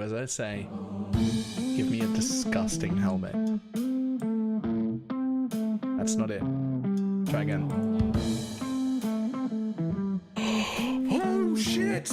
as I say, give me a disgusting helmet. That's not it. Try again. Oh shit!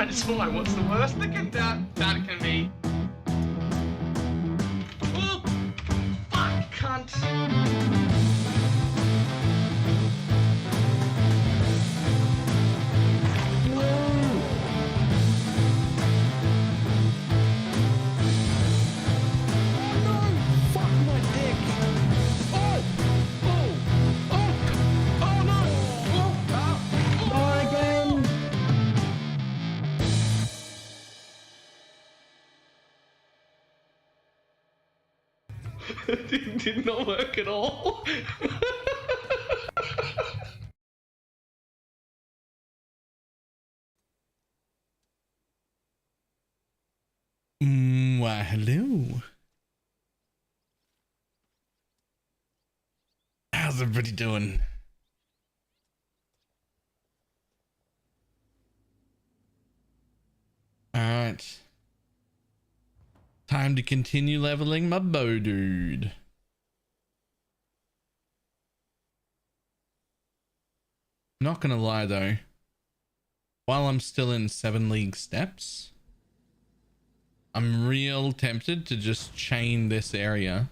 It's fine. What's the worst that can be? Oh, fuck, cunt. Did not work at all. Why, hello. How's everybody doing? All right. Time to continue leveling my bow, dude. Not gonna lie though, while I'm still in 7 league steps, I'm real tempted to just chain this area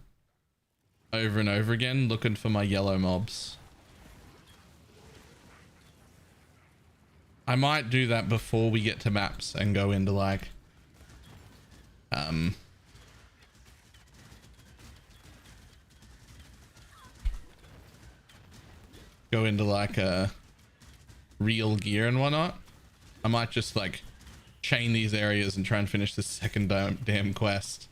over and over again, looking for my yellow mobs. I might do that before we get to maps and go into like a real gear and whatnot. I might just like chain these areas and try and finish the second damn quest.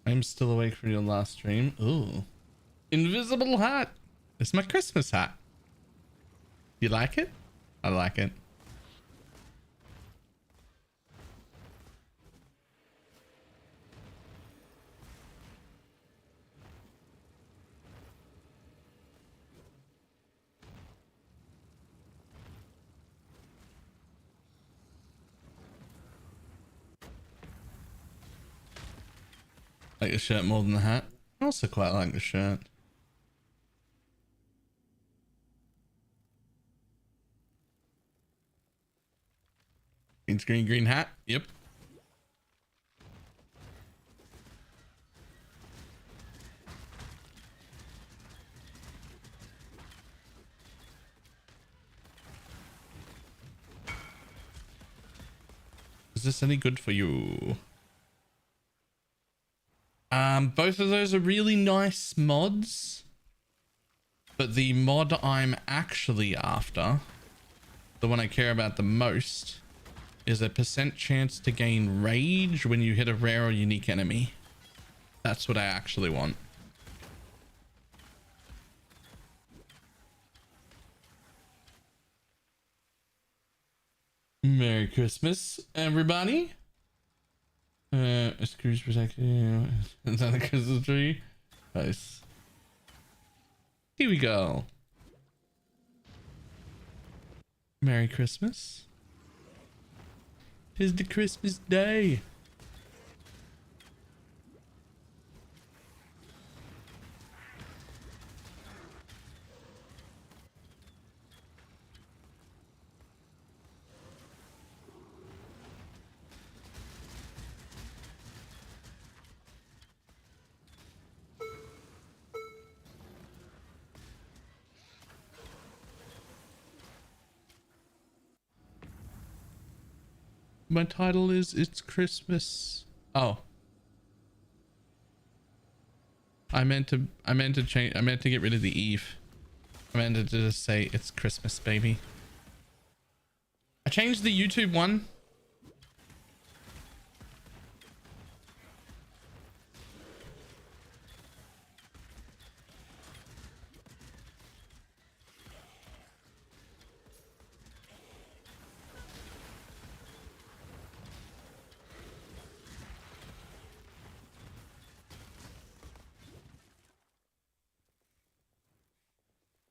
I'm still awake from your last stream. Ooh, invisible hat. It's my Christmas hat. You like it? I like it. Like the shirt more than the hat. I also quite like the shirt. Green screen, green hat. Yep. this any good for you? Both of those are really nice mods, but the mod I'm actually after, the one I care about the most, is a % chance to gain rage when you hit a rare or unique enemy. That's what I actually want. Merry Christmas, everybody. Scrooge protection. Is that the Christmas tree? Nice. Here we go. Merry Christmas. 'Tis the Christmas day. My title is It's Christmas. Oh. I meant to change. I meant to get rid of the Eve. I meant to just say it's Christmas, baby. I changed the YouTube one.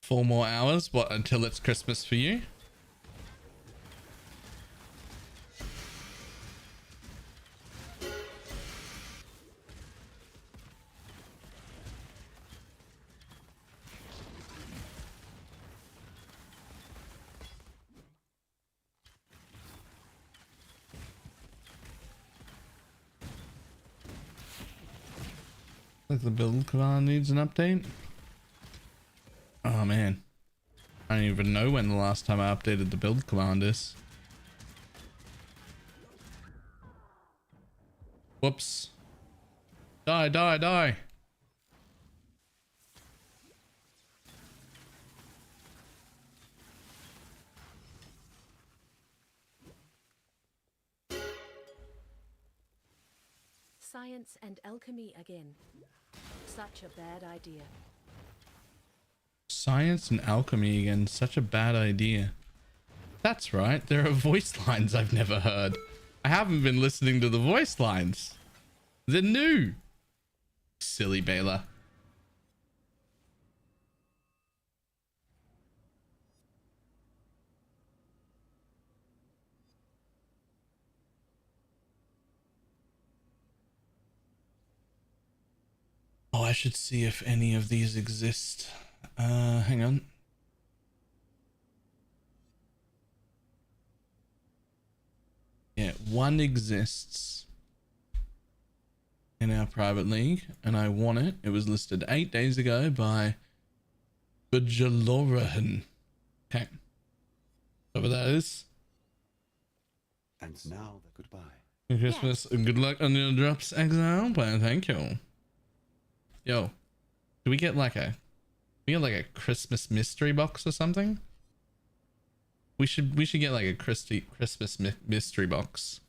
Four more hours. What, until it's Christmas for you? Like the build command needs an update. Oh man, I don't even know when the last time I updated the build command is. Whoops. Die, die, die. Science and alchemy again. Such a bad idea. Science and alchemy again, such a bad idea. That's right, there are voice lines I've never heard. I haven't been listening to the voice lines. They're new. Silly Baylor. Oh, I should see if any of these exist. Hang on. Yeah, one exists in our private league, and I want it. It was listed 8 days ago by BalorMage. Okay. Whatever that is. And now, goodbye. Merry Christmas and good luck on your drops, Exile. But thank you. Yo, do we get like a Christmas mystery box or something? We should get like a Christmas mystery box.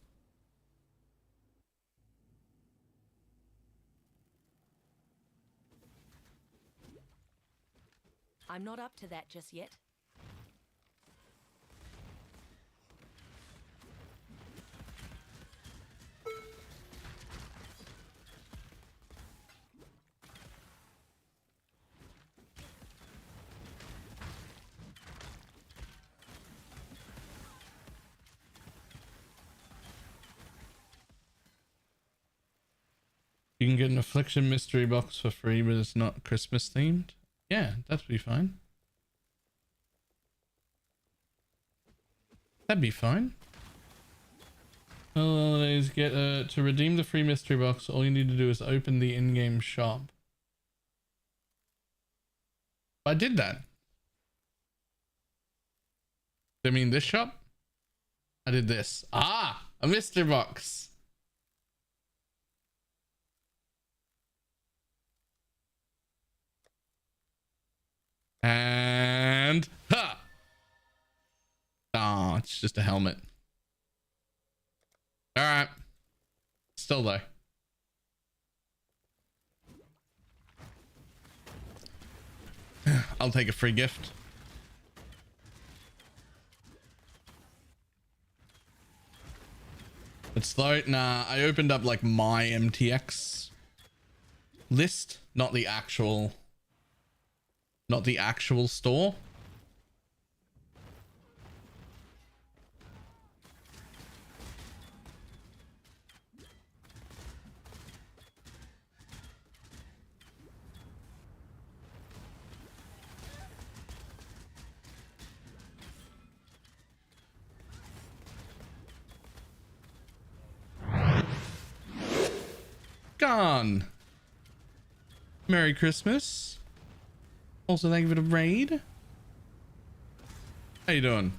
I'm not up to that just yet. You can get an Affliction mystery box for free, but it's not Christmas themed. Yeah, that'd be fine. That'd be fine. Holidays, get to redeem the free mystery box. All you need to do is open the in-game shop. I did that. I mean this shop. I did this. Ah, A mystery box. And ha! Oh, it's just a helmet. All right. Still though. I'll take a free gift. It's slow. Nah, I opened up like my MTX list, not the actual store. Gone. Merry Christmas. Also, thank you for the raid. How you doing?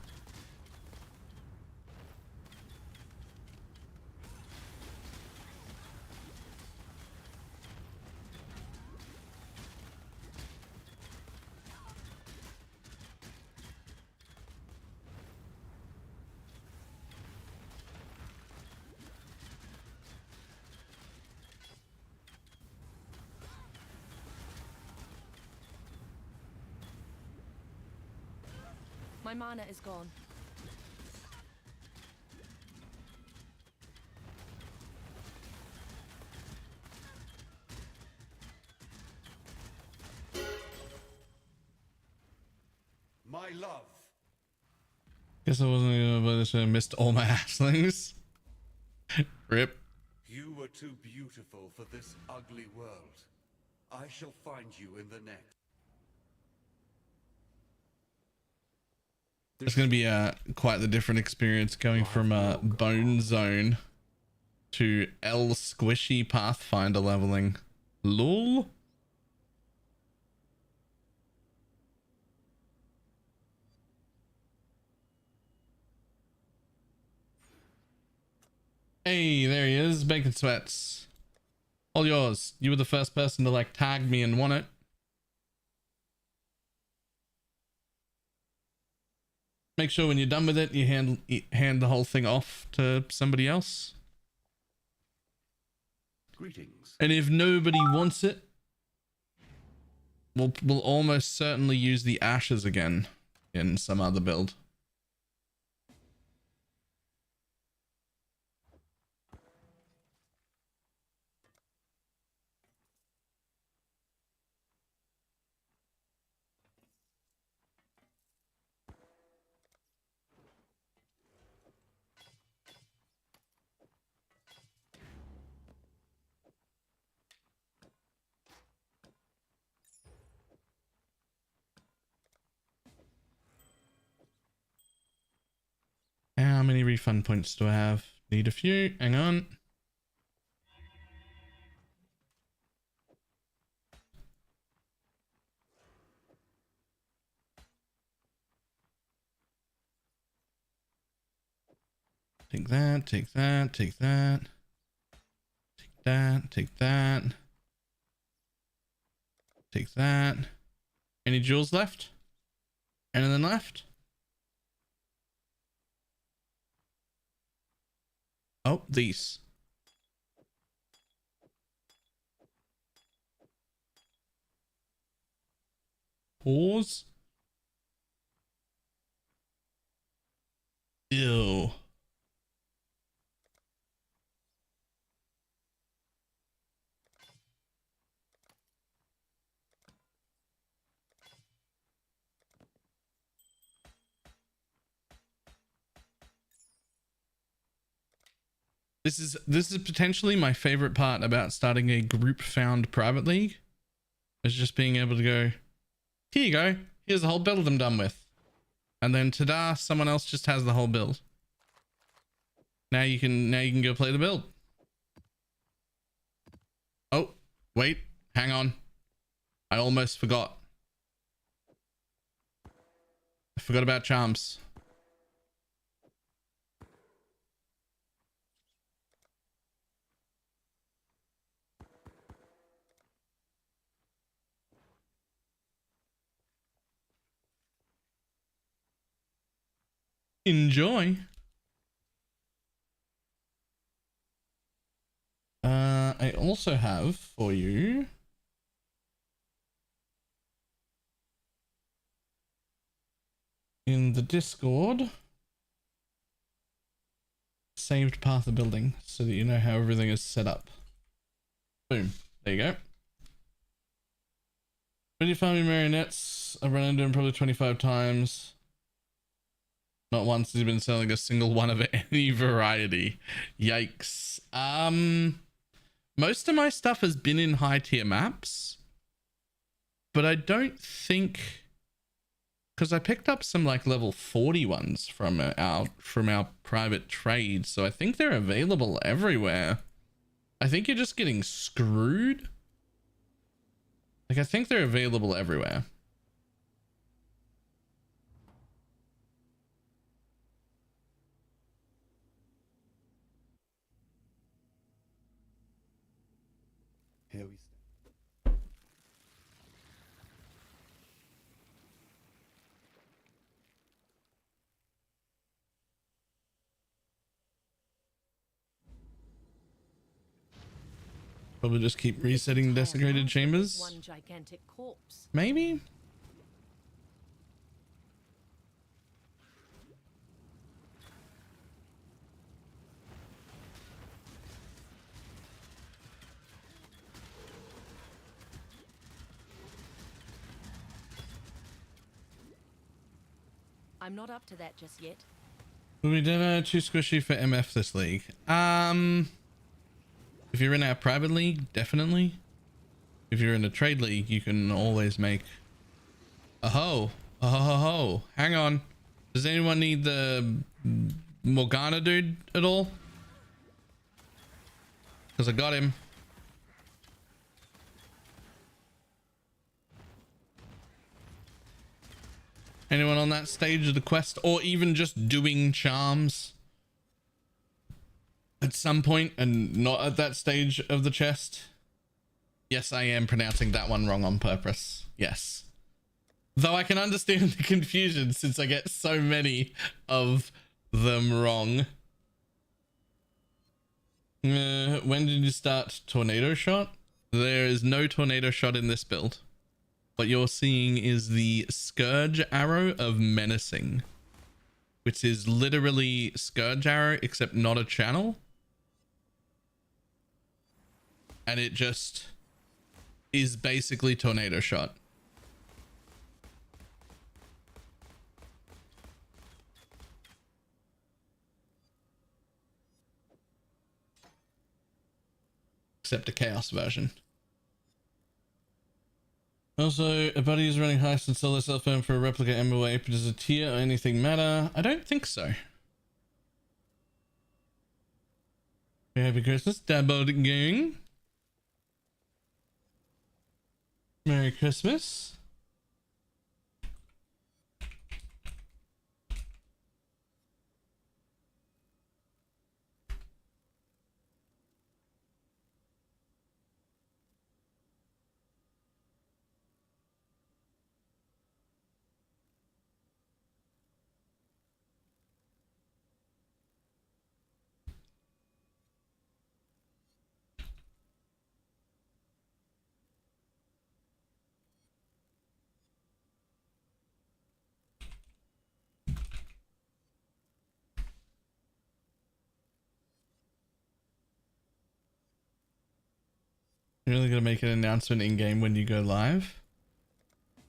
My mana is gone. My love. Guess I wasn't gonna play this. I missed all my halflings. Rip. You were too beautiful for this ugly world. I shall find you in the next. It's gonna be quite the different experience going from Bone Zone to L Squishy Pathfinder leveling. Lol. Hey, there he is, Bacon Sweats. All yours. You were the first person to like tag me and won it. Make sure when you're done with it, you hand the whole thing off to somebody else. Greetings. And if nobody wants it, we'll almost certainly use the ashes again in some other build. How many refund points do I have? Need a few. Hang on. Take that, take that, take that. Take that, take that. Take that. Any jewels left? Anything left? Oh, these. Pause. Ew. This is potentially my favorite part about starting a group found private league, is just being able to go, here you go, here's the whole build I'm done with, and then ta-da, someone else just has the whole build. Now you can go play the build. Oh wait, hang on, I almost forgot. I forgot about charms. Enjoy. I also have for you in the Discord saved path of building so that you know how everything is set up. Boom. There you go. When you farming marionettes, I've run into him probably 25 times. Not once has he been selling a single one of any variety. Yikes. Most of my stuff has been in high tier maps, but I don't think, because I picked up some like level 40 ones from our private trade, so I think they're available everywhere. I think you're just getting screwed. Like, I think they're available everywhere. Here we stand. Probably just keep resetting desecrated chambers. One gigantic corpse. Maybe? I'm not up to that just yet. Will we dinner too squishy for MF this league? If you're in our private league, definitely. If you're in a trade league, you can always make a ho. A ho ho ho. Hang on. Does anyone need the Morgana dude at all? Because I got him. Anyone on that stage of the quest, or even just doing charms at some point and not at that stage of the chest? Yes, I am pronouncing that one wrong on purpose. Yes. Though I can understand the confusion since I get so many of them wrong. When did you start Tornado Shot? There is no Tornado Shot in this build. What you're seeing is the Scourge Arrow of Menacing, which is literally Scourge Arrow except not a channel. And it just is basically Tornado Shot. Except a Chaos version. Also, a buddy is running heist and sell their cell phone for a replica MOA, but does a tier or anything matter? I don't think so. Happy Christmas, Dabbled Gang. Merry Christmas. You're really gonna make an announcement in game when you go live?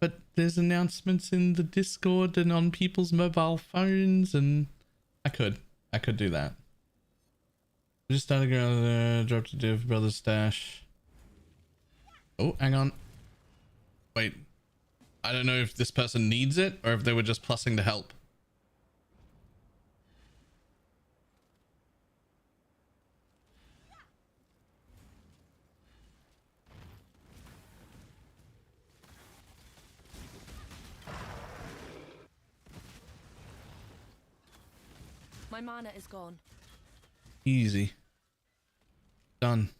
But there's announcements in the Discord and on people's mobile phones, and I could do that. Just started going there, dropped a div, brother stash. Oh, hang on. Wait. I don't know if this person needs it or if they were just plussing to help. My mana is gone. Easy. Done.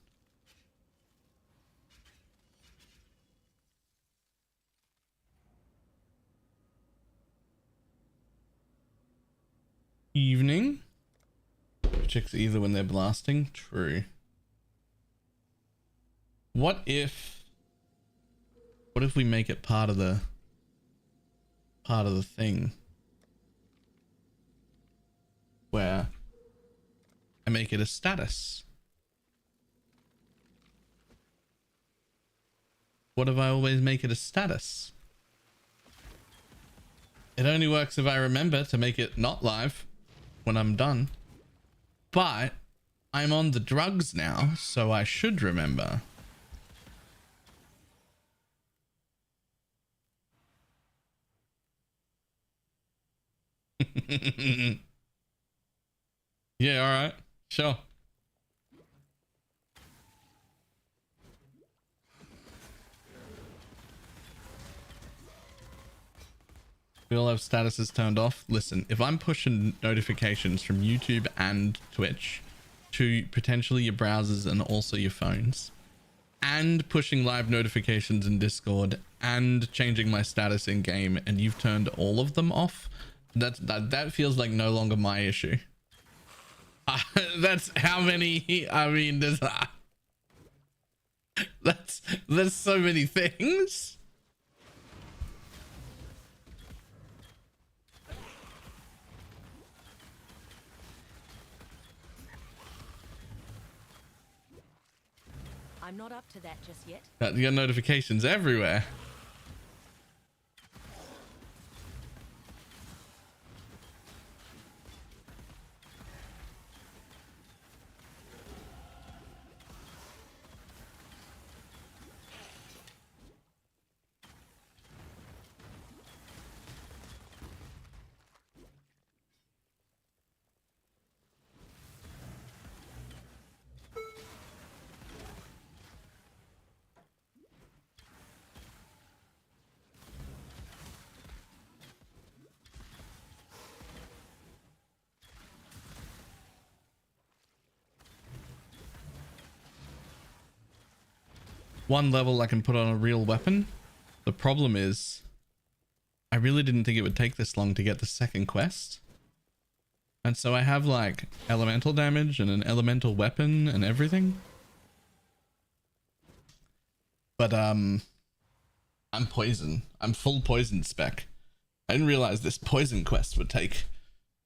Evening. Checks either when they're blasting. True. What if we make it part of the thing where I make it a status? What if I always make it a status? It only works if I remember to make it not live when I'm done. But I'm on the drugs now, so I should remember. Yeah, all right. Sure. We all have statuses turned off. Listen, if I'm pushing notifications from YouTube and Twitch to potentially your browsers and also your phones, and pushing live notifications in Discord and changing my status in game, and you've turned all of them off, that feels like no longer my issue. That's how many. I mean, there's so many things. I'm not up to that just yet. You got notifications everywhere. One level I can put on a real weapon. The problem is I really didn't think it would take this long to get the second quest. And so I have like elemental damage and an elemental weapon and everything. But I'm poison. I'm full poison spec. I didn't realize this poison quest would take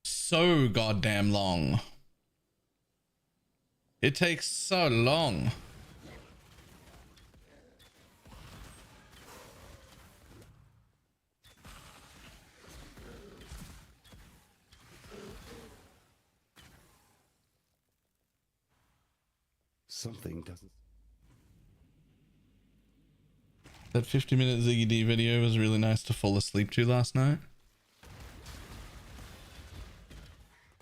so goddamn long. It takes so long. Something doesn't. That 50-minute Ziggy D video was really nice to fall asleep to last night.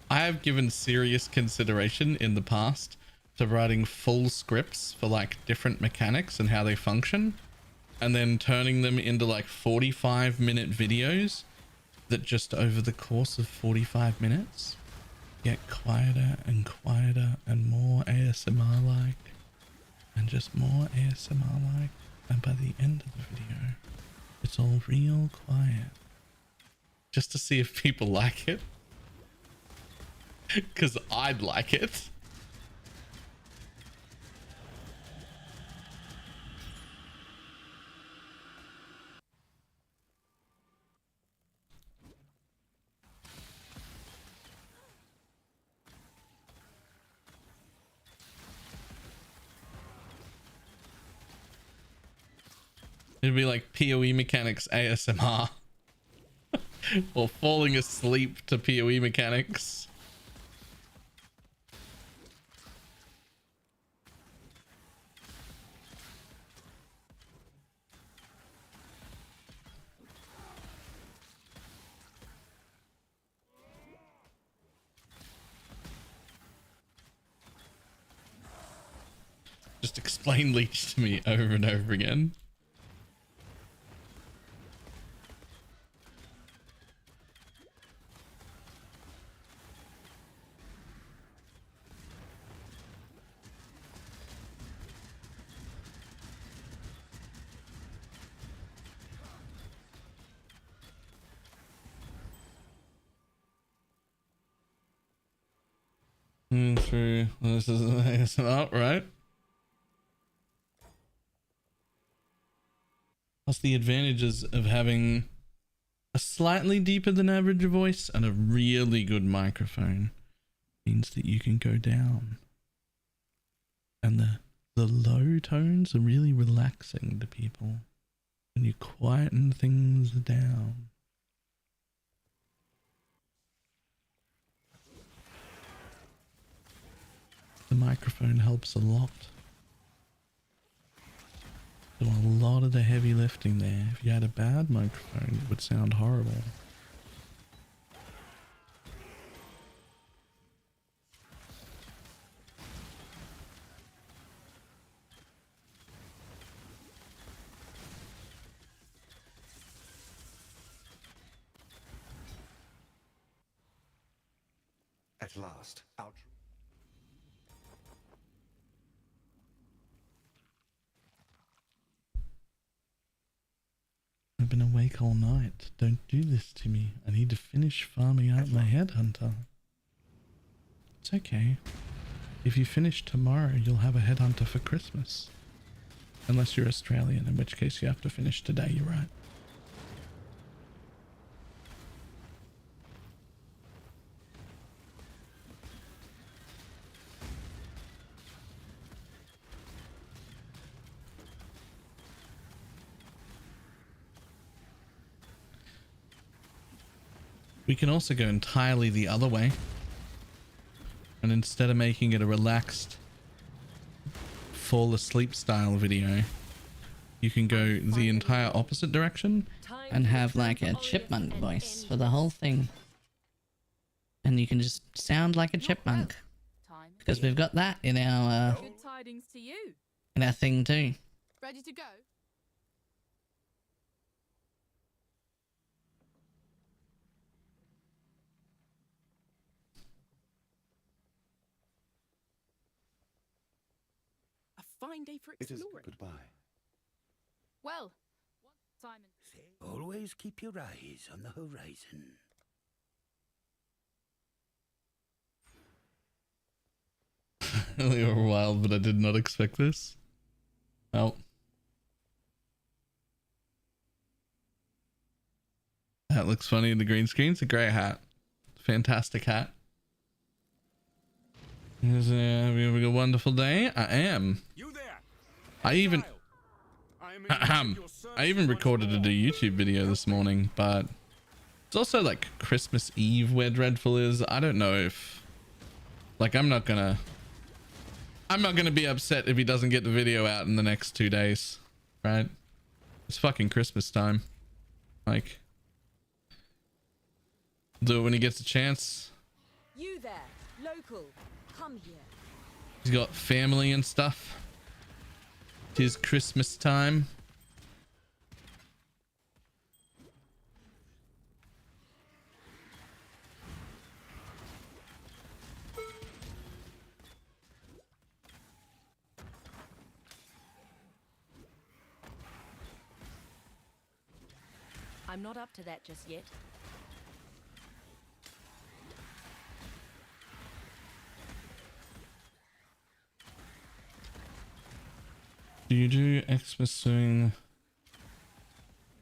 I have given serious consideration in the past to writing full scripts for like different mechanics and how they function, and then turning them into like 45-minute videos that just over the course of 45 minutes get quieter and quieter and more ASMR like and just more ASMR like, and by the end of the video it's all real quiet, just to see if people like it, because I'd like it. It'd be like PoE mechanics ASMR. Or falling asleep to PoE mechanics. Just explain leech to me over and over again. True. This is up, right? Plus the advantages of having a slightly deeper than average voice and a really good microphone means that you can go down. And the low tones are really relaxing to people when you quieten things down. The microphone helps a lot. Do a lot of the heavy lifting there. If you had a bad microphone, it would sound horrible. At last, out. I've been awake all night. Don't do this to me. I need to finish farming out my headhunter. It's okay. If you finish tomorrow, you'll have a headhunter for Christmas. Unless you're Australian, in which case you have to finish today, you're right. We can also go entirely the other way. And instead of making it a relaxed fall asleep style video, you can go the entire opposite direction and have like a chipmunk voice for the whole thing. And you can just sound like a chipmunk. Because we've got that in our Good tidings to you. in our thing too. Ready to go? A fine day for It is exploring. goodbye. Well, Simon. Always keep your eyes on the horizon. They were wild, but I did not expect this. Oh. That looks funny in the green screen. It's a great hat. Fantastic hat. Is having a wonderful day? I am. You there? I even I I even recorded a YouTube video this morning, but it's also like Christmas Eve where Dreadful is. I don't know if like I'm not gonna be upset if he doesn't get the video out in the next 2 days, right? It's fucking Christmas time. Like, do it when he gets a chance. You there, local, come here. He's got family and stuff. It is Christmas time. I'm not up to that just yet. Do you do Xmas swing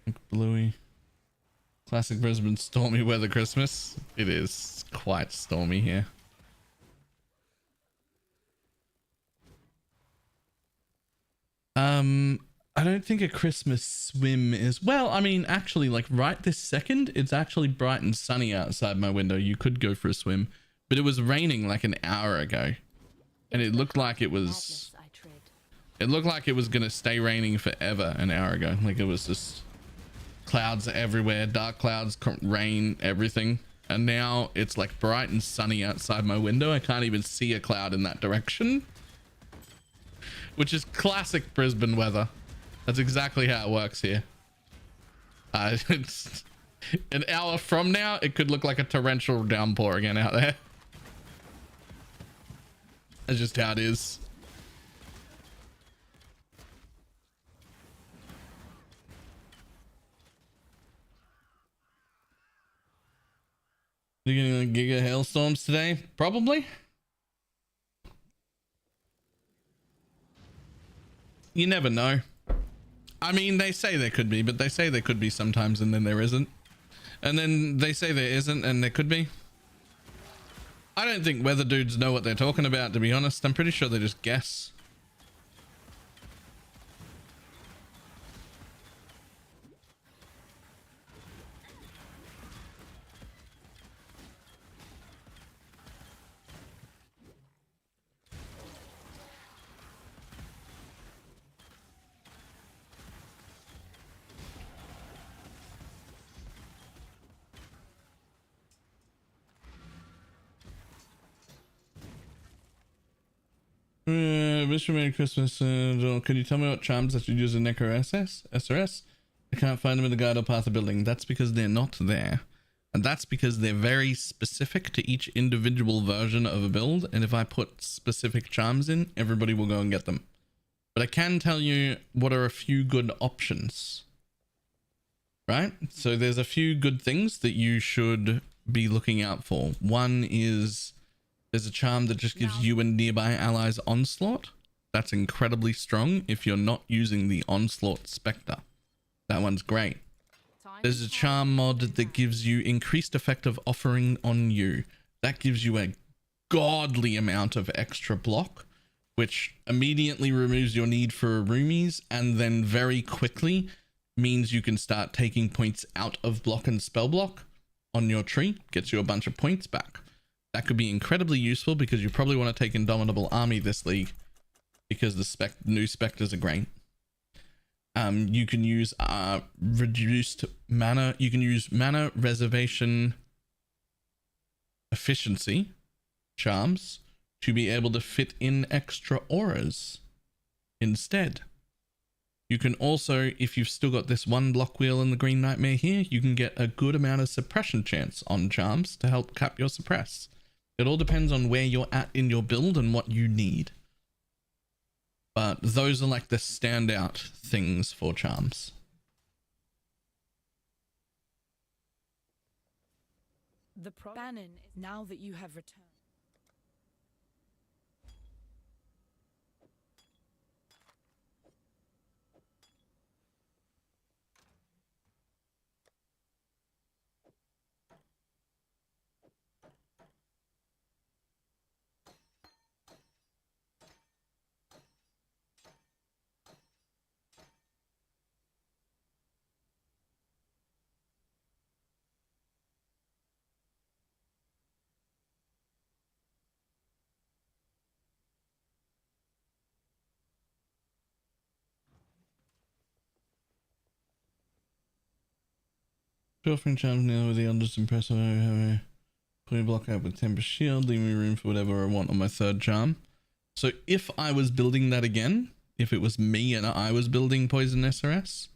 like Bluey? Classic Brisbane stormy weather Christmas. It is quite stormy here. I don't think a Christmas swim is, well, I mean, actually, like right this second, it's actually bright and sunny outside my window. You could go for a swim, but it was raining like an hour ago, and it looked like it was, it looked like it was gonna stay raining forever an hour ago. Like it was just clouds everywhere, dark clouds, rain, everything. And now it's like bright and sunny outside my window. I can't even see a cloud in that direction, which is classic Brisbane weather. That's exactly how it works here. It's an hour from now, it could look like a torrential downpour again out there. That's just how it is. You're getting like giga hailstorms today? Probably. You never know. I mean, they say there could be, but they say there could be sometimes and then there isn't. And then they say there isn't and there could be. I don't think weather dudes know what they're talking about, to be honest. I'm pretty sure they just guess. Wish you Merry Christmas. Can you tell me what charms that you use in Necro SRS? I can't find them in the guide or path of building. That's because they're not there. And that's because they're very specific to each individual version of a build. And if I put specific charms in, everybody will go and get them. But I can tell you what are a few good options. Right? So there's a few good things that you should be looking out for. One is there's a charm that just gives you and nearby allies onslaught. That's incredibly strong if you're not using the onslaught Specter. That one's great. There's a charm mod that gives you increased effect of offering on you. That gives you a godly amount of extra block, which immediately removes your need for roomies and then very quickly means you can start taking points out of block and spell block on your tree. Gets you a bunch of points back. That could be incredibly useful because you probably want to take Indomitable Army this league because the new Specters are great. You can use reduced mana. You can use mana reservation efficiency charms to be able to fit in extra auras instead. You can also, if you've still got this one block wheel in the Green Nightmare here, you can get a good amount of suppression chance on charms to help cap your suppress. It all depends on where you're at in your build and what you need. But those are like the standout things for charms. The Bannon, now that you have returned. Offering charms now with the Eldest Impressive. Put a block out with Temper Shield, leave me room for whatever I want on my third charm. So if I was building that again, if it was me and I was building Poison SRS,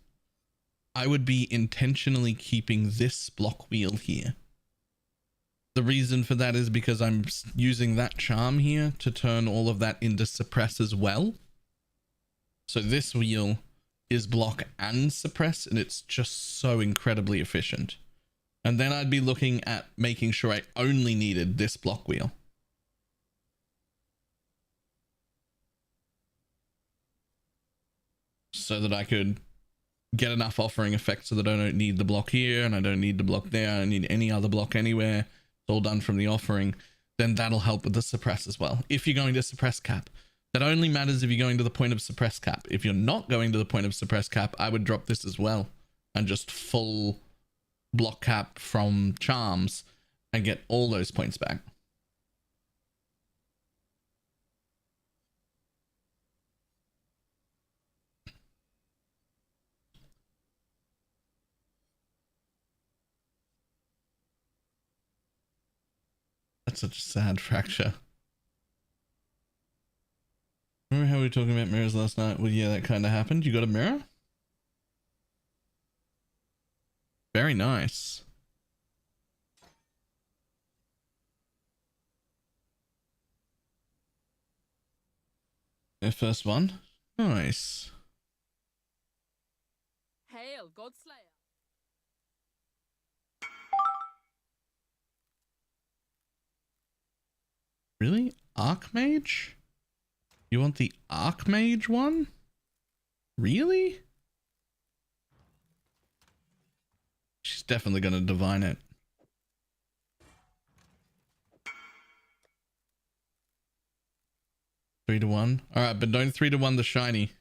I would be intentionally keeping this block wheel here. The reason for that is because I'm using that charm here to turn all of that into suppress as well. So this wheel is block and suppress, and it's just so incredibly efficient. And then I'd be looking at making sure I only needed this block wheel. So that I could get enough offering effect so that I don't need the block here and I don't need the block there. I don't need any other block anywhere. It's all done from the offering. Then that'll help with the suppress as well. If you're going to suppress cap, that only matters if you're going to the point of suppress cap. If you're not going to the point of suppress cap, I would drop this as well and just full block cap from charms and get all those points back. That's such a sad fracture. Remember how we were talking about mirrors last night? Well, yeah, that kind of happened. You got a mirror? Very nice. Their first one. Nice. Hail, Godslayer. Really? Archmage? You want the Archmage one? Really? She's definitely going to divine it. 3-1. All right, but don't 3-1 the shiny.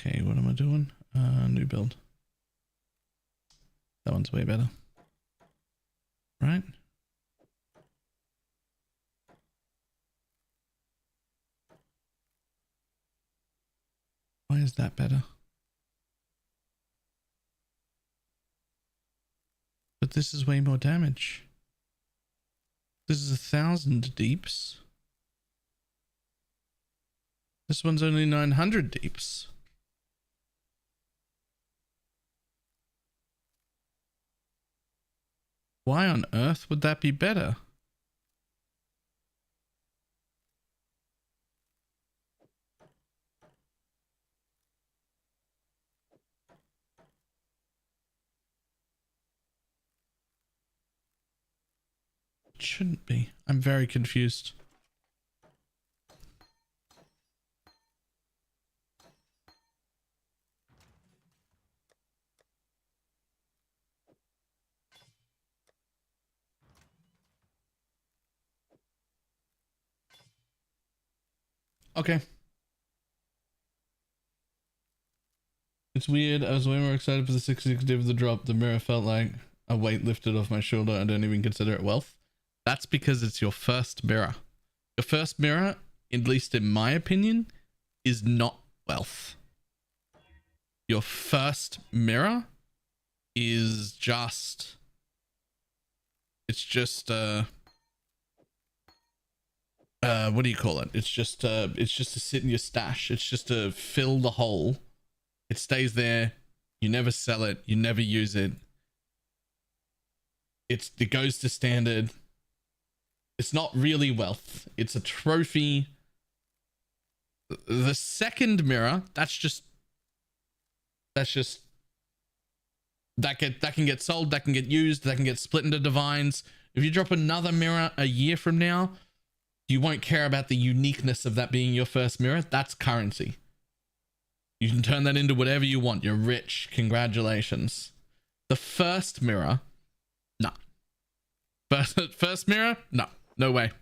Okay, what am I doing? New build. That one's way better. Right? Why is that better? But this is way more damage. This is 1,000 deeps. This one's only 900 deeps. Why on earth would that be better? It shouldn't be. I'm very confused. Okay. It's weird. I was way more excited for the 660 of the drop. The mirror felt like a weight lifted off my shoulder. I don't even consider it wealth. That's because it's your first mirror. Your first mirror, at least in my opinion, is not wealth. Your first mirror is just... It's just... what do you call it? It's just to sit in your stash. It's just to fill the hole. It stays there. You never sell it. You never use it. It goes to standard. It's not really wealth. It's a trophy. The second mirror, that can get sold, that can get used, that can get split into divines. If you drop another mirror a year from now, you won't care about the uniqueness of that being your first mirror. That's currency. You can turn that into whatever you want. You're rich. Congratulations. The first mirror, no. First mirror, no. No way.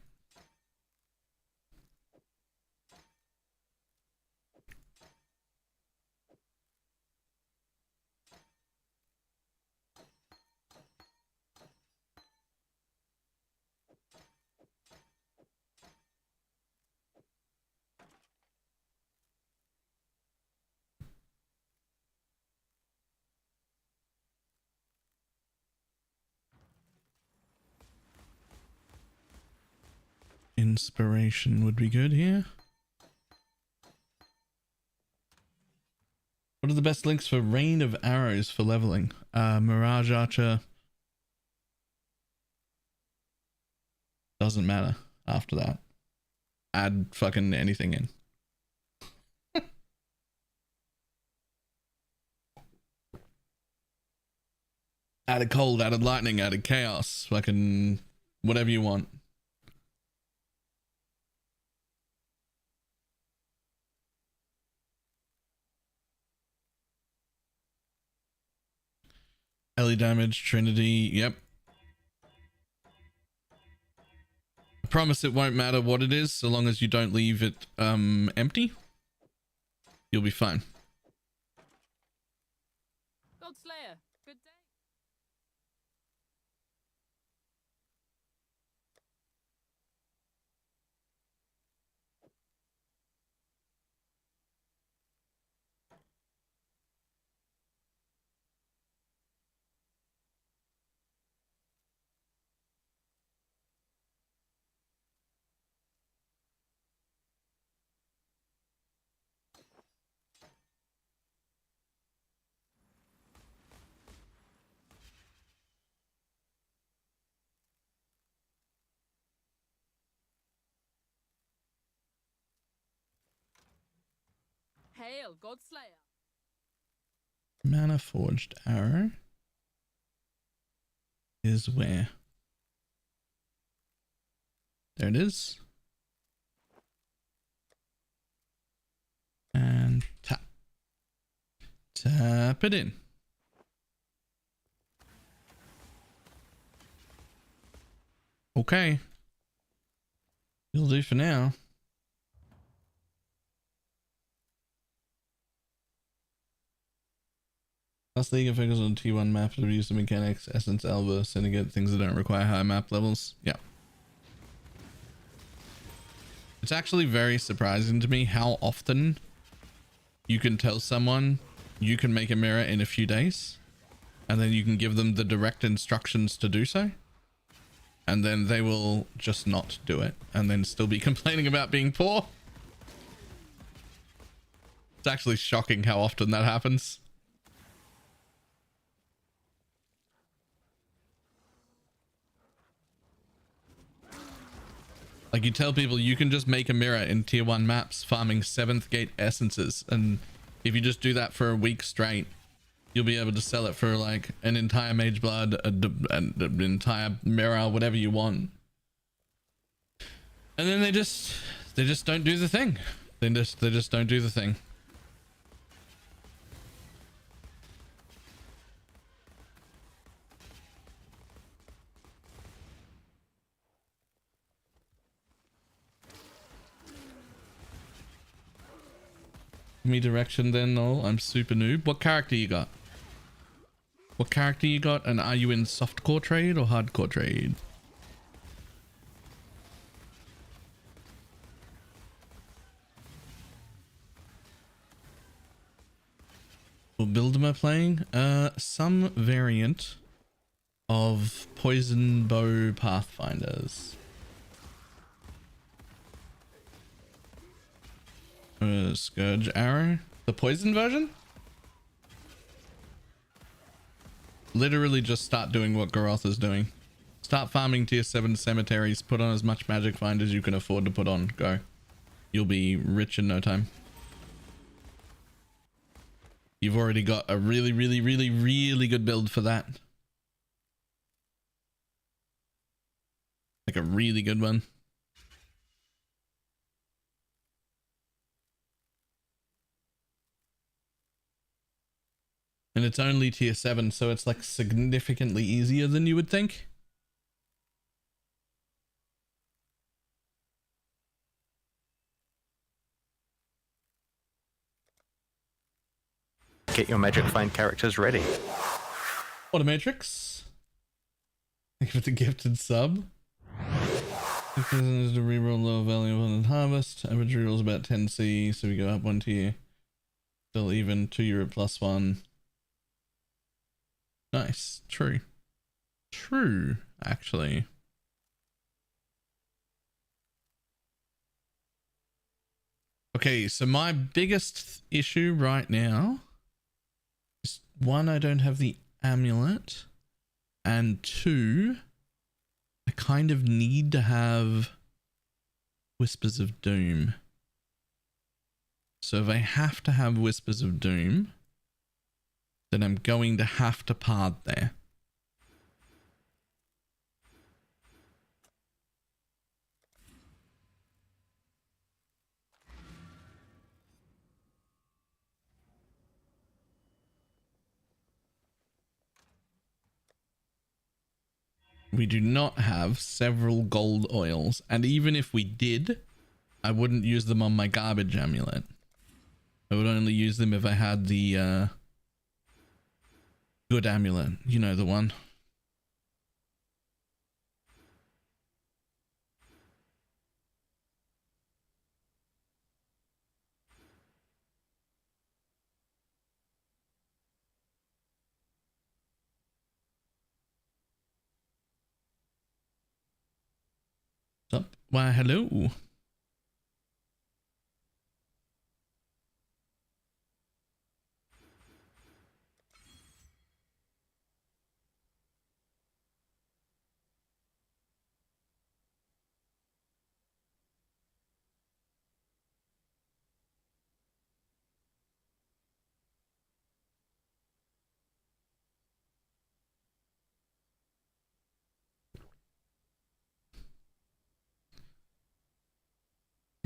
Inspiration would be good here. What are the best links for Rain of Arrows for leveling? Mirage Archer. Doesn't matter after that. Add fucking anything in. Added cold, added lightning, added chaos. Fucking whatever you want. Ellie damage, Trinity, yep. I promise it won't matter what it is, so long as you don't leave it empty. You'll be fine. Godslayer, good day. Hail, Godslayer. Mana forged arrow is where? There it is. And tap. Tap it in. Okay. You'll do for now. Last League of focus on T1 maps to use the mechanics, Essence, Alva, Syndicate, things that don't require high map levels. Yeah. It's actually very surprising to me how often you can tell someone you can make a mirror in a few days, and then you can give them the direct instructions to do so, and then they will just not do it and then still be complaining about being poor. It's actually shocking how often that happens. Like, you tell people you can just make a mirror in tier 1 maps farming 7th gate essences, and if you just do that for a week straight, you'll be able to sell it for like an entire mage blood, an entire mirror, whatever you want. And then they just don't do the thing. They just don't do the thing. Give me direction then. No, I'm super noob. What character you got? What character you got? And are you in softcore trade or hardcore trade? What build am I playing? Some variant of Poison Bow Pathfinders. Scourge Arrow. The poison version? Literally just start doing what Garoth is doing. Start farming tier 7 cemeteries. Put on as much magic find as you can afford to put on. Go. You'll be rich in no time. You've already got a really good build for that. Like a really good one. And it's only tier 7, so it's like significantly easier than you would think. Get your magic find characters ready. Automatrix. Thank you for the gifted sub. This is to reroll low value abundant harvest. Average reroll is about 10C, so we go up 1 tier. Still even, 2 euro plus 1. Nice. True. True, actually. Okay, so my biggest issue right now is 1, I don't have the amulet, and 2, I kind of need to have Whispers of Doom. So if I have to have Whispers of Doom, then I'm going to have to part there. We do not have several gold oils, and even if we did, I wouldn't use them on my garbage amulet. I would only use them if I had the good amulet, you know, the one. What's up? Why, hello.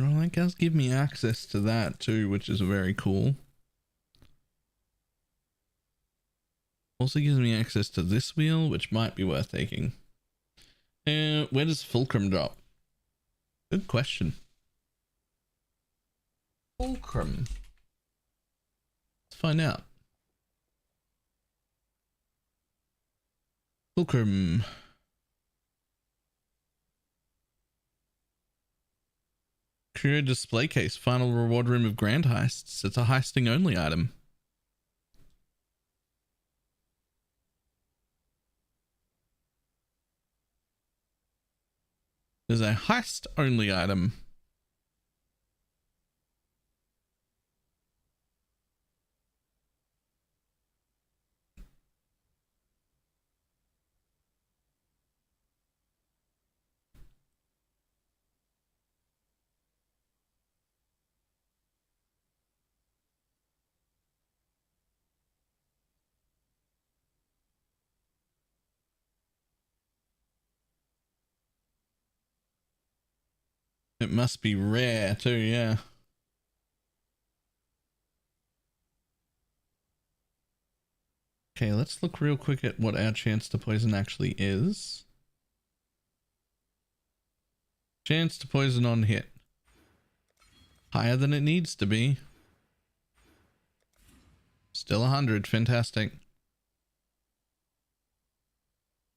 Well, that does give me access to that too, which is very cool. Also gives me access to this wheel, which might be worth taking. Where does fulcrum drop? Good question. Fulcrum. Let's find out. Fulcrum. Create display case. Final reward room of grand heists. It's a heisting only item. There's a heist only item. It must be rare too, yeah. Okay, let's look real quick at what our chance to poison actually is. Chance to poison on hit. Higher than it needs to be. Still 100, fantastic.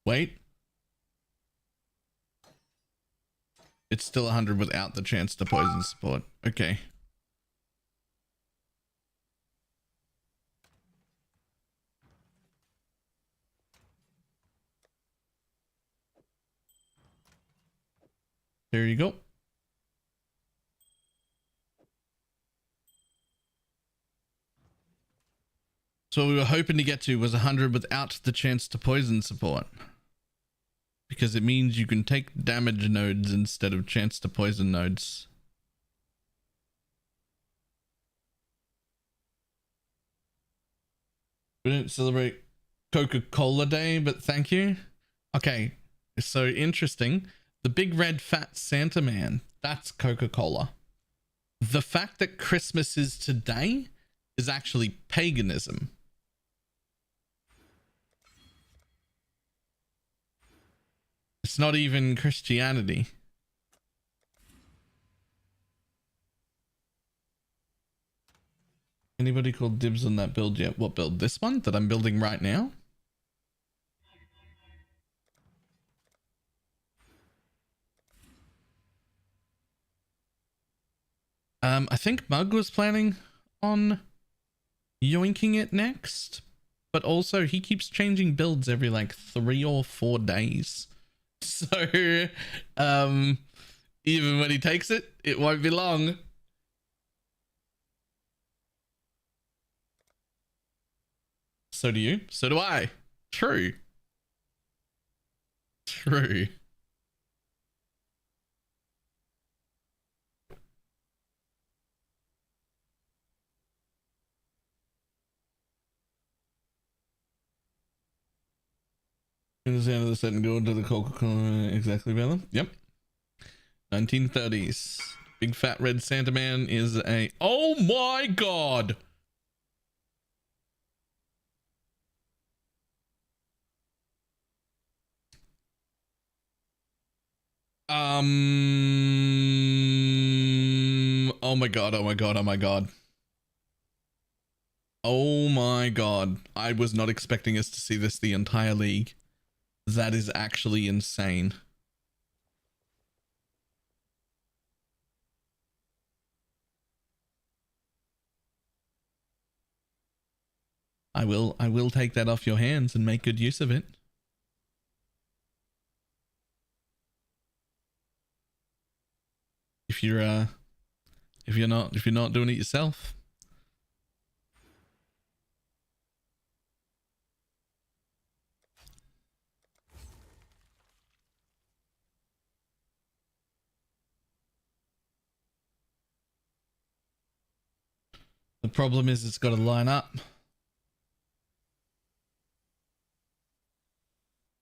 Wait. It's still 100 without the chance to poison support. Okay. There you go. So what we were hoping to get to was 100 without the chance to poison support. Because it means you can take damage nodes instead of chance to poison nodes. We didn't celebrate Coca-Cola Day, but thank you. Okay, so interesting. The big red fat Santa man, that's Coca-Cola. The fact that Christmas is today is actually paganism. It's not even Christianity. Anybody called dibs on that build yet? What build? This one that I'm building right now? I think Mug was planning on yoinking it next, but also he keeps changing builds every like 3 or 4 days. So, even when he takes it, it won't be long. So do you. So do I. True. True. In the end of the set and go into the Coca-Cola. Exactly, Bella. Yep. 1930s. Big fat red Santa man is a... Oh my god! Oh my god, oh my god, oh my god. Oh my god. I was not expecting us to see this the entire league. That is actually insane. I will take that off your hands and make good use of it. If you're not doing it yourself. The problem is it's got to line up.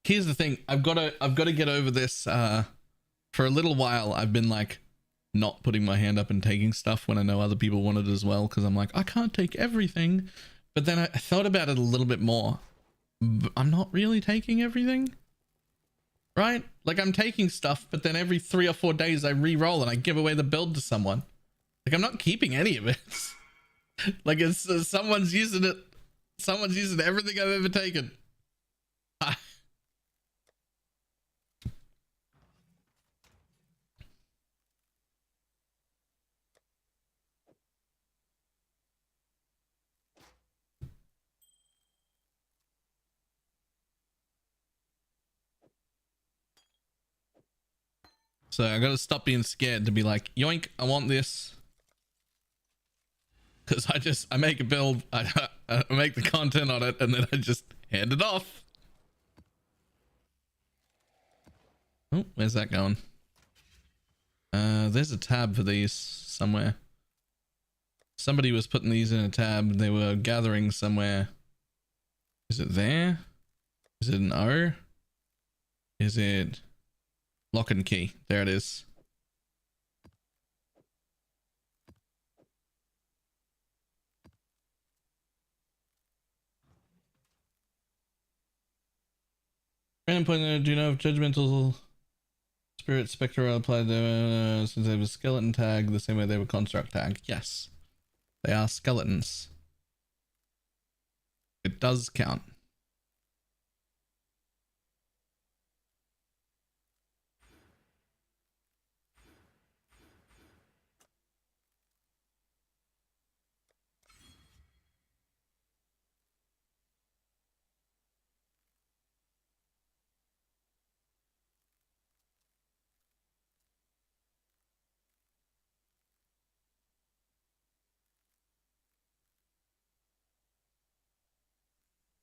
Here's the thing. I've got to get over this. For a little while, I've been like, not putting my hand up and taking stuff when I know other people want it as well, because I'm like, I can't take everything. But then I thought about it a little bit more. I'm not really taking everything, right? Like, I'm taking stuff, but then every 3 or 4 days I re-roll and I give away the build to someone. Like, I'm not keeping any of it. Like, it's someone's using it. Someone's using everything I've ever taken. So I gotta stop being scared to be like, yoink, I want this. Because I make a build, I make the content on it, and then I just hand it off. Oh, where's that going? There's a tab for these somewhere. Somebody was putting these in a tab. They were gathering somewhere. Is it there? Is it an O? Is it lock and key? There it is. Random point, do you know if judgmental spirit Specter are applied since they have a skeleton tag the same way they have a construct tag? Yes. They are skeletons. It does count.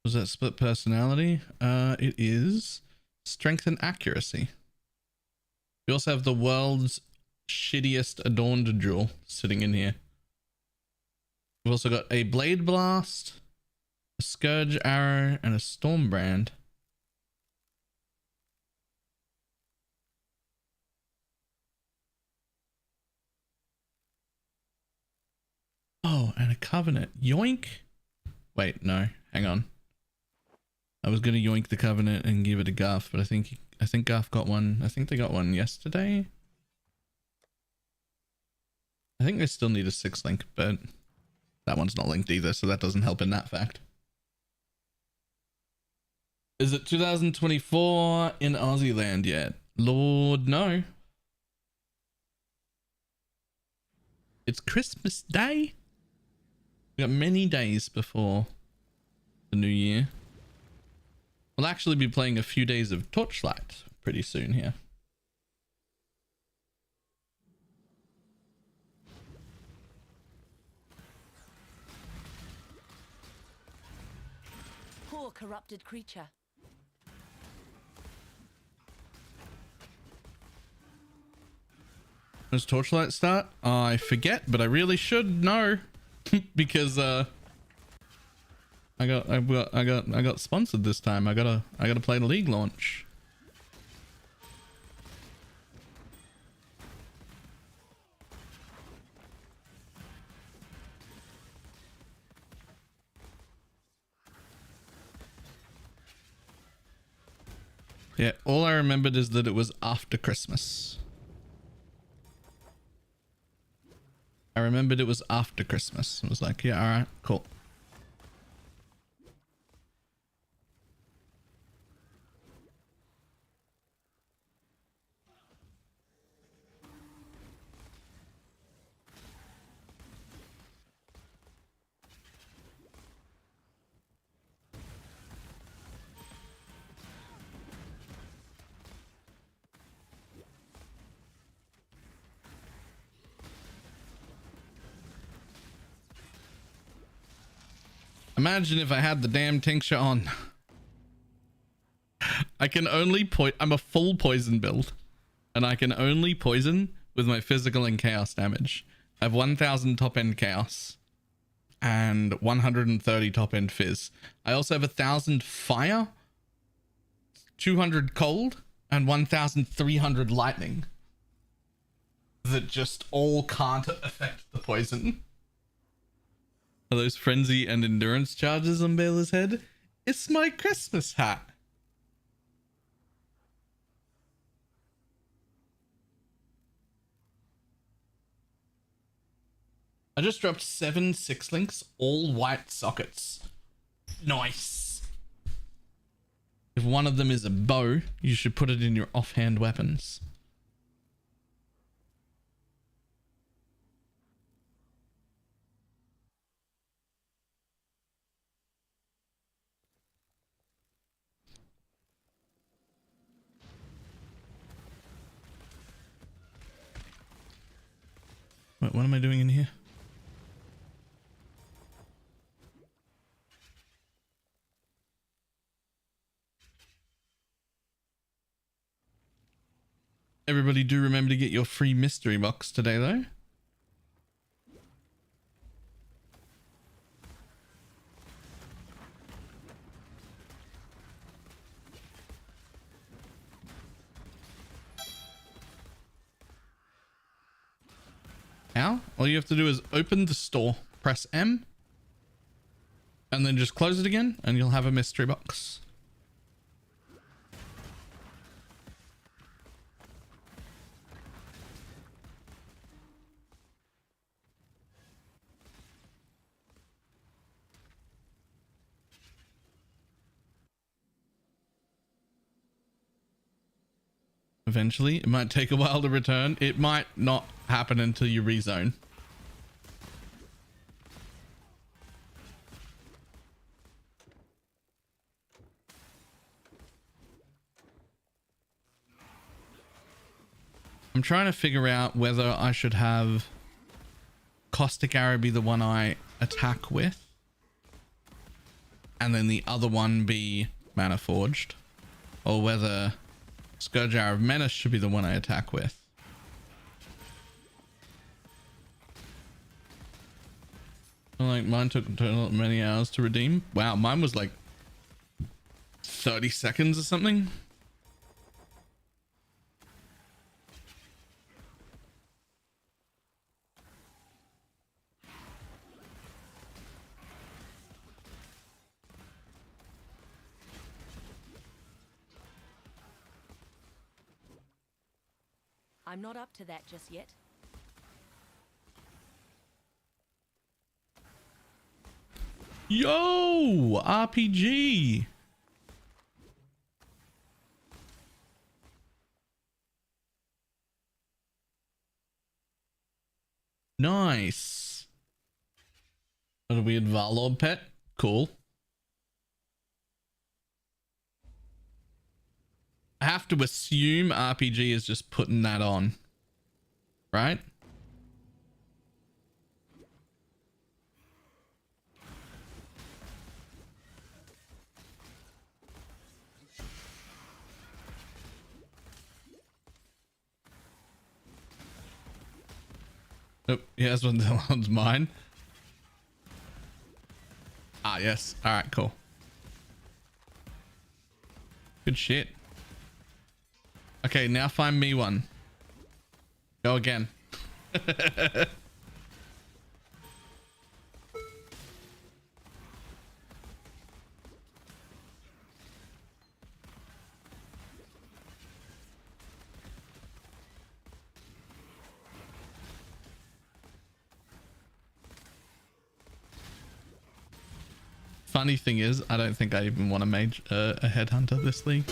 Was that split personality? It is strength and accuracy. We also have the world's shittiest adorned jewel sitting in here. We've also got a blade blast, a scourge arrow, and a storm brand. Oh, and a covenant. Yoink. Wait, no, hang on. I was gonna yoink the covenant and give it to Garth, but I think Garth got one. I think they got one yesterday. I think they still need a 6 link, but that one's not linked either, so that doesn't help in that fact. Is it 2024 in Aussie land yet? Lord, no. It's Christmas Day. We got many days before the new year. We'll actually be playing a few days of Torchlight pretty soon here. Poor corrupted creature. When does Torchlight start? I forget, but I really should know because I got sponsored this time. I gotta play the league launch. Yeah, all I remembered is that it was after Christmas. I remembered it was after Christmas. I was like, yeah, all right, cool. Imagine if I had the damn tincture on. I can only I'm a full poison build, and I can only poison with my physical and chaos damage. I have 1000 top end chaos and 130 top end fizz. I also have 1000 fire, 200 cold, and 1300 lightning. that just all can't affect the poison. Are those frenzy and endurance charges on Baylor's head? It's my Christmas hat. I just dropped 7 6-links, all white sockets. Nice. If one of them is a bow, you should put it in your offhand weapons. Wait, what am I doing in here? Everybody do remember to get your free mystery box today though. How? All you have to do is open the store, press M, and then just close it again and you'll have a mystery box. Eventually, it might take a while to return. It might not happen until you rezone. I'm trying to figure out whether I should have Caustic Arrow be the one I attack with, and then the other one be Mana Forged, or whether Scourge Arrow of Menace should be the one I attack with. Like mine took many hours to redeem. Wow, mine was like 30 seconds or something. I'm not up to that just yet. Yo, RPG. Nice. Got a weird Valor pet. Cool. I have to assume RPG is just putting that on, right? Nope, yeah, that's one that one's mine. Ah, yes. All right, cool. Good shit. Okay, now find me one. Go again. Funny thing is, I don't think I even want to mage a headhunter this league.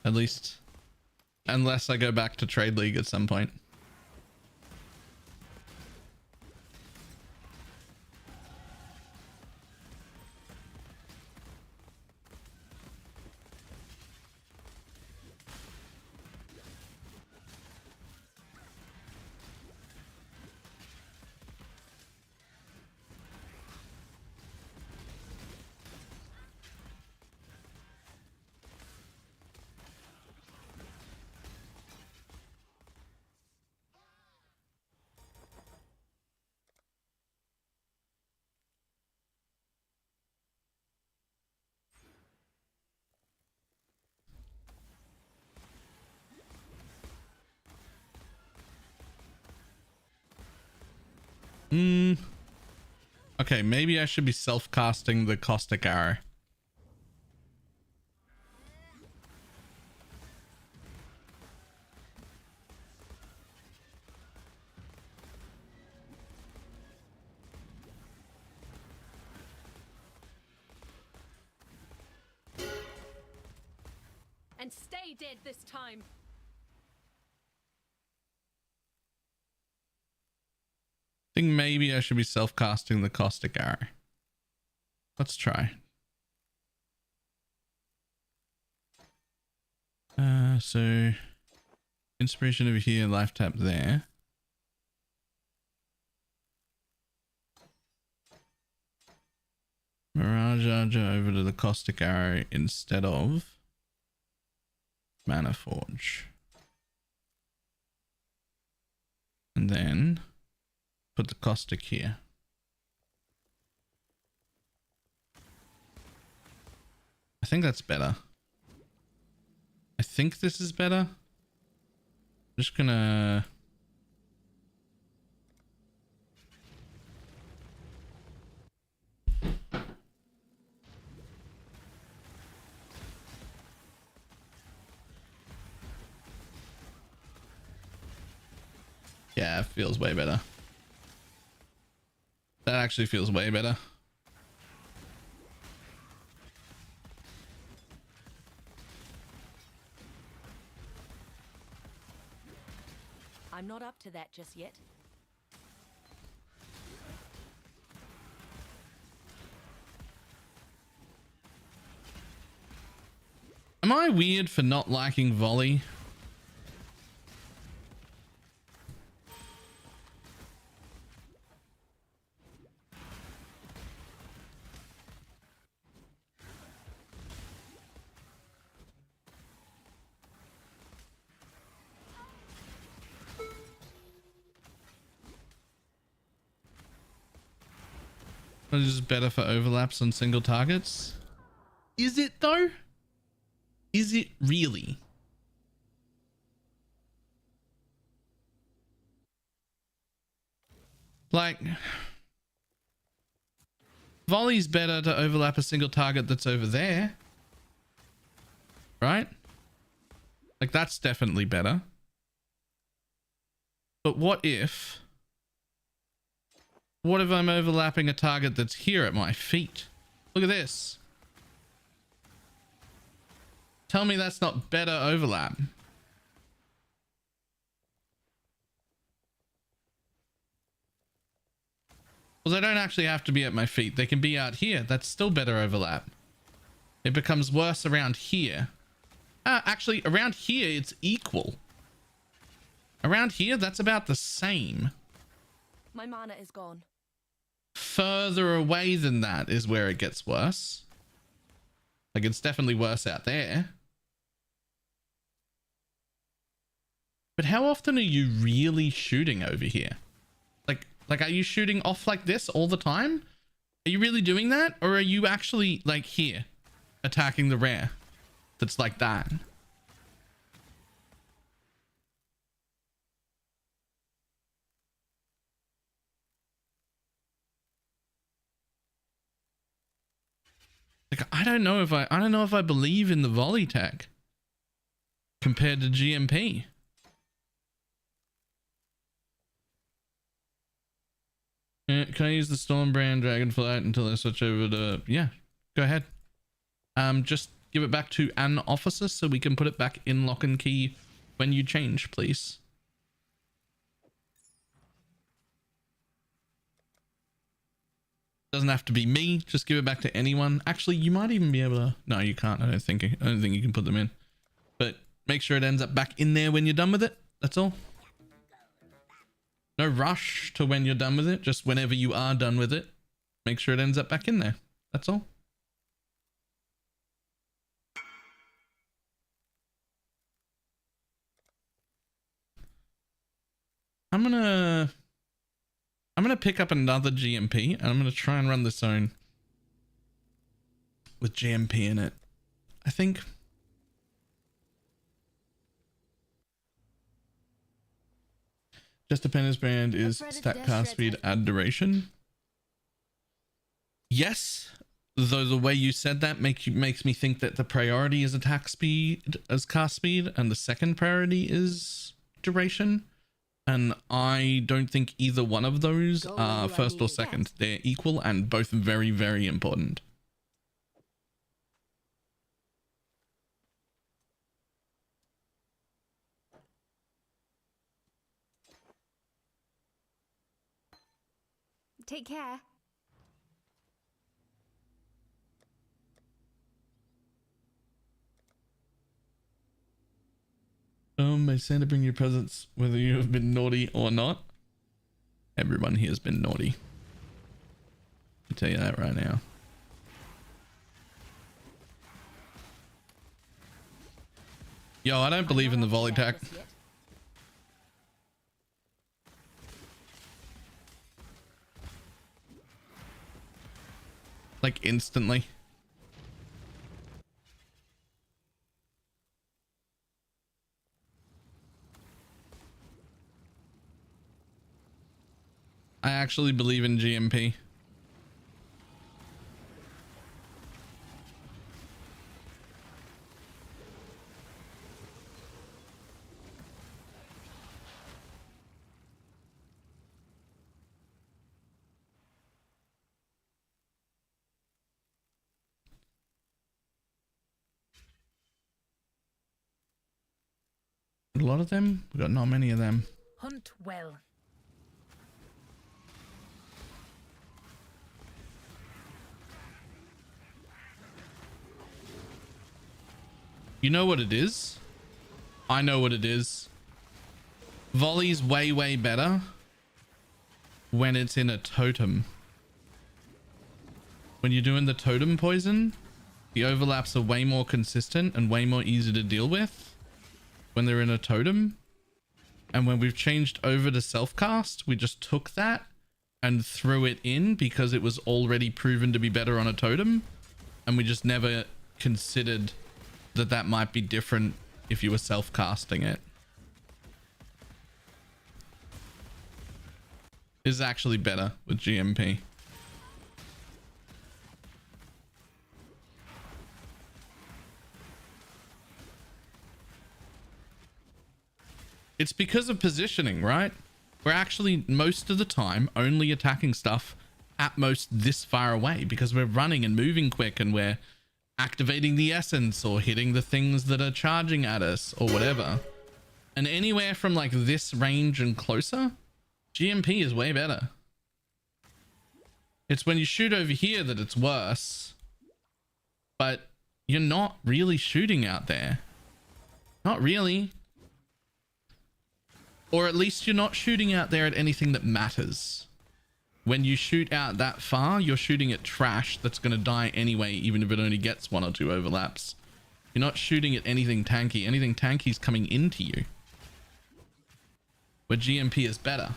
At least, unless I go back to Trade League at some point. Okay, maybe I should be self-casting the caustic arrow. And stay dead this time. I think maybe I should be self-casting the caustic arrow. Let's try. So inspiration over here, life tap there. Mirage Arger over to the caustic arrow instead of Mana Forge. And then put the caustic here. I think that's better. I think this is better. I'm just gonna... Yeah, it feels way better. That actually feels way better. I'm not up to that just yet. Am I weird for not liking volley? Is this better for overlaps on single targets? Is it though? Is it really? Like, volley's better to overlap a single target that's over there, right? Like, that's definitely better. But what if I'm overlapping a target that's here at my feet? Look at this. Tell me that's not better overlap. Well, they don't actually have to be at my feet. They can be out here. That's still better overlap. It becomes worse around here. Actually, around here, it's equal. Around here, that's about the same. My mana is gone. Further away than that is where it gets worse. Like, it's definitely worse out there. But how often are you really shooting over here? Like, are you shooting off like this all the time? Are you really doing that? Or are you actually, like, here, attacking the rare that's like that? Like, I don't know if I believe in the volley tech compared to GMP. Can I use the Stormbrand Dragonflight until I switch over to... Yeah, go ahead. Just give it back to an officer so we can put it back in lock and key when you change, please. Doesn't have to be me. Just give it back to anyone. Actually, you might even be able to... No, you can't. I don't think you can put them in. But make sure it ends up back in there when you're done with it. That's all. No rush to when you're done with it. Just whenever you are done with it, make sure it ends up back in there. That's all. I'm gonna pick up another GMP and I'm gonna try and run this zone with GMP in it. I think. Just Apprentice brand is Predator stat dash cast red speed has- add duration. Yes, though the way you said that makes me think that the priority is attack speed as cast speed and the second priority is duration. And I don't think either one of those Go are where you first need or to second. get. They're equal and both very, very important. Take care. May Santa bring you presents whether you have been naughty or not. Everyone here has been naughty. I'll tell you that right now. Yo, I don't believe in the volley tech. Like instantly. I actually believe in GMP. A lot of them? We got not many of them. Hunt well. You know what it is? I know what it is. Volley's way, way better when it's in a totem. When you're doing the totem poison, the overlaps are way more consistent and way more easy to deal with when they're in a totem. And when we've changed over to self-cast, we just took that and threw it in because it was already proven to be better on a totem. And we just never considered that that might be different if you were self-casting it. It's actually better with GMP. It's because of positioning, right? We're actually most of the time only attacking stuff at most this far away because we're running and moving quick and we're activating the essence or hitting the things that are charging at us or whatever. And anywhere from like this range and closer, GMP is way better. It's when you shoot over here that it's worse, but you're not really shooting out there. Not really. Or at least you're not shooting out there at anything that matters. When you shoot out that far, you're shooting at trash that's going to die anyway, even if it only gets 1 or 2 overlaps. You're not shooting at anything tanky. Anything tanky is coming into you. Where GMP is better.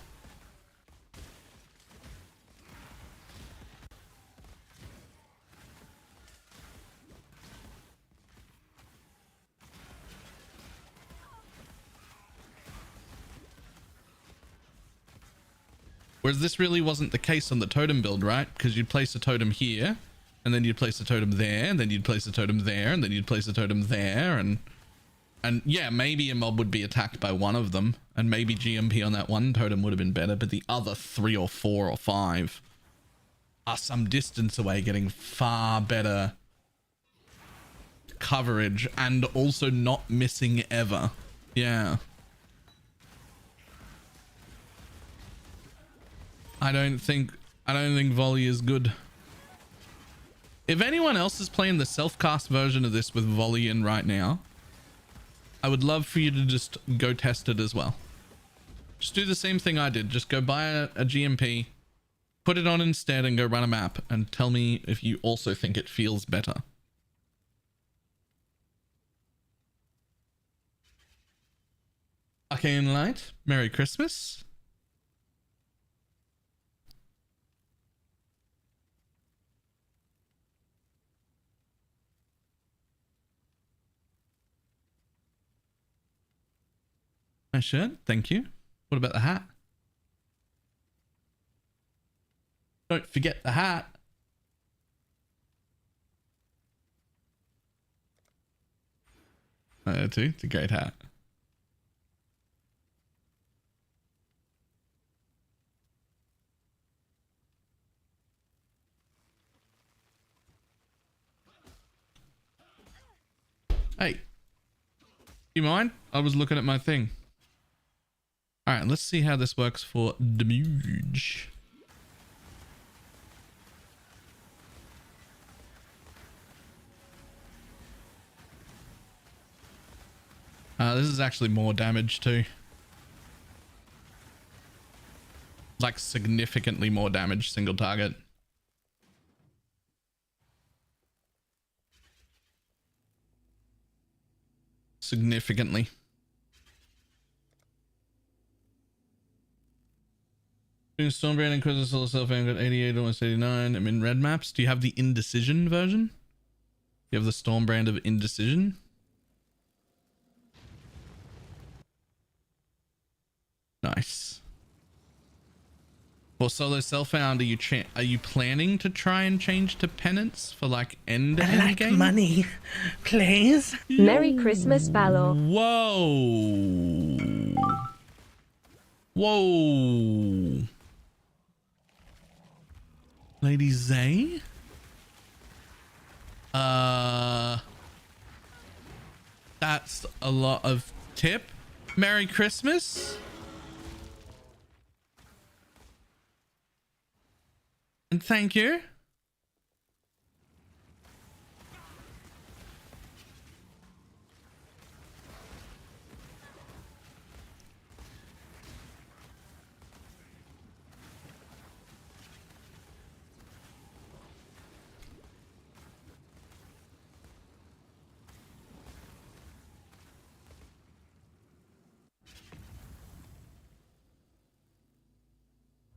Whereas this really wasn't the case on the totem build, right? Because you'd place a totem here, and then you'd place a totem there, and then you'd place a totem there, and then you'd place a totem there, and yeah, maybe a mob would be attacked by one of them, and maybe GMP on that one totem would have been better, but the other 3 or 4 or 5 are some distance away, getting far better coverage and also not missing ever. Yeah. I don't think volley is good. If anyone else is playing the self-cast version of this with volley in right now, I would love for you to just go test it as well. Just do the same thing I did. Just go buy a GMP, put it on instead and go run a map and tell me if you also think it feels better. Arcane Light, Merry Christmas. I should. Thank you. What about the hat? Don't forget the hat. Too. It's a great hat. Hey, you mind? I was looking at my thing. All right, let's see how this works for damage. This is actually more damage too. Like significantly more damage, single target. Significantly. Stormbrand and Crystal self-aim got 88, almost 89. I'm in red maps. Do you have the Indecision version? You have the Stormbrand of Indecision? Nice. For solo self-found, are you planning to try and change to penance for like end game? Money, please. Merry Christmas, Balor. Whoa. Whoa. Lady Zay? That's a lot of tip. Merry Christmas. And thank you.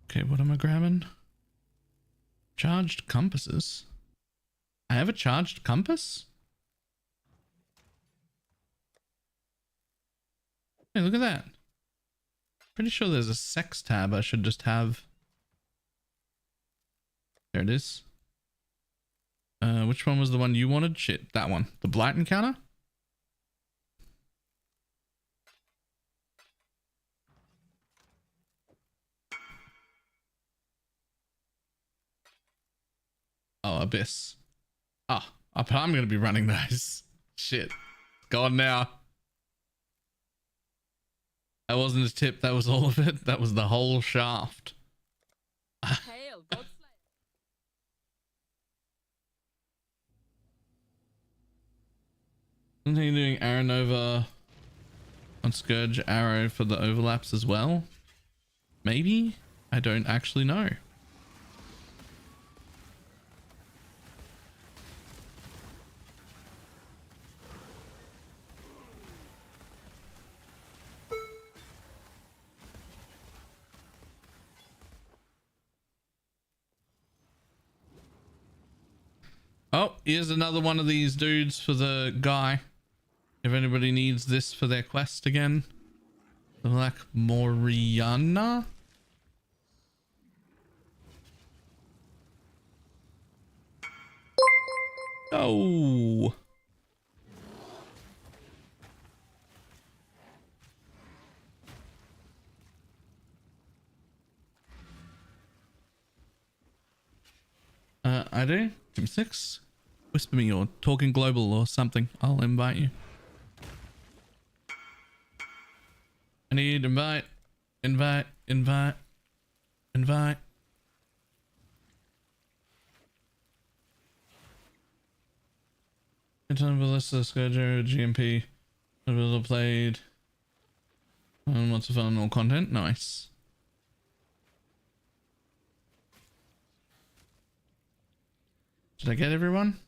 Okay, what am I grabbing? Charged compasses. I have a charged compass? Hey, look at that. Pretty sure there's a sex tab I should just have. There it is. Which one was the one you wanted? Shit, that one. The blight encounter? Oh, Abyss. Ah, I'm going to be running those. Shit. Gone now. That wasn't a tip. That was all of it. That was the whole shaft. Hail, Godslayer. Isn't he doing Arrow Nova on Scourge Arrow for the overlaps as well? Maybe? I don't actually know. Oh, here's another one of these dudes for the guy. If anybody needs this for their quest again. The Black Moriana. Oh. I do. Team 6. Whisper me or talking global or something. I'll invite you. I need invite. Anytime Ballista, Scourger, GMP, Ballista played. And what's the fun all content? Nice. Did I get everyone?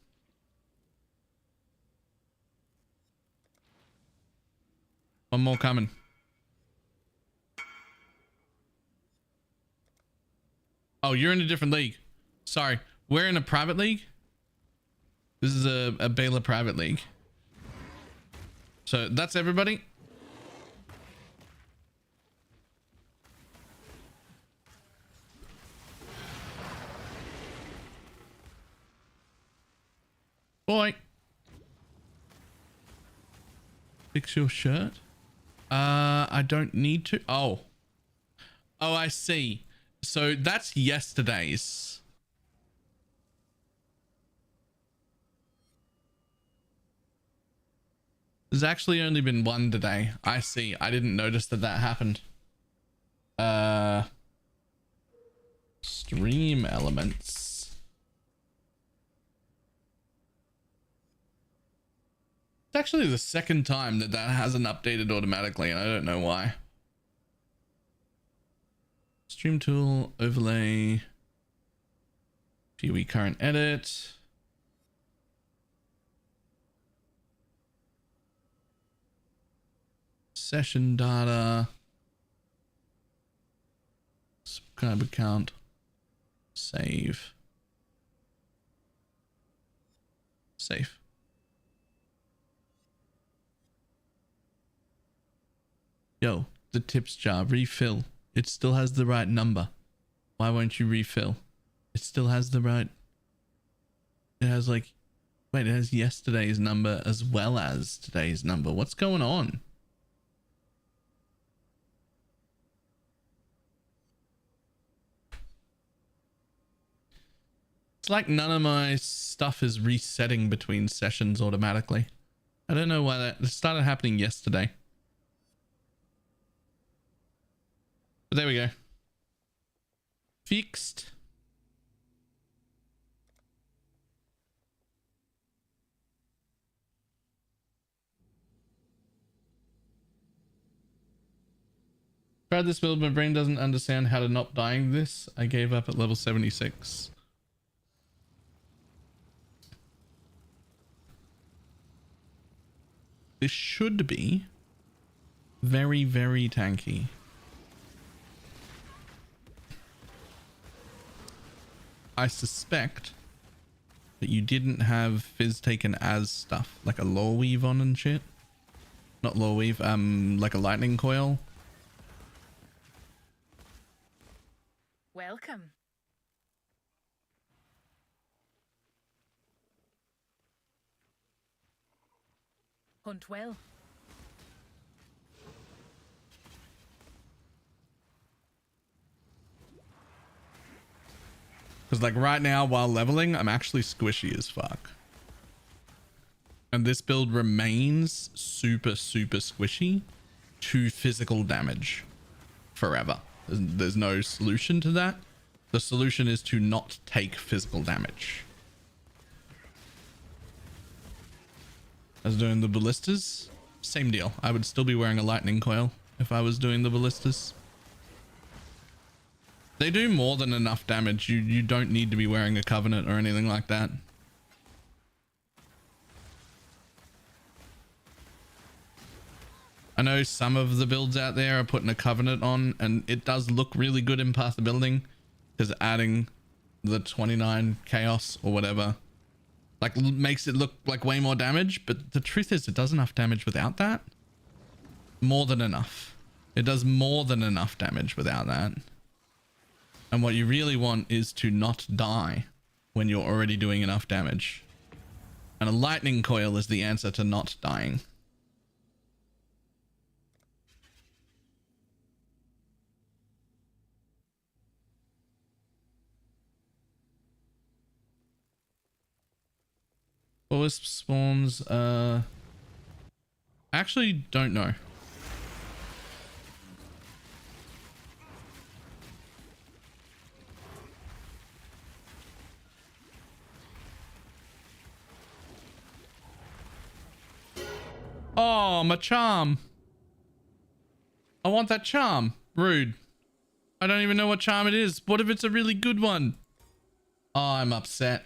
One more coming. Oh, you're in a different league. Sorry. We're in a private league. This is a Baylor private league. So that's everybody. boy. Fix your shirt. I don't need to. Oh, I see. So that's yesterday's. There's actually only been one today. I see. I didn't notice that happened. Stream elements. It's actually the second time that hasn't updated automatically, and I don't know why. Stream tool, overlay, view current edit. Session data. Subscriber account. Save. Save. Yo, the tips jar, refill. It still has the right number. Why won't you refill? It still has the right... It has like... Wait, it has yesterday's number as well as today's number. What's going on? It's like none of my stuff is resetting between sessions automatically. I don't know why that started happening yesterday. But there we go. Fixed. Tried this build, my brain doesn't understand how to not dying this. I gave up at level 76. This should be very, very tanky. I suspect that you didn't have fizz taken as stuff, like a lore weave on and shit. Not lore weave, like a lightning coil. Welcome. Hunt well. Because like right now while leveling, I'm actually squishy as fuck. And this build remains super, super squishy to physical damage forever. There's no solution to that. The solution is to not take physical damage. I was doing the ballistas, same deal. I would still be wearing a lightning coil if I was doing the ballistas. They do more than enough damage. You don't need to be wearing a covenant or anything like that. I know some of the builds out there are putting a covenant on, and it does look really good in path building, because adding the 29 chaos or whatever like makes it look like way more damage, but the truth is it does enough damage without that. More than enough. It does more than enough damage without that. And what you really want is to not die when you're already doing enough damage. And a lightning coil is the answer to not dying. Wisp spawns, actually don't know. Oh, my charm. I want that charm. Rude. I don't even know what charm it is. What if it's a really good one? Oh, I'm upset.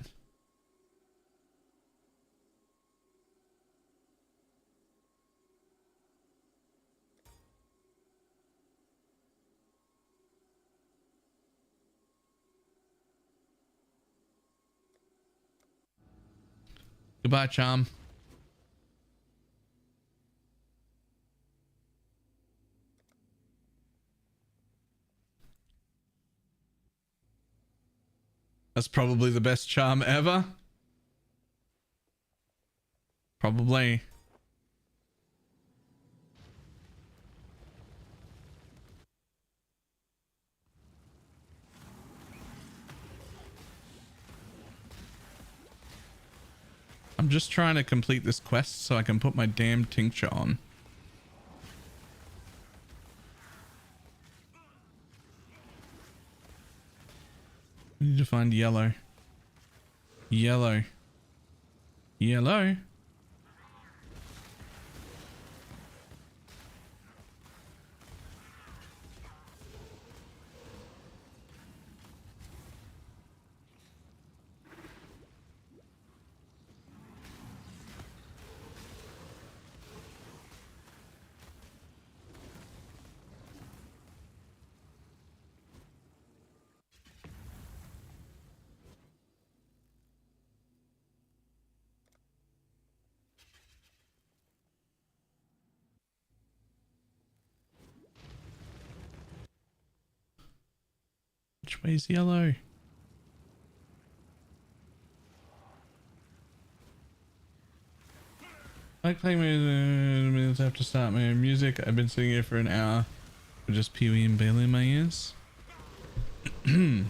Goodbye, charm. That's probably the best charm ever. Probably. I'm just trying to complete this quest so I can put my damn tincture on. I need to find yellow. Yellow. Yellow. Which way's yellow? I play minutes after start my music. I've been sitting here for an hour with just Pee-wee and Bailey in my ears. Does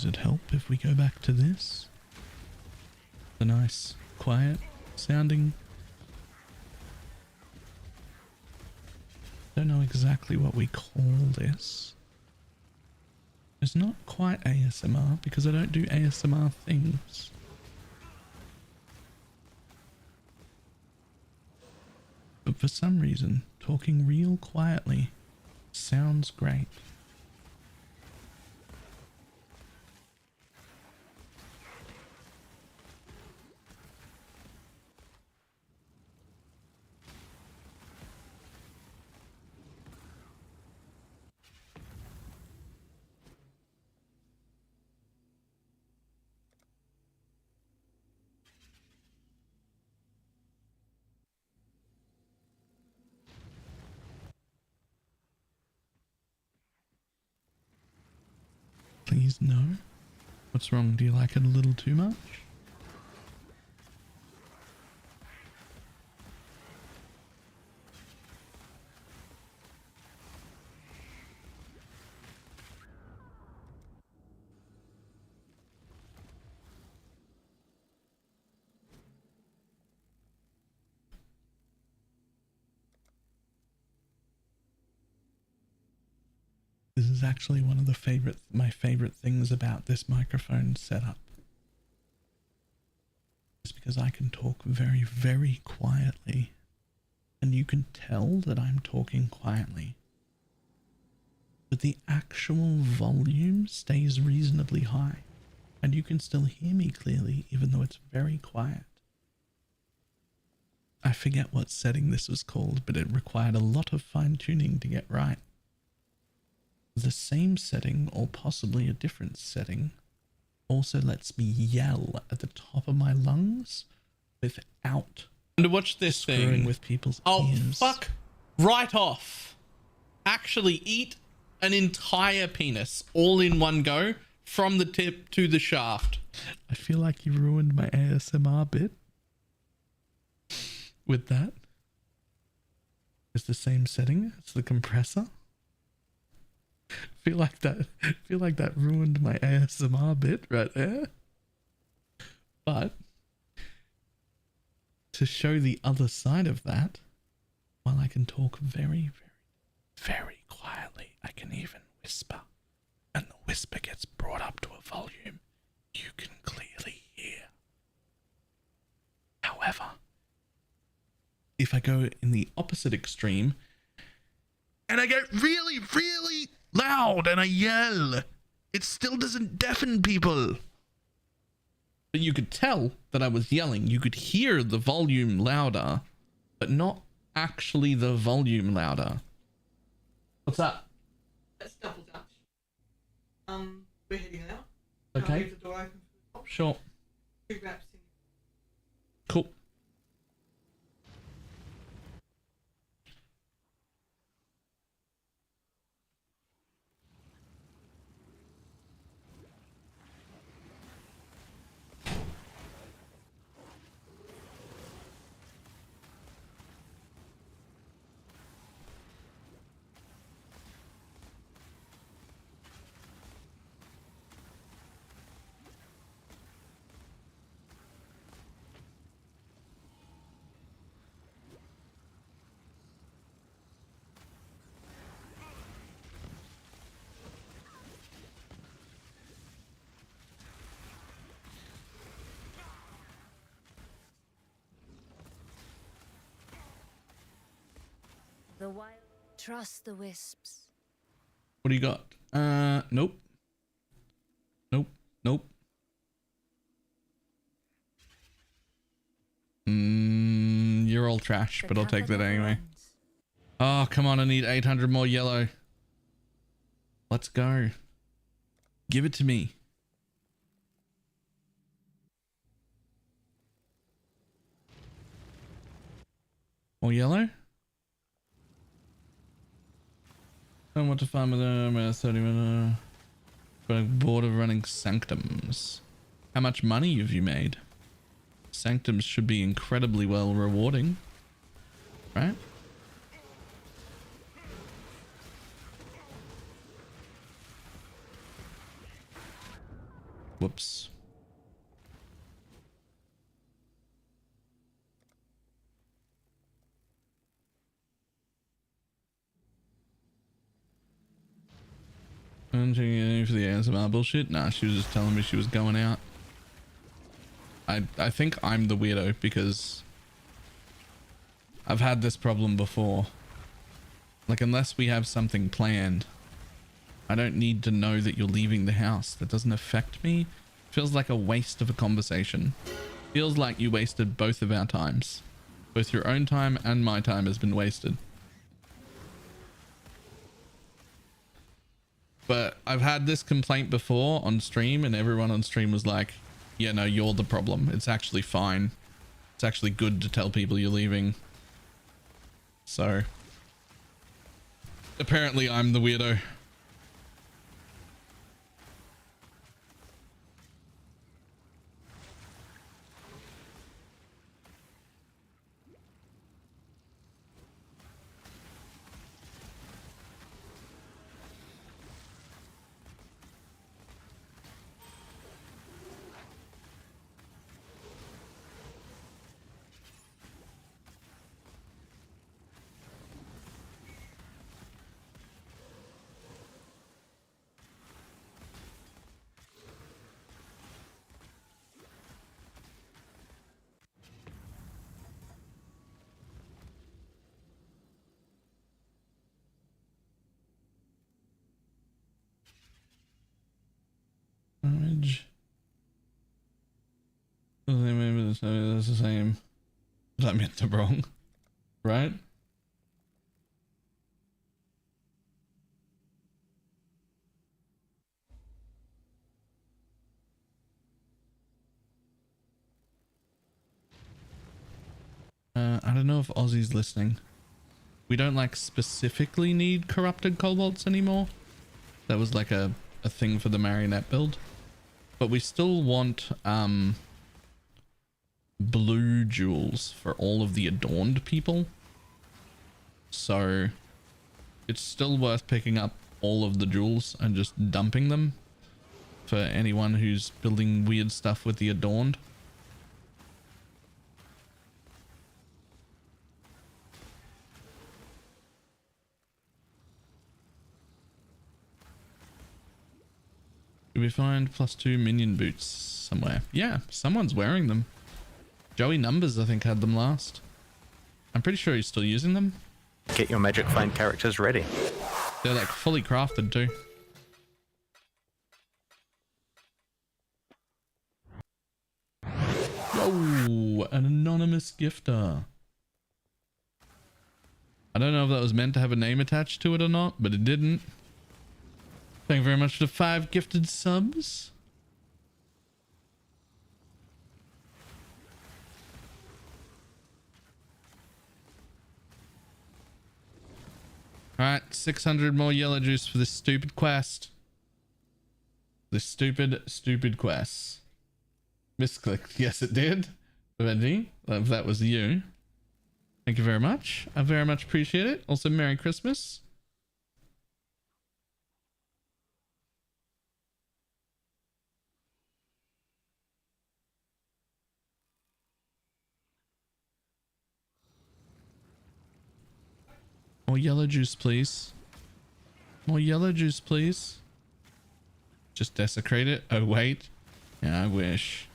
it help if we go back to this? The nice, quiet sounding. Don't know exactly what we call this. It's not quite ASMR because I don't do ASMR things. But for some reason, talking real quietly sounds great. Please no. What's wrong? Do you like it a little too much? This is actually one of my favorite things about this microphone setup. It's because I can talk very, very quietly, and you can tell that I'm talking quietly. But the actual volume stays reasonably high, and you can still hear me clearly even though it's very quiet. I forget what setting this was called, but it required a lot of fine-tuning to get right. The same setting, or possibly a different setting, also lets me yell at the top of my lungs without to watch this screwing thing with people's Oh, ears. fuck right off. Actually eat an entire penis all in one go from the tip to the shaft. I feel like you ruined my ASMR bit with that. It's the same setting. It's the compressor. Feel like that ruined my ASMR bit right there. But to show the other side of that, while I can talk very, very, very quietly, I can even whisper. And the whisper gets brought up to a volume you can clearly hear. However, if I go in the opposite extreme and I get really, really loud and I yell, it still doesn't deafen people. But you could tell that I was yelling. You could hear the volume louder, but not actually the volume louder. What's that? Let's double dutch. We're heading out. Okay. I'll leave the door open for the top. Sure. 2 wraps in. Cool. The wild. Trust the wisps. What do you got? Nope. Nope. Nope. You're all trash, but I'll take that anyway. Oh, come on. I need 800 more yellow. Let's go. Give it to me. More yellow? I want to farm with them. 30 minutes. But I'm bored of running sanctums. How much money have you made? Sanctums should be incredibly well rewarding, right? Whoops. I'm checking in for the ASMR bullshit. Nah, she was just telling me she was going out. I think I'm the weirdo because I've had this problem before. Like, unless we have something planned, I don't need to know that you're leaving the house. That doesn't affect me. Feels like a waste of a conversation. Feels like you wasted both of our times. Both your own time and my time has been wasted. But I've had this complaint before on stream and everyone on stream was like, yeah, no, you're the problem. It's actually fine. It's actually good to tell people you're leaving. So apparently I'm the weirdo. Damage. Maybe that's the same. I meant the wrong, right? I don't know if Ozzy's listening. We don't like specifically need corrupted cobalts anymore. That was like a thing for the marionette build. But we still want blue jewels for all of the adorned people. So it's still worth picking up all of the jewels and just dumping them for anyone who's building weird stuff with the adorned. Did we find +2 minion boots somewhere? Yeah, someone's wearing them. Joey Numbers, I think, had them last. I'm pretty sure he's still using them. Get your magic find characters ready. They're like fully crafted too. Whoa, an anonymous gifter. I don't know if that was meant to have a name attached to it or not, but it didn't. Thank you very much for the 5 gifted subs. Alright, 600 more yellow juice for this stupid quest. This stupid quest. Misclicked. Yes, it did. Veggie, if that was you. Thank you very much. I very much appreciate it. Also, Merry Christmas. More yellow juice, please. More yellow juice, please. Just desecrate it. Oh, wait. Yeah, I wish.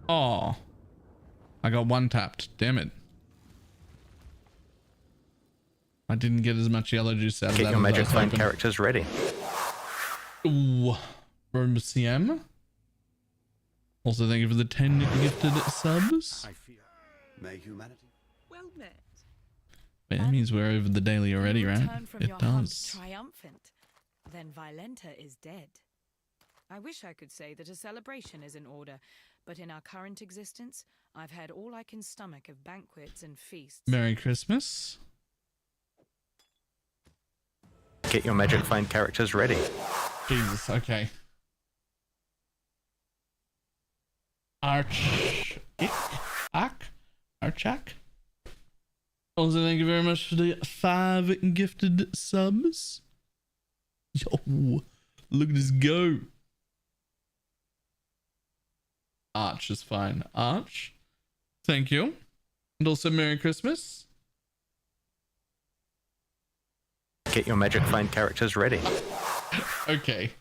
Oh, I got one tapped. Damn it. I didn't get as much yellow juice out of that. Get your magic as I was flame hoping. characters ready. Ooh, CM. Also, thank you for the 10 gifted subs. I fear. May humanity. Well met. That means we're over the daily already, You right? return from It your hunt does. triumphant. Then Violenta is dead. I wish I could say that a celebration is in order, but in our current existence, I've had all I can stomach of banquets and feasts. Merry Christmas. Get your magic flame characters ready. Jesus, okay. Archak. Also, thank you very much for the 5 gifted subs. Yo, look at this go. Arch is fine. Arch, thank you. And also Merry Christmas. Get your magic flame characters ready. Okay.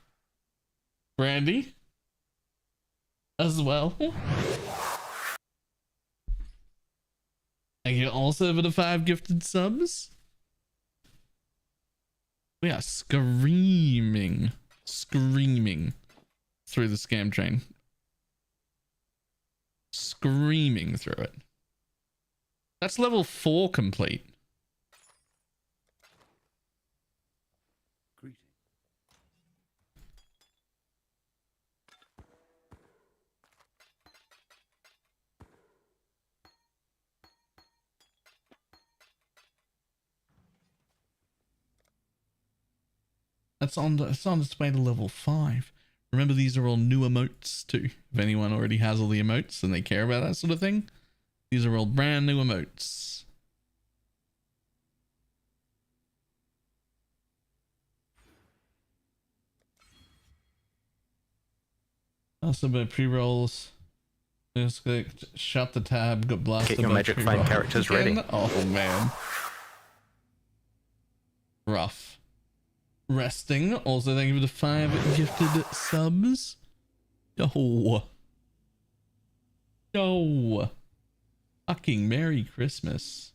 Brandy as well. Thank you also for the 5 gifted subs. We are screaming through the scam train. Screaming through it. That's level 4 complete. Greeting. It's on its way to level 5. Remember, these are all new emotes too. If anyone already has all the emotes and they care about that sort of thing, these are all brand new emotes. Also, by pre-rolls, just clicked, shut the tab, got blasted. Get your by magic flame pre-rolls characters again. ready. Oh man, rough. Resting. Also, thank you for the 5 gifted subs. Yo, fucking Merry Christmas.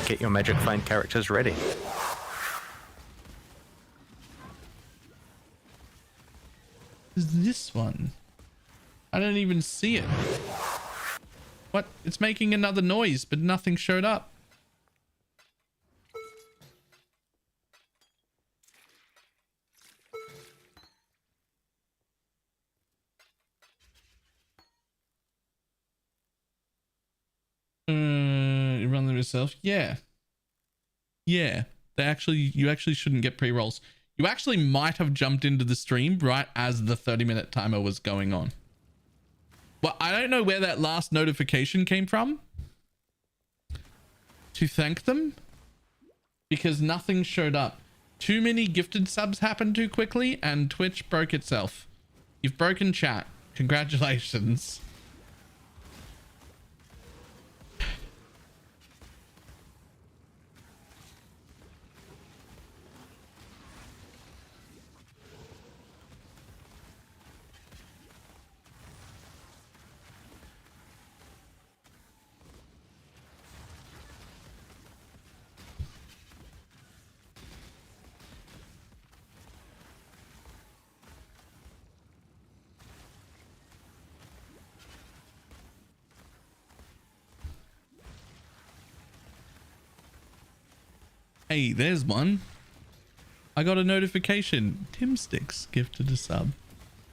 Get your magic flame characters ready. Is this one? I don't even see it. What? It's making another noise, but nothing showed up. You run them yourself? Yeah. Yeah. You actually shouldn't get pre-rolls. You actually might have jumped into the stream right as the 30-minute timer was going on. Well, I don't know where that last notification came from to thank them, because nothing showed up. Too many gifted subs happened too quickly and Twitch broke itself. You've broken chat. Congratulations. Hey, there's one. I got a notification. Tim Sticks gifted a sub.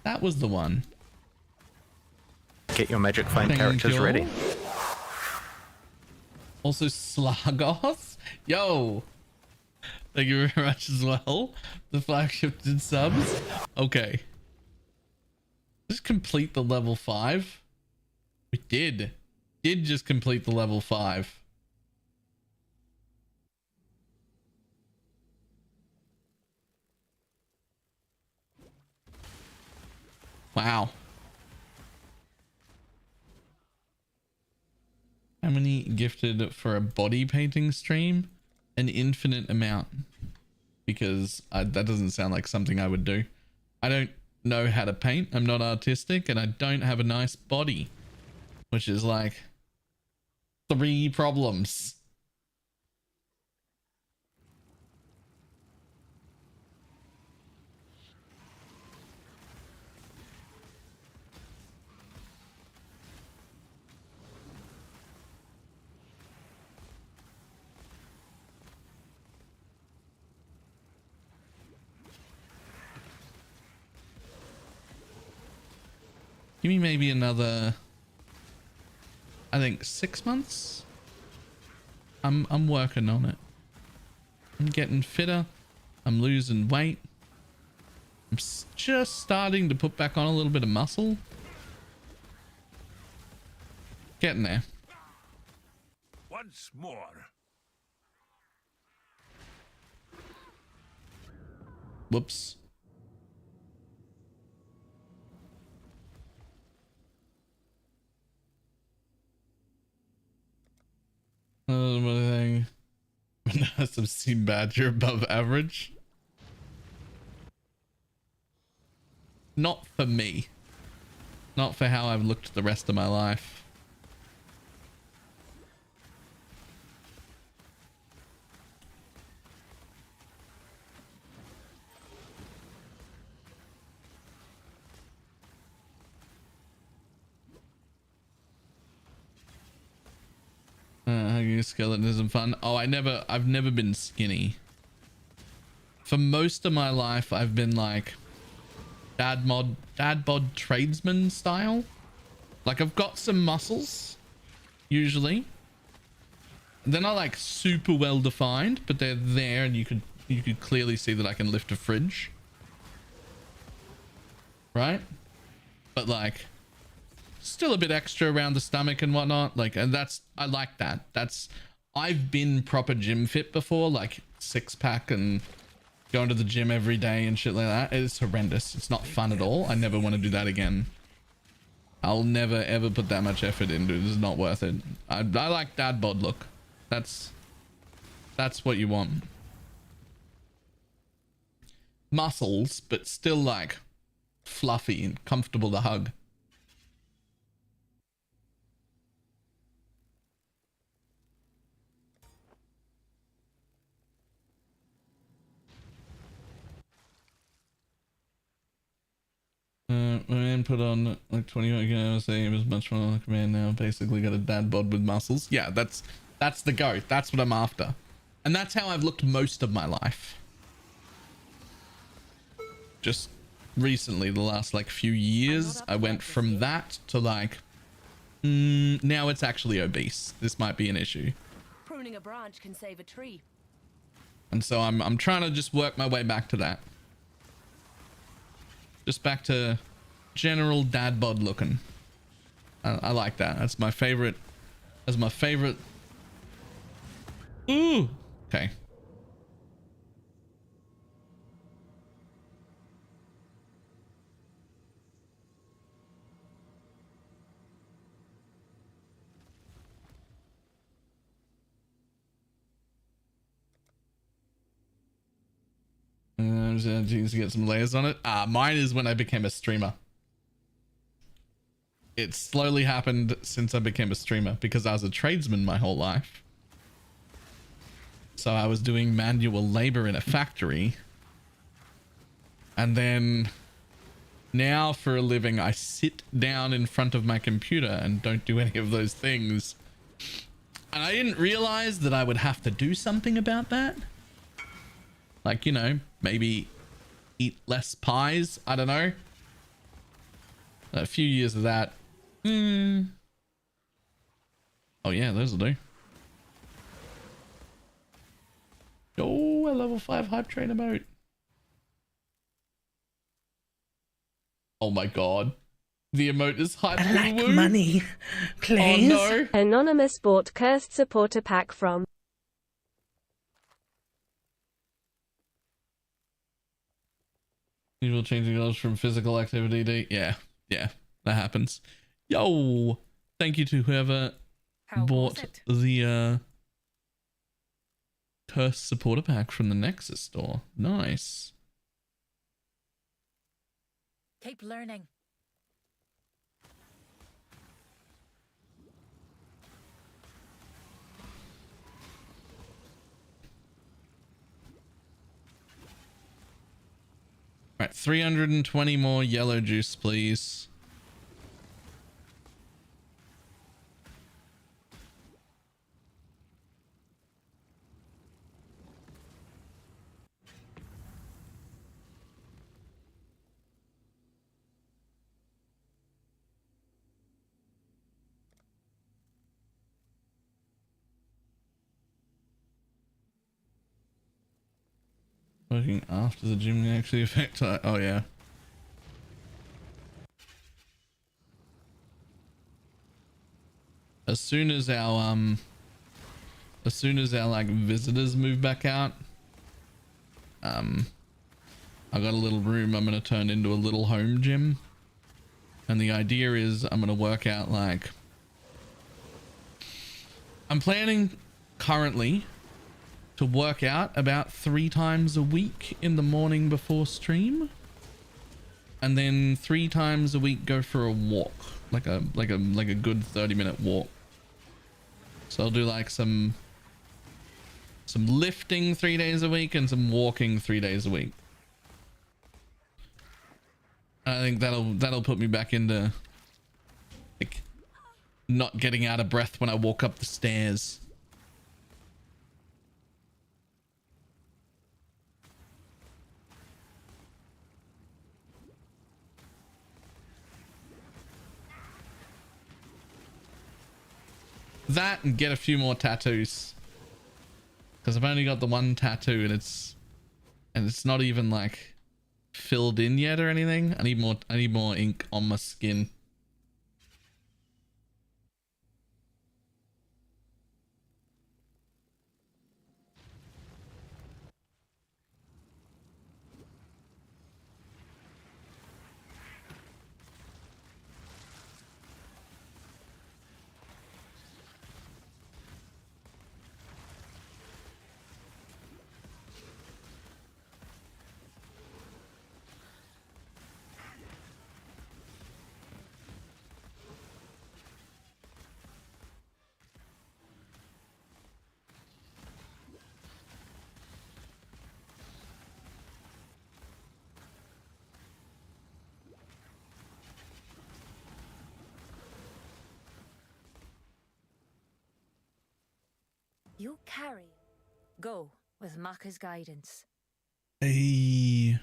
That was the one. Get your magic flame Thank characters you. ready. Also, Slagos. Yo. Thank you very much as well. The 5 gifted subs. Okay. Just complete the level 5. We did just complete the level 5. Wow. How many gifted for a body painting stream? An infinite amount. Because that doesn't sound like something I would do. I don't know how to paint. I'm not artistic and I don't have a nice body. Which is like 3 problems. Give me maybe another, I think 6 months. I'm working on it. I'm getting fitter. I'm losing weight. I'm just starting to put back on a little bit of muscle. Getting there. Once more. Whoops. Another thing. Some seem bad. You're above average. Not for me. Not for how I've looked the rest of my life. Skeleton fun. Oh, I've never been skinny. For most of my life, I've been like dad bod tradesman style. Like I've got some muscles, usually. They're not like super well defined, but they're there, and you could clearly see that I can lift a fridge, right? But like, still a bit extra around the stomach and whatnot. Like, and I like that. I've been proper gym fit before, like 6-pack and going to the gym every day and shit like that. It's horrendous. It's not fun at all. I never want to do that again. I'll never ever put that much effort into it. It's not worth it. I like dad bod look. That's what you want. Muscles, but still like fluffy and comfortable to hug. My man put on like 20 ago. I was saying it was much more like a man now. Basically got a dad bod with muscles. Yeah, that's the go. That's what I'm after. And that's how I've looked most of my life. Just recently, the last like few years, I went from that to like, now it's actually obese. This might be an issue. Pruning a branch can save a tree. And so I'm trying to just work my way back to that. Just back to general dad bod looking. I like that. That's my favorite. That's my favorite. Ooh. Okay. I'm just to get some layers on it. Mine is when I became a streamer. It slowly happened since I became a streamer because I was a tradesman my whole life. So I was doing manual labor in a factory. And then now for a living, I sit down in front of my computer and don't do any of those things. And I didn't realize that I would have to do something about that. Like, you know, maybe eat less pies. I don't know. A few years of that. Oh yeah, those will do. Oh, a level 5 hype train emote. Oh my god. The emote is hype. I like money, please. Oh no. Anonymous bought cursed supporter pack from. Usual changing goes from physical activity to yeah, that happens. Yo, thank you to whoever bought the cursed supporter pack from the Nexus store. Nice. Keep learning. Right, 320 more yellow juice, please. Working after the gym can actually affect. Oh yeah. As soon as our like visitors move back out, I got a little room I'm gonna turn into a little home gym, and the idea is I'm gonna work out like I'm planning currently to work out about 3 times a week in the morning before stream, and then 3 times a week go for a walk, like a good 30-minute walk. So I'll do like some lifting 3 days a week and some walking 3 days a week. I think that'll put me back into like not getting out of breath when I walk up the stairs. That and get a few more tattoos, because I've only got the one tattoo and it's not even like filled in yet or anything. I need more ink on my skin. You carry. Go with Maka's guidance. Hey.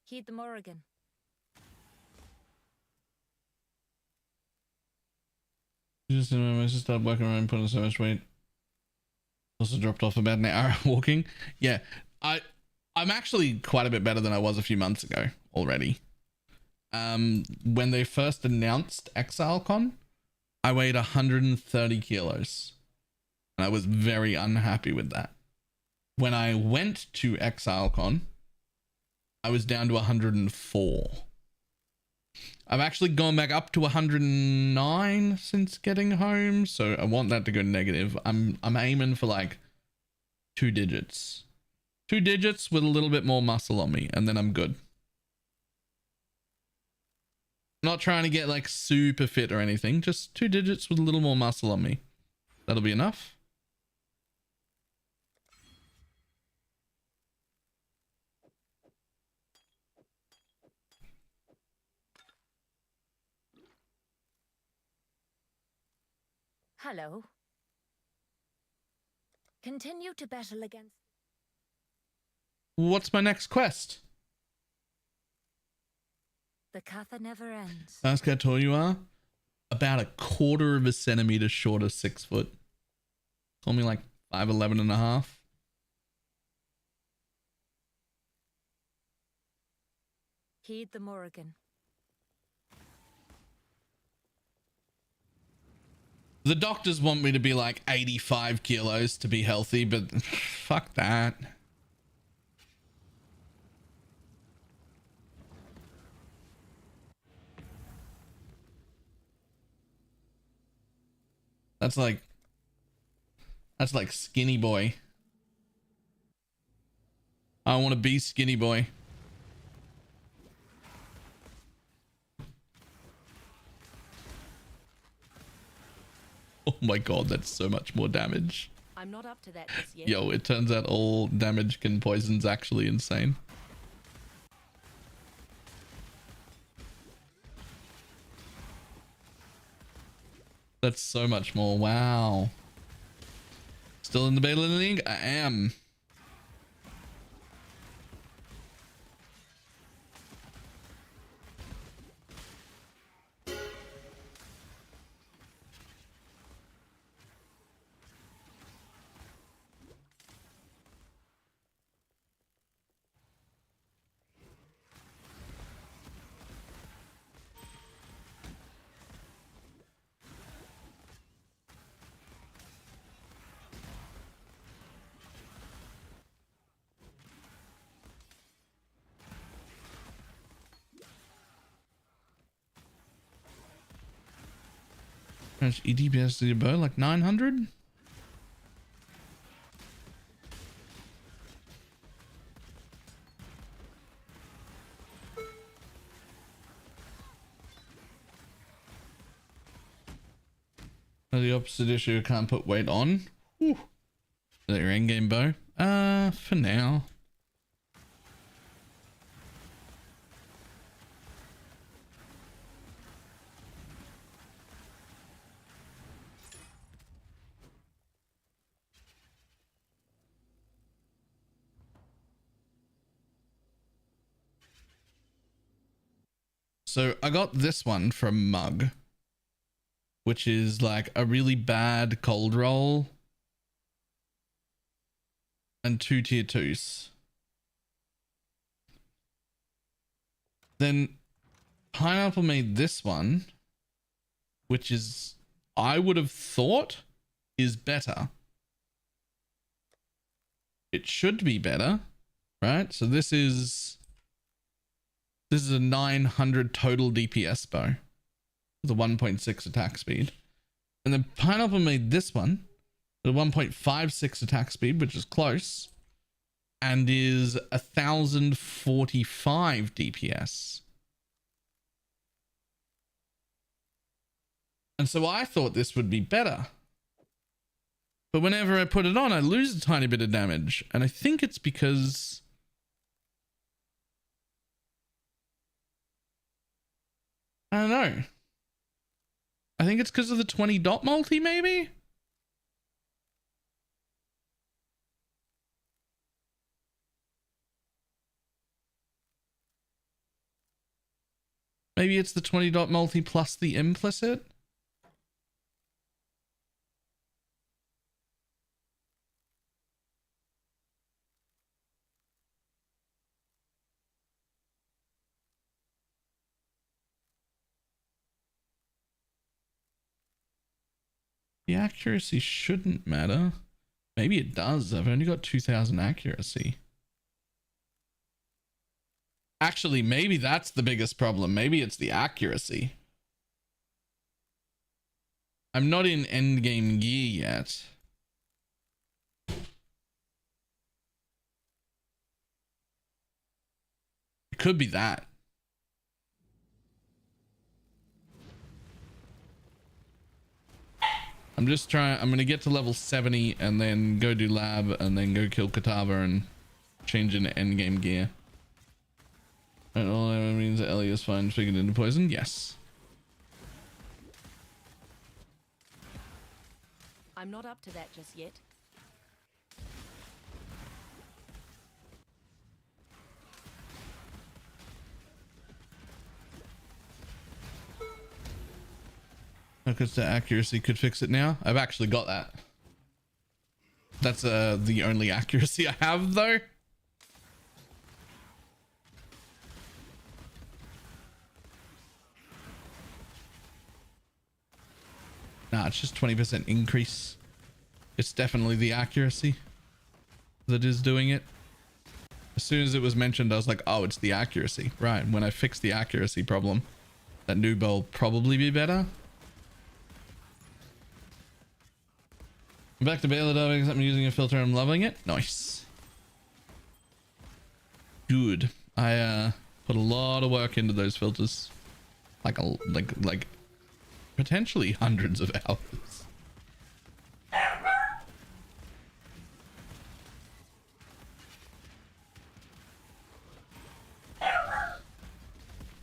Heed the Morrigan. Just start working around, putting so much weight. Also dropped off about an hour walking. Yeah, I'm actually quite a bit better than I was a few months ago already. When they first announced ExileCon, I weighed 130 kilos, and I was very unhappy with that. When I went to ExileCon, I was down to 104. I've actually gone back up to 109 since getting home, so I want that to go negative. I'm aiming for like 2 digits. 2 digits with a little bit more muscle on me, and then I'm good. Not trying to get like super fit or anything, just 2 digits with a little more muscle on me. That'll be enough. Hello. Continue to battle against. What's my next quest? The Katha never ends. Ask how tall you are. About 1/4 of a centimeter short of 6 foot. Call me like 5'11 and a half. Heed the Morrigan. The doctors want me to be like 85 kilos to be healthy, but fuck that. That's like skinny boy. I want to be skinny boy. Oh my god, that's so much more damage. I'm not up to that just yet. Yo, it turns out all damage can poison's actually insane. That's so much more. Wow. Still in the beta league? I am. How much EDPS to your bow? Like 900? The opposite issue, I can't put weight on. Whew. Is that your endgame bow? For now. So I got this one from Mug, which is like a really bad cold roll and 2 tier 2s. Then Pineapple made this one, which is, I would have thought, is better. It should be better, right? So this is a 900 total DPS bow with a 1.6 attack speed. And then Pineapple made this one with a 1.56 attack speed, which is close, and is 1045 DPS. And so I thought this would be better. But whenever I put it on, I lose a tiny bit of damage. And I think it's because I don't know. I think it's because of the 20 dot multi, maybe? Maybe it's the 20 dot multi plus the implicit? The accuracy shouldn't matter. Maybe it does. I've only got 2000 accuracy. Actually, maybe that's the biggest problem. Maybe it's the accuracy. I'm not in endgame gear yet. It could be that. I'm just trying. I'm gonna get to level 70 and then go do lab and then go kill Katava and change into endgame gear. And all that means that Ellie is fine figured into poison. Yes. I'm not up to that just yet. Because the accuracy could fix it now. I've actually got that. That's the only accuracy I have though. Nah, it's just 20% increase. It's definitely the accuracy that is doing it. As soon as it was mentioned, I was like, oh, it's the accuracy. Right, when I fix the accuracy problem, that new bow will probably be better. I'm back to BalorMage. I'm using a filter. I'm loving it. Nice. Good. I put a lot of work into those filters. Like potentially hundreds of hours.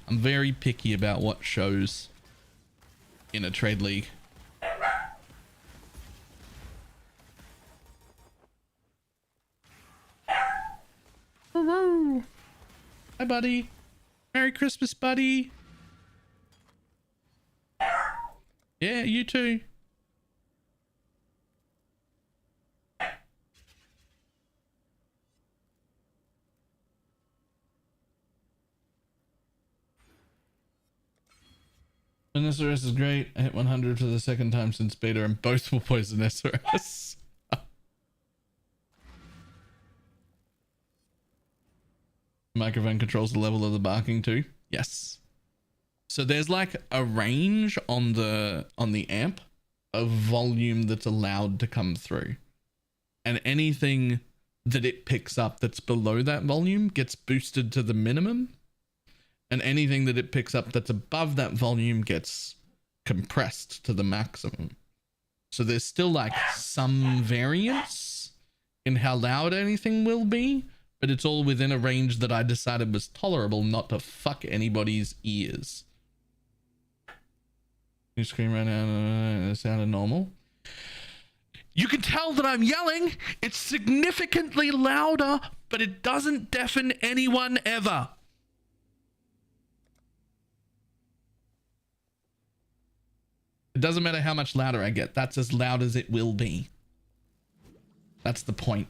I'm very picky about what shows in a trade league. Hello. Hi, buddy. Merry Christmas, buddy. Yeah, you too. An SRS is great. I hit 100 for the second time since beta and both will poison SRS. Microphone controls the level of the barking too. Yes. So there's like a range on the amp of volume that's allowed to come through. And anything that it picks up that's below that volume gets boosted to the minimum. And anything that it picks up that's above that volume gets compressed to the maximum. So there's still like some variance in how loud anything will be, but it's all within a range that I decided was tolerable, not to fuck anybody's ears. You scream right now, it sounded normal. You can tell that I'm yelling. It's significantly louder, but it doesn't deafen anyone ever. It doesn't matter how much louder I get. That's as loud as it will be. That's the point.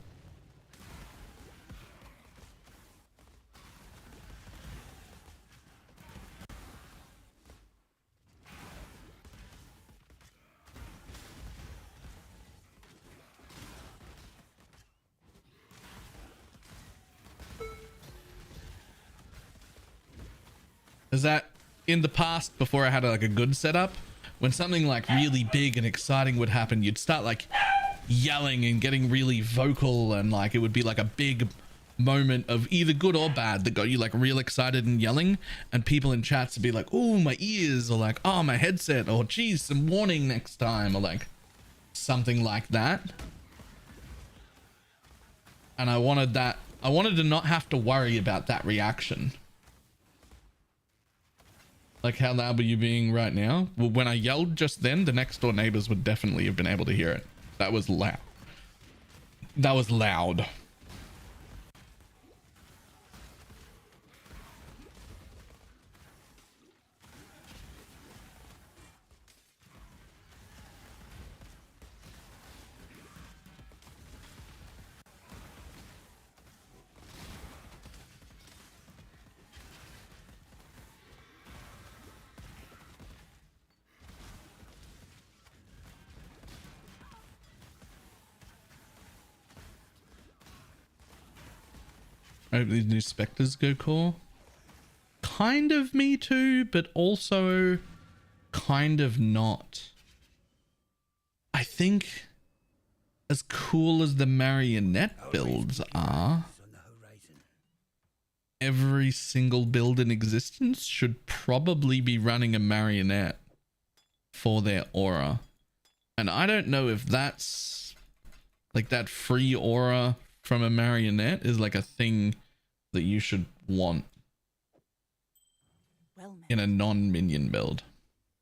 Is that in the past, before I had like a good setup, when something like really big and exciting would happen, you'd start like yelling and getting really vocal, and like it would be like a big moment of either good or bad that got you like real excited and yelling, and people in chats would be like, oh, my ears, or like, oh, my headset, or geez, some warning next time, or like something like that. And I wanted to not have to worry about that reaction. Like, how loud were you being right now? Well, when I yelled just then, the next door neighbors would definitely have been able to hear it. That was loud. That was loud. I hope these new Specters go core. Kind of me too, but also kind of not. I think as cool as the marionette builds are, every single build in existence should probably be running a marionette for their aura. And I don't know if that's like that free aura from a marionette is like a thing that you should want in a non-minion build.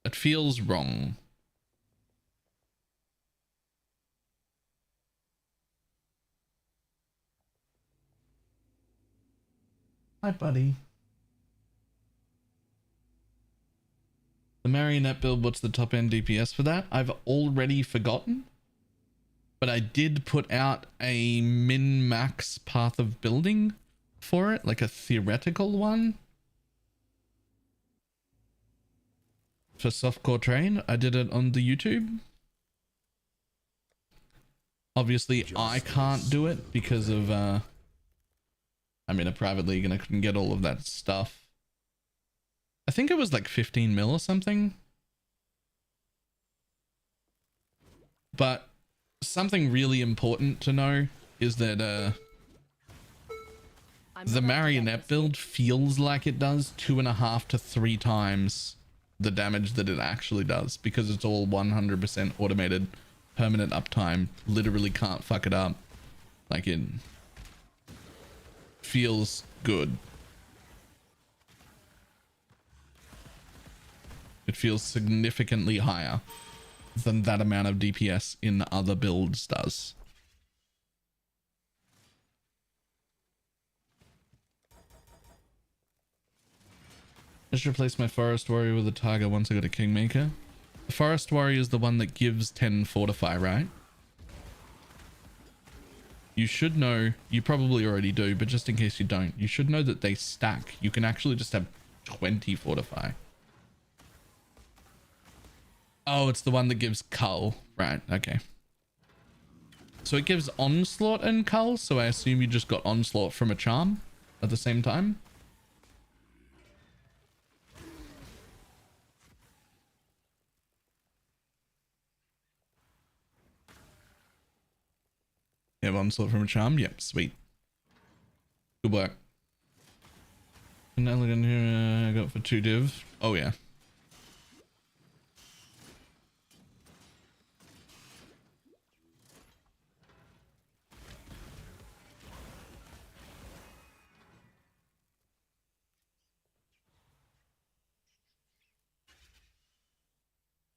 It feels wrong. Hi, buddy. The marionette build, what's the top end DPS for that? I've already forgotten. But I did put out a min-max path of building for it, like a theoretical one. For Softcore Train, I did it on the YouTube. Obviously, I can't do it because of, I'm in a private league and I couldn't get all of that stuff. I think it was like 15 mil or something. But something really important to know is that the marionette build feels like it does 2.5 to 3 times the damage that it actually does, because it's all 100% automated, permanent uptime, literally can't fuck it up. Like, it feels good. It feels significantly higher than that amount of DPS in other builds does. I should replace my Forest Warrior with a Tiger once I got a Kingmaker. The Forest Warrior is the one that gives 10 Fortify, right? You should know, you probably already do, but just in case you don't, you should know that they stack. You can actually just have 20 Fortify. Oh, it's the one that gives Cull. Right, okay. So it gives Onslaught and Cull, so I assume you just got Onslaught from a charm at the same time? You have Onslaught from a charm? Yep, sweet. Good work. An elegant here I got for 2 div. Oh yeah.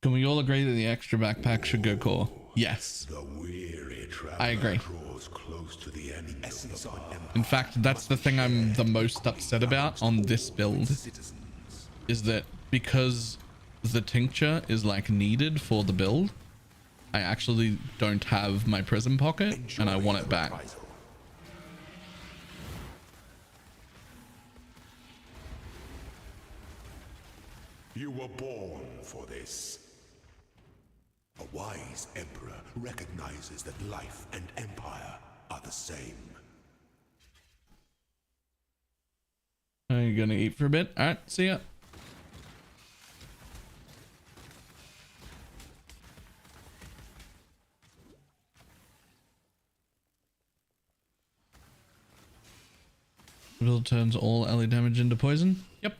Can we all agree that the extra backpack should go core? Yes. I agree. In fact, that's the thing I'm the most upset about on this build, is that because the tincture is like needed for the build, I actually don't have my prism pocket and I want it back. You were born for this. A wise emperor recognizes that life and empire are the same. Are you gonna eat for a bit? Alright, see ya. Build turns all ally damage into poison. Yep.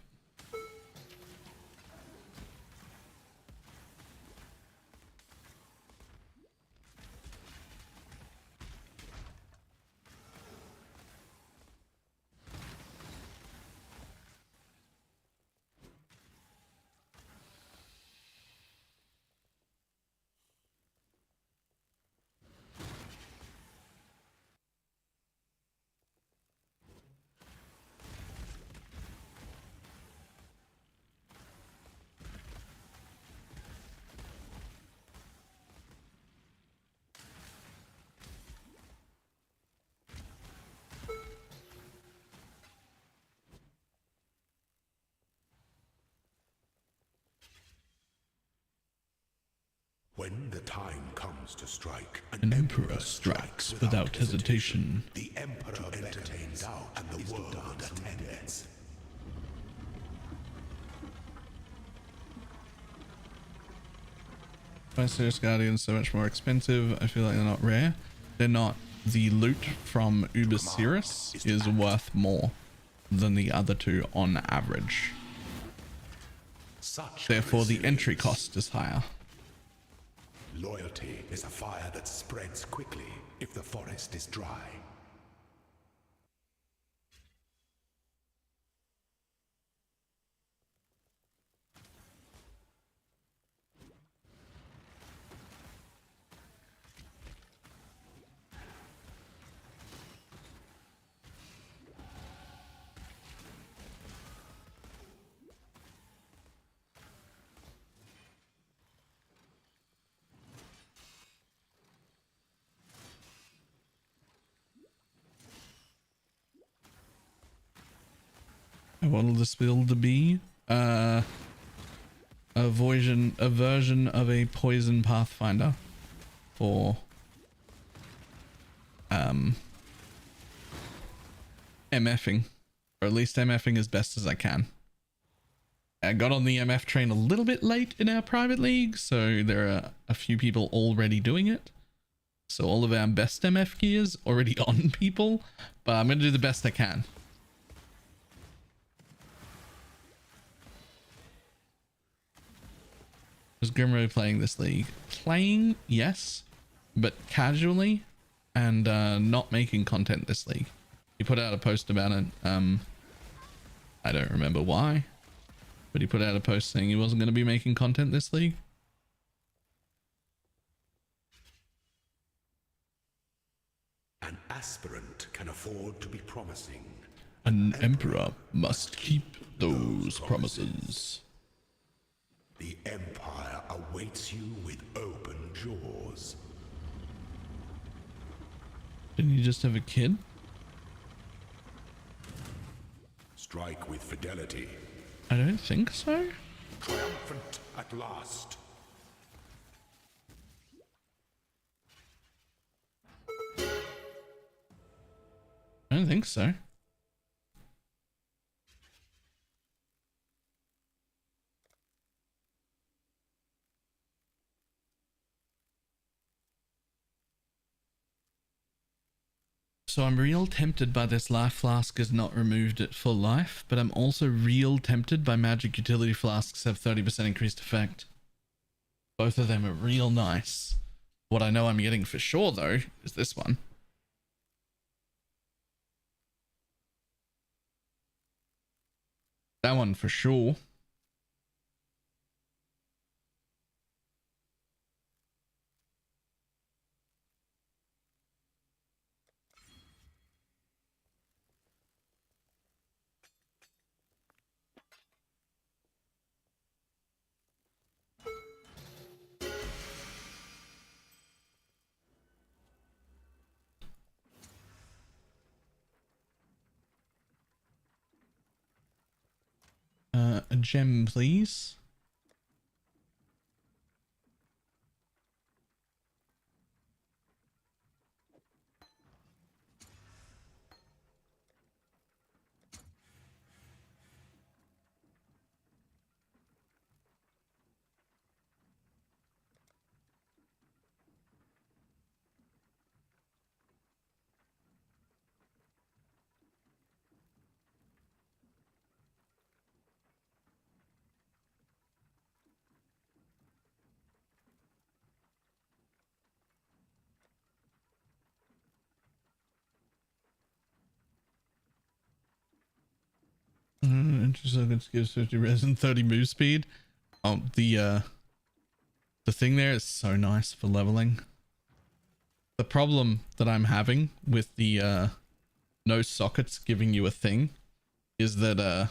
When the time comes to strike, An emperor strikes without hesitation. The emperor entertains and the world attends. Mysterious Guardians so much more expensive. I feel like they're not rare. They're not. The loot from Uber Cirrus is worth more than the other two on average. Therefore, the entry cost is higher. Loyalty is a fire that spreads quickly if the forest is dry. What will this build be? A version of a poison pathfinder for MFing, or at least MFing as best as I can. I got on the MF train a little bit late in our private league, so there are a few people already doing it. So all of our best MF gears already on people, but I'm going to do the best I can. Was Grimro playing this league? Playing, yes, but casually and not making content this league. He put out a post about it. I don't remember why, but he put out a post saying he wasn't going to be making content this league. An aspirant can afford to be promising. An emperor must keep those promises. The Empire awaits you with open jaws. Didn't you just have a kid? Strike with fidelity. I don't think so. Triumphant at last. I don't think so. So I'm real tempted by this life flask is not removed at full life, but I'm also real tempted by magic utility flasks have 30% increased effect. Both of them are real nice. What I know I'm getting for sure though is this one. That one for sure. A gem, please. Interesting. It gives 50 res and 30 move speed. Oh, the thing there is so nice for leveling. The problem that I'm having with the no sockets giving you a thing is that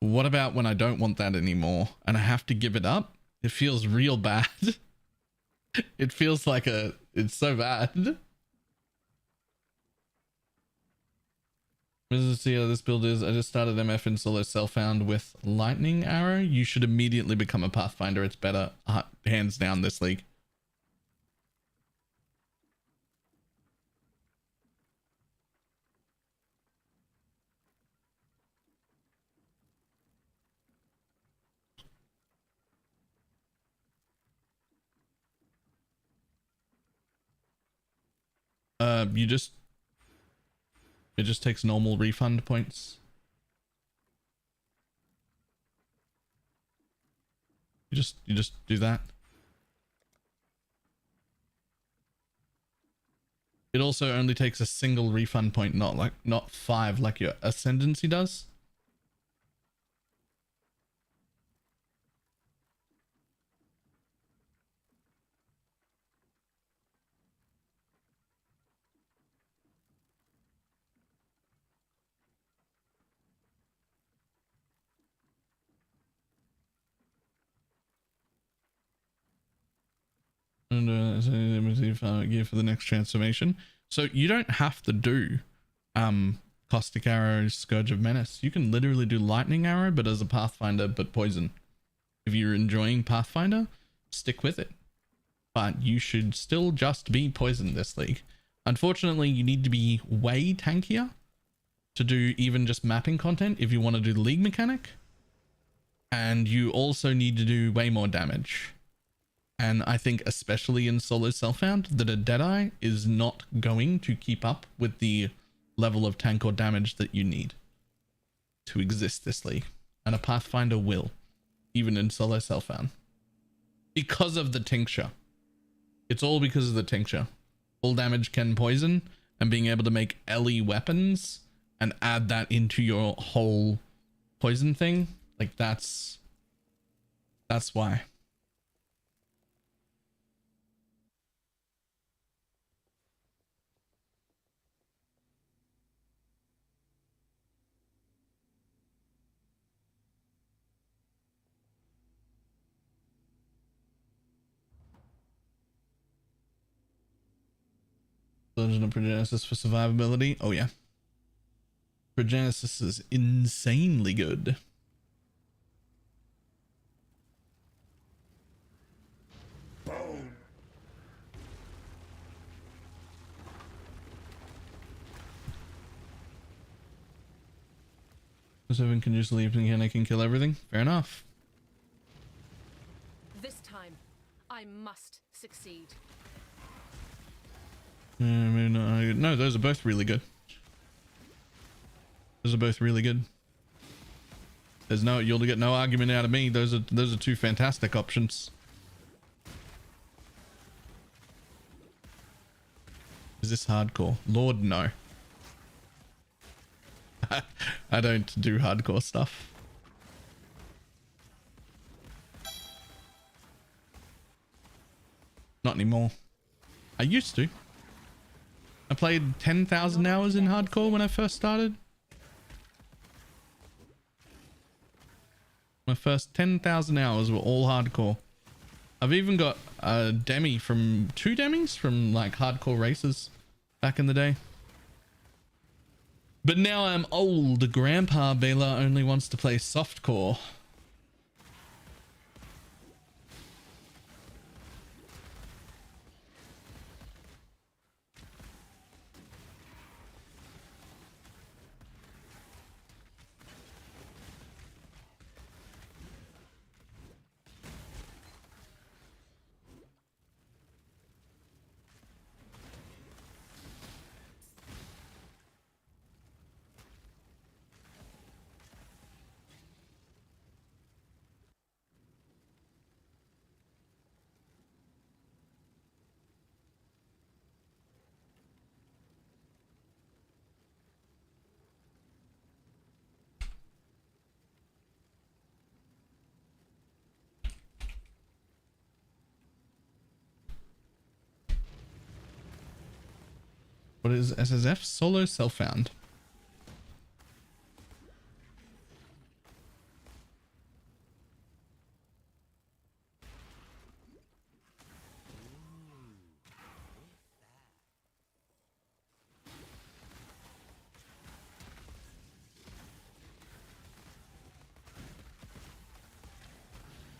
what about when I don't want that anymore and I have to give it up? It feels real bad. It feels like it's so bad. See how this build is. I just started MF in solo self-found with lightning arrow. You should immediately become a pathfinder. It's better, hands down, this league. It just takes normal refund points. You just do that. It also only takes a single refund point, not 5 like your ascendancy does. And gear for the next transformation. So you don't have to do caustic arrow, scourge of menace. You can literally do lightning arrow, but as a pathfinder, but poison. If you're enjoying pathfinder, stick with it. But you should still just be poison this league. Unfortunately, you need to be way tankier to do even just mapping content if you want to do the league mechanic. And you also need to do way more damage. And I think especially in solo self-found that a Deadeye is not going to keep up with the level of tank or damage that you need to exist this league. And a Pathfinder will, even in solo self-found. Because of the tincture. It's all because of the tincture. Full damage can poison, and being able to make LE weapons and add that into your whole poison thing, like that's why. Legend of Progenesis for survivability. Oh yeah. Progenesis is insanely good. Boom. Seven can just leave and I can kill everything. Fair enough. This time, I must succeed. No, those are both really good. Those are both really good. There's no, you'll get no argument out of me. Those are two fantastic options. Is this hardcore? Lord, no. I don't do hardcore stuff. Not anymore. I used to. I played 10,000 hours in hardcore when I first started. My first 10,000 hours were all hardcore. I've even got a demi from 2 demis from like hardcore races back in the day. But now I'm old. Grandpa Baylor only wants to play softcore. What is SSF? Solo self-found.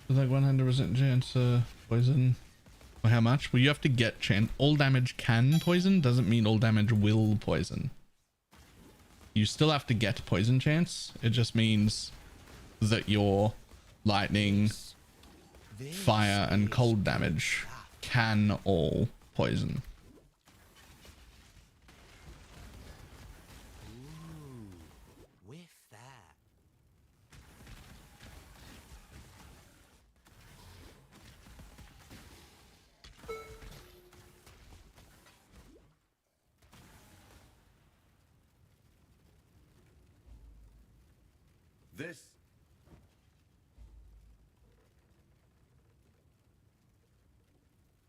Like 100% chance poison. Or how much? Well, you have to get chance. All damage can poison, doesn't mean all damage will poison. You still have to get poison chance. It just means that your lightning, fire, and cold damage can all poison. This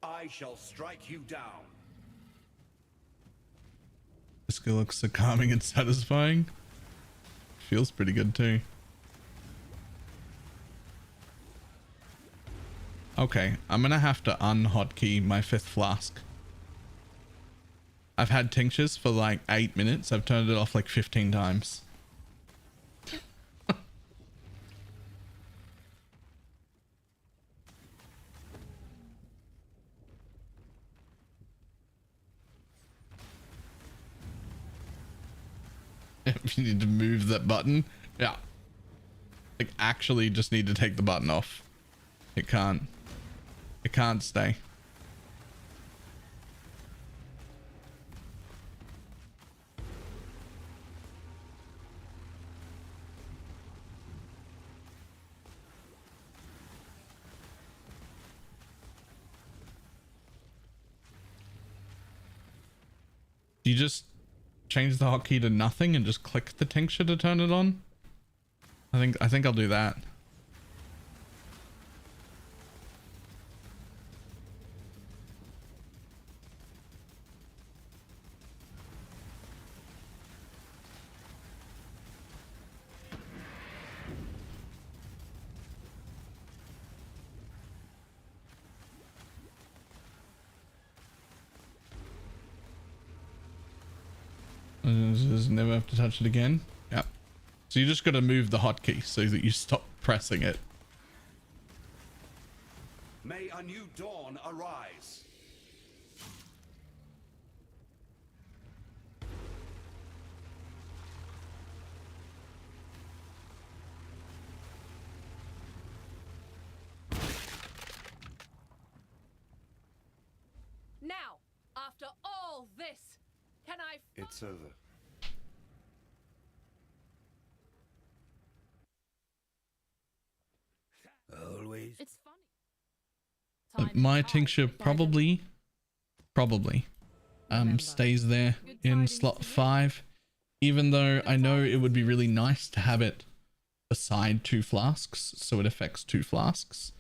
I shall strike you down. This skill looks so calming and satisfying. Feels pretty good too. Okay, I'm gonna have to unhotkey my 5th flask. I've had tinctures for like 8 minutes. I've turned it off like 15 times. If you need to move that button, yeah, like actually just need to take the button off. It can't. It can't stay. Do you just change the hotkey to nothing and just click the tincture to turn it on? I think I'll do that. Just never have to touch it again. Yep. So you just got to move the hotkey so that you stop pressing it. May a new dawn arise. Now, after all this, can I? It's over. Always. It's funny. My tincture probably stays there in slot 5, even though I know it would be really nice to have it beside 2 flasks so it affects 2 flasks.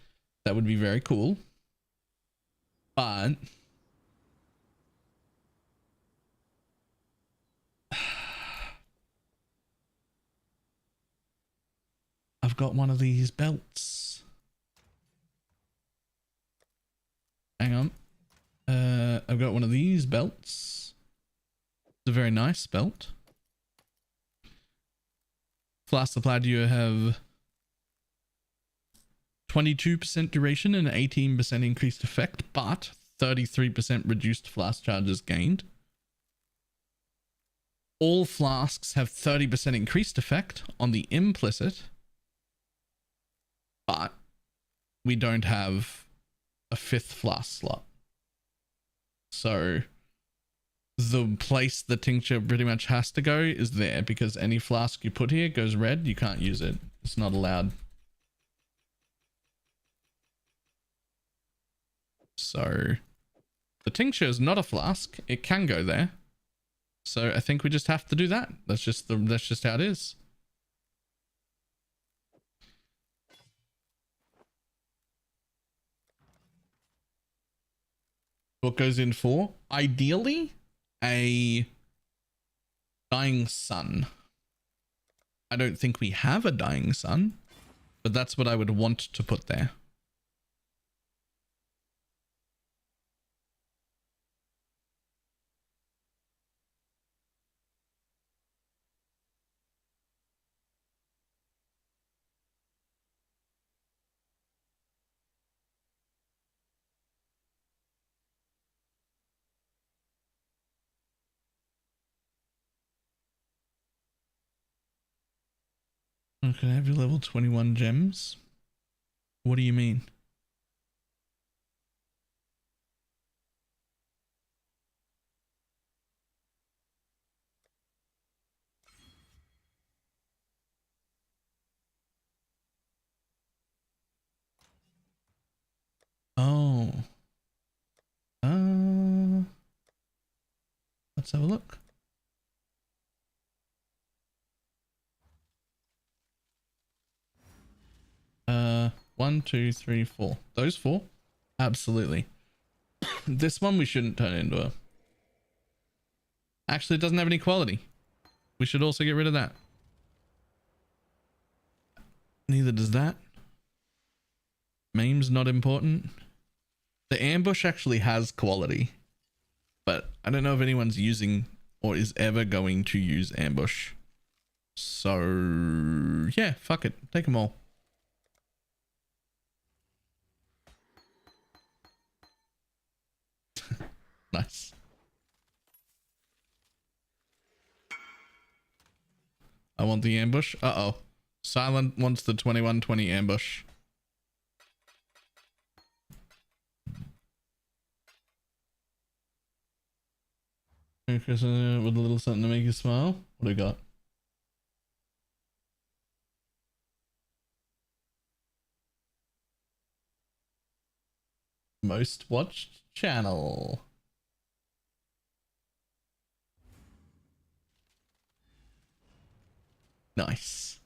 That would be very cool. But I've got one of these belts. Hang on. I've got one of these belts. It's a very nice belt. Flask supply, do you have 22% duration and 18% increased effect, but 33% reduced flask charges gained. All flasks have 30% increased effect on the implicit, but we don't have a 5th flask slot. So the place the tincture pretty much has to go is there, because any flask you put here goes red. You can't use it. It's not allowed. So the tincture is not a flask. It can go there. So I think we just have to do that. That's just how it is. What goes in for? Ideally, a dying sun. I don't think we have a dying sun, but that's what I would want to put there. Okay, I have your level 21 gems. What do you mean? Oh. Let's have a look. One, two, three, four. Those 4? Absolutely. This one we shouldn't turn into a... Actually, it doesn't have any quality. We should also get rid of that. Neither does that. Meme's not important. The ambush actually has quality, but I don't know if anyone's using or is ever going to use ambush. So yeah, fuck it. Take them all. Nice. I want the ambush. Uh-oh. Silent wants the 2120 ambush. Chris, with a little something to make you smile. What do we got? Most watched channel. Nice.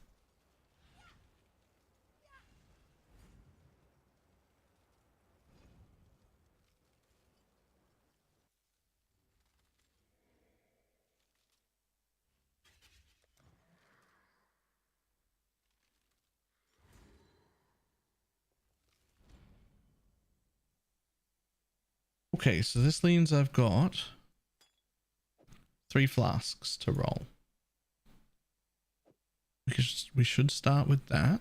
Okay, so this means I've got 3 flasks to roll. We should start with that.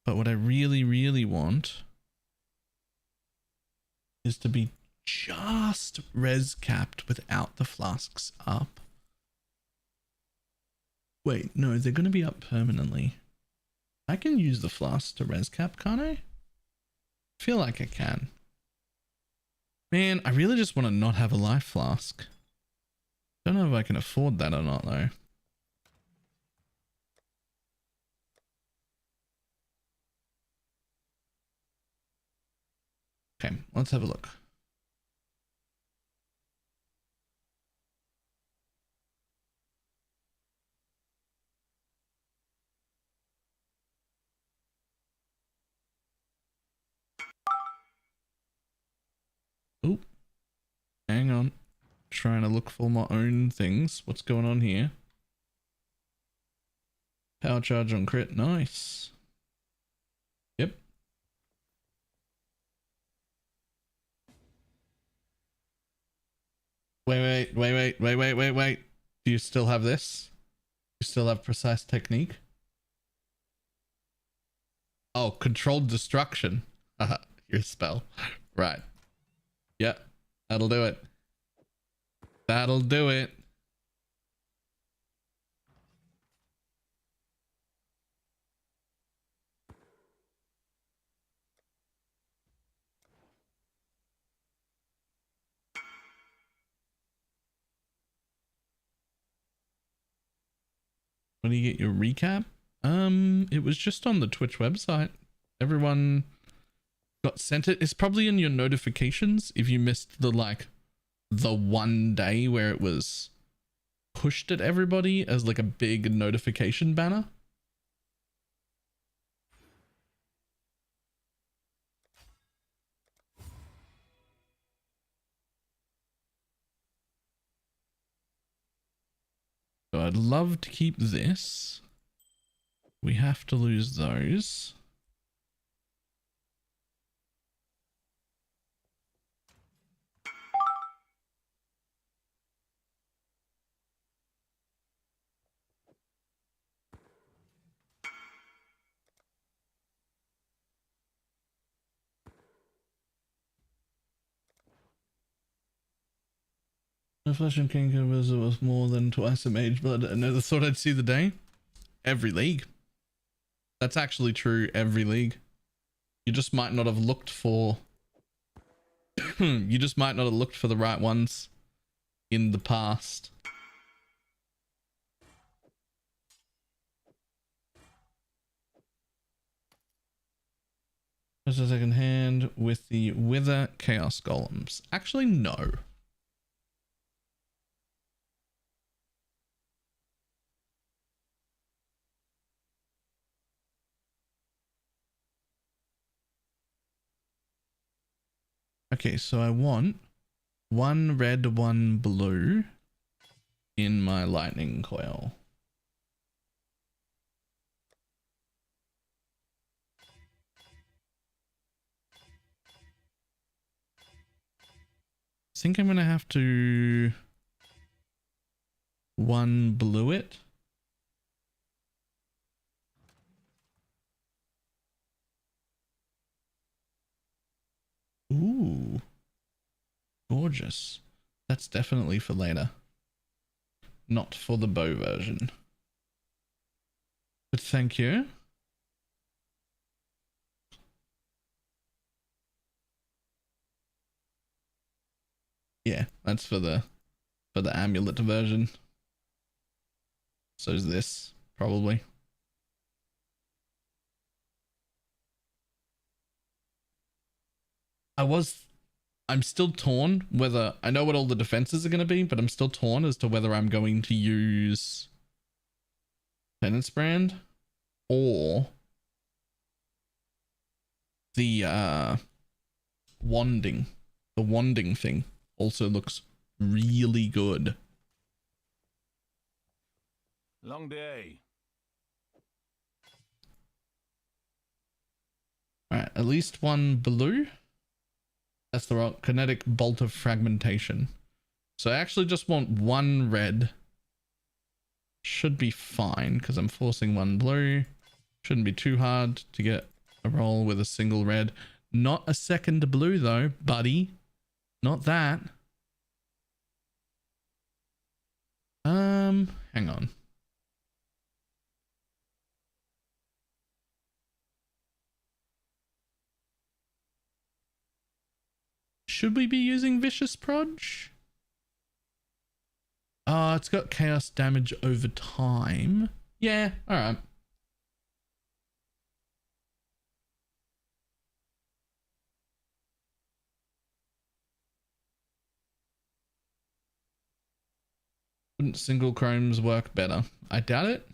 But what I really, really want is to be just res capped without the flasks up. Wait, no, they're going to be up permanently. I can use the flasks to res cap, can't I? Feel like I can. Man, I really just want to not have a life flask. Don't know if I can afford that or not though. Okay, let's have a look. Oh, hang on. Trying to look for my own things. What's going on here? Power charge on crit. Nice. Yep. Wait. Do you still have this? You still have precise technique? Oh, controlled destruction. Your spell. Right. Yep. That'll do it. That'll do it. When do you get your recap? It was just on the Twitch website. Everyone got sent it. It's probably in your notifications if you missed the one day where it was pushed at everybody as like a big notification banner. So I'd love to keep this. We have to lose those. The Flesh and King was more than twice a mage, but I never thought I'd see the day. Every league. That's actually true every league. You just might not have looked for you just might not have looked for the right ones in the past. Just a second hand with the Wither Chaos Golems. Actually, no. Okay, so I want 1 red, 1 blue in my lightning coil. I think I'm gonna have to 1 blue it. Ooh, gorgeous. That's definitely for later. Not for the bow version. But thank you. Yeah, that's for the amulet version. So is this probably. I'm still torn whether I know what all the defenses are going to be, but I'm still torn as to whether I'm going to use Penance Brand or the wanding. The wanding thing also looks really good. Long day. All right, at least one blue. That's the right kinetic bolt of fragmentation. So I actually just want one red. Should be fine because I'm forcing one blue. Shouldn't be too hard to get a roll with a single red. Not a second blue though, buddy. Not that. Hang on. Should we be using Vicious Proj? It's got chaos damage over time. Yeah, alright. Wouldn't single chromes work better? I doubt it.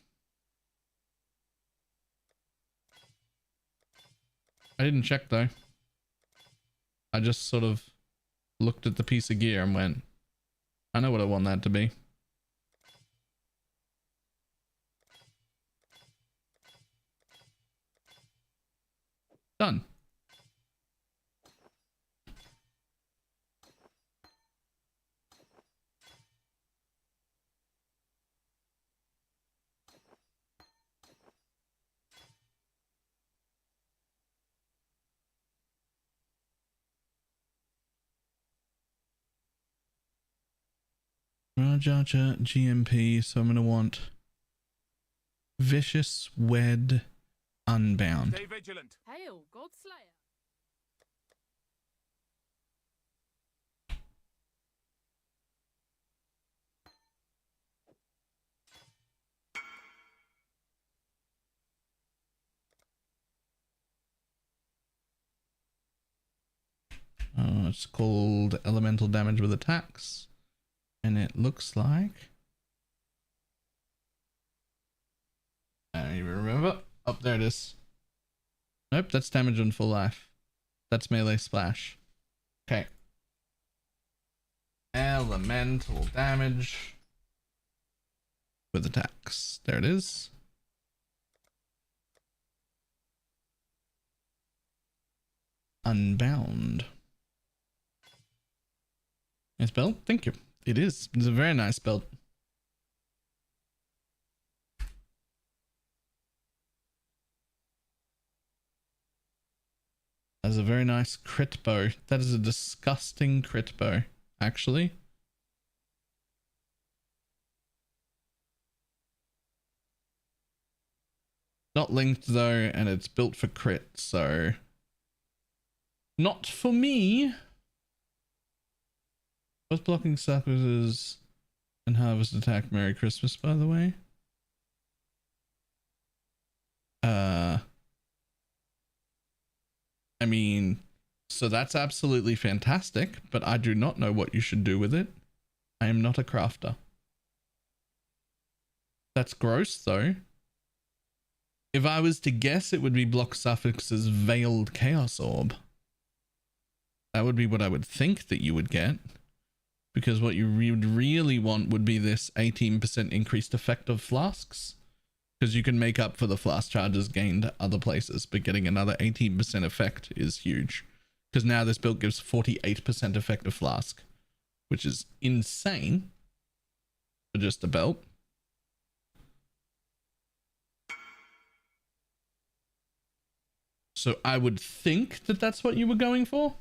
I didn't check though. I just sort of looked at the piece of gear and went, I know what I want that to be. Done. Rajaja GMP, so I'm going to want Vicious Wed Unbound. Stay vigilant. Hail, Godslayer. It's called Elemental Damage with Attacks. And it looks like... I don't even remember. Oh, there it is. Nope, that's damage on full life. That's melee splash. Okay. Elemental damage with attacks. There it is. Unbound. Nice belt. Thank you. It is. It's a very nice belt. That is a very nice crit bow. That is a disgusting crit bow, actually. Not linked though, and it's built for crit, so not for me. What's blocking suckers and harvest attack? Merry Christmas, by the way. I mean, so that's absolutely fantastic, but I do not know what you should do with it. I am not a crafter. That's gross though. If I was to guess, it would be block suffix's Veiled Chaos Orb. That would be what I would think that you would get. Because what you would really want would be this 18% increased effect of flasks. Because you can make up for the flask charges gained other places, but getting another 18% effect is huge. Because now this build gives 48% effect of flask, which is insane for just a belt. So I would think that that's what you were going for.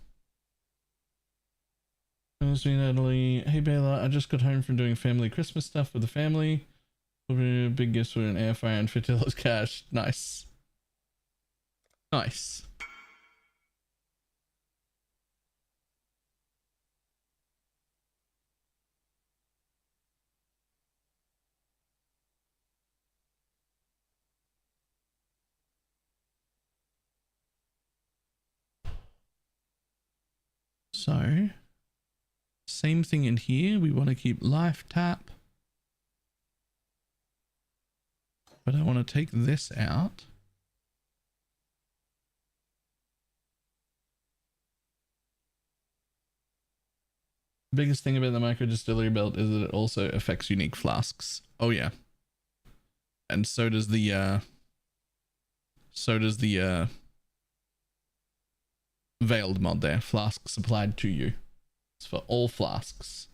Natalie, hey Baylor, I just got home from doing family Christmas stuff with the family. Big gifts for an air fryer and $50 cash. Nice. Nice. I So, same thing in here. We want to keep life tap. But I want to take this out. Biggest thing about the micro distillery belt is that it also affects unique flasks. Oh yeah. And so does the veiled mod there. Flask supplied to you. It's for all flasks.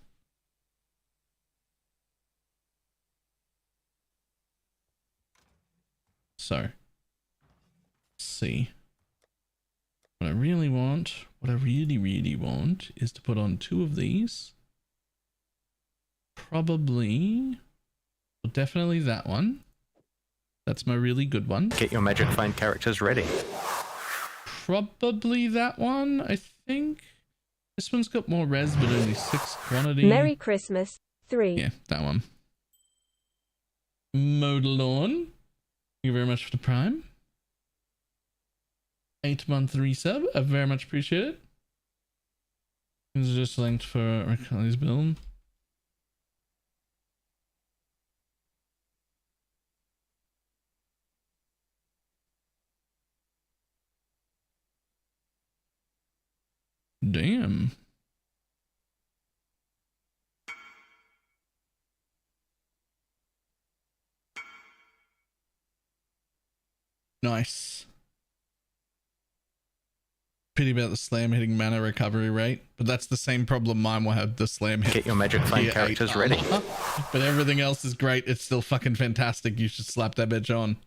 So, let's see. What I really want, what I really want is to put on 2 of these. Probably, well, definitely that one. That's my really good one. Get your magic flame characters ready. Probably that one, I think. This one's got more res, but only 6 quantity. Merry Christmas, 3. Yeah, that one. Modalorn. Thank you very much for the prime. 8-month resub. I very much appreciate it. This is just linked for Ricali's build. Damn. Nice. Pity about the slam hitting mana recovery rate, but that's the same problem mine will have. The slam hit. Get your magic flame characters ready. But everything else is great. It's still fucking fantastic. You should slap that bitch on.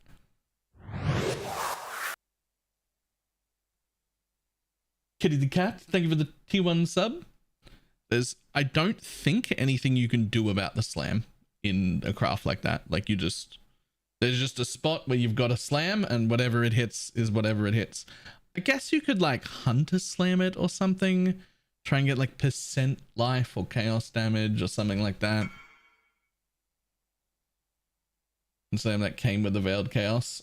Kitty the cat, thank you for the T1 sub. I don't think anything you can do about the slam in a craft like that. Like there's just a spot where you've got a slam and whatever it hits is whatever it hits. I guess you could like hunter slam it or something. Try and get like percent life or chaos damage or something like that. And slam that came with the veiled chaos.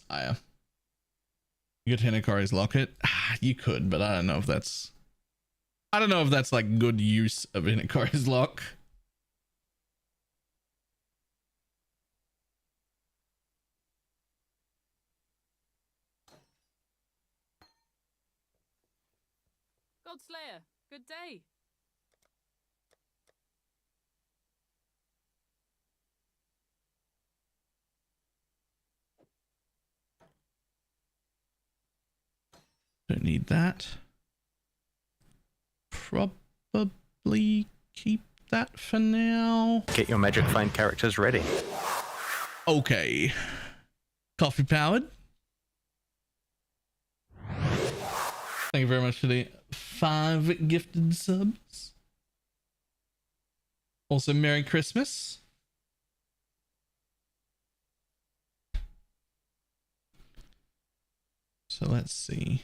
You could Hinakari's locket. You could, but I don't know if that's like good use of Hinakari's lock. Godslayer, good day. Don't need that. Probably keep that for now. Get your magic flame characters ready. Okay. Coffee powered. Thank you very much for the 5 gifted subs. Also, Merry Christmas. So let's see.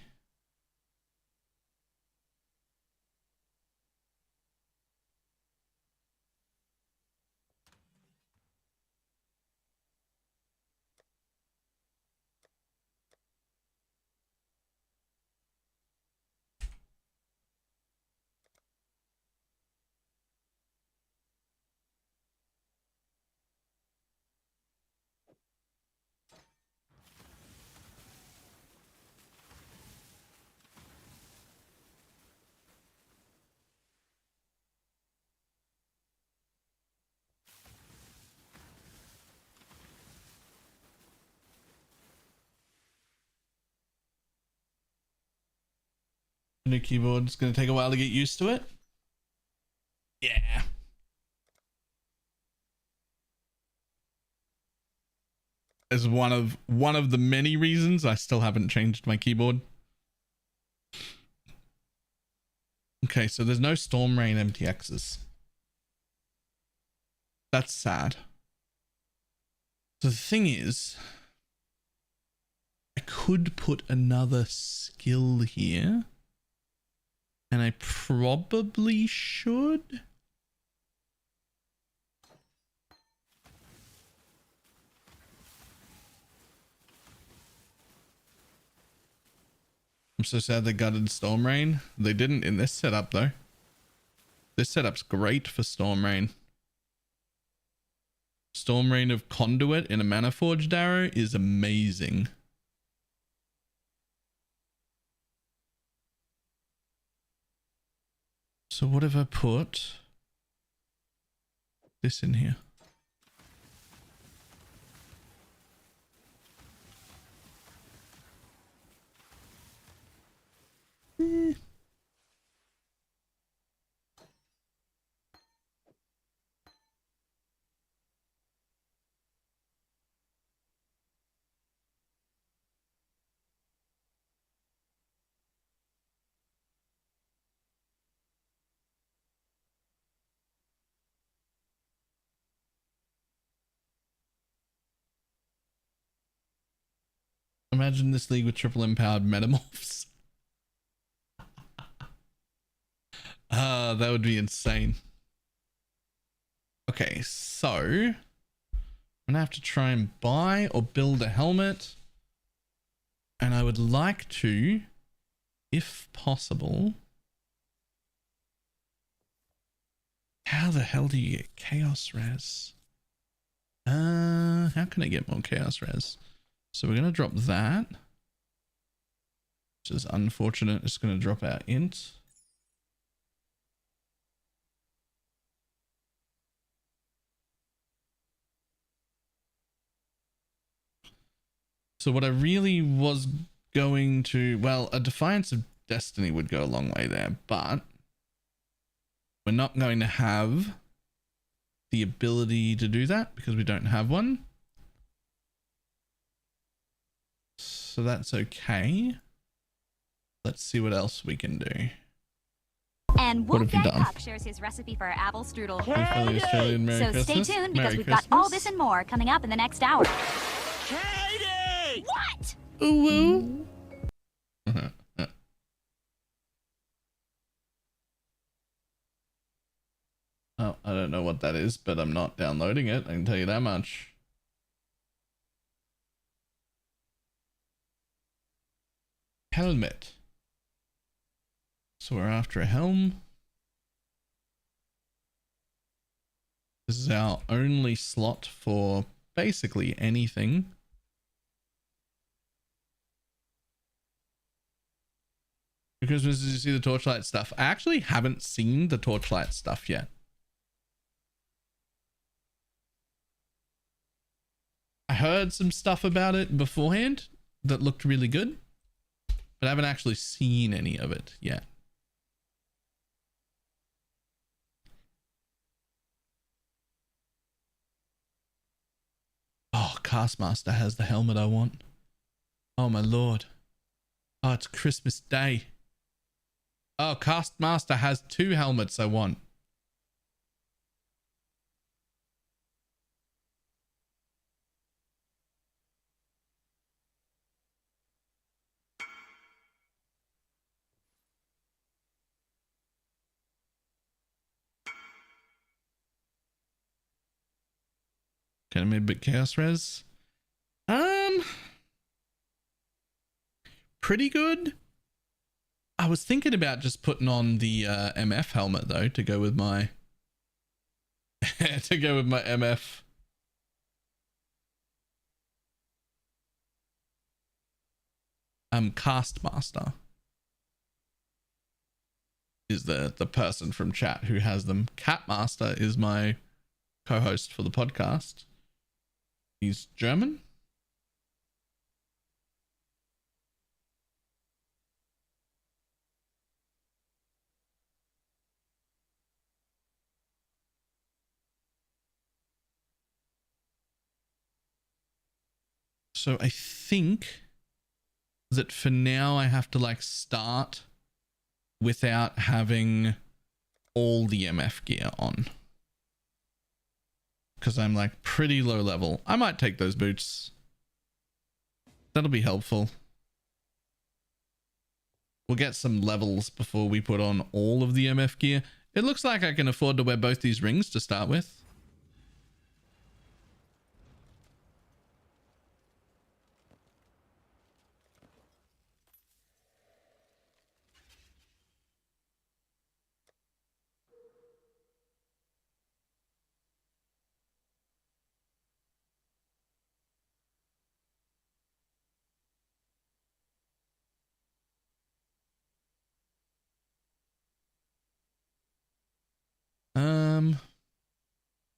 New keyboard. It's going to take a while to get used to it. Yeah. As one of the many reasons I still haven't changed my keyboard. Okay, so there's no Storm Rain MTXs. That's sad. So the thing is, I could put another skill here. And I probably should. I'm so sad they gutted Storm Rain. They didn't in this setup though. This setup's great for Storm Rain. Storm Rain of Conduit in a Mana Forged Arrow is amazing. So what if I put this in here? Imagine this league with triple empowered metamorphs. That would be insane. Okay, so I'm gonna have to try and buy or build a helmet. And I would like to, if possible. How the hell do you get chaos res? How can I get more chaos res? So we're gonna drop that, which is unfortunate. It's gonna drop our int. So what I really was going to, well, a Defiance of Destiny would go a long way there, but we're not going to have the ability to do that because we don't have one. So that's okay. Let's see what else we can do. And What have you Wolfgang done? Puck shares his recipe for apple strudel. Happy Australian Merry So Christmas. stay tuned because Merry we've Christmas. got all this and more coming up in the next hour. Katie! What? Ooh. Oh, I don't know what that is, but I'm not downloading it. I can tell you that much. Helmet. So we're after a helm. This is our only slot for basically anything. Because as you see the Torchlight stuff, I actually haven't seen the Torchlight stuff yet. I heard some stuff about it beforehand that looked really good, but I haven't actually seen any of it yet. Oh, Castmaster has the helmet I want. Oh my lord. Oh, it's Christmas Day. Oh, Castmaster has 2 helmets I want. Can I make a bit chaos res? Pretty good. I was thinking about just putting on the MF helmet though to go with my MF. Castmaster is the person from chat who has them. Catmaster is my co-host for the podcast. He's German. So I think that for now I have to like start without having all the MF gear on. Because I'm like pretty low level. I might take those boots. That'll be helpful. We'll get some levels before we put on all of the MF gear. It looks like I can afford to wear both these rings to start with.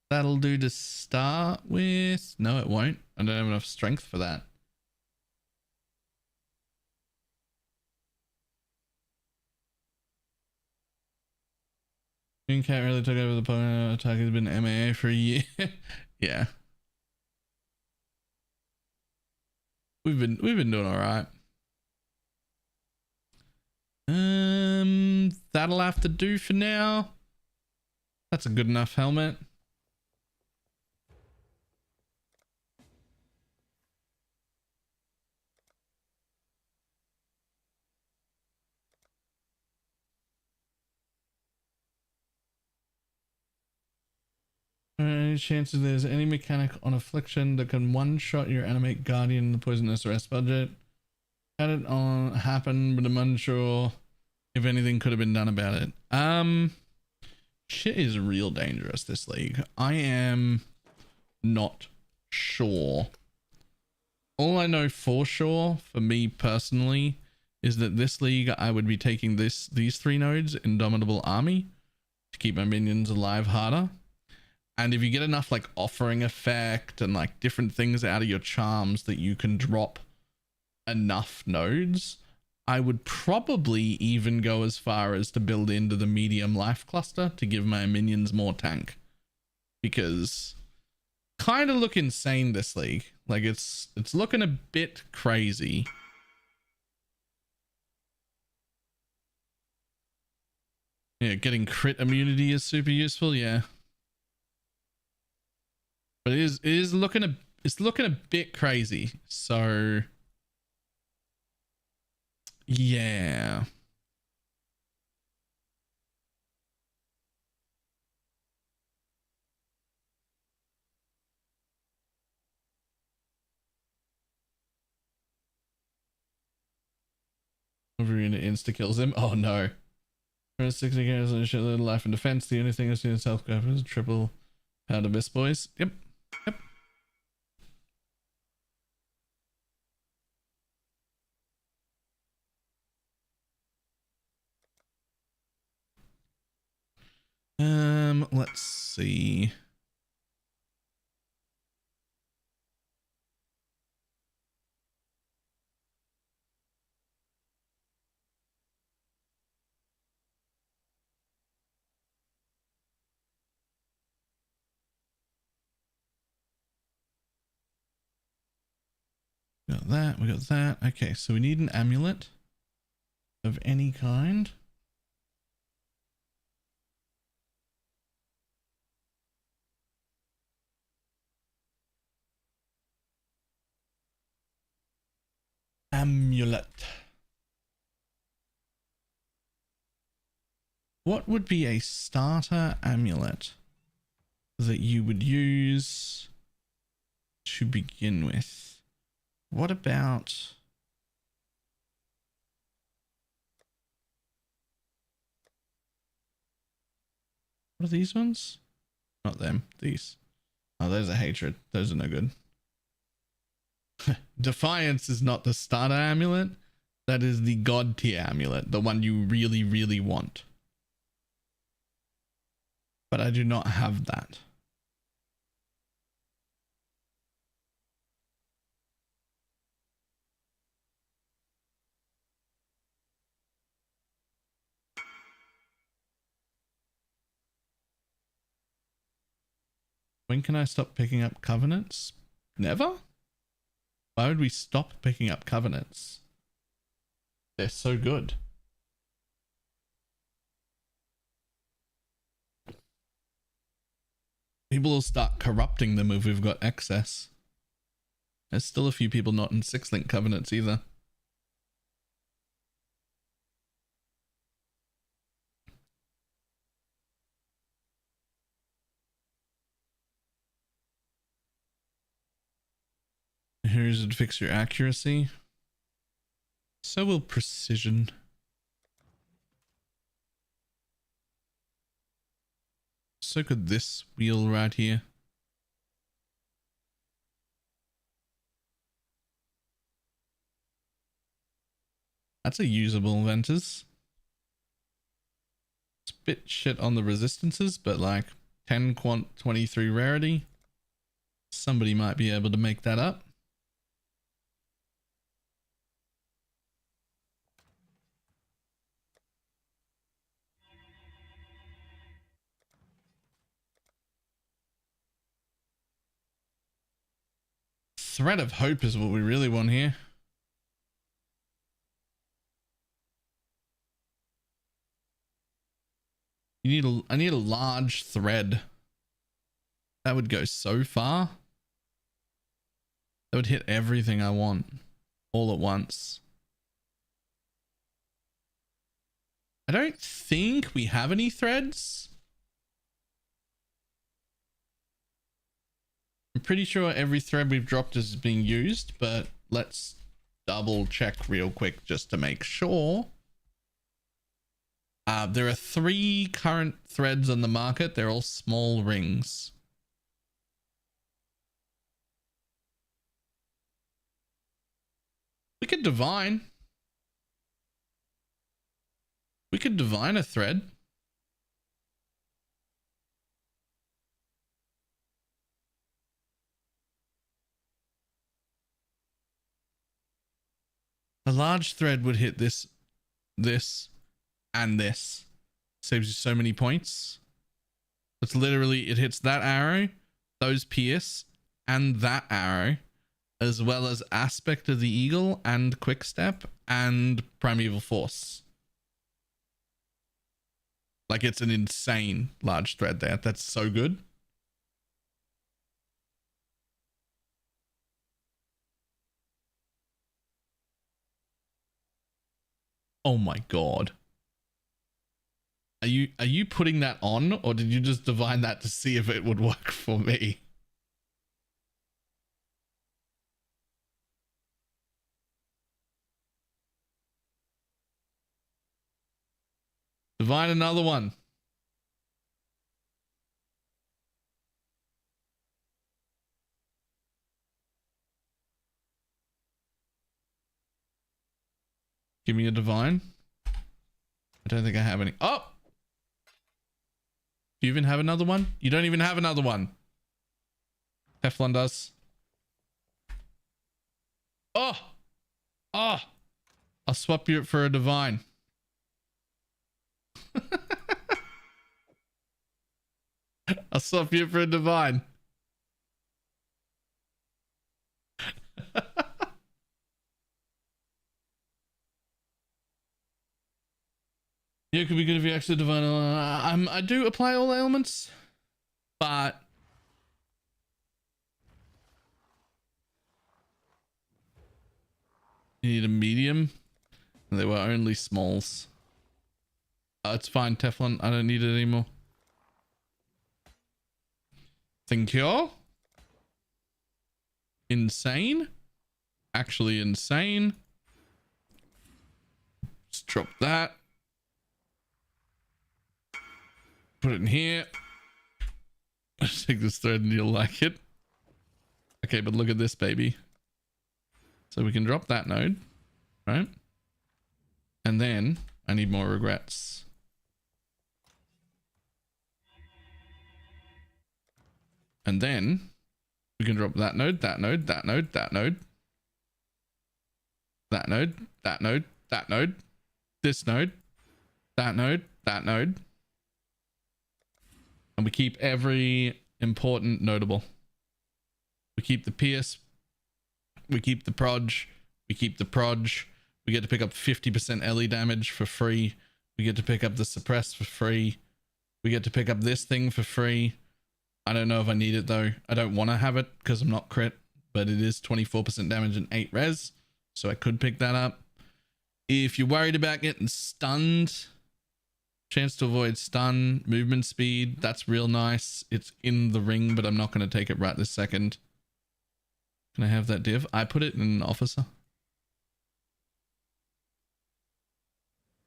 That'll do to start with. No, it won't. I don't have enough strength for that. Green Cat really took over the opponent. Attack has been MAA for a year. Yeah. We've been doing all right. That'll have to do for now. That's a good enough helmet. Any chances there's any mechanic on affliction that can one-shot your animate guardian in the poisonous rest budget? Had it on happen, but I'm unsure if anything could have been done about it. Shit is real dangerous this league. I am not sure. All I know for sure, for me personally, is that this league I would be taking these 3 nodes, Indomitable Army, to keep my minions alive harder. And if you get enough like offering effect and like different things out of your charms that you can drop enough nodes, I would probably even go as far as to build into the medium life cluster to give my minions more tank, because kind of look insane this league. Like it's looking a bit crazy. Yeah, getting crit immunity is super useful. Yeah, but it is looking a bit crazy. So yeah. Overrunner insta kills him. Oh no. 60 carries and a shitload of life and defense. The only thing that's doing self grab is triple powder miss, boys. Yep. Yep. Let's see. Got that, we got that. Okay, so we need an amulet of any kind. Amulet. What would be a starter amulet that you would use to begin with? What about... what are these ones? Not them, these. Oh, those are hatred. Those are no good. Defiance is not the starter amulet. That is the god tier amulet, the one you really, really want. But I do not have that. When can I stop picking up covenants? Never? Why would we stop picking up covenants? They're so good. People will start corrupting them if we've got excess. There's still a few people not in 6-link covenants either. Here's to fix your accuracy. So will precision. So could this wheel right here. That's a usable Ventus. Let's bit shit on the resistances, but like 10 quant 23 rarity. Somebody might be able to make that up. Thread of hope is what we really want here. I need a large thread. That would go so far. That would hit everything I want all at once. I don't think we have any threads. I'm pretty sure every thread we've dropped is being used, but let's double check real quick just to make sure. There are 3 current threads on the market. They're all small rings. We could divine. We could divine a thread. A large thread would hit this, and this. Saves you so many points. It's literally, it hits that arrow, those pierce, and that arrow, as well as Aspect of the Eagle and Quick Step and Primeval Force. Like, it's an insane large thread there. That's so good. Oh my god. Are you putting that on, or did you just divine that to see if it would work for me? Divine another one. Give me a divine. I don't think I have any. Oh! Do you even have another one? You don't even have another one. Teflon does. Oh! Oh! I'll swap you for a divine. I'll swap you for a divine. Yeah, it could be good if you actually divine. I do apply all ailments, but you need a medium, and they were only smalls. It's fine, Teflon. I don't need it anymore. Thank you. Insane. Actually insane. Let's drop that. Put it in here. Let's take this thread and you'll like it. Okay, but look at this, baby. So we can drop that node, right? And then I need more regrets. And then we can drop that node, that node, that node, that node, that node, that node, that node, this node, that node, that node. And we keep every important notable. We keep the pierce. We keep the proj. We keep the proj. We get to pick up 50% LE damage for free. We get to pick up the suppress for free. We get to pick up this thing for free. I don't know if I need it though. I don't want to have it because I'm not crit, but it is 24% damage and 8 res. So I could pick that up. If you're worried about getting stunned, chance to avoid stun, movement speed, that's real nice. It's in the ring, but I'm not going to take it right this second. Can I have that div? I put it in officer.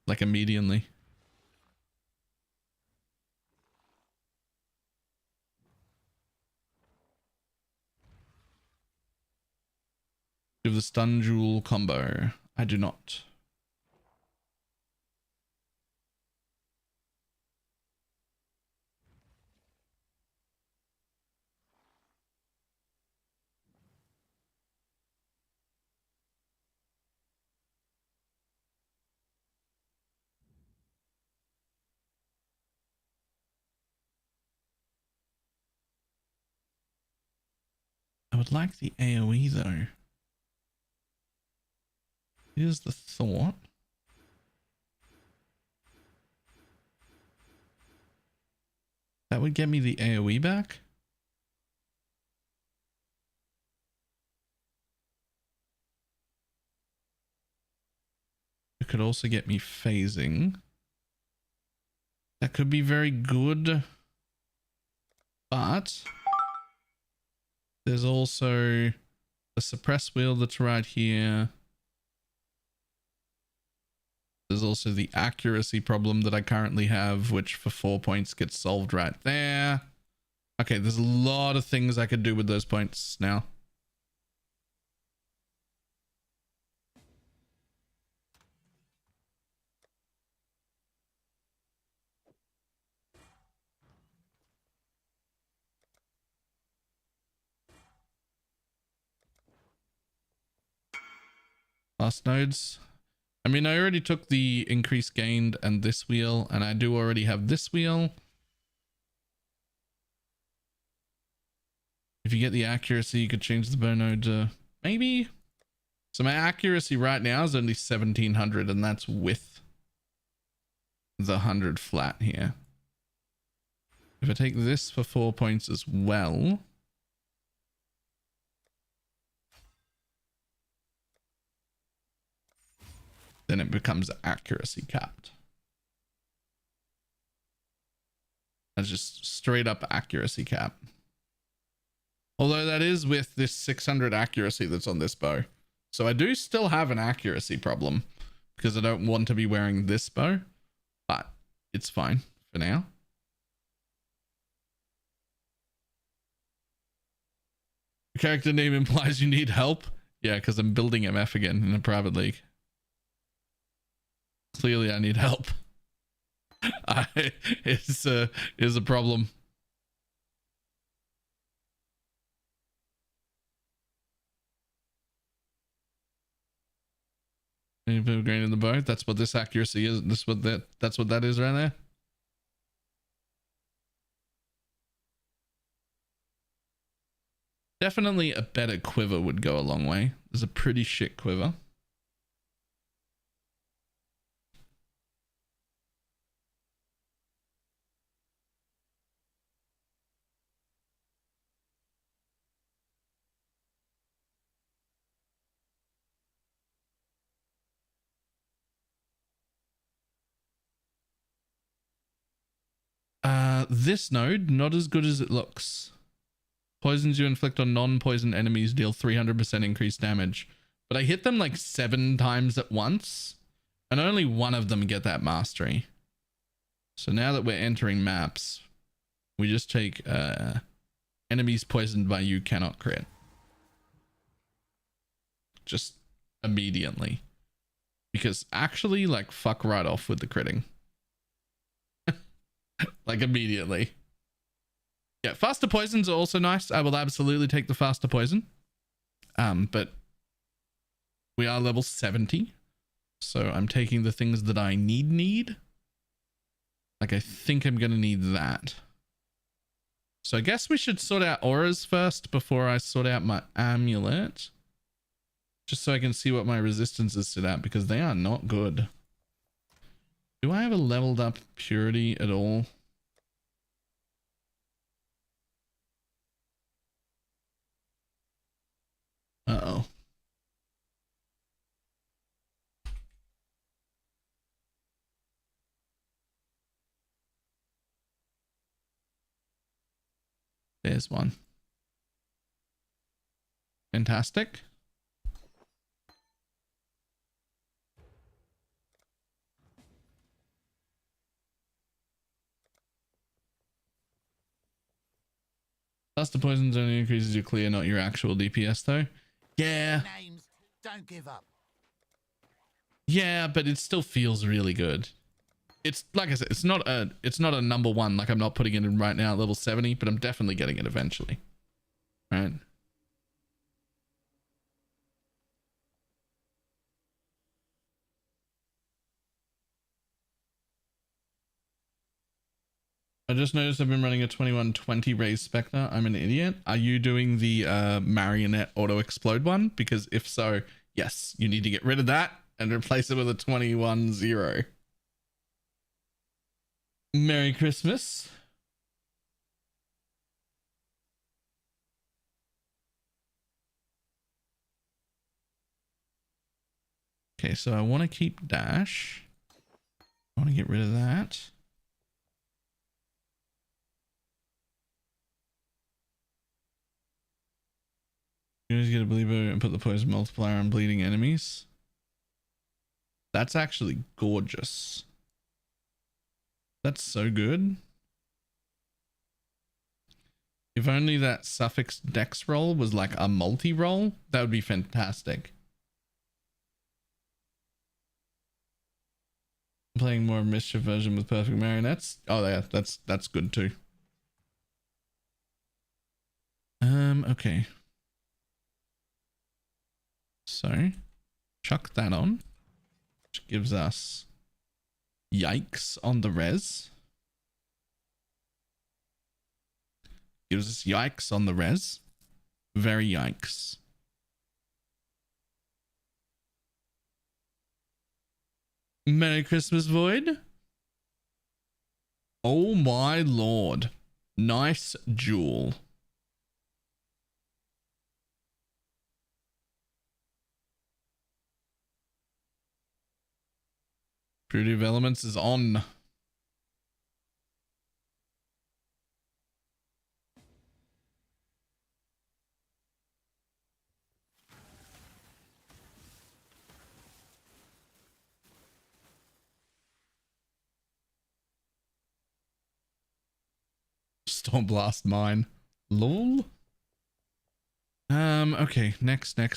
Like immediately. Give the stun jewel combo. I do not. would like the AoE though. Here's the thought. That would get me the AoE back. It could also get me phasing. That could be very good. But there's also the suppress wheel that's right here. There's also the accuracy problem that I currently have, which for 4 points gets solved right there. Okay, there's a lot of things I could do with those points now. Last nodes. I mean, I already took the increase gained and this wheel, and I do already have this wheel. If you get the accuracy, you could change the bow node to maybe. So my accuracy right now is only 1700, and that's with the 100 flat here. If I take this for 4 points as well. Then it becomes accuracy capped. That's just straight up accuracy cap. Although that is with this 600 accuracy that's on this bow. So I do still have an accuracy problem because I don't want to be wearing this bow, but it's fine for now. The character name implies you need help. Yeah, because I'm building MF again in a private league. Clearly I need help. It's a problem. Any bit of grain in the bow. That's what this accuracy is. That's what that is right there. Definitely a better quiver would go a long way. There's a pretty shit quiver. This node, not as good as it looks. Poisons you inflict on non-poisoned enemies deal 300% increased damage. But I hit them like 7 times at once, and only one of them get that mastery. So now that we're entering maps, we just take enemies poisoned by you cannot crit. Just immediately. Because actually, like, fuck right off with the critting. Like immediately. Yeah, faster poisons are also nice. I will absolutely take the faster poison. But we are level 70. So I'm taking the things that I need. Like I think I'm gonna need that. So I guess we should sort out auras first before I sort out my amulet. Just so I can see what my resistances sit at, because they are not good. Do I have a leveled up purity at all? Uh-oh. There's one. Fantastic. Faster poisons only increases your clear, not your actual DPS though. Yeah. Names, don't give up. Yeah, but it still feels really good. It's like I said, it's not a number one. Like I'm not putting it in right now at level 70, but I'm definitely getting it eventually. Right. I just noticed I've been running a 2120 raised Specter. I'm an idiot. Are you doing the marionette auto explode one? Because if so, yes, you need to get rid of that and replace it with a 21-0. Merry Christmas. Okay, so I want to keep dash. I want to get rid of that. You always get a believer and put the poison multiplier on bleeding enemies. That's actually gorgeous. That's so good. If only that suffix dex roll was like a multi-roll, that would be fantastic. Playing more mischief version with perfect marionettes. Oh yeah, that's good too. Okay. So chuck that on, which gives us yikes on the res. Gives us yikes on the res. Very yikes. Merry Christmas, Void. Oh my lord. Nice jewel. Fruity of Elements is on. Stormblast mine. Lol. Okay, next. We're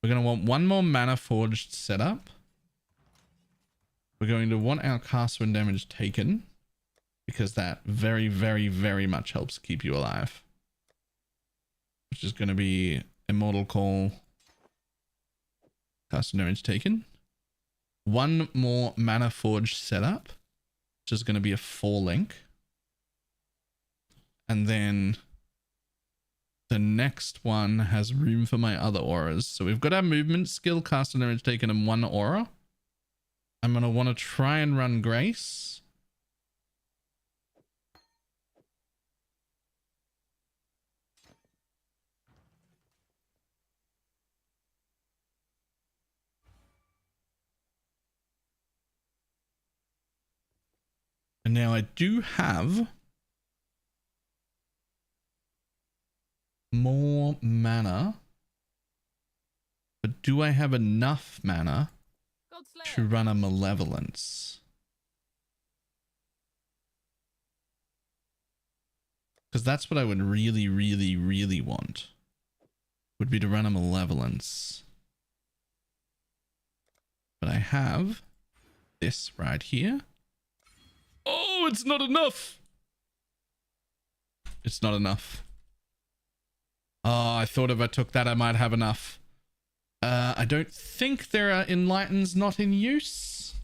gonna want one more mana forged setup. We're going to want our cast when damage taken, because that very, very, very much helps keep you alive. Which is going to be Immortal Call, cast when damage taken. One more mana forged setup, which is going to be a 4-link. And then the next one has room for my other auras. So we've got our movement skill, cast and damage taken, and one aura. I'm going to want to try and run Grace. And now I do have more mana, but do I have enough mana to run a Malevolence? Because that's what I would really, really, really want, would be to run a Malevolence. But I have this right here. Oh, it's not enough. It's not enough. Oh, I thought if I took that, I might have enough. I don't think there are enlightens not in use.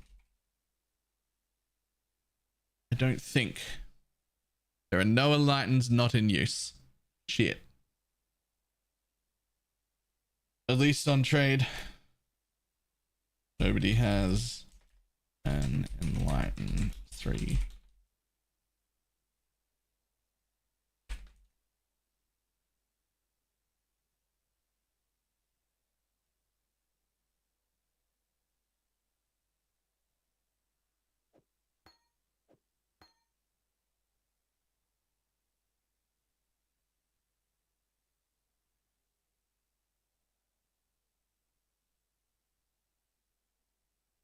I don't think. There are no enlightens not in use. Shit. At least on trade. Nobody has an enlighten 3.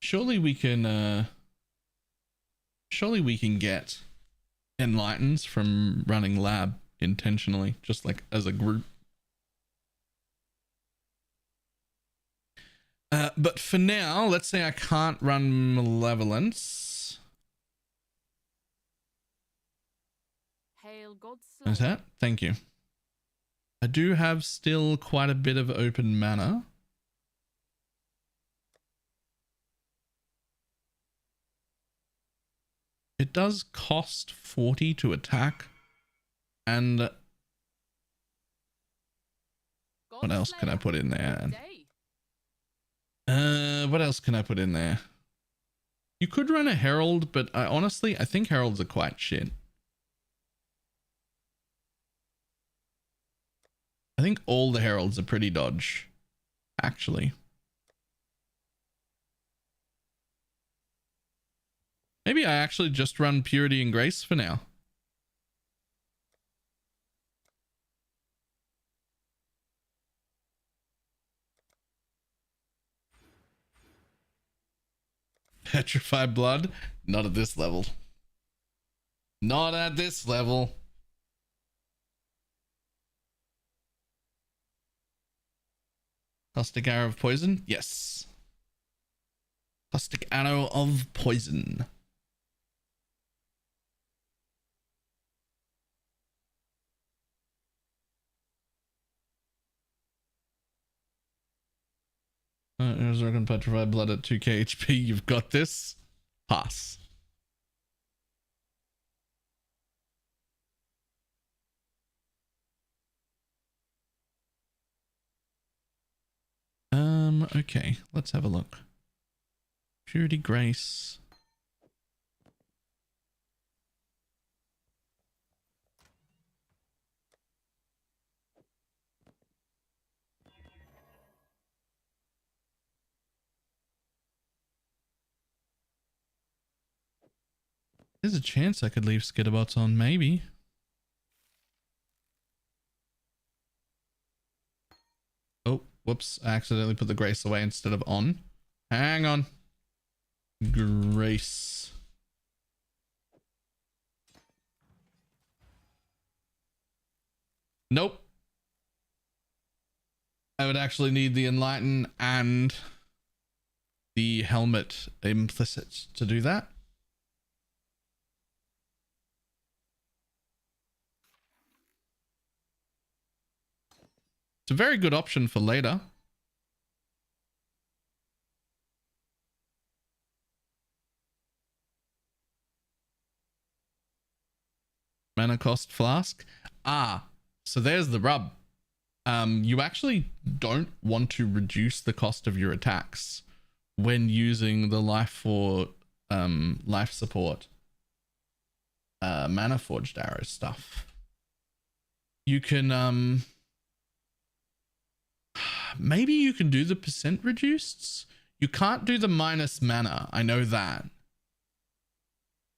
Surely we can get enlightens from running lab intentionally, just like as a group. But for now, let's say I can't run Malevolence. Hail Is that? Thank you. I do have still quite a bit of open mana. It it does cost 40 to attack. And what else can I put in there? What else can I put in there? You could run a Herald, but I think Heralds are quite shit. I think all the Heralds are pretty dodge, actually. Maybe I actually just run Purity and Grace for now. Petrified Blood? Not at this level. Not at this level. Caustic Arrow of Poison? Yes. Caustic Arrow of Poison. Resurrecting Petrified Blood at 2k HP. You've got this. Pass. Okay, let's have a look. Purity Grace. There's a chance I could leave Skitterbots on, maybe. Oh, whoops. I accidentally put the Grace away instead of on. Hang on. Grace. Nope. I would actually need the Enlighten and the Helmet implicit to do that. It's a very good option for later. Mana cost Flask. Ah, so there's the rub. You actually don't want to reduce the cost of your attacks when using the life support mana forged arrow stuff. You can maybe you can do the percent reduced. You can't do the minus mana. I know that.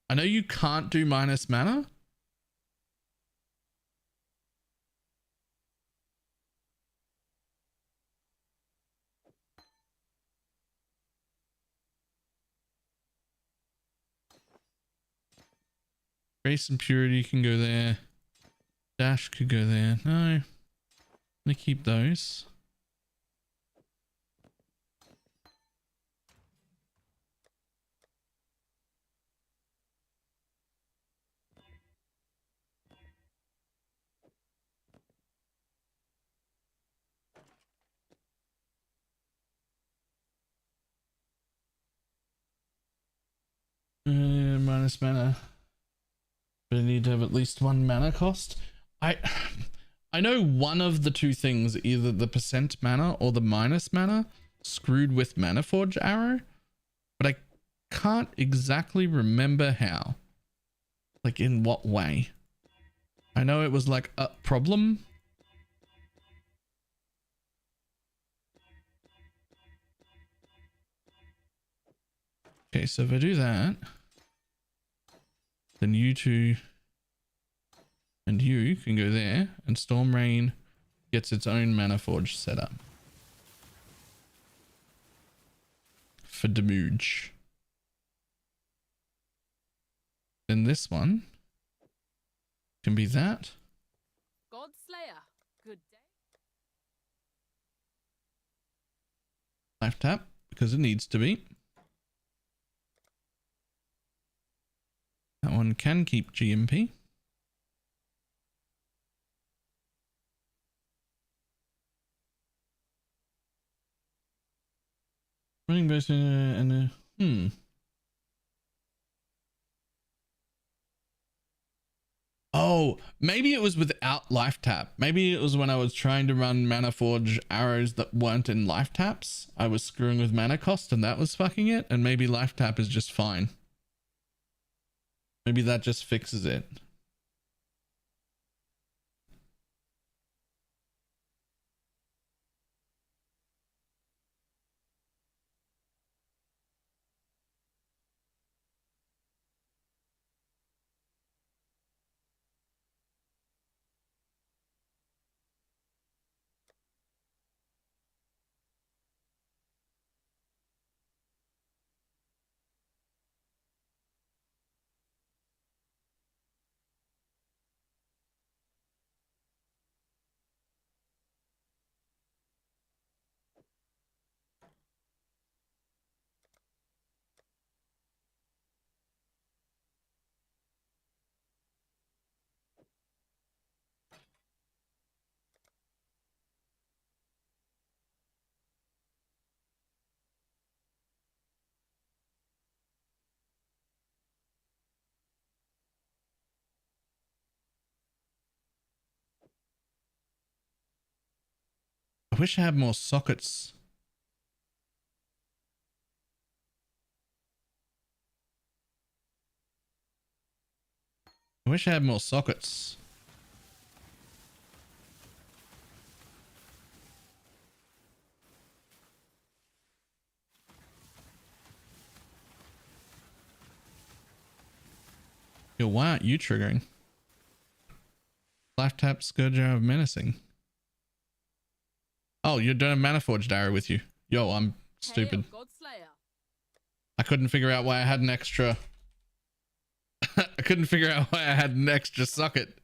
I know you can't do minus mana. Grace and Purity can go there. Dash could go there. No. I'm gonna keep those. Minus mana. But I need to have at least one mana cost. I know one of the two things, either the percent mana or the minus mana, screwed with Mana Forge Arrow, but I can't exactly remember how. Like in what way. I know it was like a problem. Okay, so if I do that, then you two and you can go there, and Storm Rain gets its own Mana Forge setup for damage. Then this one can be that. Godslayer, good day. Life tap, because it needs to be. That one can keep GMP. Running base and Oh, maybe it was without life tap. Maybe it was when I was trying to run mana forge arrows that weren't in life taps. I was screwing with mana cost and that was fucking it. And maybe life tap is just fine. Maybe that just fixes it. I wish I had more sockets. I wish I had more sockets. Yo, why aren't you triggering? Life tap, Scourge Arrow of Menacing. Oh, you don't have Mana Forged Arrow with you. Yo, I'm stupid. I couldn't figure out why I had an extra... I couldn't figure out why I had an extra socket.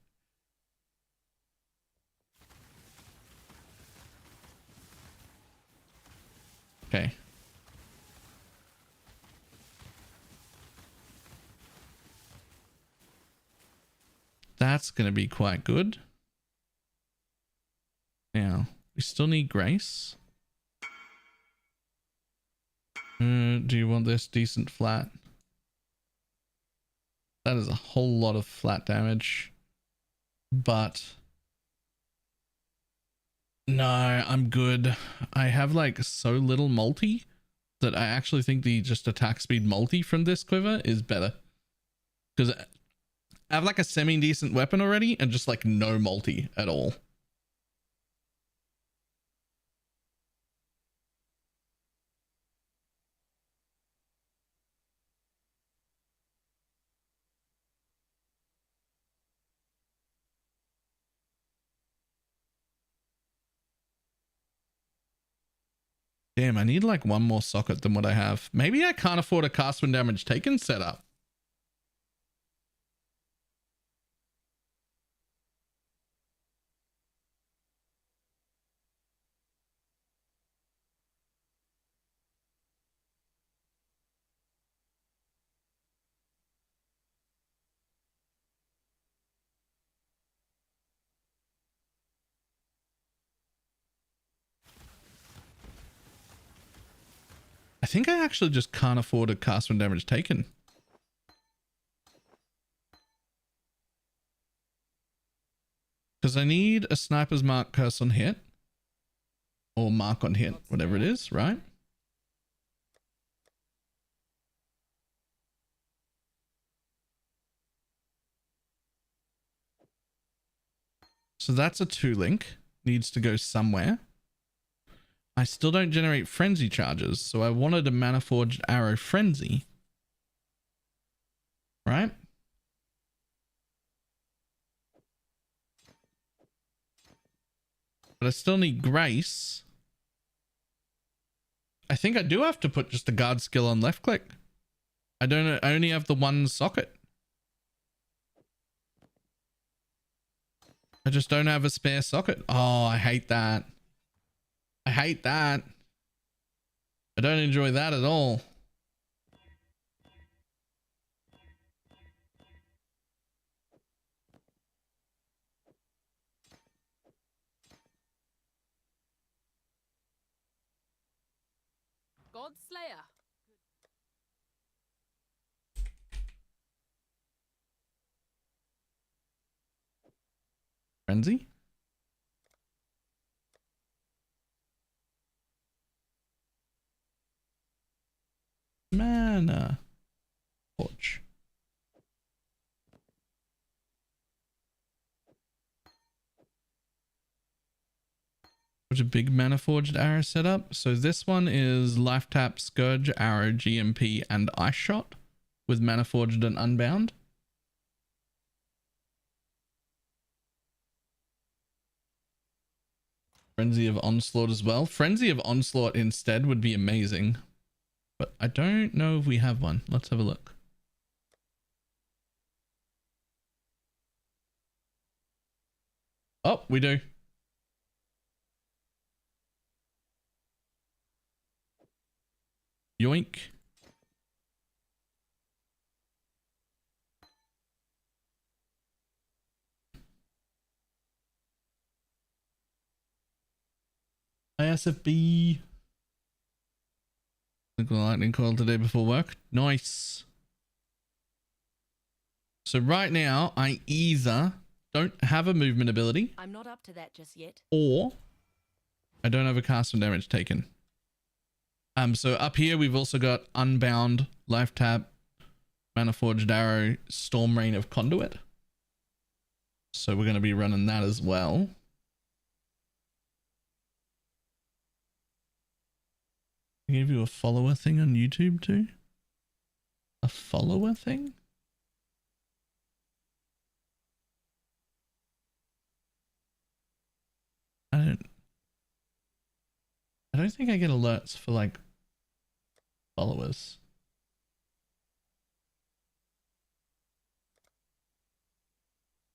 Okay. That's going to be quite good. Now, we still need Grace. Do you want this decent flat? That is a whole lot of flat damage. But... no, I'm good. I have like so little multi that I actually think the just attack speed multi from this quiver is better. Because I have like a semi-decent weapon already and just like no multi at all. Damn, I need like one more socket than what I have. Maybe I can't afford a cast when damage taken setup. I think I actually just can't afford a cast when damage taken. Because I need a sniper's mark curse on hit. Or mark on hit, whatever it is, right? So that's a 2-link. Needs to go somewhere. I still don't generate frenzy charges, so I wanted a mana forged arrow frenzy. Right? But I still need Grace. I think I do have to put just a guard skill on left click. I only have the one socket. I just don't have a spare socket. Oh, I hate that. I hate that. I don't enjoy that at all. God Slayer. Frenzy. Mana Forge. Which a big mana forged arrow setup. So this one is life tap, Scourge, Arrow, GMP, and Ice Shot with mana forged and unbound. Frenzy of Onslaught as well. Frenzy of Onslaught instead would be amazing. But I don't know if we have one. Let's have a look. Oh, we do. Yoink. ISFB. Click lightning coil today before work. Nice. So right now, I either don't have a movement ability. I'm not up to that just yet. Or I don't have a cast from damage taken. So up here, we've also got Unbound, Life Tap, Mana Forged Arrow, Storm Rain of Conduit. So we're going to be running that as well. I gave you a follower thing on YouTube too? A follower thing? I don't think I get alerts for like followers.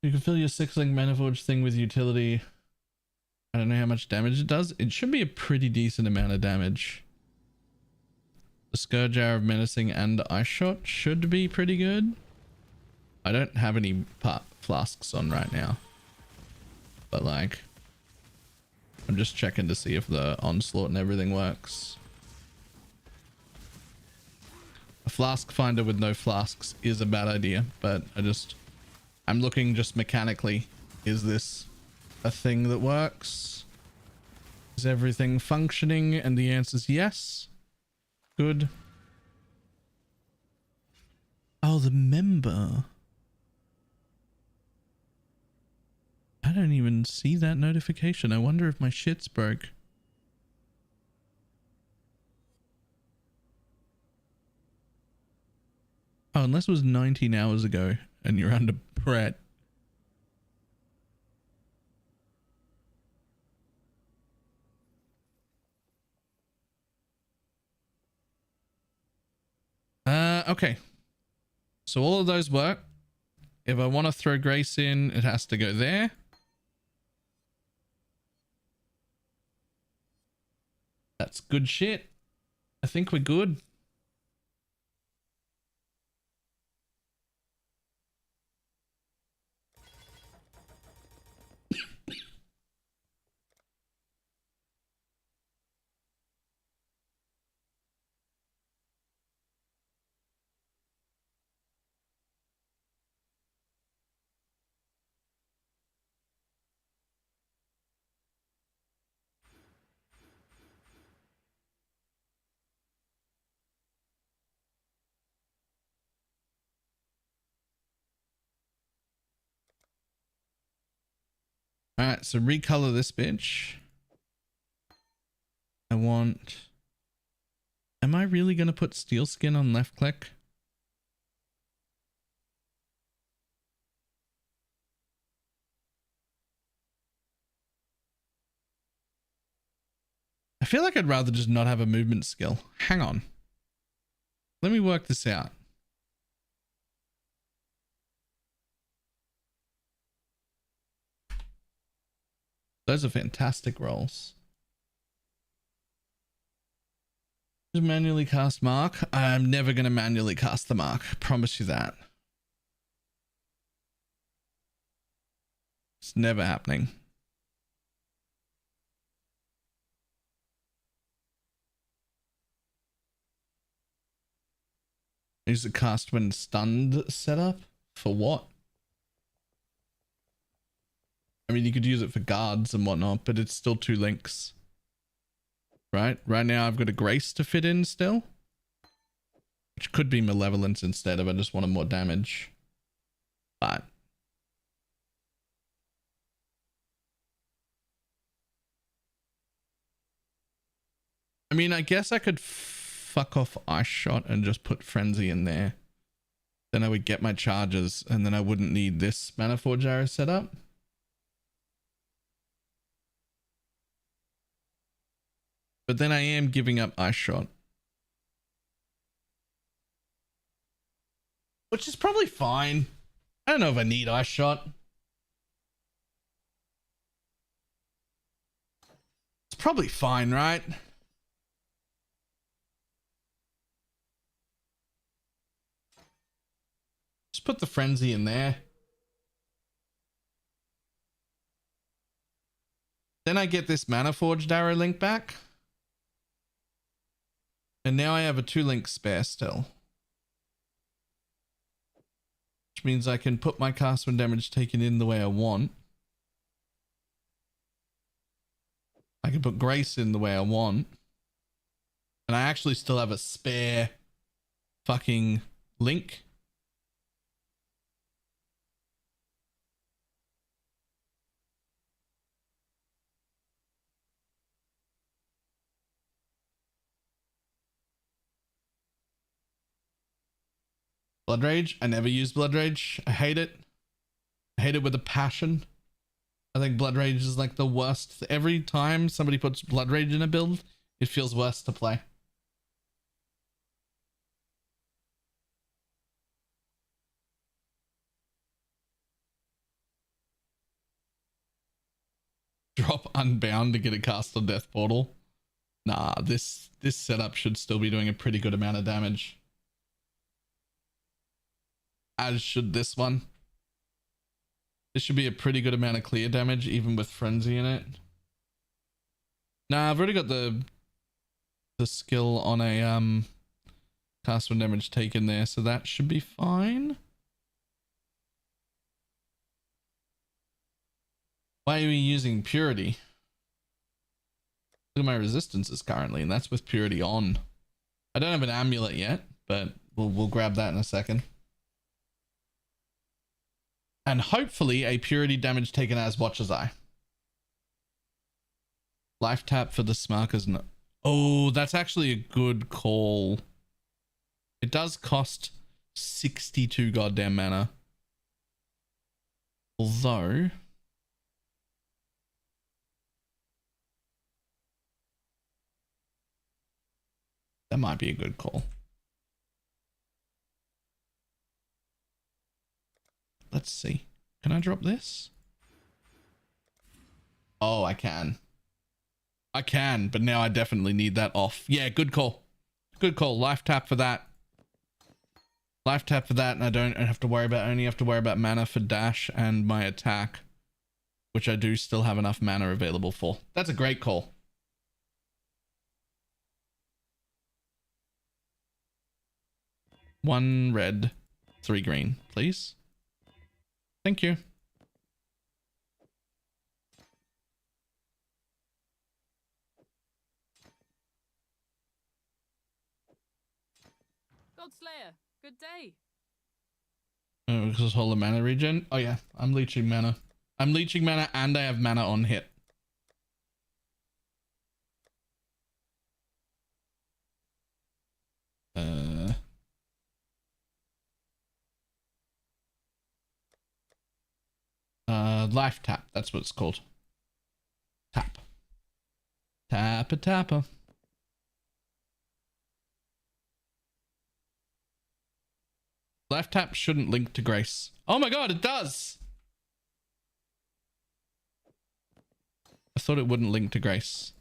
You can fill your 6-link Maniforge thing with utility. I don't know how much damage it does. It should be a pretty decent amount of damage. The Scourge Arrow of Menacing and Ice Shot should be pretty good. I don't have any flasks on right now. But like, I'm just checking to see if the onslaught and everything works. A flask finder with no flasks is a bad idea, but I'm looking just mechanically. Is this a thing that works? Is everything functioning? And the answer is yes. Good. Oh, the member. I don't even see that notification. I wonder if my shit's broke. Oh, unless it was 19 hours ago and you're under Brett. Okay. So all of those work. If I want to throw Grace in, it has to go there. That's good shit. I think we're good. All right, so recolor this bitch. Am I really going to put steel skin on left click? I feel like I'd rather just not have a movement skill. Hang on. Let me work this out. Those are fantastic rolls. Just manually cast mark. I'm never going to manually cast the mark. Promise you that. It's never happening. Use the cast when stunned setup? For what? I mean, you could use it for guards and whatnot, but it's still 2 links. Right? Right now I've got a Grace to fit in still. Which could be Malevolence instead if I just wanted more damage. But I mean, I guess I could fuck off Ice Shot and just put Frenzy in there. Then I would get my charges and then I wouldn't need this Mana Forge arrow setup. But then I am giving up Ice Shot. Which is probably fine. I don't know if I need Ice Shot. It's probably fine, right? Just put the Frenzy in there. Then I get this Mana Forged arrow link back. And now I have a 2-link spare still. Which means I can put my cast when damage taken in the way I want. I can put Grace in the way I want. And I actually still have a spare fucking link. Blood Rage. I never use Blood Rage. I hate it. I hate it with a passion. I think Blood Rage is like the worst. Every time somebody puts Blood Rage in a build, it feels worse to play. Drop Unbound to get a cast on Death Portal. Nah, this setup should still be doing a pretty good amount of damage. As should this one. This should be a pretty good amount of clear damage, even with Frenzy in it. Nah, I've already got the skill on a cast when damage taken there, so that should be fine. Why are we using Purity? Look at my resistances currently, and that's with Purity on. I don't have an Amulet yet, but we'll grab that in a second. And hopefully a Purity damage taken as Watcher's Eye. Life tap for the Smarkers. No. Oh, that's actually a good call. It does cost 62 goddamn mana. Although that might be a good call. Let's see. Can I drop this? Oh, I can. I can, but now I definitely need that off. Yeah, good call. Good call. Life tap for that. Life tap for that, and I don't have to worry about, I only have to worry about mana for dash and my attack, which I do still have enough mana available for. That's a great call. One red, 3 green, please. Thank you. Godslayer, good day. Oh, because hold the mana regen. Oh yeah, I'm leeching mana. I'm leeching mana and I have mana on hit. Life tap. That's what it's called. Tap. Tappa tappa. Life tap shouldn't link to Grace. Oh my god, it does! I thought it wouldn't link to Grace.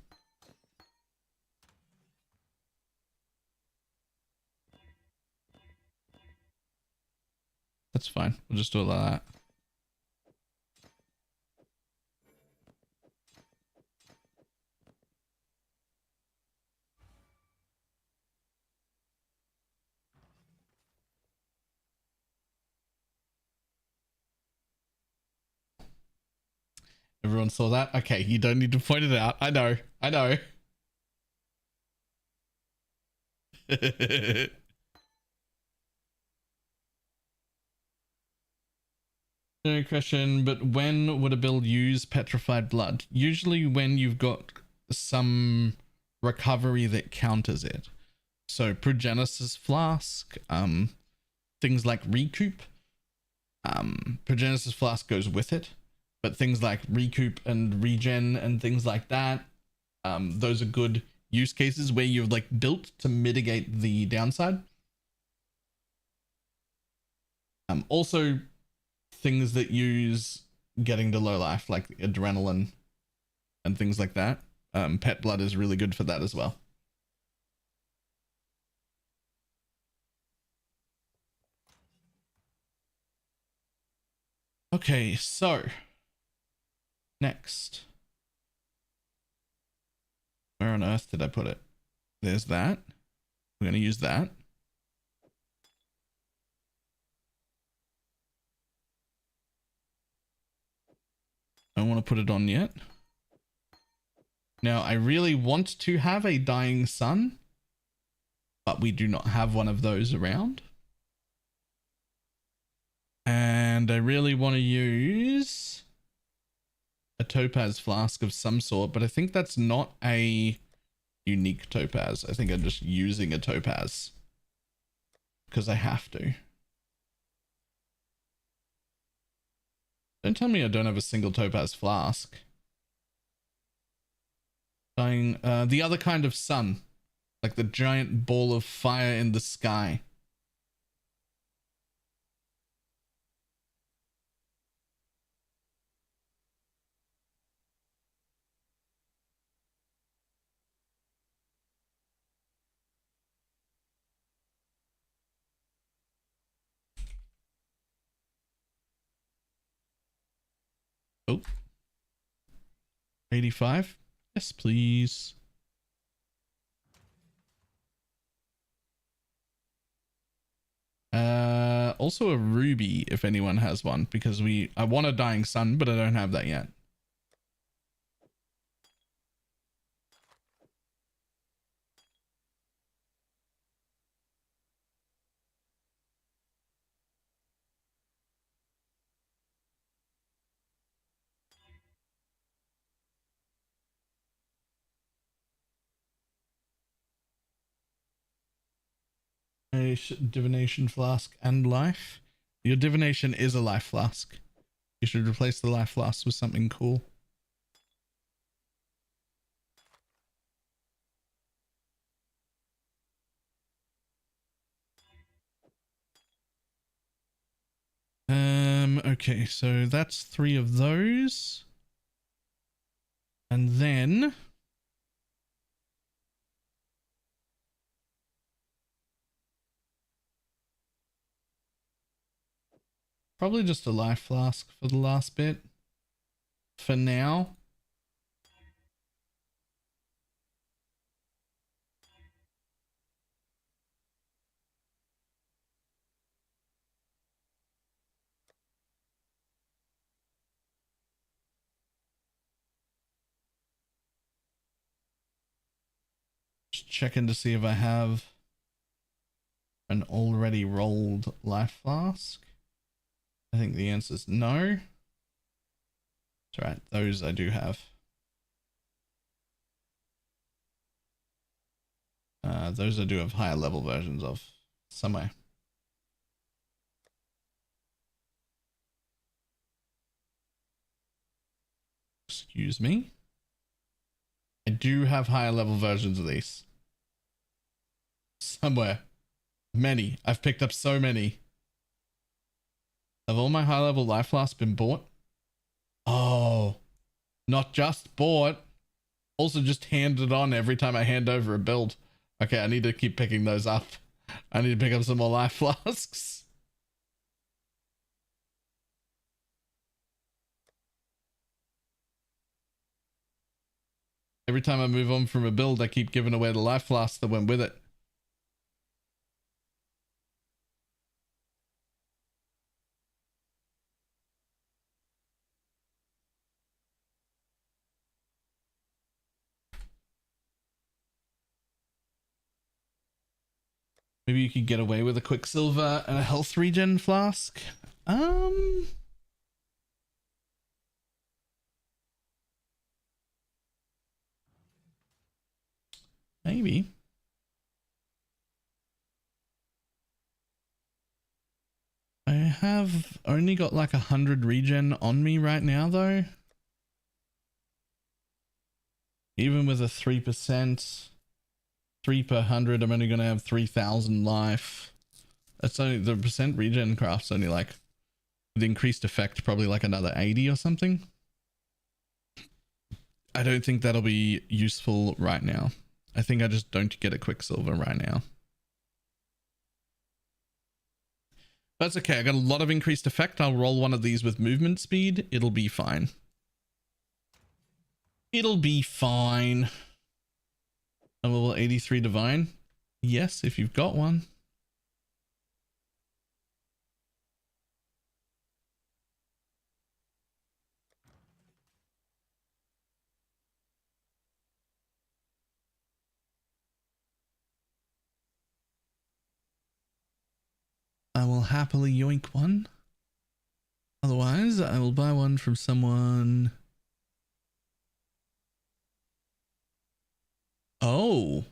That's fine. We'll just do it like that. Everyone saw that? Okay, you don't need to point it out. I know. I know. No question, but when would a build use petrified blood? Usually when you've got some recovery that counters it. So Progenesis Flask, things like Recoup. Progenesis Flask goes with it, but things like Recoup and Regen and things like that, those are good use cases where you've like built to mitigate the downside. Also things that use getting to low life, like adrenaline and things like that. Pet blood is really good for that as well. Okay, so next. Where on earth did I put it? There's that. We're going to use that. I don't want to put it on yet. Now, I really want to have a dying sun, but we do not have one of those around. And I really want to use a topaz flask of some sort, but I think that's not a unique topaz. I think I'm just using a topaz because I have to. Don't tell me I don't have a single topaz flask. Dying, the other kind of sun, like the giant ball of fire in the sky. Oh, 85. Yes, please. Also a ruby if anyone has one, because I want a dying sun, but I don't have that yet. Divination flask and life. Your divination is a life flask. You should replace the life flask with something cool. Okay, so that's 3 of those. And then probably just a life flask for the last bit. For now. Just checking to see if I have an already rolled life flask. I think the answer is no. That's right, those I do have. Those I do have higher level versions of somewhere. Excuse me. I do have higher level versions of these. Somewhere. Many. I've picked up so many. Have all my high level life flasks been bought? Oh. Not just bought. Also just handed on every time I hand over a build. Okay, I need to keep picking those up. I need to pick up some more life flasks. Every time I move on from a build, I keep giving away the life flasks that went with it. Maybe you could get away with a quicksilver and a health regen flask. Maybe. I have only got like 100 regen on me right now though. Even with a 3%, 3 per 100, I'm only going to have 3,000 life. That's only, the percent regen craft's only like, with increased effect, probably like another 80 or something. I don't think that'll be useful right now. I think I just don't get a quicksilver right now. That's okay. I got a lot of increased effect. I'll roll one of these with movement speed. It'll be fine. It'll be fine. A level 83 divine. Yes, if you've got one. I will happily yoink one. Otherwise, I will buy one from someone. Oh.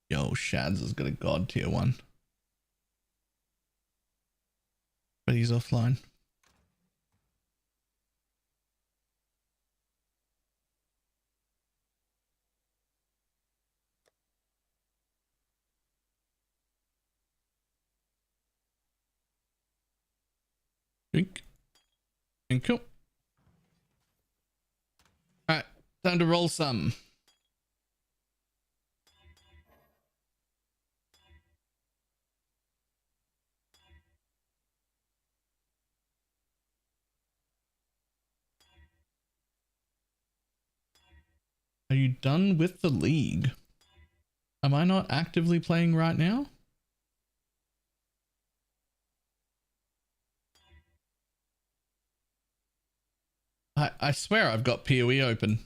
Yo, Shads has got a god tier one. But he's offline. Drink. And cool. Alright, time to roll some. Are you done with the league? Am I not actively playing right now? I swear I've got PoE open.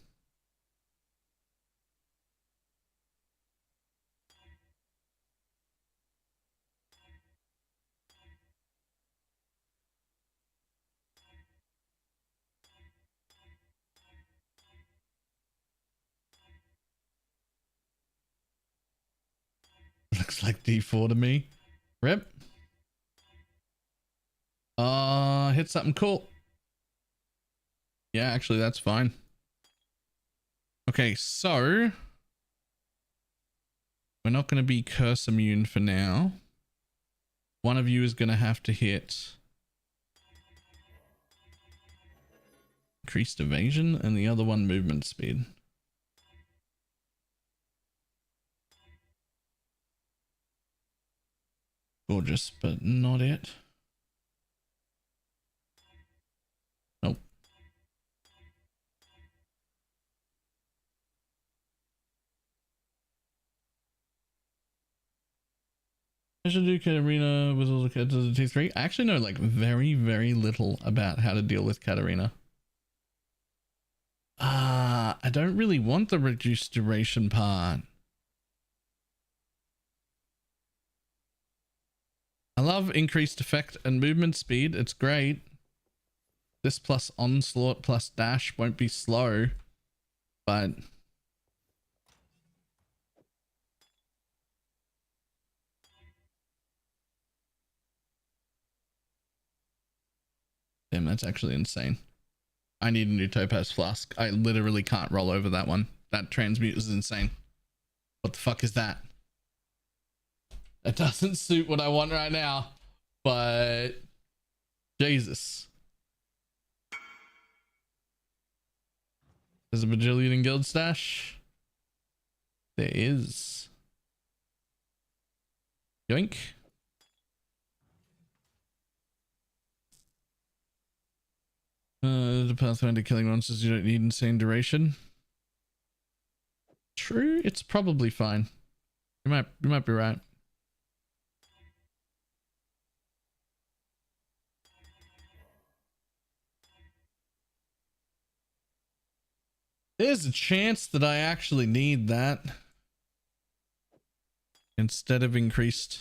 Looks like D4 to me. Rip. Hit something cool. Yeah, actually, that's fine. Okay, so we're not going to be curse immune for now. One of you is going to have to hit increased evasion and the other one movement speed. Gorgeous, but not it. Nope. I should do Katarina with all the kids as a T3. I actually know like very, very little about how to deal with Katarina. I don't really want the reduced duration part. I love increased effect and movement speed. It's great. This plus onslaught plus dash won't be slow, but damn, that's actually insane. I need a new topaz flask. I literally can't roll over that one. That transmute is insane. What the fuck is that? It doesn't suit what I want right now, but Jesus. There's a bajillion in guild stash. There is. Yoink. The Pathfinder killing monsters, you don't need insane duration. True, it's probably fine. You might be right. There's a chance that I actually need that. instead of increased.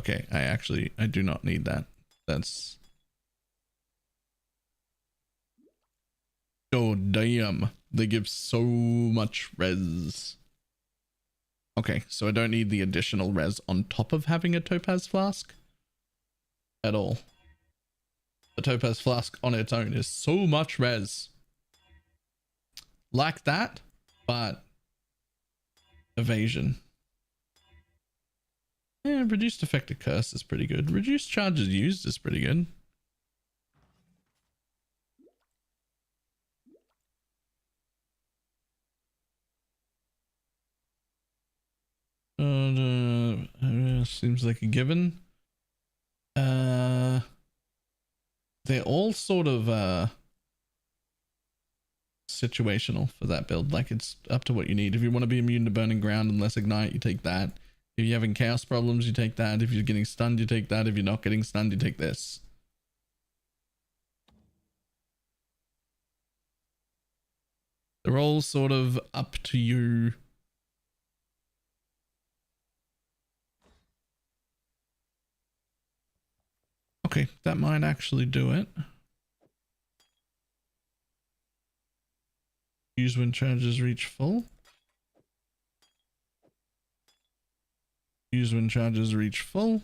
Okay, I do not need that. That's. Oh, damn. They give so much res. Okay, so I don't need the additional res on top of having a topaz flask at all. The topaz flask on its own is so much res. Like that, but evasion. Yeah, reduced effective curse is pretty good. Reduced charges used is pretty good. Seems like a given. They're all sort of situational for that build. Like, it's up to what you need. If you want to be immune to burning ground and less ignite, you take that. If you're having chaos problems, you take that. If you're getting stunned, you take that. If you're not getting stunned, you take this. They're all sort of up to you. Okay, that might actually do it. Use when charges reach full. Use when charges reach full.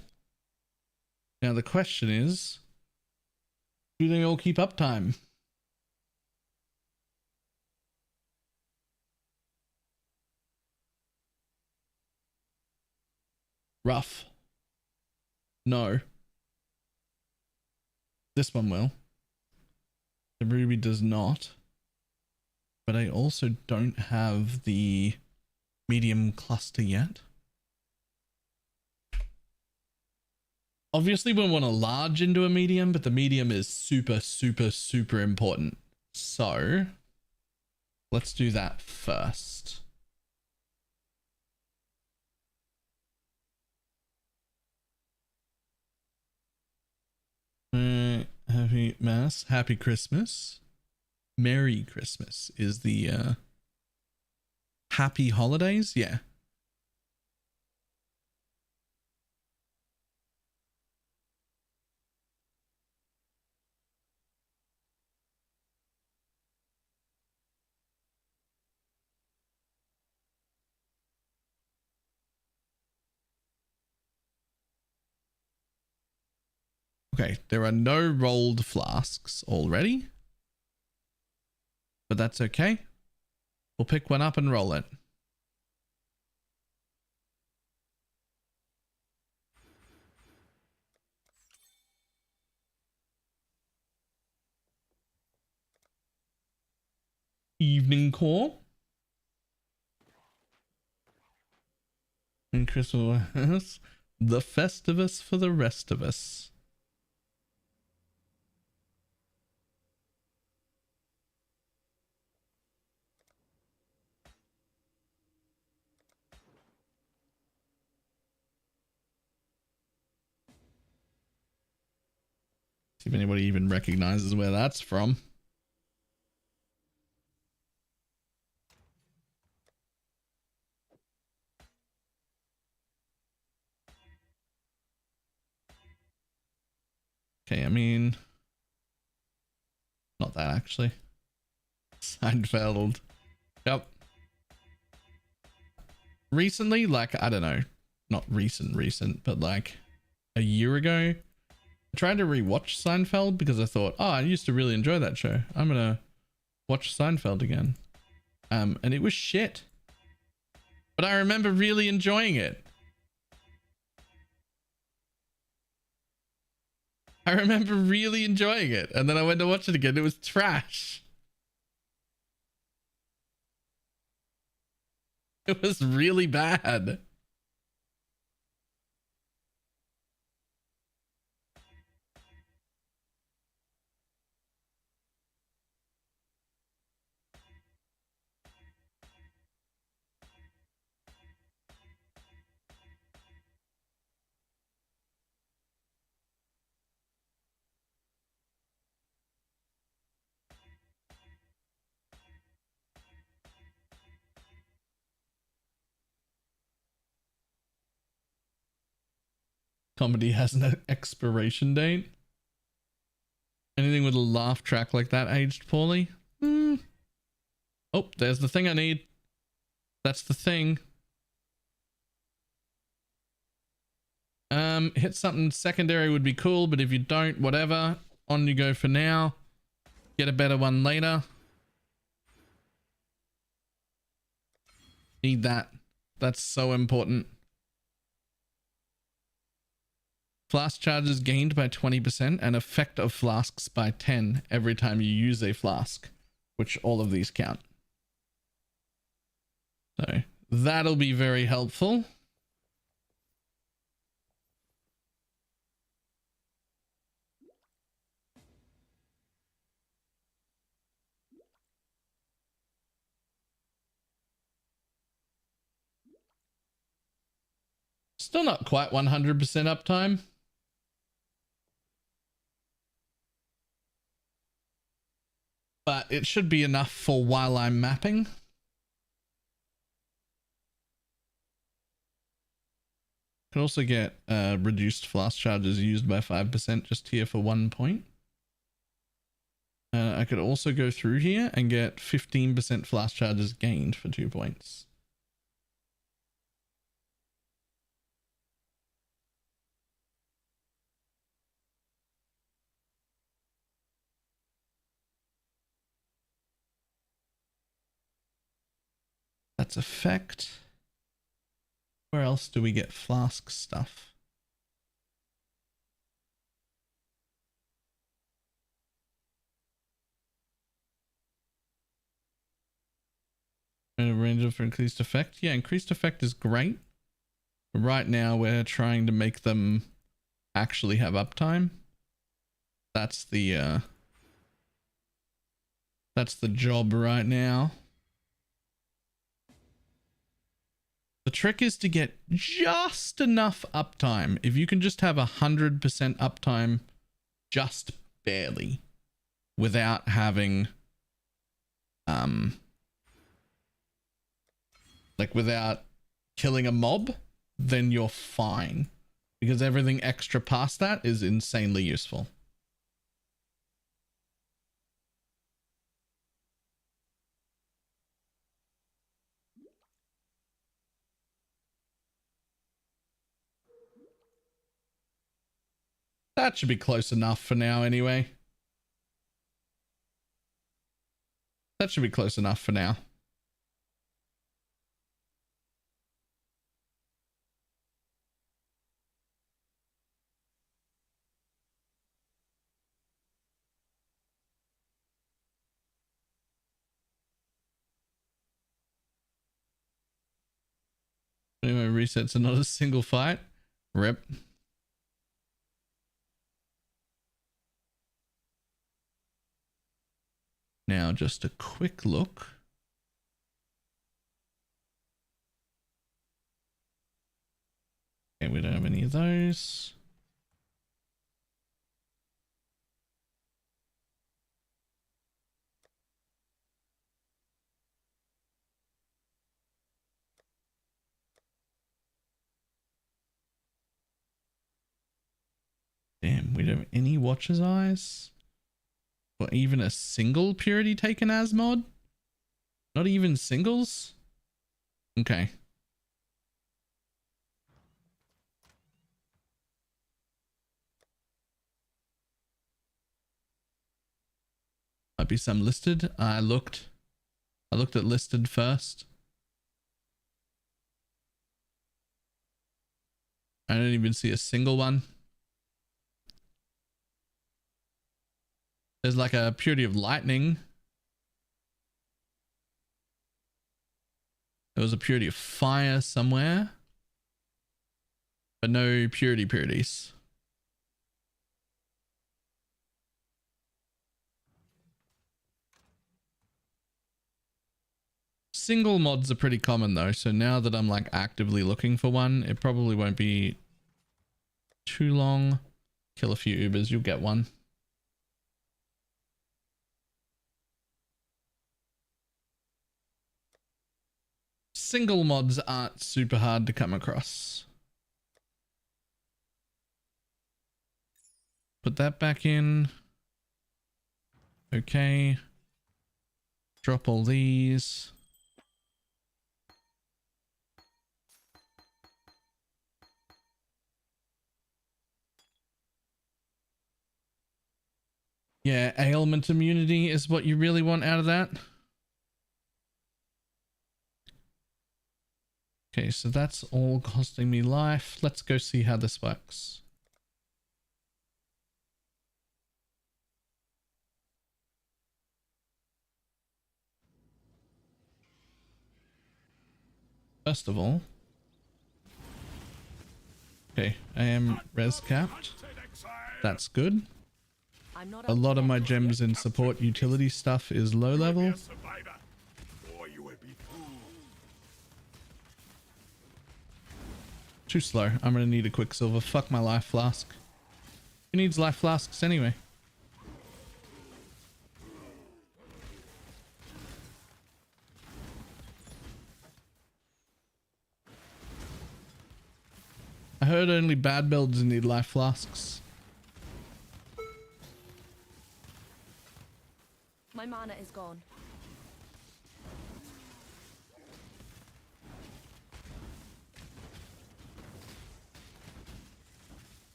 Now the question is, do they all keep uptime? Rough. No. This one will. The ruby does not. But I also don't have the medium cluster yet. Obviously we want to large into a medium, but the medium is super, super, super important. So let's do that first. Happy Mass, Happy Christmas. Merry Christmas is the Happy Holidays, yeah. Okay, there are no rolled flasks already, but that's okay. We'll pick one up and roll it. Evening call. And Christmas, the Festivus for the rest of us. See if anybody even recognizes where that's from. Okay, I mean, not that actually. Seinfeld. Yep. Recently, like, I don't know, not recent, but like a year ago, I tried to rewatch Seinfeld because I thought, oh, I used to really enjoy that show. I'm gonna watch Seinfeld again. And it was shit. But I remember really enjoying it. I remember really enjoying it. And then I went to watch it again. It was trash. It was really bad. Comedy has an expiration date. Anything with a laugh track like that aged poorly? Oh, there's the thing I need. That's the thing. Hit something secondary would be cool, but if you don't, whatever. On you go for now. Get a better one later. Need that. That's so important. Flask charges gained by 20% and effect of flasks by 10 every time you use a flask, which all of these count. So that'll be very helpful. Still not quite 100% uptime. But it should be enough for while I'm mapping. Could also get reduced flask charges used by 5% just here for 1 point. I could also go through here and get 15% flask charges gained for 2 points. That's effect. Where else do we get flask stuff? And a range for increased effect. Yeah, increased effect is great. But right now we're trying to make them actually have uptime. That's the job right now. The trick is to get just enough uptime. If you can just have 100% uptime, just barely, without having, like without killing a mob, then you're fine. Because everything extra past that is insanely useful. That should be close enough for now anyway. That should be close enough for now. Anyway, resets are not a single fight. Rip. Now just a quick look. Okay, we don't have any of those. Damn, we don't have any Watcher's Eyes. Or even a single Purity Taken as mod? Not even singles? Okay. Might be some listed. I looked at listed first. I don't even see a single one. There's like a Purity of Lightning. There was a Purity of Fire somewhere. But no purities. Single mods are pretty common though, so now that I'm like actively looking for one, it probably won't be too long. Kill a few Ubers, you'll get one. Single mods aren't super hard to come across. Put that back in. Okay. Drop all these. Yeah, ailment immunity is what you really want out of that. Okay, so that's all costing me life. Let's go see how this works. First of all, okay, I am res capped. That's good. A lot of my gems in support utility stuff is low level. Too slow. I'm gonna need a quicksilver. Fuck my life flask. Who needs life flasks anyway? I heard only bad builds need life flasks. My mana is gone.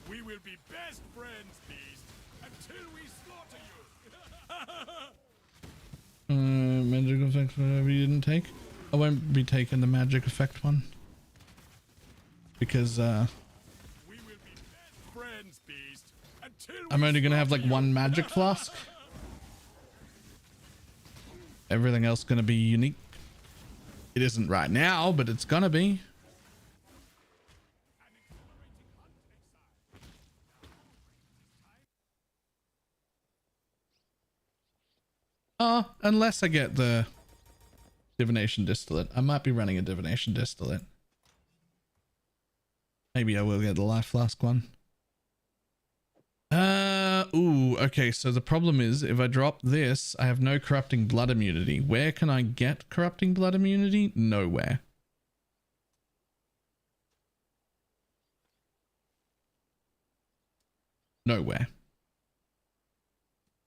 We will be best friends, Beast, until we slaughter you. Magic effect, whatever you didn't take. I won't be taking the magic effect one. Because, We will be best friends, Beast, until I'm only gonna have like one magic flask. Everything else gonna be unique. It isn't right now, but it's gonna be. Oh, unless I get the divination distillate. I might be running a divination distillate. Maybe I will get the life flask one. Ooh, okay, so the problem is if I drop this, I have no corrupting blood immunity. Where can I get corrupting blood immunity? Nowhere. Nowhere.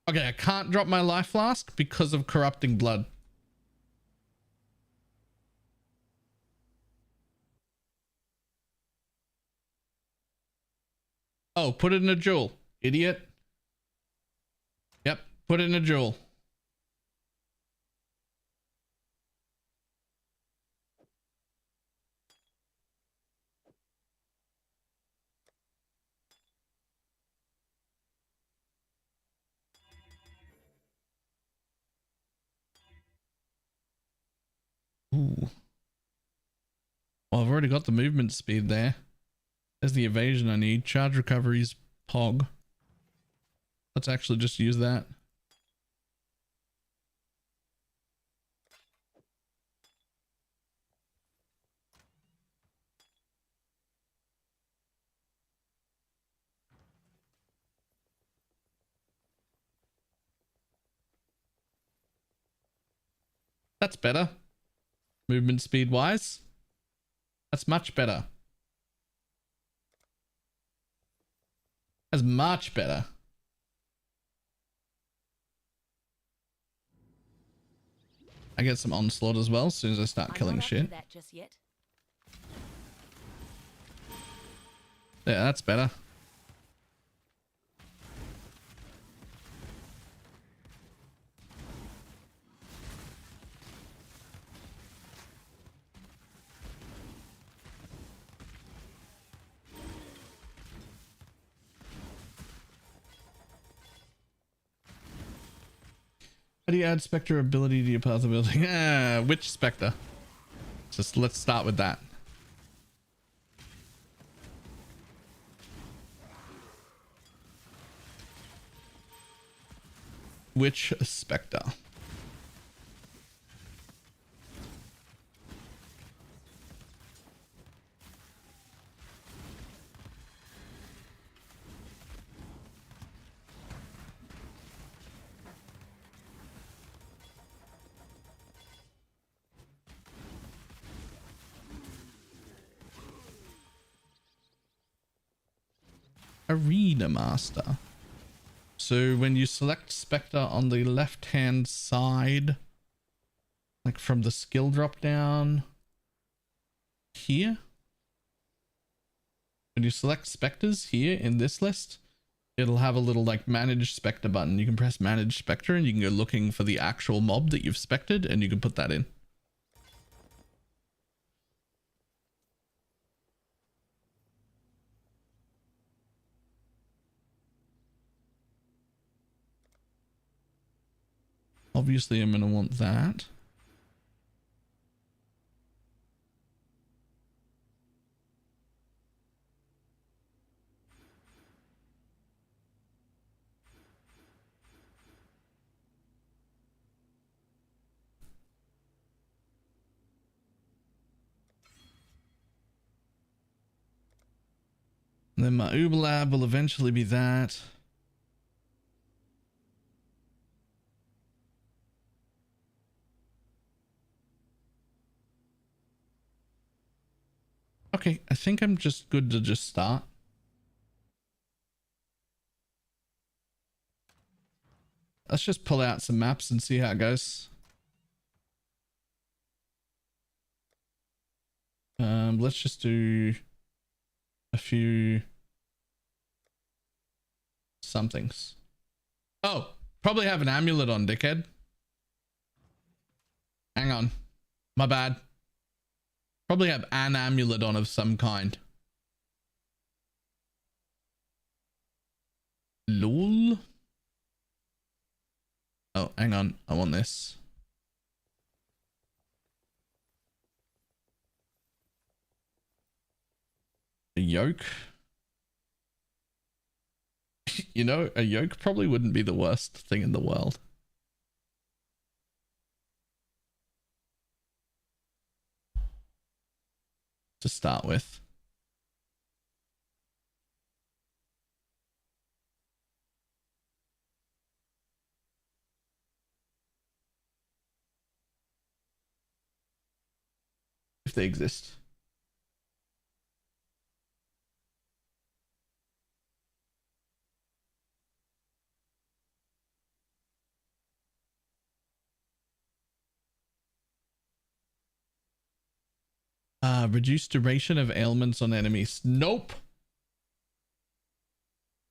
Okay, I can't drop my life flask because of corrupting blood. Oh, put it in a jewel, idiot. Yep, put it in a jewel. Ooh. Well, I've already got the movement speed there. There's the evasion I need. Charge recovery's Pog. Let's actually just use that. That's better. Movement speed wise. That's much better. That's much better. I get some onslaught as well as soon as I start killing shit. Yeah, that's better. How do you add Specter ability to your path of building? Which Specter? Just let's start with that. Which Specter? Arena Master. So when you select Specter on the left hand side, like from the skill drop down here, when you select Specters here in this list, it'll have a little like manage Specter button. You can press manage Specter and you can go looking for the actual mob that you've spected and you can put that in. Obviously, I'm going to want that. And then my Uber Lab will eventually be that. Okay, I think I'm just good to just start. Let's just pull out some maps and see how it goes. Let's just do a few somethings. Oh, probably have an amulet on, dickhead. Hang on. My bad. Probably have an amulet on of some kind. Lol. Oh, hang on. I want this. A yoke. You know, a yoke probably wouldn't be the worst thing in the world. To start with. If they exist. Reduce duration of ailments on enemies. Nope.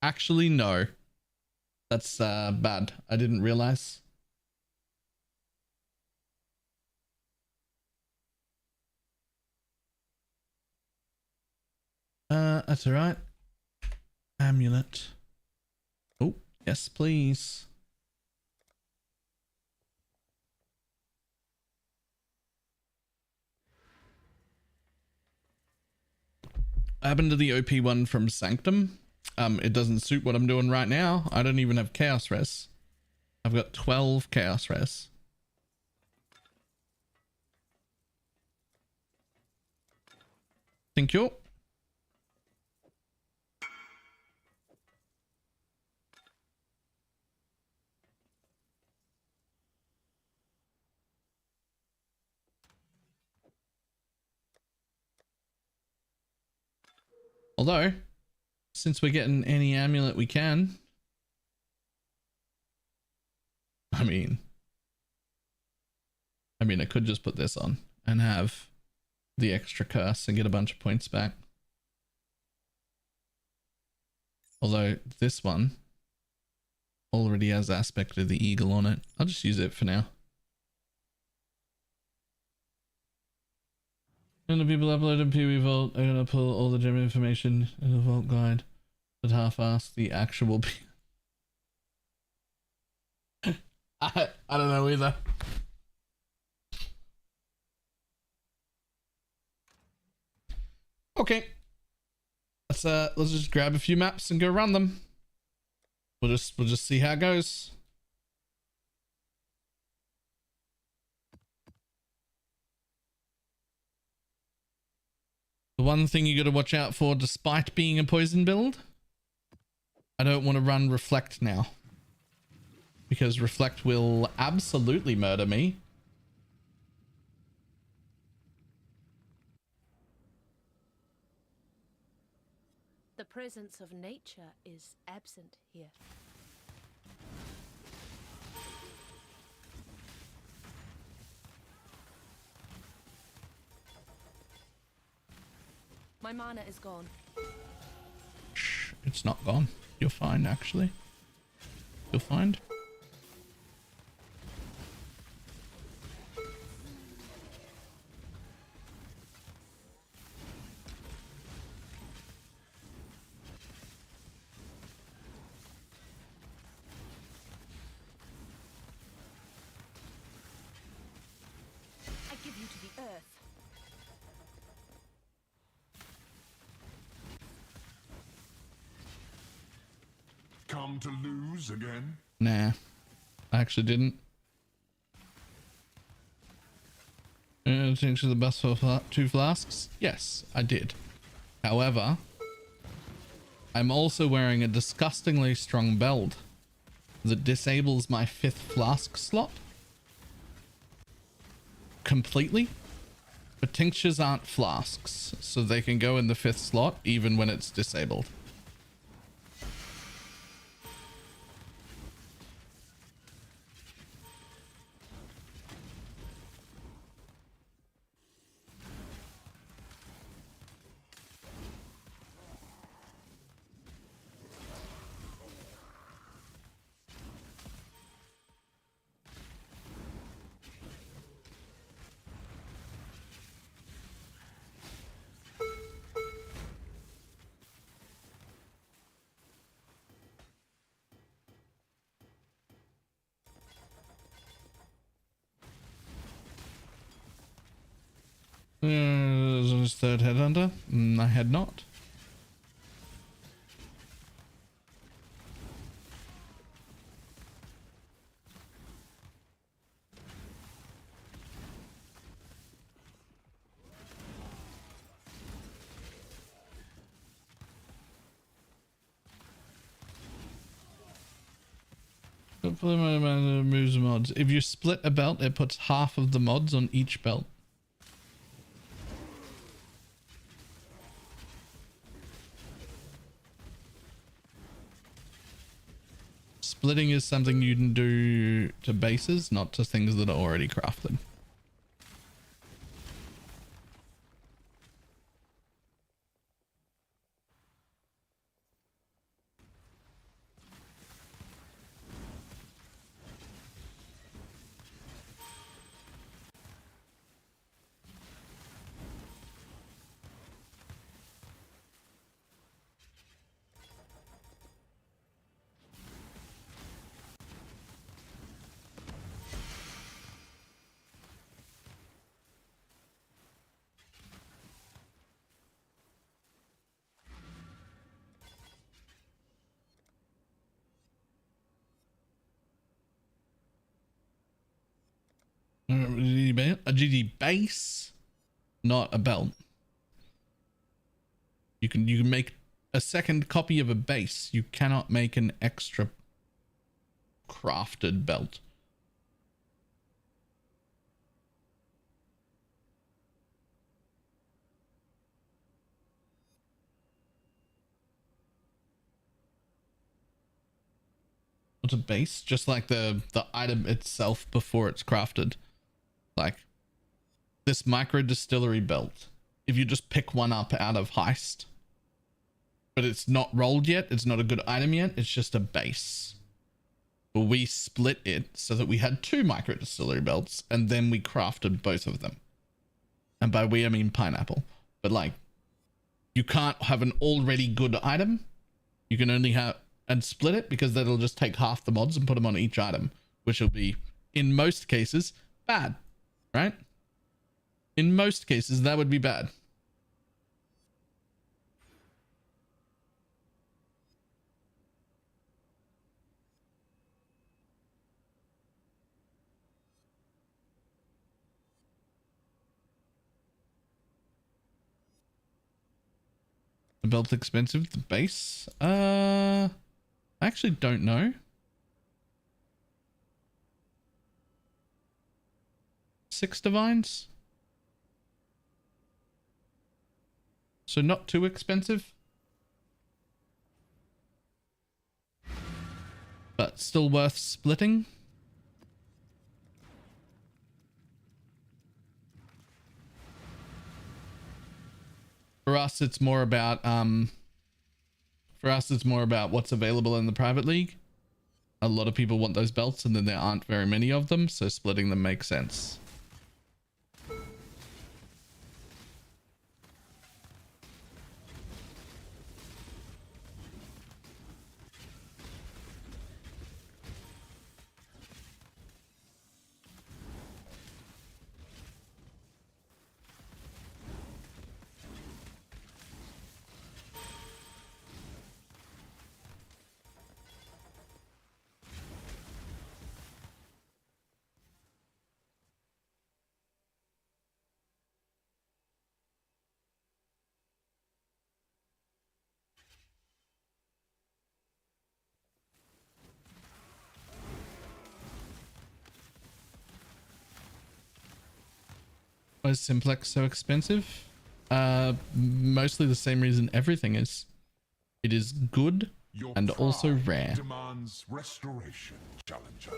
Actually, no. That's bad. I didn't realize. That's all right. Amulet. Oh, yes, please. What happened to the OP one from Sanctum? It doesn't suit what I'm doing right now. I don't even have Chaos Res. I've got 12 Chaos Res. Thank you. Although, since we're getting any amulet we can, I mean, I could just put this on and have the extra curse and get a bunch of points back. Although this one already has aspect of the eagle on it. I'll just use it for now. And the people uploading PV Vault are gonna pull all the gem information in the Vault guide, but half-ass the actual. I don't know either. Okay, let's just grab a few maps and go run them. We'll just see how it goes. The one thing you got to watch out for, despite being a poison build, I don't want to run Reflect now. Because Reflect will absolutely murder me. The presence of nature is absent here. My mana is gone. Shh, it's not gone. You're fine, actually. You'll find. I give you to the earth. Come to lose again? Nah, I actually didn't. Change to the best for 2 flasks? Yes, I did. However, I'm also wearing a disgustingly strong belt that disables my 5th flask slot completely. But tinctures aren't flasks, so they can go in the 5th slot even when it's disabled. Was 3rd headhunter? I had not. Hopefully my mana moves mods. If you split a belt, it puts half of the mods on each belt. Splitting is something you can do to bases, not to things that are already crafted. A GD base, not a belt. You can make a second copy of a base. You cannot make an extra crafted belt. What's a base? Just like the item itself before it's crafted. Like this micro distillery belt. If you just pick one up out of Heist, but it's not rolled yet, it's not a good item yet, it's just a base. But we split it so that we had 2 micro distillery belts, and then we crafted both of them. And by we, I mean pineapple. But like, you can't have an already good item. You can only have and split it, because that'll just take half the mods and put them on each item, which will be, in most cases, bad. Right? In most cases, that would be bad. The belt's expensive, the base? I actually don't know. 6 divines, so not too expensive. but still worth splitting. For us, it's more about what's available in the private league. A lot of people want those belts, and then there aren't very many of them, so splitting them makes sense. Why is Simplex so expensive? Mostly the same reason everything is. It is good and also rare. Demands restoration, challenger.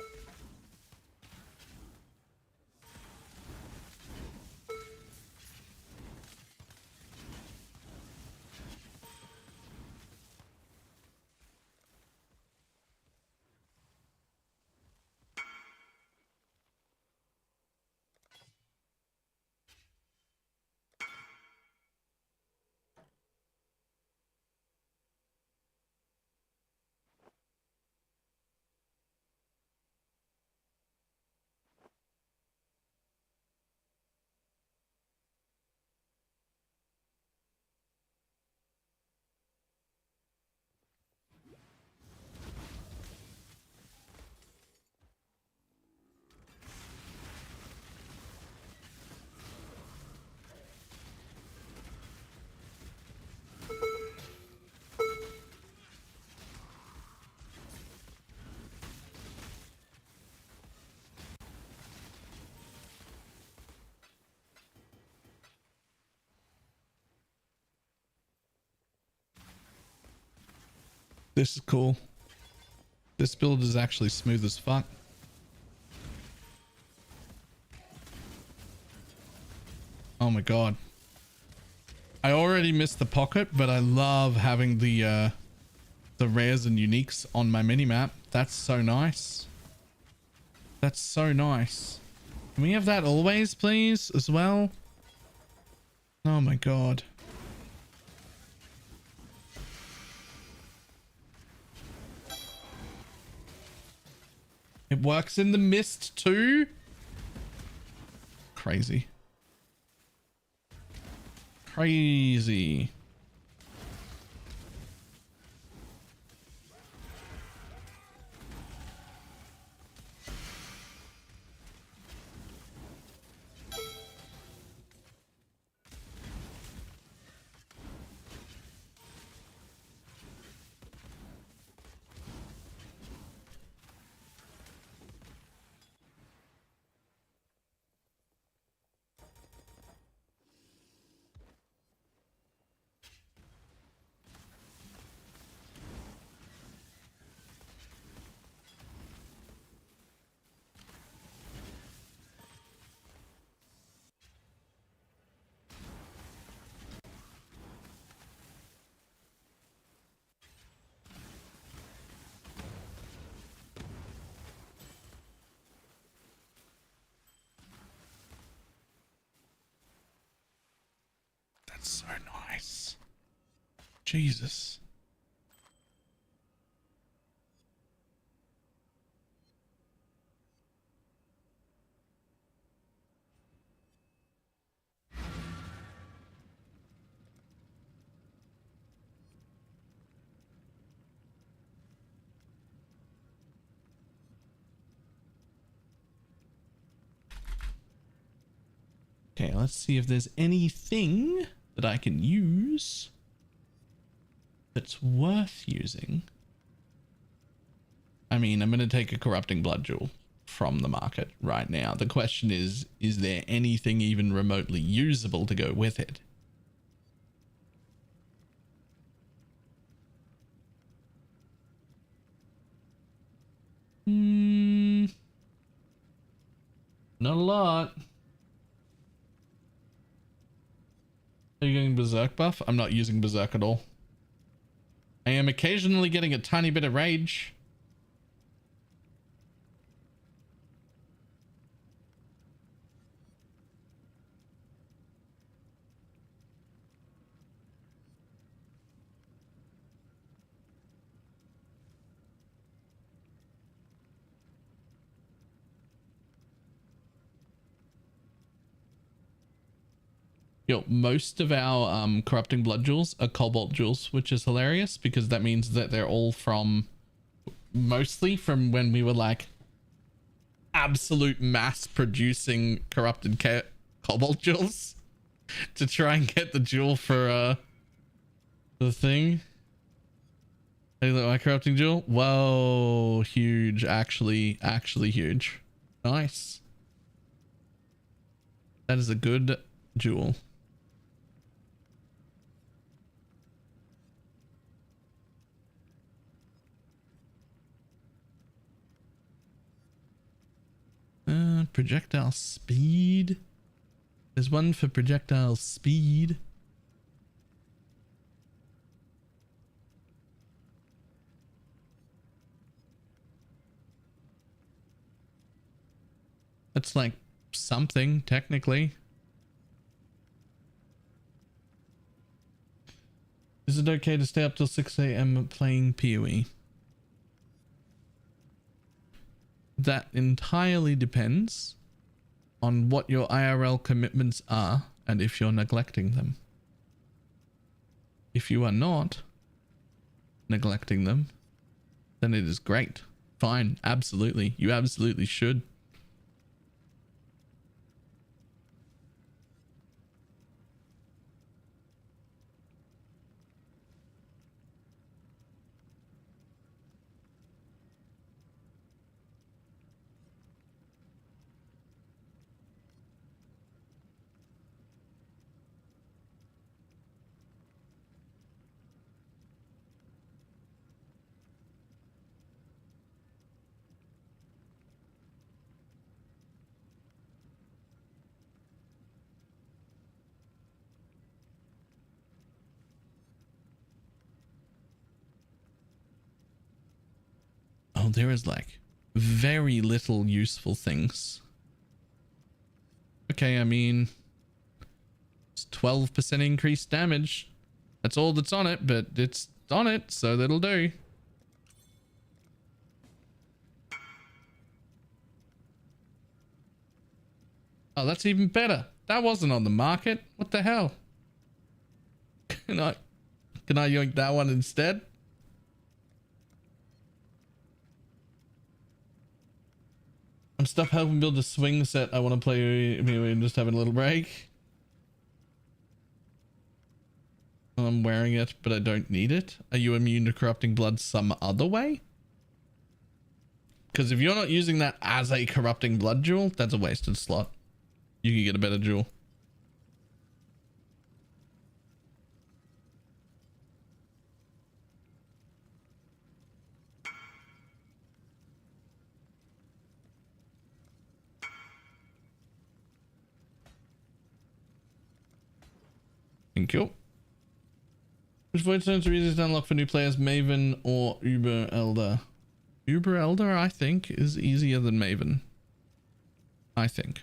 This is cool. This build is actually smooth as fuck. Oh my god. I already missed the pocket, but I love having the rares and uniques on my minimap. That's so nice. That's so nice. Can we have that always, please, as well? Oh my god. It works in the mist too? Crazy. Crazy. That's so nice. Jesus. Okay, let's see if there's anything that I can use that's worth using. I mean, I'm going to take a corrupting blood jewel from the market right now. The question is there anything even remotely usable to go with it? Not a lot. Are you getting Berserk buff? I'm not using Berserk at all. I am occasionally getting a tiny bit of rage. Yo, most of our corrupting blood jewels are cobalt jewels, which is hilarious because that means that they're all from, mostly from when we were like absolute mass producing corrupted cobalt jewels to try and get the jewel for the thing. Hey, look, my corrupting jewel. Whoa, huge. Actually huge. Nice. That is a good jewel. Projectile speed. There's one for projectile speed. That's like something, technically. Is it okay to stay up till 6 a.m. playing PoE? That entirely depends on what your IRL commitments are and if you're neglecting them. If you are not neglecting them, then it is great. Fine, absolutely. You absolutely should. Oh, there is like very little useful things. Okay, I mean, it's 12% increased damage. That's all that's on it, but it's on it, so that'll do. Oh, that's even better. That wasn't on the market. What the hell? Can I yoink that one instead? I'm stuff helping build a swing set. I want to play and just having a little break. I'm wearing it, but I don't need it. Are you immune to corrupting blood some other way? Because if you're not using that as a corrupting blood jewel, that's a wasted slot. You can get a better jewel. Thank you. Which void stones are easiest to unlock for new players, Maven or Uber Elder? Uber Elder, I think, is easier than Maven. I think.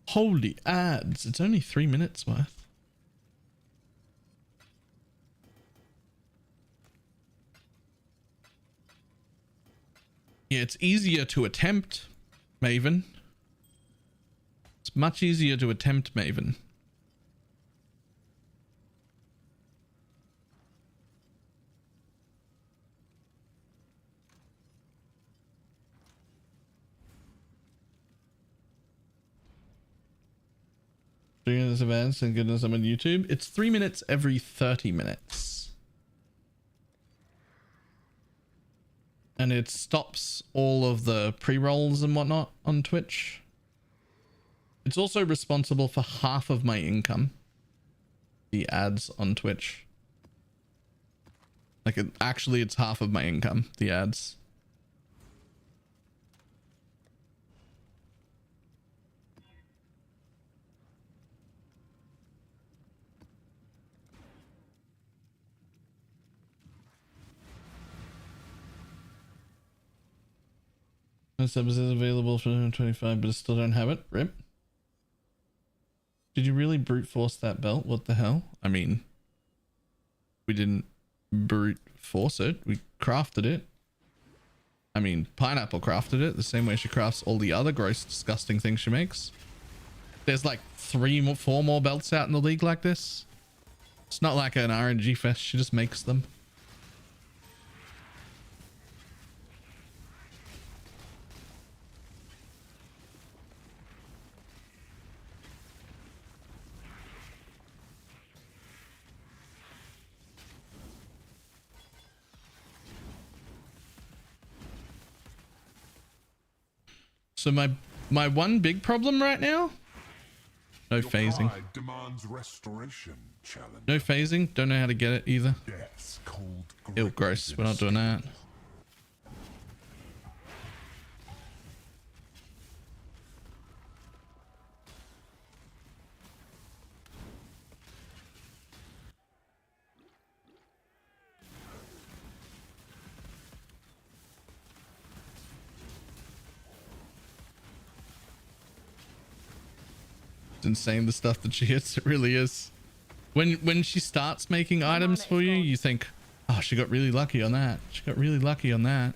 Holy ads. It's only 3 minutes worth. Yeah, it's easier to attempt Maven. It's much easier to attempt Maven. Doing this events and goodness, I'm on YouTube. It's 3 minutes every 30 minutes. And it stops all of the pre-rolls and whatnot on Twitch. It's also responsible for half of my income. The ads on Twitch. Like, actually, it's half of my income, the ads. This episode is available for 25, but I still don't have it. Rip. Did you really brute force that belt? What the hell? I mean, we didn't brute force it. We crafted it. I mean, Pineapple crafted it the same way she crafts all the other gross, disgusting things she makes. There's like 4 more belts out in the league like this. It's not like an RNG fest. She just makes them. So my one big problem right now, no phasing. Demands restoration, challenge. No phasing. Don't know how to get it either. Death's cold Ew, gross. We're not doing that. It's insane the stuff that she hits. It really is. When she starts making items for you, you think, oh, she got really lucky on that. She got really lucky on that.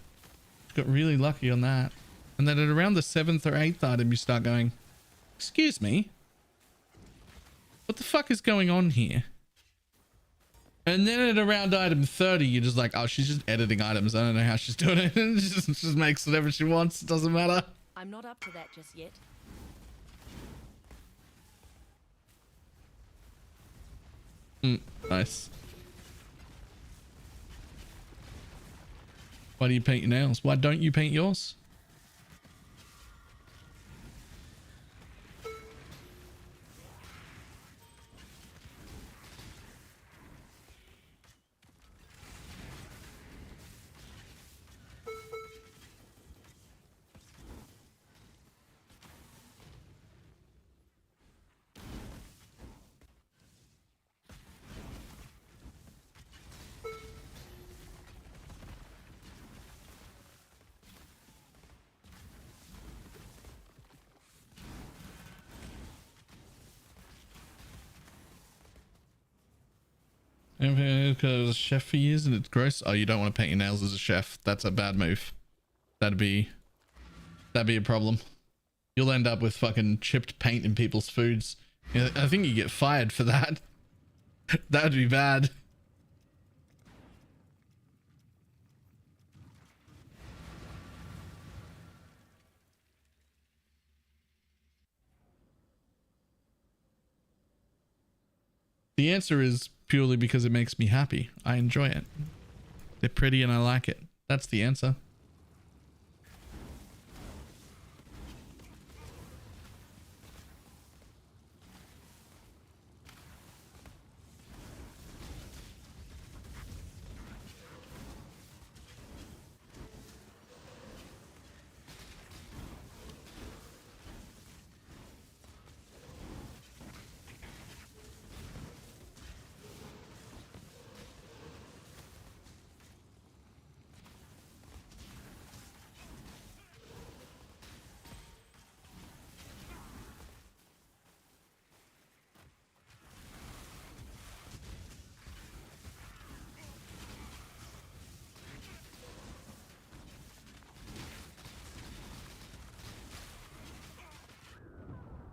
She got really lucky on that. And then at around the 7th or 8th item, you start going, excuse me, what the fuck is going on here? And then at around item 30, you're just like, oh, she's just editing items. I don't know how she's doing it. She just makes whatever she wants. It doesn't matter. I'm not up to that just yet. Nice. Why do you paint your nails? Why don't you paint yours? Because a chef for years and it's gross. Oh, you don't want to paint your nails as a chef. That's a bad move. That'd be a problem. You'll end up with fucking chipped paint in people's foods. Yeah, I think you get fired for that. That'd be bad. The answer is purely because it makes me happy. I enjoy it. They're pretty and I like it. That's the answer.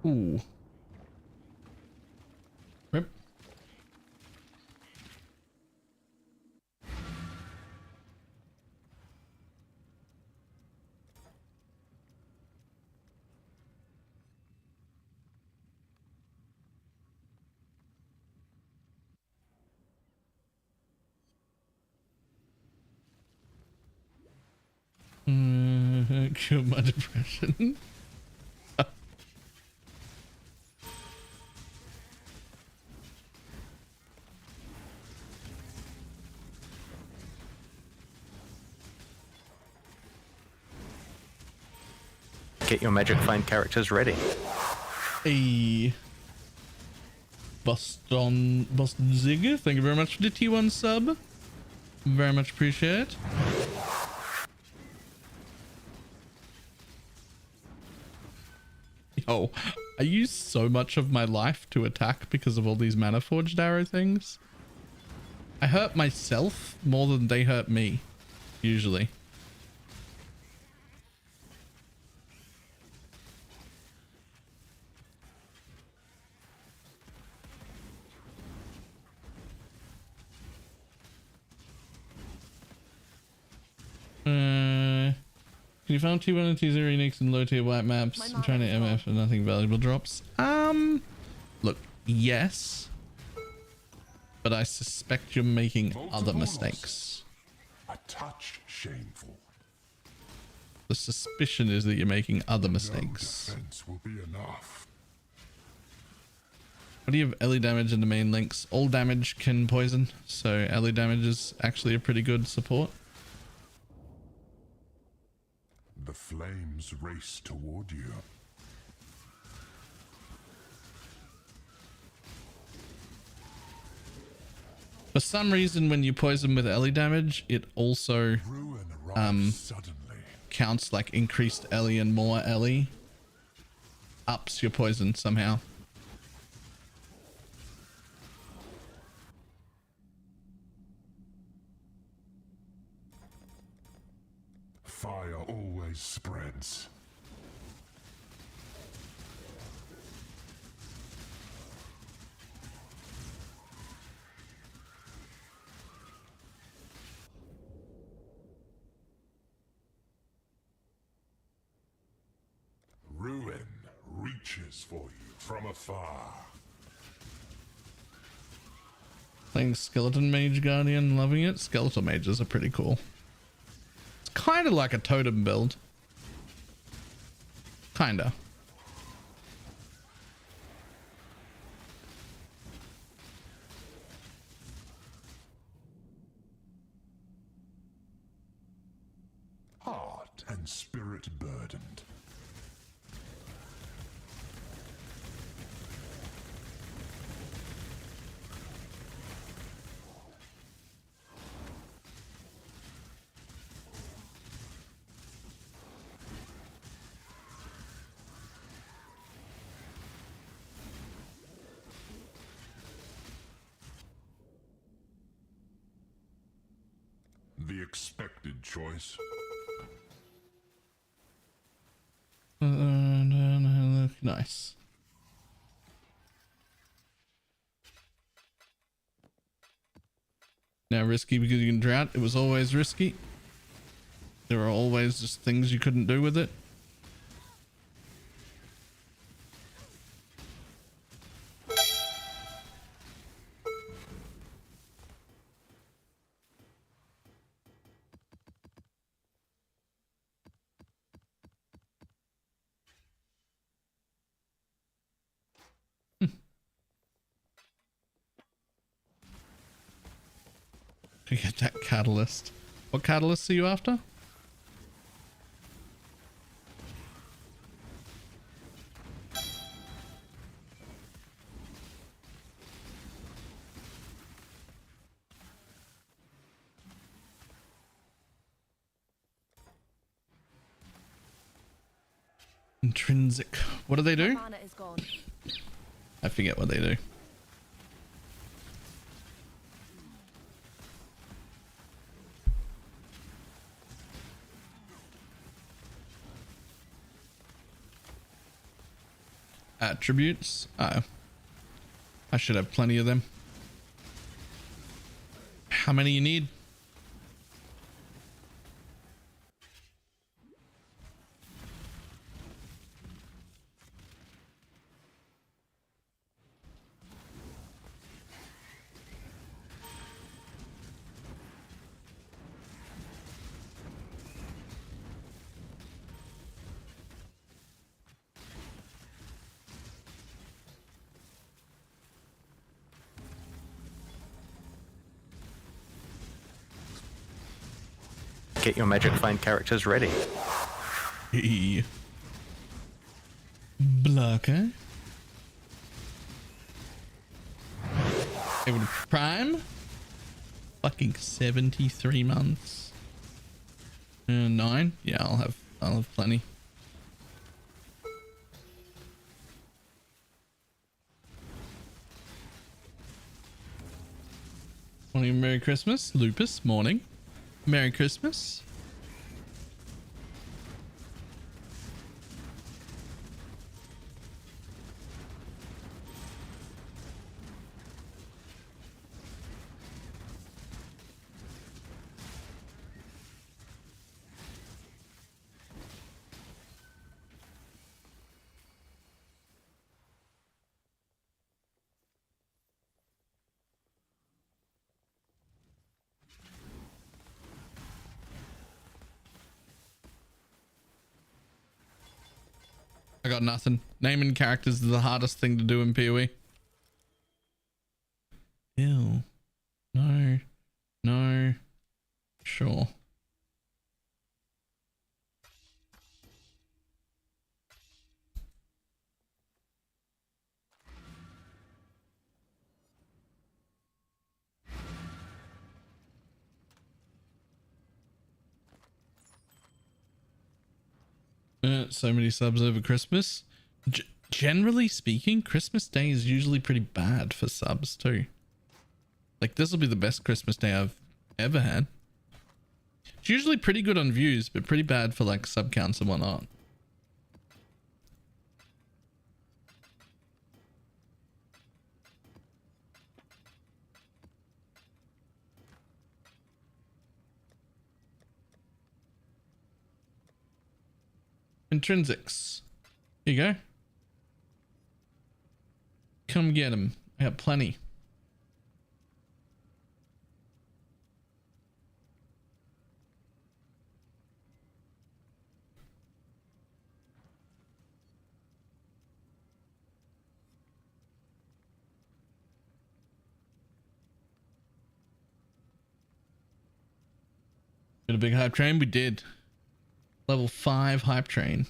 Ooh. Rip. Cure my depression. Get your Magic Find characters ready. Hey. Boston Zig, thank you very much for the T1 sub. Very much appreciate it. Yo, I use so much of my life to attack because of all these mana forged arrow things. I hurt myself more than they hurt me, usually. Can you farm T1 and T0 uniques and low tier white maps? I'm trying to MF and nothing valuable drops. Look, yes. But I suspect you're making other mistakes. A touch shameful. The suspicion is that you're making other mistakes. No defense will be enough. What do you have Ellie damage in the main links? All damage can poison, so Ellie damage is actually a pretty good support. The flames race toward you. For some reason, when you poison with Ellie damage, it also counts like increased Ellie and more Ellie. Ups your poison somehow. Fire always spreads. Ruin reaches for you from afar. Playing Skeleton Mage Guardian, loving it. Skeletal Mages are pretty cool. It's kind of like a totem build. Kinda. Heart and spirit burdened. The expected choice. Nice. Now risky because you can drought. It was always risky. There are always just things you couldn't do with it. To get that catalyst. What catalyst are you after? Intrinsic. What do they do? I forget what they do. Attributes. Oh, I should have plenty of them. How many you need? Get your magic find characters ready. Hey. Blocker. Able to prime. Fucking 73 months. 9. Yeah, I'll have plenty. Morning, Merry Christmas. Lupus, morning. Merry Christmas. I got nothing. Naming characters is the hardest thing to do in PoE. Ew. No. No. Sure. So many subs over Christmas. Generally speaking, Christmas Day is usually pretty bad for subs too. Like, this will be the best Christmas Day I've ever had. It's usually pretty good on views, but pretty bad for like sub counts and whatnot. Intrinsics. Here you go. Come get them. I got plenty. Got a big hype train? We did. Level 5 hype train.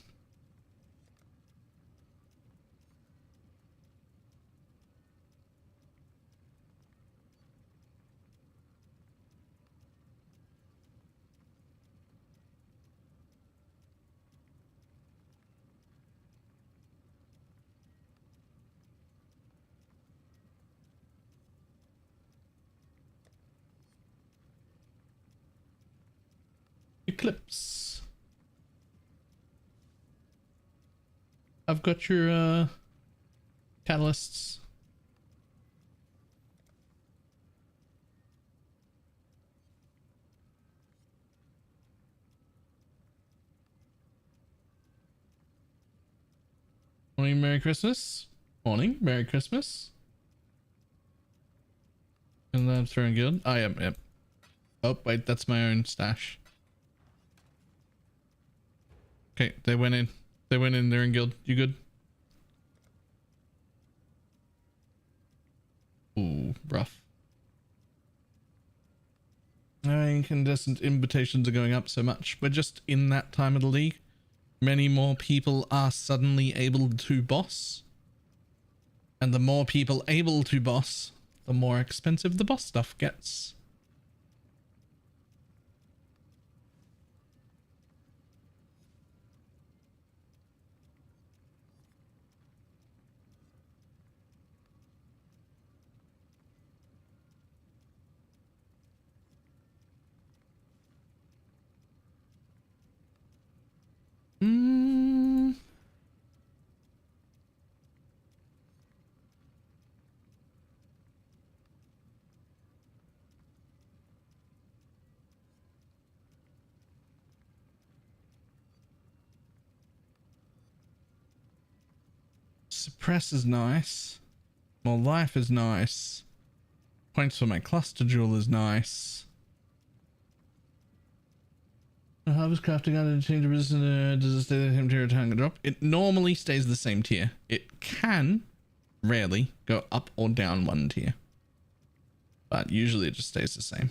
Eclipse. I've got your catalysts. Morning, Merry Christmas. Morning, Merry Christmas. And then I'm throwing guild. Oh, yep. Oh, wait, that's my own stash. Okay, they went in. They went in. They're in guild. You good? Ooh, rough. Incandescent invitations are going up so much. We're just in that time of the league. Many more people are suddenly able to boss. And the more people able to boss, the more expensive the boss stuff gets. Suppress is nice. More life is nice. Points for my cluster jewel is nice. Harvest crafting under change resistance. Does it stay the same tier time drop? It normally stays the same tier. It can rarely go up or down one tier, but usually it just stays the same.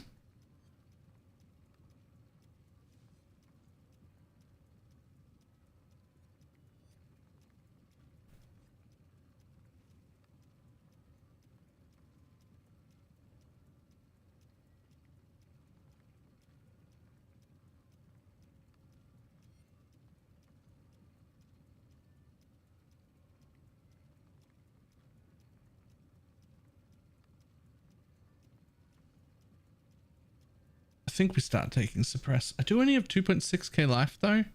I think we start taking suppress. I do only have 2.6k life though.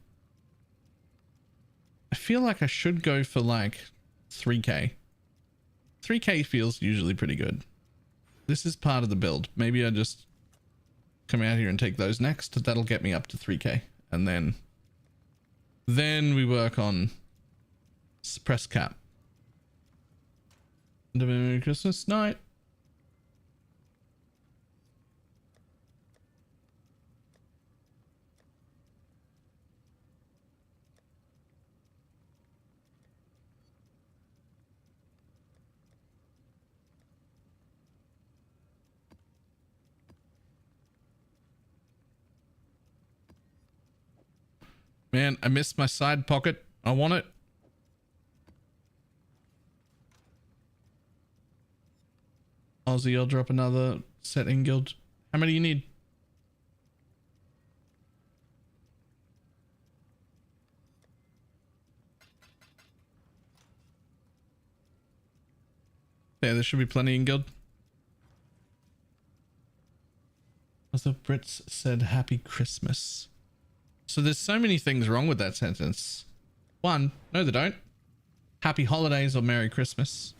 I feel like I should go for like 3k. 3k feels usually pretty good. This is part of the build. Maybe I just come out here and take those next. That'll get me up to 3k. And then we work on suppress cap. Merry Christmas night. Man, I missed my side pocket. I want it. Aussie, I'll drop another set in guild. How many do you need? Yeah, there should be plenty in guild. I thought Brits said Happy Christmas. So there's so many things wrong with that sentence. One, no they don't. Happy holidays or Merry Christmas.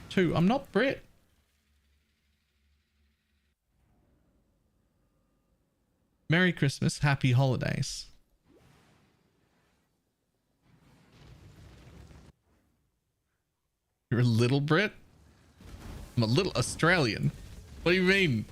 Two, I'm not Brit. Merry Christmas, happy holidays. You're a little Brit? I'm a little Australian. What do you mean?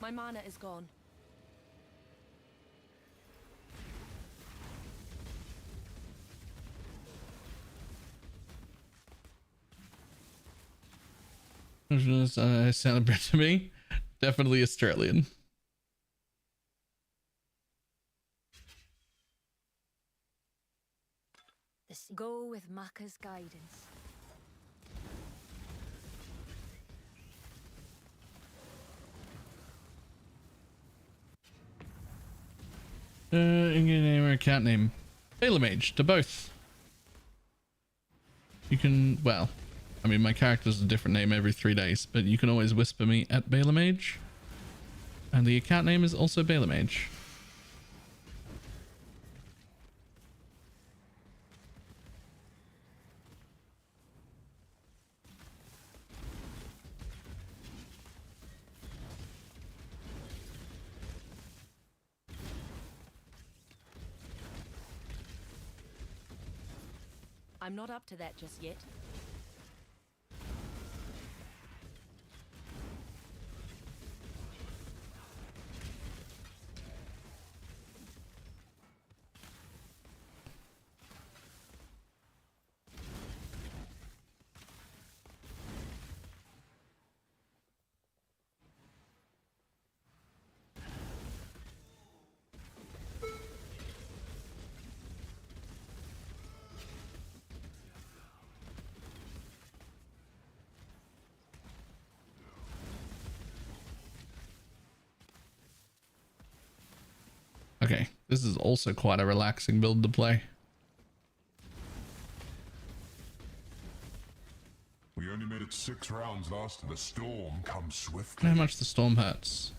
My mana is gone. Sounded Brit to me. Definitely Australian. Go with Maka's guidance. In-game name or account name. BalorMage to both. You can, well, I mean, my character's a different name every 3 days, but you can always whisper me at BalorMage. And the account name is also BalorMage. I'm not up to that just yet. Okay, this is also quite a relaxing build to play. We only made it 6 rounds last, and the storm comes swiftly. How much the storm hurts?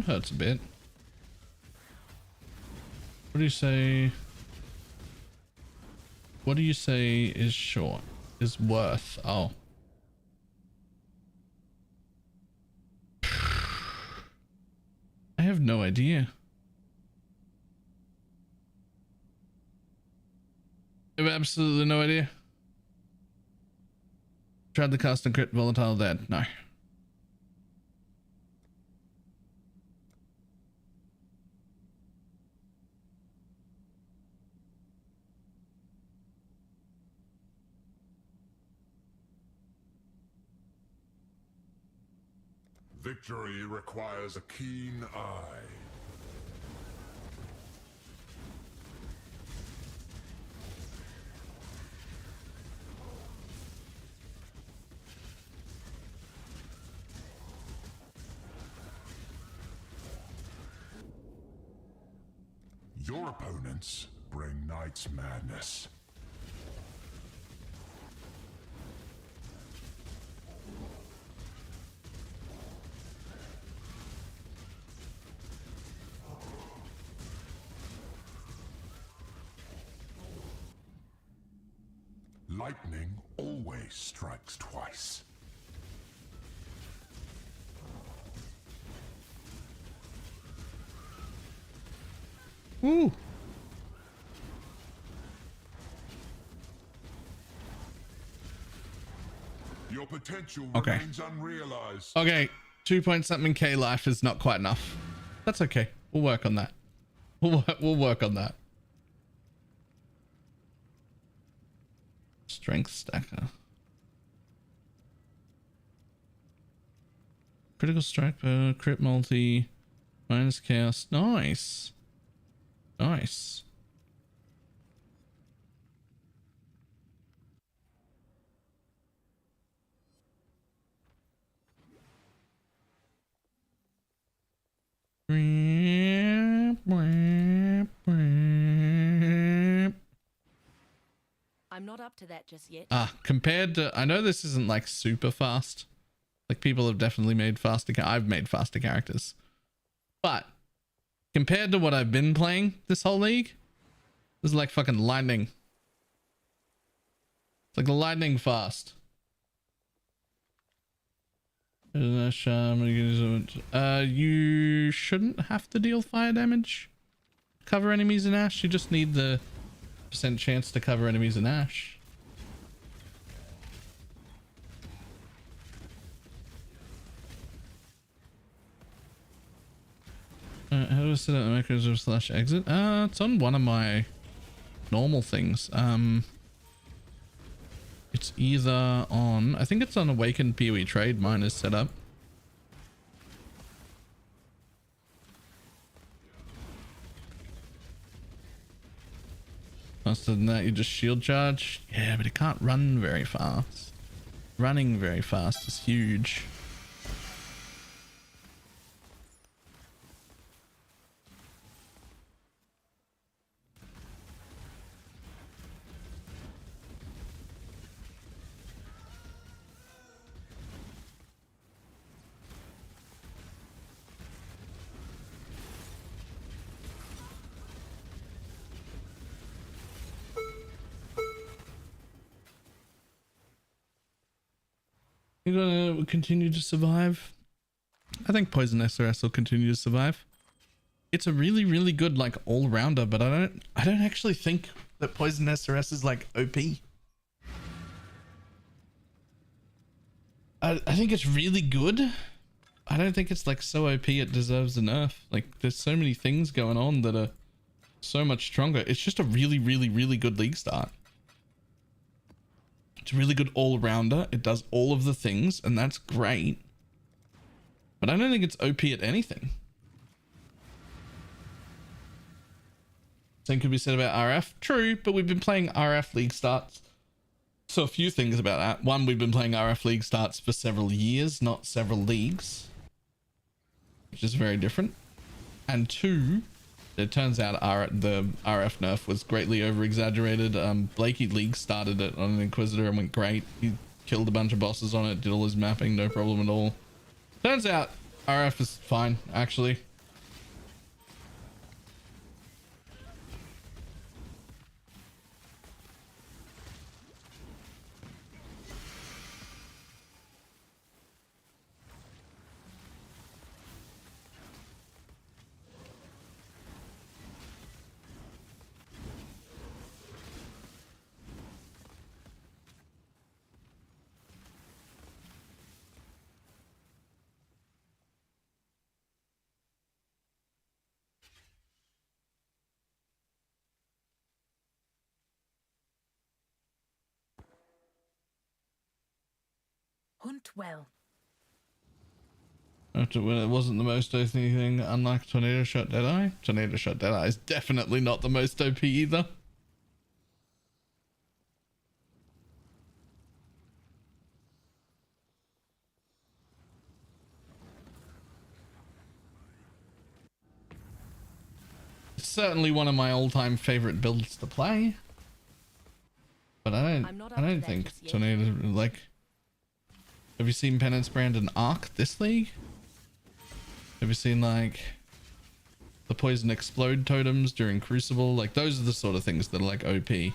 Hurts a bit. What do you say? What do you say is short? Is worth? Oh. I have no idea. I have absolutely no idea. Tried the cast and crit volatile dead. No. Victory requires a keen eye. Your opponents bring night's madness. Lightning always strikes twice. Ooh. Your potential Okay. remains unrealized. Okay, 2 point something K life is not quite enough. That's okay. We'll work on that. We'll work on that. Strength stacker. Critical strike per crit multi. Minus chaos. Nice. Nice. I'm not up to that just yet. Compared to, I know this isn't like super fast. Like people have definitely made faster. I've made faster characters, but compared to what I've been playing this whole league, this is like fucking lightning. It's like lightning fast. You shouldn't have to deal fire damage. Cover enemies in ash. You just need the % chance to cover enemies in ash. How do I set up the macros of slash exit? It's on one of my normal things. It's either on, I think it's on Awakened PoE Trade. Mine is set up. Faster than that, you just shield charge. Yeah, but it can't run very fast. Running very fast is huge. You're gonna continue to survive. I think Poison SRS will continue to survive. It's a really, really good like all-rounder, but I don't actually think that Poison SRS is like OP. I think it's really good. I don't think it's like so OP it deserves a nerf. Like there's so many things going on that are so much stronger. It's just a really, really, really good league start. It's a really good all-rounder. It does all of the things, and that's great. But I don't think it's OP at anything. Same could be said about RF. True, but we've been playing RF league starts. So a few things about that. One, we've been playing RF league starts for several years, not several leagues, which is very different. And two, it turns out the RF nerf was greatly over-exaggerated. Blakey League started it on an Inquisitor and went great. He killed a bunch of bosses on it, did all his mapping, no problem at all. Turns out RF is fine, actually. Hunt well. Well, it wasn't the most OP thing, unlike Tornado Shot Deadeye. Tornado Shot Deadeye is definitely not the most OP either. certainly one of my all-time favorite builds to play. But I don't think tornado, like, have you seen Penance Brand and Arc this league? Have you seen like the poison explode totems during Crucible? Like those are the sort of things that are like OP.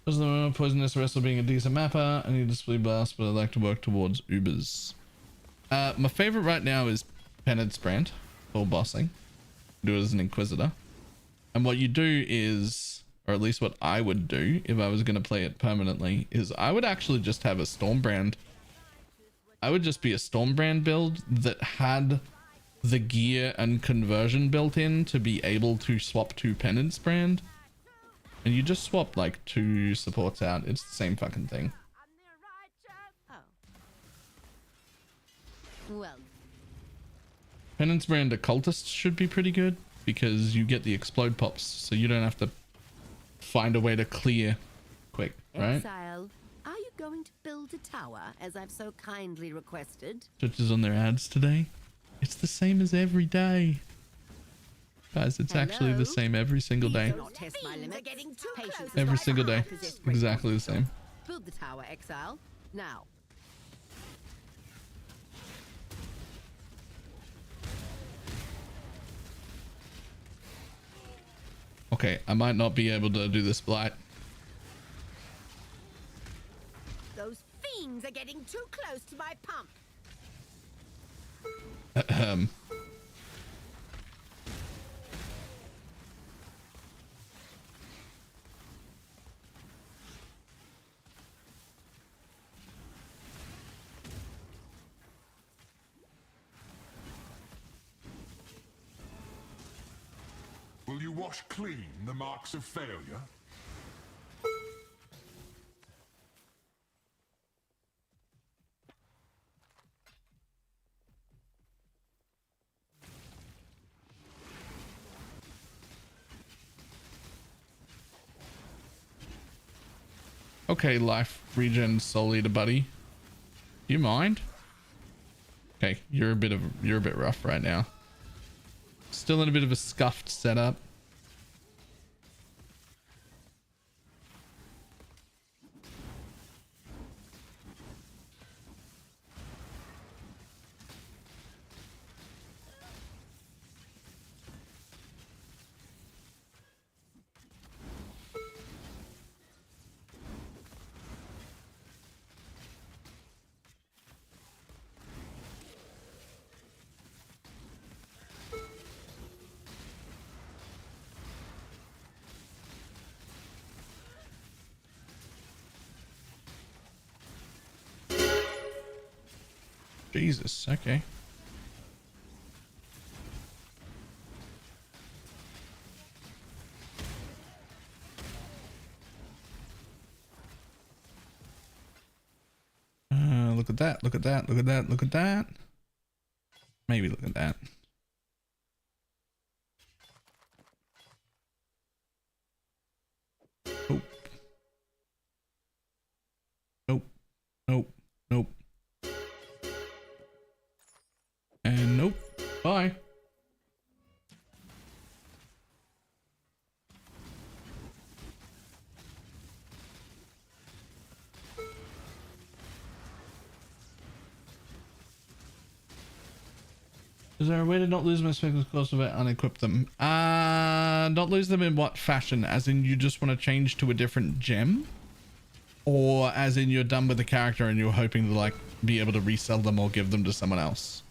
Doesn't know Poisonous Wrestle being a decent mapper. I need to split blast, but I'd like to work towards Ubers. My favorite right now is Penance Brand for bossing. Do it as an Inquisitor. And what you do is, or at least what I would do if I was going to play it permanently, is I would actually just have a Stormbrand. I would just be a Stormbrand build that had the gear and conversion built in to be able to swap to Penance Brand. And you just swap like 2 supports out. It's the same fucking thing. Well, Penance Brand Occultist should be pretty good because you get the explode pops, so you don't have to find a way to clear quick, right? Exile, are you going to build a tower as I've so kindly requested? Touches on their ads today. It's the same as every day. Guys, it's actually the same every single day. Every single day. It's exactly the same. Build the tower, Exile. Now. Okay, I might not be able to do this blight. Those fiends are getting too close to my pump. Will you wash clean the marks of failure? Okay, life regen soul eater buddy. You mind? Okay, you're a bit rough right now. Still in a bit of a scuffed setup. Jesus, okay. Look at that, look at that, look at that, look at that. Maybe look at that. Nope. Nope. Nope. Nope. And nope. Bye. Is there a way to not lose my specters close to it and unequip them? Not lose them in what fashion? As in you just want to change to a different gem? Or as in you're done with the character and you're hoping to like be able to resell them or give them to someone else?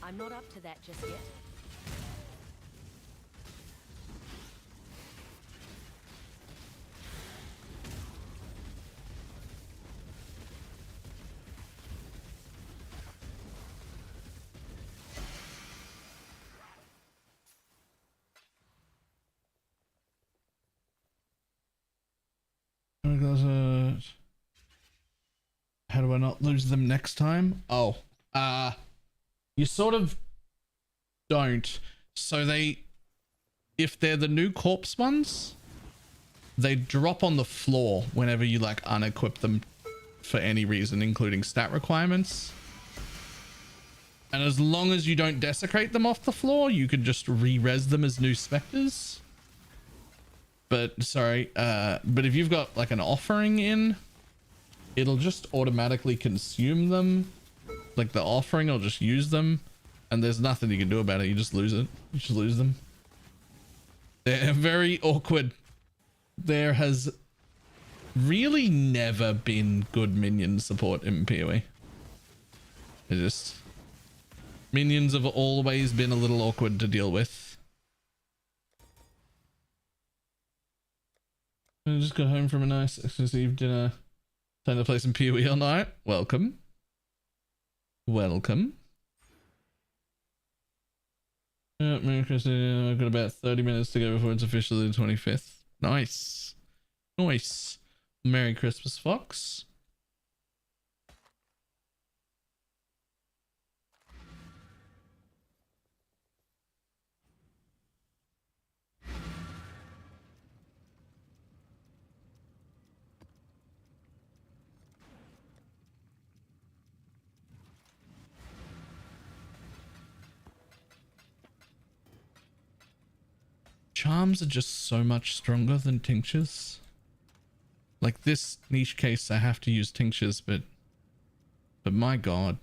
I'm not up to that just yet. How do I not lose them next time? Oh, you sort of don't. So they if they're the new corpse ones, they drop on the floor whenever you like unequip them for any reason, including stat requirements. And as long as you don't desecrate them off the floor, you can just re-res them as new specters. But but if you've got like an offering in, it'll just automatically consume them. Like the offering will just use them, and there's nothing you can do about it. You just lose it. You just lose them. They're very awkward. There has really never been good minion support in PoE. It just... Minions have always been a little awkward to deal with. I just got home from a nice Xmas Eve dinner. Time to play some PoE all night. Welcome. Welcome. Merry Christmas. I've got about 30 minutes to go before it's officially the 25th. Nice. Nice. Merry Christmas, Fox. Charms are just so much stronger than tinctures. Like this niche case, I have to use tinctures, but my god.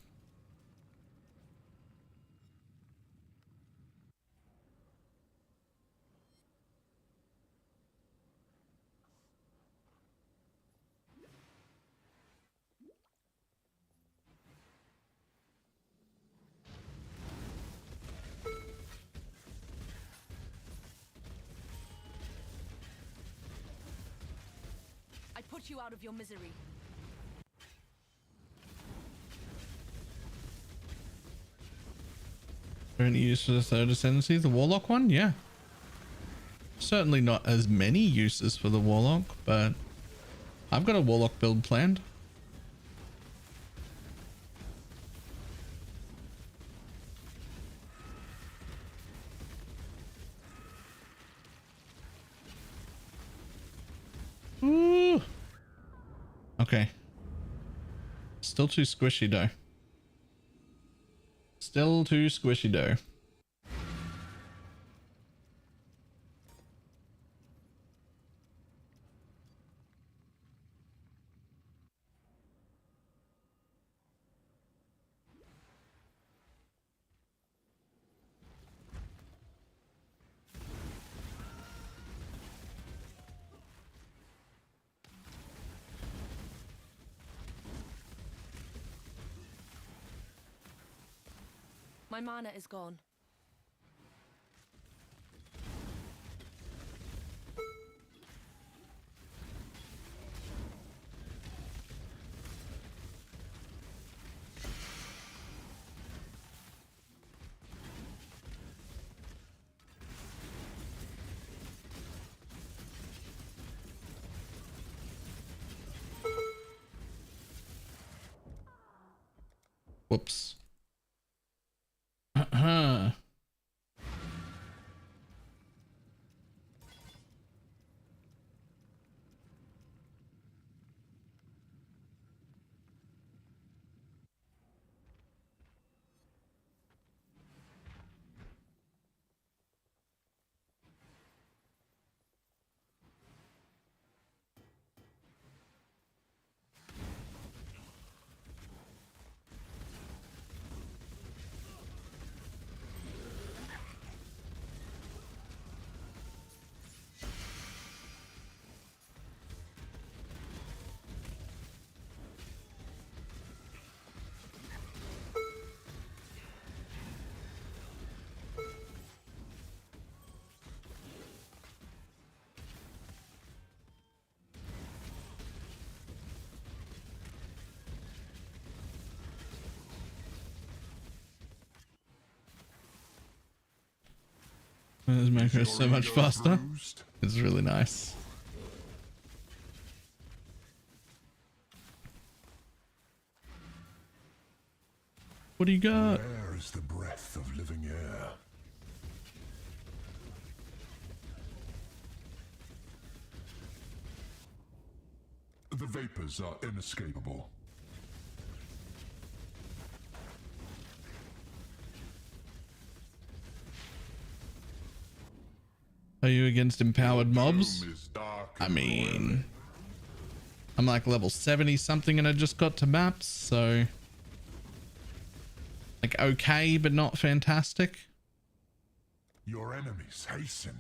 I put you out of your misery. Any use for the third ascendancy? The warlock one? Yeah. Certainly not as many uses for the warlock, but I've got a warlock build planned. Ooh. Okay. Still too squishy though. Still too squishy though. My mana is gone. Whoops. This macro is so much faster. It's really nice. What do you got? Where is the breath of living air? The vapors are inescapable. Are you against empowered mobs? I mean, I'm like level 70 something and I just got to maps, so like okay, but not fantastic. Your enemies hasten.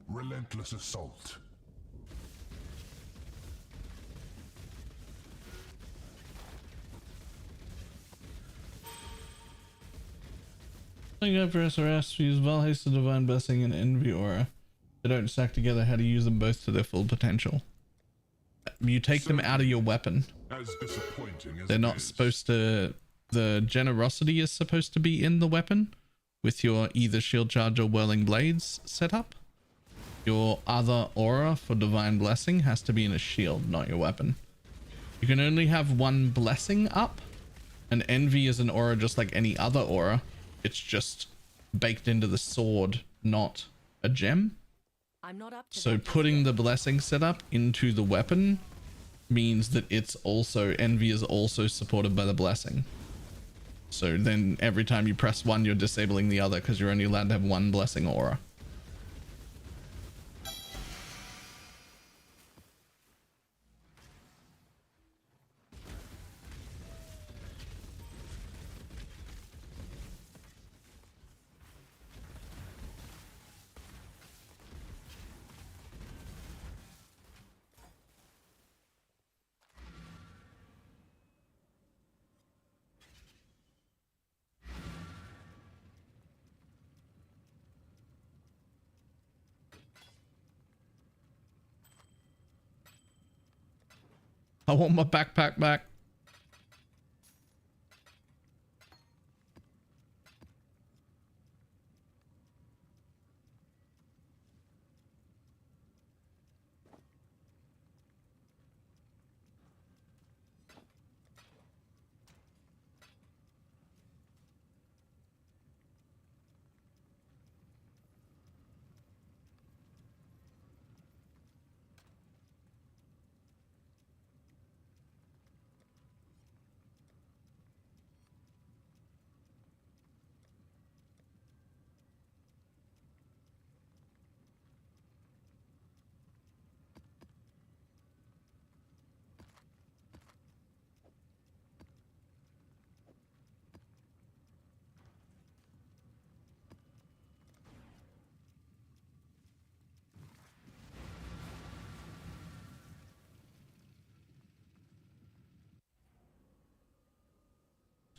Relentless assault. Looking up for SRS, use Val Haste, Divine Blessing, and Envy Aura. They don't stack together. How to use them both to their full potential. You take them out of your weapon. As disappointing as they're not supposed to. The generosity is supposed to be in the weapon with your either shield charge or whirling blades set up. Your other aura for divine blessing has to be in a shield, not your weapon. You can only have one blessing up, and envy is an aura just like any other aura. It's just baked into the sword, not a gem. I'm not up to So putting the blessing setup into the weapon means that it's also, envy is also supported by the blessing. So then every time you press one, you're disabling the other because you're only allowed to have one blessing aura. I want my backpack back.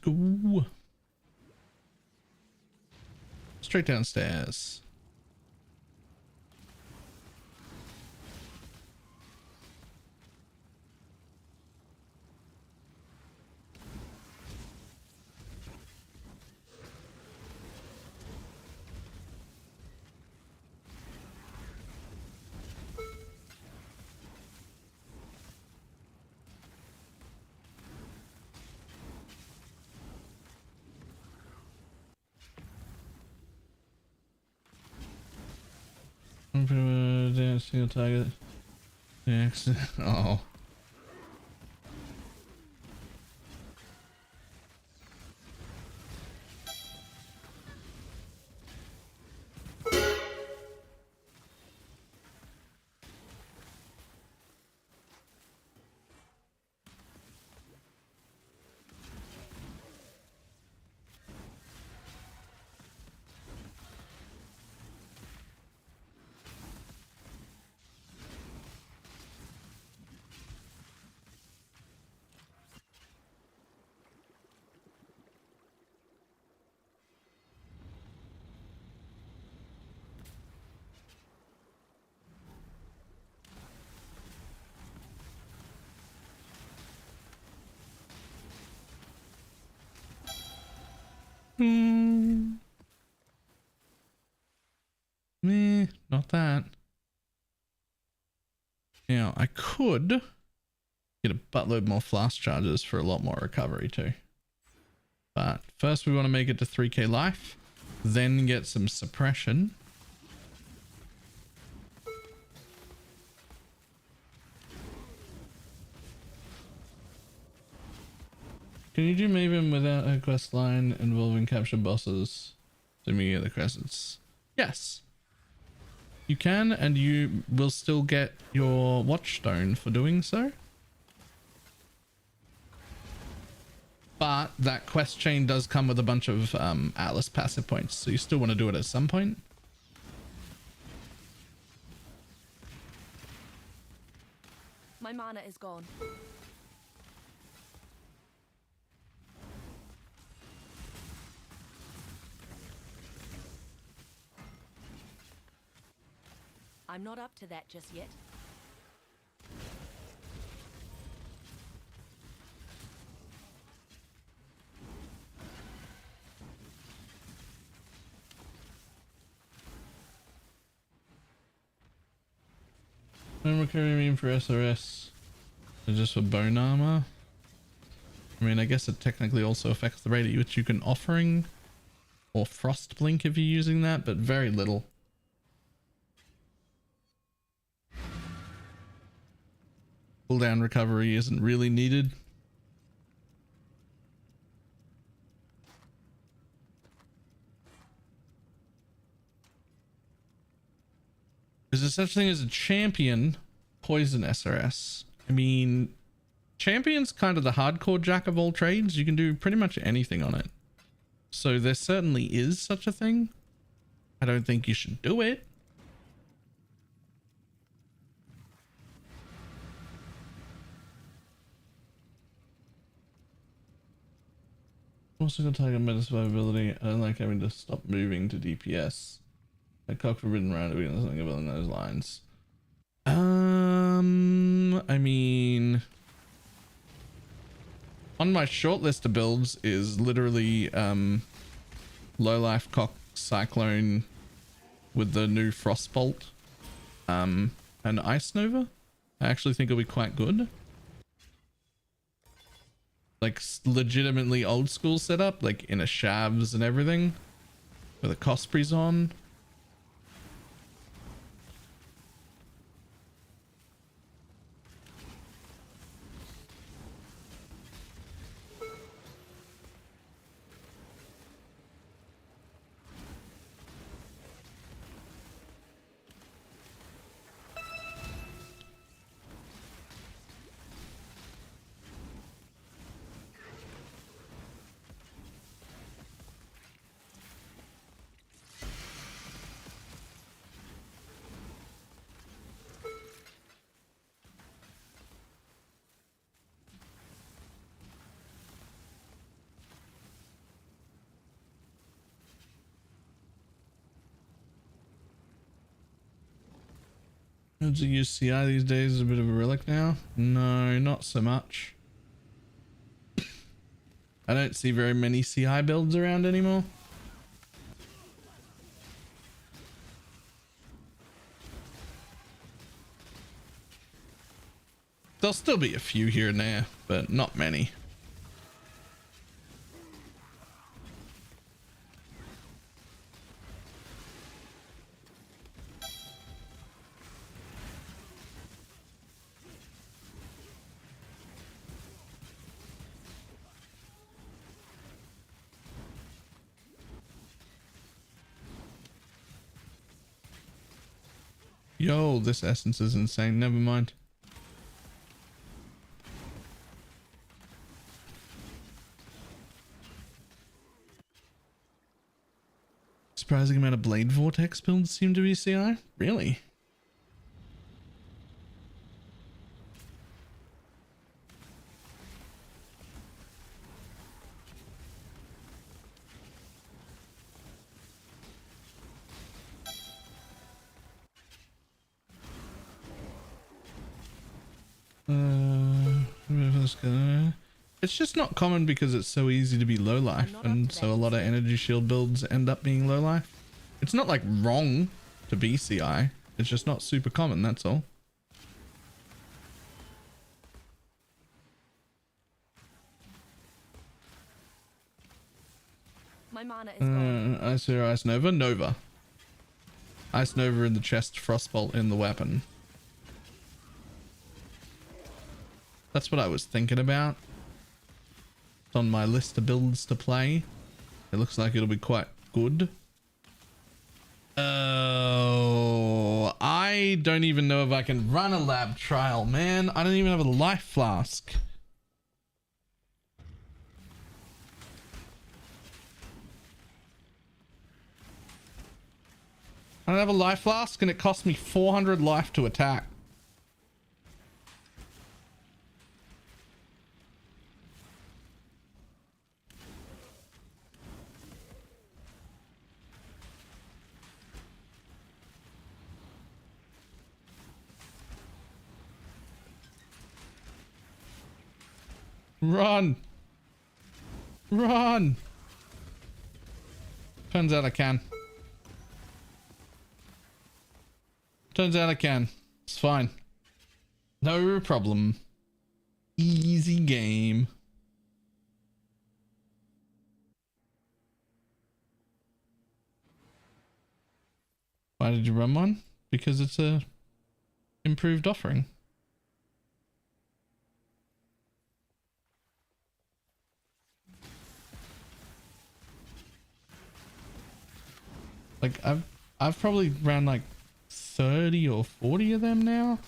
Ooh. Straight downstairs. Single target. Next. Oh. Meh, not that. Now, I could get a buttload more flask charges for a lot more recovery too. But first we want to make it to 3k life, then get some suppression. Can you do Maven without a quest line involving capture bosses? Assuming you get the crescents. Yes. You can, and you will still get your watchstone for doing so. But that quest chain does come with a bunch of Atlas passive points, so you still want to do it at some point. My mana is gone. I'm not up to that just yet. No recovery mean for SRS, or just for bone armor. I mean, I guess it technically also affects the rate at which you can offering or frost blink if you're using that, but very little. Cooldown recovery isn't really needed. Is there such thing as a champion poison SRS? I mean, champion's kind of the hardcore jack of all trades. You can do pretty much anything on it. So there certainly is such a thing. I don't think you should do it. Also got target meta survivability. I don't like having to stop moving to DPS. A cock forbidden round or something along those lines. I mean, on my short list of builds is literally low life cock cyclone with the new frostbolt and ice nova. I actually think it'll be quite good. Like legitimately old school setup, like in a shavs and everything with a Cosprey's on. To use CI these days is a bit of a relic now. No, not so much. I don't see very many CI builds around anymore. There'll still be a few here and there, but not many. Yo, this essence is insane. Never mind. Surprising amount of Blade Vortex builds seem to be CI. Really? It's just not common because it's so easy to be low life, and so a lot of energy shield builds end up being low life. It's not like wrong to be CI, it's just not super common, that's all. My mana is gone. Ice Hero, Ice Nova, Nova. Ice Nova in the chest, Frostbolt in the weapon. That's what I was thinking about. It's on my list of builds to play. It looks like it'll be quite good. Oh, I don't even know if I can run a lab trial, man. I don't even have a life flask. I don't have a life flask and it cost me 400 life to attack. Run! Run! Turns out I can. Turns out I can. It's fine. No problem. Easy game. Why did you run one? Because it's a improved offering. Like I've probably ran like 30 or 40 of them now.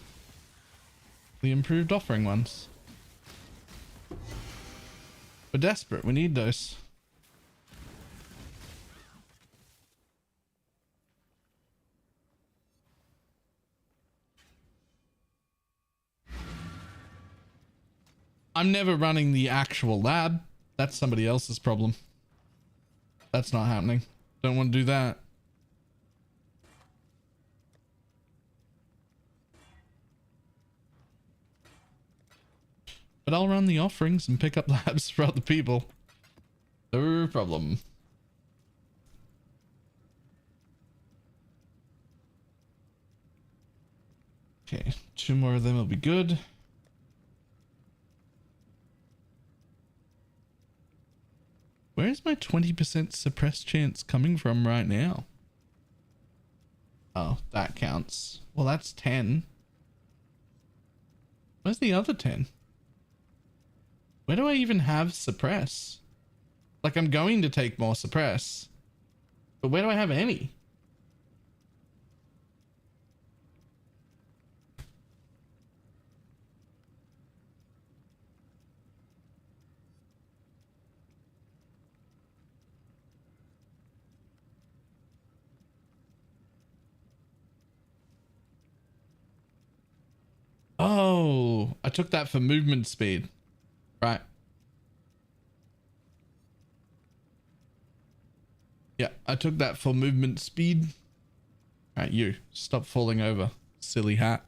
The improved offering ones. We're desperate. We need those. I'm never running the actual lab. That's somebody else's problem. That's not happening. Don't want to do that. But I'll run the offerings and pick up labs for other people. No problem. Okay, 2 more of them will be good. Where's my 20% suppress chance coming from right now? Oh, that counts. Well, that's 10. Where's the other 10? Where do I even have suppress? Like, I'm going to take more suppress. But where do I have any? Oh, I took that for movement speed. Right. Yeah, I took that for movement speed. Right, you. Stop falling over, silly hat.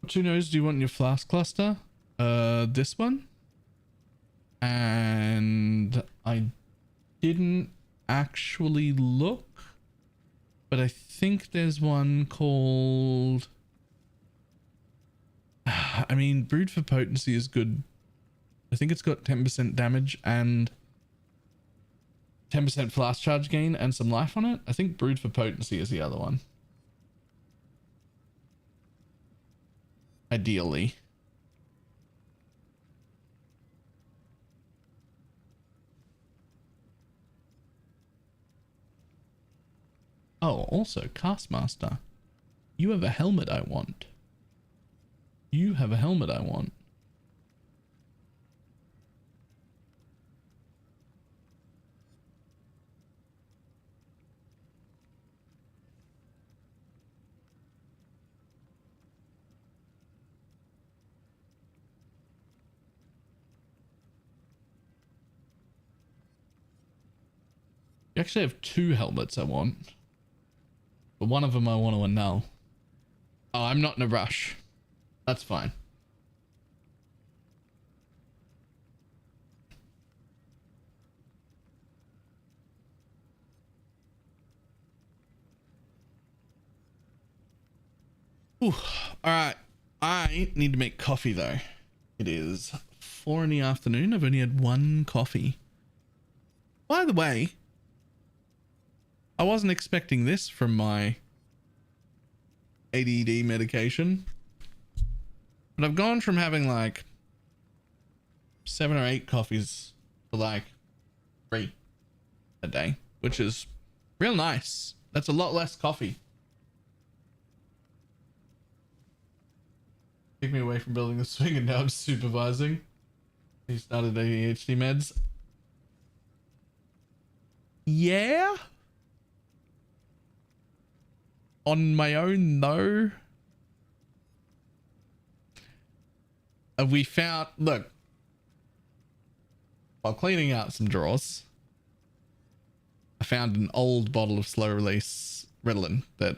What two nodes do you want in your flask cluster? This one. And I didn't actually look, but I think there's one called... I mean, Brood for Potency is good. I think it's got 10% damage and 10% flask charge gain and some life on it. I think Brood for Potency is the other one. Ideally. Oh, also, Castmaster. You have a helmet I want. You have a helmet I want. You actually have 2 helmets I want. But one of them I want to annul. Oh, I'm not in a rush. That's fine. Ooh, all right. I need to make coffee though. It is 4 in the afternoon. I've only had 1 coffee. By the way, I wasn't expecting this from my ADD medication, but I've gone from having like 7 or 8 coffees to like 3 a day, which is real nice. That's a lot less coffee. Take me away from building the swing and now I'm supervising. He started ADHD meds. Yeah. On my own though. We found, look, while cleaning out some drawers, I found an old bottle of slow release Ritalin that,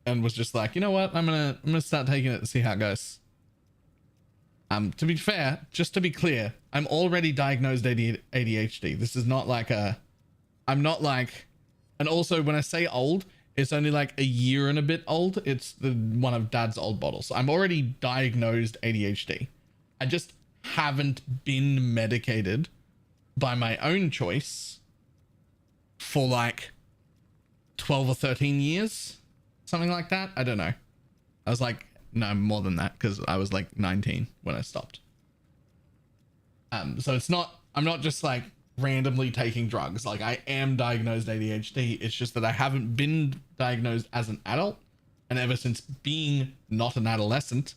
and was just like, you know what, I'm gonna start taking it and see how it goes. To be fair, just to be clear, I'm already diagnosed ADHD. This is not like I'm not like, and also when I say old, it's only like a year and a bit old. It's one of Dad's old bottles. So I'm already diagnosed ADHD. I just haven't been medicated by my own choice for like 12 or 13 years. Something like that. I don't know. I was like, no, more than that, because I was like 19 when I stopped. So it's not, I'm not just like randomly taking drugs. Like I am diagnosed ADHD. It's just that I haven't been diagnosed as an adult. And ever since being not an adolescent,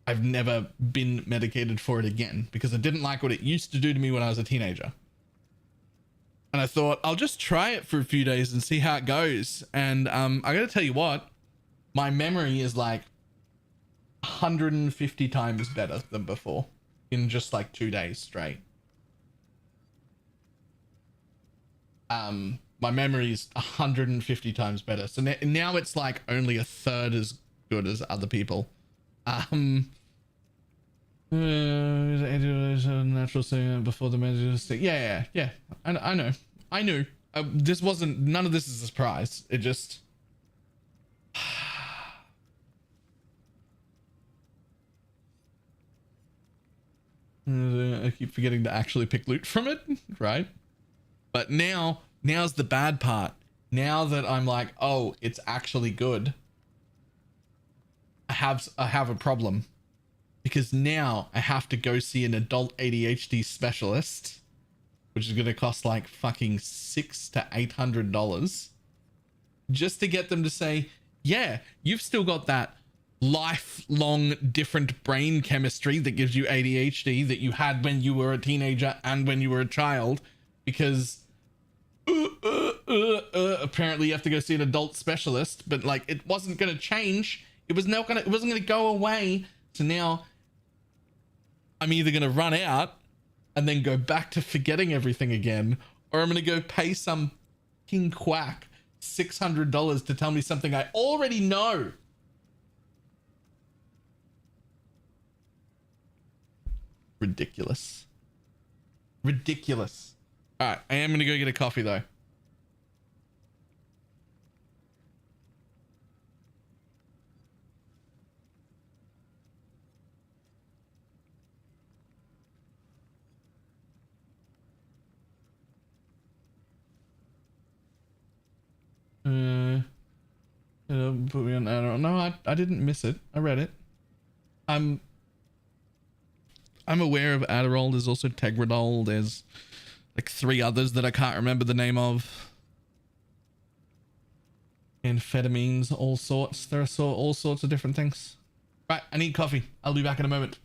I've never been medicated for it again because I didn't like what it used to do to me when I was a teenager. And I thought I'll just try it for a few days and see how it goes. And I gotta tell you what, my memory is like 150 times better than before in just like 2 days straight. My memory is 150 times better. So now it's like only a third as good as other people. Natural thing before the magic. Yeah. I know. I knew. This wasn't. None of this is a surprise. It just. I keep forgetting to actually pick loot from it, right? But now's the bad part. Now that I'm like, oh, it's actually good. I have a problem. Because now I have to go see an adult ADHD specialist, which is going to cost like fucking $600 to $800 just to get them to say, yeah, you've still got that lifelong different brain chemistry that gives you ADHD that you had when you were a teenager and when you were a child, because apparently you have to go see an adult specialist, but like it wasn't going to change. It wasn't going to go away. So now I'm either going to run out and then go back to forgetting everything again, or I'm going to go pay some king quack $600 to tell me something I already know. Ridiculous. All right, I am going to go get a coffee though. Put me on Adderall. No, I didn't miss it. I read it. I'm aware of Adderall. There's also Tegradol. There's like 3 others that I can't remember the name of. Amphetamines, all sorts. There are all sorts of different things. Right, I need coffee. I'll be back in a moment.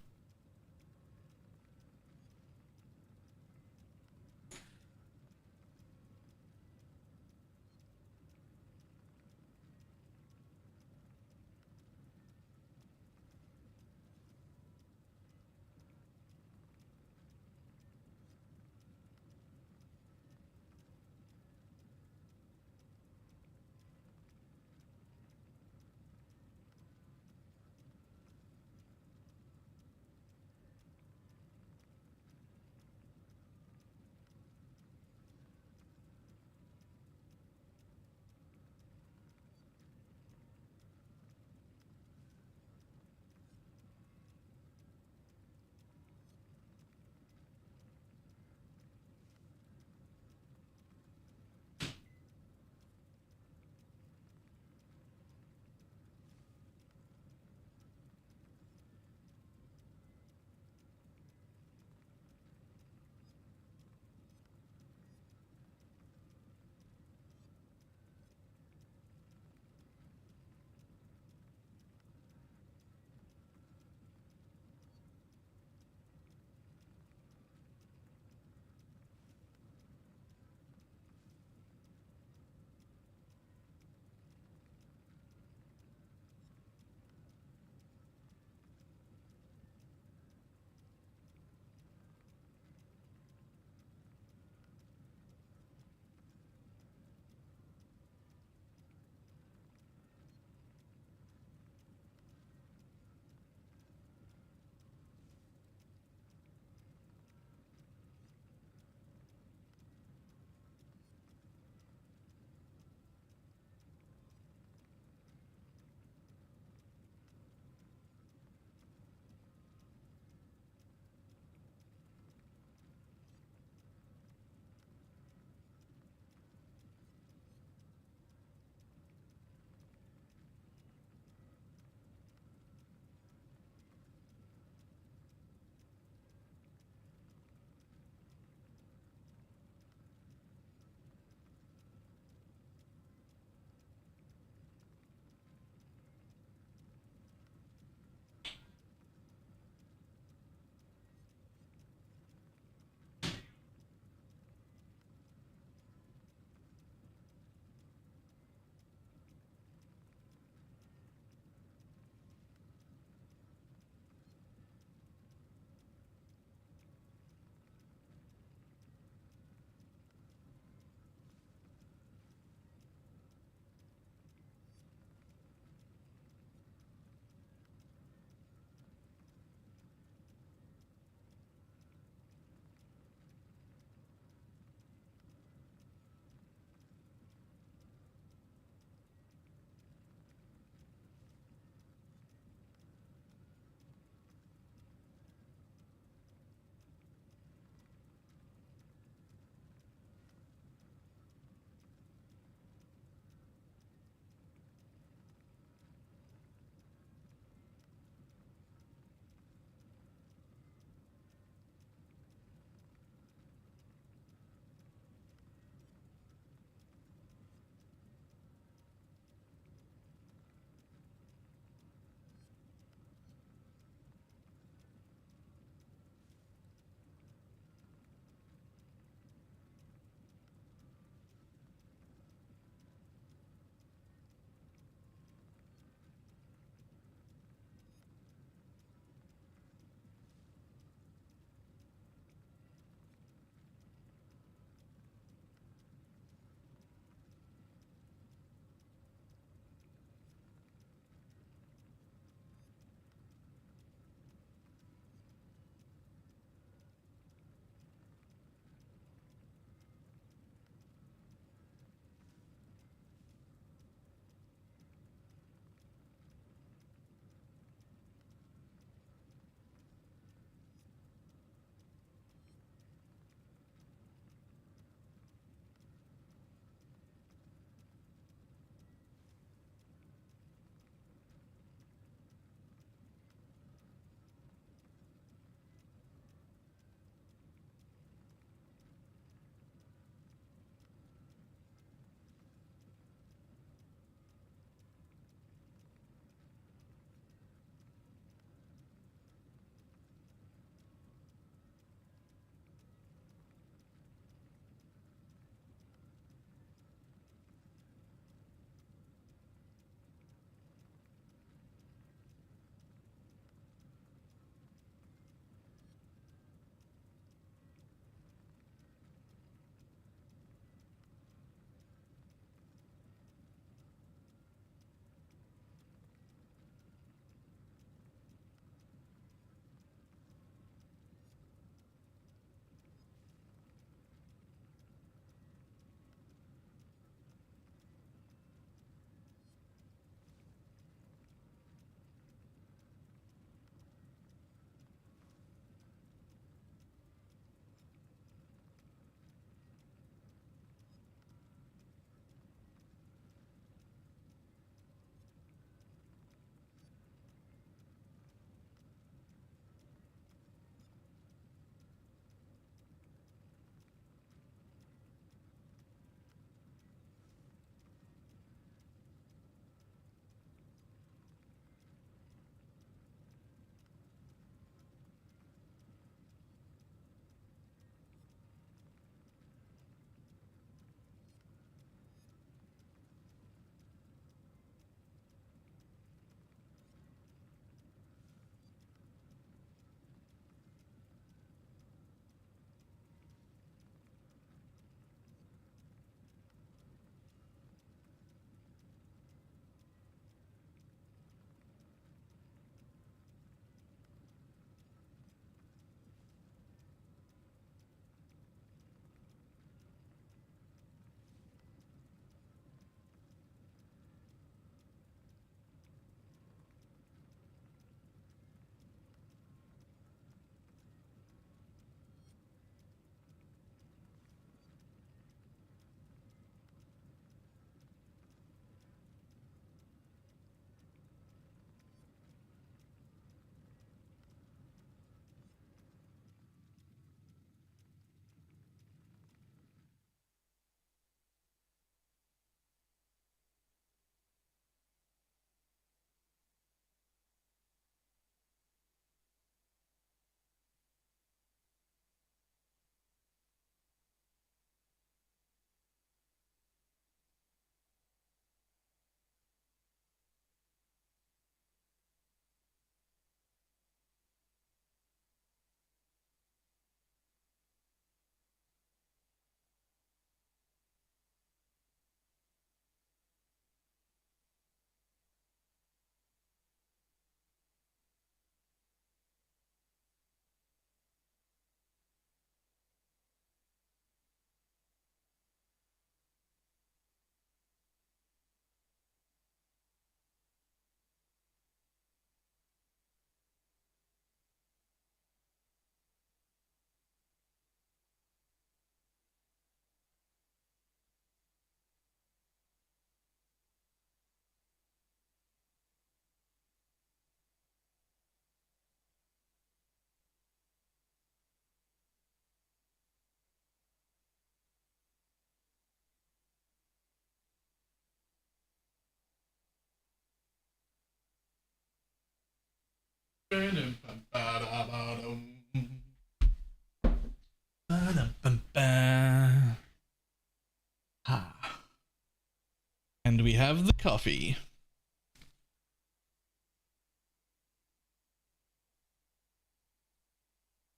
And we have the coffee.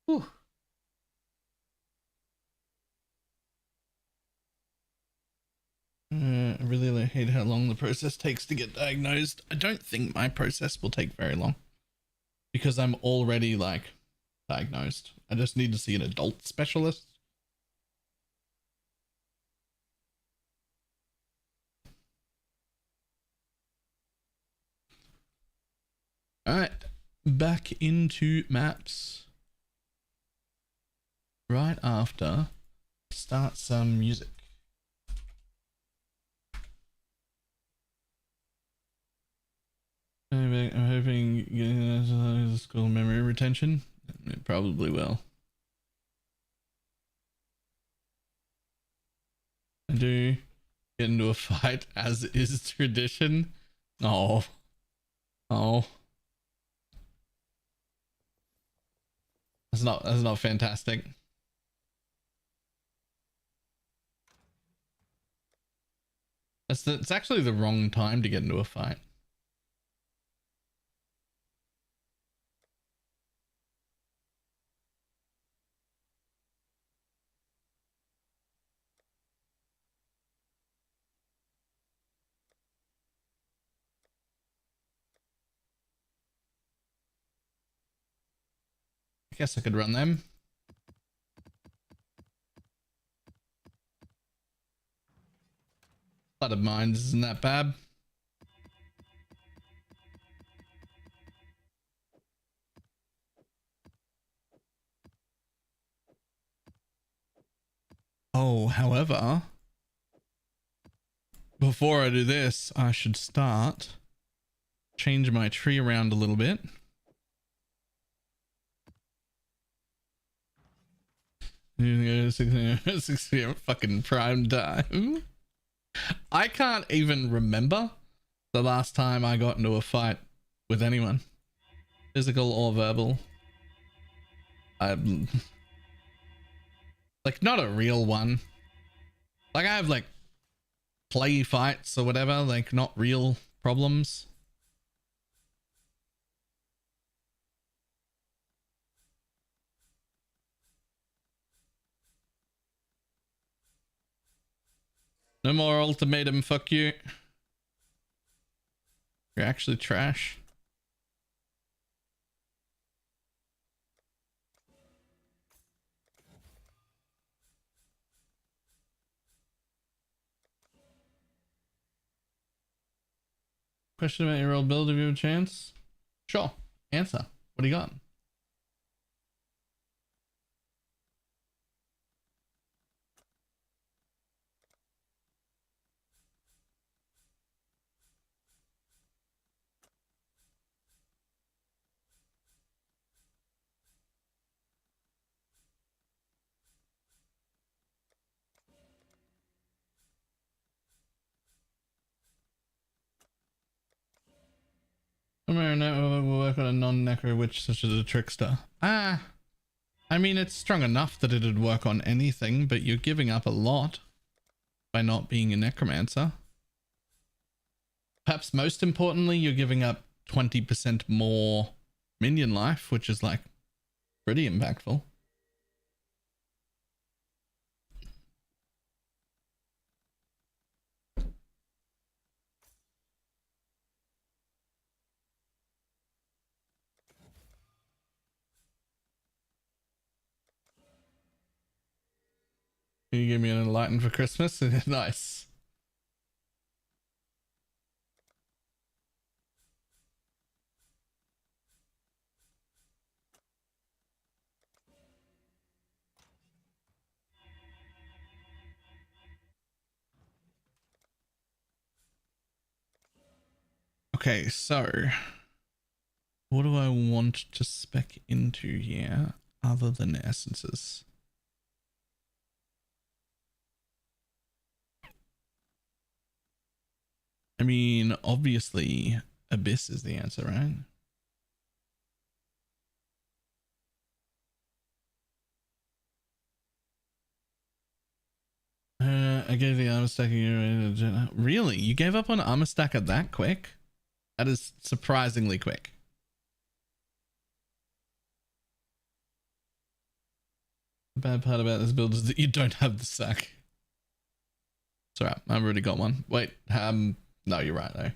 Whew. I really hate how long the process takes to get diagnosed. I don't think my process will take very long because I'm already like diagnosed. I just need to see an adult specialist. All right, back into maps. Right after, start some music. I'm hoping getting the school memory retention. It probably will. I do get into a fight as is tradition. Oh. Oh. That's not fantastic. It's actually the wrong time to get into a fight. I guess I could run them. Blood of Mines isn't that bad. Oh, however, before I do this, I should change my tree around a little bit. You 6 p.m. fucking prime time. I can't even remember the last time I got into a fight with anyone, physical or verbal. I'm like not a real one. Like I have like play fights or whatever, like not real problems. No more ultimatum, fuck you. You're actually trash. Question about your old build, if you have a chance? Sure. Answer. What do you got? Marionette will work on a non-necro witch such as a trickster. I mean, it's strong enough that it'd work on anything, but you're giving up a lot by not being a necromancer. Perhaps most importantly, you're giving up 20% more minion life, which is like pretty impactful. Can you give me an enlighten for Christmas? Nice. Okay, so what do I want to spec into here other than essences? I mean, obviously, Abyss is the answer, right? I gave the armor stack. Really? You gave up on armor stacker that quick? That is surprisingly quick. The bad part about this build is that you don't have the sack. It's alright, I've already got one. Wait, no, you're right though.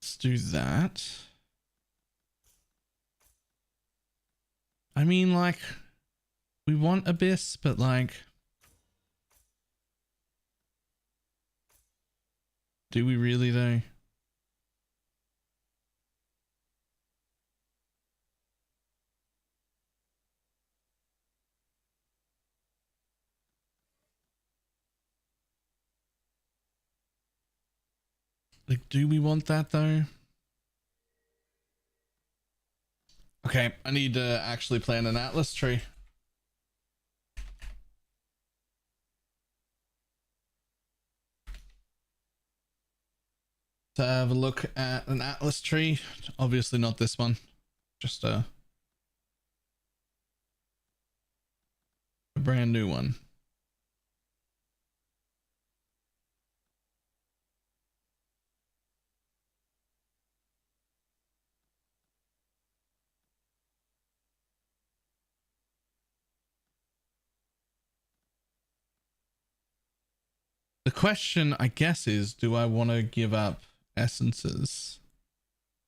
Let's do that. I mean, like, we want Abyss, but like, do we really though? Like, do we want that though? Okay, I need to actually plan an Atlas tree. To have a look at an Atlas tree. Obviously not this one. Just a brand new one. The question, I guess, is, do I want to give up essences?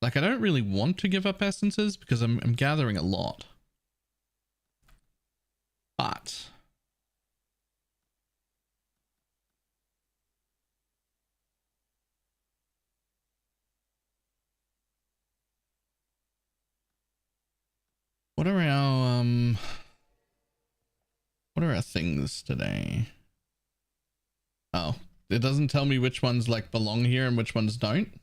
Like, I don't really want to give up essences because I'm gathering a lot. But what are our things today? Oh, it doesn't tell me which ones like belong here and which ones don't.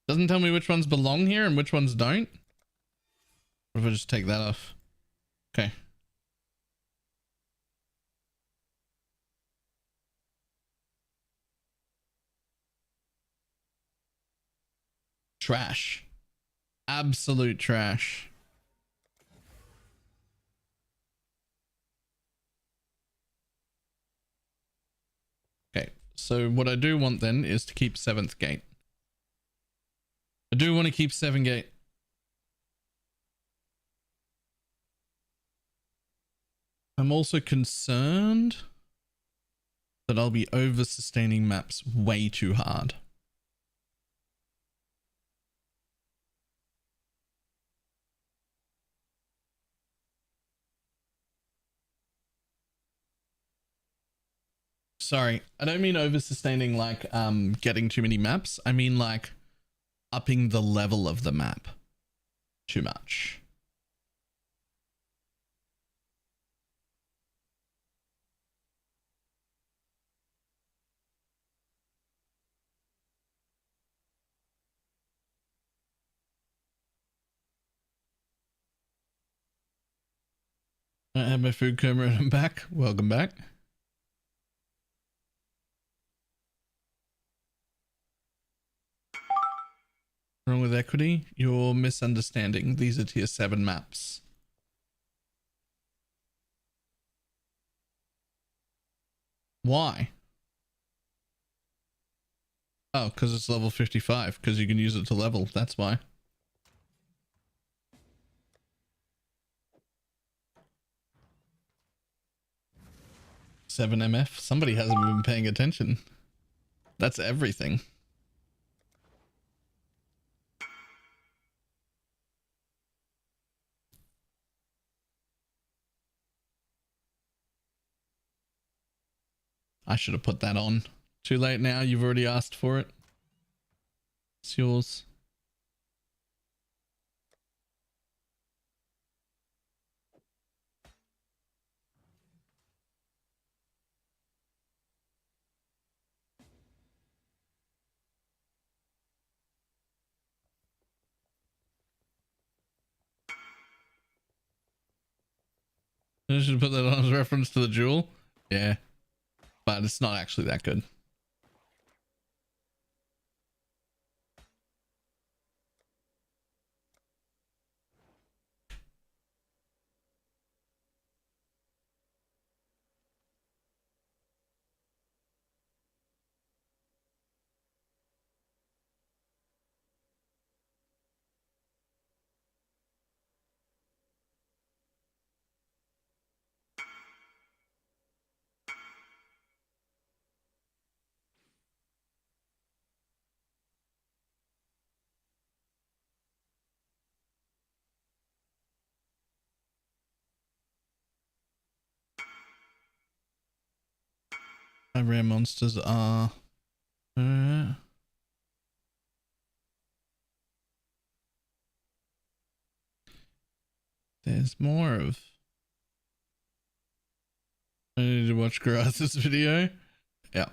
Doesn't tell me which ones belong here and which ones don't. What if I just take that off? Okay. Trash. Absolute trash. Okay, so what I do want then is to keep 7th gate. I do want to keep 7th gate. I'm also concerned that I'll be over sustaining maps way too hard. Sorry, I don't mean over sustaining like getting too many maps. I mean like upping the level of the map too much. I have my food coma and I'm back. Welcome back. Wrong with equity? You're misunderstanding. These are tier 7 maps. Why? Oh, because it's level 55. Because you can use it to level. That's why. $7 MF. Somebody hasn't been paying attention. That's everything. I should have put that on. Too late now. You've already asked for it. It's yours. I should put that on as reference to the jewel. Yeah. but it's not actually that good. My rare monsters are there's more of. I need to watch Grass's video. Yeah.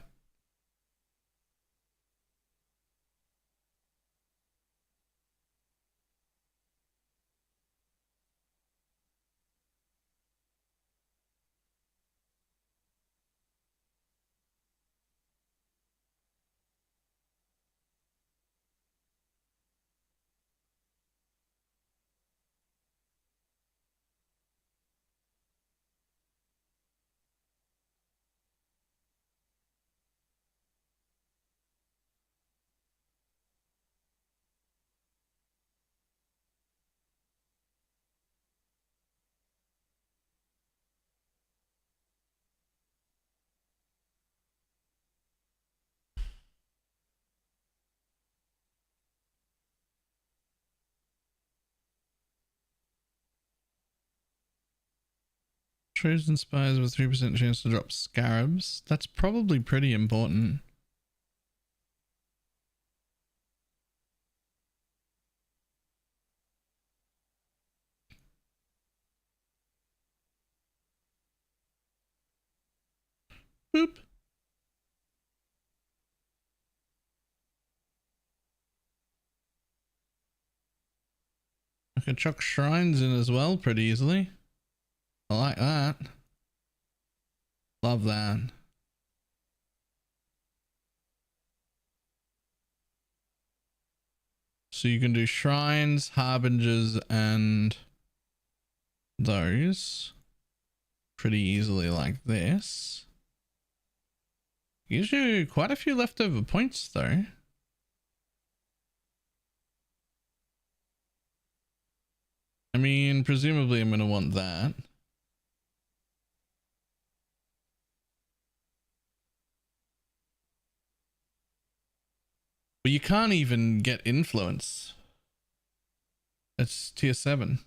Chosen spies with 3% chance to drop scarabs. That's probably pretty important. Boop. I can chuck shrines in as well pretty easily. I like that. Love that. So you can do shrines, harbingers, and those pretty easily like this. Gives you quite a few leftover points though. I mean, presumably I'm going to want that. But you can't even get influence. It's tier 7.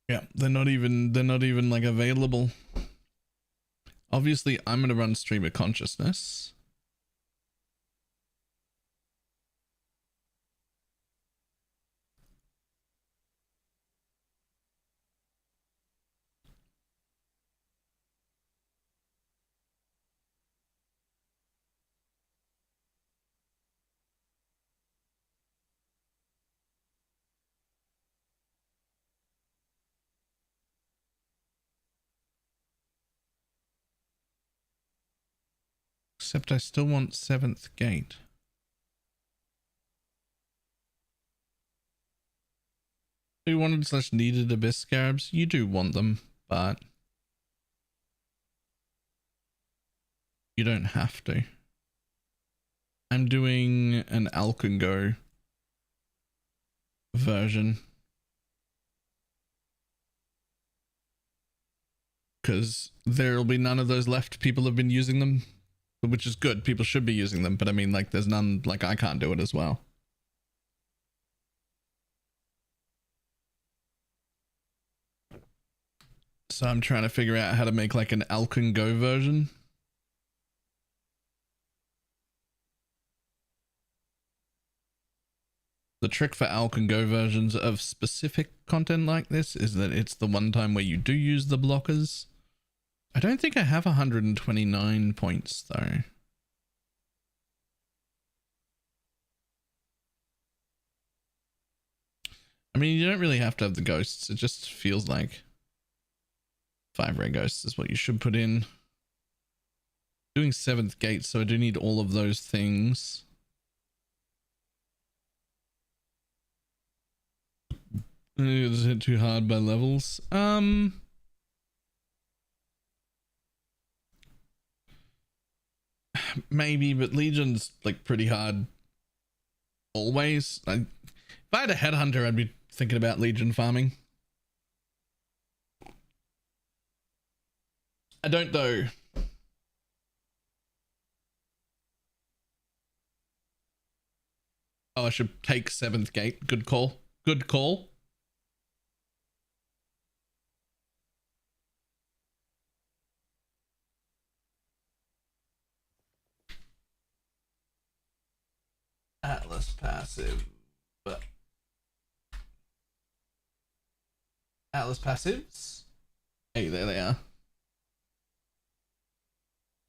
Yeah, they're not even like available. Obviously, I'm going to run stream of consciousness. Except I still want 7th gate. You wanted / needed abyss scarabs? You do want them, but you don't have to. I'm doing an Alkengo version. Because there'll be none of those left. People have been using them. Which is good. People should be using them. But I mean, like, there's none, like, I can't do it as well. So I'm trying to figure out how to make, like, an Alkengo version. The trick for Alkengo versions of specific content like this is that it's the one time where you do use the blockers. I don't think I have 129 points, though. I mean, you don't really have to have the ghosts. It just feels like 5 rare ghosts is what you should put in. Doing 7th gate, so I do need all of those things. Is it too hard by levels? Maybe, but Legion's like pretty hard always. If I had a headhunter, I'd be thinking about Legion farming. I don't though. Oh, I should take 7th gate. Good call. Good call. Atlas passive. Atlas passives. Hey, there they are.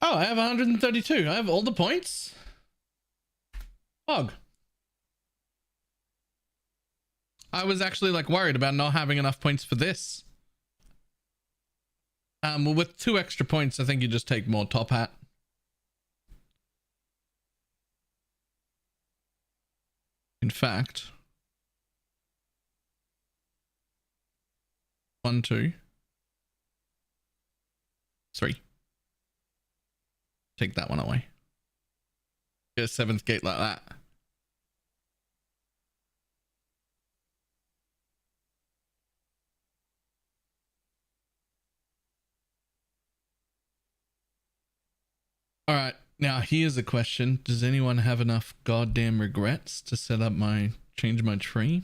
Oh, I have 132. I have all the points. Hog. I was actually like worried about not having enough points for this. Well, with 2 extra points, I think you just take more top hat. In fact, 1, 2, 3. Take that one away. Get a 7th gate like that. All right. Now here's a question. Does anyone have enough goddamn regrets to set up change my tree?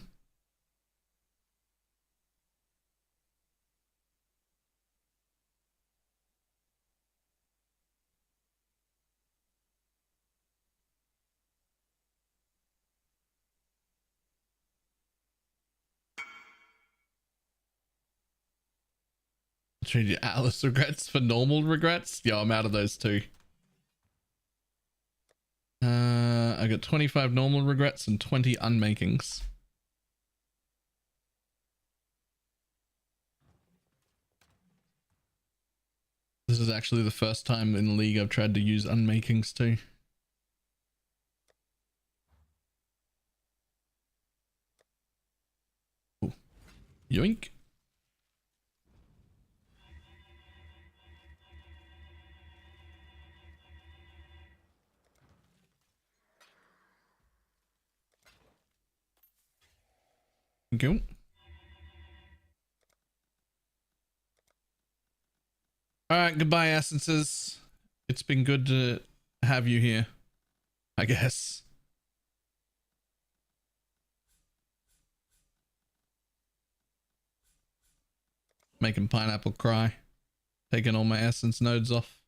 Trade your Atlas regrets for normal regrets? Yo, I'm out of those 2. I got 25 normal regrets and 20 unmakings. This is actually the first time in the league I've tried to use unmakings too. Ooh. Yoink. Thank you. All right, goodbye, essences. It's been good to have you here, I guess. Making Pineapple cry. Taking all my essence nodes off.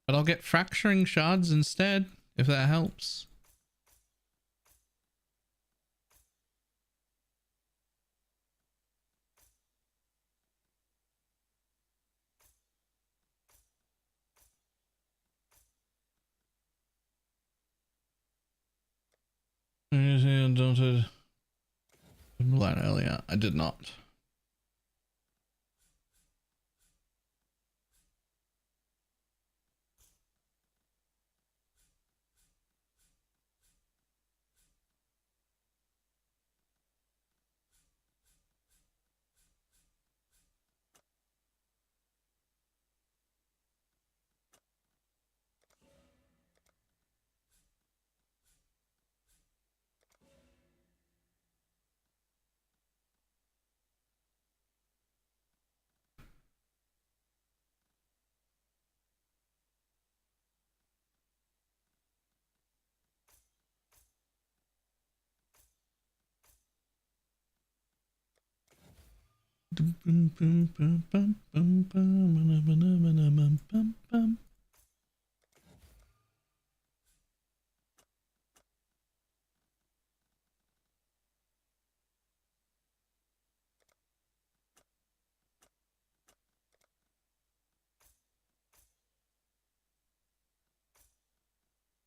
But I'll get fracturing shards instead, if that helps. Don't line earlier. I did not.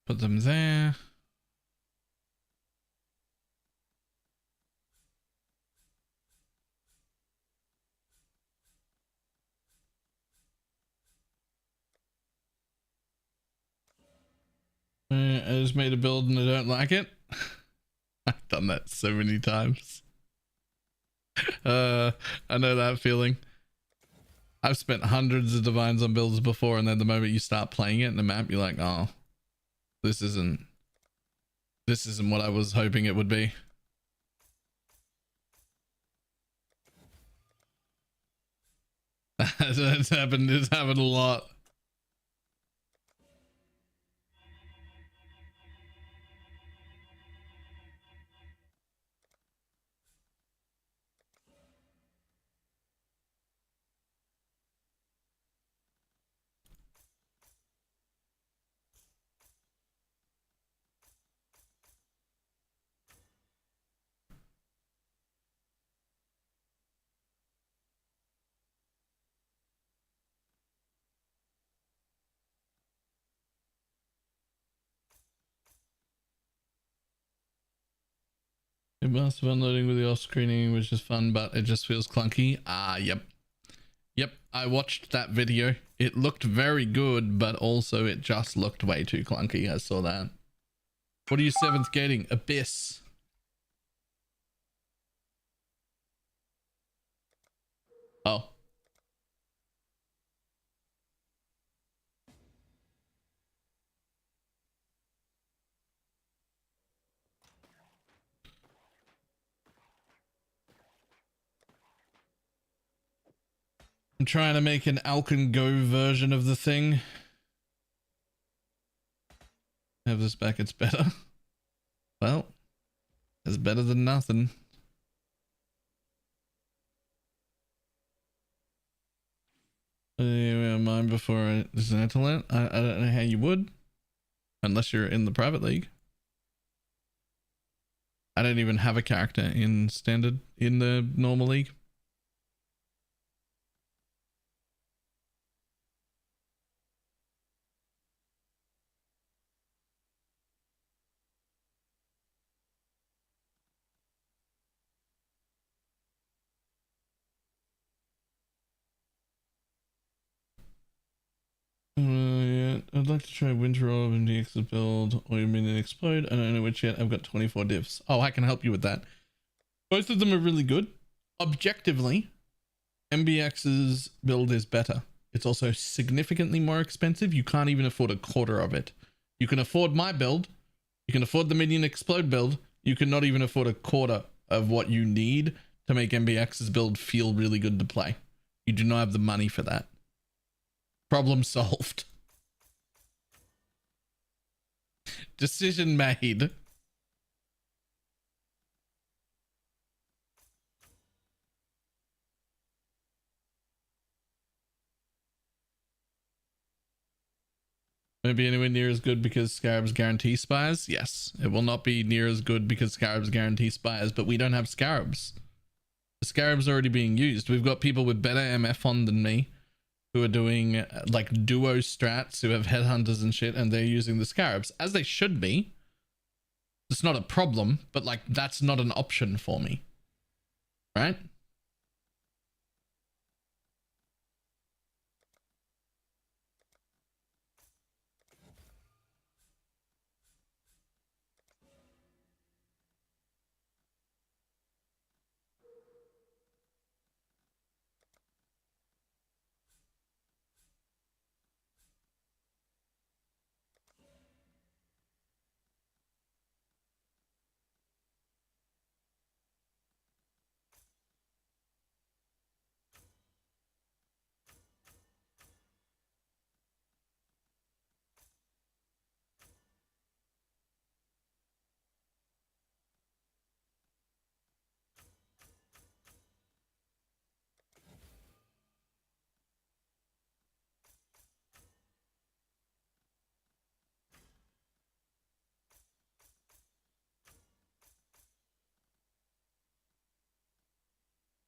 Put them there. I just made a build and I don't like it. I've done that so many times. I know that feeling. I've spent hundreds of divines on builds before, and then the moment you start playing it in the map, you're like, oh, this isn't what I was hoping it would be. It's happened a lot. It must have unloading with the off screening, which is fun, but it just feels clunky. Ah, yep. Yep, I watched that video. It looked very good, but also it just looked way too clunky. I saw that. What are you 7th getting? Abyss. Oh. I'm trying to make an Alcan Go version of the thing. Have this back, it's better. Well, it's better than nothing. Mine before I dismantle it. I don't know how you would, unless you're in the private league. I don't even have a character in standard in the normal league. Yeah, I'd like to try Winter Orb and DX build or Minion Explode. I don't know which yet. I've got 24 divs. Oh, I can help you with that. Both of them are really good. Objectively, MBX's build is better. It's also significantly more expensive. You can't even afford a quarter of it. You can afford my build. You can afford the Minion Explode build. You cannot even afford a quarter of what you need to make MBX's build feel really good to play. You do not have the money for that. Problem solved. Decision made. Won't be anywhere near as good because Scarabs guarantee spires? Yes, it will not be near as good because Scarabs guarantee spires, but we don't have Scarabs. The Scarabs are already being used. We've got people with better MF on than me who are doing like duo strats, who have headhunters and shit, and they're using the Scarabs, as they should be. It's not a problem, but like that's not an option for me, right?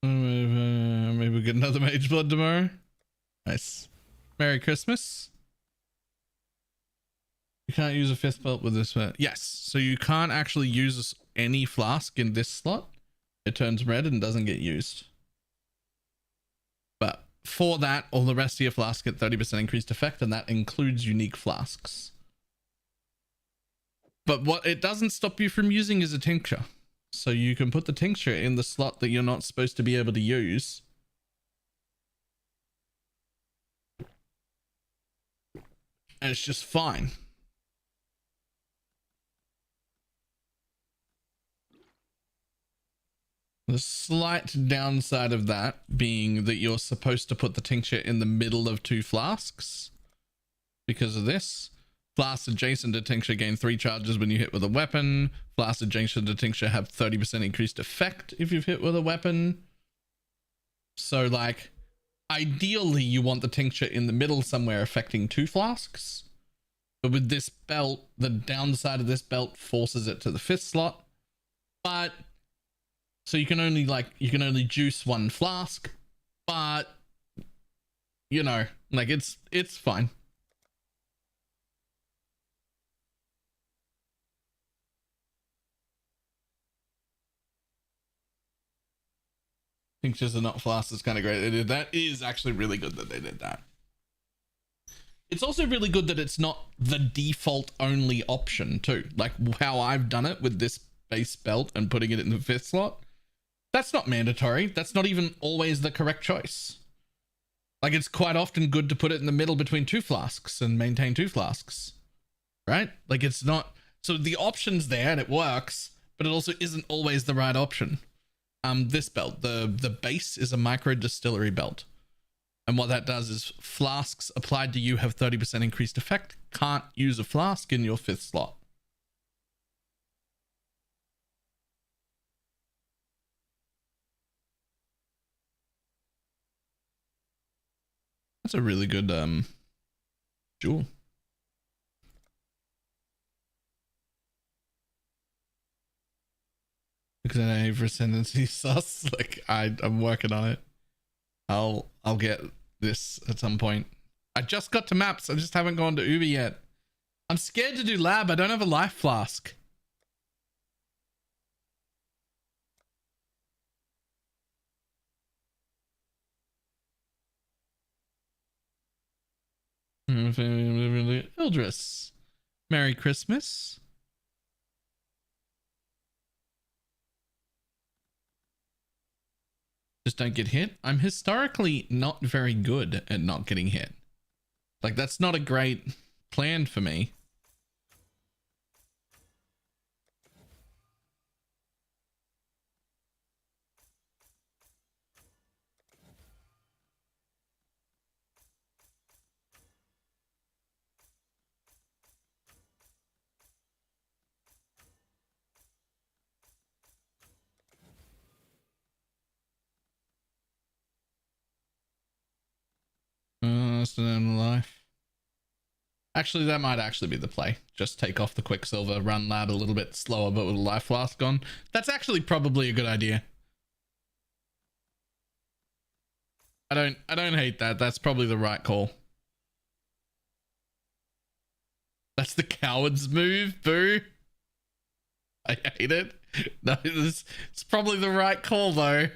Maybe we'll get another Mage Blood tomorrow. Nice. Merry Christmas. You can't use a fifth belt with this one. Yes, so you can't actually use any flask in this slot. It turns red and doesn't get used. But for that, all the rest of your flasks get 30% increased effect, and that includes unique flasks. But what it doesn't stop you from using is a tincture. So you can put the tincture in the slot that you're not supposed to be able to use. And it's just fine. The slight downside of that being that you're supposed to put the tincture in the middle of two flasks because of this. Flasks adjacent to tincture gain 3 charges when you hit with a weapon. Flasks adjacent to tincture have 30% increased effect if you've hit with a weapon. So like, ideally you want the tincture in the middle somewhere affecting 2 flasks. But with this belt, the downside of this belt forces it to the 5th slot. But so you can only juice 1 flask, but you know, like it's fine. Tinctures are not flasks. It's kind of great they did that. It is actually really good that they did that. It's also really good that it's not the default only option too. Like how I've done it with this base belt and putting it in the 5th slot. That's not mandatory. That's not even always the correct choice. Like it's quite often good to put it in the middle between 2 flasks and maintain 2 flasks, right? Like it's not, so the option's there and it works, but it also isn't always the right option. This belt, the base is a micro distillery belt. And what that does is flasks applied to you have 30% increased effect. Can't use a flask in your 5th slot. That's a really good jewel. Because I know for ascendancy sus, like I'm working on it. I'll get this at some point. I just got to maps. I just haven't gone to Uber yet. I'm scared to do lab. I don't have a life flask. Ildris. Merry Christmas. Just don't get hit. I'm historically not very good at not getting hit. Like that's not a great plan for me. That's an life. Actually, that might actually be the play. Just take off the Quicksilver, run lab a little bit slower, but with a life flask on. That's actually probably a good idea. I don't hate that. That's probably the right call. That's the coward's move, boo. I hate it. No, it's probably the right call though.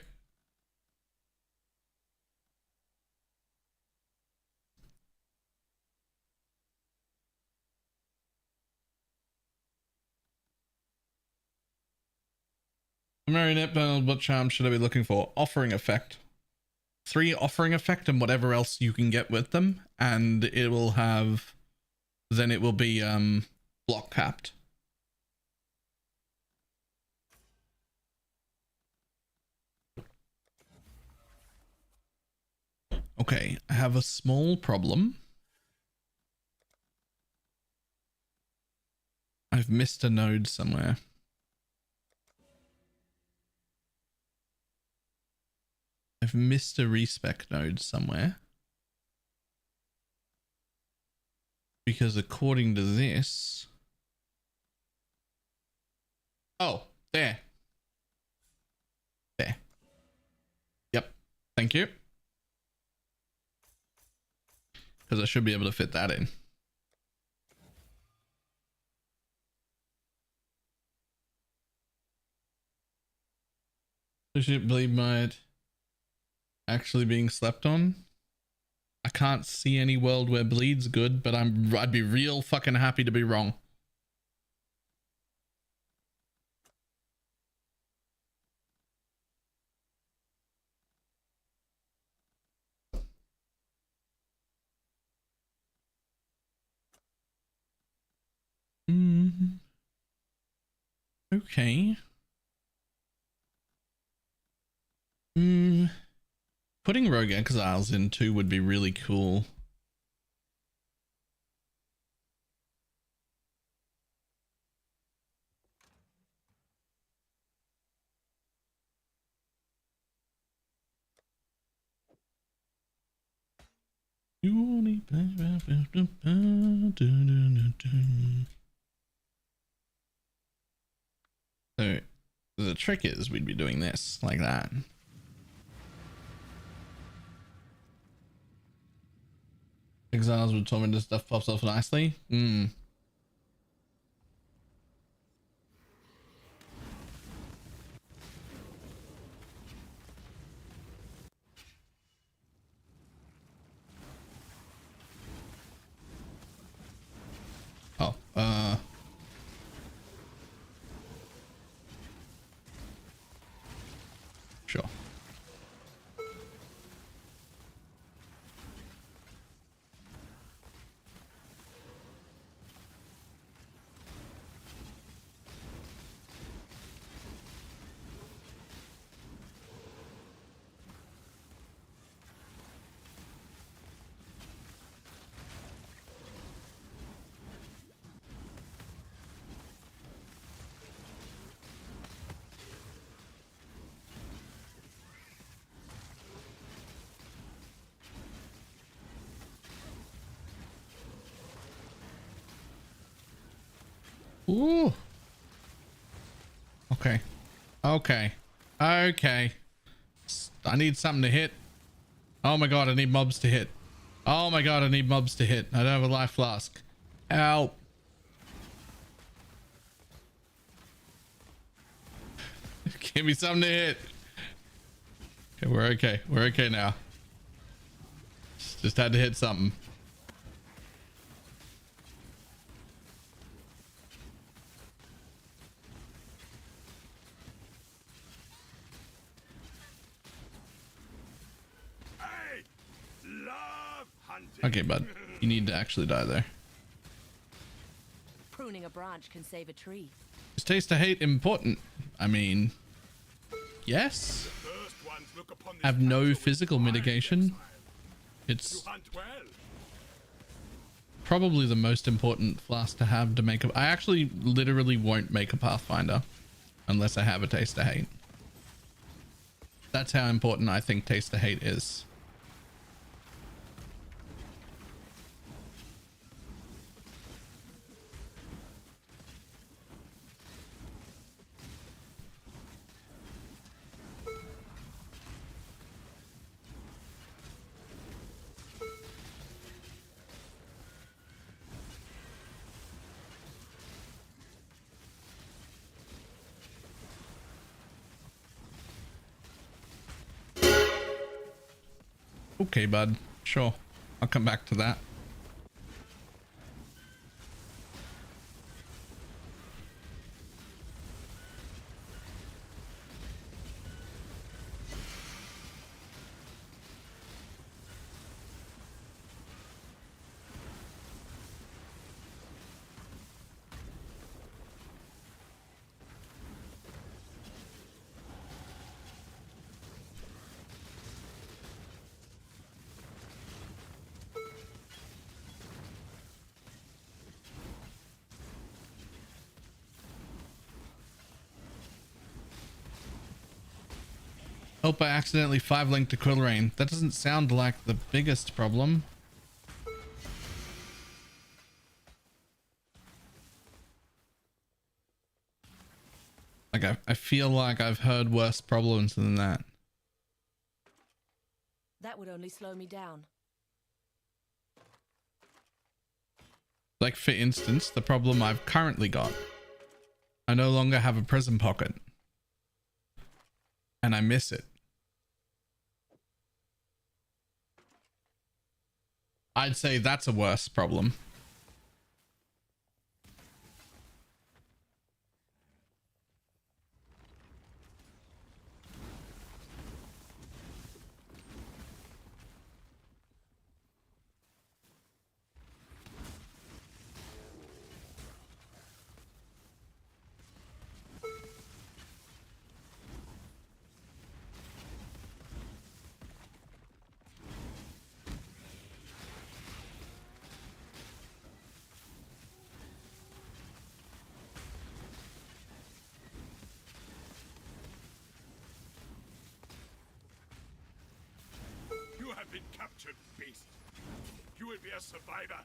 Marionette build, what charm should I be looking for? Offering effect. 3 offering effect and whatever else you can get with them, and it will have, then it will be block capped. Okay, I have a small problem. I've missed a node somewhere. I've missed a respec node somewhere. Because according to this... Oh, there. There. Yep. Thank you. Because I should be able to fit that in. The ship bleed might actually being slept on. I can't see any world where bleed's good, but I'd be real fucking happy to be wrong. Okay. Putting Rogue Exiles in too would be really cool. So the trick is we'd be doing this like that. Exiles with tormented stuff pops off nicely. Oh, sure. Ooh. Okay. Okay. Okay. I need something to hit. Oh my god, I need mobs to hit. Oh my god, I need mobs to hit. I don't have a life flask. Help. Give me something to hit. Okay, we're okay. We're okay now. Just had to hit something. Okay, bud. You need to actually die there. Pruning a branch can save a tree. Is taste of hate important? I mean, yes. Have no physical mitigation. It's probably the most important flask to have to make a... I actually literally won't make a Pathfinder unless I have a taste of hate. That's how important I think taste of hate is. Okay, bud. Sure. I'll come back to that. Hope I accidentally 5-linked to Quillrain. That doesn't sound like the biggest problem. Like, I feel like I've heard worse problems than that. That would only slow me down. Like, for instance, the problem I've currently got. I no longer have a present pocket. and I miss it. I'd say that's a worse problem. Been captured, beast. You will be a survivor,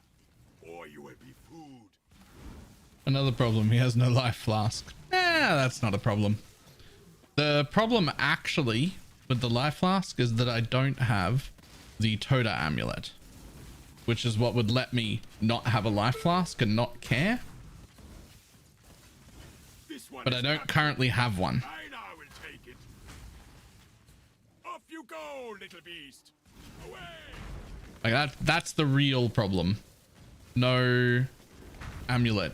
or you will be food. Another problem, he has no life flask. That's not a problem. The problem actually with the life flask is that I don't have the Toda amulet, which is what would let me not have a life flask and not care. But I don't currently have one. I now will take it. Off you go, little beast. Like that's the real problem. No amulet.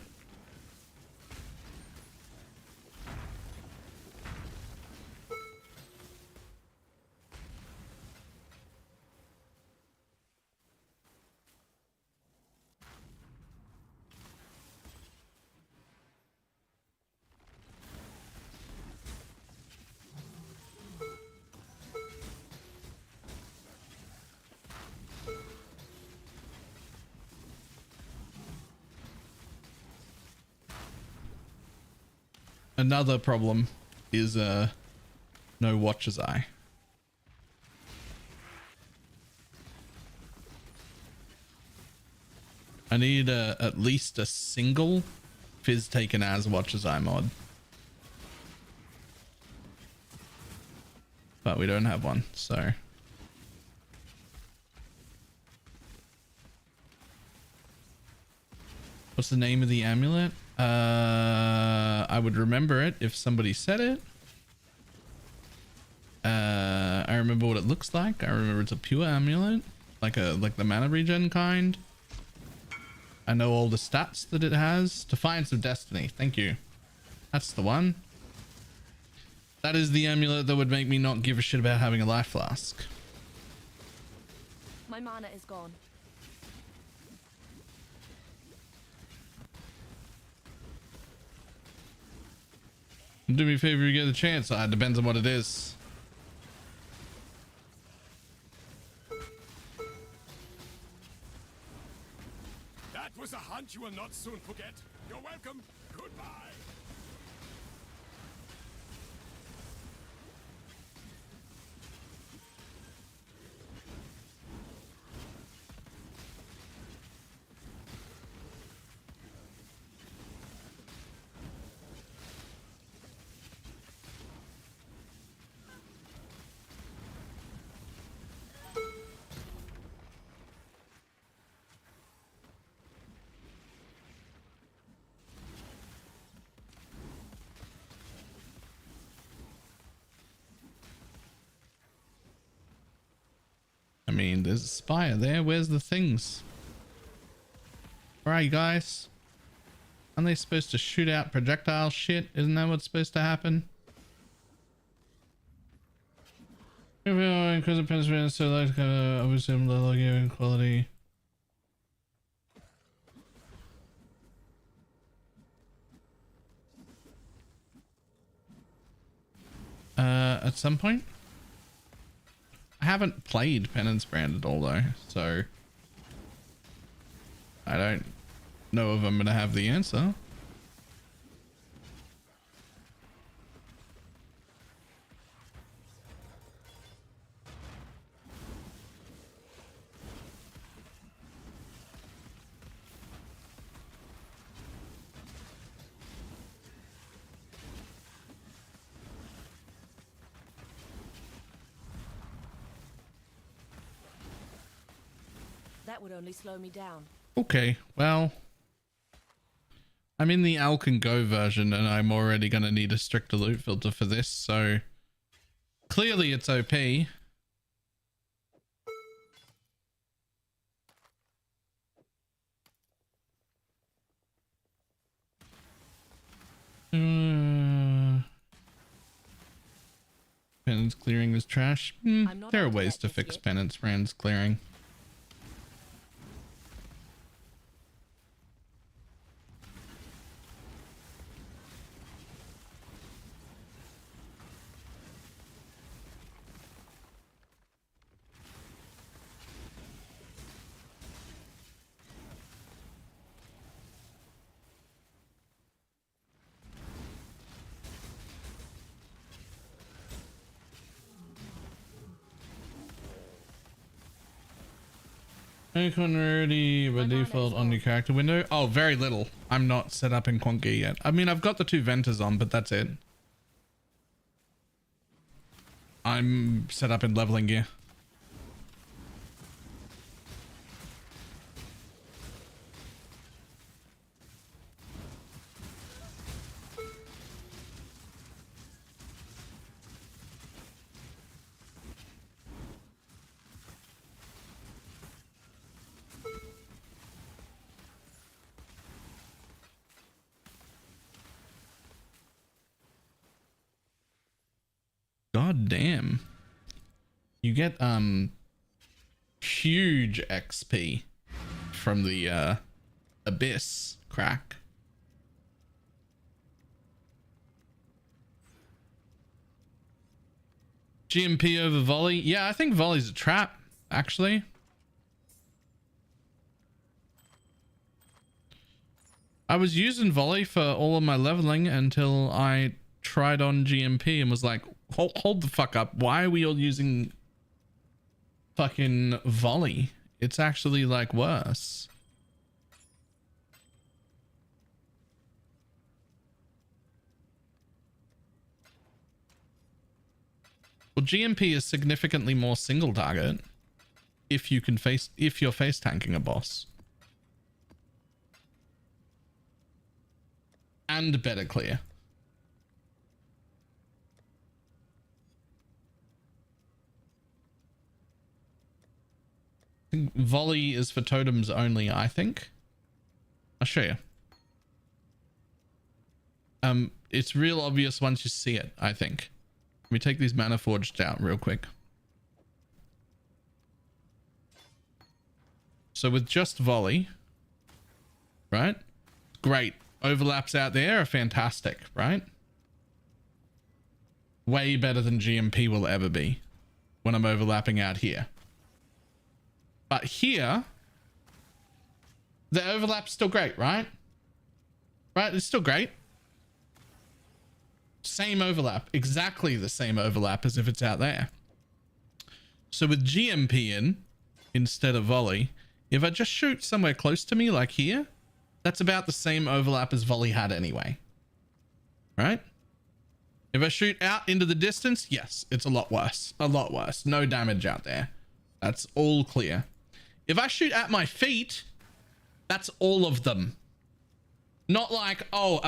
Another problem is no Watcher's Eye. I need at least a single Fizz taken as Watcher's Eye mod. But we don't have one, so. What's the name of the amulet? I would remember it if somebody said it. I remember what it looks like. I remember it's a pure amulet, like the mana regen kind. I know all the stats that it has. Defiance of Destiny. Thank you. That's the one. That is the amulet that would make me not give a shit about having a life flask. My mana is gone. Do me a favor, you get the chance. It depends on what it is. That was a hunt you will not soon forget. You're welcome. Goodbye. I mean, there's a spire there. Where's the things? Where are you guys? Aren't they supposed to shoot out projectile shit? Isn't that what's supposed to happen? Because it depends so like obviously I'm low quality. At some point. I haven't played Penance Brand at all though, so I don't know if I'm gonna have the answer. That would only slow me down. Okay, well, I'm in the Alcan Go version and I'm already going to need a stricter loot filter for this, so Clearly it's OP. Penance clearing is trash. There are ways to fix penance rands clearing. Icon already by default on your character window. Oh, very little. I'm not set up in Quant Gear yet. I mean, I've got the 2 Venters on, but that's it. I'm set up in leveling gear. God damn. You get huge XP from the Abyss crack. GMP over volley. Yeah, I think volley's a trap, actually. I was using volley for all of my leveling until I tried on GMP and was like, hold the fuck up. Why are we all using fucking volley? It's actually like worse. Well, GMP is significantly more single target if you're face tanking a boss. And better clear. Volley is for totems only, I think. I'll show you. It's real obvious once you see it, I think. Let me take these mana forged out real quick. So with just volley, right? Great. Overlaps out there are fantastic, right? Way better than GMP will ever be when I'm overlapping out here. But here, the overlap's still great, right? Right? It's still great. Same overlap. Exactly the same overlap as if it's out there. So with GMP in, instead of volley, if I just shoot somewhere close to me, like here, that's about the same overlap as volley had anyway. Right? If I shoot out into the distance, yes, it's a lot worse. A lot worse. No damage out there. That's all clear. If I shoot at my feet, that's all of them. Not like, oh,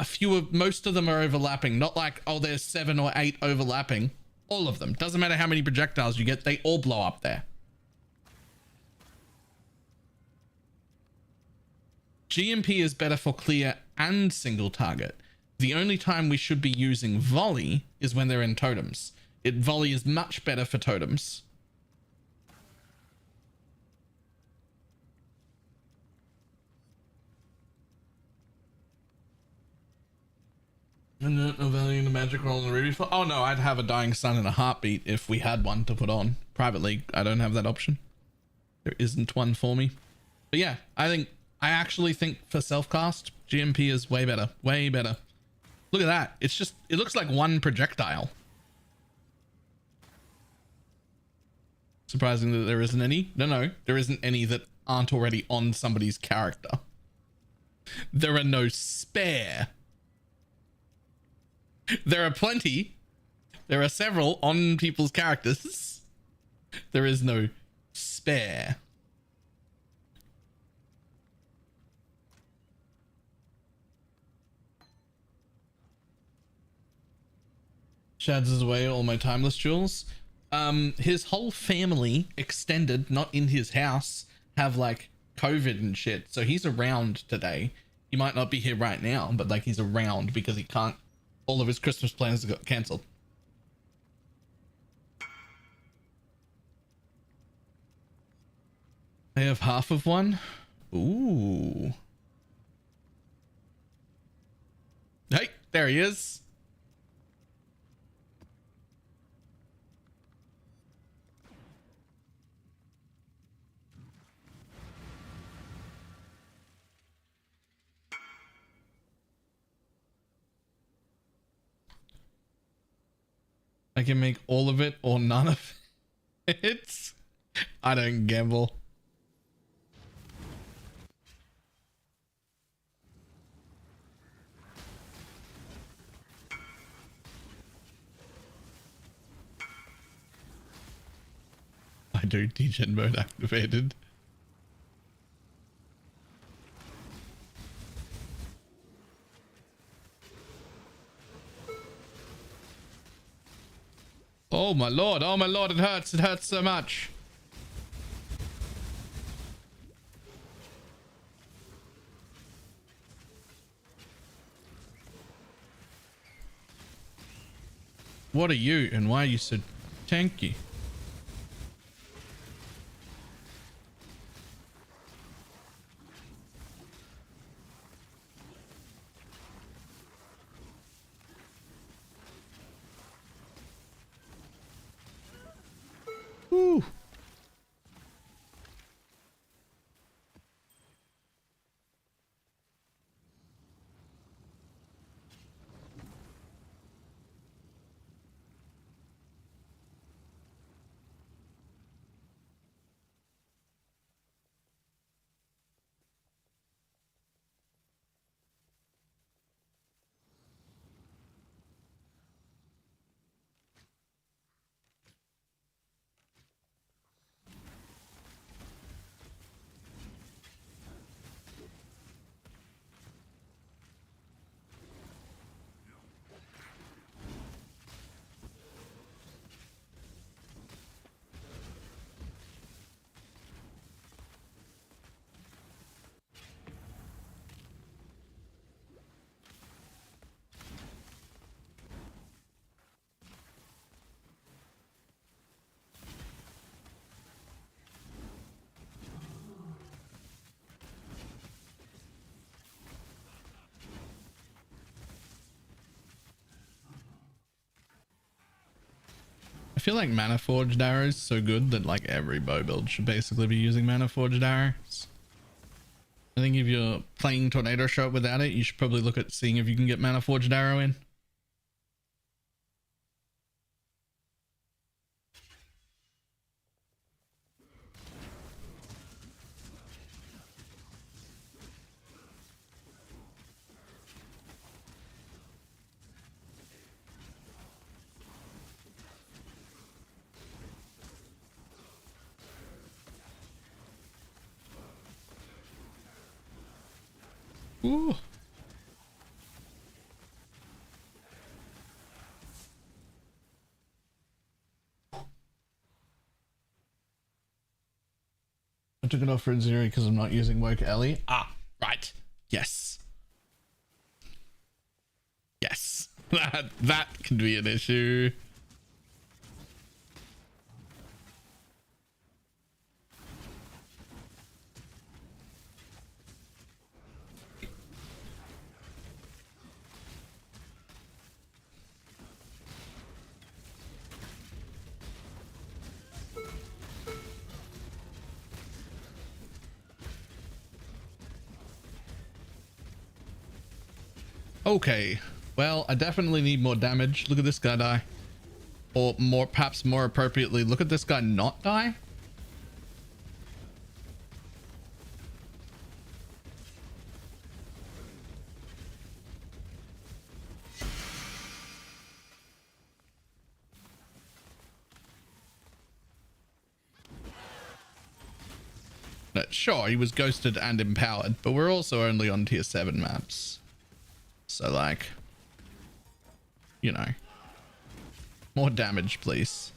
most of them are overlapping. Not like, oh, there's 7 or 8 overlapping. All of them. Doesn't matter how many projectiles you get, they all blow up there. GMP is better for clear and single target. The only time we should be using volley is when they're in totems. Volley is much better for totems. And no value in the magic roll in the ruby. Oh no, I'd have a dying sun in a heartbeat if we had one to put on. Privately, I don't have that option. There isn't one for me. But yeah, I actually think for self-cast, GMP is way better. Way better. Look at that. It's just, it looks like one projectile. Surprising that there isn't any. No, there isn't any that aren't already on somebody's character. There are no spare. There are plenty. There are several on people's characters. There is no spare. Shads is away all my timeless jewels. His whole family, extended, not in his house, have like COVID and shit. So he's around today. He might not be here right now, but like he's around because he can't. All of his Christmas plans got cancelled. I have half of one. Ooh. Hey, there he is. I can make all of it or none of it. I don't gamble. I do degen mode activated. Oh my lord, it hurts so much. What are you and why are you so tanky? Woo. I feel like mana forged arrows so good that like every bow build should basically be using mana forged arrows. I think if you're playing tornado shot without it, you should probably look at seeing if you can get mana forged arrow in. Ooh. I took it off for Zeri because I'm not using Woke Ellie. Ah, right. Yes. Yes. That can be an issue. Okay, well, I definitely need more damage. Look at this guy die. Or more, perhaps more appropriately, look at this guy not die. Sure, he was ghosted and empowered, but we're also only on tier 7 maps. So like, you know, More damage, please.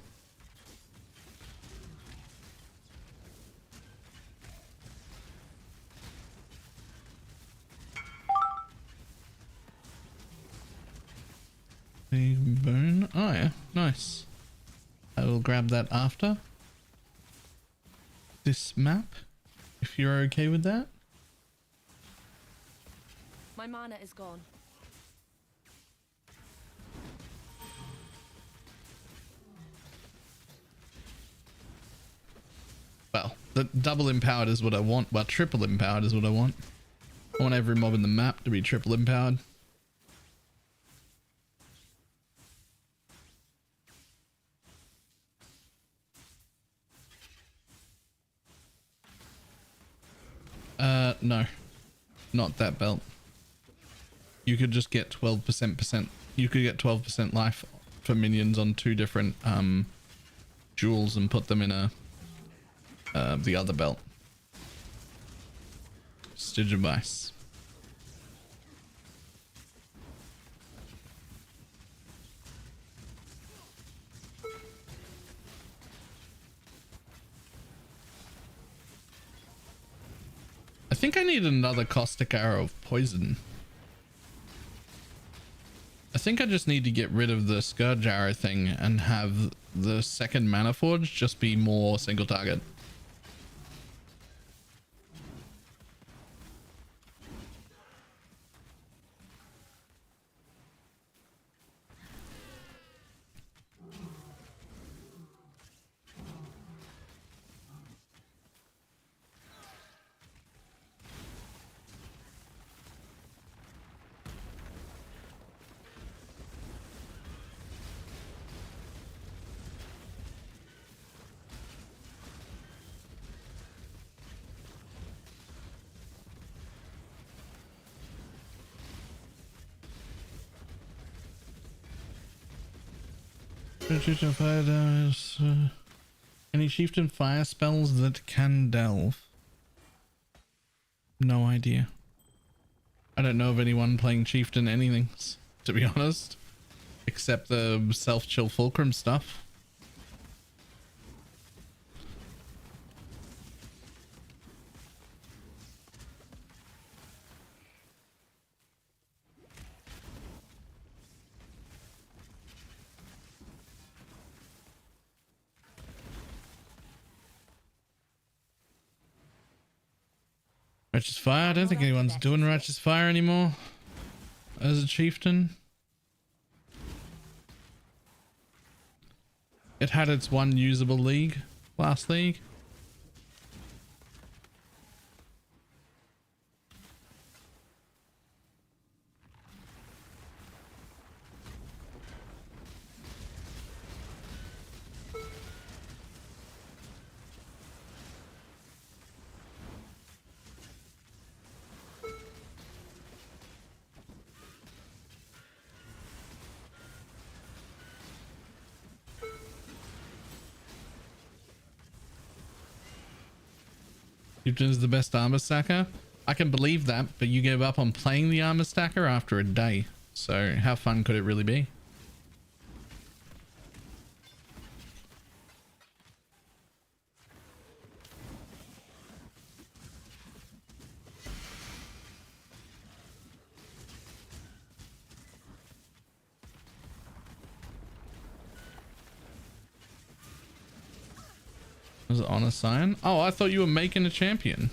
A bone. Oh yeah, nice. I will grab that after this map, if you're okay with that. My mana is gone. Well, the double empowered is what I want. Well, triple empowered is what I want. I want every mob in the map to be triple empowered. No. Not that belt. You could just get 12%. You could get 12% life for minions on 2 different jewels and put them in a the other belt. Stygivice. I think I need another caustic arrow of poison. I think I just need to get rid of the scourge arrow thing and have the second mana forge just be more single target. Fire damage. Any chieftain fire spells that can delve? No idea. I don't know of anyone playing chieftain anything, to be honest, except the self-chill fulcrum stuff. Righteous Fire? I don't think anyone's doing Righteous Fire anymore as a chieftain. It had its one usable league, last league. Chieftain is the best armor stacker. I can believe that, but you gave up on playing the armor stacker after a day. So how fun could it really be? Was it honor sign? Oh, I thought you were making a champion.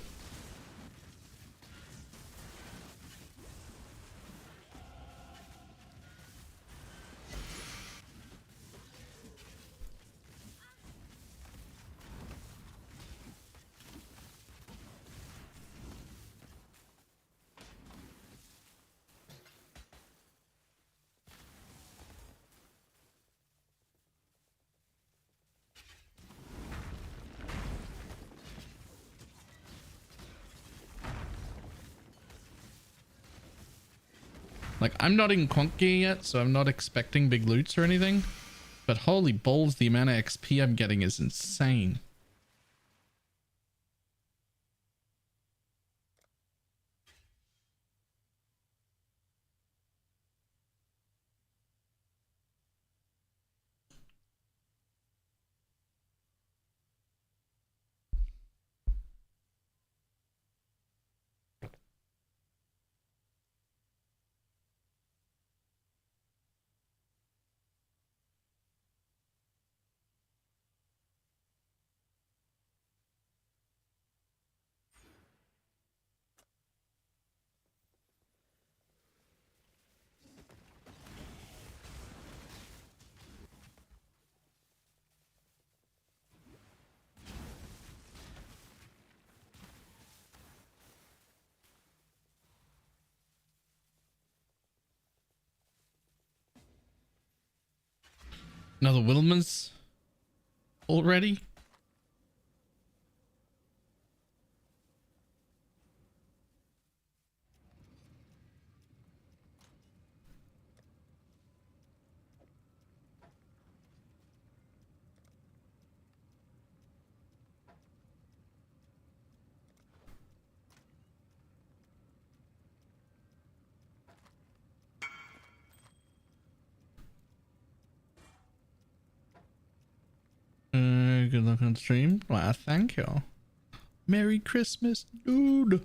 Like, I'm not in Quant gear yet, so I'm not expecting big loots or anything. But holy balls, the amount of XP I'm getting is insane. Another Wilmers already? Good luck on stream. Wow, thank you. Merry Christmas, dude.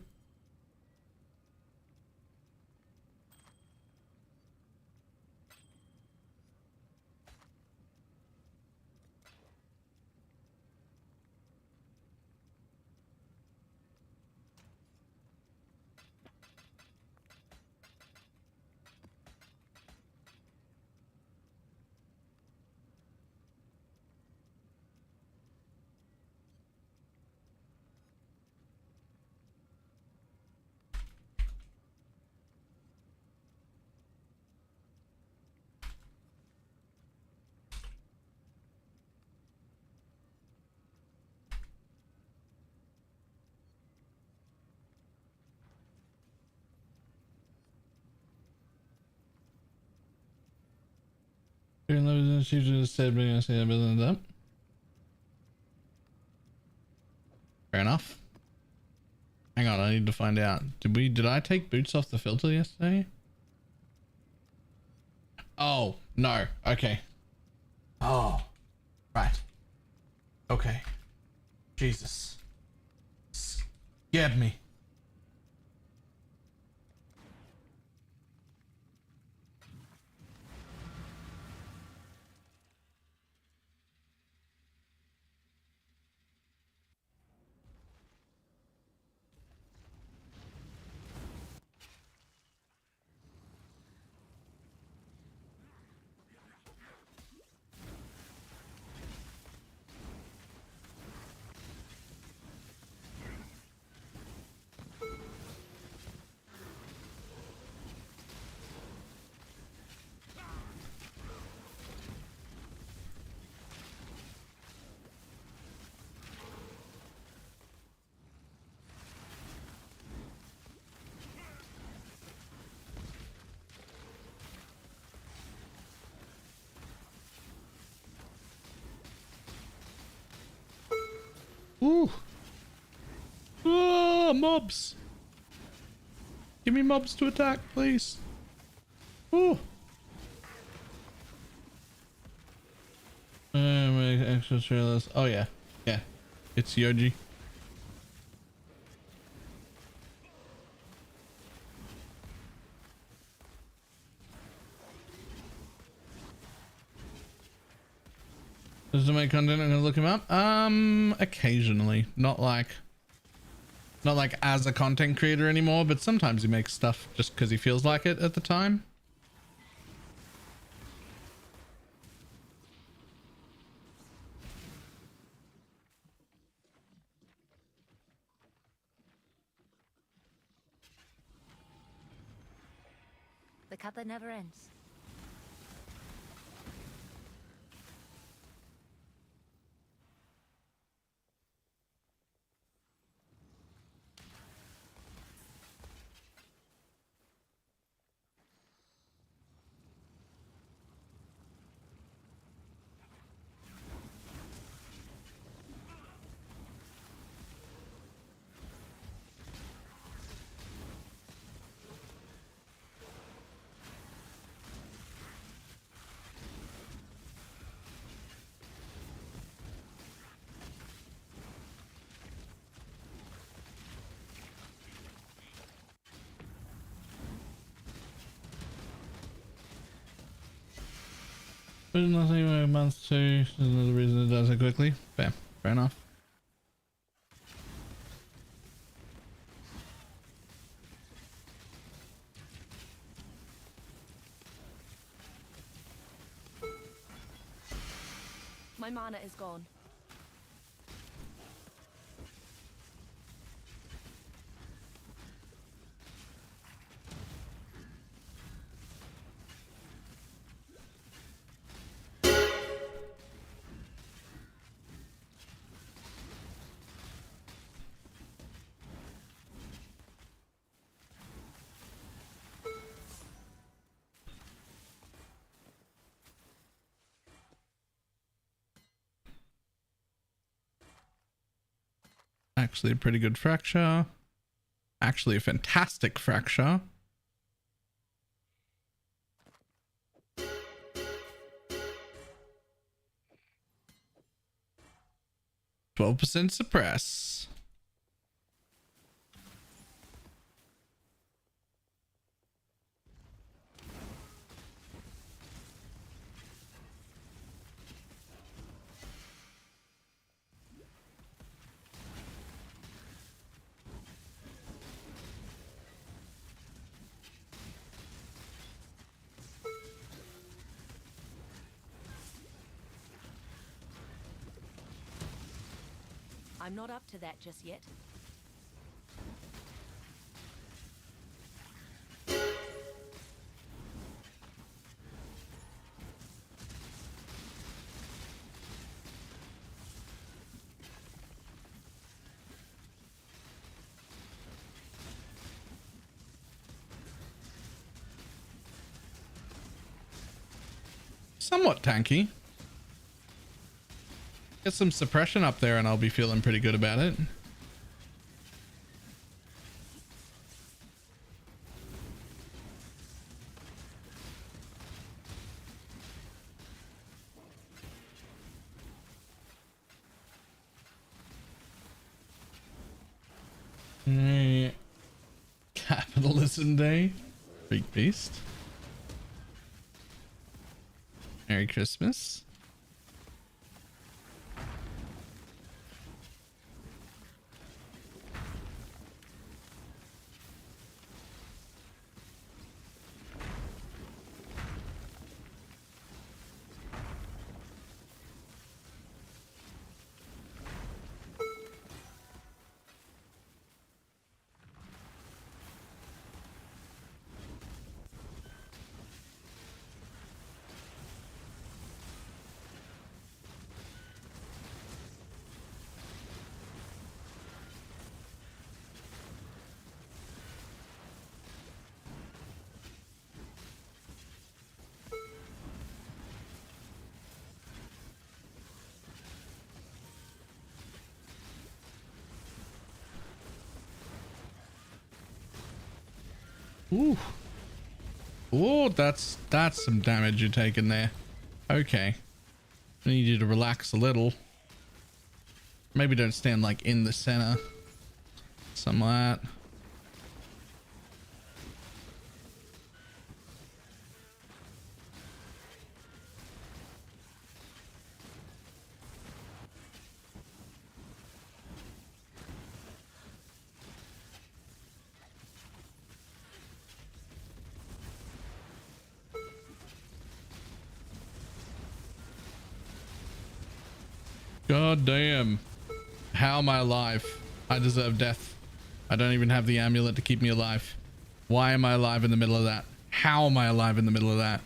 She just said we're gonna say a bit of that. Fair enough. Hang on, I need to find out. Did I take boots off the filter yesterday? Oh, no. Okay. Oh, right. Okay. Jesus. Scared me. Ooh. Ah, mobs. Give me mobs to attack, please. Ooh. Make extra trailers. Oh yeah. Yeah. It's Yoji. Does it make content? I'm gonna look him up. Occasionally, not like as a content creator anymore, but sometimes he makes stuff just because he feels like it at the time. The cupboard never ends. There's nothing a month to. There's another reason it does it quickly. Fair enough. My mana is gone. Actually a pretty good fracture. Actually a fantastic fracture. 12% suppress. I'm not up to that just yet. Somewhat tanky. Get some suppression up there and I'll be feeling pretty good about it. Capitalism Day. Freak Beast. Merry Christmas. Ooh. Oh, that's some damage you're taking there. Okay. I need you to relax a little. Maybe don't stand like in the center. Something like that. God damn. How am I alive? I deserve death. I don't even have the amulet to keep me alive. Why am I alive in the middle of that? How am I alive in the middle of that?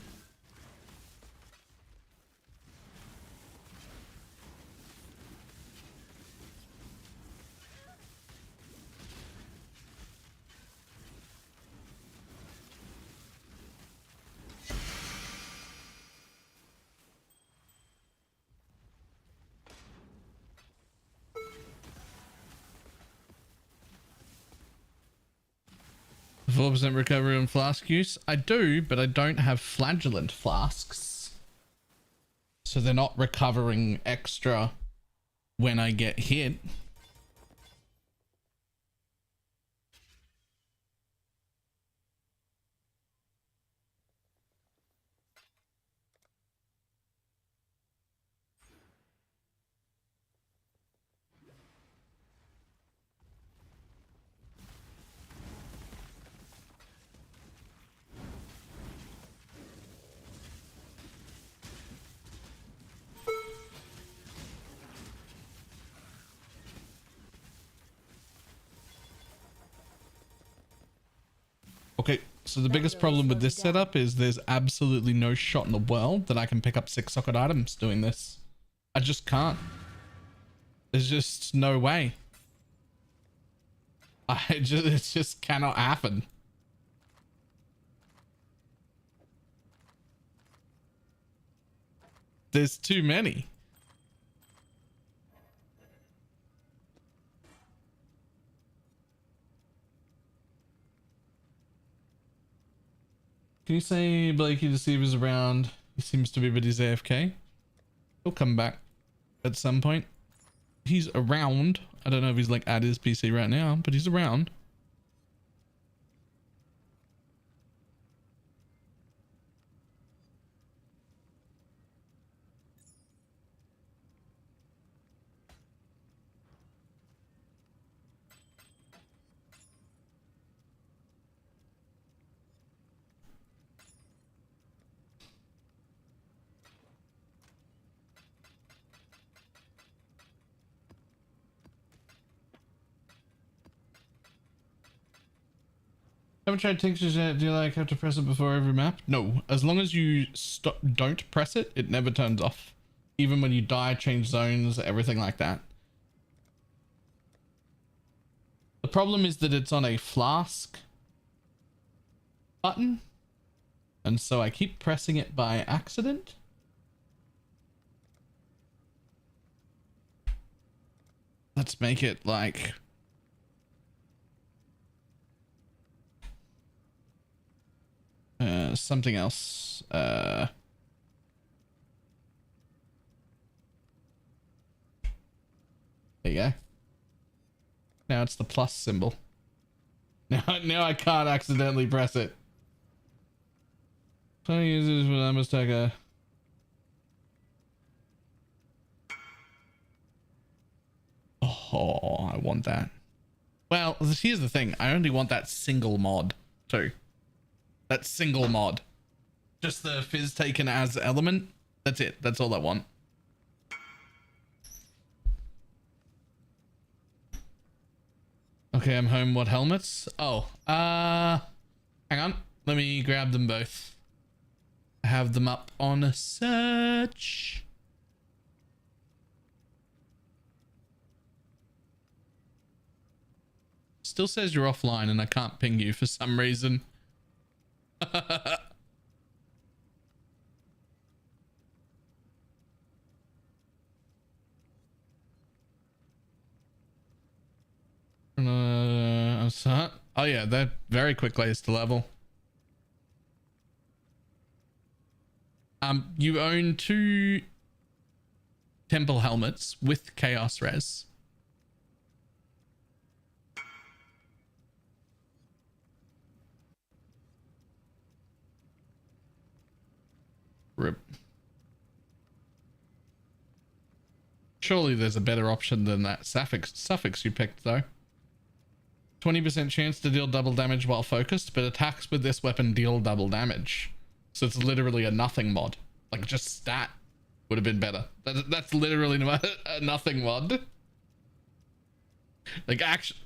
%4 recovery on flask use. I do, but I don't have flagellant flasks. So they're not recovering extra when I get hit. Okay, so the biggest problem with this setup is there's absolutely no shot in the world that I can pick up 6 socket items doing this. I just can't. There's just no way. It just cannot happen. There's too many. Can you say Blakey Deceiver's around? He seems to be, but he's AFK. He'll come back at some point. He's around. I don't know if he's like at his PC right now, but he's around. Haven't tried tinctures yet. Do you like have to press it before every map? No. As long as you don't press it, it never turns off. Even when you die, change zones, everything like that. The problem is that it's on a flask button. And so I keep pressing it by accident. Let's make it like... something else. There you go. Now it's the plus symbol. Now I can't accidentally press it. So I use this when I must take a... Oh, I want that. Well, here's the thing. I only want that single mod too. That single mod. Just the fizz taken as element. That's it. That's all I want. Okay, I'm home. What helmets? Oh, hang on. Let me grab them both. I have them up on a search. Still says you're offline and I can't ping you for some reason. Oh yeah, they're very quick ways to level. You own 2 temple helmets with chaos res. Rip. Surely there's a better option than that suffix you picked though. 20% chance to deal double damage while focused, but attacks with this weapon deal double damage. So it's literally a nothing mod. Like just stat would have been better. That's literally a nothing mod. Like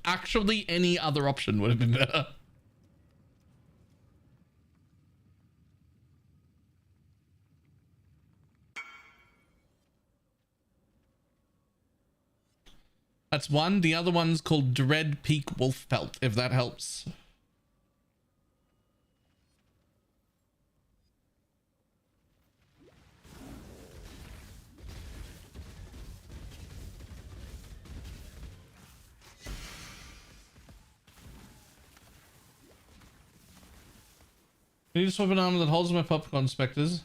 actually any other option would have been better. That's one. The other one's called Dread Peak Wolf Pelt, if that helps. I need to swap an armor that holds my popcorn specters.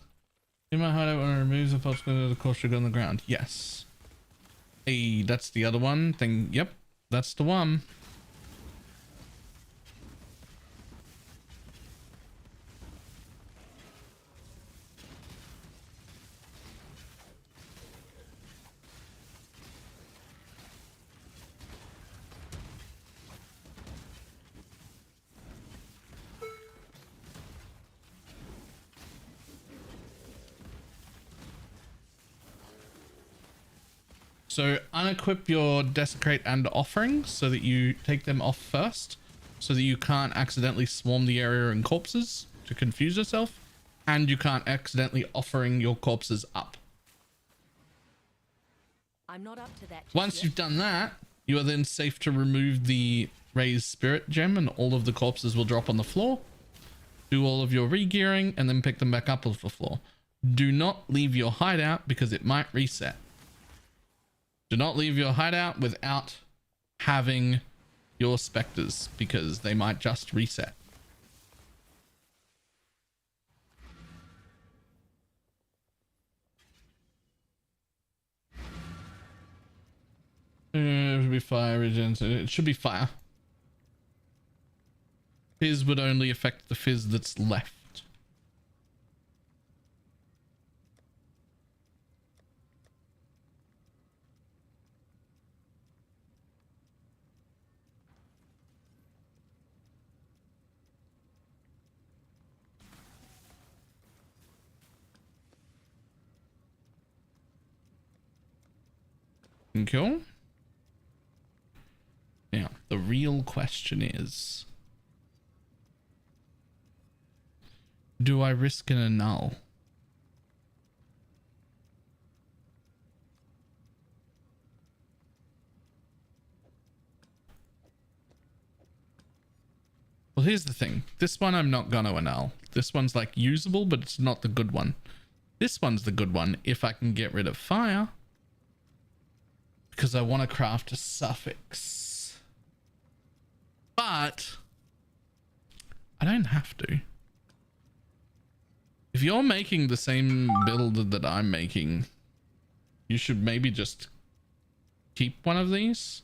In my hideout when it removes the popcorn, of course, should go on the ground. Yes. Hey, that's the other one thing. Yep, that's the one. So unequip your desecrate and offering so that you take them off first, so that you can't accidentally swarm the area in corpses to confuse yourself, and you can't accidentally offering your corpses up. I'm not up to that. Once you've done that, you are then safe to remove the raised spirit gem and all of the corpses will drop on the floor. Do all of your regearing and then pick them back up off the floor. Do not leave your hideout because it might reset. Do not leave your hideout without having your your specters because they might just reset. fire regens. It should be fire. Fizz would only affect the fizz that's left. Cool. Now, the real question is, do I risk an annul? Well, here's the thing. This one I'm not gonna annul. This one's like usable, but it's not the good one. This one's the good one if I can get rid of fire. Because I want to craft a suffix. But I don't have to. If you're making the same build that I'm making, you should maybe just keep one of these.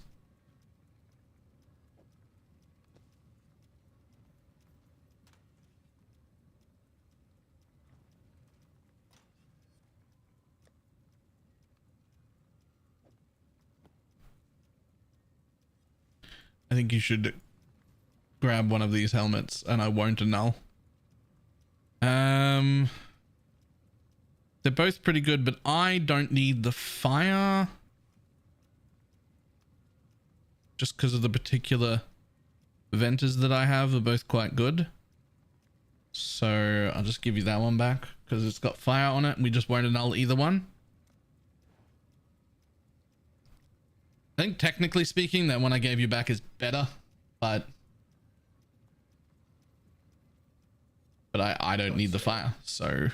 I think you should grab one of these helmets and I won't annul. They're both pretty good, but I don't need the fire. Just because of the particular venters that I have are both quite good. So I'll just give you that one back because it's got fire on it and we just won't annul either one. I think technically speaking, that one I gave you back is better, but I don't need the fire, so.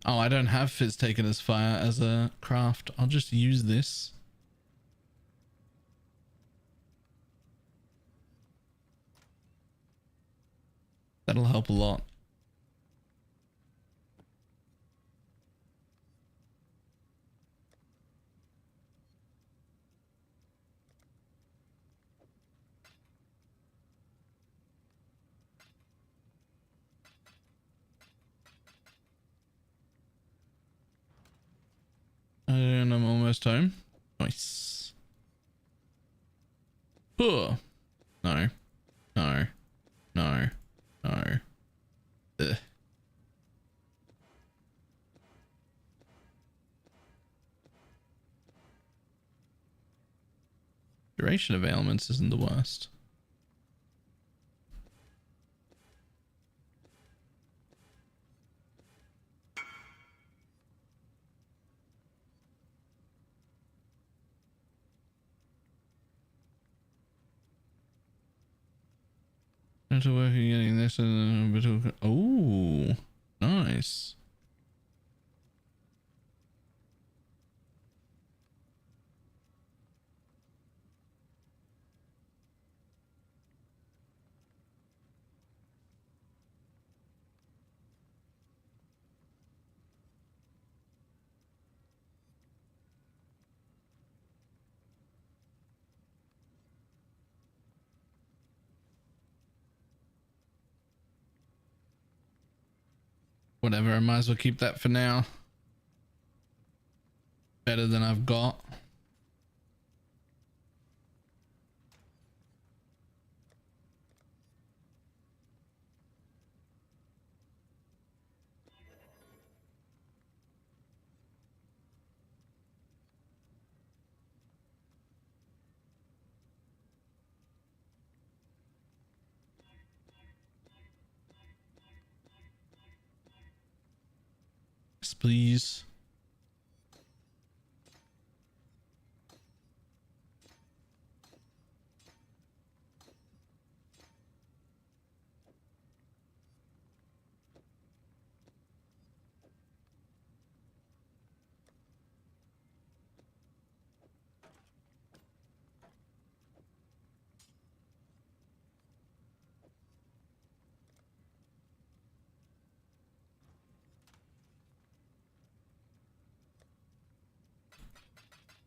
Oh, I don't have fizz taken as fire as a craft. I'll just use this. That'll help a lot. And I'm almost home. Nice. Oh. No. No. No. No. Ugh. Duration of ailments isn't the worst. To work getting this and a bit of, oh, nice. Whatever, I might as well keep that for now. Better than I've got. Yes, please.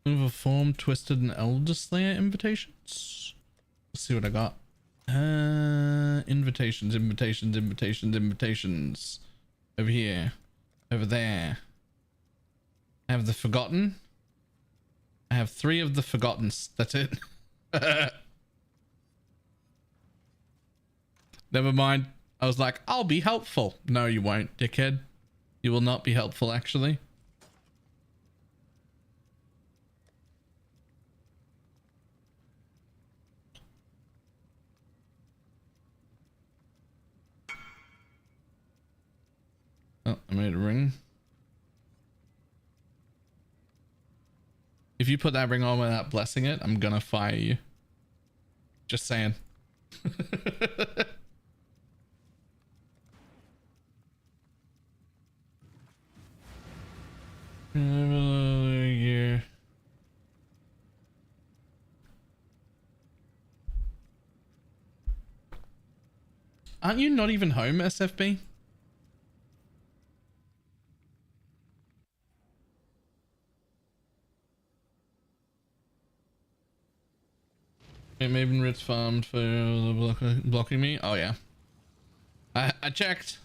Move a form, twisted, and Elder Slayer invitations. Let's see what I got. Invitations. Over here. Over there. I have the Forgotten. I have 3 of the Forgottens. That's it. Never mind. I was like, I'll be helpful. No, you won't, dickhead. You will not be helpful, actually. Oh, I made a ring. If you put that ring on without blessing it, I'm gonna fire you. Just saying. Aren't you not even home, SFB? Maven Ritz farmed for blocking me. Oh yeah, I checked,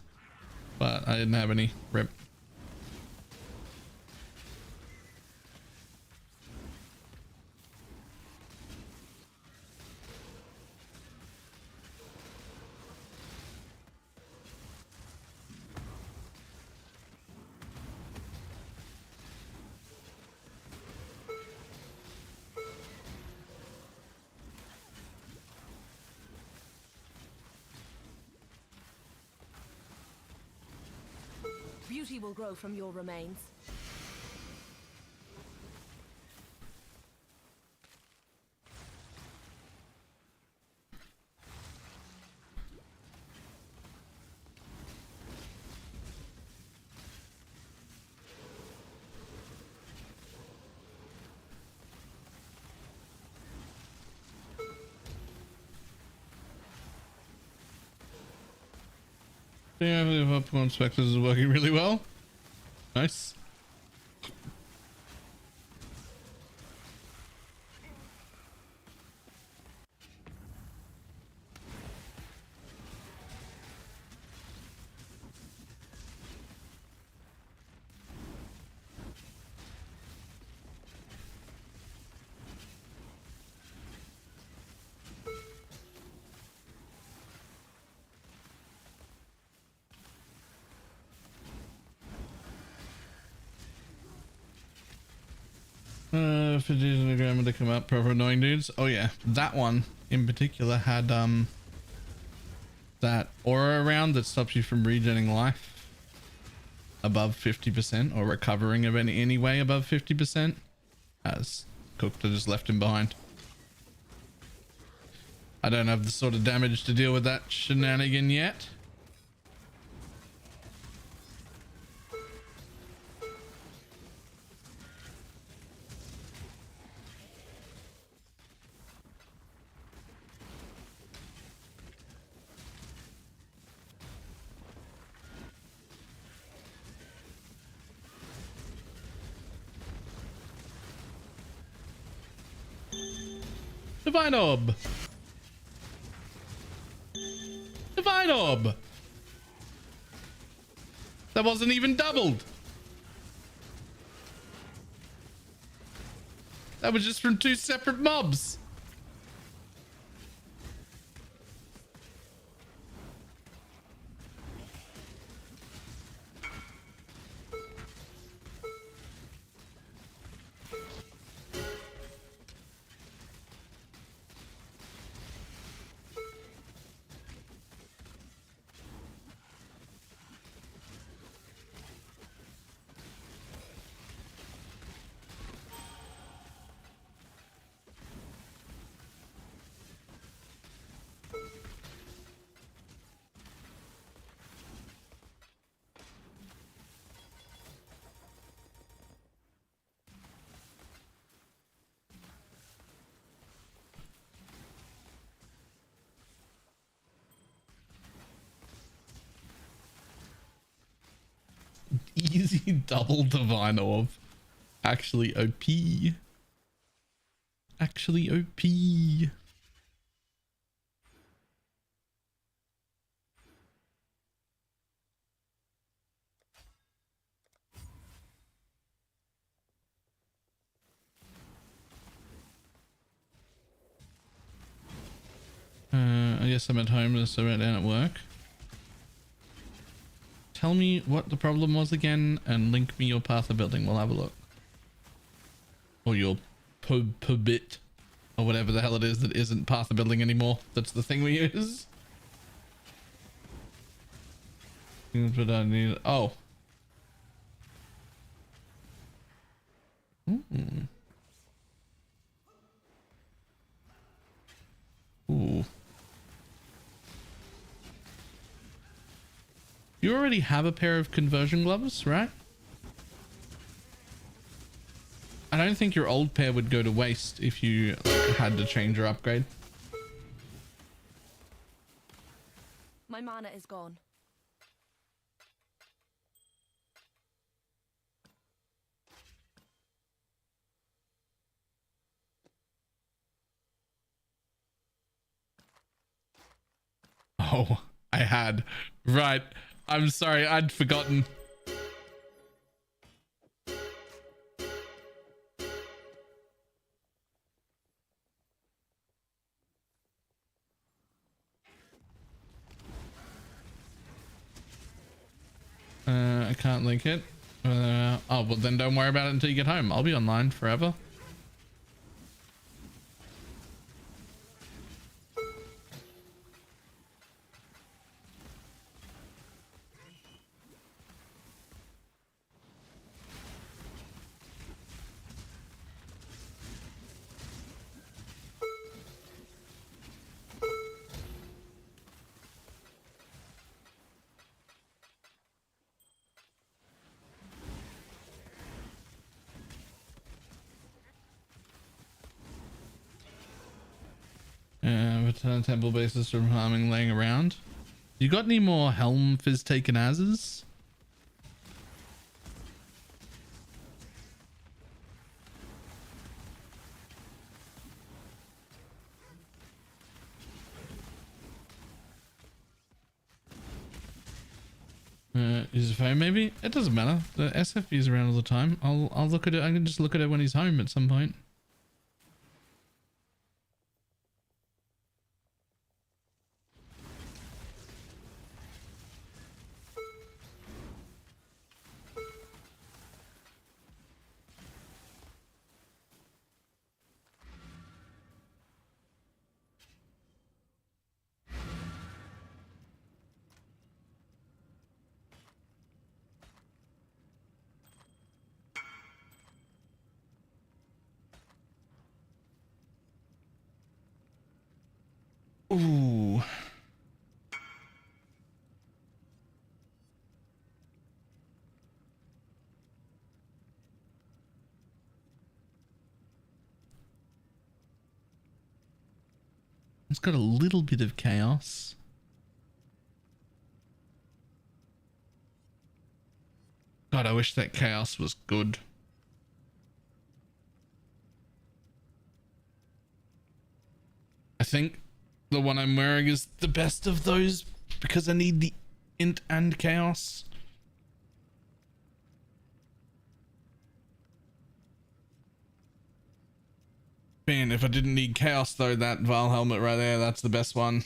but I didn't have any. Rip. Beauty will grow from your remains. Yeah, the popcorn Specters is working really well. Nice. If it is in the ground when they come up, proper annoying dudes. Oh yeah, that one in particular had that aura around that stops you from regenerating life above 50% or recovering of any way above 50%. As Cooked just left him behind. I don't have the sort of damage to deal with that shenanigan yet. Divine Orb! Divine Orb! That wasn't even doubled! That was just from 2 separate mobs! Easy double Divine Orb. Actually OP. actually OP. I guess I'm at home, so right down at work. Tell me what the problem was again and link me your path of building. We'll have a look. Or your bit, or whatever the hell it is that isn't path of building anymore. That's the thing we use. But I need. Oh. Ooh. You already have a pair of conversion gloves, right? I don't think your old pair would go to waste if you had to change or upgrade. My mana is gone. Oh, I had. Right. I'm sorry, I'd forgotten. I can't link it. Oh, well then don't worry about it until you get home. I'll be online forever. Return temple bases from harming laying around. You got any more helm fizz taken asses? Is it phone maybe? It doesn't matter. The SFV is around all the time. I'll look at it. I can just look at it when he's home at some point. Ooh. It's got a little bit of chaos. God, I wish that chaos was good. I think the one I'm wearing is the best of those because I need the int and chaos. Man, if I didn't need chaos though, that Val helmet right there, that's the best one.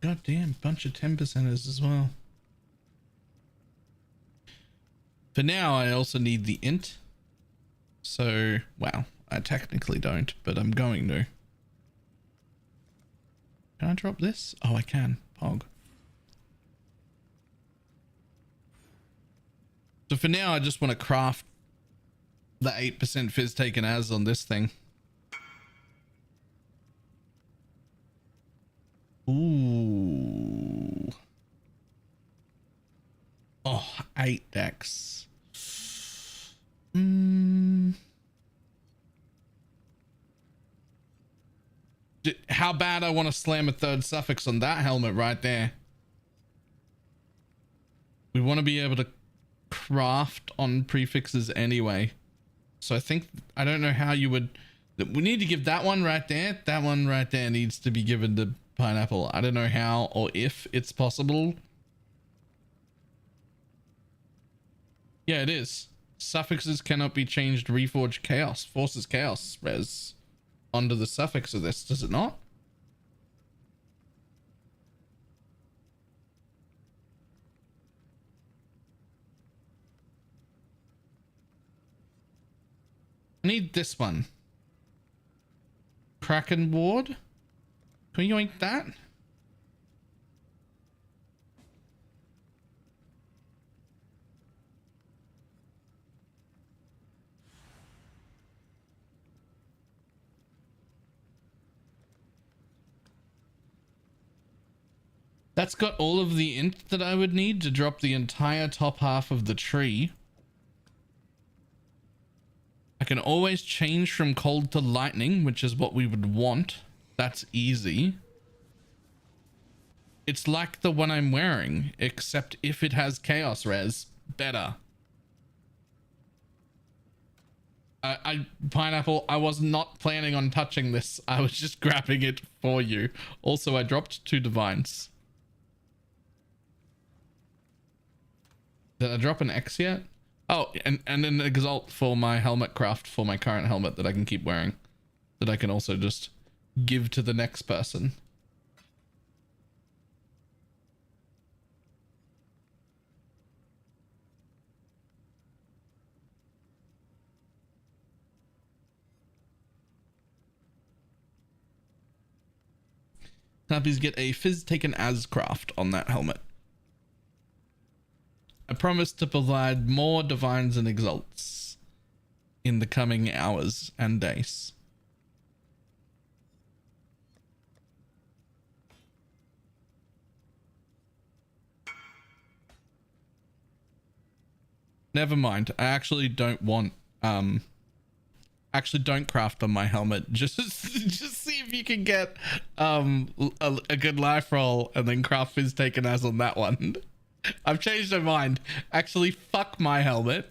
Goddamn, bunch of 10%ers as well. For now, I also need the int. So, well, I technically don't, but I'm going to. Can I drop this? Oh, I can. Pog. So for now, I just want to craft the 8% fizz taken as on this thing. Ooh. Oh, 8 decks. How bad I want to slam a third suffix on that helmet right there. We want to be able to craft on prefixes anyway. So I think, I don't know how you would, we need to give that one right there. That one right there needs to be given to Pineapple. I don't know how or if it's possible. Yeah, it is. Suffixes cannot be changed. Reforge chaos. Forces chaos res onto the suffix of this, does it not? I need this one. Kraken ward. Can we yoink that? That's got all of the int that I would need to drop the entire top half of the tree. I can always change from cold to lightning, which is what we would want. That's easy. It's like the one I'm wearing, except if it has chaos res, better. Pineapple, I was not planning on touching this. I was just grabbing it for you. Also, I dropped 2 divines. Did I drop an X yet? Oh, and an exalt for my helmet craft for my current helmet that I can keep wearing. That I can also just give to the next person. Please get a fizz taken as craft on that helmet. I promise to provide more divines and exalts in the coming hours and days. Never mind. I actually don't want actually don't craft on my helmet. Just see if you can get a good life roll and then craft fizz taken as on that one. I've changed my mind. Actually, fuck my helmet.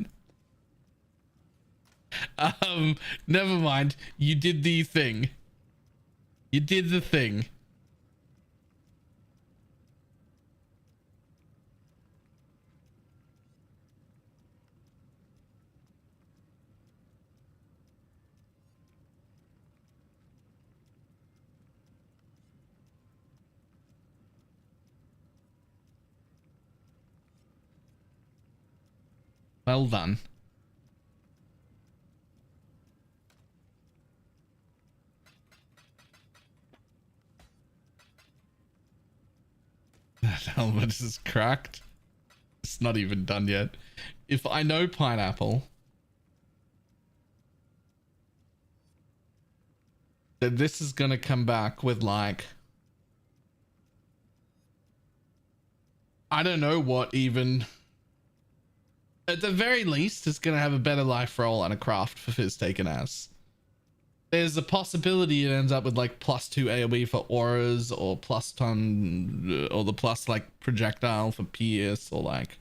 Never mind. You did the thing. You did the thing. Well done. That helmet is cracked. It's not even done yet. If I know Pineapple, then this is gonna come back with like, I don't know what even. At the very least, it's going to have a better life roll and a craft for fizz taken as. There's a possibility it ends up with like +2 AoE for auras or +ton or the plus like projectile for pierce or like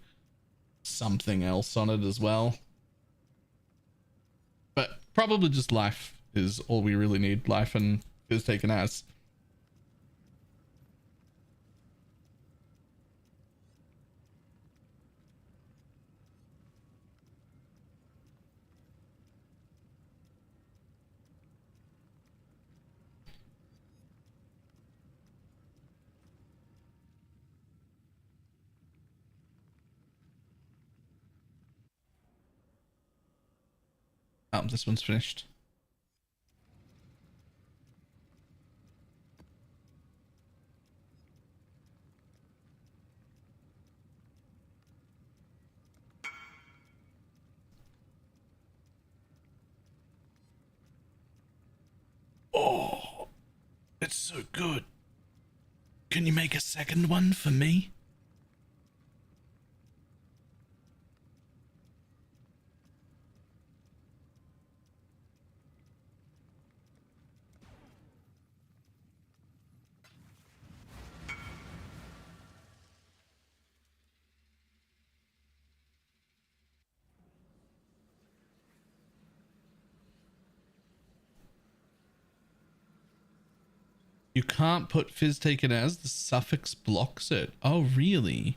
something else on it as well. But probably just life is all we really need. Life and fizz taken as. Oh, this one's finished. good. Can you make a second one for me? You can't put fizz taken as, the suffix blocks it. Oh, really?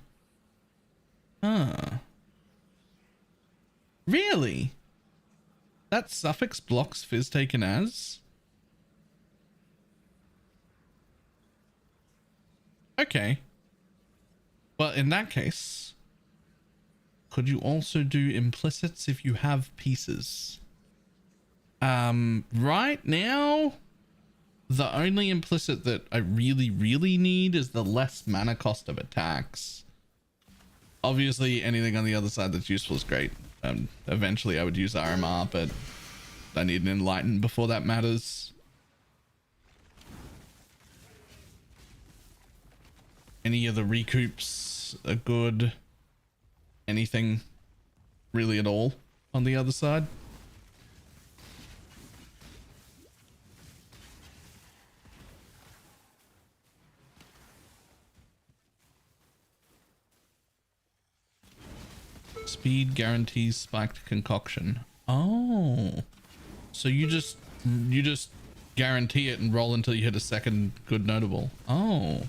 Huh. Really? That suffix blocks fizz taken as? Okay. Well, in that case, could you also do implicits if you have pieces? Right now, the only implicit that I really need is the less mana cost of attacks. Obviously, anything on the other side that's useful is great. Eventually I would use RMR, but I need an Enlighten before that matters. Any of the recoups are good. Anything really at all on the other side. Speed guarantees spiked concoction. Oh, so you just guarantee it and roll until you hit a second good notable. Oh,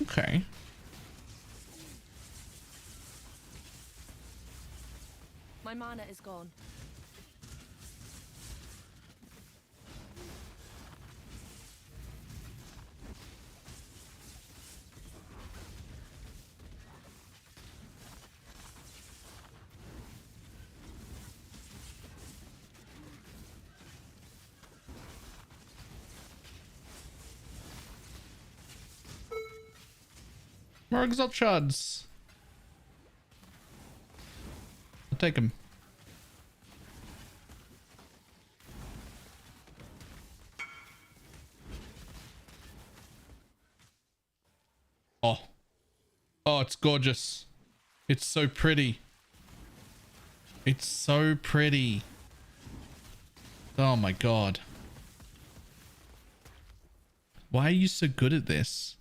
okay. My mana is gone. More exalt shards. I'll take them. Oh. Oh, it's gorgeous. It's so pretty. It's so pretty. Oh my god. Why are you so good at this?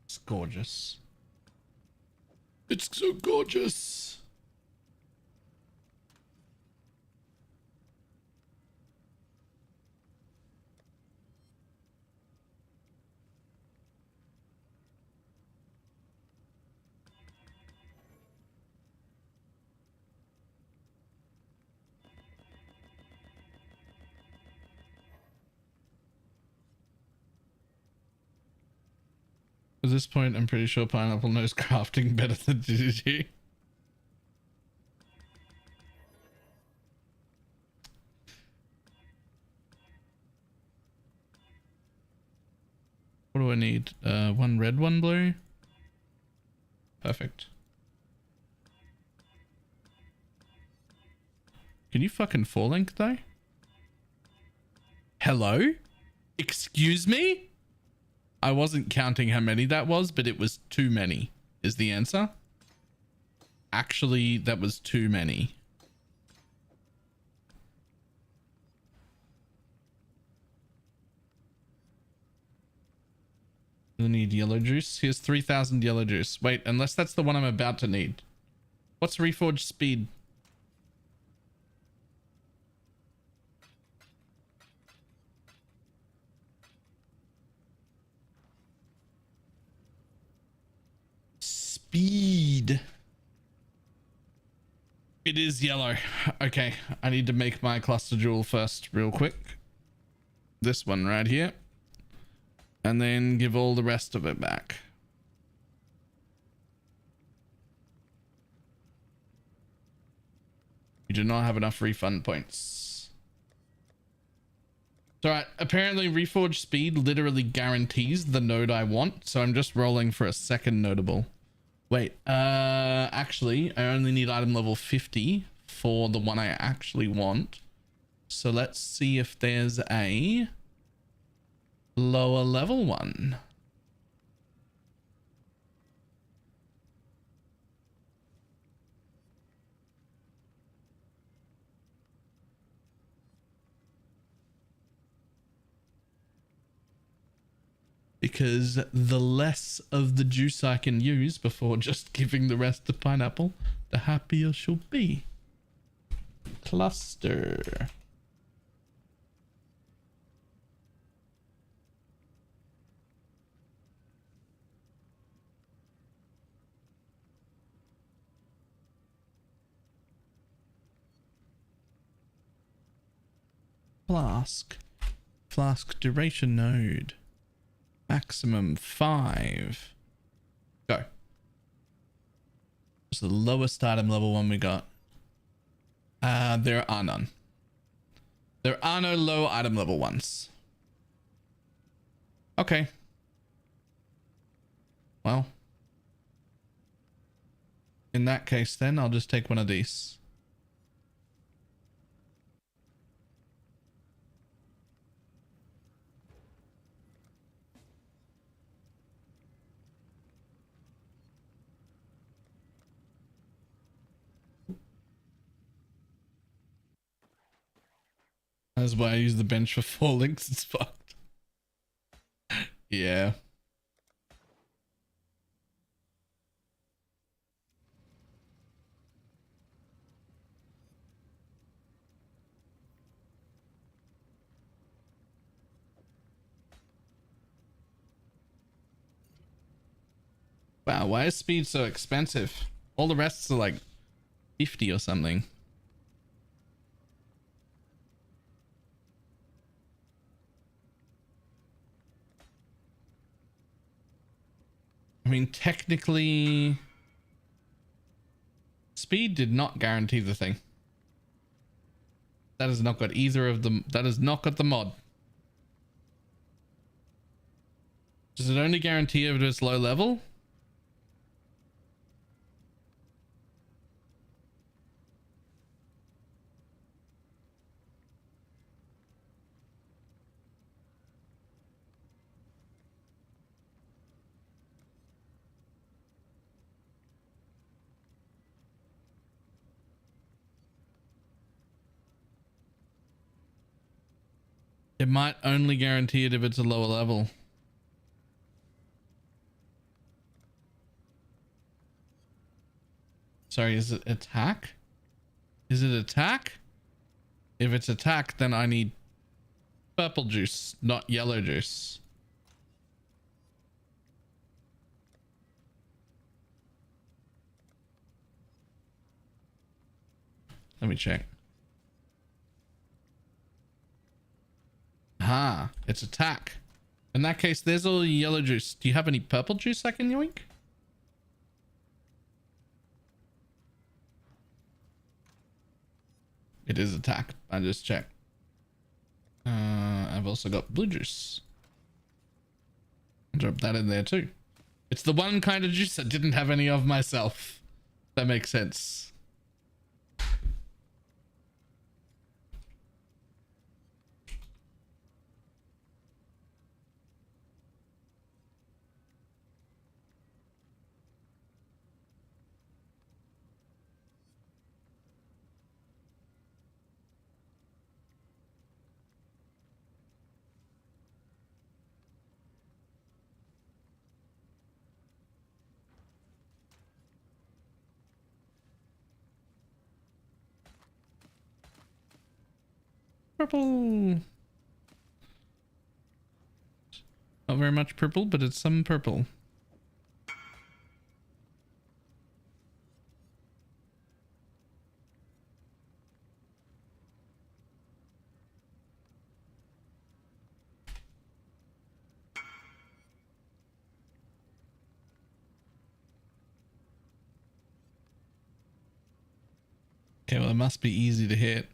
It's gorgeous. It's so gorgeous. At this point, I'm pretty sure Pineapple knows crafting better than DDG. What do I need? One red, one blue. Perfect. Can you fucking full link though? Hello? Excuse me? I wasn't counting how many that was, but it was too many is the answer. Actually, that was too many. I need yellow juice. Here's 3,000 yellow juice. Wait, unless that's the one I'm about to need. What's reforged speed? Speed. It is yellow. Okay, I need to make my cluster jewel first real quick. This one right here. And then give all the rest of it back. We do not have enough refund points. It's alright. Apparently Reforge speed literally guarantees the node I want, so I'm just rolling for a second notable. Wait, actually, I only need item level 50 for the one I actually want. So let's see if there's a lower level one. Because the less of the juice I can use before just giving the rest to pineapple, the happier she'll be. Cluster. Flask. Flask duration node. Maximum 5. Go. What's the lowest item level one we got? There are none. There are no low item level ones. Okay. Well. In that case then, I'll just take one of these. That's why I use the bench for 4 links. It's fucked. Yeah. Wow, why is speed so expensive? All the rests are like 50 or something. I mean, technically, speed did not guarantee the thing. That has not got either of them. That has not got the mod. Does it only guarantee if it's low level? It might only guarantee it if it's a lower level. Sorry, is it attack? Is it attack? If it's attack, then I need purple juice, not yellow juice. Let me check. Ah, it's attack. In that case, there's all the yellow juice. Do you have any purple juice I can yoink? It is attack. I just checked. I've also got blue juice. I'll drop that in there too. It's the one kind of juice I didn't have any of myself. That makes sense. Purple. Not very much purple, but it's some purple. Okay, well, it must be easy to hit.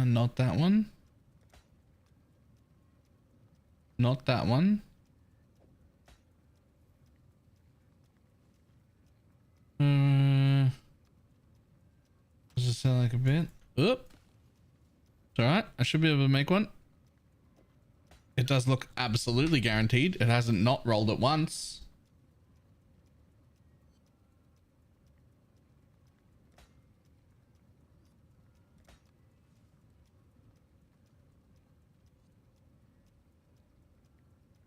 Not that one. Not that one. Does it sound like a bit? Oop. It's alright. I should be able to make one. It does look absolutely guaranteed. It hasn't not rolled it once.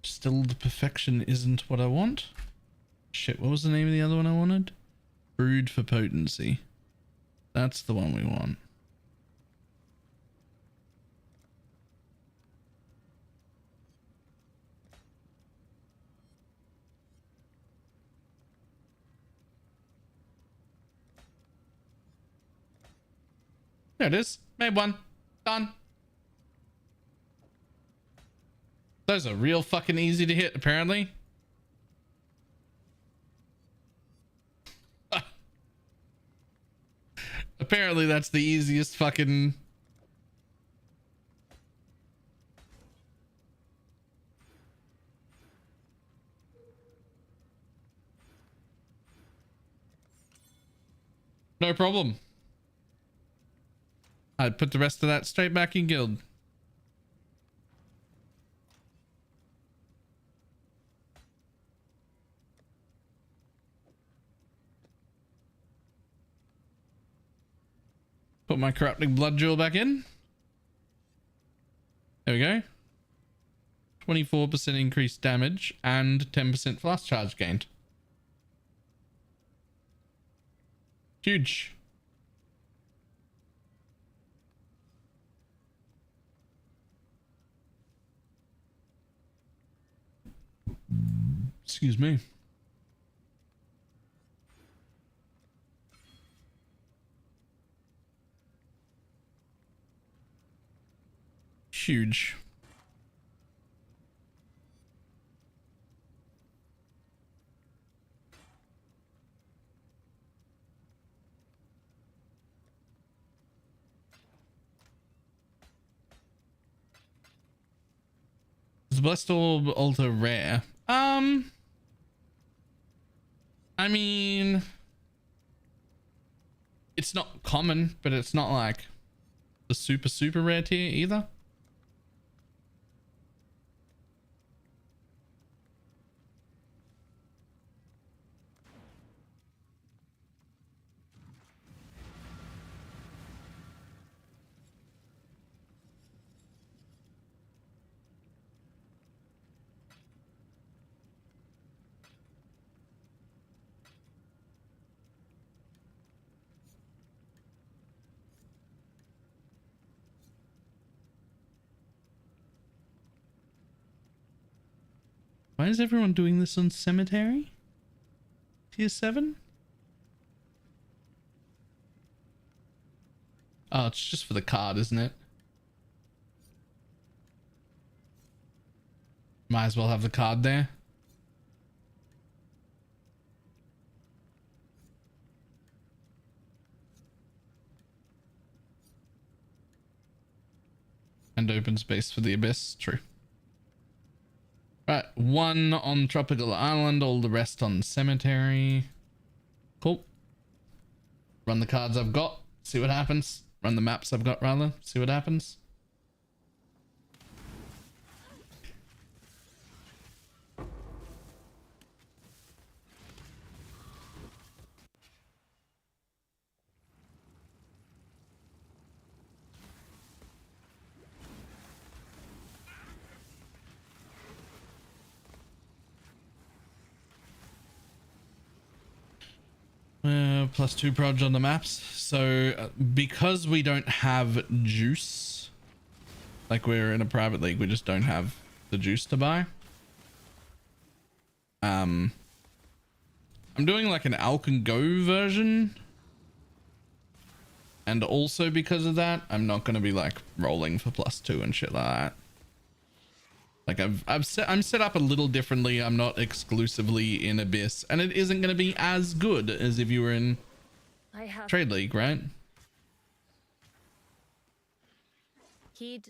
Still, the perfection isn't what I want. Shit, what was the name of the other one I wanted? Brood for potency. That's the one we want. There it is. Made one. Done. Those are real fucking easy to hit, apparently. Apparently that's the easiest fucking... No problem. I'd put the rest of that straight back in guild. Put my corrupting blood jewel back in. There we go. 24% increased damage and 10% flask charge gained. Huge. Excuse me. Huge. Is Blessed Orb ultra rare? I mean, it's not common, but it's not like the super rare tier either. Why is everyone doing this on Cemetery? Tier 7? Oh, it's just for the card, isn't it? Might as well have the card there. And open space for the Abyss, true. Right, one on Tropical Island, all the rest on Cemetery. Cool. Run the cards I've got, see what happens. Run the maps I've got, rather, see what happens. +2 proj on the maps. So because we don't have juice, like we're in a private league, we just don't have the juice to buy. I'm doing like an Alk and Go version. And also because of that, I'm not going to be like rolling for +2 and shit like that. Like I'm set up a little differently. I'm not exclusively in Abyss, and it isn't going to be as good as if you were in Trade League, right?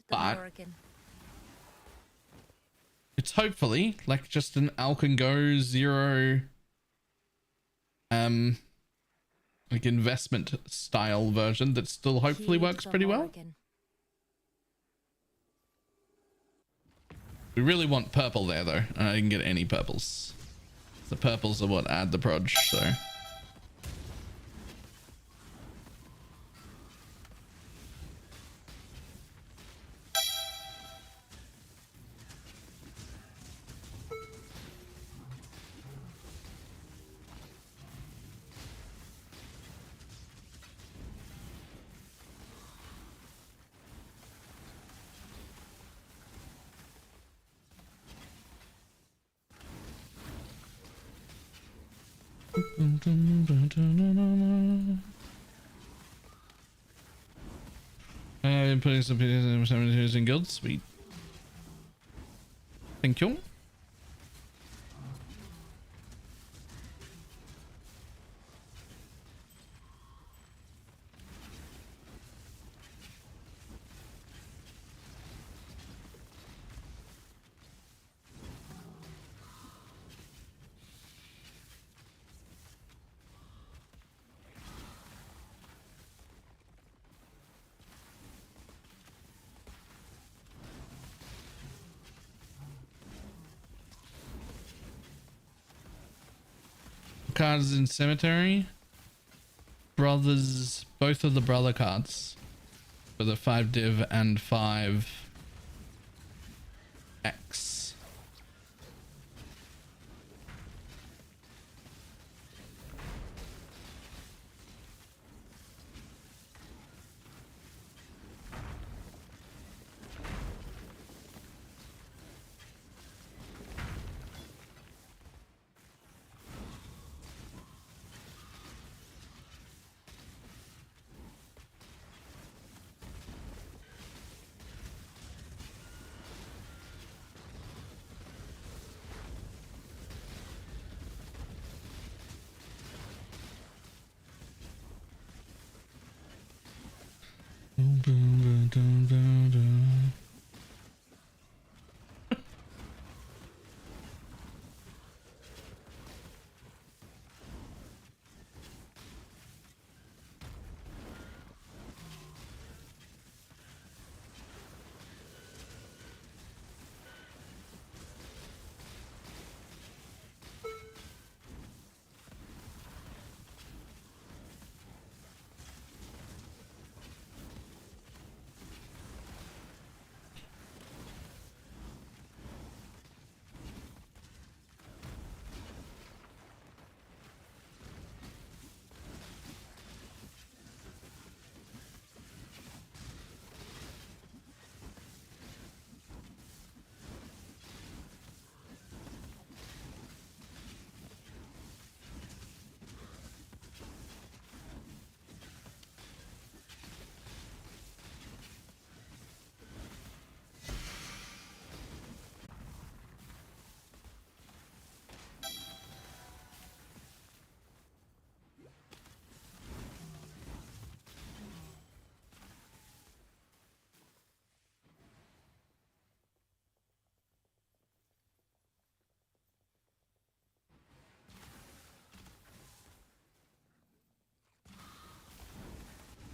But it's hopefully like just an Alk and Go 0 like investment style version that still hopefully works pretty well. We really want purple there though, and I didn't get any purples. The purples are what add the proj, so. I've been putting some cemeteries in guilds. Sweet. Thank you. Cards in cemetery. Brothers, both of the brother cards for the 5 div and 5 X.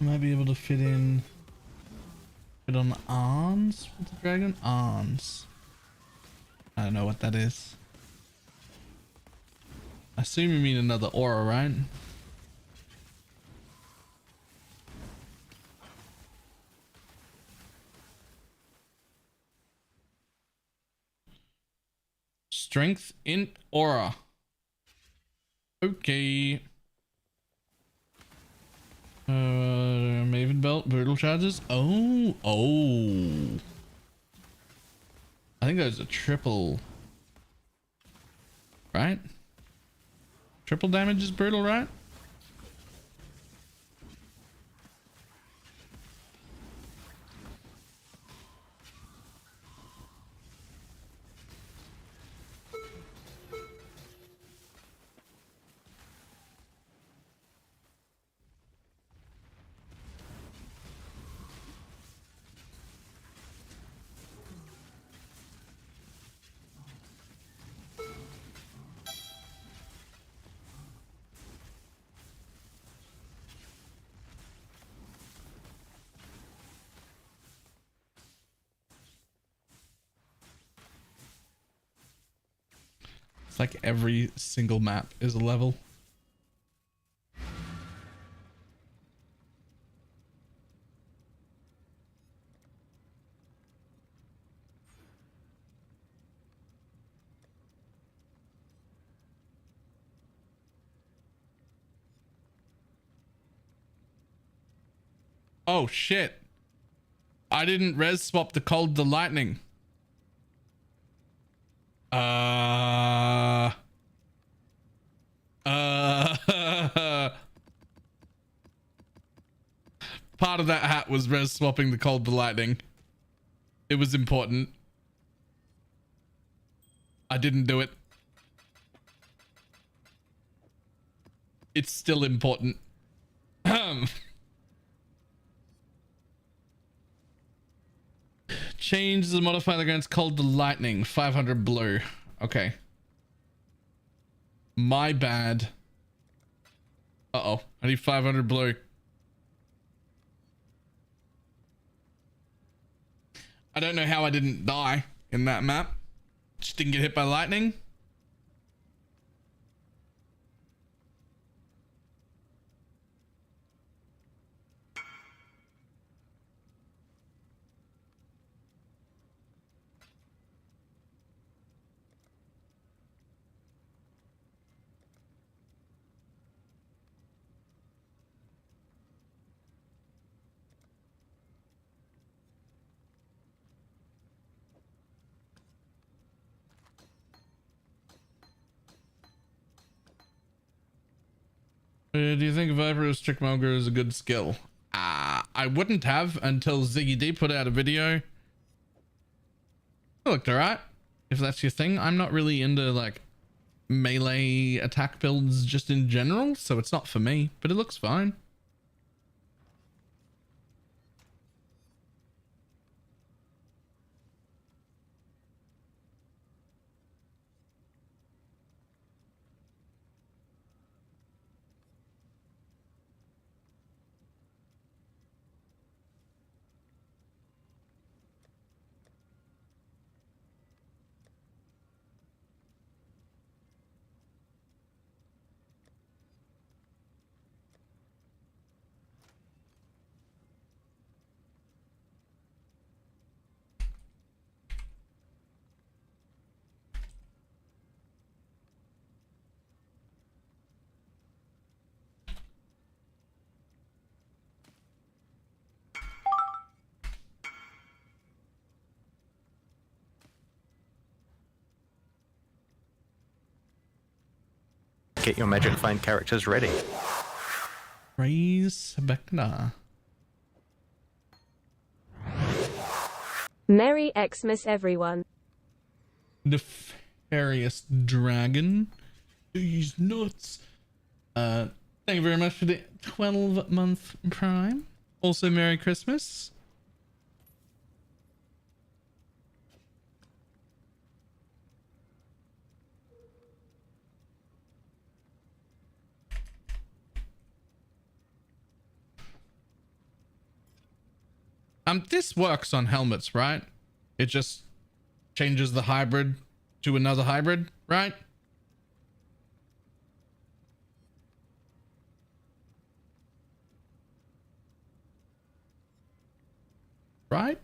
I might be able to fit on arms with the dragon. Arms. I don't know what that is. I assume you mean another aura, right? Strength in aura. Okay. Maven belt, brutal charges. Oh. I think those are triple. Right? Triple damage is brutal, right? It's like every single map is a level. Oh shit. I didn't res swap the cold to lightning. Part of that hat was res swapping the cold to lightning. It was important. I didn't do it. It's still important. Change the modifier against cold to lightning. 500 blue. Okay. My bad. Uh-oh. I need 500 blue. I don't know how I didn't die in that map. Just didn't get hit by lightning. Do you think Viper's Trickmonger is a good skill? I wouldn't have until Ziggy D put out a video. It looked alright. If that's your thing. I'm not really into like melee attack builds just in general, so it's not for me, but it looks fine. Get your magic find characters ready. Praise Specter. Merry Xmas, everyone. Nefarious Dragon. These nuts. Thank you very much for the 12-month Prime. Also, Merry Christmas. This works on helmets, right? It just changes the hybrid to another hybrid, right? Right?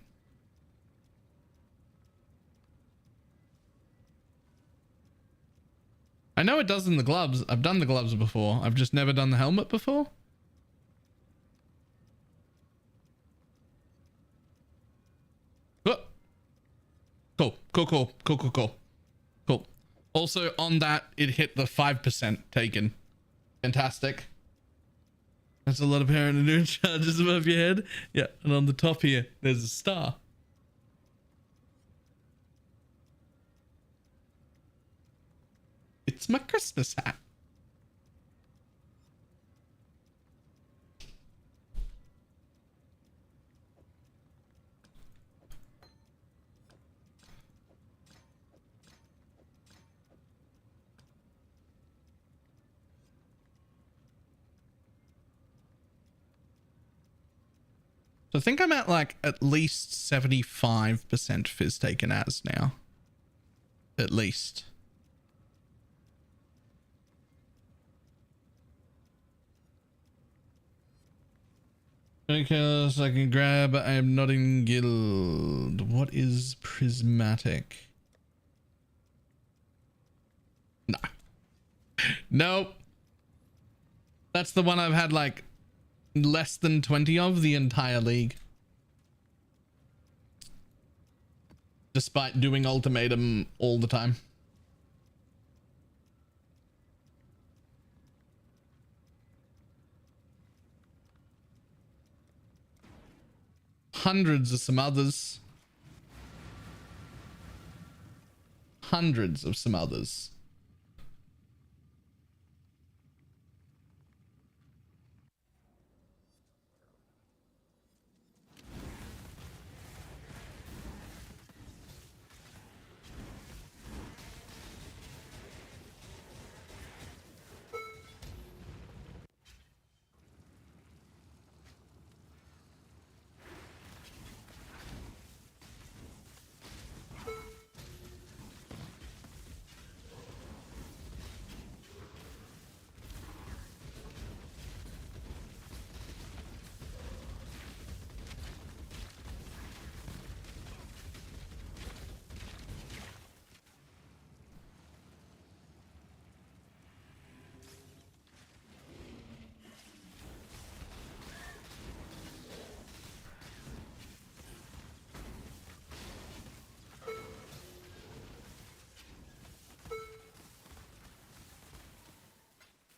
I know it does in the gloves. I've done the gloves before. I've just never done the helmet before. Cool. Also on that, it hit the 5% taken. Fantastic. That's a lot of parent and doing charges above your head. Yeah, and on the top here, there's a star. It's my Christmas hat. So I think I'm at like at least 75% fizz taken as now. At least. Okay, so I can grab. I am not in guild. What is prismatic? No. Nope. That's the one I've had like less than 20 of the entire league. Despite doing ultimatum all the time. Hundreds of some others. Hundreds of some others.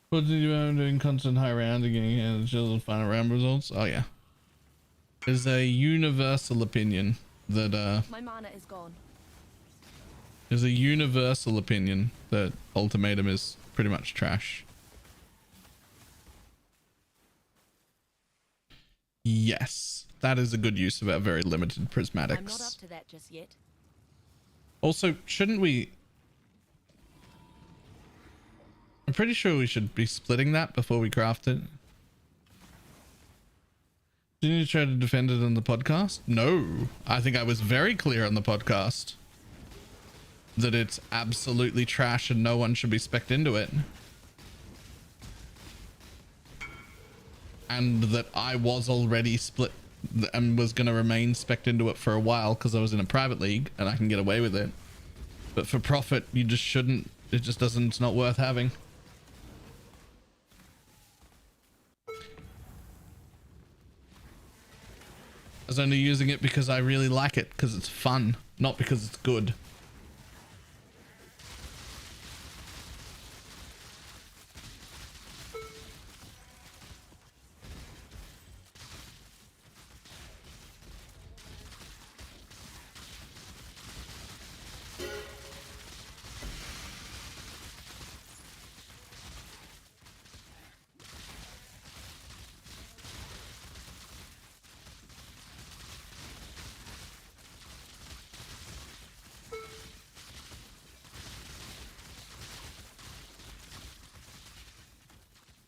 What did you have doing constant high round and getting the final round results? Oh yeah. There's a universal opinion that My mana is gone. there's a universal opinion that ultimatum is pretty much trash. Yes, that is a good use of our very limited prismatics. I'm not up to that just yet. Also, shouldn't we? I'm pretty sure we should be splitting that before we craft it. Didn't you try to defend it on the podcast? No, I think I was very clear on the podcast that it's absolutely trash and no one should be specced into it. And that I was already split and was going to remain specced into it for a while because I was in a private league and I can get away with it. But for profit, you just shouldn't. It just doesn't, it's not worth having. I was only using it because I really like it, because it's fun, not because it's good.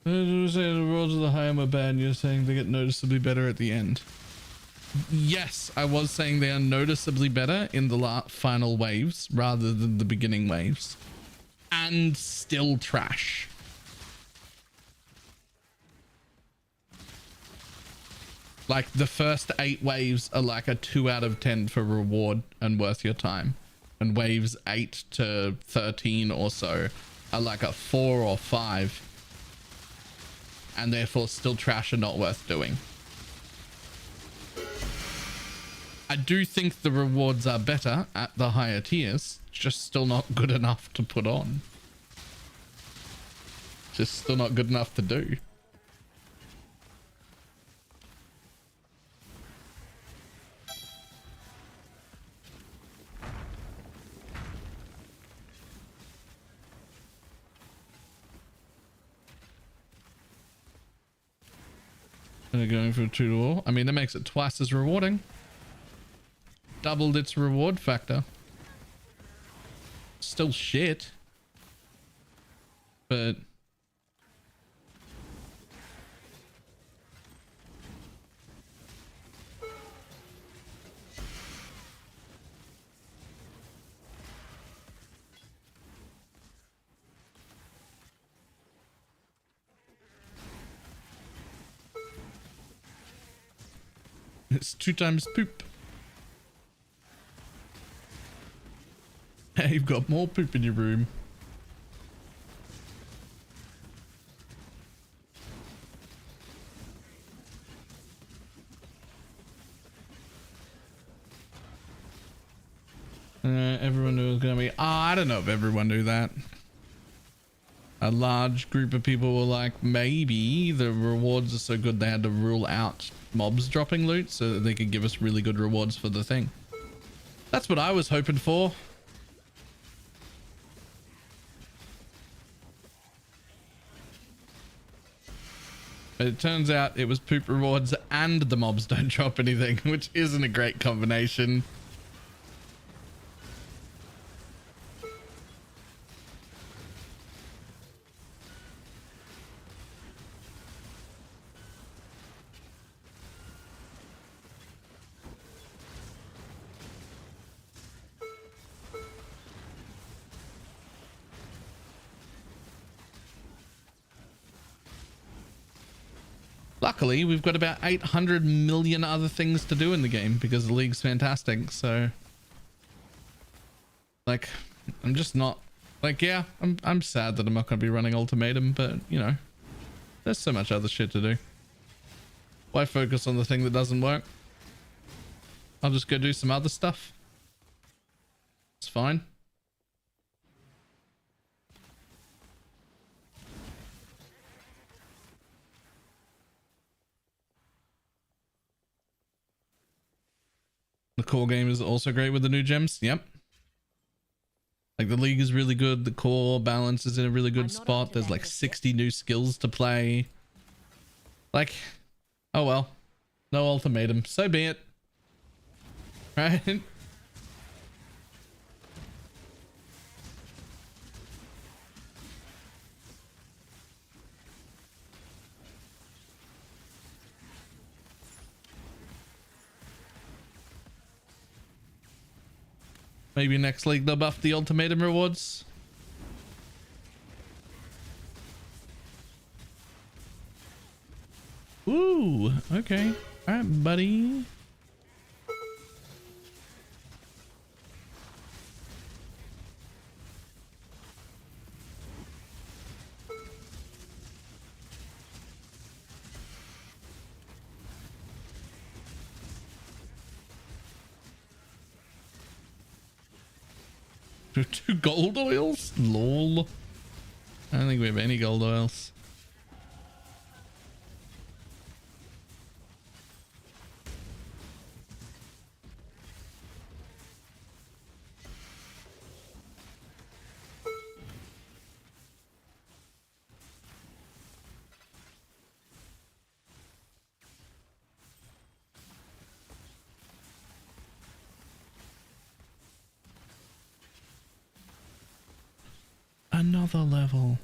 You say the rolls of the higher are bad, you're saying they get noticeably better at the end. Yes, I was saying they are noticeably better in the final waves rather than the beginning waves. And still trash. Like the first 8 waves are like a 2 out of 10 for reward and worth your time. And waves 8 to 13 or so are like a 4 or 5. And therefore still trash and not worth doing. I do think the rewards are better at the higher tiers, just still not good enough to put on. Just still not good enough to do. And they're going for a 2-to-all. I mean, that makes it twice as rewarding. Doubled its reward factor. Still shit. But... it's 2 times poop. Hey, you've got more poop in your room. Everyone knew it was gonna be... I don't know if everyone knew that. A large group of people were like, maybe the rewards are so good they had to rule out mobs dropping loot so that they could give us really good rewards for the thing. That's what I was hoping for. But it turns out it was poop rewards and the mobs don't drop anything, which isn't a great combination. Luckily, we've got about 800 million other things to do in the game because the league's fantastic. So, like, I'm just not like, yeah, I'm sad that I'm not going to be running Ultimatum, but you know, there's so much other shit to do. Why focus on the thing that doesn't work? I'll just go do some other stuff. It's fine. The core game is also great with the new gems. Yep. Like the league is really good. The core balance is in a really good spot. There's like 60 new skills to play. Like, oh well. No ultimatum. So be it. Right? Maybe next league they'll buff the ultimatum rewards. Ooh, okay. All right, buddy. Two gold oils? Lol. I don't think we have any gold oils. Another level.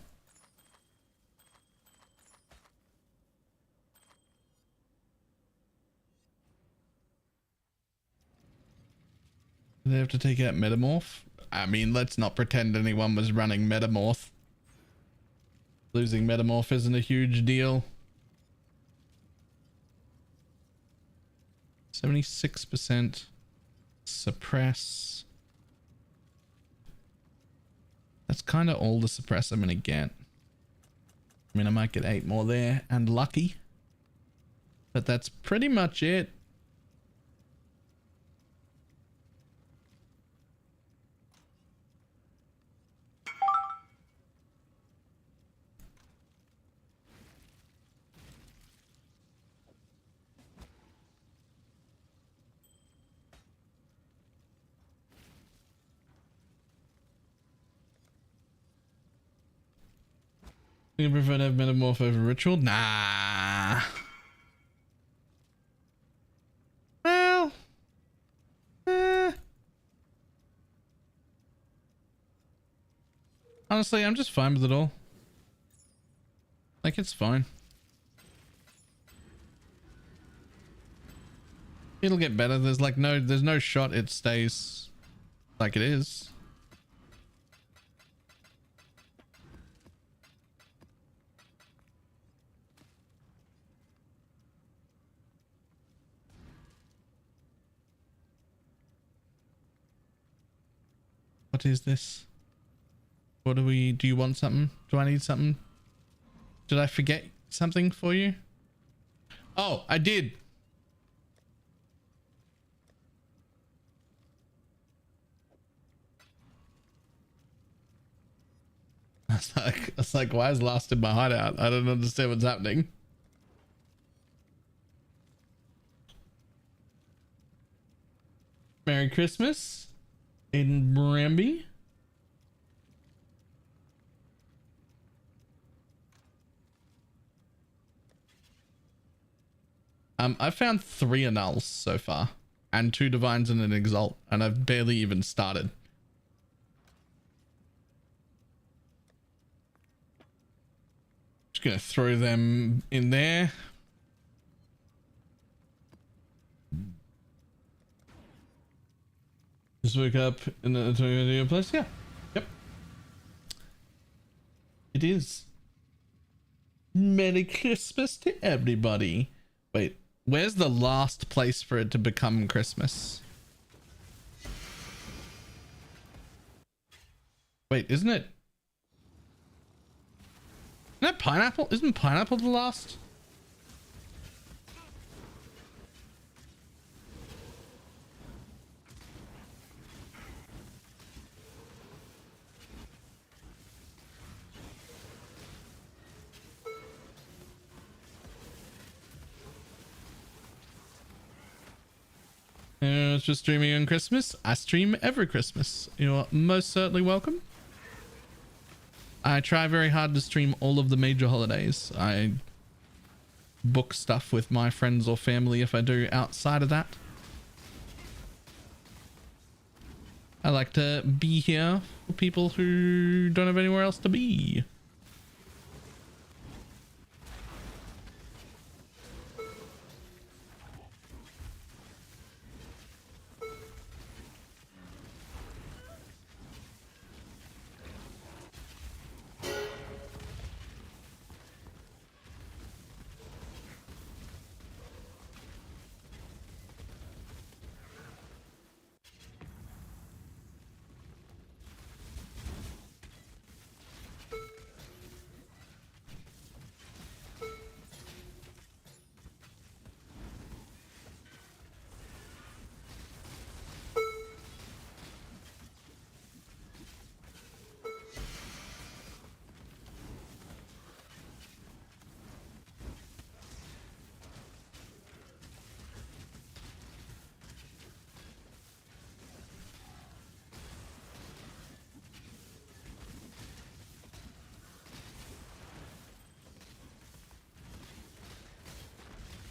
Do they have to take out Metamorph? I mean, let's not pretend anyone was running Metamorph. Losing Metamorph isn't a huge deal. 76% suppress. That's kind of all the suppress I'm gonna get. I mean, I might get 8 more there and lucky, but that's pretty much it. You prefer to have metamorph over ritual? Nah. Well, honestly, I'm just fine with it all. Like, it's fine. It'll get better. There's no shot it stays like it is. What is this? What do you want something? Do I need something? Did I forget something for you? Oh, I did. I was like, why is Last in my hideout? I don't understand what's happening. Merry Christmas, Aiden Bramby. I found 3 annuls so far and 2 divines and an exalt, and I've barely even started. Just gonna throw them in there. Just wake up in the place. Yeah. Yep. It is. Merry Christmas to everybody. Wait, where's the last place for it to become Christmas? Wait, isn't it? Isn't that pineapple? Isn't pineapple the last? It's just streaming on Christmas. I stream every Christmas. You're most certainly welcome. I try very hard to stream all of the major holidays. I book stuff with my friends or family if I do outside of that. I like to be here for people who don't have anywhere else to be.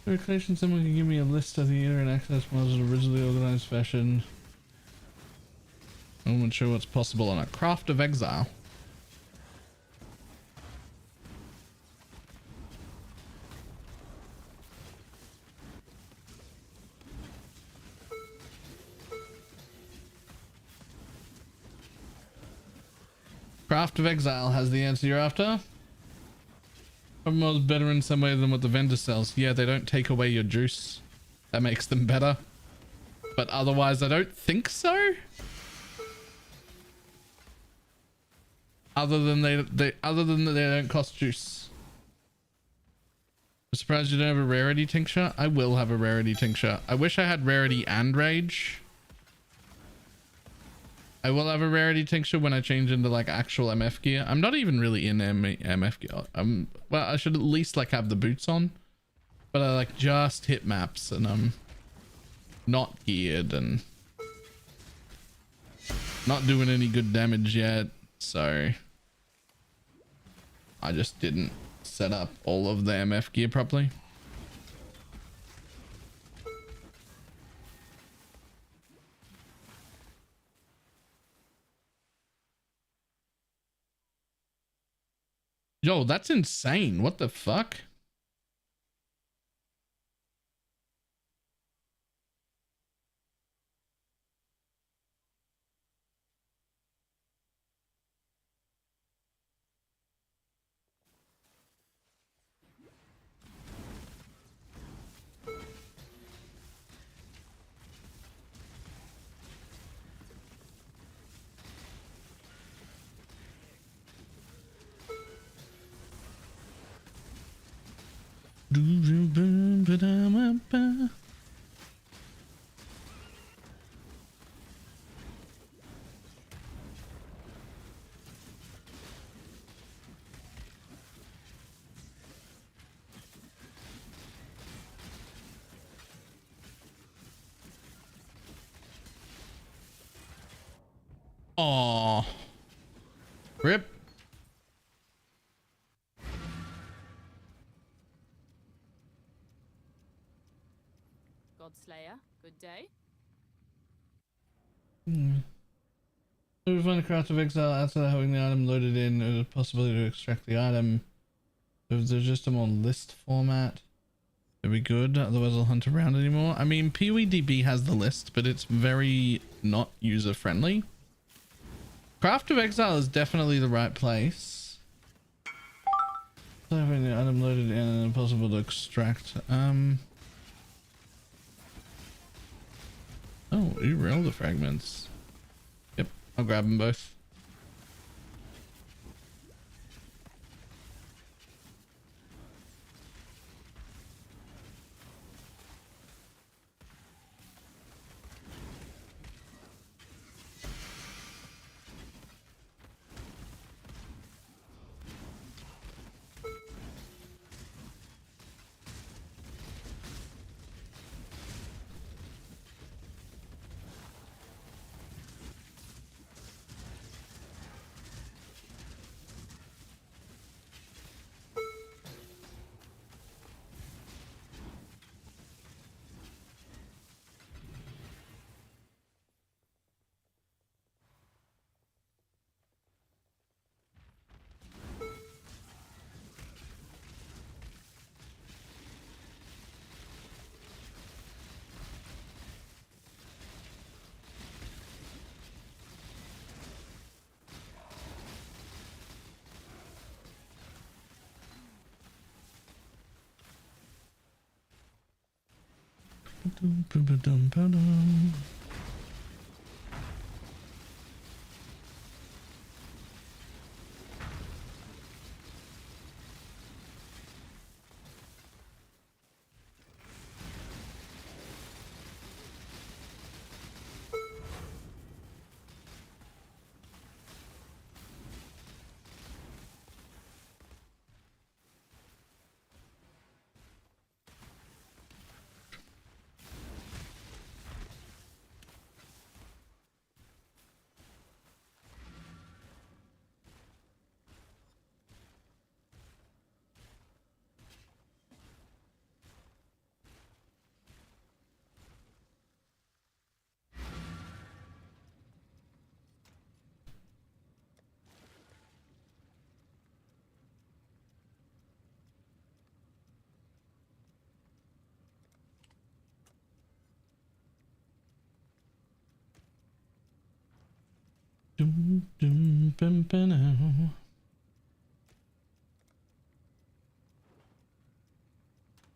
Congratulations, someone can give me a list of the internet access mods in originally organized fashion. I'm not sure what's possible on a Craft of Exile. Craft of Exile has the answer you're after. Mods better in some way than what the vendor sells. Yeah, they don't take away your juice. That makes them better. But otherwise, I don't think so. Other than they don't cost juice. I'm surprised you don't have a rarity tincture. I will have a rarity tincture. I wish I had rarity and rage. I will have a rarity tincture when I change into like actual MF gear. I'm not even really in MF gear. Well, I should at least like have the boots on, but I like just hit maps and I'm not geared and not doing any good damage yet. So I just didn't set up all of the MF gear properly. Yo, that's insane. What the fuck? Oh, rip. Godslayer, good day. We find a craft of exile outside of having the item loaded in. There's a possibility to extract the item. If there's just a more list format, it'd be good. Otherwise, I'll hunt around anymore. I mean, PWDB has the list, but it's very not user friendly. Craft of Exile is definitely the right place. Having the item loaded in and impossible to extract. Oh, Elder fragments. Yep, I'll grab them both.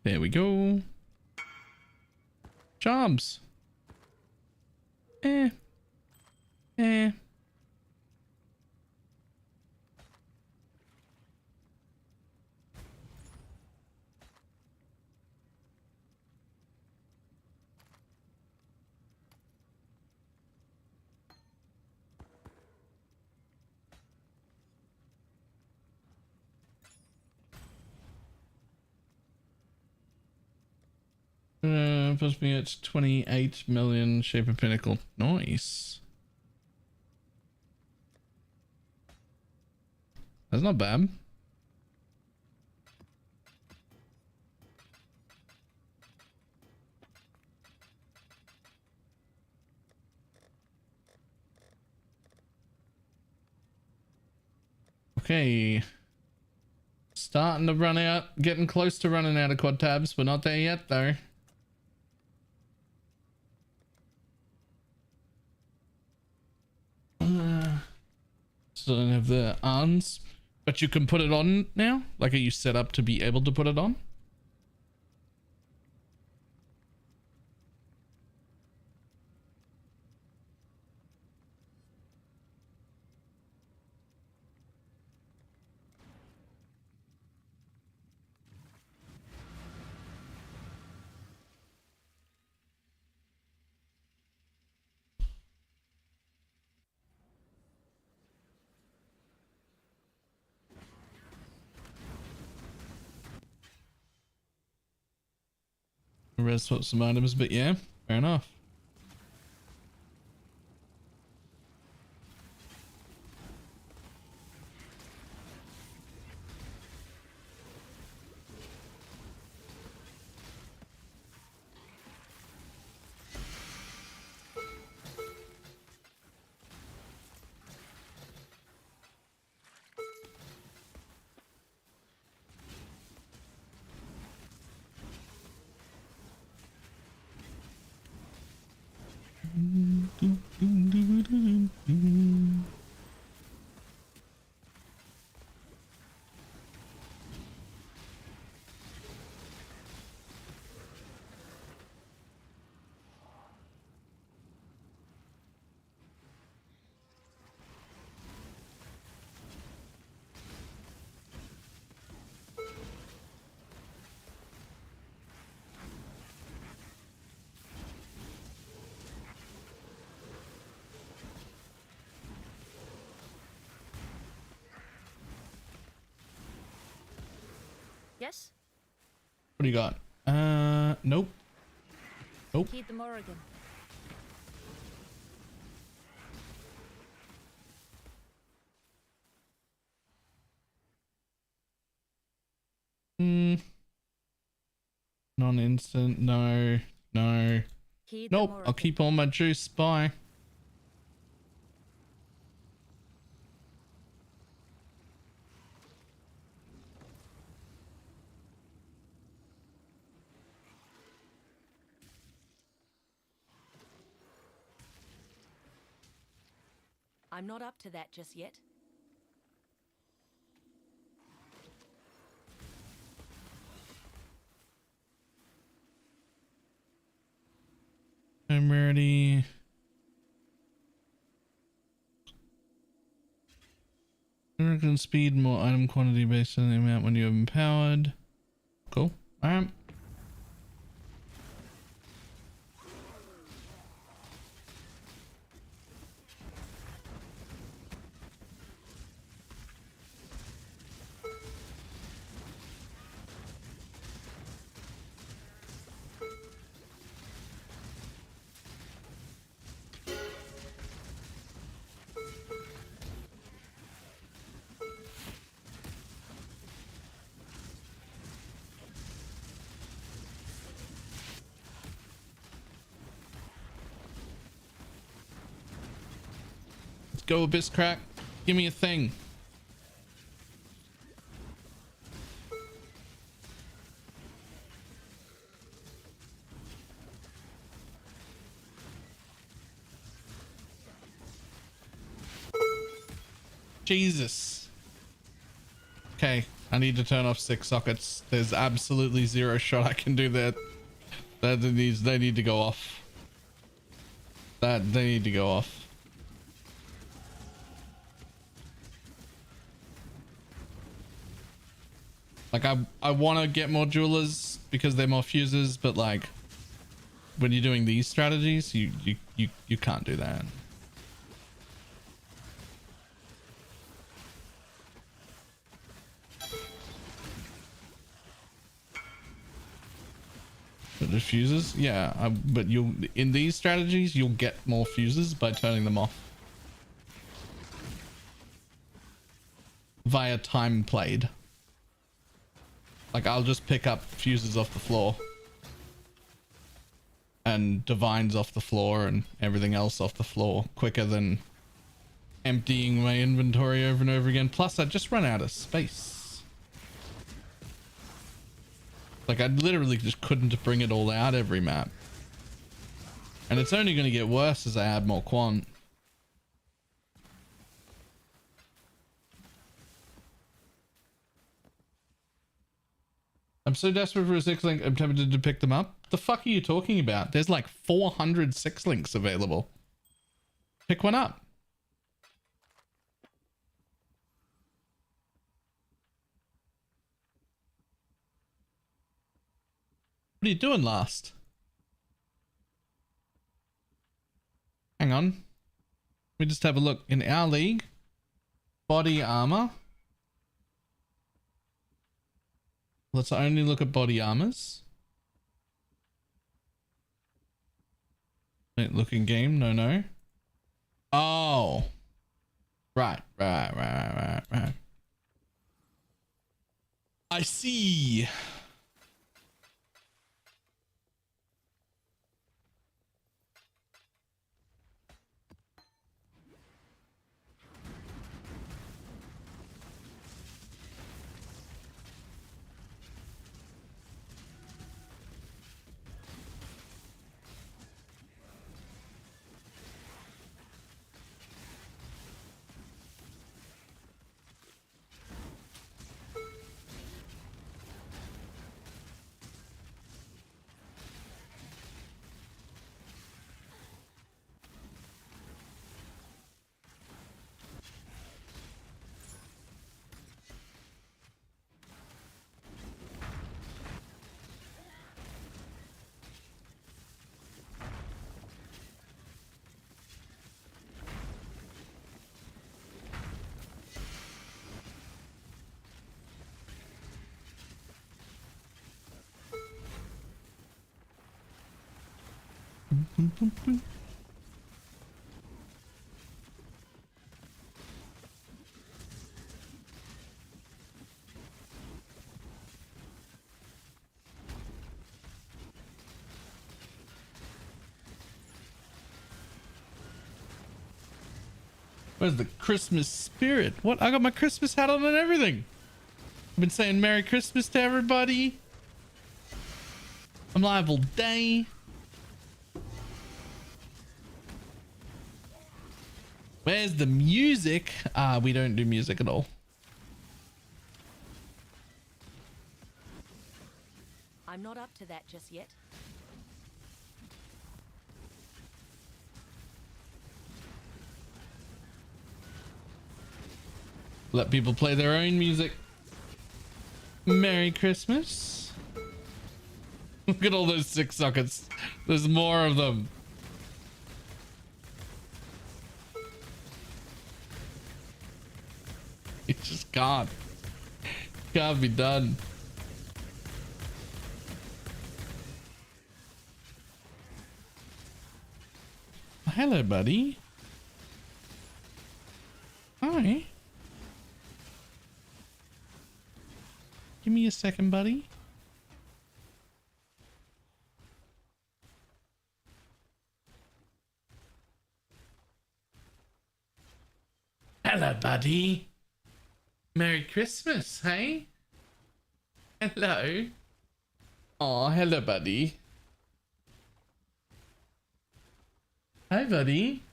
There we go. Jobs. Eh. Supposed to be at 28 million Shaper Pinnacle. Nice. That's not bad. Okay. Starting to run out, getting close to running out of quad tabs. We're not there yet though. Still don't have the arms, but you can put it on now. Like, are you set up to be able to put it on? Res swap some items, but yeah, fair enough. Yes? What do you got? Nope. Nope. Keep the Morrigan. Non-instant, no. Nope, I'll keep all my juice, bye. I'm not up to that just yet. I'm ready. American speed, more item quantity based on the amount when you have empowered. Cool. Alright. Go Abyss Crack. Give me a thing. Jesus. Okay, I need to turn off 6 sockets. There's absolutely zero shot I can do that. They need to go off. They need to go off. Like, I want to get more jewelers because they're more fuses, but like when you're doing these strategies, you can't do that. The fuses, yeah, but you'll in these strategies you'll get more fuses by turning them off via time played. Like, I'll just pick up fuses off the floor and divines off the floor and everything else off the floor quicker than emptying my inventory over and over again. Plus, I just run out of space. Like, I literally just couldn't bring it all out every map. And it's only going to get worse as I add more quant. I'm so desperate for a 6-link, I'm tempted to pick them up. The fuck are you talking about? There's like 400 6-links available. Pick one up. What are you doing last? Hang on. Let me just have a look. In our league, body armor. Let's only look at body armors. Looking game. No. Oh. Right. I see. Where's the Christmas spirit? What? I got my Christmas hat on and everything. I've been saying Merry Christmas to everybody. I'm live all day. Where's the music? We don't do music at all. I'm not up to that just yet. Let people play their own music. Merry Christmas. Look at all those 6 sockets. There's more of them. It just can't be done. Hello, buddy. Hi. Give me a second, buddy. Hello, buddy. Merry Christmas, hey? Hello. Oh, hello, buddy. Hi, buddy.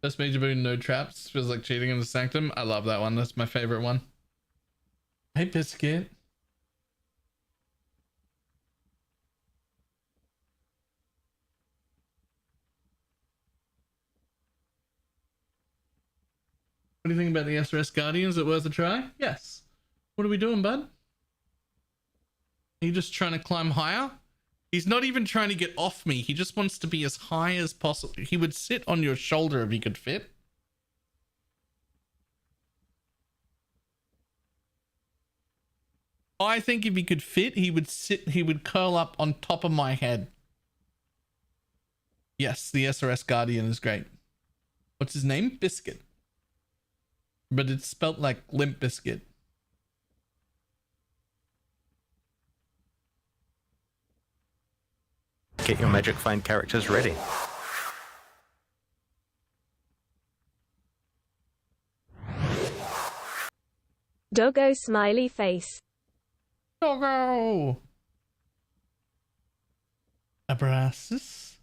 Best major boon, no traps. Feels like cheating in the sanctum. I love that one. That's my favorite one. Hey, Biscuit. What do you think about the SRS Guardians? Is it worth a try? Yes. What are we doing, bud? Are you just trying to climb higher? He's not even trying to get off me. He just wants to be as high as possible. He would sit on your shoulder if he could fit. I think if he could fit, he would curl up on top of my head. Yes, the SRS Guardian is great. What's his name? Biscuit. But it's spelt like Limp Biscuit. Get your magic find characters ready. Doggo smiley face. Doggo! Abrasis.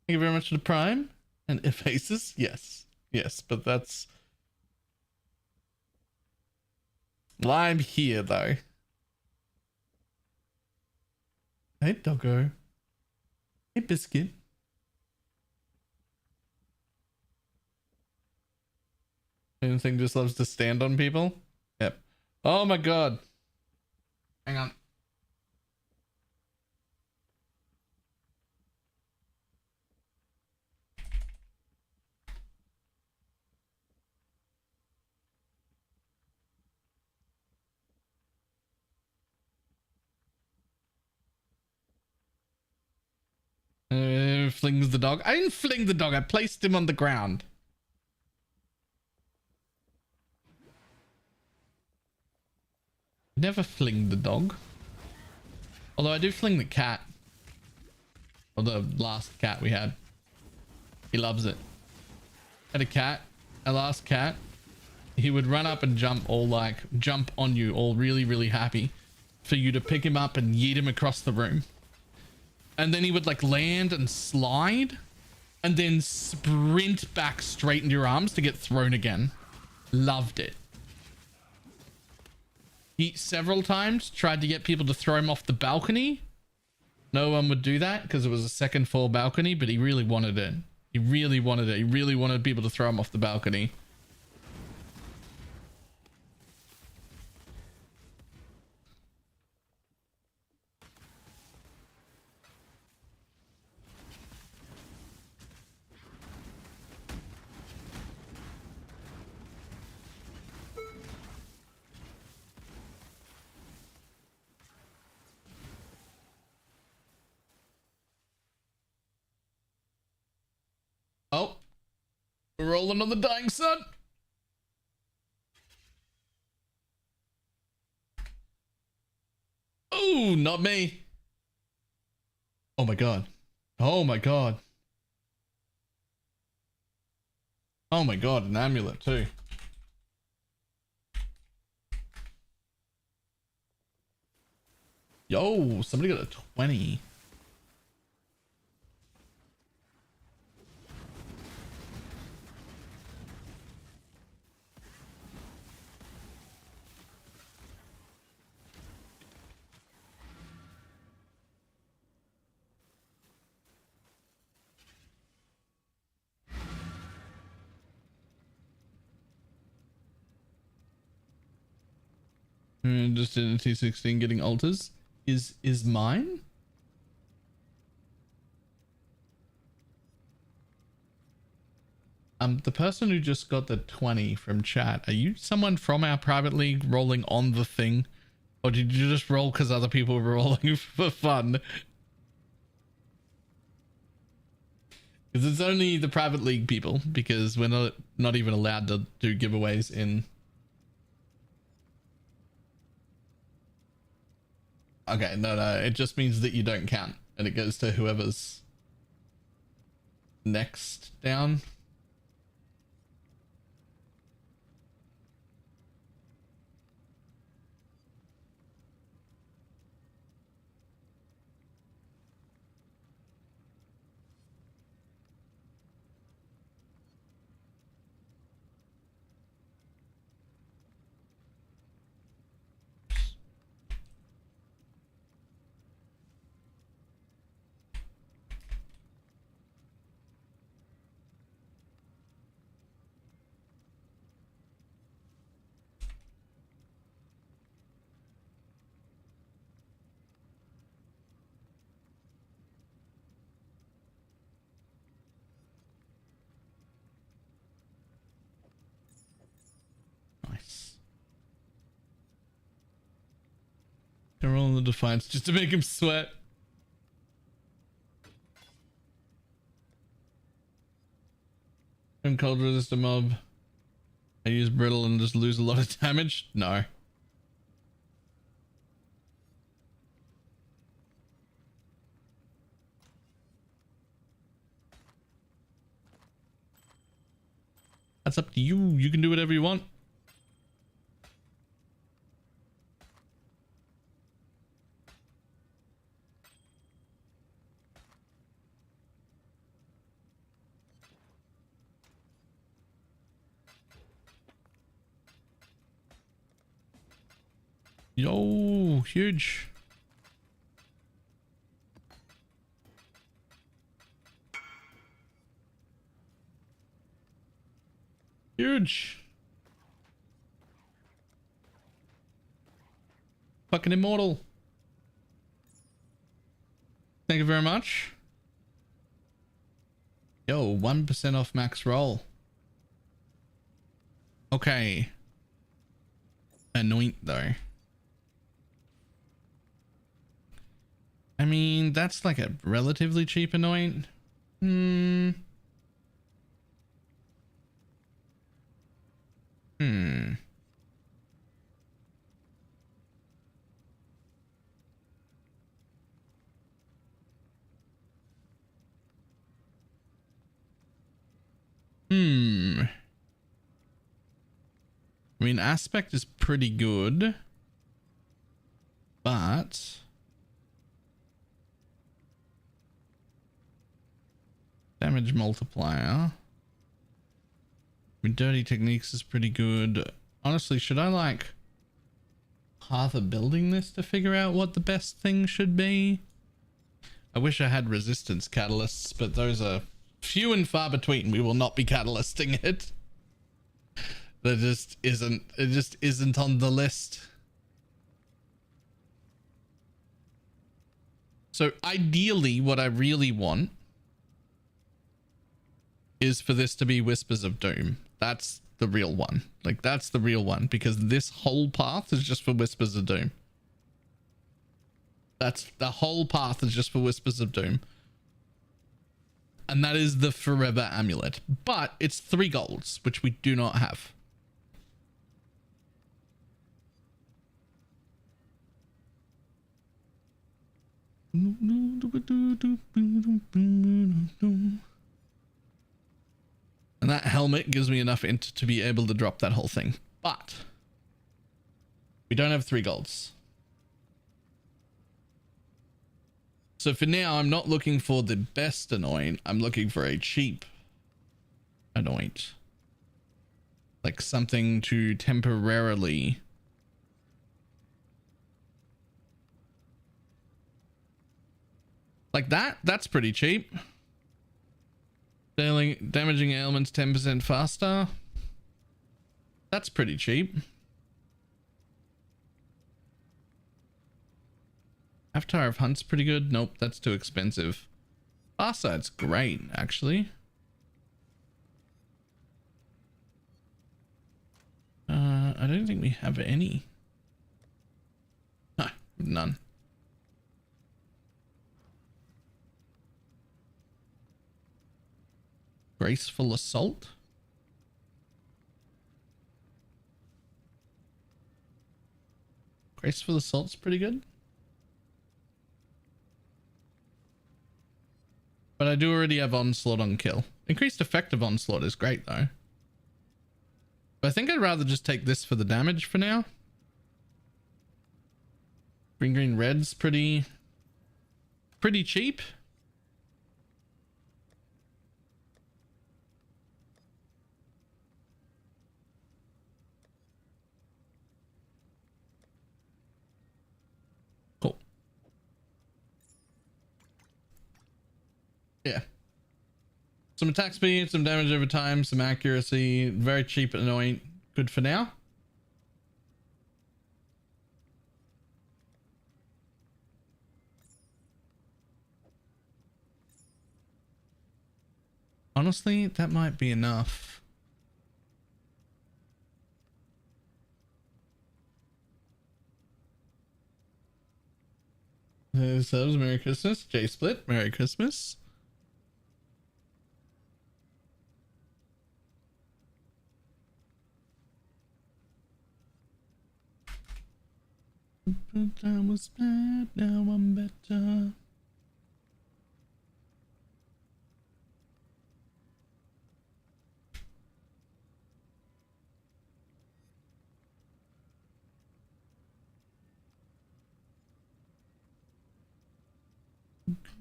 Thank you very much for the prime. And Ephasis? Yes. Yes, but that's... Well, I'm here, though. Hey, Doggo. Hey, Biscuit. Anything just loves to stand on people? Yep. Oh my god. Hang on. Flings the dog. I didn't fling the dog. I placed him on the ground. Never fling the dog. Although I do fling the cat. Or the last cat we had. He loves it. Had a cat. A last cat. He would run up and jump on you all really, really happy for you to pick him up and yeet him across the room. And then he would like land and slide and then sprint back straight into your arms to get thrown again. Loved it. He several times tried to get people to throw him off the balcony. No one would do that because it was a second floor balcony, but he really wanted it. He really wanted it. He really wanted people to throw him off the balcony. Oh, we're rolling on the dying sun. Oh, not me. Oh my god. Oh my god. Oh my god, an amulet too. Yo, somebody got a 20. Just in a T16 getting altars is mine. The person who just got the 20 from chat, are you someone from our private league rolling on the thing, or did you just roll because other people were rolling for fun? Because it's only the private league people, because we're not even allowed to do giveaways in. Okay, no, it just means that you don't count, and it goes to whoever's next down. They're rolling the defiance just to make him sweat. And cold resist a mob. I use brittle and just lose a lot of damage? No. That's up to you. You can do whatever you want. Yo, huge. Huge. Fucking immortal. Thank you very much. Yo, 1% off max roll. Okay. Anoint though. I mean, that's like a relatively cheap anoint. Hmm. I mean, aspect is pretty good, but damage multiplier. I mean, dirty techniques is pretty good. Honestly, should I like half a building this to figure out what the best thing should be? I wish I had resistance catalysts, but those are few and far between. We will not be catalysting it. That just isn't, it just isn't on the list. So ideally what I really want is for this to be Whispers of Doom. That's the real one. Like, that's the real one, because this whole path is just for Whispers of Doom. That's the whole path is just for Whispers of Doom. And that is the forever amulet, but it's 3 golds, which we do not have. And that helmet gives me enough int to be able to drop that whole thing, but we don't have 3 golds. So for now, I'm not looking for the best anoint. I'm looking for a cheap anoint. Like something to temporarily... Like that? That's pretty cheap. Damaging ailments 10% faster. That's pretty cheap. Avatar of Hunt's pretty good. Nope, that's too expensive. Farsight's great, actually. I don't think we have any. No, none. Graceful Assault. Graceful Assault's pretty good. But I do already have Onslaught on kill. Increased effective Onslaught is great though. But I think I'd rather just take this for the damage for now. Green red's pretty cheap. Cool. Yeah. Some attack speed, some damage over time, some accuracy, very cheap anoint. Good for now. Honestly, that might be enough. So Merry Christmas. J Split, Merry Christmas. I was bad, now I'm better.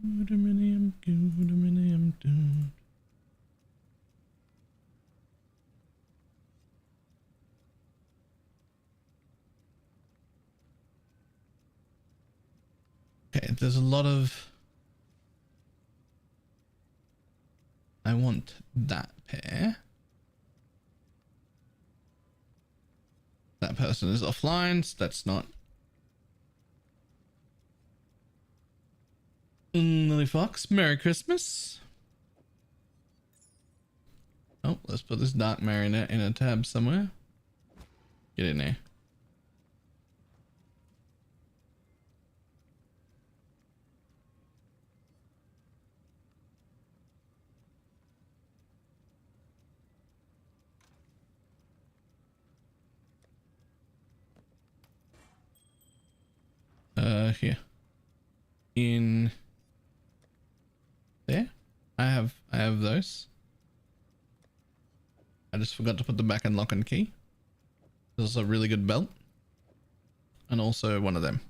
Good-a-minium, dude. Okay, there's a lot of... I want that pair. That person is offline, so that's not... Lily Fox, Merry Christmas. Oh, let's put this dark marionette in a tab somewhere. Get in there. Here. In there. I have those. I just forgot to put them back in lock and key. There's a really good belt. And also one of them.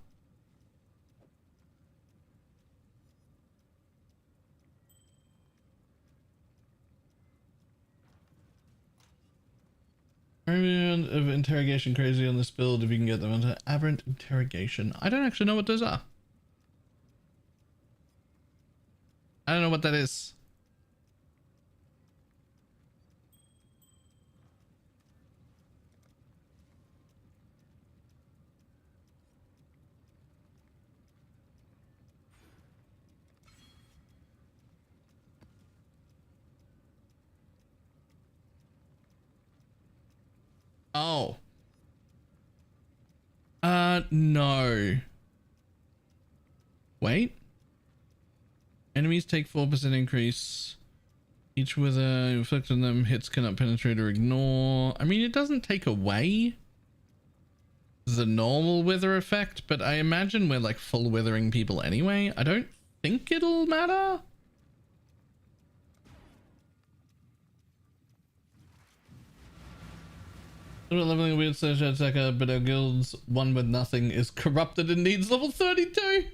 Variant of interrogation crazy on this build if you can get them into aberrant interrogation. I don't actually know what those are. I don't know what that is. Oh. No. Wait. Enemies take 4% increase. Each wither inflict on them hits cannot penetrate or ignore. I mean, it doesn't take away the normal wither effect, but I imagine we're like full withering people anyway. I don't think it'll matter. Leveling a weird search attacker, but our guild's one with nothing is corrupted and needs level 32.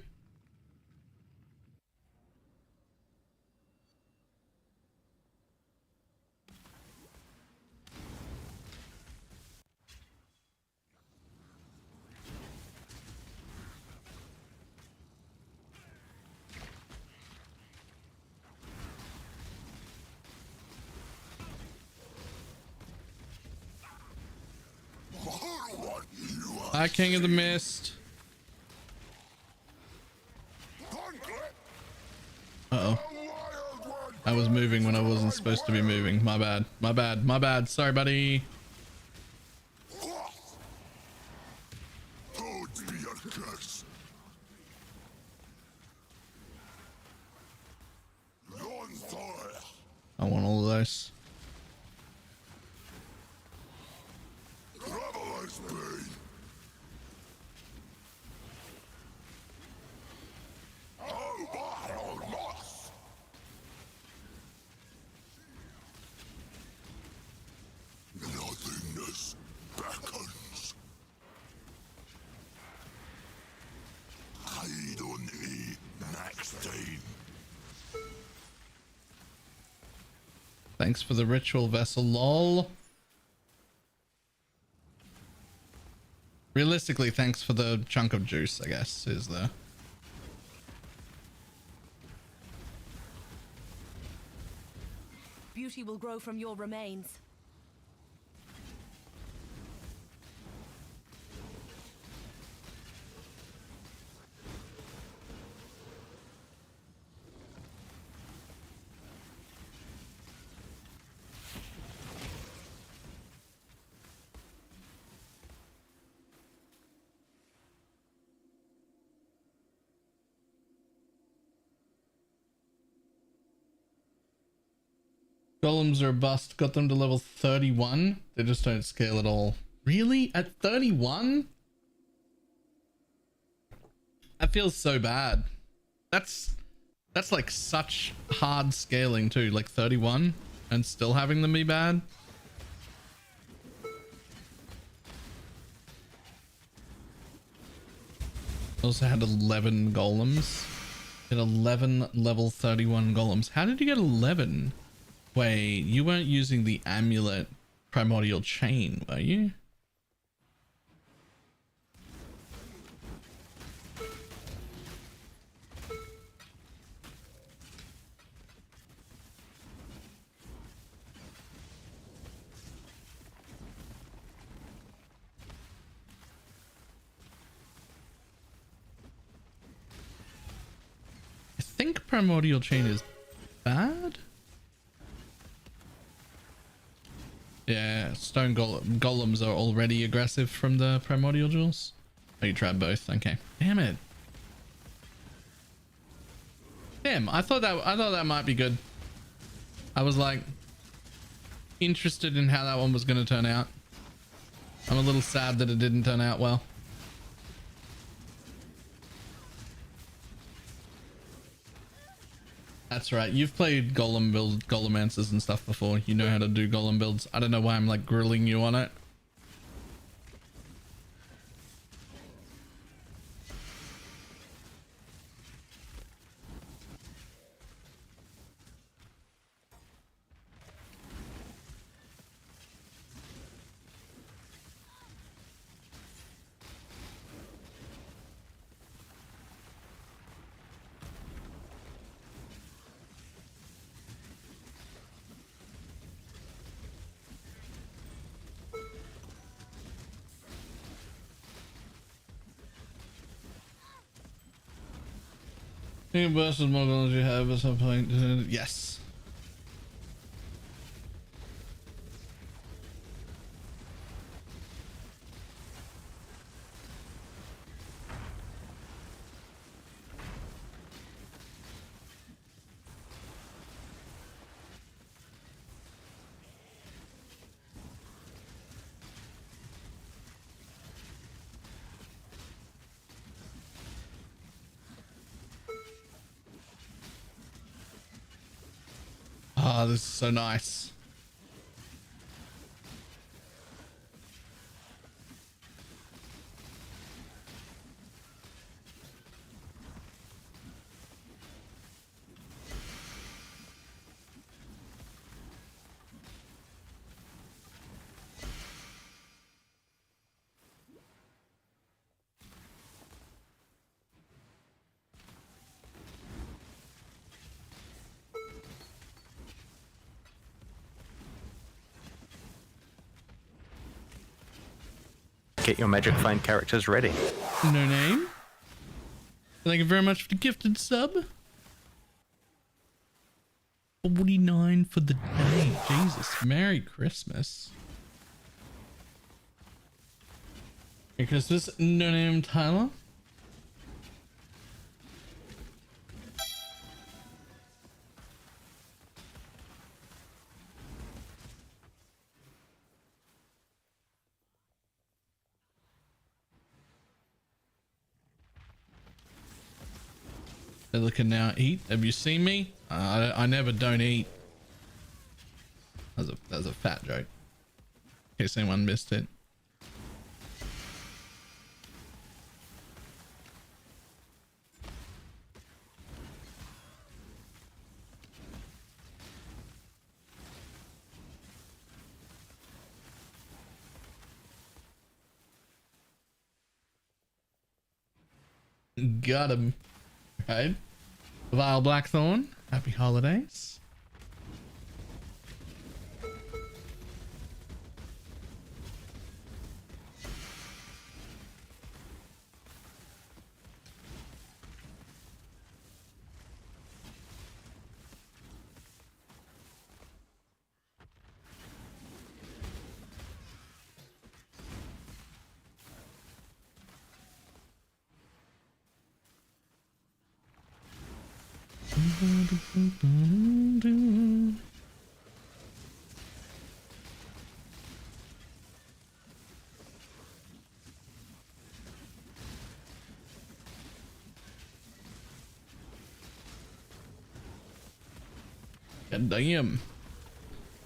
Hi, King of the Mist. Uh-oh. I was moving when I wasn't supposed to be moving. My bad. My bad. My bad. Sorry, buddy. I want all of those. Nothingness beckons. Hide on me next time. Thanks for the ritual vessel, lol. Realistically, thanks for the chunk of juice, I guess, is the... Beauty will grow from your remains. Golems are a bust. Got them to level 31. They just don't scale at all. Really? At 31? That feels so bad. That's like such hard scaling too, like 31 and still having them be bad. Also had 11 golems. Had 11 level 31 golems. How did you get 11? Wait, you weren't using the Amulet primordial chain, were you? I think primordial chain is bad. Yeah, stone golems are already aggressive from the primordial jewels. Oh, you tried both. Okay. Damn it. Damn, I thought that might be good. I was like interested in how that one was going to turn out. I'm a little sad that it didn't turn out well. That's right. You've played golem build, golemancers and stuff before. You know how to do golem builds. I don't know why I'm like grilling you on it. Any versus models you have at some point? Yes. Oh, this is so nice. Get your magic find characters ready. No name. Thank you very much for the gifted sub. 49 for the day. Jesus. Merry Christmas. Merry Christmas, no name Tyler. They're looking now. Eat. Have you seen me? I never don't eat. That was a fat joke. In case anyone missed it. Got him. Right. Vile Blackthorn. Happy holidays. God damn.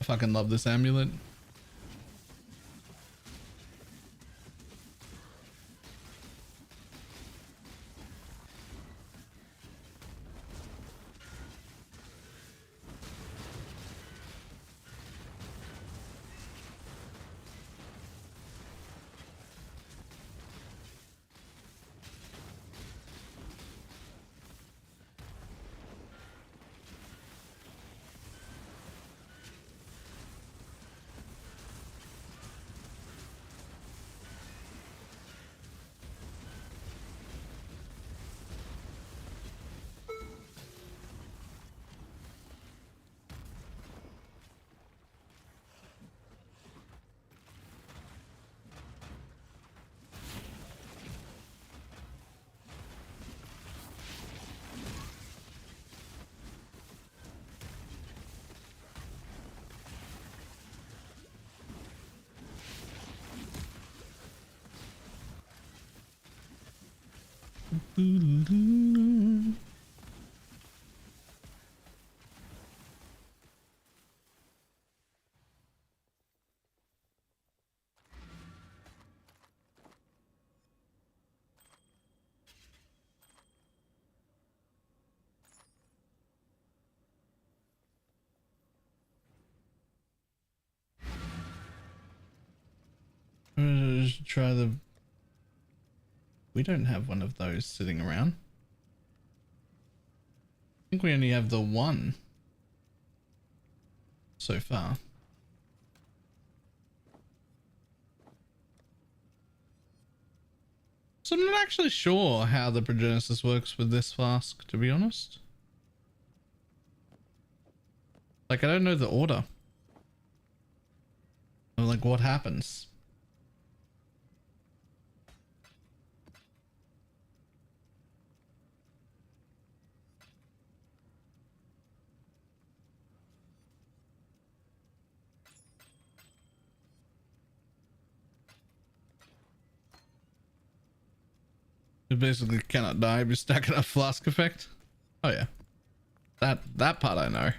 I fucking love this amulet. Just try the... We don't have one of those sitting around. I think we only have the one so far. So I'm not actually sure how the Progenesis works with this flask, to be honest. Like, I don't know the order. Or like what happens. You basically cannot die if you're stacking a flask effect. Oh yeah. That part I know.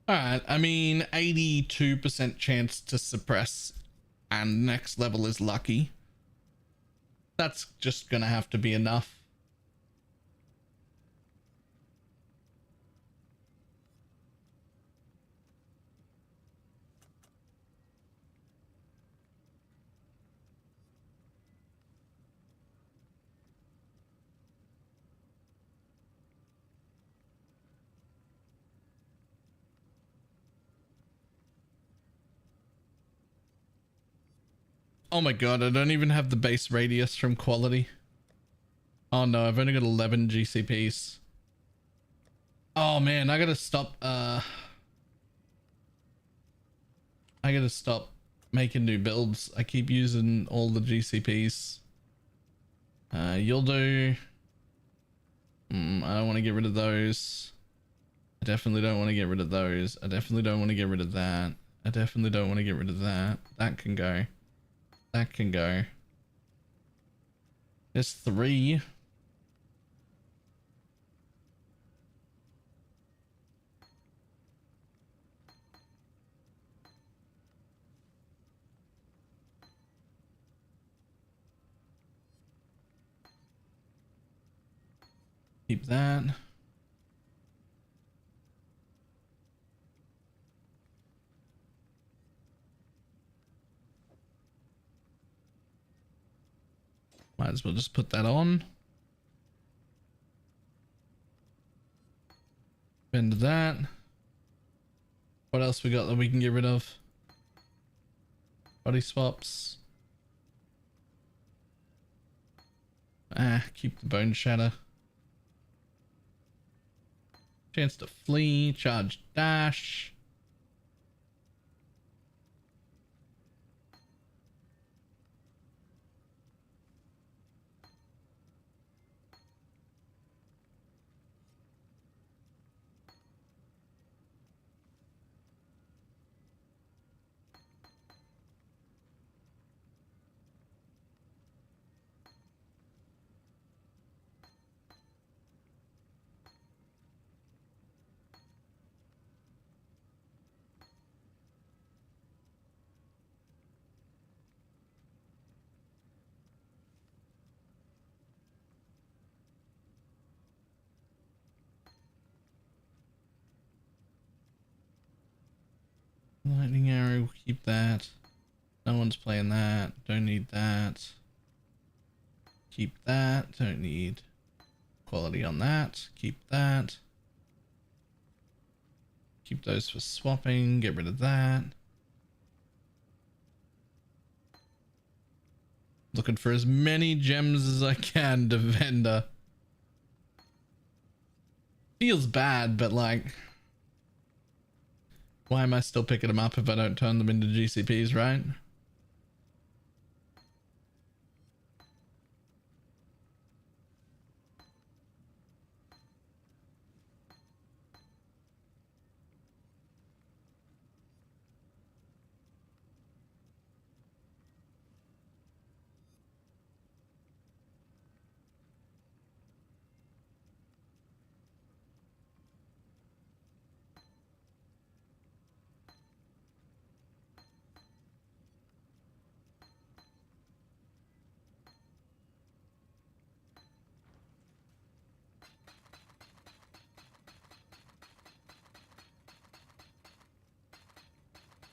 Alright, I mean 82% chance to suppress and next level is lucky. That's just gonna have to be enough. Oh my god, I don't even have the base radius from quality. Oh no, I've only got 11 GCPs. Oh man, I gotta stop making new builds. I keep using all the GCPs. You'll do. I don't want to get rid of those. I definitely don't want to get rid of those. I definitely don't want to get rid of that. I definitely don't want to get rid of that. That can go. That can go. There's 3. Keep that. Might as well just put that on. Bend that. What else we got that we can get rid of? Body swaps. Keep the bone shatter. Chance to flee, charge dash. Lightning arrow, keep that. No one's playing that. Don't need that. Keep that. Don't need quality on that. Keep that. Keep those for swapping. Get rid of that. Looking for as many gems as I can to vendor. Feels bad, but like, why am I still picking them up if I don't turn them into GCPs, right?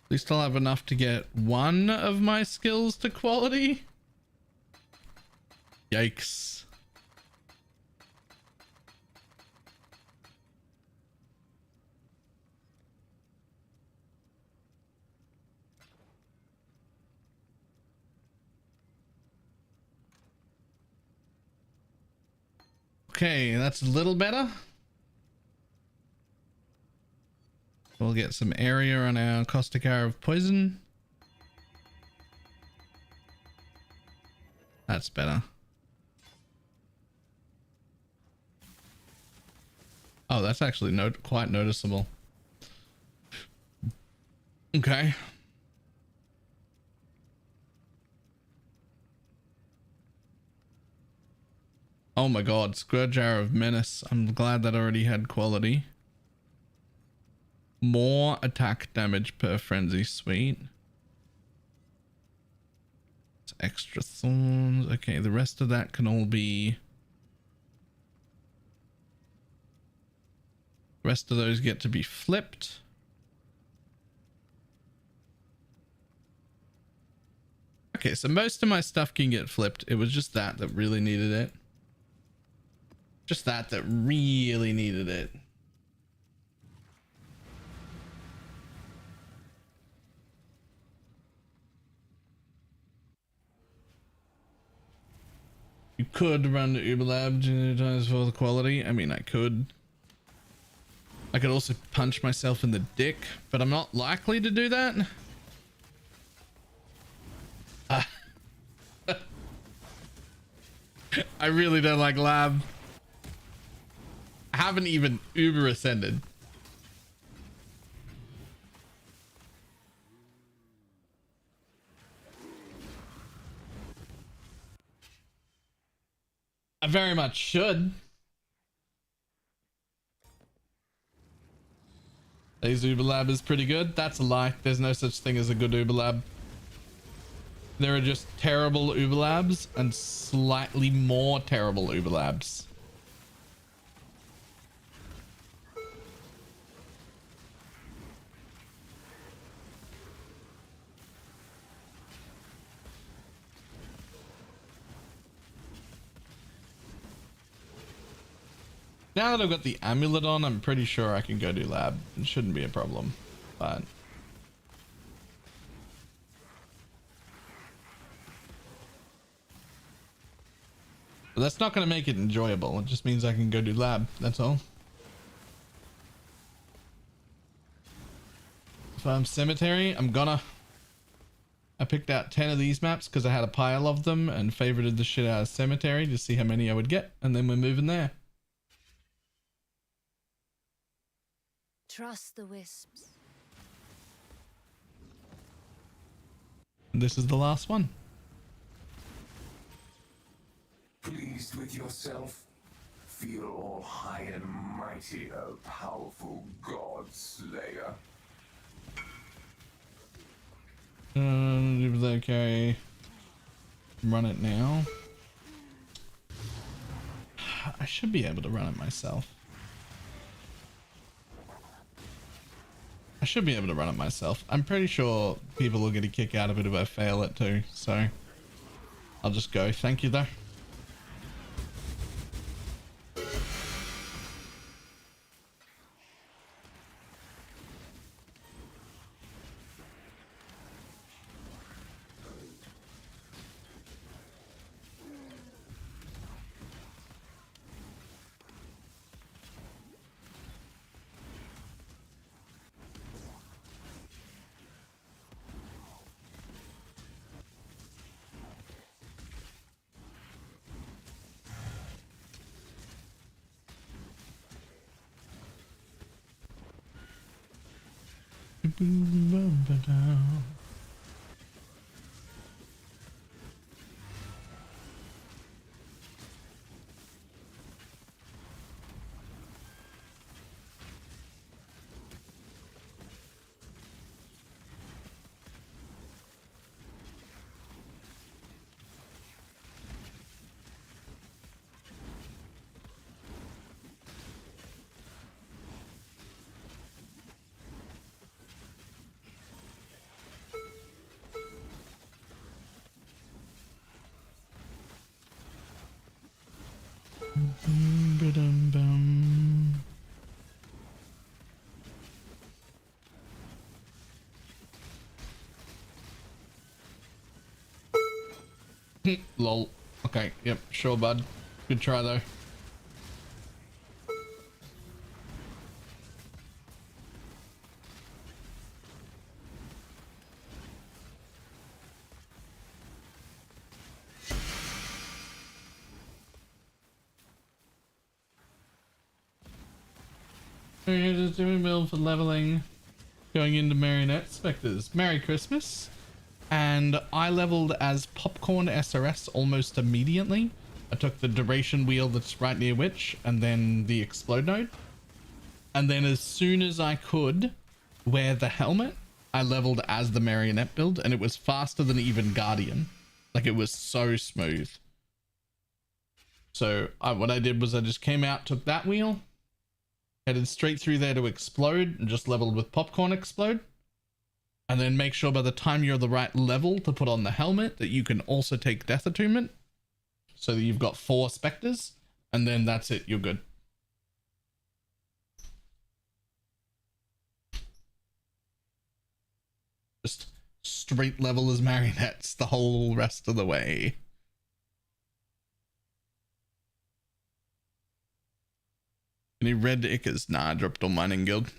At least I'll have enough to get one of my skills to quality. Yikes. Okay, that's a little better. We'll get some area on our caustic arrow of poison. That's better. Oh, that's actually quite noticeable. Okay. Oh my god, Scourge Arrow of Menace. I'm glad that already had quality. More attack damage per frenzy, sweet. It's extra thorns. Okay, the rest of that can all be... The rest of those get to be flipped. Okay, so most of my stuff can get flipped. It was just that really needed it. Just that really needed it. You could run the Uber Lab 2 times for the quality. I mean, I could. I could also punch myself in the dick, but I'm not likely to do that. I really don't like lab. I haven't even Uber ascended. I very much should. Today's Uber Lab is pretty good. That's a lie. There's no such thing as a good Uber Lab. There are just terrible Uber Labs and slightly more terrible Uber Labs. Now that I've got the Amulet on, I'm pretty sure I can go do lab. It shouldn't be a problem, but... But that's not going to make it enjoyable. It just means I can go do lab. That's all. If I'm cemetery, I'm gonna... I picked out 10 of these maps because I had a pile of them and favorited the shit out of cemetery to see how many I would get. And then we're moving there. Trust the wisps. This is the last one. Pleased with yourself? Feel all high and mighty, O powerful God Slayer. Okay. Run it now. I should be able to run it myself. I should be able to run it myself. I'm pretty sure people will get a kick out of it if I fail it too. So I'll just go. Thank you though. Lol. Okay, yep, sure, bud. Good try though. Okay, just doing build for leveling. Going into Marionette Specters. Merry Christmas. And I leveled as Popcorn SRS almost immediately. I took the duration wheel that's right near Witch and then the explode node. And then as soon as I could wear the helmet, I leveled as the Marionette build, and it was faster than even Guardian. Like, it was so smooth. So what I did was I just came out, took that wheel, headed straight through there to explode, and just leveled with Popcorn Explode. And then make sure by the time you're the right level to put on the helmet that you can also take Death Attunement, so that you've got 4 Specters, and then that's it, you're good. Just straight level as marionettes the whole rest of the way. Any red Ickers? Nah, I dropped all mine in guild.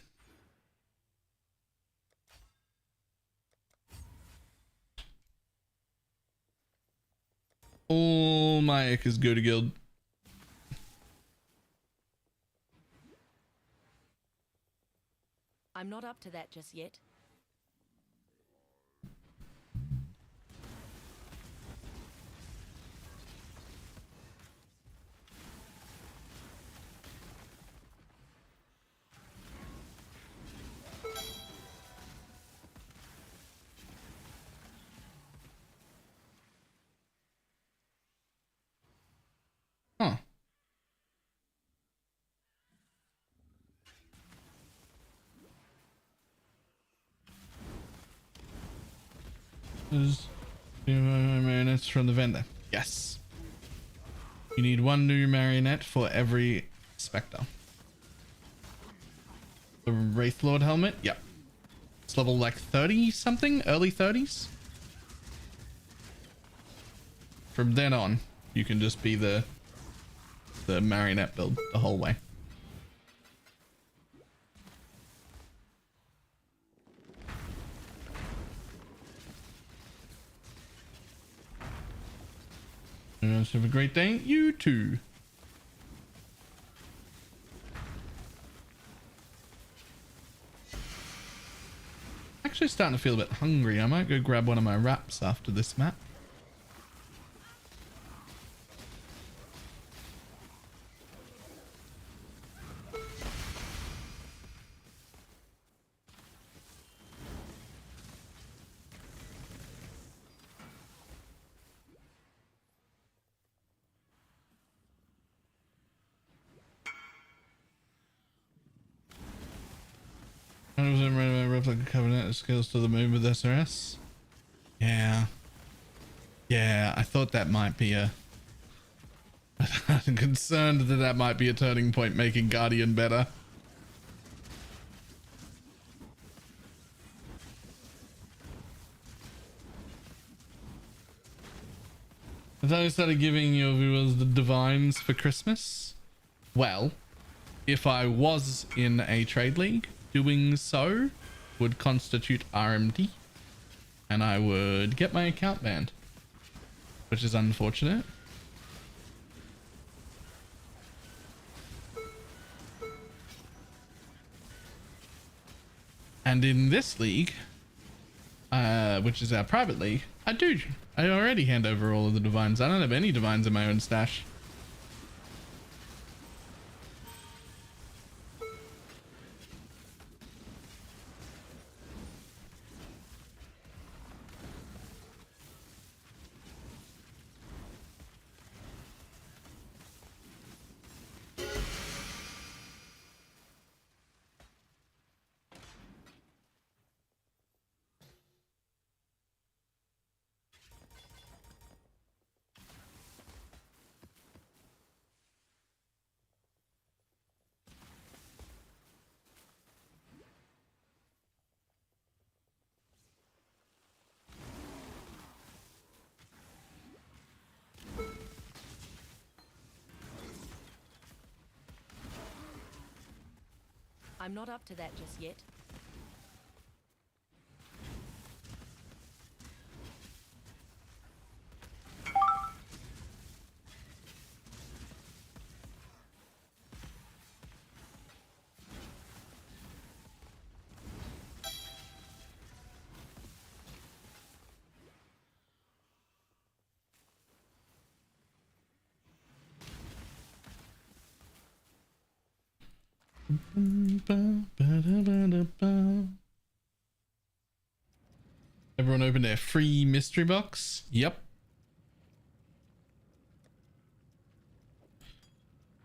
All my Ickers go to guild. I'm not up to that just yet. Huh. Is marionettes from the vendor? Yes. You need 1 new marionette for every Specter. The Wraith Lord helmet? Yep. It's level like 30 something, early 30s. From then on, you can just be the marionette build the whole way. You guys have a great day. You too. Actually starting to feel a bit hungry. I might go grab one of my wraps after this map. Replica Covenant skills to the moon with SRS. Yeah. Yeah, I thought that might be a... I'm concerned that that might be a turning point making Guardian better. I thought I started giving your viewers the divines for Christmas. Well, if I was in a trade league, doing so would constitute RMD, and I would get my account banned, which is unfortunate. And in this league, which is our private league, I already hand over all of the divines. I don't have any divines in my own stash. I'm not up to that just yet. Everyone opened their free mystery box? Yep.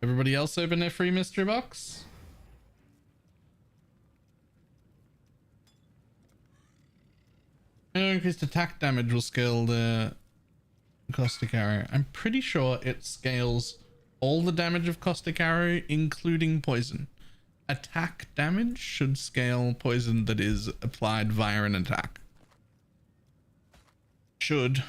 Everybody else open their free mystery box? Increased attack damage will scale the caustic arrow. I'm pretty sure it scales all the damage of caustic arrow, including poison. Attack damage should scale poison that is applied via an attack. Should.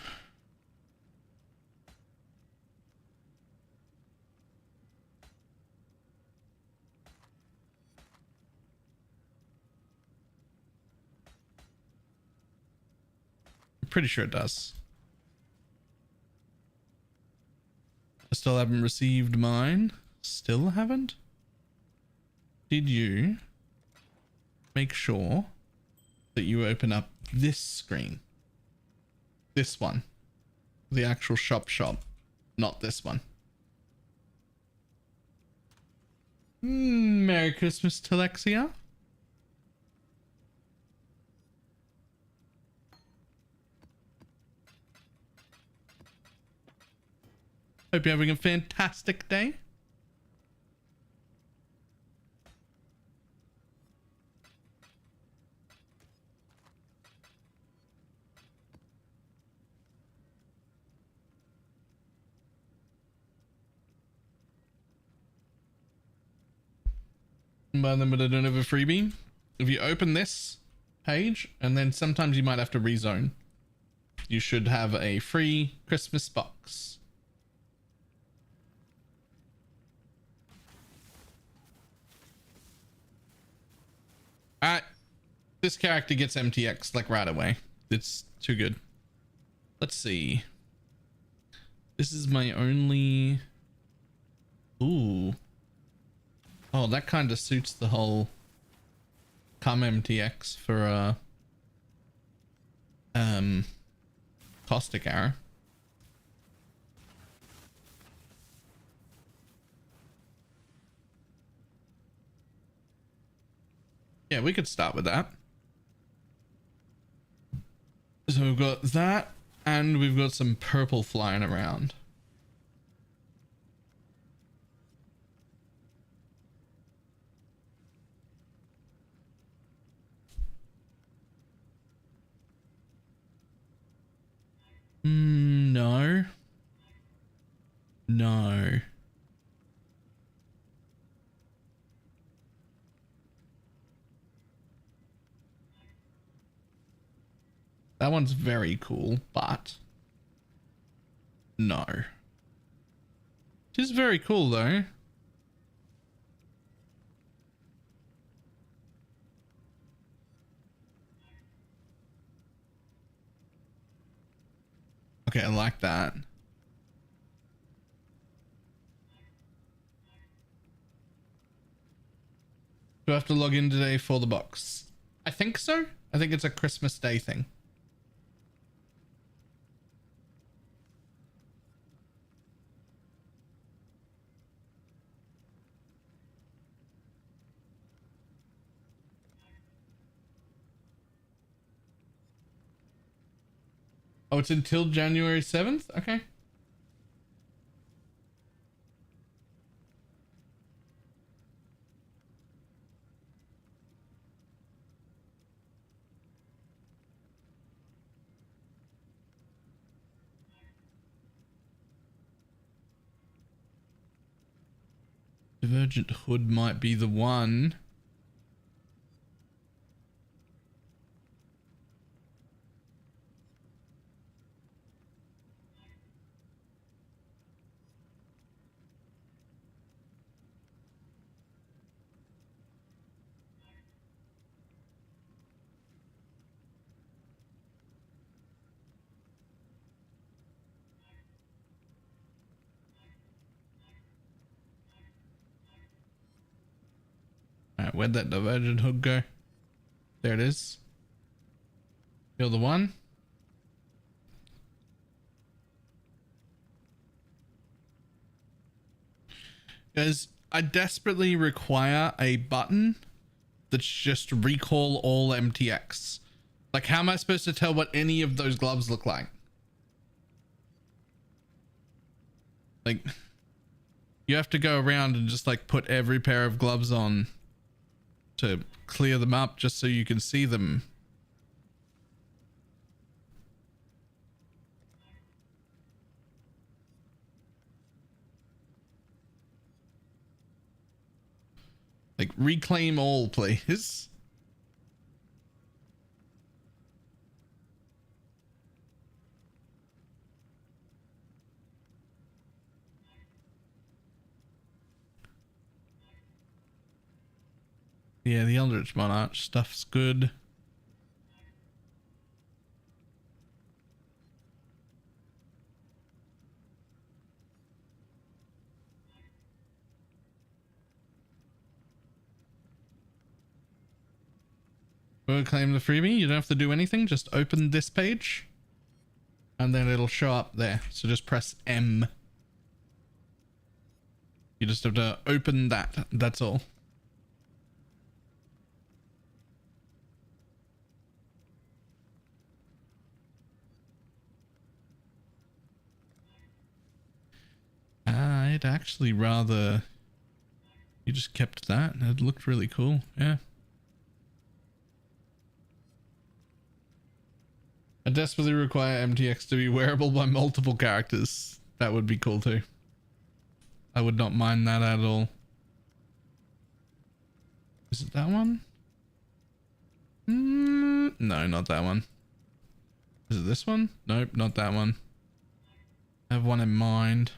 I'm pretty sure it does. I still haven't received mine. Still haven't? Did you make sure that you open up this screen? This one. The actual shop, not this one. Merry Christmas, Telexia. Hope you're having a fantastic day. Buy them, but I don't have a freebie. If you open this page, and then sometimes you might have to rezone, you should have a free Christmas box. Alright. This character gets MTX like right away. It's too good. Let's see. This is my only... Ooh. Oh, that kind of suits the whole come MTX for caustic arrow. Yeah, we could start with that. So we've got that, and we've got some purple flying around. No. No. That one's very cool, but no. It is very cool though. Okay, I like that. Do I have to log in today for the box? I think so. I think it's a Christmas Day thing. Oh, it's until January 7th? Okay. Divergent Hood might be the one. Alright, where'd that Divergent Hood go? There it is. You're the one. Guys, I desperately require a button that's just recall all MTX. Like, how am I supposed to tell what any of those gloves look like? Like, you have to go around and just like put every pair of gloves on to clear them up just so you can see them. Like, reclaim all, please. Yeah, the Eldritch Monarch stuff's good. We'll claim the freebie. You don't have to do anything. Just open this page and then it'll show up there. So just press M. You just have to open that. That's all. I'd actually rather you just kept that. It looked really cool. Yeah. I desperately require MTX to be wearable by multiple characters. That would be cool too. I would not mind that at all. Is it that one? No, not that one. Is it this one? Nope, not that one. I have one in mind.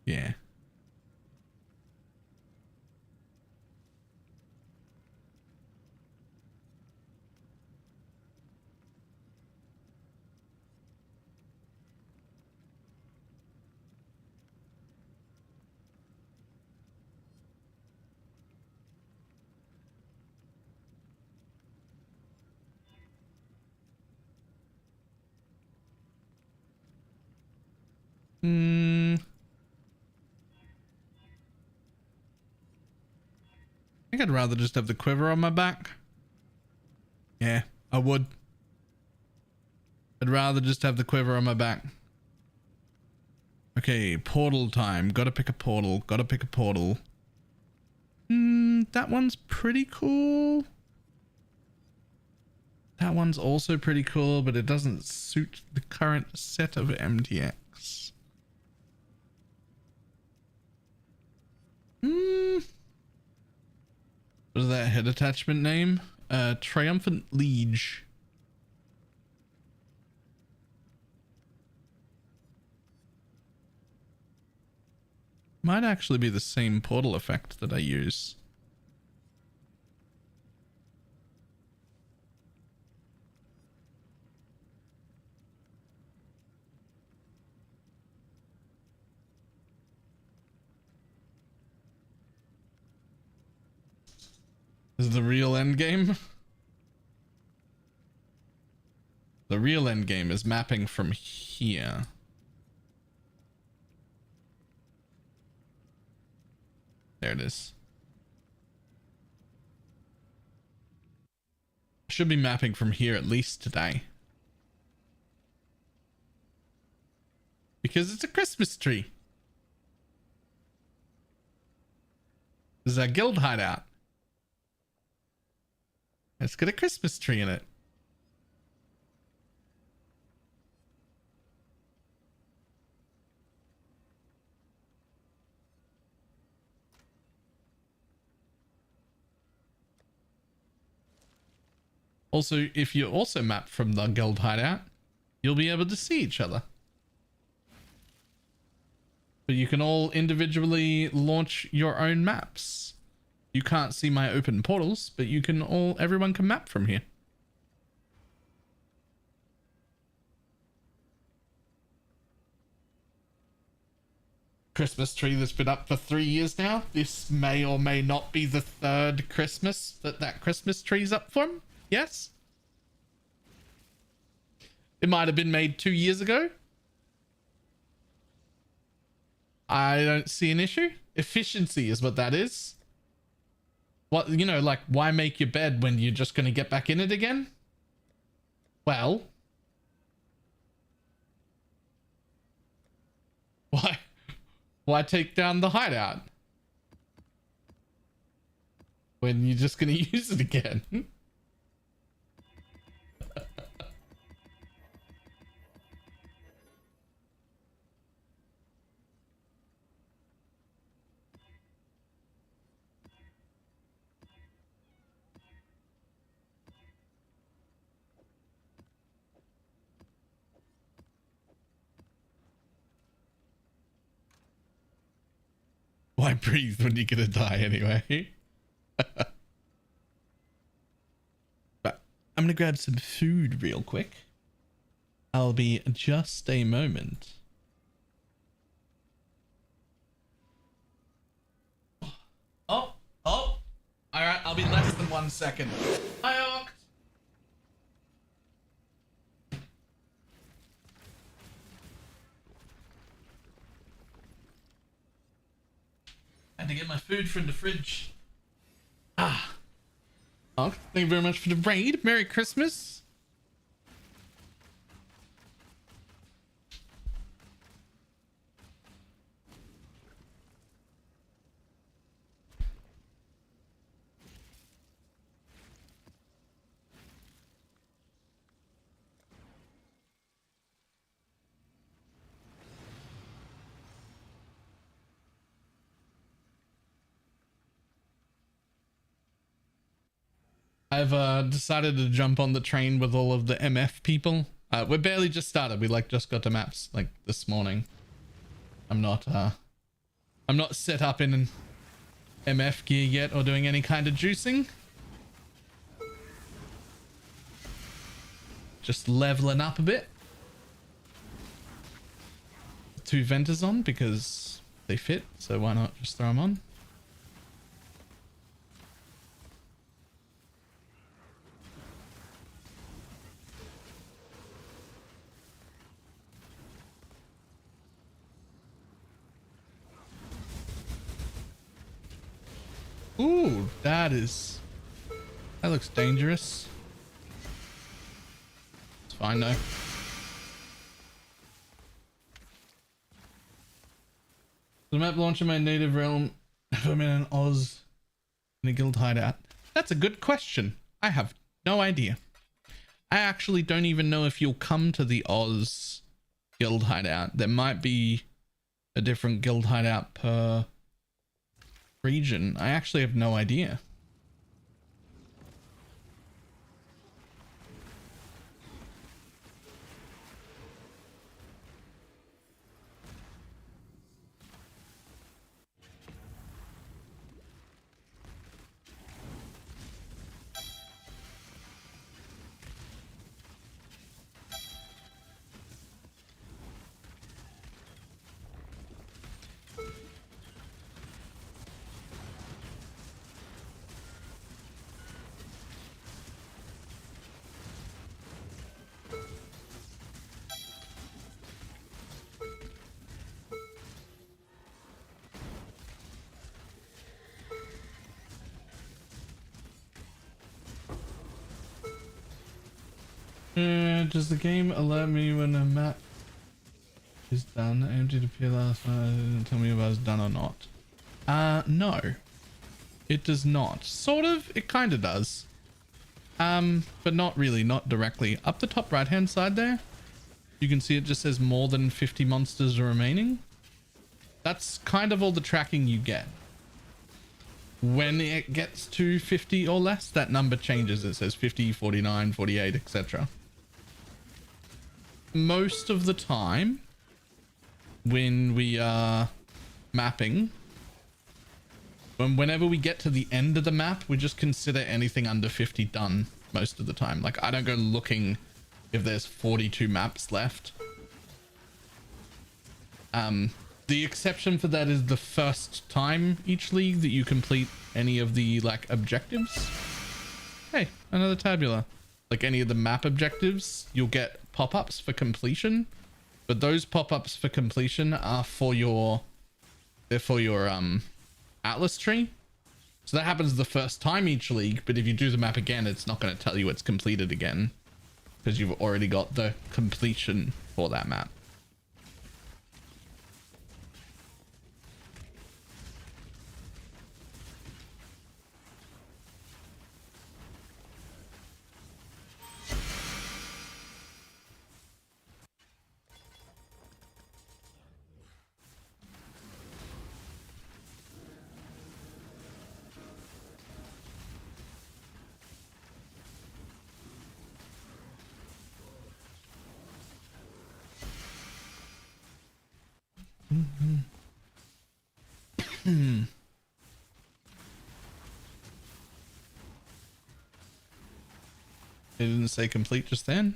Yeah. I think I'd rather just have the quiver on my back. Yeah, I would. I'd rather just have the quiver on my back. Okay, portal time. Gotta pick a portal. Gotta pick a portal. That one's pretty cool. That one's also pretty cool, but it doesn't suit the current set of MTX. What is that head attachment name? Triumphant Liege. Might actually be the same portal effect that I use. Is the real end game? The real end game is mapping from here. There it is. Should be mapping from here at least today. Because it's a Christmas tree. This is our guild hideout. It's got a Christmas tree in it. Also, if you also map from the guild hideout, you'll be able to see each other. But you can all individually launch your own maps. You can't see my open portals, but you can everyone can map from here. Christmas tree that's been up for 3 years now. This may or may not be the third Christmas that Christmas tree's up from. Yes. It might have been made 2 years ago. I don't see an issue. Efficiency is what that is. What, you know, like, why make your bed when you're just going to get back in it again? Well, why take down the hideout when you're just going to use it again? Why breathe when you're gonna die anyway? But I'm gonna grab some food real quick. I'll be just a moment. Oh, all right, I'll be less than 1 second. Hi, Oct. Had to get my food from the fridge. Oh, thank you very much for the raid. Merry Christmas. I've decided to jump on the train with all of the MF people. We're barely just started. We just got to maps like this morning. I'm not set up in an MF gear yet or doing any kind of juicing. Just leveling up a bit. 2 Venters on because they fit, so why not just throw them on? Ooh, that looks dangerous. It's fine though. The map launch in my native realm. If I'm in an Oz In a guild hideout? That's a good question. I have no idea. I actually don't even know if you'll come to the Oz guild hideout. There might be a different guild hideout per region. I actually have no idea. Does the game alert me when a map is done? I emptied a appear last night. It didn't tell me if I was done or not. No. It does not. Sort of. It kind of does. But not really. Not directly. Up the top right hand side there, you can see it just says more than 50 monsters are remaining. That's kind of all the tracking you get. When it gets to 50 or less, that number changes. It says 50, 49, 48, etc. Most of the time, when we are mapping, whenever we get to the end of the map, we just consider anything under 50 done most of the time. Like, I don't go looking if there's 42 maps left. The exception for that is the first time each league that you complete any of the like objectives. Hey, another tabula. Like any of the map objectives, you'll get pop-ups for completion, but those pop-ups for completion are for your atlas tree. So that happens the first time each league, but if you do the map again, it's not going to tell you it's completed again because you've already got the completion for that map. It didn't say complete just then.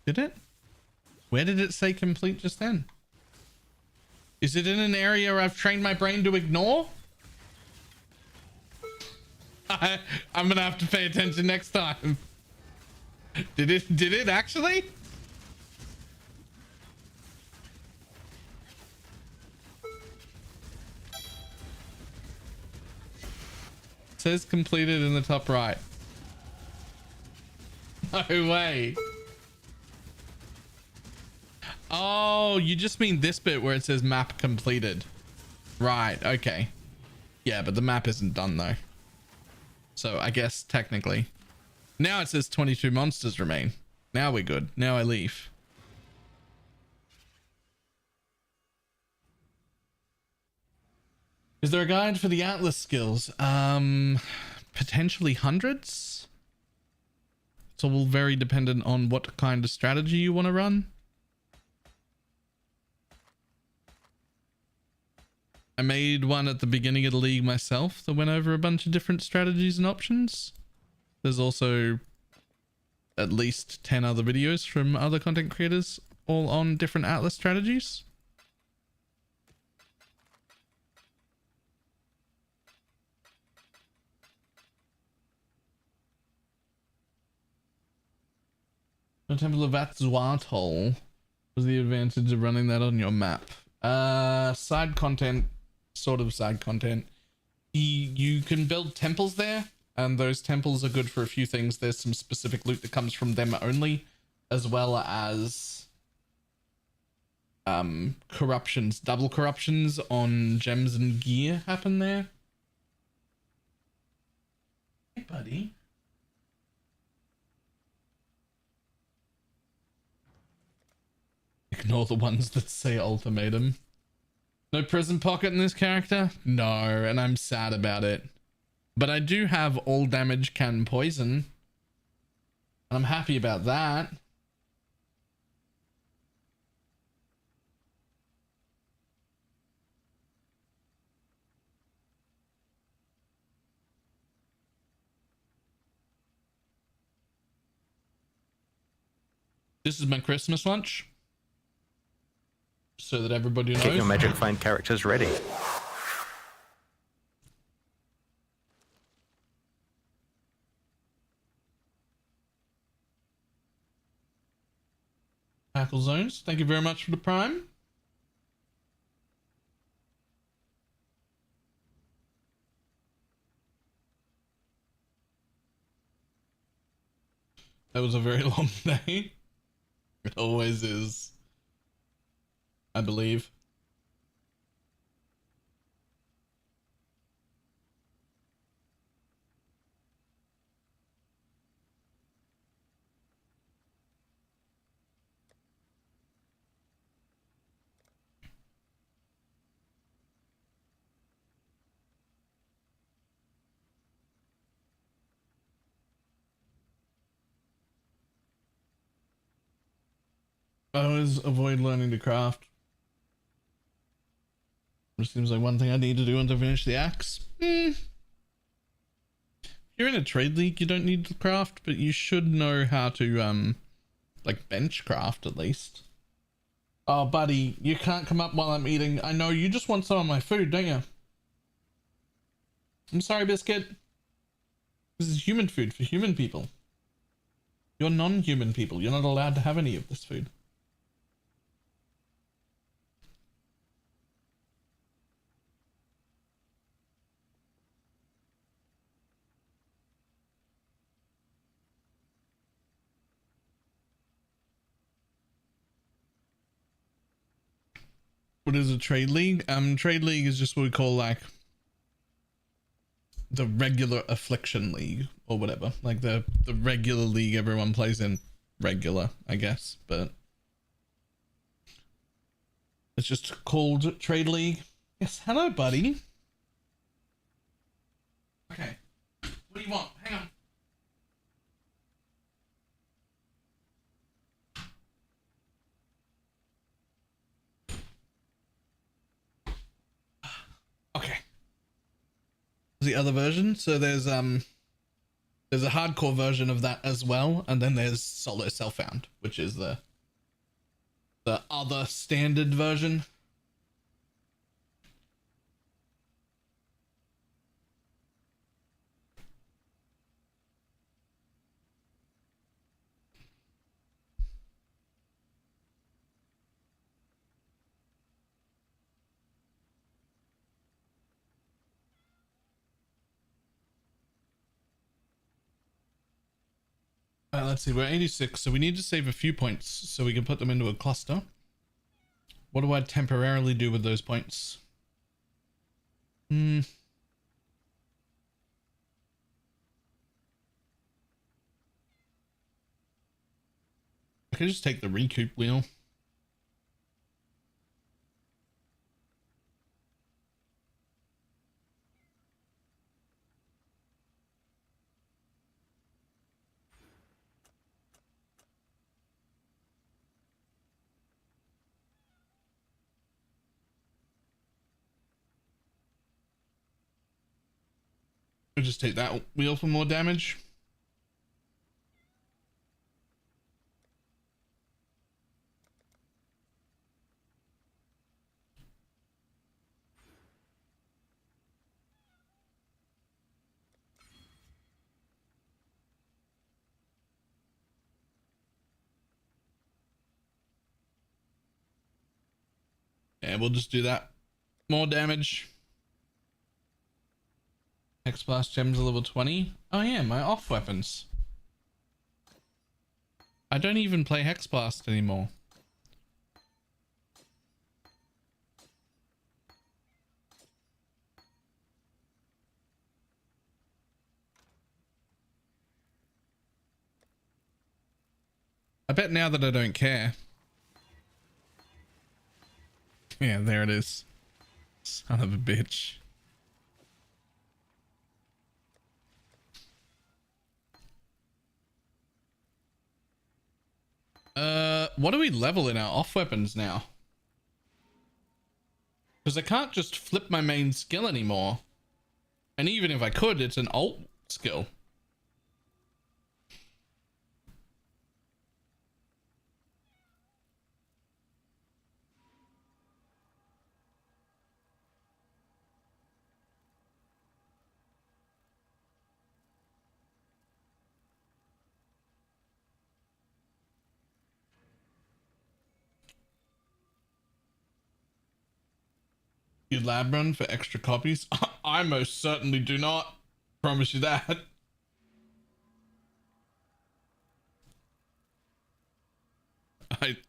Did it? Where did it say complete just then? Is it in an area I've trained my brain to ignore? I'm gonna have to pay attention next time. Did it actually? It says completed in the top right. No way. Oh, you just mean this bit where it says map completed. Right, okay. Yeah, but the map isn't done though. So I guess technically. Now it says 22 monsters remain. Now we're good. Now I leave. Is there a guide for the Atlas skills? Potentially hundreds. It's all very dependent on what kind of strategy you want to run. I made one at the beginning of the league myself that went over a bunch of different strategies and options. There's also at least 10 other videos from other content creators, all on different Atlas strategies. The Temple of Atzuatl was the advantage of running that on your map. Side content, sort of side content. You can build temples there, and those temples are good for a few things. There's some specific loot that comes from them only, as well as corruptions, double corruptions on gems and gear happen there. Hey, buddy. Ignore the ones that say ultimatum. No prison pocket in this character? No, and I'm sad about it. But I do have all damage can poison. And I'm happy about that. This is my Christmas lunch. So that everybody knows. Get your magic find characters ready. Tackle zones. Thank you very much for the prime. That was a very long day. It always is. I believe. I always avoid learning to craft. It seems like one thing I need to do to finish the axe. If you're in a trade league, you don't need to craft, but you should know how to like bench craft at least. Oh buddy, you can't come up while I'm eating. I know you just want some of my food, don't you? I'm sorry, Biscuit. This is human food for human people. You're non-human people. You're not allowed to have any of this food. What is a trade league? Trade league is just what we call like the regular affliction league or whatever. Like the regular league everyone plays in. Regular, I guess, but it's just called trade league. Yes, hello, buddy. Okay. What do you want? Hang on. Okay. The other version, so there's a hardcore version of that as well, and then there's solo self-found, which is the other standard version. Let's see, we're 86, so we need to save a few points so we can put them into a cluster. What do I temporarily do with those points? I could just take the recoup wheel. We'll just take that wheel for more damage. Yeah, we'll just do that. More damage. X-Blast gems are level 20. Oh yeah, my off weapons. I don't even play Hexblast anymore. I bet now that I don't care. Yeah, there it is. Son of a bitch. What do we level in our off weapons now? Because I can't just flip my main skill anymore. And even if I could, it's an alt skill. You lab run for extra copies? I most certainly do not. Promise you that.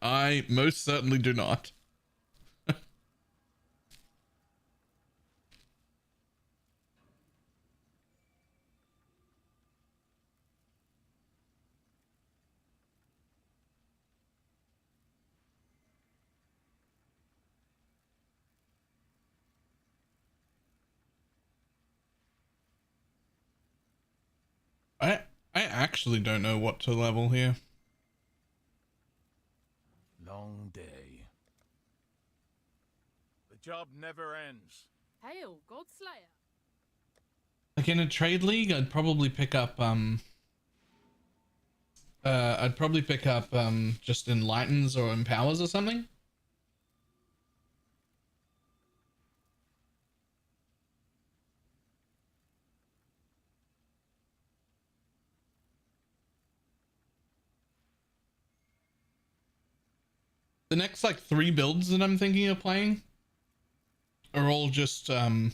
I most certainly do not. I actually don't know what to level here. Long day. The job never ends. Hail, Godslayer. Like in a trade league, I'd probably pick up just enlightens or empowers or something. The next like 3 builds that I'm thinking of playing are all just like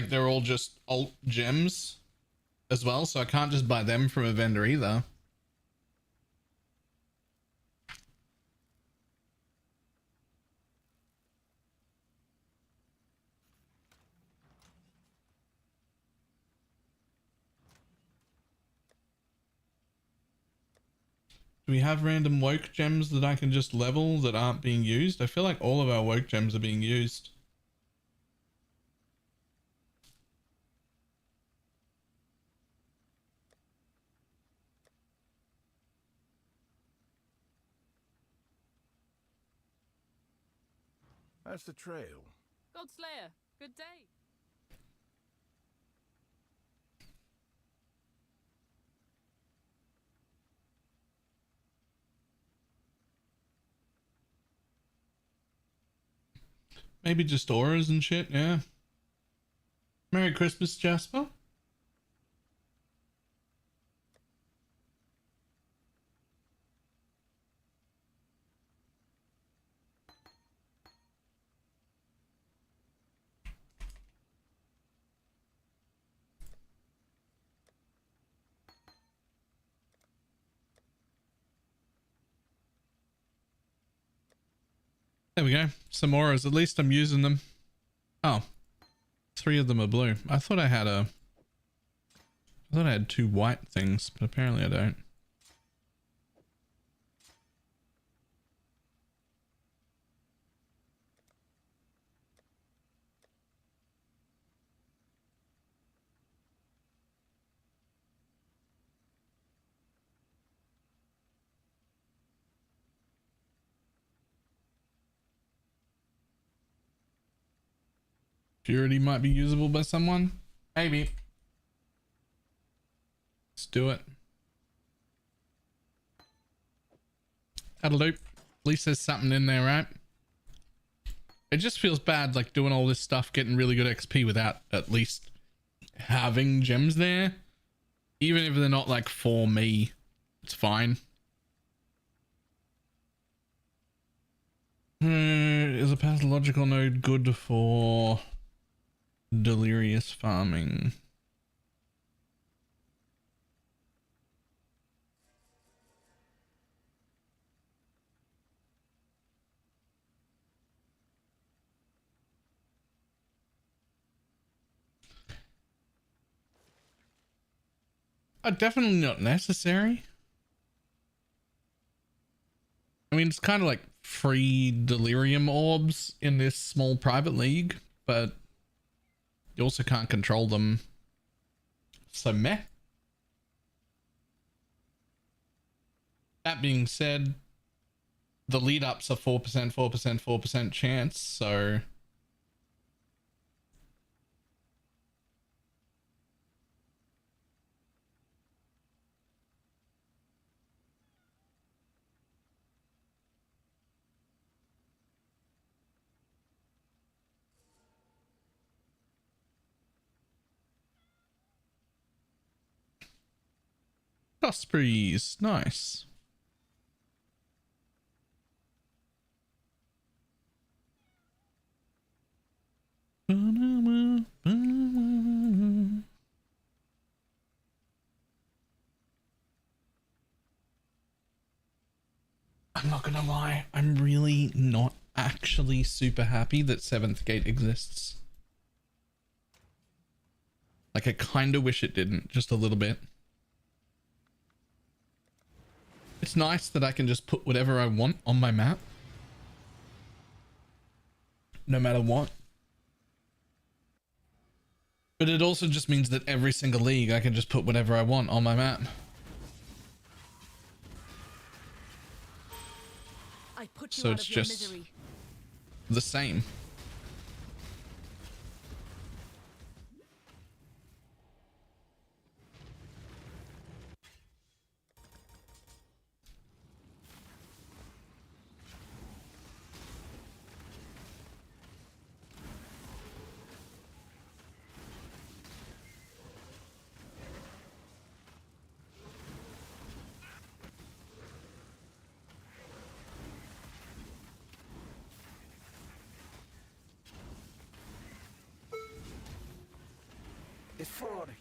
they're all just alt gems as well, so I can't just buy them from a vendor either. Do we have random woke gems that I can just level that aren't being used? I feel like all of our woke gems are being used. That's the trail. Godslayer, good day. Maybe just auras and shit, yeah. Merry Christmas, Jasper. There we go. Some auras. At least I'm using them. Oh. 3 of them are blue. I thought I had 2 white things, but apparently I don't. Purity might be usable by someone. Maybe. Let's do it. That'll do. At least there's something in there, right? It just feels bad like doing all this stuff, getting really good XP without at least having gems there. Even if they're not like for me, it's fine. Is a pathological node good for delirious farming? Definitely not necessary. I mean, it's kind of like free delirium orbs in this small private league, but you also can't control them. So meh. That being said, the lead ups are 4%, 4%, 4% chance, so Ospreys, nice. I'm not gonna lie, I'm really not actually super happy that 7th Gate exists. Like, I kind of wish it didn't, just a little bit. It's nice that I can just put whatever I want on my map, no matter what. But it also just means that every single league I can just put whatever I want on my map. I put you So out it's of your just misery. the same. It's 40.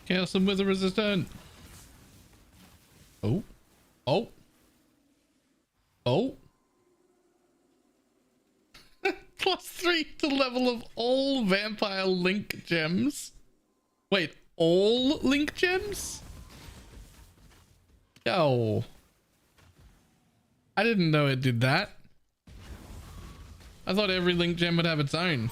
Chaos and Wither resistant. Oh. Oh. Oh. +3 to level of all vampire link gems. Wait, all link gems? Yo. I didn't know it did that. I thought every link gem would have its own.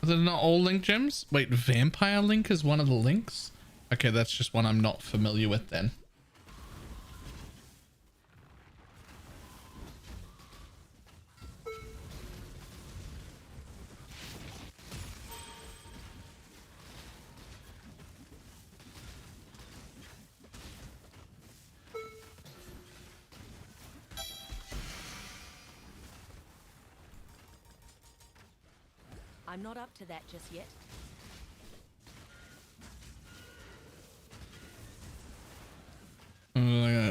Is it not all link gems? Wait, vampire link is one of the links? Okay, that's just one I'm not familiar with then. I'm not up to that just yet.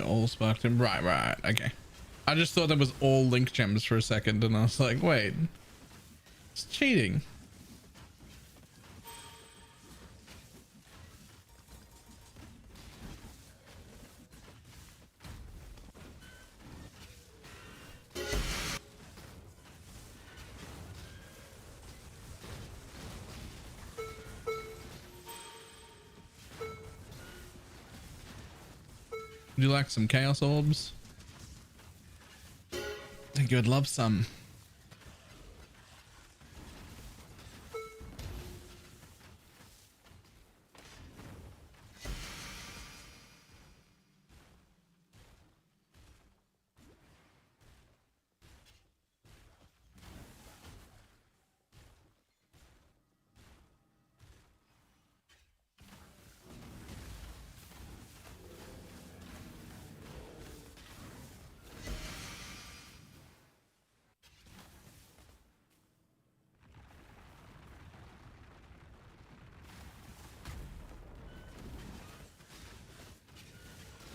All sparked him. Right. Okay. I just thought that was all link gems for a second, and I was like, wait, it's cheating. Would you like some chaos orbs? I think you would love some.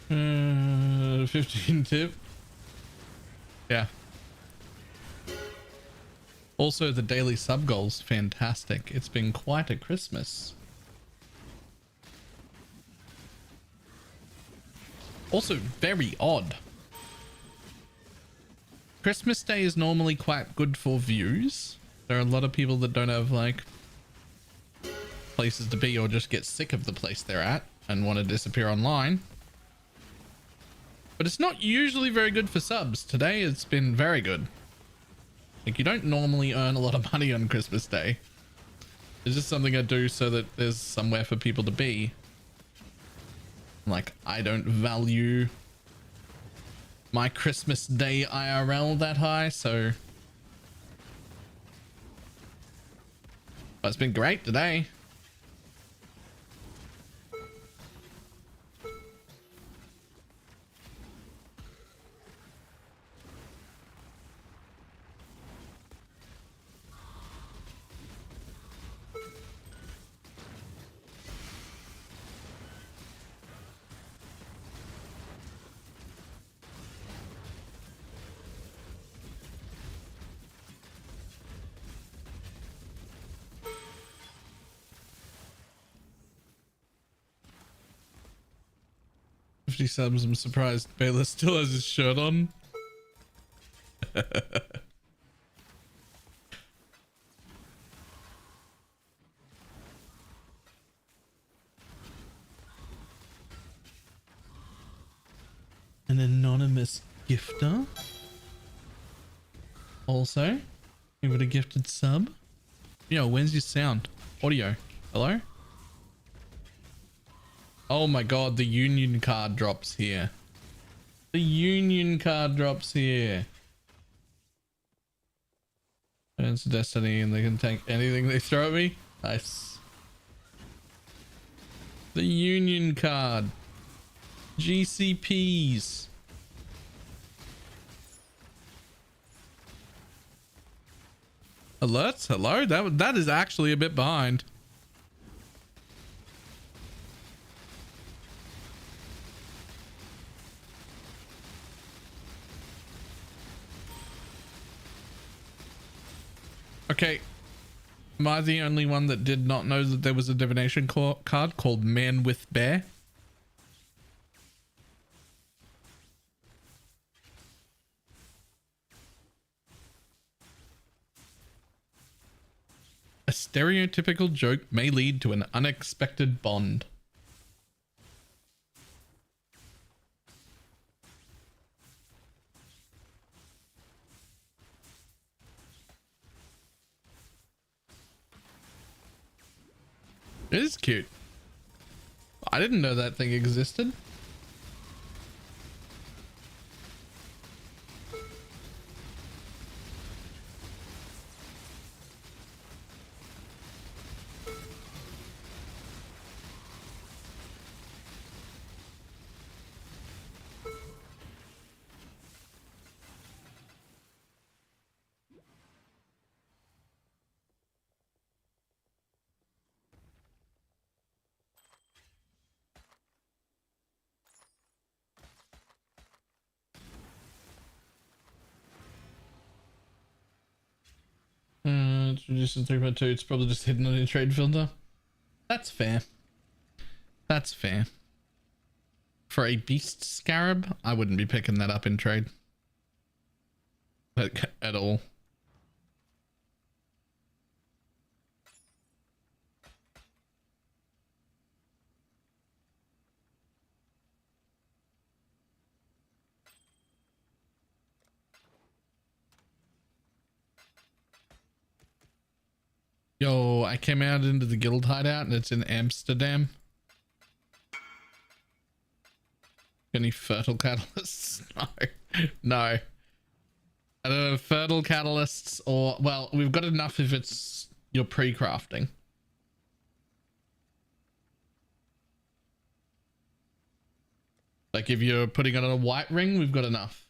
15 tip. Yeah. Also, the daily sub goals, fantastic. It's been quite a Christmas. Also, very odd. Christmas Day is normally quite good for views. There are a lot of people that don't have, like, places to be or just get sick of the place they're at and want to disappear online. But it's not usually very good for subs. Today it's been very good. Like, you don't normally earn a lot of money on Christmas Day. It's just something I do so that there's somewhere for people to be. Like, I don't value my Christmas Day IRL that high, so... But it's been great today. Subs. I'm surprised Baylor still has his shirt on. An anonymous gifter. Also, give it a gifted sub. Yo, when's your sound? Audio. Hello? Oh my god, the union card drops here. The union card drops here. It's Destiny and they can take anything they throw at me. Nice. The union card. GCPs. Alerts? Hello? That is actually a bit behind. Okay, am I the only one that did not know that there was a divination card called Man with Bear? A stereotypical joke may lead to an unexpected bond. It is cute. I didn't know that thing existed. It's reduced to 3.2. It's probably just hidden on your trade filter. That's fair. That's fair. For a beast scarab, I wouldn't be picking that up in trade. Like, at all. Yo, I came out into the guild hideout and it's in Amsterdam. Any fertile catalysts? No. No. I don't know, fertile catalysts or... Well, we've got enough if it's your pre-crafting. Like if you're putting it on a white ring, we've got enough.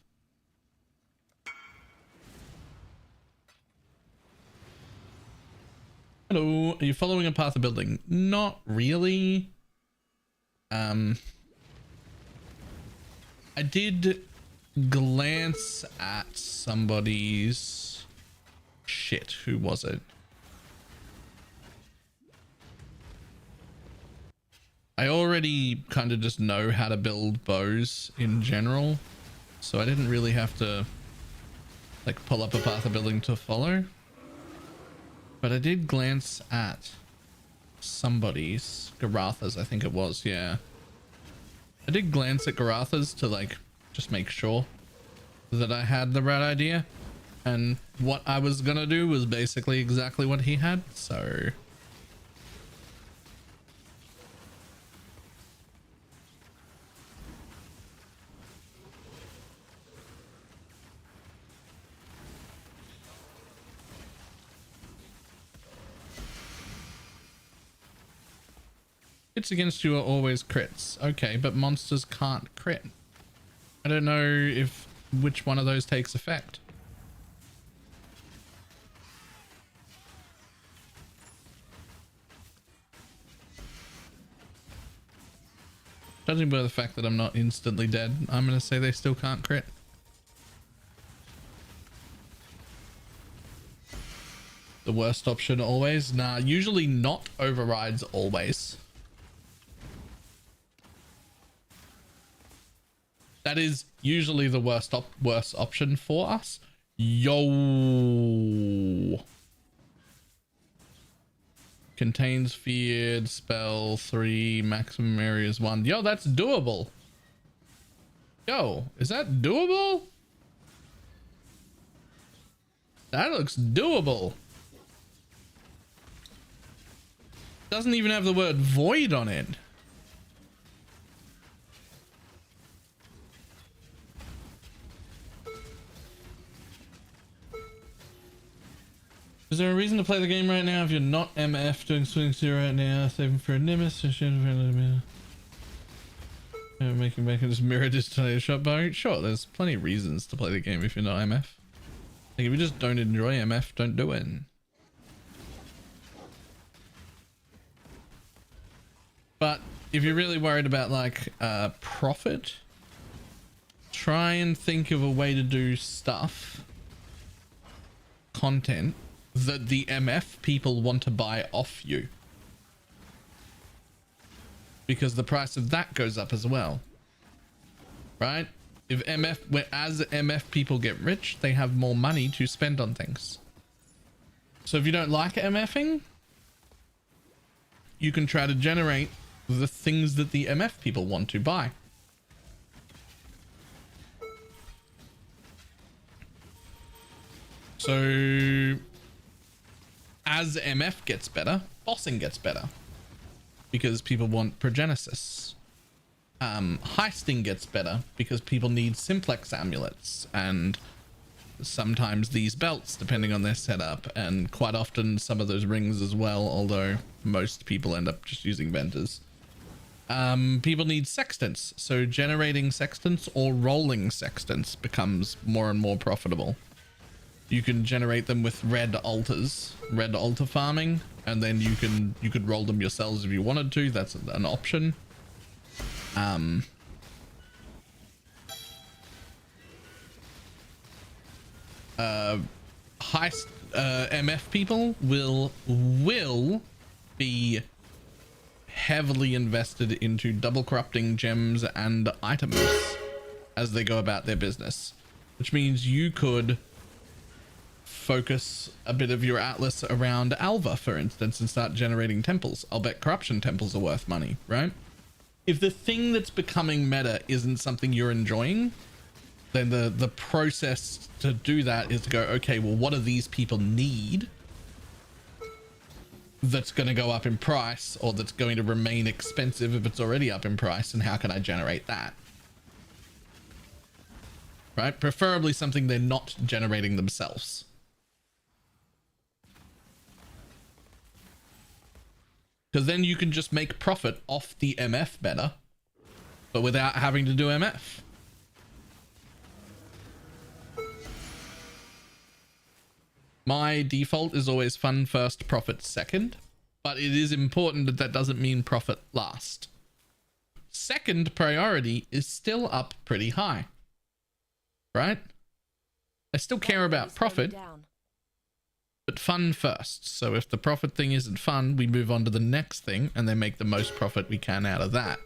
Hello, are you following a path of building? Not really. I did glance at somebody's shit. Who was it? I already kind of just know how to build bows in general, so I didn't really have to like pull up a path of building to follow. But I did glance at somebody's, Garatha's, I think it was, yeah. I did glance at Garatha's to like just make sure that I had the right idea, and what I was gonna do was basically exactly what he had, so hits against you are always crits. Okay, but monsters can't crit. I don't know if which one of those takes effect. Judging by the fact that I'm not instantly dead, I'm gonna say they still can't crit. The worst option always? Nah, usually not overrides always. That is usually the worst option for us. Yo. Contains feared spell 3, maximum areas 1. Yo, that's doable. Yo, is that doable? That looks doable. Doesn't even have the word void on it. Is there a reason to play the game right now if you're not MF doing swing 0 right now, saving for a Nimbus, making back in this mirror distillation shot bar? Sure, there's plenty of reasons to play the game if you're not MF. Like if you just don't enjoy MF, don't do it. But if you're really worried about like profit, try and think of a way to do stuff, content that the MF people want to buy off you, because the price of that goes up as well, right? If as MF people get rich, they have more money to spend on things. So if you don't like MFing, you can try to generate the things that the MF people want to buy. So as MF gets better, bossing gets better because people want progenesis. Heisting gets better because people need simplex amulets and sometimes these belts depending on their setup, and quite often some of those rings as well, although most people end up just using vendors. People need sextants, so generating sextants or rolling sextants becomes more and more profitable. You can generate them with red altars, red altar farming, and then you could roll them yourselves if you wanted to. That's an option. MF people will be heavily invested into double corrupting gems and items as they go about their business, which means you could focus a bit of your atlas around Alva, for instance, and start generating temples. I'll bet corruption temples are worth money, right? If the thing that's becoming meta isn't something you're enjoying, then the process to do that is to go, okay, well, what do these people need that's going to go up in price, or that's going to remain expensive if it's already up in price, and how can I generate that? Right? Preferably something they're not generating themselves. Because then you can just make profit off the MF better, but without having to do MF. My default is always fun first, profit second, but it is important that that doesn't mean profit last. second priority is still up pretty high, right? I still care about profit, but fun first. So if the profit thing isn't fun, we move on to the next thing and then make the most profit we can out of that.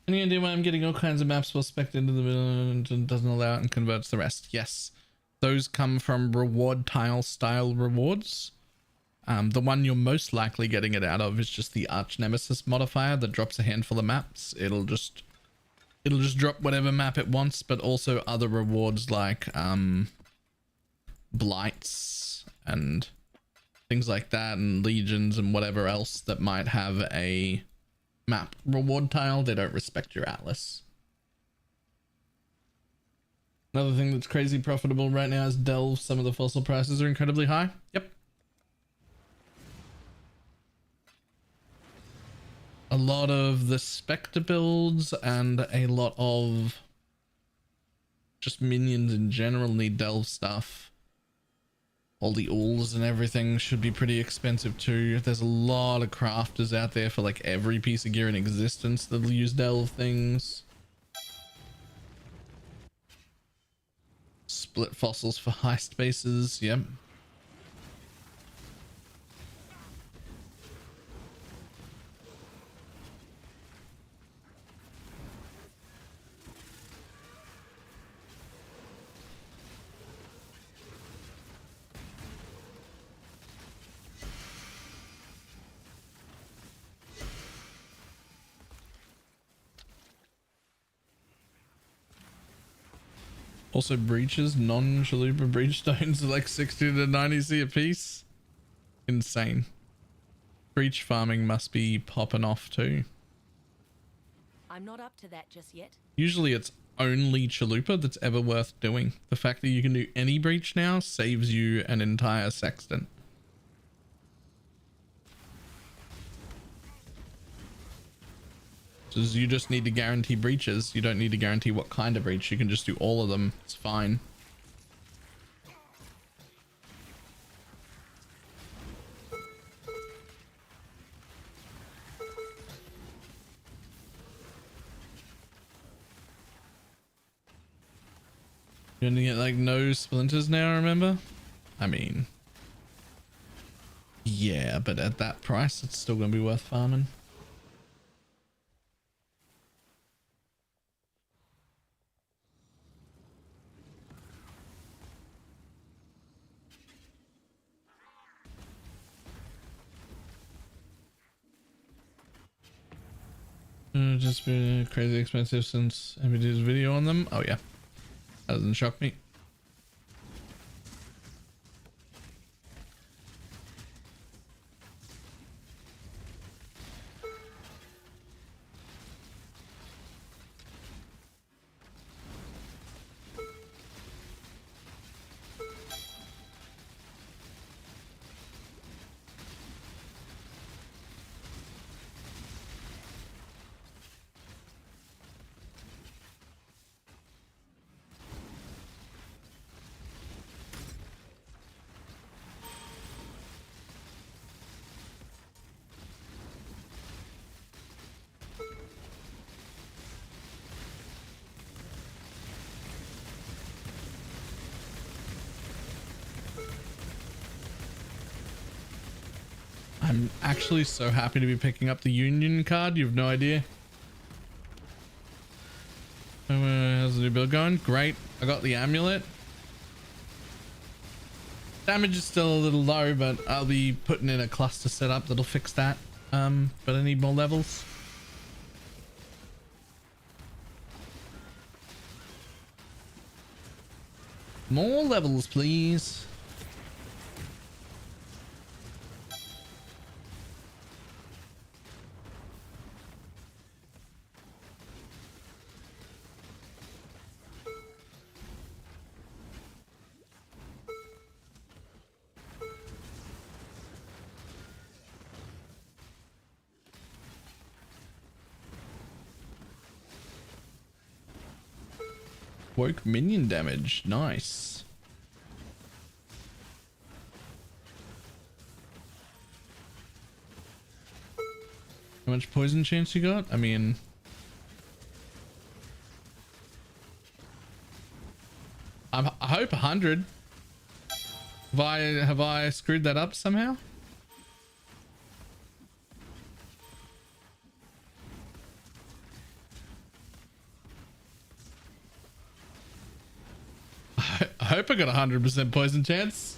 Any idea why I'm getting all kinds of maps while Specter into the middle and doesn't allow it and converts the rest? Yes. Those come from reward tile style rewards. The one you're most likely getting it out of is just the Arch Nemesis modifier that drops a handful of maps. It'll just drop whatever map it wants, but also other rewards like blights and things like that, and legions and whatever else that might have a map reward tile. They don't respect your atlas. Another thing that's crazy profitable right now is Delve. Some of the fossil prices are incredibly high. Yep. A lot of the Specter builds and a lot of just minions in general need Delve stuff. All the ools and everything should be pretty expensive too. There's a lot of crafters out there for like every piece of gear in existence that'll use Delve things. Split fossils for heist bases. Yep. Also breaches, non-chalupa breach stones are like 60 to 90 C a piece. Insane. Breach farming must be popping off too. I'm not up to that just yet. Usually it's only chalupa that's ever worth doing. The fact that you can do any breach now saves you an entire sextant. Because you just need to guarantee breaches. You don't need to guarantee what kind of breach. You can just do all of them. It's fine. You're gonna get like no splinters now, remember? I mean, yeah, but at that price, it's still gonna be worth farming. Just been crazy expensive since MVD's video on them. Oh yeah, that doesn't shock me. I'm actually so happy to be picking up the Union card. You have no idea. How's the new build going? Great. I got the Amulet. Damage is still a little low, but I'll be putting in a cluster setup that'll fix that. But I need more levels. More levels, please. Woke minion damage. Nice. How much poison chance you got? I mean, I hope 100. Have I screwed that up somehow? I hope I got 100% poison chance.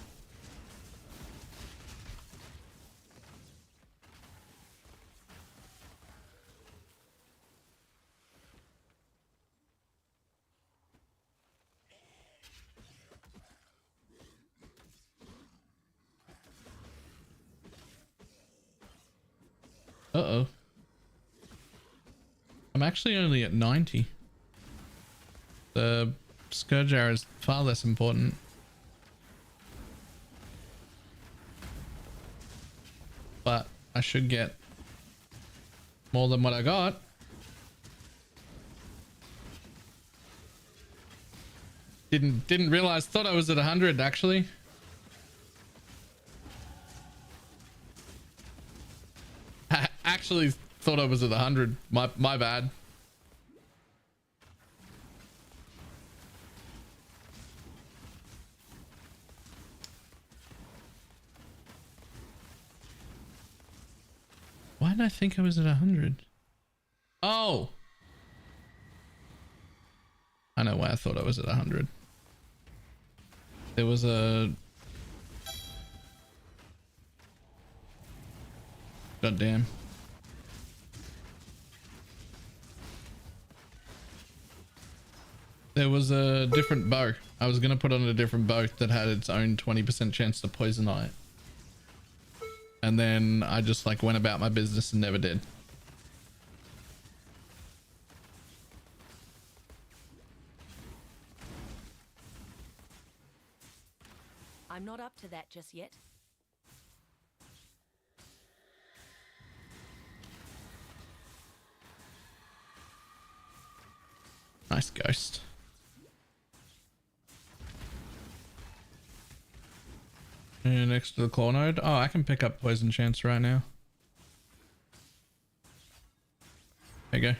Uh-oh. I'm actually only at 90. The Scourge arrow is far less important. But I should get more than what I got. Didn't realize, thought I was at 100 actually. I actually thought I was at 100. My bad. Why did I think I was at 100? Oh! I know why I thought I was at 100. There was a... God damn. There was a different bow. I was going to put on a different bow that had its own 20% chance to poison eye. And then I just like went about my business and never did. I'm not up to that just yet. Nice ghost. And next to the claw node. Oh, I can pick up poison chance right now. There you go.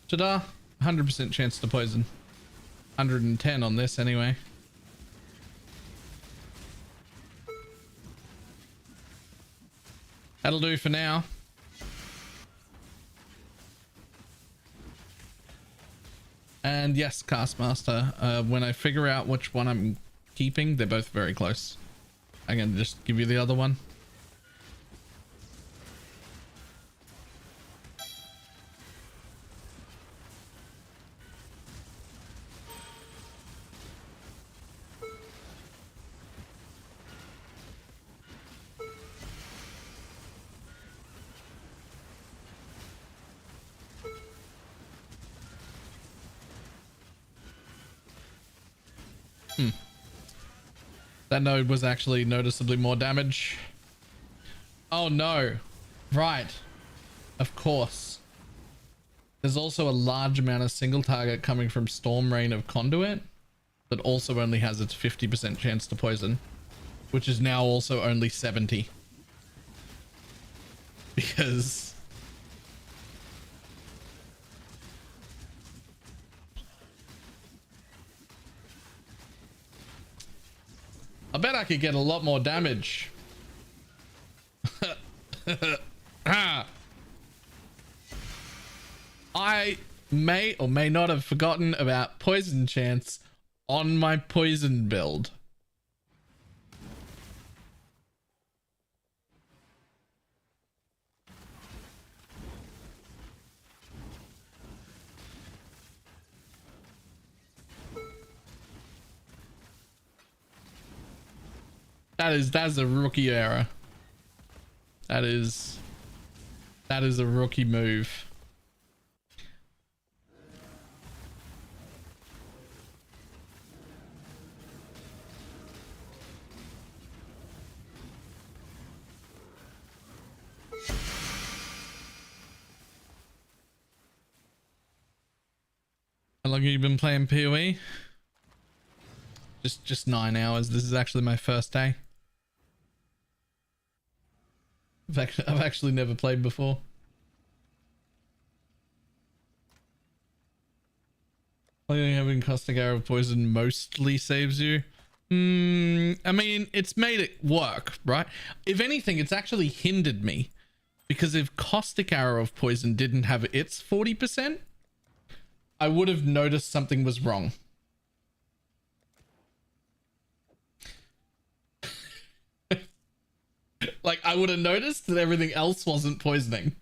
Ta-da! 100% chance to poison. 110 on this anyway. That'll do for now. And yes, Castmaster, when I figure out which one I'm keeping, they're both very close. I can just give you the other one. That node was actually noticeably more damage. Oh no. Right. Of course. There's also a large amount of single target coming from Storm Rain of Conduit that also only has its 50% chance to poison, which is now also only 70. Because I bet I could get a lot more damage. I may or may not have forgotten about poison chance on my poison build. That's a rookie error. That is a rookie move. How long have you been playing PoE? Just 9 hours. This is actually my first day. I've actually never played before. Only having caustic arrow poison mostly saves you. I mean, it's made it work, right? If anything, it's actually hindered me. Because if caustic arrow of poison didn't have its 40%, I would have noticed something was wrong. Like, I would have noticed that everything else wasn't poisoning.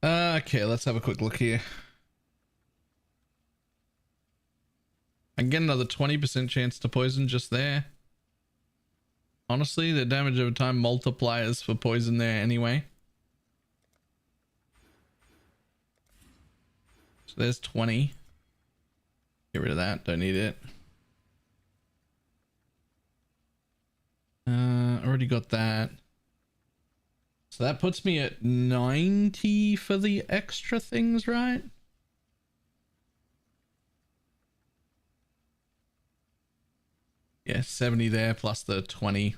Okay, let's have a quick look here. I can get another 20% chance to poison just there. Honestly, the damage over time multipliers for poison there anyway. So there's 20. Get rid of that, don't need it. Already got that. So that puts me at 90 for the extra things, right? Yeah, 70 there plus the 20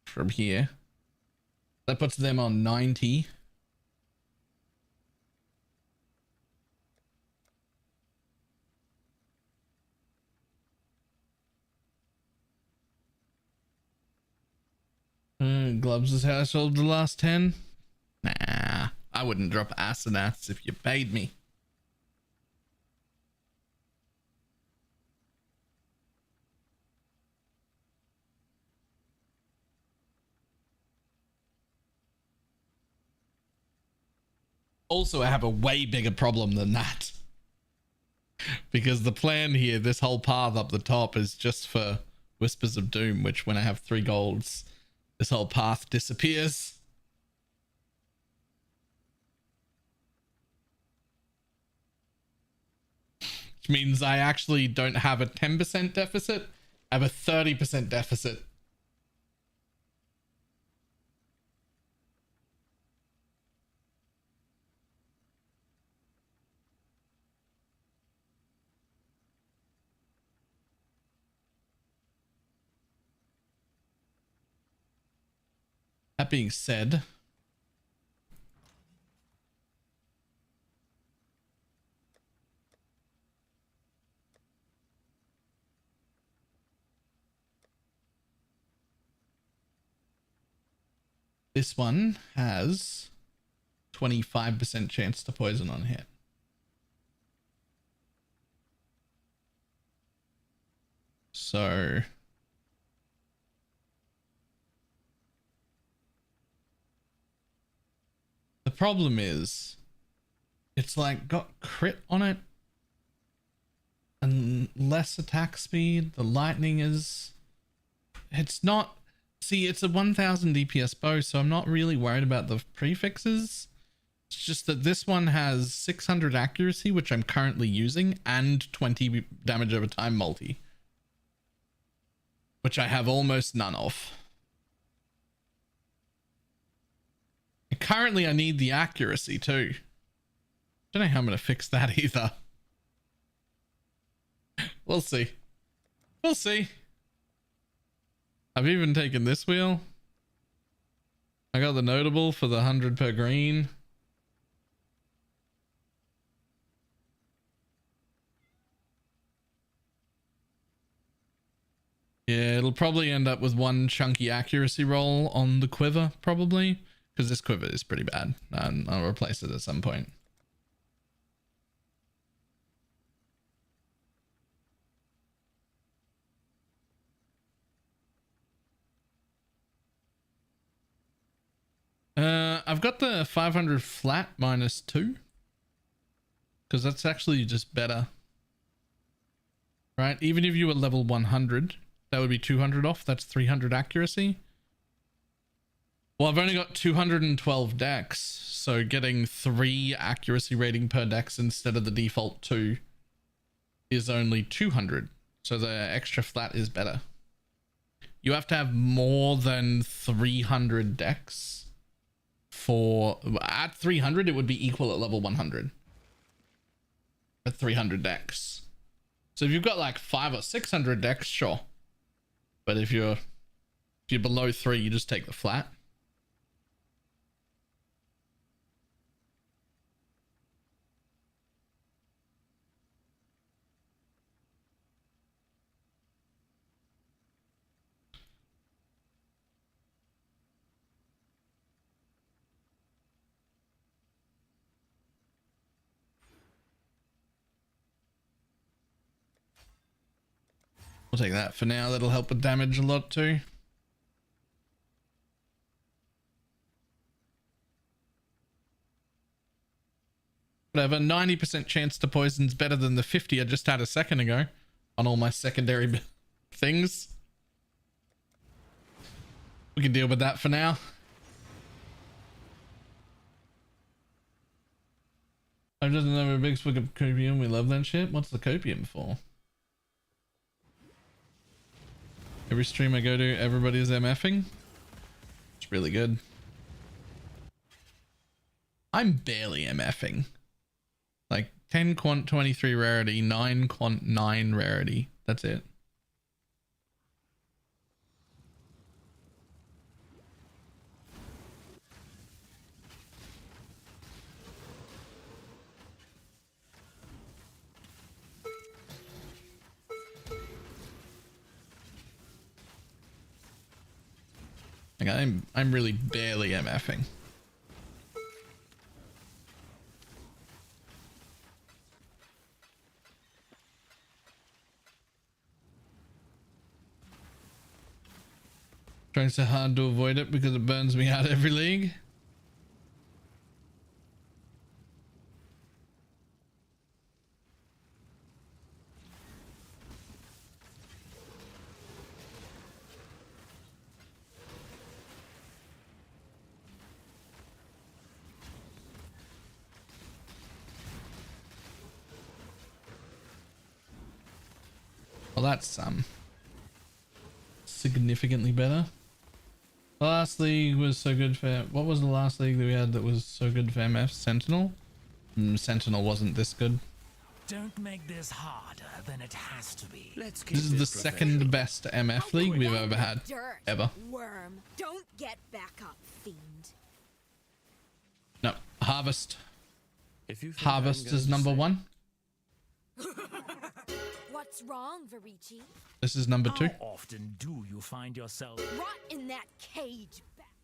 from here. That puts them on 90. Gloves is how I sold the last 10. Nah, I wouldn't drop asinats if you paid me. Also, I have a way bigger problem than that. Because the plan here, this whole path up the top is just for Whispers of Doom, which when I have 3 golds, this whole path disappears. Which means I actually don't have a 10% deficit, I have a 30% deficit. That being said, this one has 25% chance to poison on hit. So the problem is it's like got crit on it and less attack speed. The lightning is, it's not, see, it's a 1000 DPS bow, so I'm not really worried about the prefixes. It's just that this one has 600 accuracy, which I'm currently using, and 20 damage over time multi, which I have almost none of. And currently I need the accuracy too. Don't know how I'm going to fix that either. We'll see. We'll see. I've even taken this wheel. I got the notable for the 100 per green. Yeah, it'll probably end up with one chunky accuracy roll on the quiver, probably, because this quiver is pretty bad. I'll replace it at some point. I've got the 500 flat -2 because that's actually just better, right? Even if you were level 100, that would be 200 off. That's 300 accuracy. Well, I've only got 212 dex, so getting 3 accuracy rating per dex instead of the default 2 is only 200. So the extra flat is better. You have to have more than 300 dex. At 300 it would be equal at level 100 at 300 dex. So if you've got like 500 or 600 dex, sure, but if you're below 3, you just take the flat. We'll take that for now. That'll help with damage a lot too. Whatever, 90% chance to poison's better than the 50 I just had a second ago on all my secondary things. We can deal with that for now. I just know a big swig of copium. We love that shit. What's the copium for? Every stream I go to, everybody's MFing. It's really good. I'm barely MFing. Like 10 quant 23 rarity, 9 quant 9 rarity. That's it. Like I'm really barely MFing. Trying so hard to avoid it because it burns me out every league. Well, that's significantly better. The last league was so good for... What was the last league that we had that was so good for MF? Sentinel? Sentinel wasn't this good. Don't make this harder than it has to be. This is the second best MF league we've ever had. Ever. Worm, don't get back up, fiend. No, Harvest. Harvest is number 1. What's wrong, Varici? This is number 2. How often do you find yourself Rot in that cage.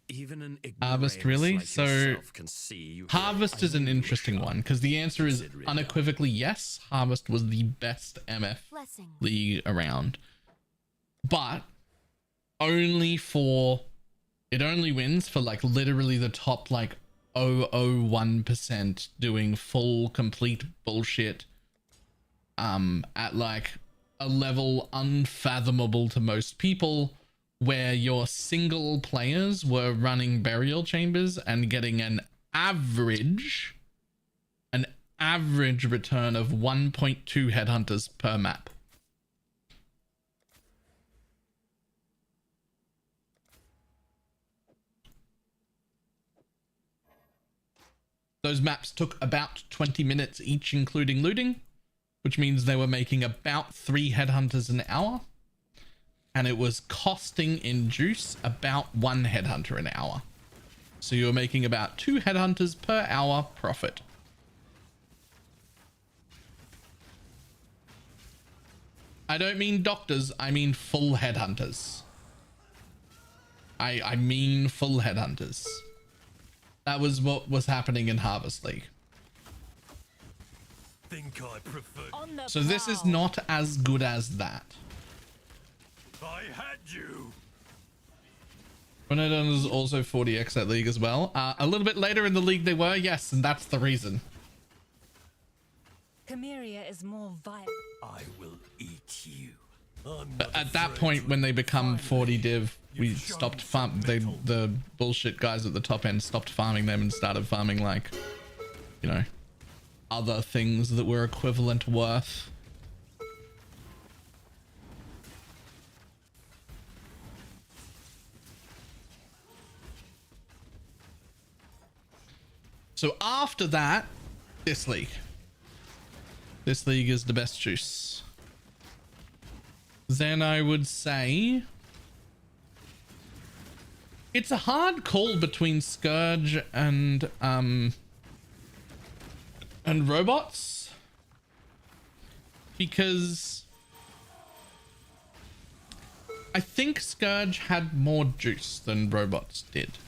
even an Harvest, really? like So yourself can see Harvest is an interesting one because the answer is unequivocally yes. Harvest was the best MF league around, but only for it only wins for like literally the top like 0.001% doing full complete bullshit at like a level unfathomable to most people, where your single players were running burial chambers and getting an average return of 1.2 headhunters per map. Those maps took about 20 minutes each, including looting, which means they were making about 3 headhunters an hour. And it was costing in juice about 1 headhunter an hour. So you're making about 2 headhunters per hour profit. I don't mean doctors, I mean full headhunters. I mean full headhunters. That was what was happening in Harvest League. Think I prefer. So this is not as good as that. I had you. Renadon is also 40x that league as well. A little bit later in the league they were, yes, and that's the reason. Chimeria is more violent. I will eat you. But at that point, when they become 40 div, we stopped farm. The bullshit guys at the top end stopped farming them and started farming, like, you know, other things that were equivalent worth. So after that, this league. This league is the best juice. Then I would say it's a hard call between Scourge and robots, because I think Scourge had more juice than robots did.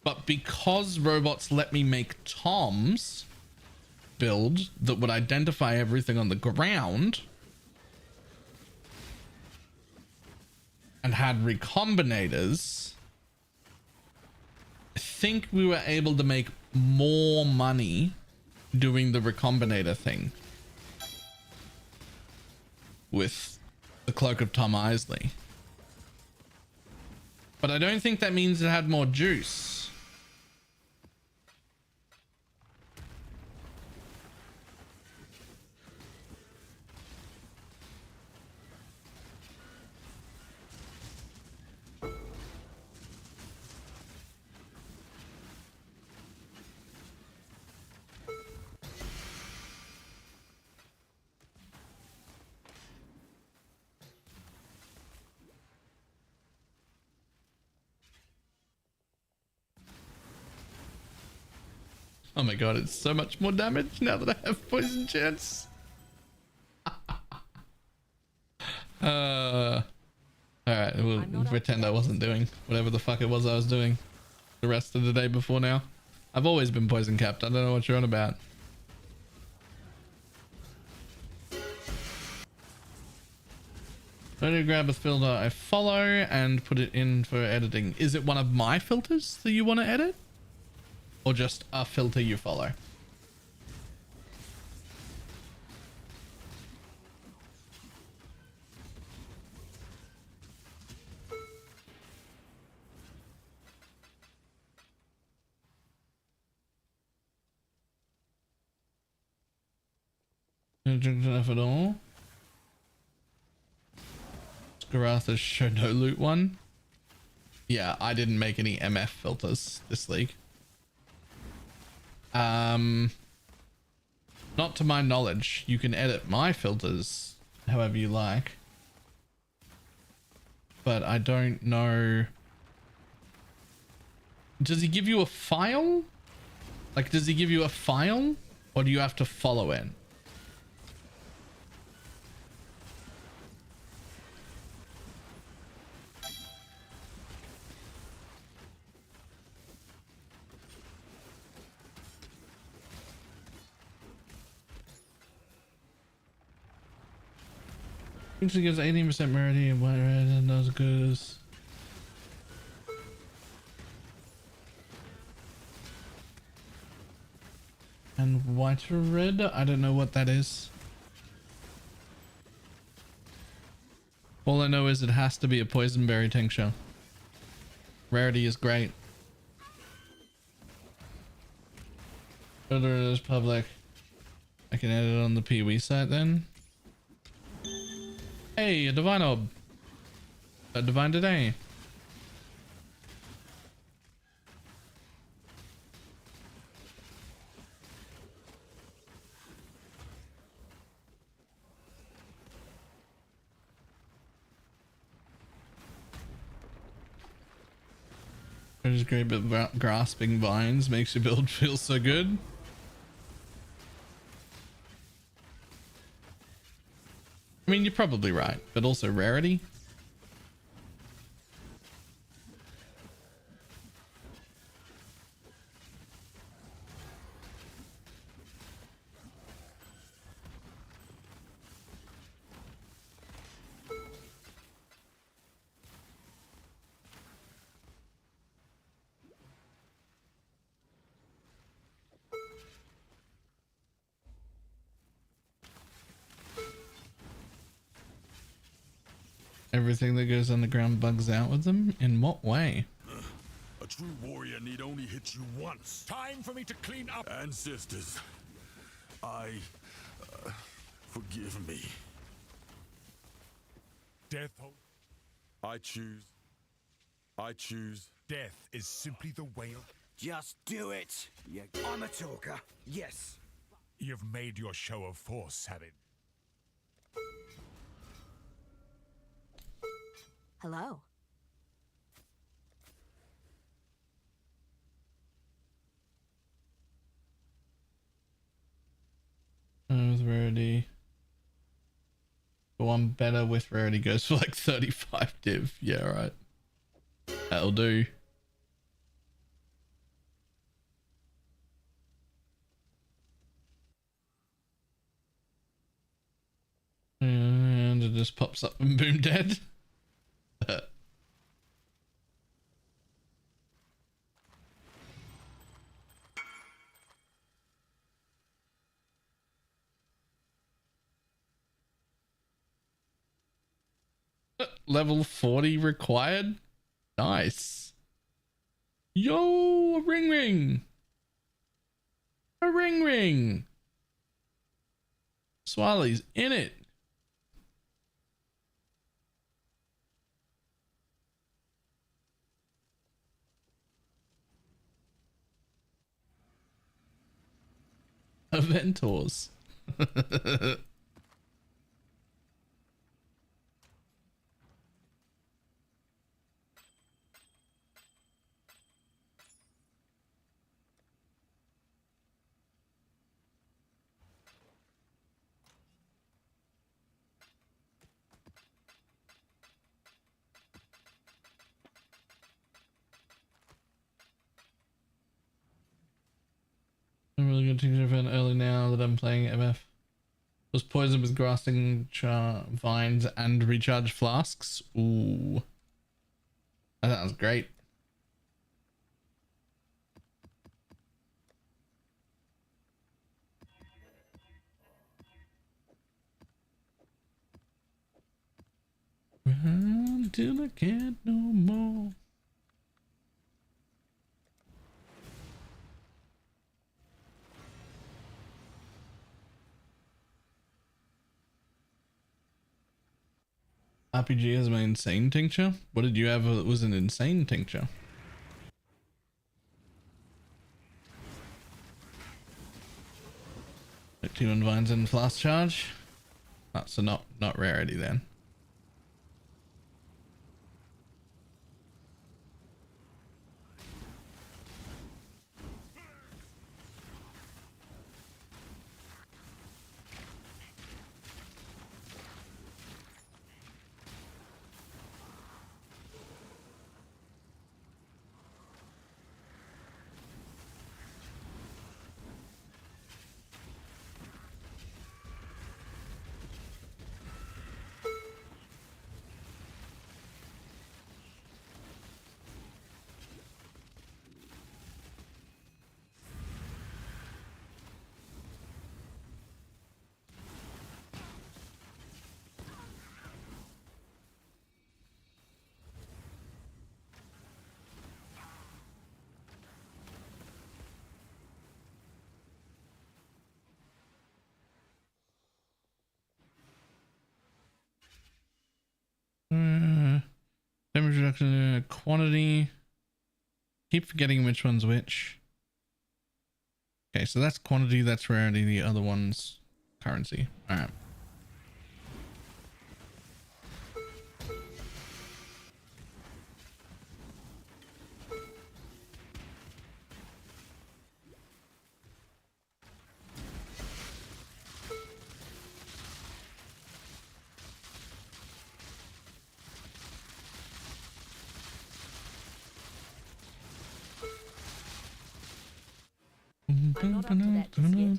But because robots let me make Tom's build that would identify everything on the ground and had recombinators, I think we were able to make more money doing the recombinator thing with the Cloak of Tom Isley. But I don't think that means it had more juice. Oh my god, it's so much more damage now that I have poison chance. Alright, we'll pretend I wasn't doing whatever the fuck it was I was doing the rest of the day before now. I've always been poison capped. I don't know what you're on about. I'm going to grab a filter I follow and put it in for editing. Is it one of my filters that you want to edit? Or just a filter you follow? Don't drink enough at all. Skaratha's show no loot one. Yeah, I didn't make any MF filters this league. Not to my knowledge. You can edit my filters however you like, but I don't know. Does he give you a file? Like, does he give you a file, or do you have to follow it? Usually gives 18% rarity and white red and not as good as. And white or red? I don't know what that is. All I know is it has to be a poison berry tincture. Rarity is great. Filter is public. I can edit it on the PoE site then. Hey, a divine orb. A divine today. I just great, but grasping vines makes your build feel so good. I mean, you're probably right, but also rarity. Everything that goes underground bugs out with them? In what way? A true warrior need only hit you once. Time for me to clean up. Ancestors, forgive me. Death. I choose. Death is simply the way of... Just do it. I'm a talker. Yes. You've made your show of force, have it? Hello. With rarity. The one better with rarity goes for like 35 div. Yeah, right. That'll do. And it just pops up and boom, dead. Level 40 required. Nice. Yo, a ring. A ring. Swally's in it. Aventors. I'm really good to event early now that I'm playing MF. Was poisoned with grasping vines and recharge flasks. Ooh. That sounds great. Until I can't no more. RPG has my insane tincture. What did you have that was an insane tincture? Like 2 vines and flask charge. Oh, so not rarity then. Damage reduction, quantity. Keep forgetting which one's which. Okay, so that's quantity, that's rarity, the other one's currency. Alright. I'm not up to that just yet.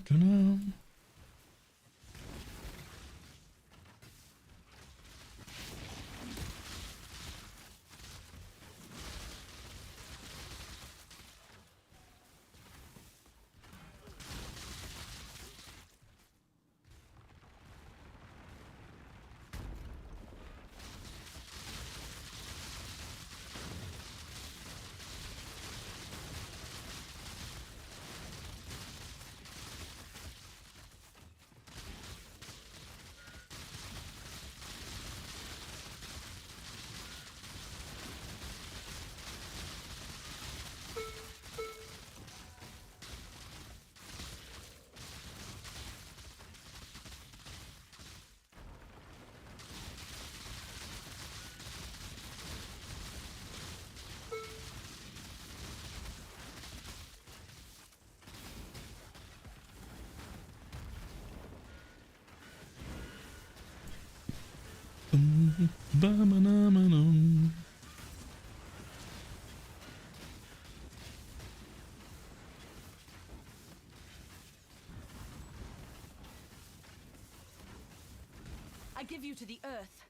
I give you to the earth.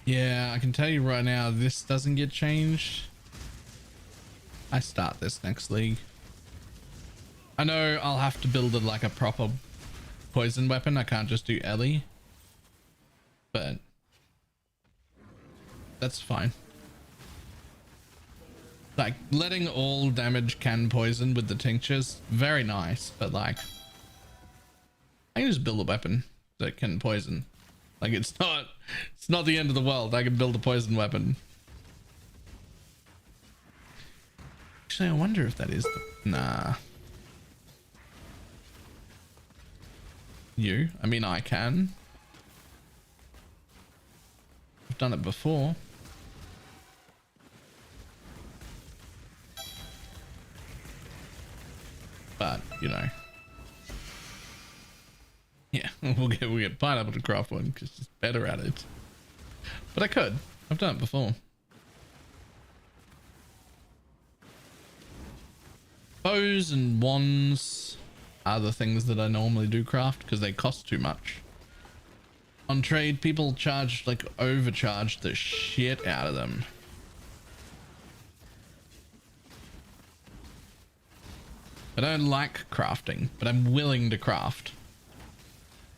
Yeah, I can tell you right now, this doesn't get changed. I start this next league. I know I'll have to build it like a proper poison weapon. I can't just do Ellie, but that's fine. Like letting all damage can poison with the tinctures, very nice, but like I can just build a weapon that can poison. Like it's not the end of the world. I can build a poison weapon. Actually, I wonder if that is the... Nah. I mean, I can. I've done it before. But, you know. Yeah, we'll get pineapple to craft one because it's better at it. But I could. I've done it before. Bows and wands are the things that I normally do craft because they cost too much. On trade, people charge, like, overcharge the shit out of them. I don't like crafting, but I'm willing to craft.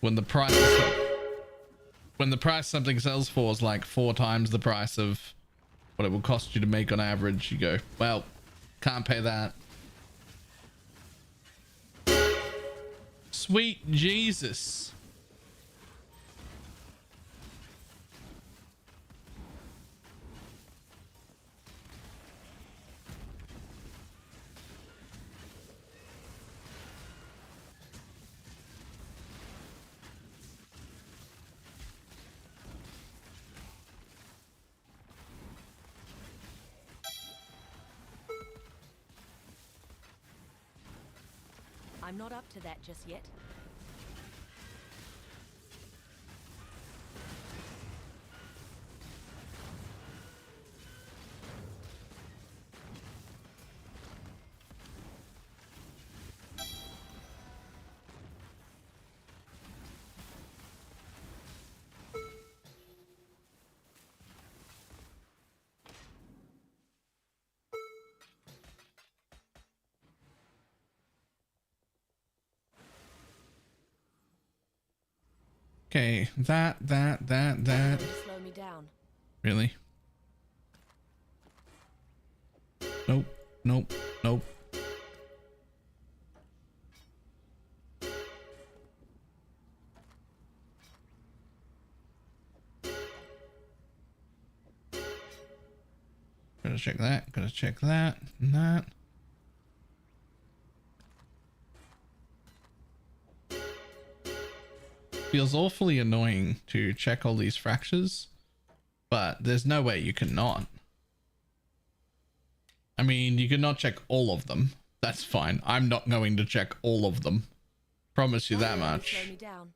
When the price something sells for is like 4 times the price of what it will cost you to make on average, you go, well, can't pay that. Sweet Jesus. I'm not up to that just yet. Okay, that. Slow me down. Really? Nope. Gotta check that, and that. feels awfully annoying to check all these fractures, but there's no way you cannot. I mean, you cannot check all of them. That's fine. I'm not going to check all of them. Promise you that much. Slow me down.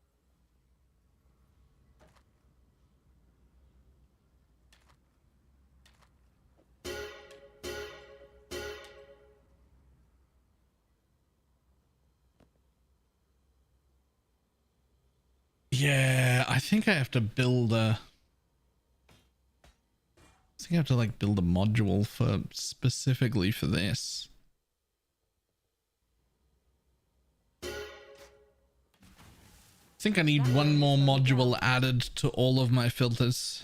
Yeah, I think I have to build a... I think I have to like build a module for specifically for this. I think I need one more module added to all of my filters.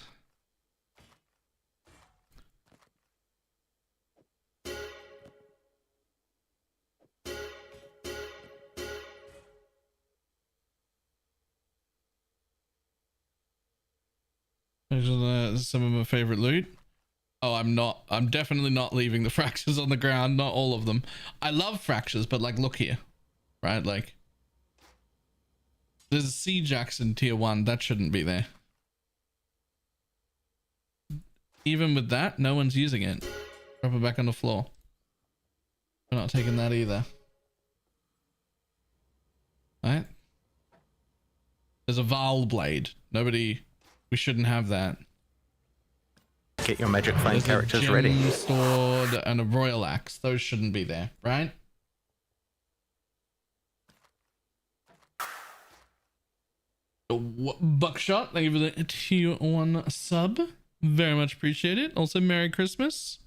Some of my favorite loot. Oh, I'm definitely not leaving the fractures on the ground. Not all of them. I love fractures, but like, look here, right? Like, there's a siege axe in tier 1 that shouldn't be there. Even with that, no one's using it. Drop it back on the floor. We're not taking that either. Right? There's a Val blade. Nobody. We shouldn't have that. Get your magic flame There's characters a ready. sword and a royal axe. Those shouldn't be there, right? Buckshot, thank you for the tier 1 sub. Very much appreciate it. Also, Merry Christmas.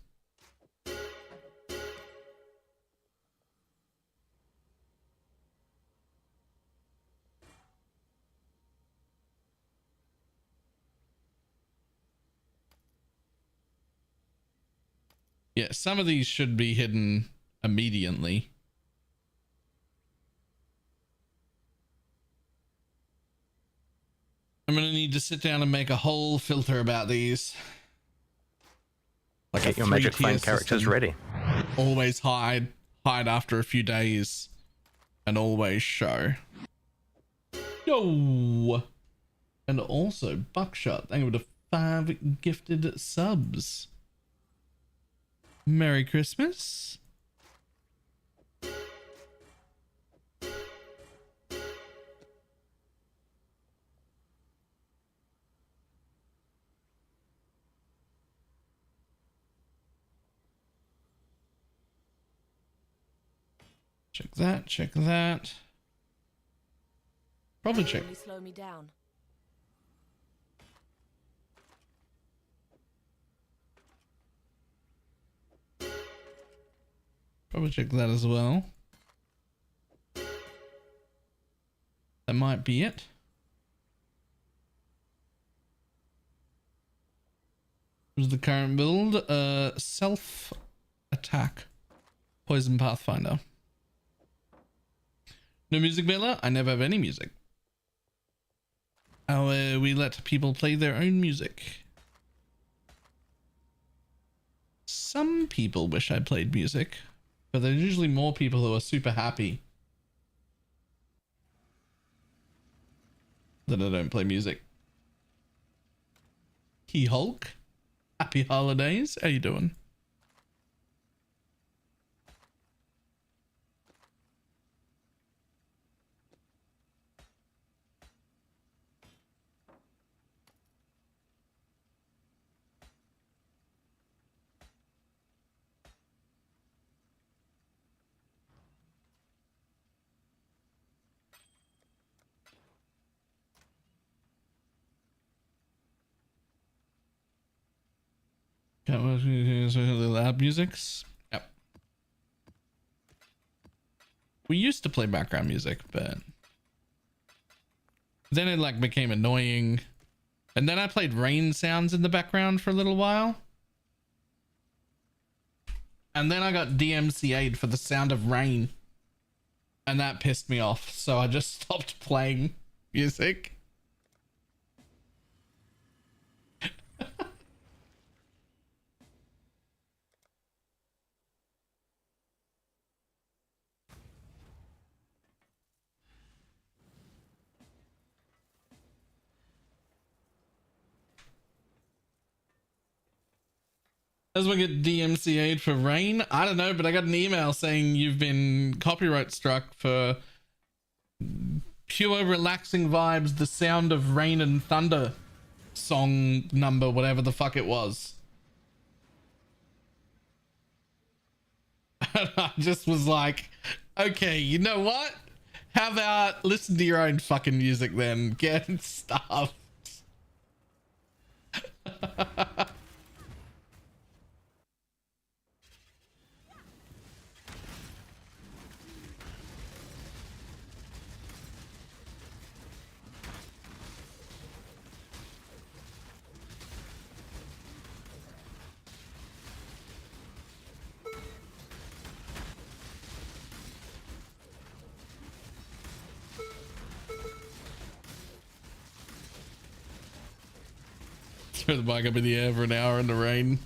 Yeah, some of these should be hidden immediately. I'm gonna need to sit down and make a whole filter about these. Like Get your magic flame characters ready. Always hide after a few days, and always show. Yo! And also, Buckshot, thank you for the 5 gifted subs. Merry Christmas. Check that, check that. Probably check. Slow me down. Probably check that as well. That might be it. What's the current build? Self attack. Poison Pathfinder. No music, Bella? I never have any music. We let people play their own music. Some people wish I played music, but there's usually more people who are super happy that I don't play music. Key Hulk, happy holidays. How you doing? Loud musics. Yep. We used to play background music, but then it like became annoying. And then I played rain sounds in the background for a little while. And then I got DMCA'd for the sound of rain. And that pissed me off. So I just stopped playing music. As we get DMCA'd for rain, I don't know, but I got an email saying you've been copyright struck for pure relaxing vibes, the sound of rain and thunder song number, whatever the fuck it was. And I just was like, okay, you know what? How about listen to your own fucking music then? Get stuffed. Throw the bike up in the air for an hour in the rain.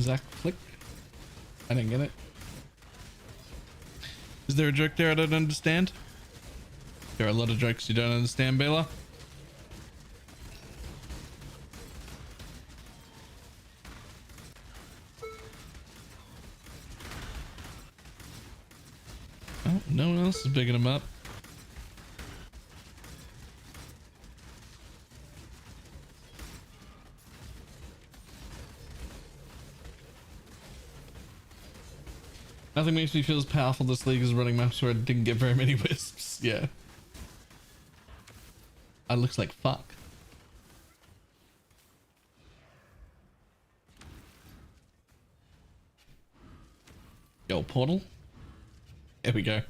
Zach Flick. I didn't get it. Is there a joke there I don't understand? There are a lot of jokes you don't understand, Baylor. Oh, no one else is picking them up. Nothing makes me feel as powerful this league as running maps where I didn't get very many wisps. Yeah. That looks like fuck. Yo, portal. There we go.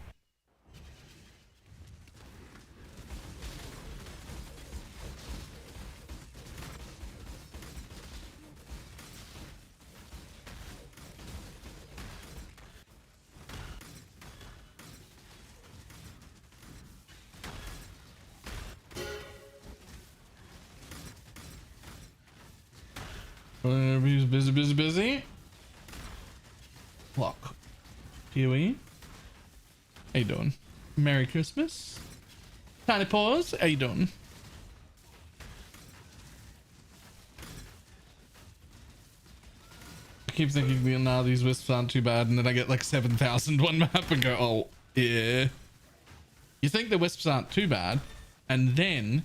Busy. Lock. Huey. How you doing? Merry Christmas. Tiny Paws. How you doing? I keep thinking, nah, these wisps aren't too bad, and then I get like 7,000 one map and go, oh, yeah. You think the wisps aren't too bad, and then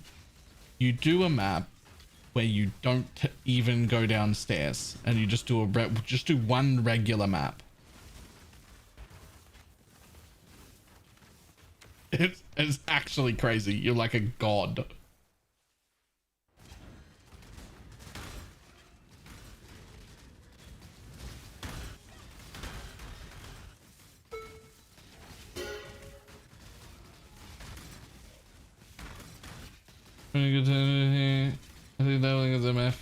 you do a map where you don't even go downstairs and you just do one regular map. It's actually crazy. You're like a god. I think that one is MF.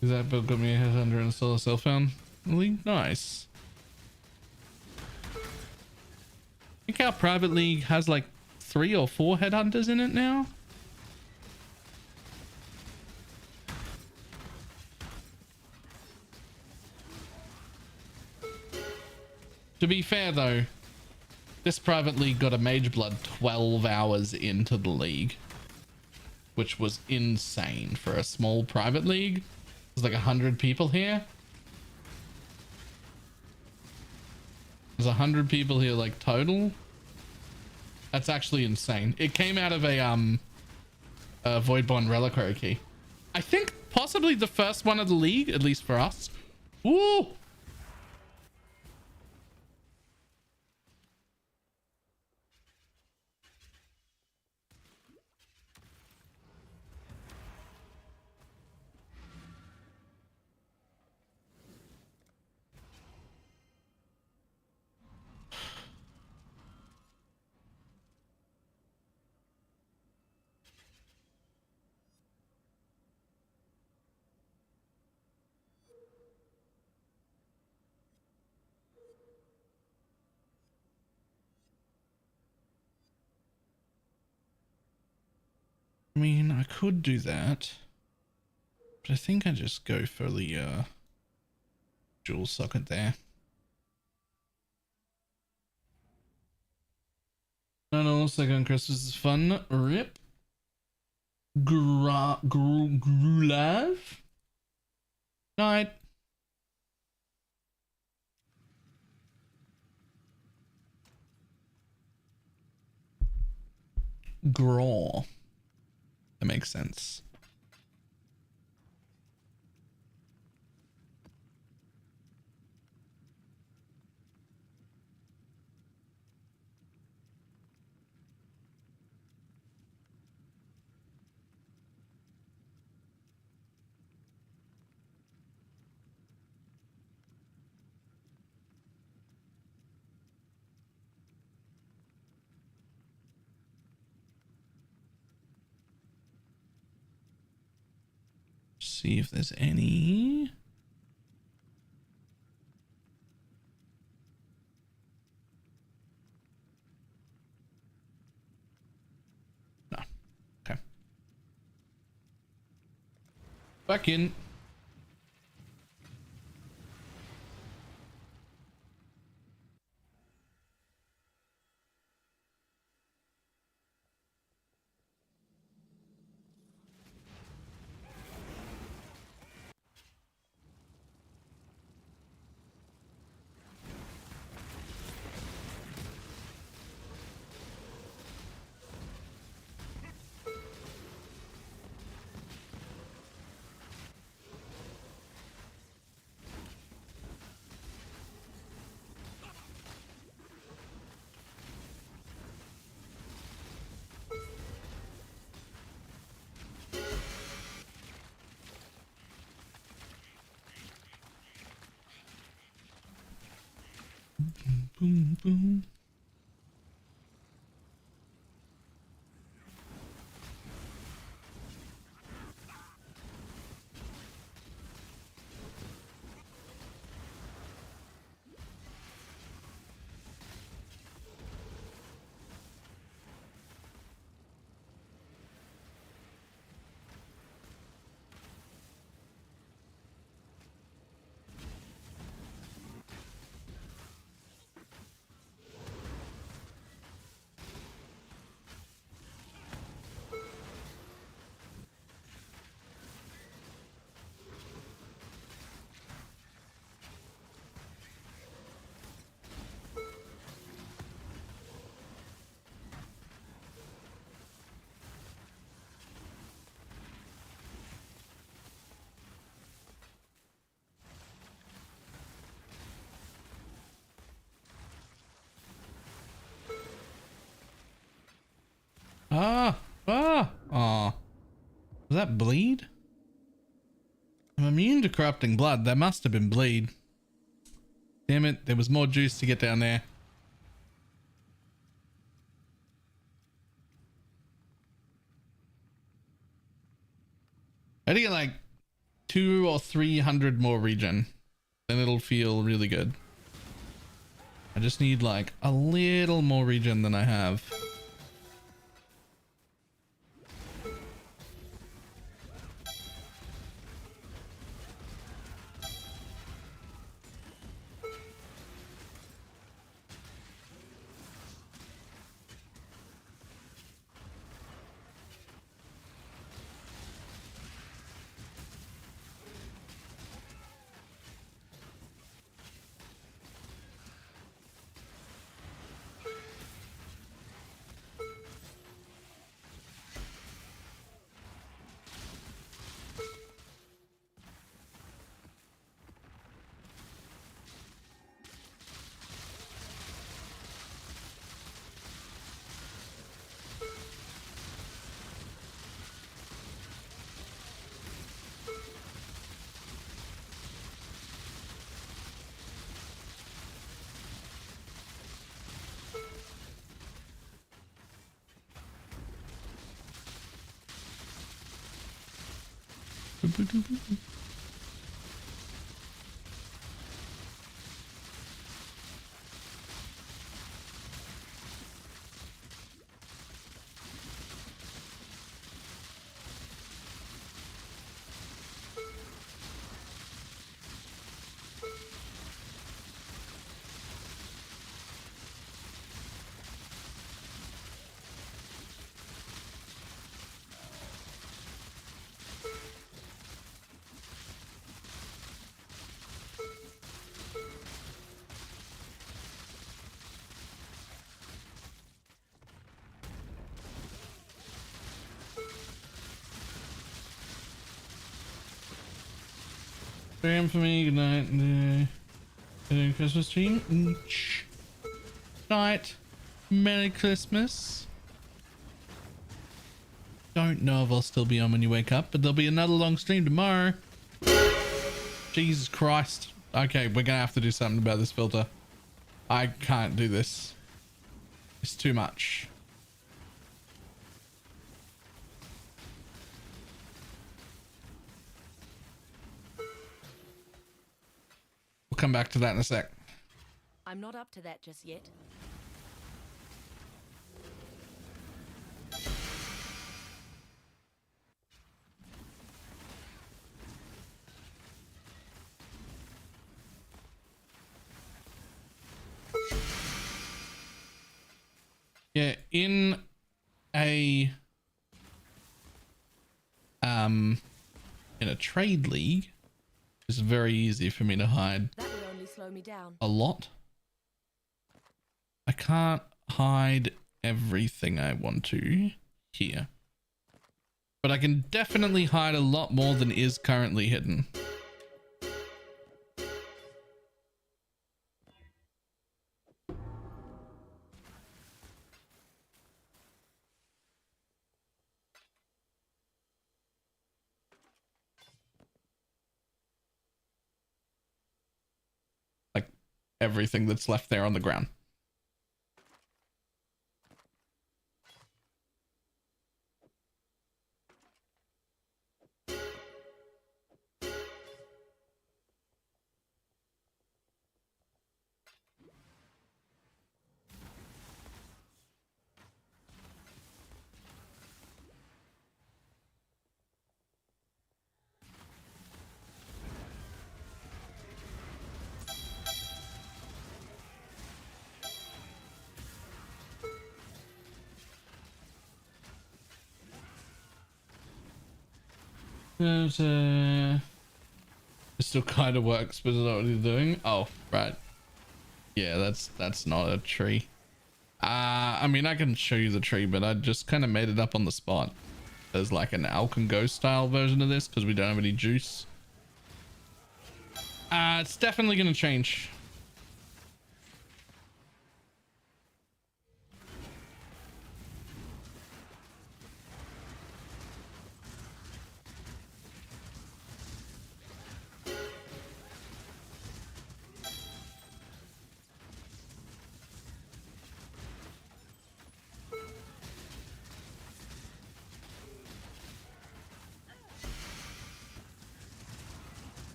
Is that build got me a headhunter and solo self found? Really nice. I think our private league has like 3 or 4 headhunters in it now. To be fair though, this private league got a mage blood 12 hours into the league, which was insane for a small private league. There's like 100 people here. There's 100 people here like total. That's actually insane. It came out of a Voidbond Reliquary key. I think possibly the first one of the league, at least for us. Woo! I mean, I could do that, but I think I just go for the dual socket there. I know, second Christmas is fun. Rip. Grulav. Night. Graw. That makes sense. See if there's any. No. Okay. Back in. Boom, boom. Oh. Was that bleed? I'm immune to corrupting blood. That must have been bleed. Damn it, there was more juice to get down there. I had to get like 200 or 300 more regen. Then it'll feel really good. I just need like a little more regen than I have. 3 a.m. for me. Good night. Christmas tree. Night. Merry Christmas. Don't know if I'll still be on when you wake up, but there'll be another long stream tomorrow. Jesus Christ. Okay, we're gonna have to do something about this filter. I can't do this. It's too much. We'll come back to that in a sec. I'm not up to that just yet. Yeah, in a trade league, it's very easy for me to hide That would only slow me down. a lot. I can't hide everything I want to here, but I can definitely hide a lot more than is currently hidden. Like everything that's left there on the ground. It still kind of works, but is that what you're doing? Oh, right. Yeah, that's not a tree. I mean, I can show you the tree, but I just kind of made it up on the spot. There's like an Alcon Go style version of this because we don't have any juice. It's definitely going to change.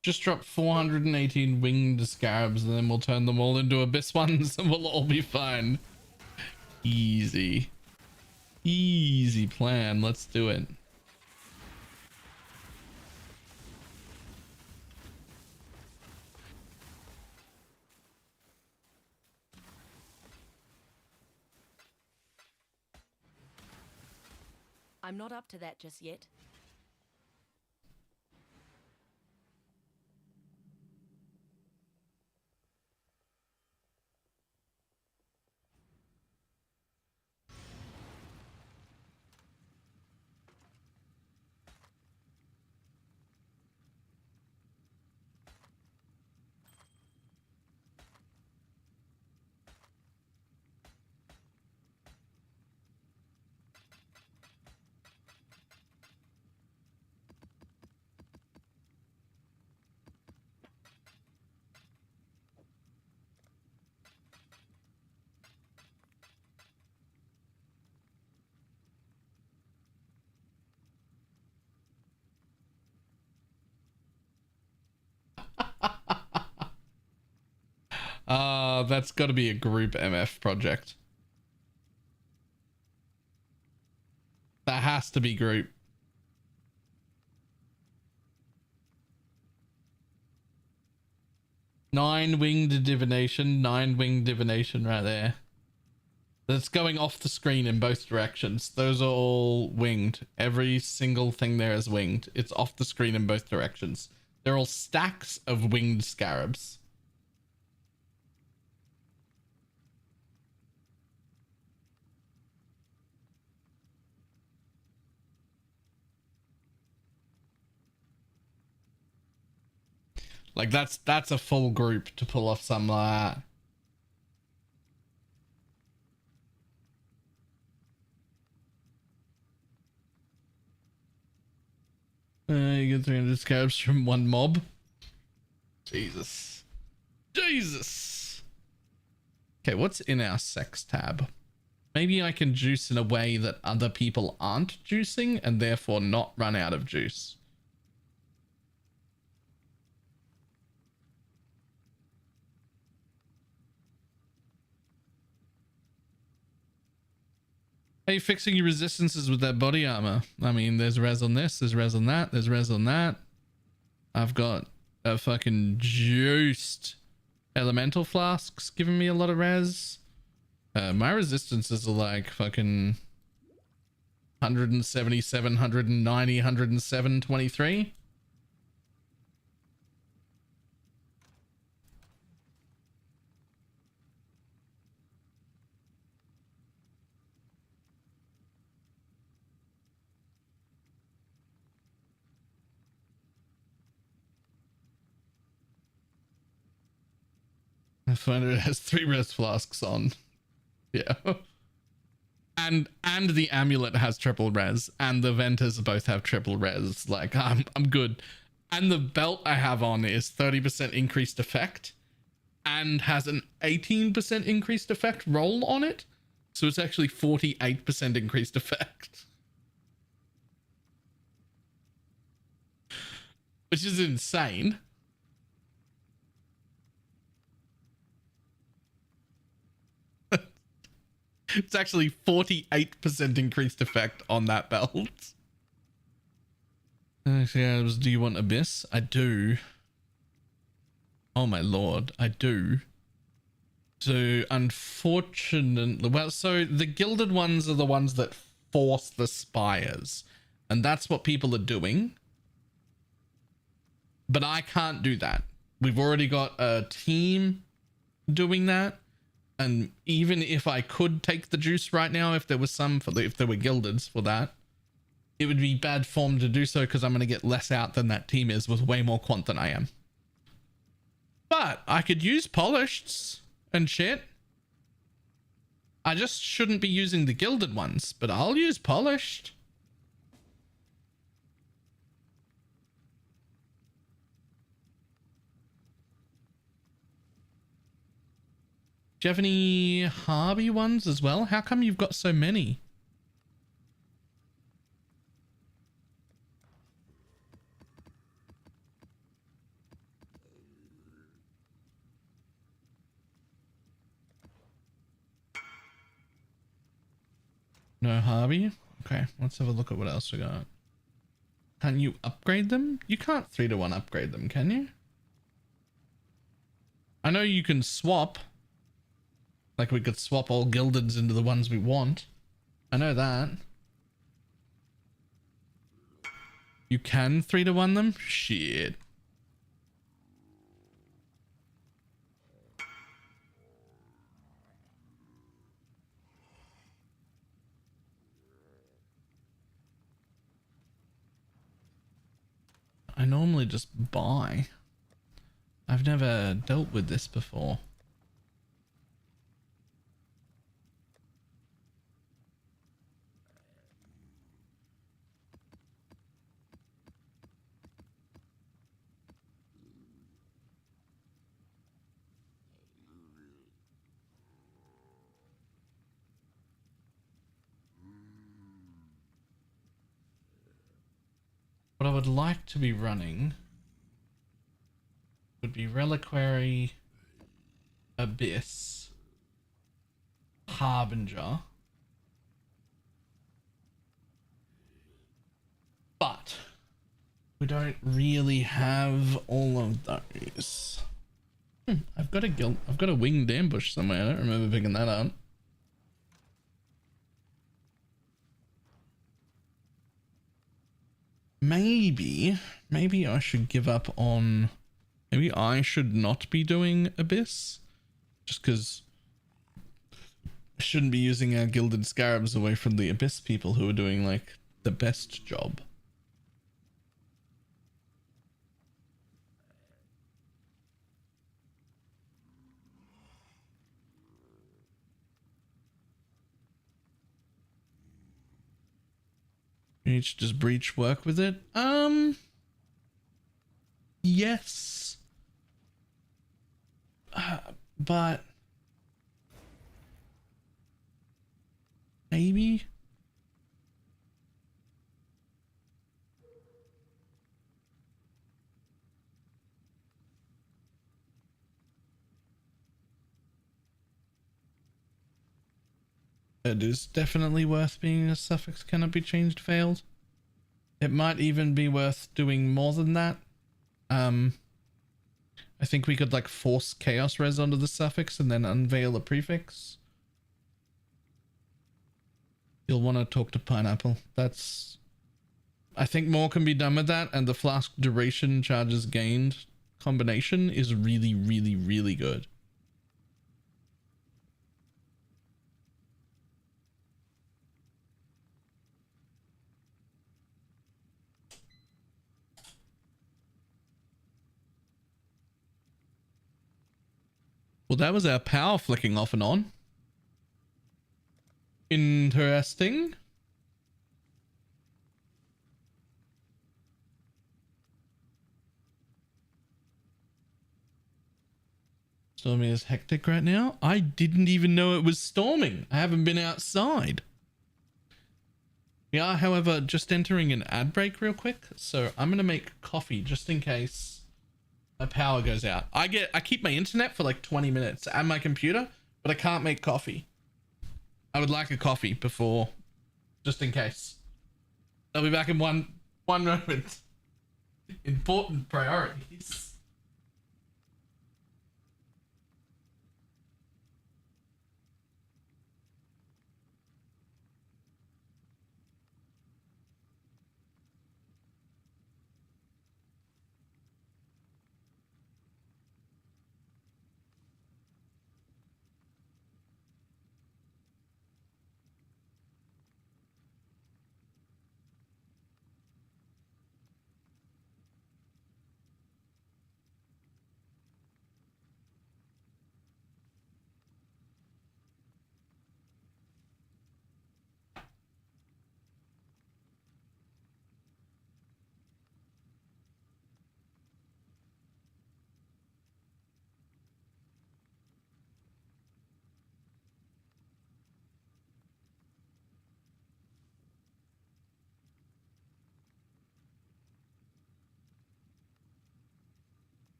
Just drop 418 winged scarabs and then we'll turn them all into abyss ones and we'll all be fine. Easy. Easy plan. Let's do it. I'm not up to that just yet. That's got to be a group MF project. That has to be group. Nine winged divination right there. That's going off the screen in both directions. Those are all winged. Every single thing there is winged. It's off the screen in both directions. They're all stacks of winged scarabs. Like that's a full group to pull off something like that. You get 300 scarabs from one mob. Jesus. Jesus. Okay, what's in our sex tab? Maybe I can juice in a way that other people aren't juicing and therefore not run out of juice. Hey, fixing your resistances with that body armor. I mean, there's res on this, there's res on that, there's res on that. I've got a fucking juiced elemental flasks giving me a lot of res. My resistances are like fucking 177, 190, 107, 23. I find it has 3 res flasks on. Yeah. And the amulet has triple res, and the venters both have triple res. Like I'm good. And the belt I have on is 30% increased effect and has an 18% increased effect roll on it. So it's actually 48% increased effect. Which is insane. It's actually 48% increased effect on that belt. Do you want Abyss? I do. Oh my lord, I do. So unfortunately, well, so the gilded ones are the ones that force the spires. And that's what people are doing. But I can't do that. We've already got a team doing that. And even if I could take the juice right now, if there was some for if there were gildeds for that, it would be bad form to do so because I'm going to get less out than that team is with way more quant than I am. But I could use polished and shit. I just shouldn't be using the gilded ones, but I'll use polished. Do you have any Harvey ones as well? How come you've got so many? No Harvey? Okay, let's have a look at what else we got. Can you upgrade them? You can't 3-to-1 upgrade them, can you? I know you can swap. Like we could swap all gildeds into the ones we want. I know that. You can 3-to-1 them? Shit. I normally just buy. I've never dealt with this before. What I would like to be running would be Reliquary, Abyss, Harbinger. But we don't really have all of those. I've got a winged ambush somewhere. I don't remember picking that up. maybe I should give up on, maybe I should not be doing Abyss, just because I shouldn't be using our Gilded Scarabs away from the Abyss people who are doing like the best job. Each does breach work with it? Yes. But maybe. It is definitely worth being a suffix cannot be changed failed. It might even be worth doing more than that. I think we could like force chaos res onto the suffix and then unveil a prefix. You'll want to talk to Pineapple. That's, I think more can be done with that, and the flask duration charges gained combination is really, really, really good. Well, that was our power flicking off and on. Interesting. Storming is hectic right now. I didn't even know it was storming. I haven't been outside. We are, however, just entering an ad break real quick. So I'm going to make coffee just in case my power goes out. I keep my internet for like 20 minutes and my computer, but I can't make coffee. I would like a coffee before, just in case. I'll be back in one moment. Important priorities.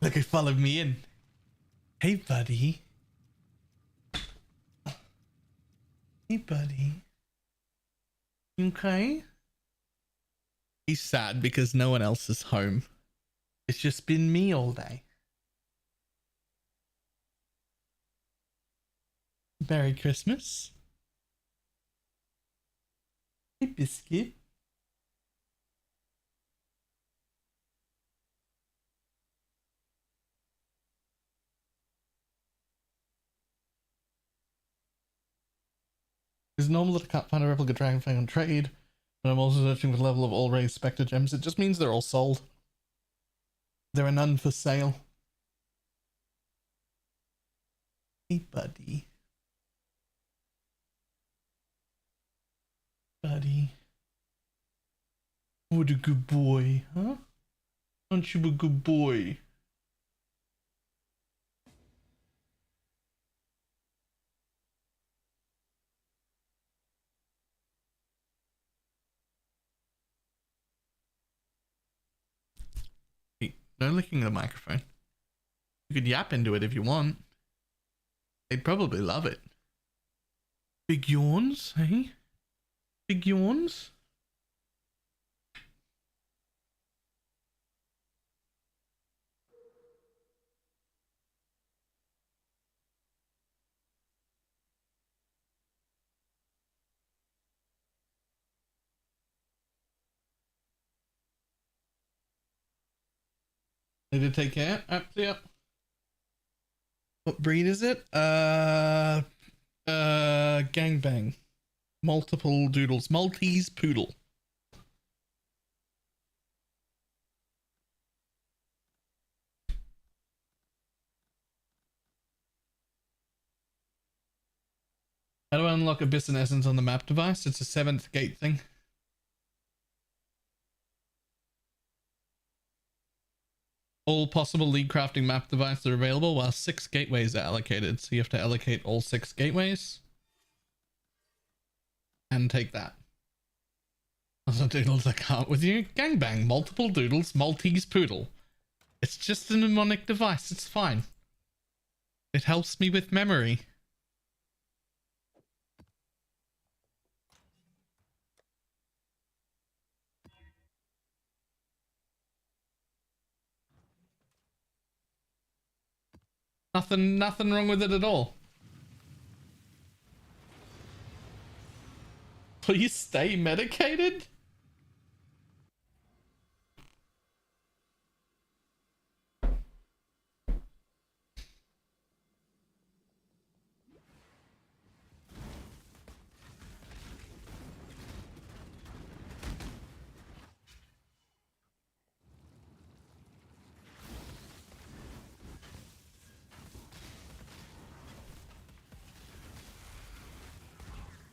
Look, he followed me in. Hey, buddy. Hey, buddy. You okay? He's sad because no one else is home. It's just been me all day. Merry Christmas. Hey, Biscuit. It's normal that I can't find a replica dragonfang on trade, but I'm also searching for the level of all raised Specter gems. It just means they're all sold. There are none for sale. Hey, buddy. Buddy. What a good boy, huh? Aren't you a good boy? No licking the microphone. You could yap into it if you want. They'd probably love it. Big yawns, eh? Big yawns? Need to take care. Yep. What breed is it? Gangbang. Multiple doodles. Maltese poodle. How do I unlock Abyss and Essence on the map device? It's a 7th gate thing. All possible league crafting map devices are available while 6 gateways are allocated. So you have to allocate all 6 gateways. And take that. Also doodles I can't with you. Gangbang, multiple doodles, Maltese poodle. It's just a mnemonic device, it's fine. It helps me with memory. Nothing wrong with it at all. Please stay medicated?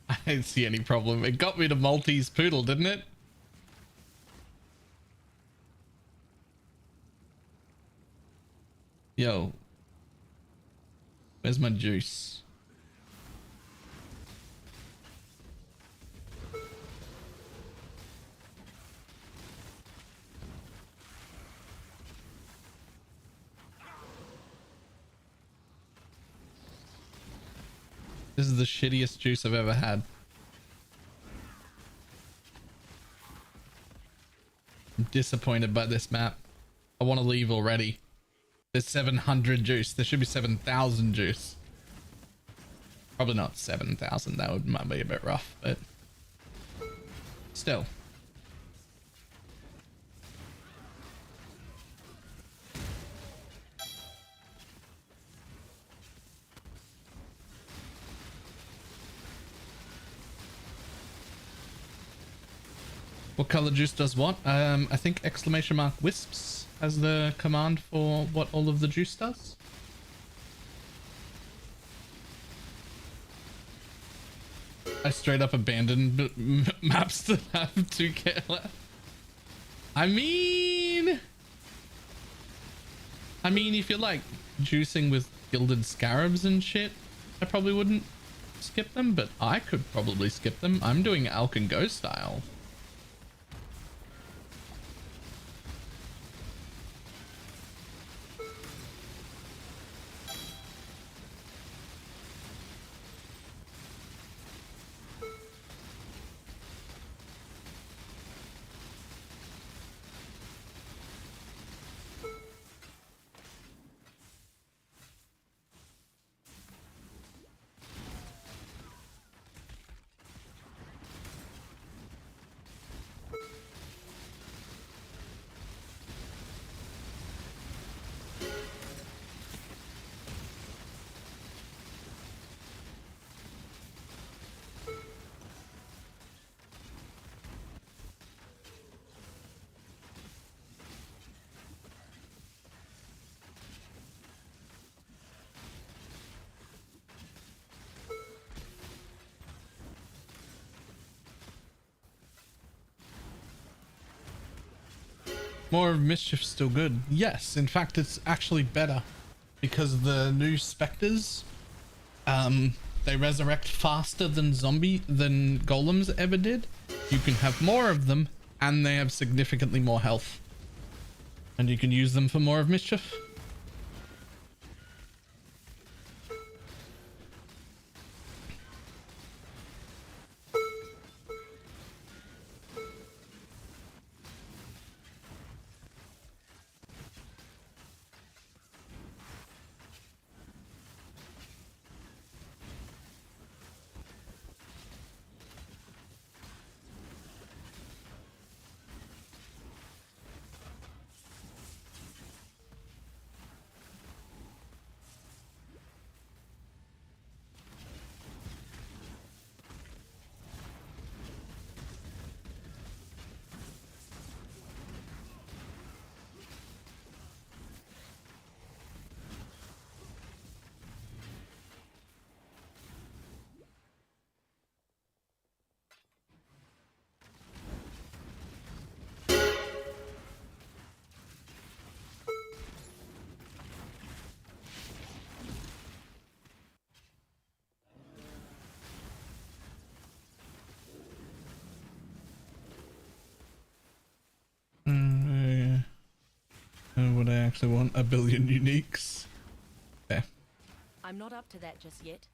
I don't see any problem. It got me to Maltese poodle, didn't it? Yo. Where's my juice? This is the shittiest juice I've ever had. I'm disappointed by this map. I want to leave already. There's 700 juice. There should be 7,000 juice. Probably not 7,000. That might be a bit rough, but still. What color juice does what? I think ! Wisps has the command for what all of the juice does. I straight up abandoned maps that have 2k left. I mean, if you're like juicing with gilded scarabs and shit, I probably wouldn't skip them, but I could probably skip them. I'm doing Alk and Go style. More of Mischief's still good. Yes, in fact, it's actually better because the new Specters, they resurrect faster than golems ever did. You can have more of them, and they have significantly more health, and you can use them for more of Mischief. What I actually want, 1 billion uniques. Yeah. I'm not up to that just yet.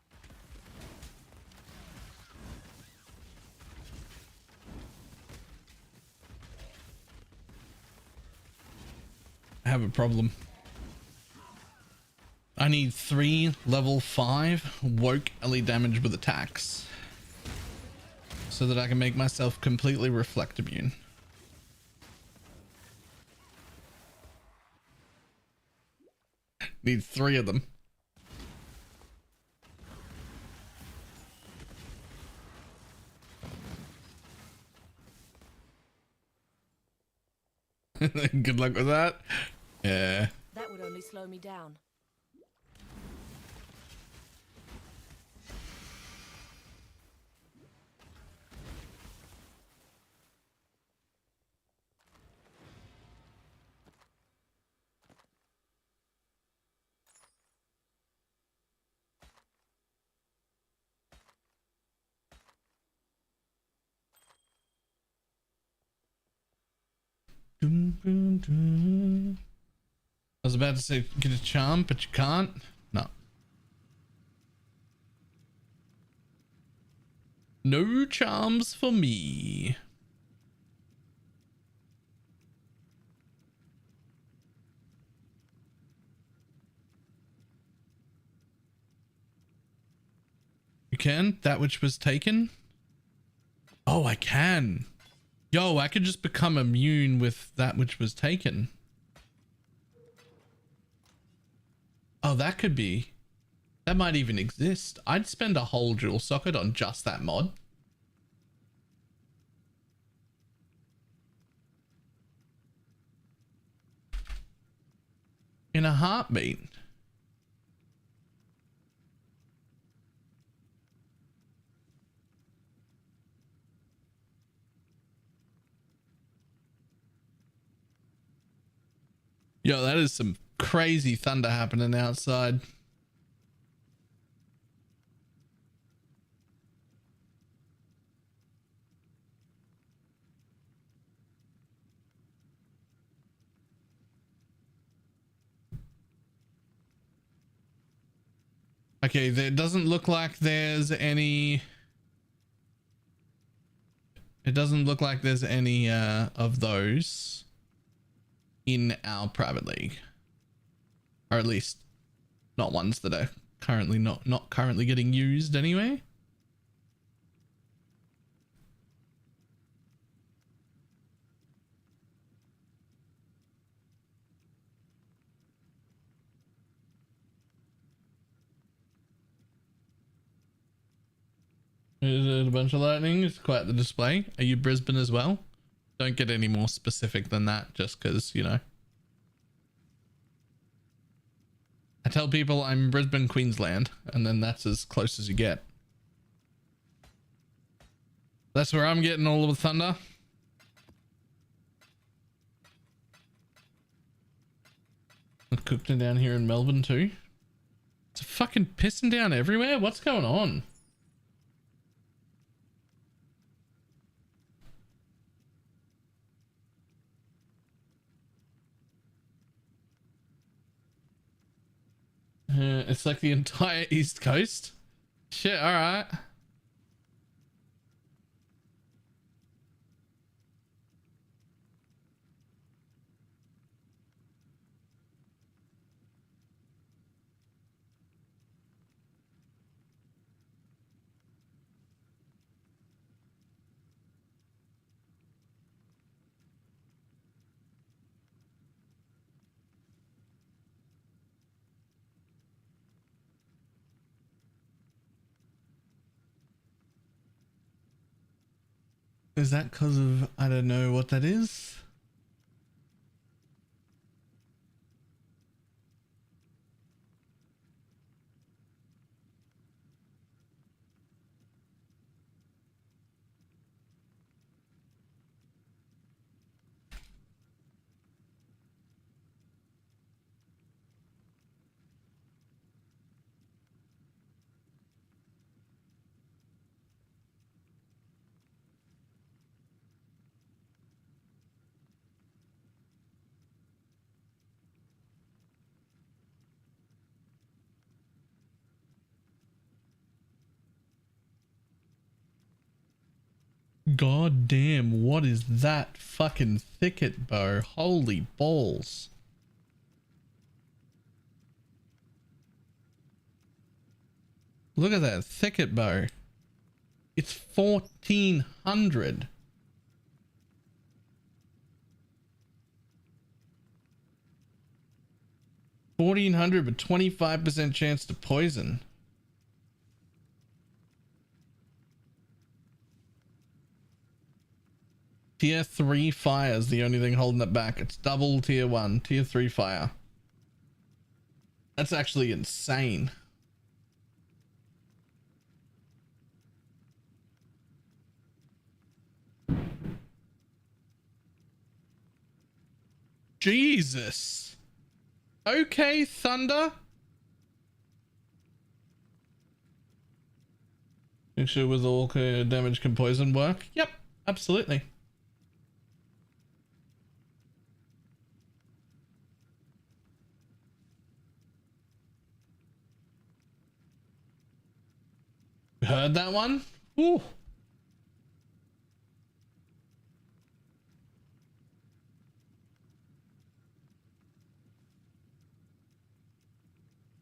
I have a problem. I need 3 level 5 woke elite damage with attacks so that I can make myself completely reflect immune. Need 3 of them. Good luck with that. Yeah. That would only slow me down. I was about to say get a charm, but you can't. No. No charms for me. You can? That which was taken? Oh, I can. Yo, I could just become immune with that which was taken. Oh, that could be. That might even exist. I'd spend a whole jewel socket on just that mod. In a heartbeat. Yo, that is some crazy thunder happening outside. Okay, there doesn't look like there's any... It doesn't look like there's any of those in our private league, or at least not ones that are currently not currently getting used anyway. Is it a bunch of lightning? It's quite the display. Are you Brisbane as well? Don't get any more specific than that, just because, you know. I tell people I'm Brisbane, Queensland, and then that's as close as you get. That's where I'm getting all of the thunder. It cooked it down here in Melbourne too. It's fucking pissing down everywhere. What's going on? It's like the entire East Coast. Shit, alright. Is that because of, I don't know what that is? God damn, what is that fucking thicket bow? Holy balls. Look at that thicket bow. It's 1400. But 25% chance to poison. Tier 3 fire is the only thing holding it back. It's double tier 1, tier 3 fire. That's actually insane. Jesus. Okay, Thunder. Make sure with all damage can poison work. Yep, absolutely. Heard that one? Ooh.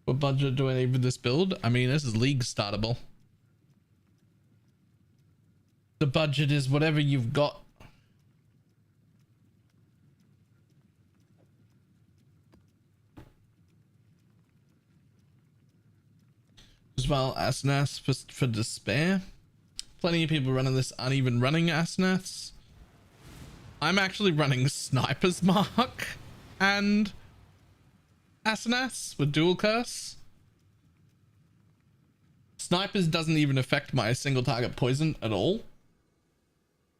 What budget do I need for this build? I mean, this is league startable. The budget is whatever you've got. As well, Asnaths for despair. Plenty of people running this aren't even running Asnaths. I'm actually running Sniper's Mark and Asnaths with dual curse. Snipers doesn't even affect my single target poison at all.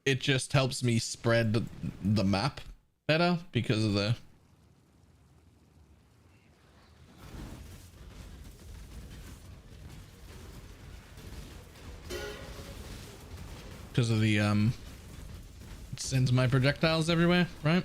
It just helps me spread the map better because of the it sends my projectiles everywhere, right?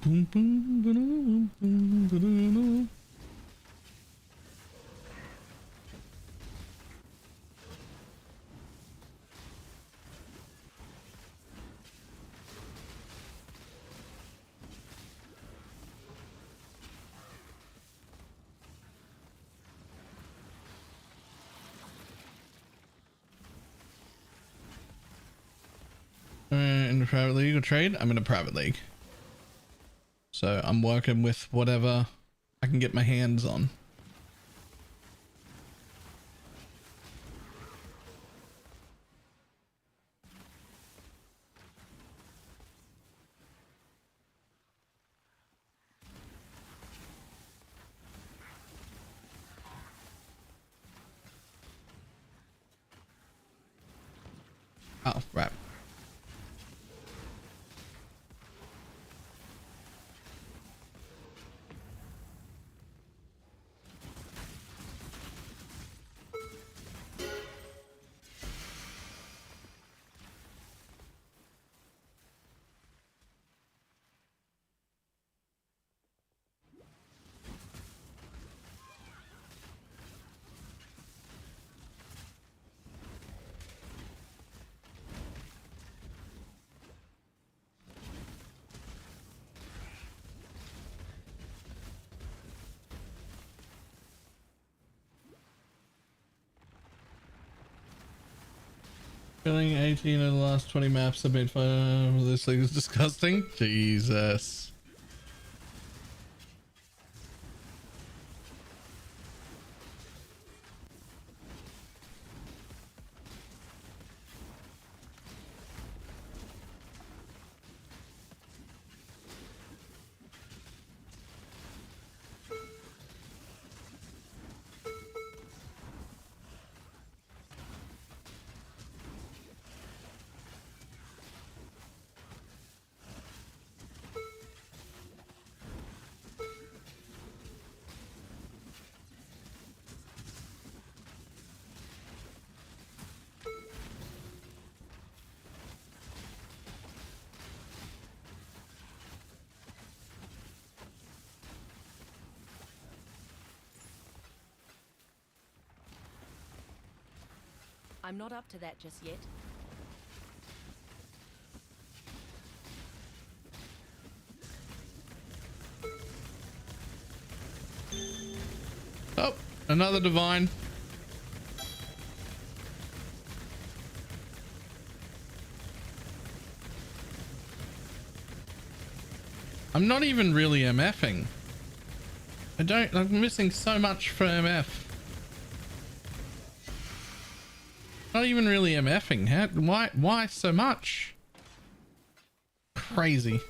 Boom, boom, boom, boom, boom, boom. In a private league or trade? I'm in a private league. So I'm working with whatever I can get my hands on. Oh, right. Killing 18 of the last 20 maps have been fun. This thing is disgusting. Jesus. I'm not up to that just yet. Oh, another divine. I'm not even really MFing. I'm missing so much for MF. Not even really MFing. Why so much? Crazy.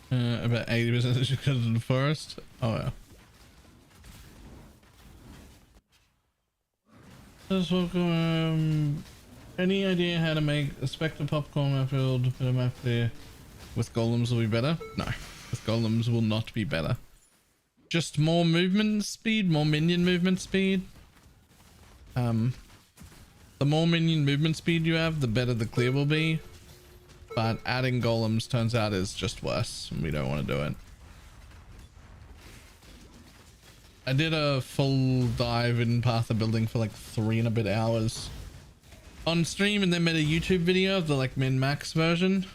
About 80% because of the forest. Oh yeah. Let's welcome. Any idea how to make a Specter popcorn map build? Put a map there. With golems will be better? No, with golems will not be better. Just more movement speed, more minion movement speed. The more minion movement speed you have, the better the clear will be. But adding golems turns out is just worse, and we don't want to do it. I did a full dive in Path of Building for like 3 and a bit hours on stream, and then made a YouTube video of the like min-max version.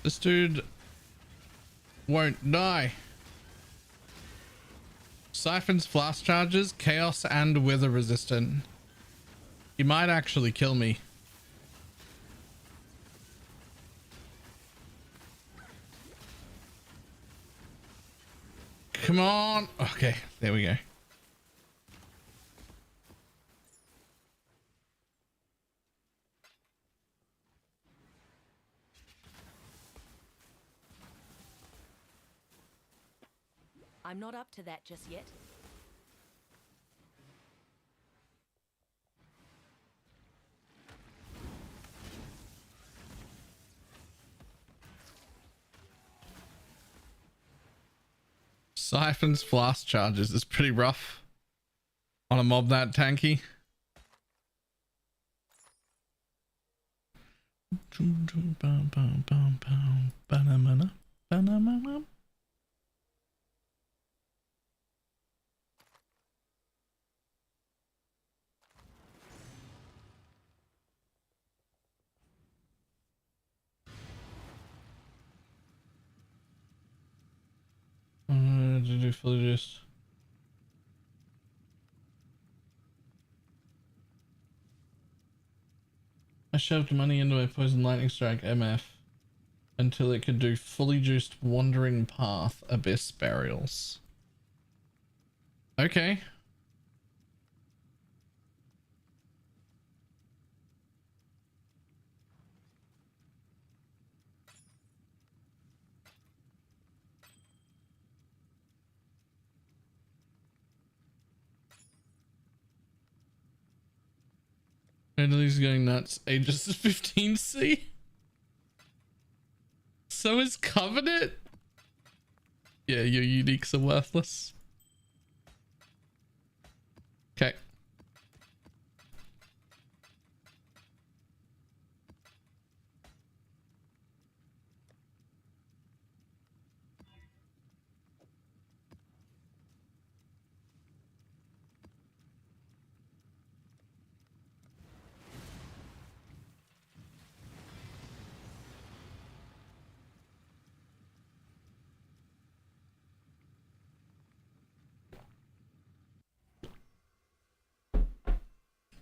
This dude won't die. Siphons flask charges, chaos and wither resistant. He might actually kill me. Come on. Okay, there we go. I'm not up to that just yet. Siphons flask charges is pretty rough on a mob that tanky. To do fully just I shoved money into a poison lightning strike MF until it could do fully juiced wandering path abyss burials. Okay. Italy's going nuts. Aegis is 15C. So is Covenant. Yeah, your uniques are worthless. Okay.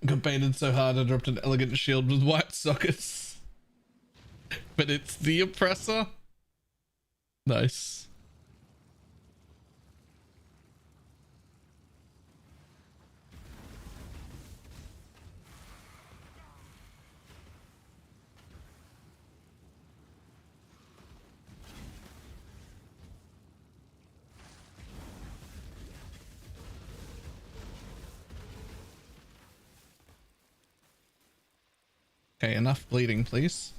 Got baited so hard I dropped an elegant shield with white sockets. But it's the oppressor. Nice. Okay, enough bleeding, please.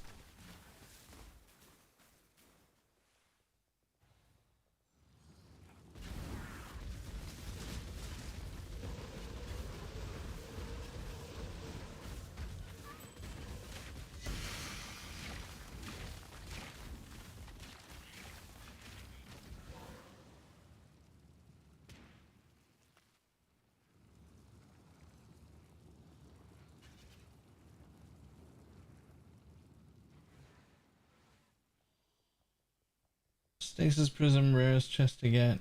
Stasis Prism, rarest chest to get.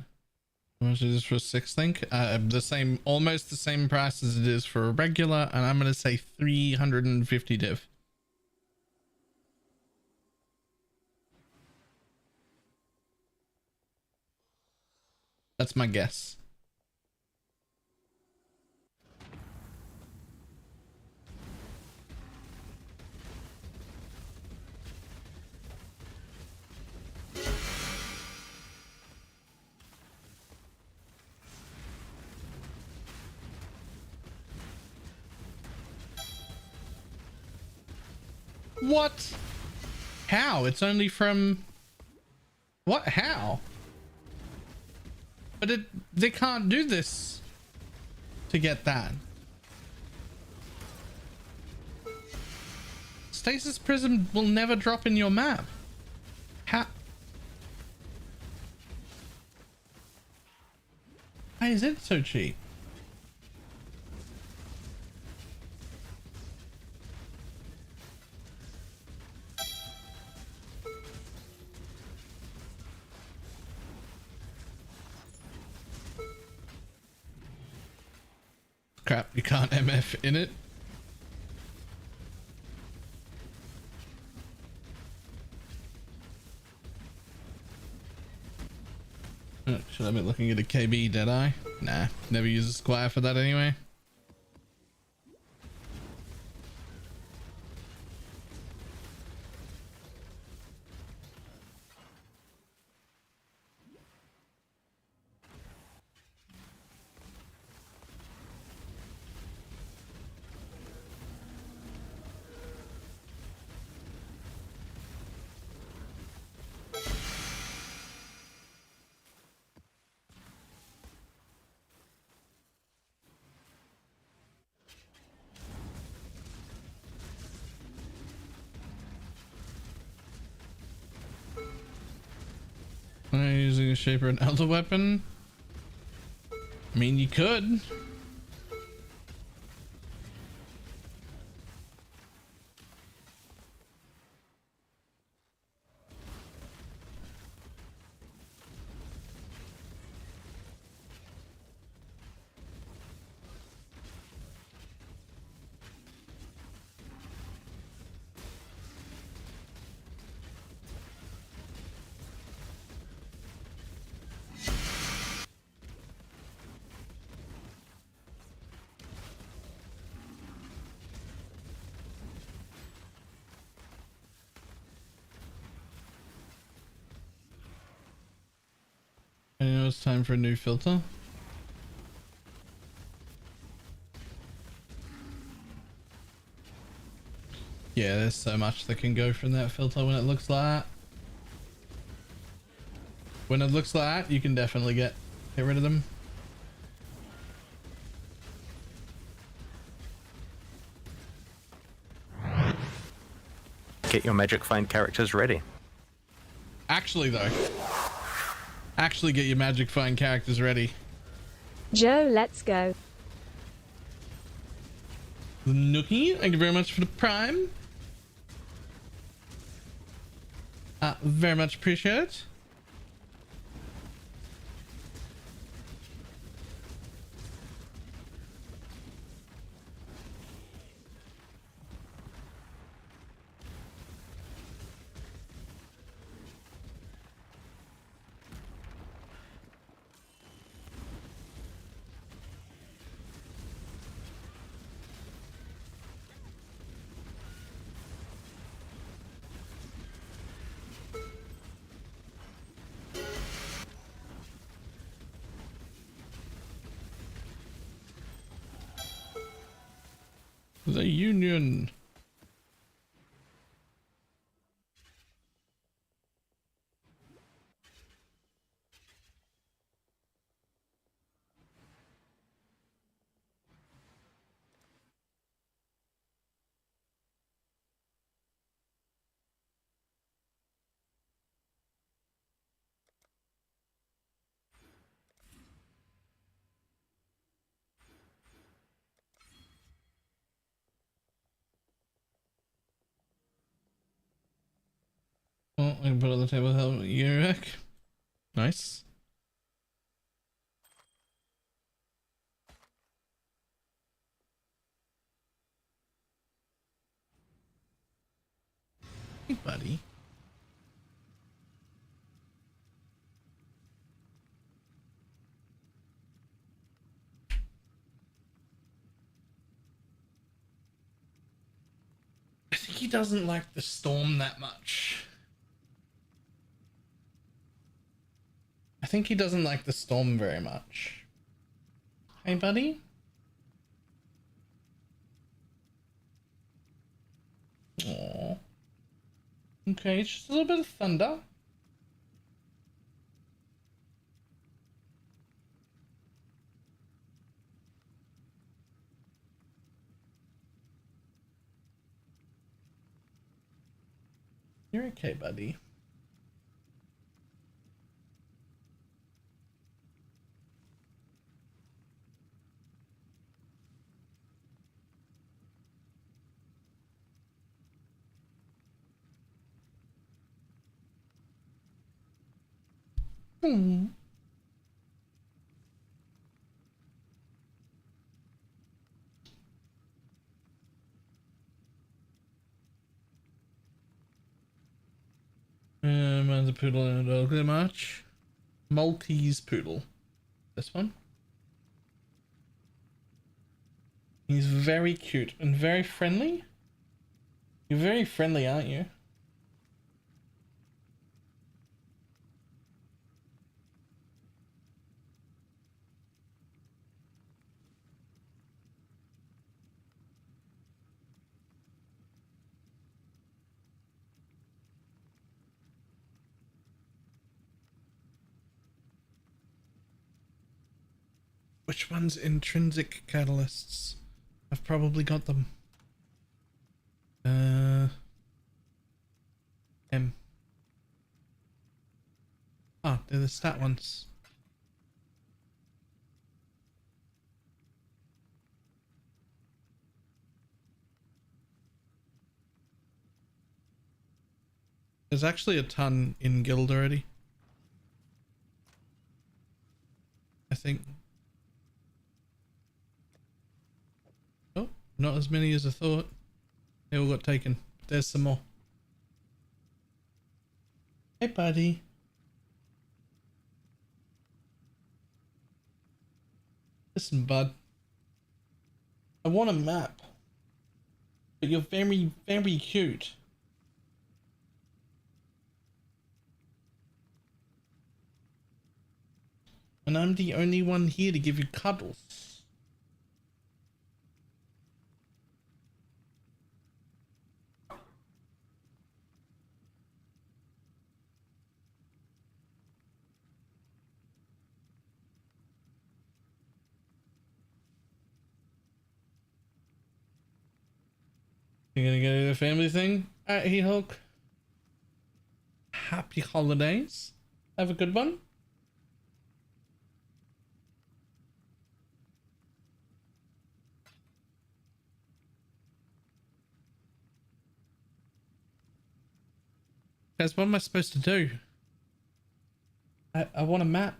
How much is this for a 6 link? The same, almost the same price as it is for a regular, and I'm gonna say 350 div. That's my guess. What? How? It's only from... What? How? But they can't do this to get that. Stasis Prism will never drop in your map. How? Why is it so cheap? Crap, you can't MF in it. Should I be looking at a KB, did I? Nah, never use a squire for that anyway. Am I using a shaper and elder weapon? I mean, you could. I know it's time for a new filter. Yeah, there's so much that can go from that filter when it looks like that. When it looks like that, you can definitely get rid of them. Get your magic find characters ready. Actually though, actually get your magic find characters ready. Joe, let's go. Nookie, thank you very much for the prime. Very much appreciate it. The Union. Oh, I can put it on the table. Help Urek. Nice. Hey, buddy. I think he doesn't like the storm that much. I think he doesn't like the storm very much. Hey, buddy. Aww. Okay, it's just a little bit of thunder. You're okay, buddy. Hmm. Mine's a poodle and a dog. Much. Maltese poodle. This one. He's very cute and very friendly. You're very friendly, aren't you? Which one's intrinsic catalysts? I've probably got them. M. Ah, they're the stat ones. There's actually a ton in guild already, I think. Oh, not as many as I thought. They all got taken. There's some more. Hey, buddy. Listen, bud. I want a map. But you're very, very cute. And I'm the only one here to give you cuddles. You gonna go to the family thing? Alright, He Hulk. Happy holidays. Have a good one. Guys, what am I supposed to do? I want a map.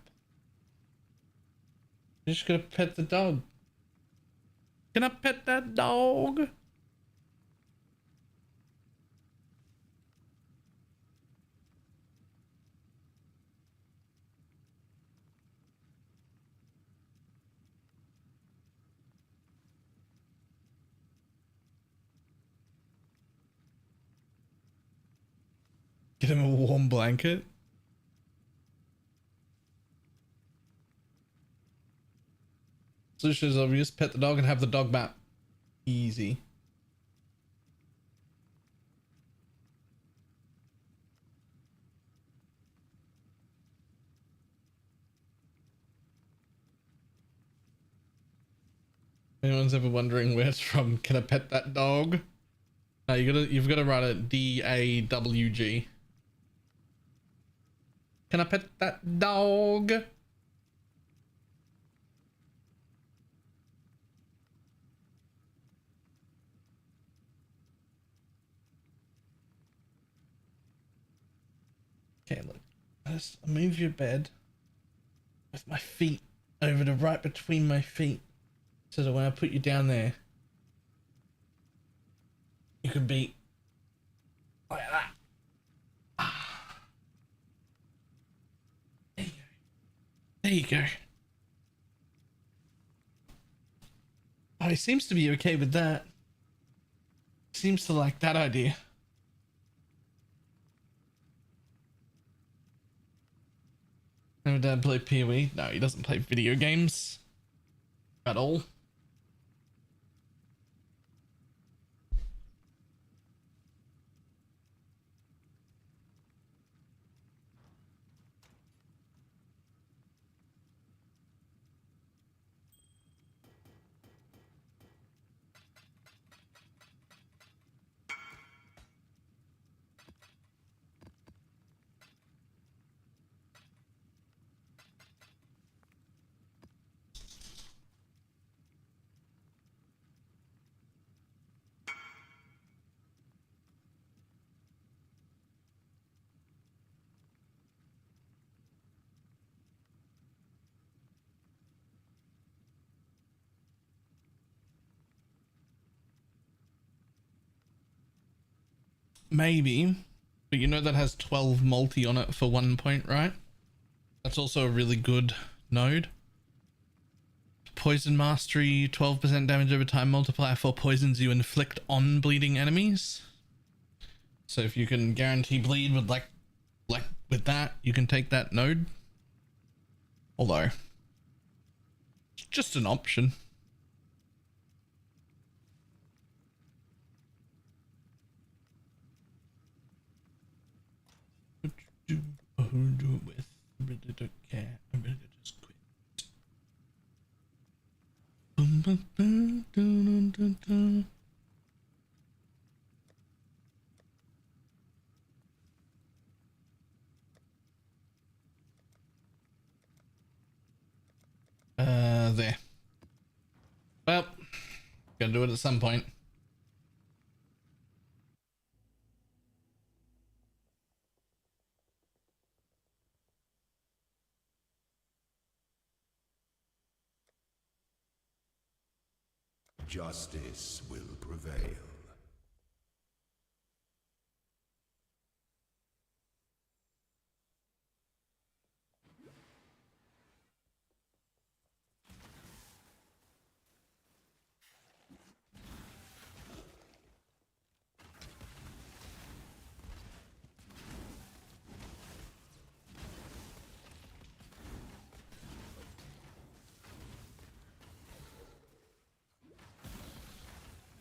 I'm just gonna pet the dog. Can I pet that dog? Get him a warm blanket. Solution is obvious. Pet the dog and have the dog map. Easy. Anyone's ever wondering where it's from? Can I pet that dog? No, you've gotta write it DAWG. Can I pet that dog? Okay, look. I'll move your bed with my feet over to right between my feet, so that when I put you down there, you can be like that. There you go. There you go. Oh, he seems to be okay with that. Seems to like that idea. Never dad play PoE? No, he doesn't play video games at all. Maybe But you know that has 12 multi on it for 1 point, right? That's also a really good node. Poison mastery, 12% damage over time multiplier for poisons you inflict on bleeding enemies. So if you can guarantee bleed with like with that, you can take that node. Although, it's just an option. Do it with. I really don't care. I'm gonna just quit. There. Well, gotta do it at some point. Justice will prevail.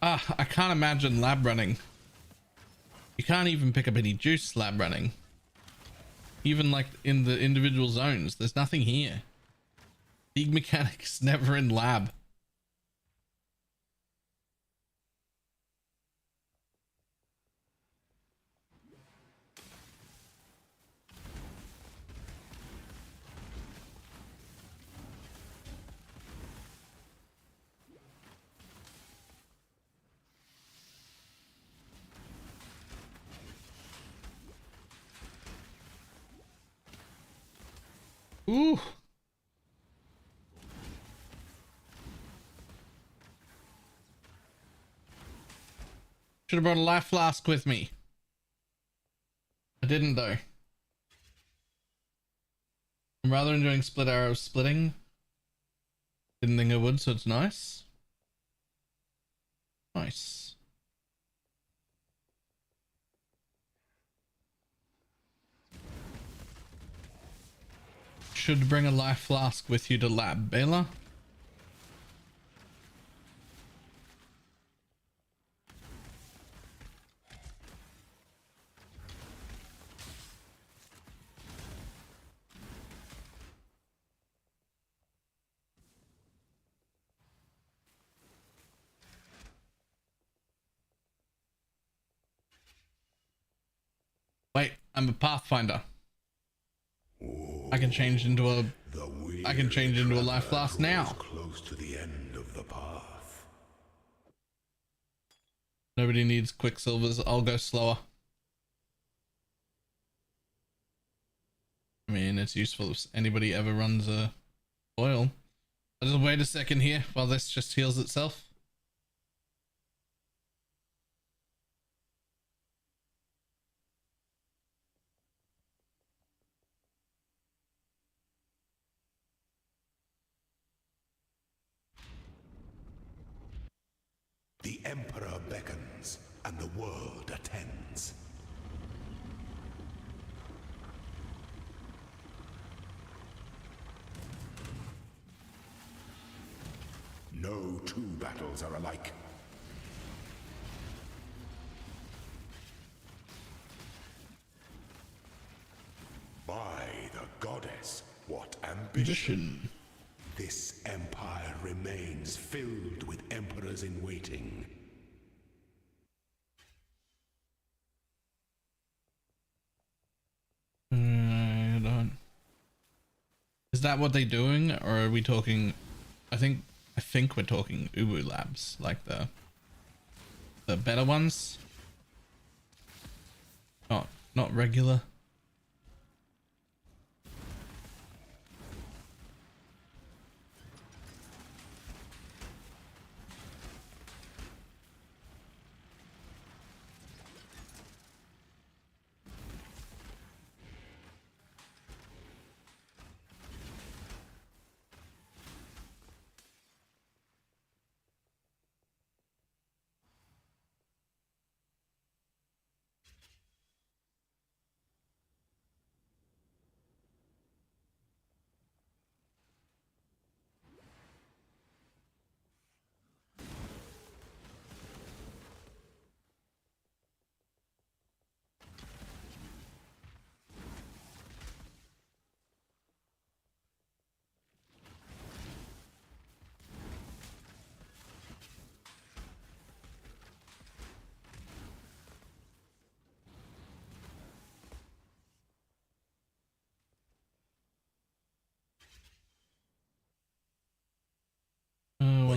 I can't imagine lab running. You can't even pick up any juice lab running. Even like in the individual zones, there's nothing here. League mechanics never in lab. Ooh. Should have brought a life flask with me. I didn't though. I'm rather enjoying split arrow splitting. Didn't think I would, so it's nice. Nice. Should bring a life flask with you to lab, Baylor. Wait, I'm a pathfinder. I can change into a life flask now. Close to the end of the path. Nobody needs quicksilvers. I'll go slower. I mean, it's useful if anybody ever runs a oil. I'll just wait a second here while this just heals itself. The Emperor beckons, and the world attends. No two battles are alike. By the goddess, what ambition! This empire remains filled with emperors in waiting. Hold on. Is that what they're doing, or are we talking? I think we're talking Ubu labs, like the better ones. Not regular.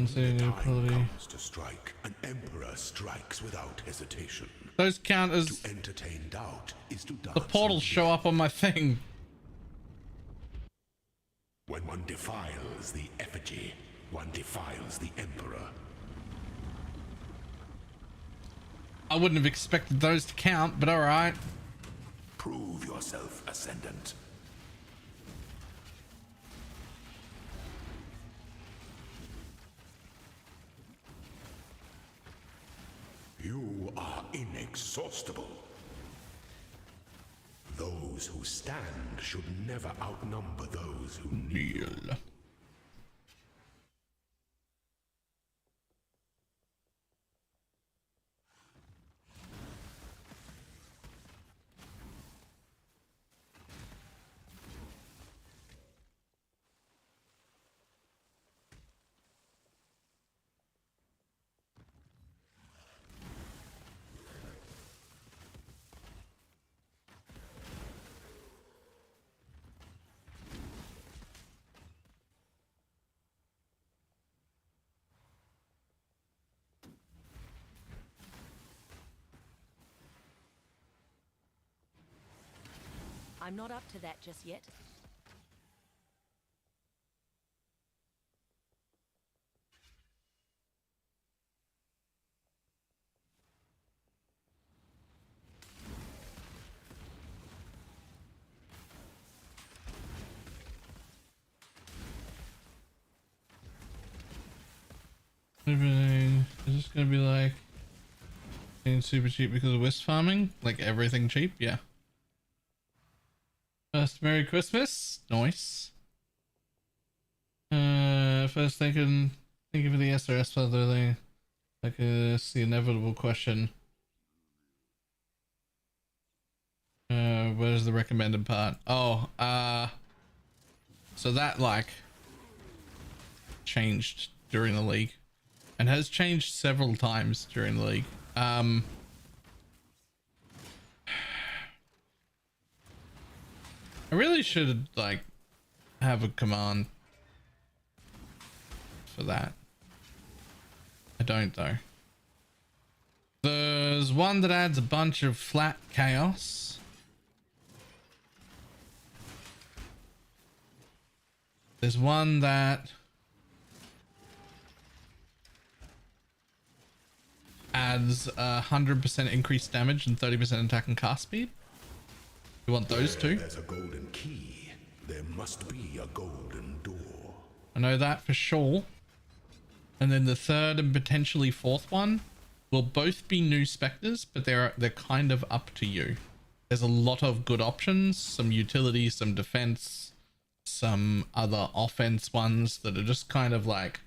considering Time equality. comes to strike, an emperor strikes without hesitation. Those count as To entertain doubt is to dance the portals show up on my thing. When one defiles the effigy, one defiles the emperor. I wouldn't have expected those to count, but alright. Prove yourself, Ascendant. You are inexhaustible. Those who stand should never outnumber those who kneel. I'm not up to that just yet. Everything is this gonna be like being super cheap because of wisp farming? Like everything cheap? Yeah. First, Merry Christmas. Nice. First, thank you for the SRS further thing. Like, it's the inevitable question. Where's the recommended part? Oh, so that, like, changed during the league. And has changed several times during the league. I really should like have a command for that. I don't though. There's one that adds a bunch of flat chaos. There's one that adds 100% increased damage and 30% attack and cast speed. You want those two? There's a golden key. There must be a golden door. I know that for sure. And then the third and potentially fourth one will both be new Specters, but they're kind of up to you. There's a lot of good options, some utility, some defense, some other offense ones that are just kind of like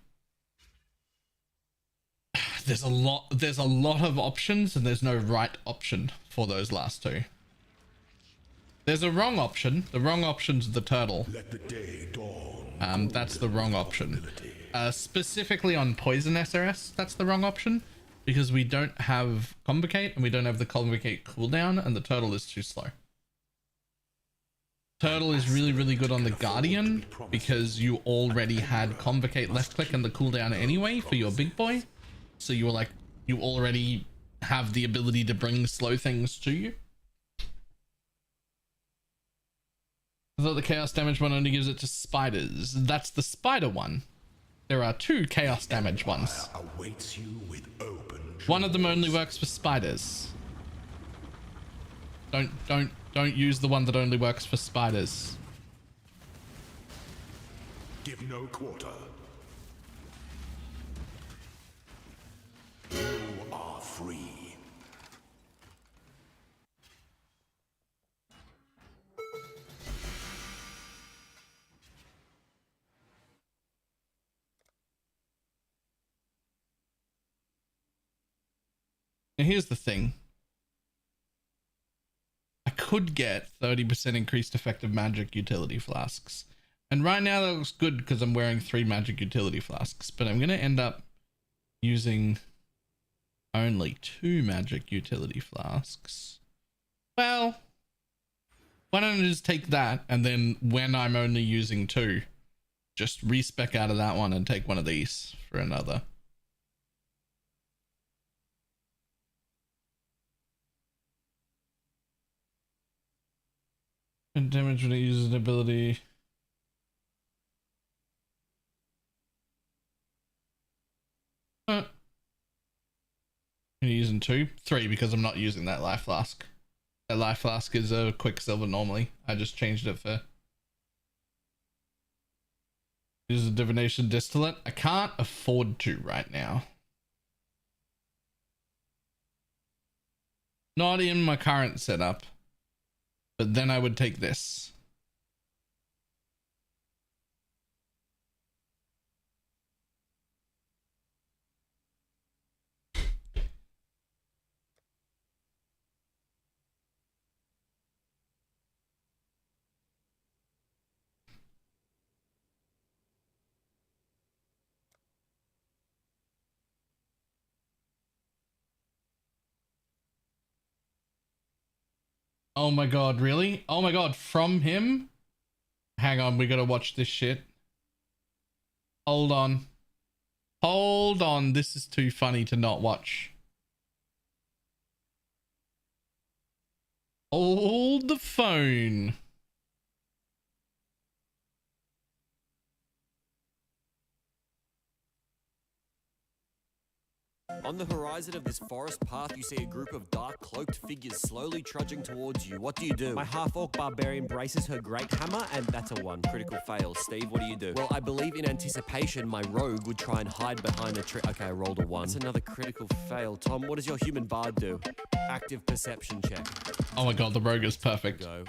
there's a lot of options and there's no right option for those last two. There's a wrong option. The wrong option's the turtle. Let the day dawn. That's the wrong option. Specifically on poison SRS, that's the wrong option because we don't have Convocate and we don't have the Convocate cooldown and the turtle is too slow. Turtle is really, really good on the Guardian because you already had Convocate left click and the cooldown anyway for your big boy. So you were like, you already have the ability to bring slow things to you. I thought the chaos damage one only gives it to spiders. That's the spider one. There are two chaos damage ones. Awaits you with open One of them only works for spiders. Don't use the one that only works for spiders. Give no quarter. You are free. Now here's the thing. I could get 30% increased effective magic utility flasks. And right now that looks good because I'm wearing 3 magic utility flasks. But I'm going to end up using only 2 magic utility flasks. Well, why don't I just take that and then when I'm only using 2, just respec out of that one and take one of these for another. And damage when it uses an ability. You're using 2? 3 because I'm not using that life flask. That life flask is a quicksilver normally. I just changed it for... Use a divination distillate. I can't afford to right now. Not in my current setup. But then I would take this. Oh my god, really? Oh my god, from him? Hang on, we gotta watch this shit. Hold on. Hold on, this is too funny to not watch. Hold the phone. On the horizon of this forest path, you see a group of dark, cloaked figures slowly trudging towards you. What do you do? My half-orc barbarian braces her great hammer, and that's a 1. Critical fail. Steve, what do you do? Well, I believe in anticipation, my rogue would try and hide behind a tree. Okay, I rolled a 1. That's another critical fail. Tom, what does your human bard do? Active perception check. Oh my god, the rogue is perfect. Go.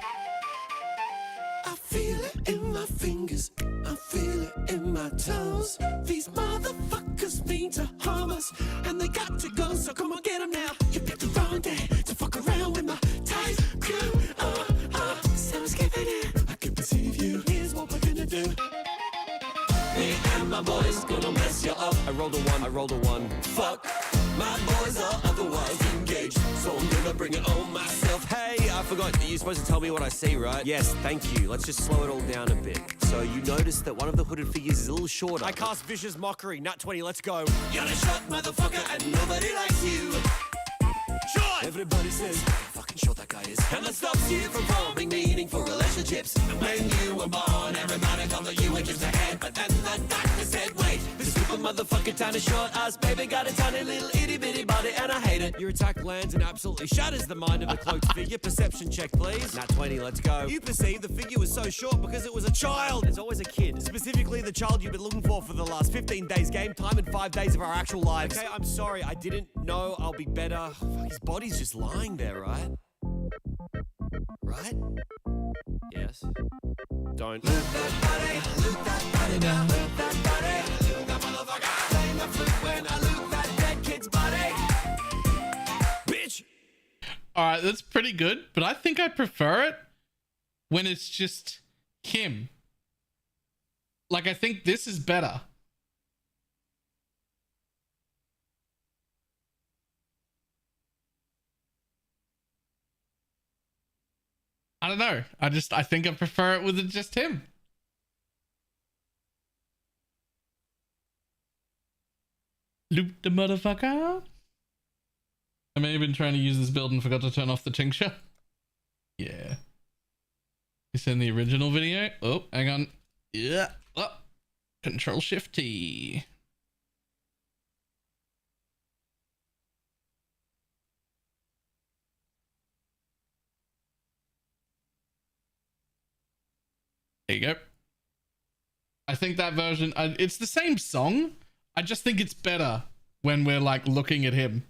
I feel it in my fingers, I feel it in my toes. These motherfuckers mean to harm us, and they got to go, so come on, get them now. You picked the wrong day to fuck around with my tight crew. So skipping it, I can perceive you. Here's what we're gonna do. Me and my boys gonna mess you up. I rolled a 1. I rolled a 1. Fuck, my boys are otherwise engaged, so I'm gonna bring it on myself. Hey, I forgot. You're supposed to tell me what I see, right? Yes, thank you. Let's just slow it all down a bit. So you notice that one of the hooded figures is a little shorter. I cast Vicious Mockery. Nat 20, let's go. You're a short motherfucker and nobody likes you. Short! Everybody says, how fucking short that guy is. And that stops you from forming meaningful relationships. And when you were born, everybody thought that you were just ahead. But then the doctor said, wait, this stupid motherfucker tiny short ass baby got a tiny little itty bitty body and I hate it. Your attack lands and absolutely shatters the mind of the cloaked figure. Perception check, please. Nat 20, let's go. You perceive the figure was so short because it was a child. There's always a kid. Specifically the child you've been looking for the last 15 days game time and 5 days of our actual lives. Okay, I'm sorry. I didn't know. I'll be better. Fuck, his body's just lying there, right? Right? Yes. Don't. Loot that body now, loot that body. Loot that motherfucker. Playing the flute when I loot that dead kid's body. Bitch. Alright, that's pretty good, but I think I prefer it when it's just him. Like, I think this is better. I don't know. I think I prefer it with just him. Loop the motherfucker. I may have been trying to use this build and forgot to turn off the tincture. Yeah. It's in the original video. Oh, hang on. Yeah. Oh. Control Shift T. There you go. I think that version, it's the same song. I just think it's better when we're like looking at him.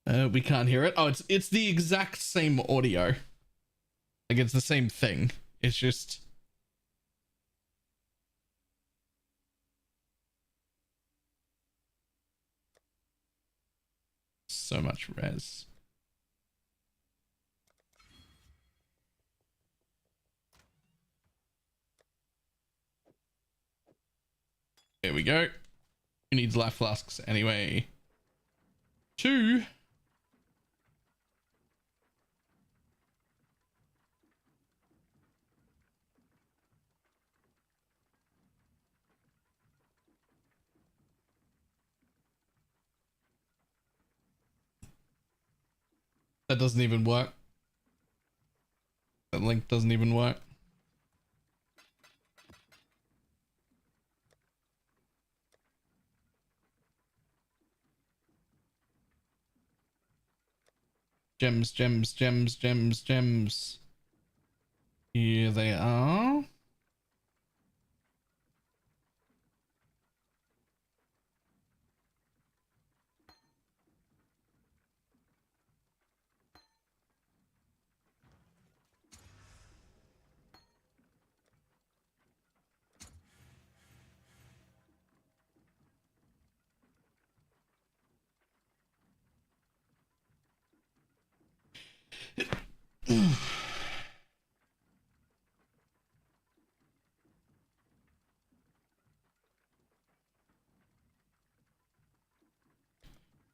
We can't hear it. Oh, it's the exact same audio. Like it's the same thing. It's just... so much res. There we go. Who needs life flasks anyway? 2. That doesn't even work. That link doesn't even work. Gems, gems, gems, gems, gems. Here they are.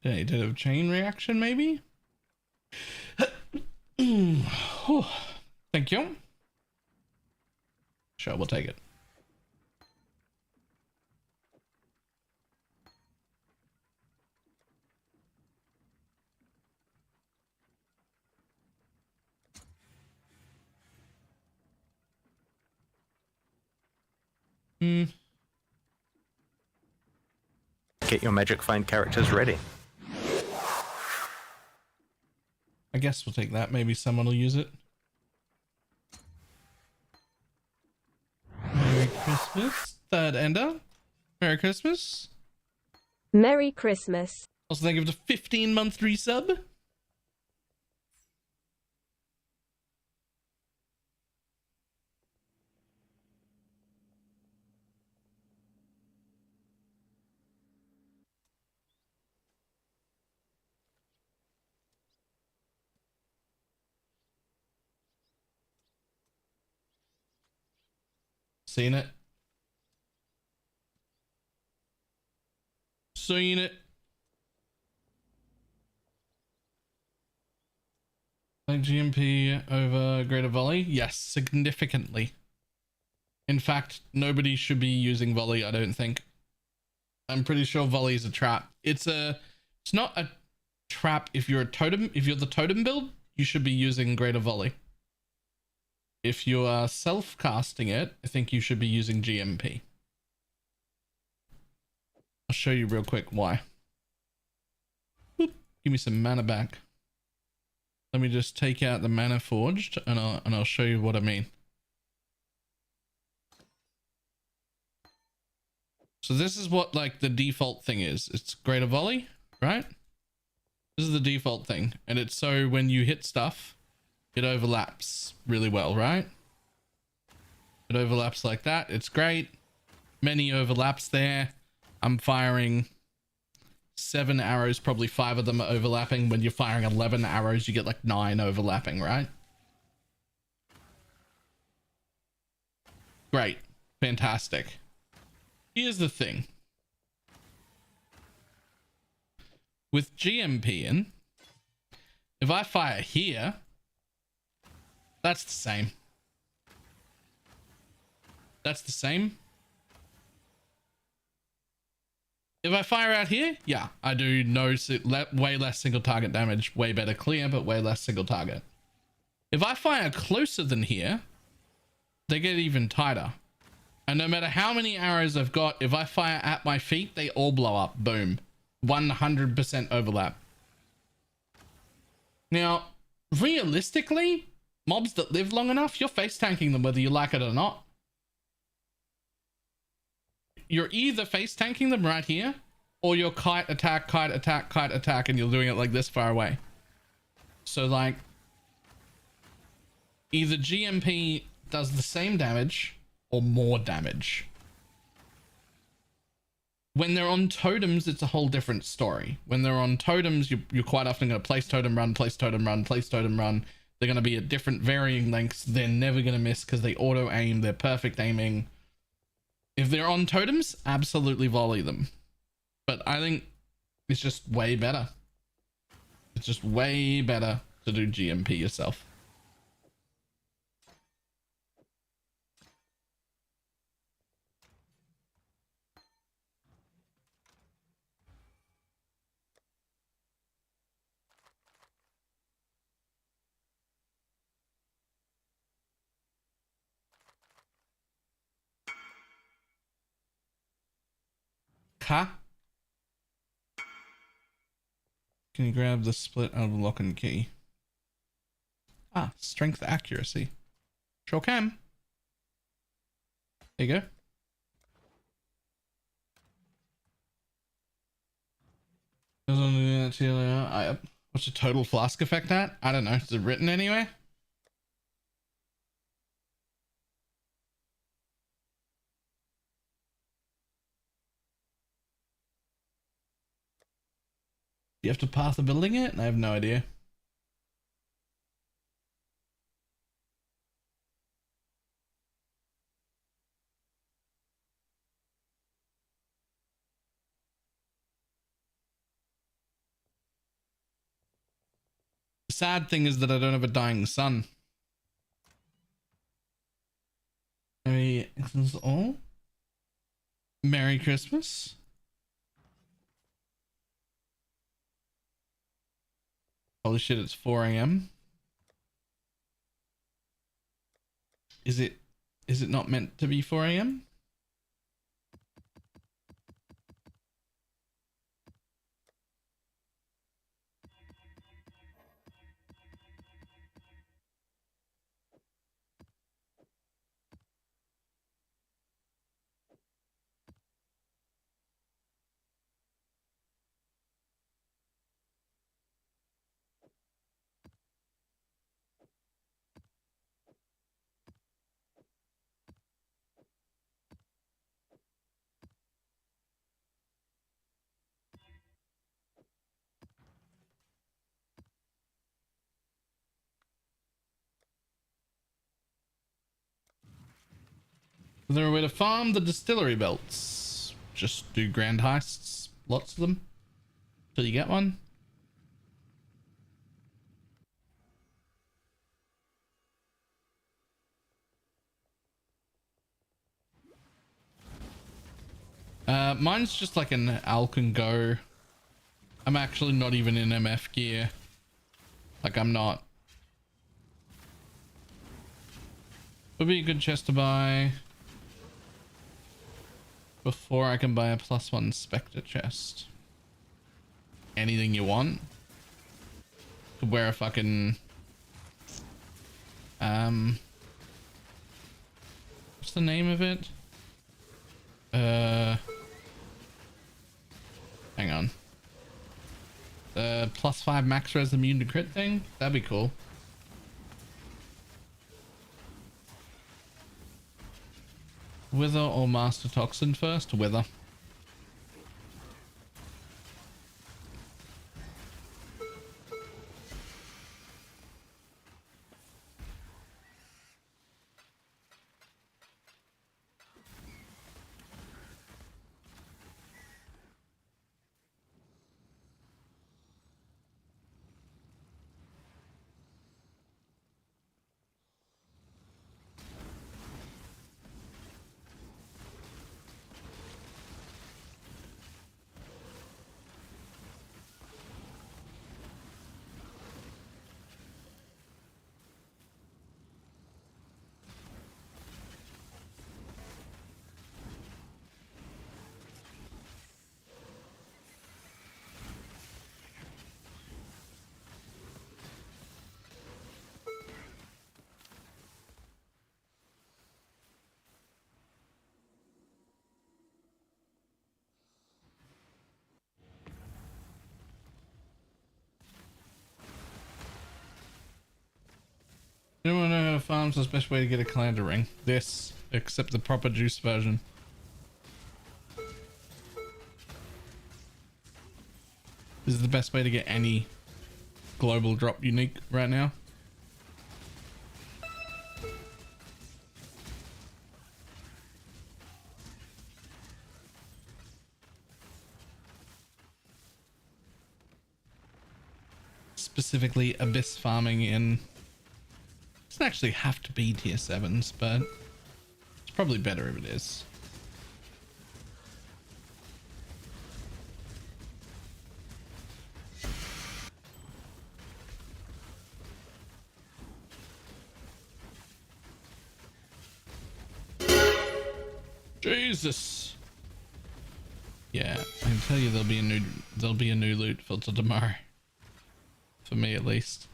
Okay, did a chain reaction maybe? Thank you. Sure, we'll take it. Get your magic find characters ready. I guess we'll take that. Maybe someone will use it. Merry Christmas, Third Ender. Merry Christmas. Merry Christmas. Also, thank you for the 15-month resub. Seen it. Seen it. Like GMP over greater volley? Yes, significantly. In fact, nobody should be using volley, I don't think. I'm pretty sure volley is a trap. It's not a trap if you're a totem. If you're the totem build, you should be using greater volley. If you are self-casting it, I think you should be using GMP. I'll show you real quick why. Boop. Give me some mana back. Let me just take out the mana forged and I'll show you what I mean. So this is what like the default thing is. It's greater volley, right? This is the default thing. And it's so when you hit stuff, it overlaps really well, right? It overlaps like that. It's great. Many overlaps there. I'm firing 7 arrows, probably 5 of them are overlapping. When you're firing 11 arrows, you get like 9 overlapping, right? Great. Fantastic. Here's the thing. With GMP in, if I fire here, that's the same. That's the same. If I fire out here, yeah, I do way less single target damage, way better clear, but way less single target. If I fire closer than here, they get even tighter. And no matter how many arrows I've got, if I fire at my feet, they all blow up. Boom. 100% overlap. Now, realistically, mobs that live long enough, you're face tanking them whether you like it or not. You're either face tanking them right here, or you're kite attack, kite attack, kite attack, and you're doing it like this far away. So like, either GMP does the same damage or more damage. When they're on totems, it's a whole different story. When they're on totems, you're quite often going to place totem run, place totem run, place totem run. They're going to be at different varying lengths. They're never going to miss because they auto aim. They're perfect aiming. If they're on totems, absolutely volley them. But I think it's just way better. It's just way better to do GMP yourself. Ka. Can you grab the split out of the lock and key? Ah, strength accuracy. Sure can. There you go. What's the total flask effect at? I don't know. Is it written anywhere? Do you have to path of building it? I have no idea. The sad thing is that I don't have a dying sun. Merry Xmas all. Merry Christmas. Holy shit, it's 4 a.m. Is it not meant to be 4 a.m.? Is there a way to farm the distillery belts? Just do grand heists, lots of them, till you get one. Mine's just like an Alk and Go. I'm actually not even in MF gear. Like I'm not. Would be a good chest to buy before I can buy a +1 Specter chest. Anything you want. Could wear a fucking what's the name of it? Hang on. +5 max res immune to crit thing? That'd be cool. Wither or Master Toxin first? Wither. Anyone know how to farm? So the best way to get a calendar ring? This, except the proper juice version. This is the best way to get any global drop unique right now. Specifically abyss farming in... Doesn't actually have to be tier 7s, but it's probably better if it is. Jesus. Yeah, I can tell you there'll be a new loot filter tomorrow. For me at least.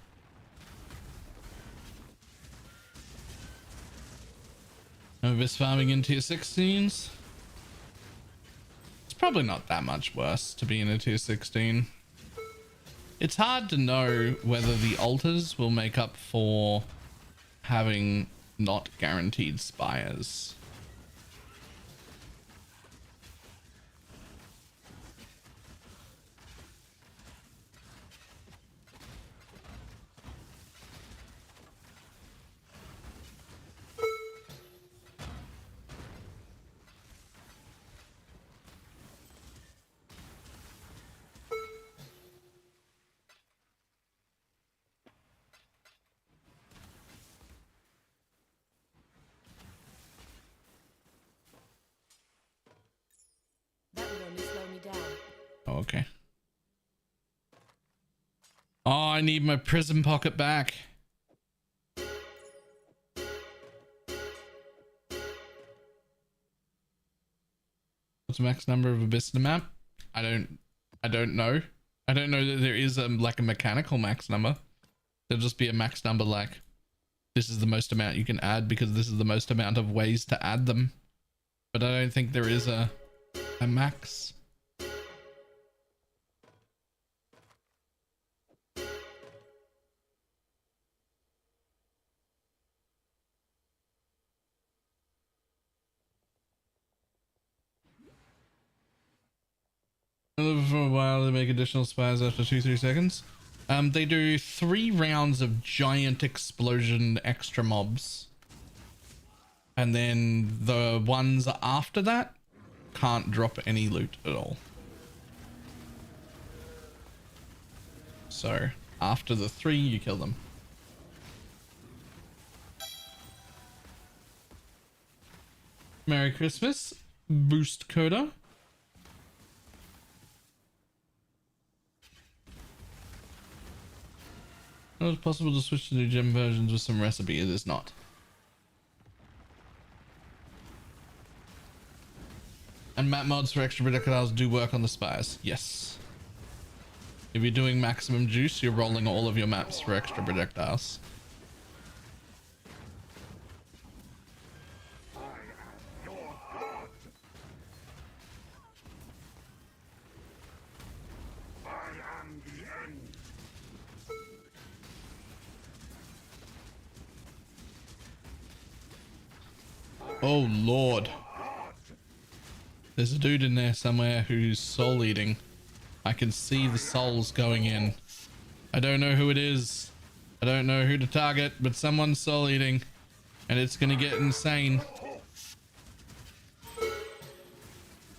Novice farming into your 16s. It's probably not that much worse to be in a tier 16. It's hard to know whether the altars will make up for having not guaranteed spires. Okay. Oh, I need my prism pocket back. What's the max number of abyss in the map? I don't know. I don't know that there is like a mechanical max number. There'll just be a max number like this is the most amount you can add because this is the most amount of ways to add them. But I don't think there is a max. For a while they make additional spires after 2-3 seconds. They do 3 rounds of giant explosion extra mobs, and then the ones after that can't drop any loot at all. So after the 3 you kill them. Merry Christmas, Boost Coda. It's possible to switch to new gem versions with some recipe. It is not. And map mods for extra projectiles do work on the spires. Yes. If you're doing maximum juice, you're rolling all of your maps for extra projectiles. Oh Lord. There's a dude in there somewhere who's soul eating. I can see the souls going in. I don't know who it is. I don't know who to target, but someone's soul eating and it's gonna get insane.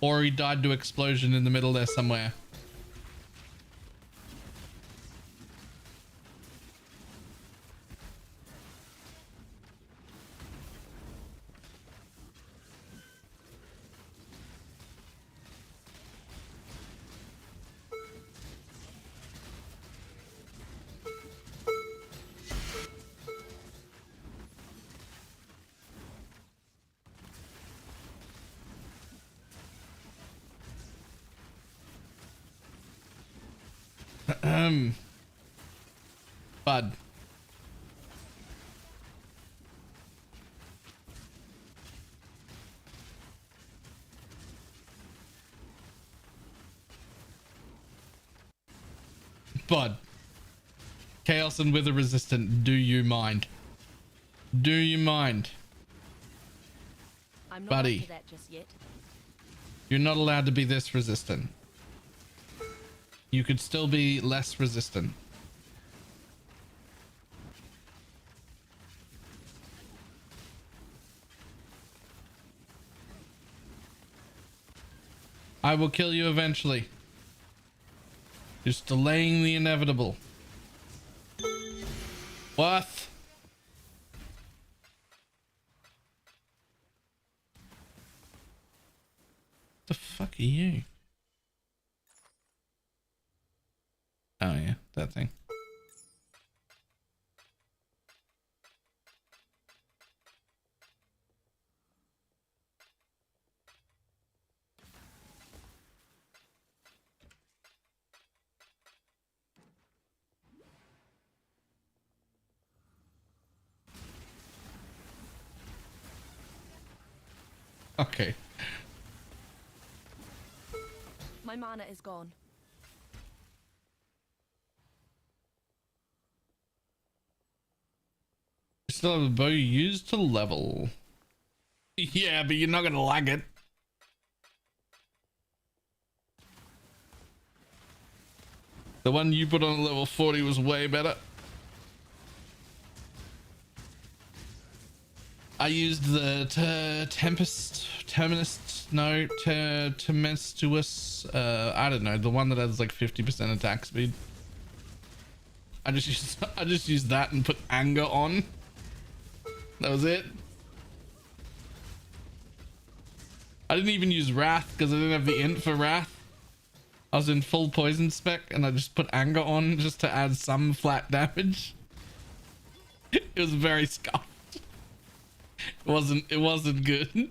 Or he died to explosion in the middle there somewhere. Bud. Bud. Chaos and Wither resistant. Do you mind? Do you mind? I'm not Buddy. up to that just yet. You're not allowed to be this resistant. You could still be less resistant. I will kill you eventually. Just delaying the inevitable. What? The fuck are you? Oh yeah, that thing. Okay. My mana is gone. Still have a bow you use to level. Yeah, but you're not gonna like it. The one you put on level 40 was way better. I used the tempestuous, I don't know, the one that has like 50% attack speed. I just used that and put anger on. That was it. I didn't even use wrath because I didn't have the int for wrath. I was in full poison spec and I just put anger on just to add some flat damage. It was very scuffed. It wasn't good.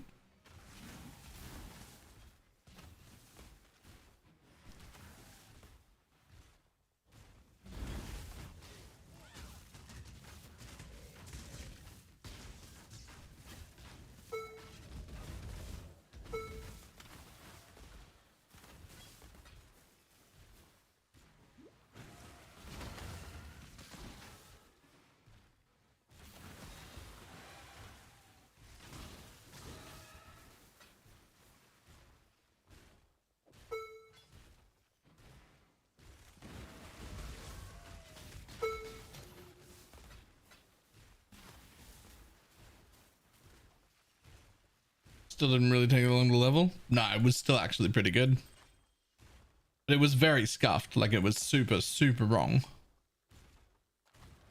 Still didn't really take it long to level. No, it was still actually pretty good. But it was very scuffed. Like it was super, super wrong.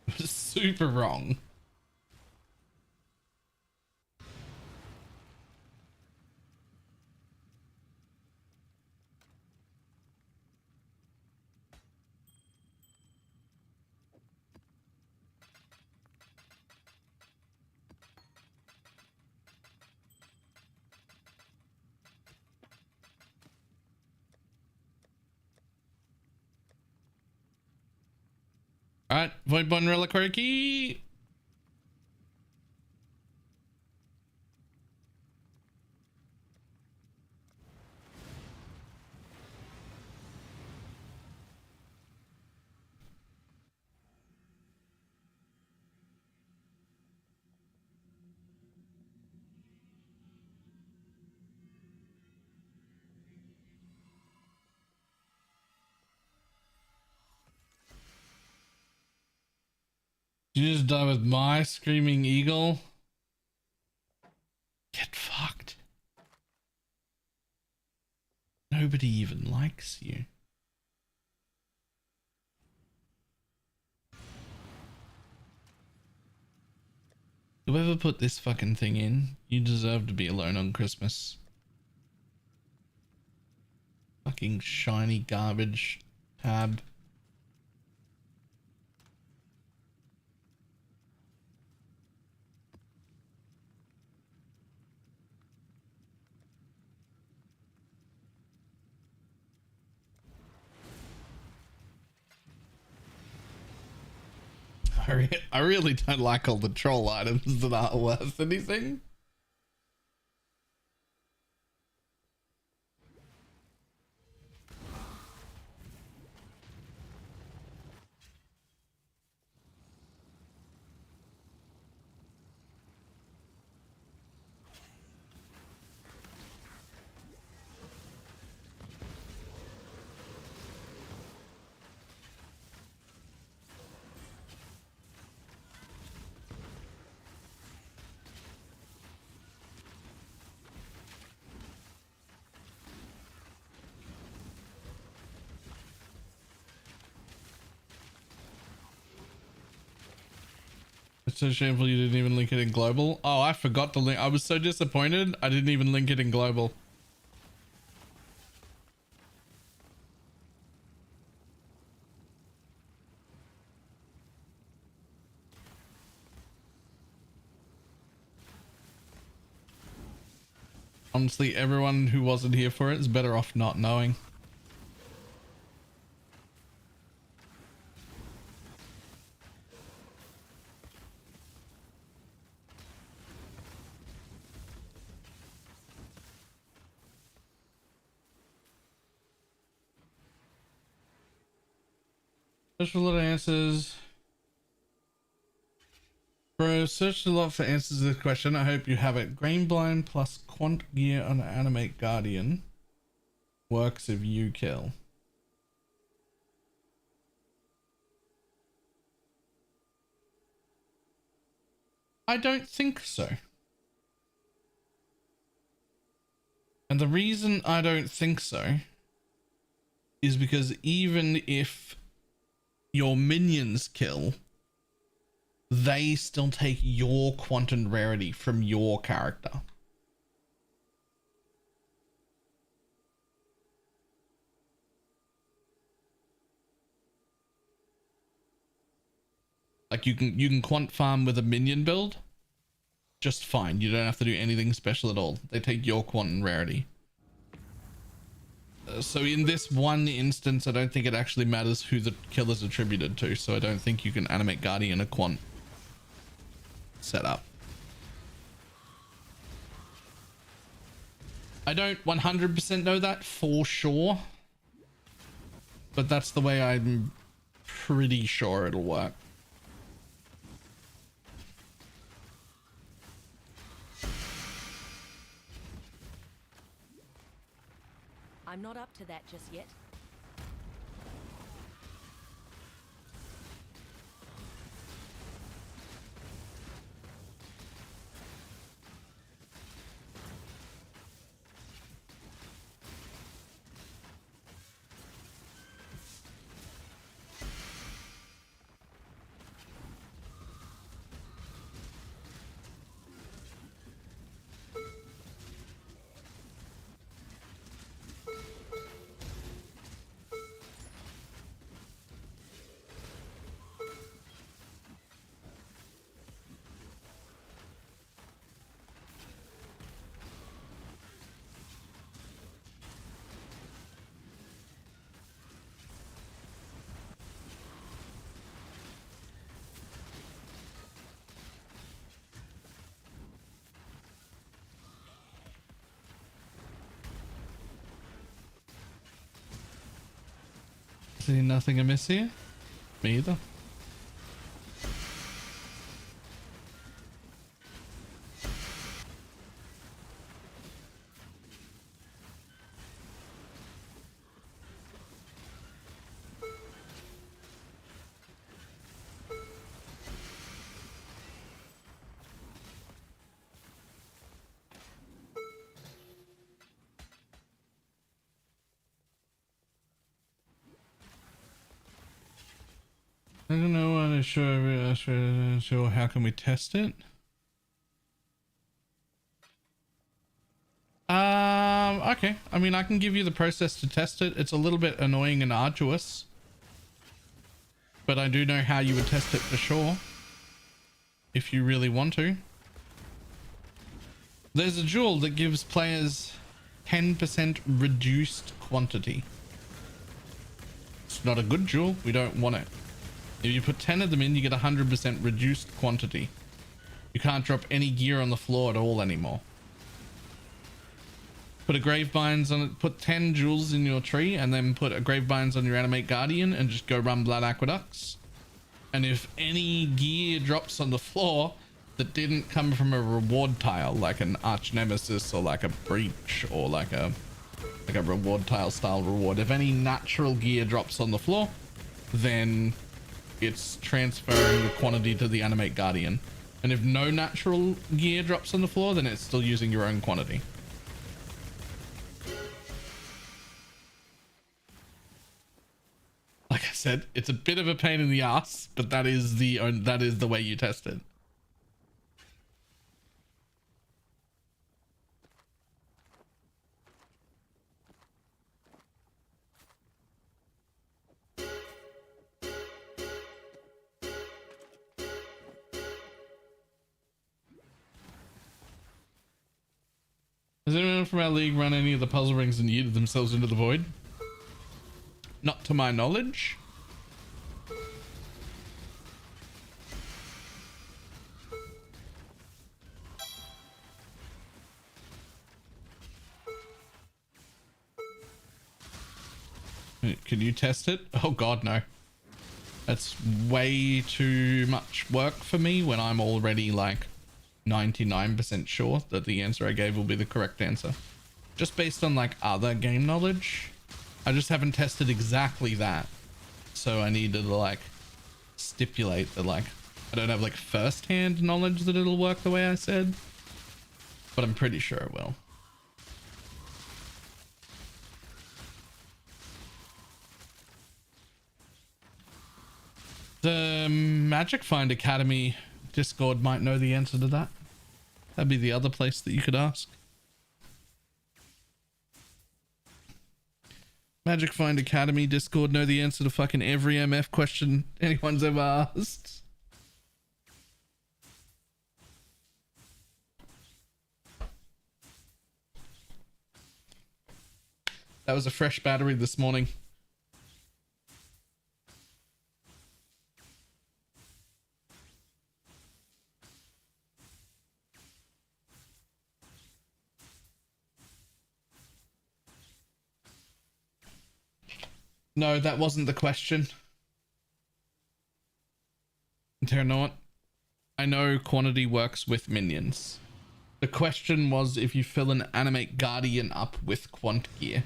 It was super wrong. All right, Void Bond Reliquary Key. You just die with my screaming eagle. Get fucked. Nobody even likes you. Whoever put this fucking thing in, you deserve to be alone on Christmas. Fucking shiny garbage tab. I really don't like all the troll items that aren't worth anything. It's so shameful you didn't even link it in global. Oh, I forgot to link. I was so disappointed. I didn't even link it in global. Honestly, everyone who wasn't here for it is better off not knowing. Searched for a lot of answers. Bro, searched a lot for answers to this question. I hope you have it. Grain blind plus quant gear on animate guardian works if you kill. I don't think so. And the reason I don't think so is because even if your minions kill, they still take your quantum rarity from your character. Like you can quant farm with a minion build just fine. You don't have to do anything special at all. They take your quantum rarity. So in this one instance, I don't think it actually matters who the kill is attributed to. So I don't think you can animate guardian a quant setup. I don't 100% know that for sure, but that's the way I'm pretty sure it'll work. I'm not up to that just yet. See nothing amiss here? Me either. I don't know what to show. How can we test it? Okay. I mean, I can give you the process to test it. It's a little bit annoying and arduous, but I do know how you would test it for sure if you really want to. There's a jewel that gives players 10% reduced quantity. It's not a good jewel. We don't want it. If you put 10 of them in, you get 100% reduced quantity. You can't drop any gear on the floor at all anymore. Put a grave binds on it, put 10 jewels in your tree, and then put a grave binds on your animate guardian and just go run blood aqueducts. And if any gear drops on the floor that didn't come from a reward tile, like an arch nemesis or like a breach or like a reward tile style reward, if any natural gear drops on the floor, then it's transferring the quantity to the animate guardian. And if no natural gear drops on the floor, then it's still using your own quantity. Like I said, it's a bit of a pain in the ass, but that is the way you test it. Has anyone from our league run any of the puzzle rings and yeeted themselves into the void? Not to my knowledge. Can you test it? Oh god, no. That's way too much work for me when I'm already like 99% sure that the answer I gave will be the correct answer. Just based on like other game knowledge. I just haven't tested exactly that. So I needed to like stipulate that like I don't have like first-hand knowledge that it'll work the way I said. But I'm pretty sure it will. The Magic Find Academy Discord might know the answer to that. That'd be the other place that you could ask. Magic Find Academy Discord know the answer to fucking every MF question anyone's ever asked. That was a fresh battery this morning. No, that wasn't the question. Terranort, I know quantity works with minions. The question was if you fill an animate guardian up with quant gear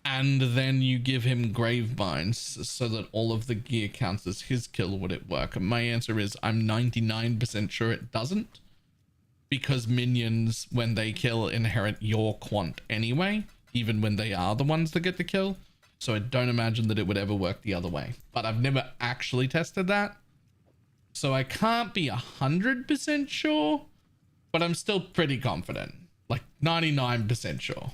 and then you give him grave binds so that all of the gear counts as his kill, would it work? And my answer is I'm 99% sure it doesn't, because minions, when they kill, inherit your quant anyway, even when they are the ones that get the kill. So I don't imagine that it would ever work the other way, but I've never actually tested that. So I can't be 100% sure, but I'm still pretty confident, like 99% sure.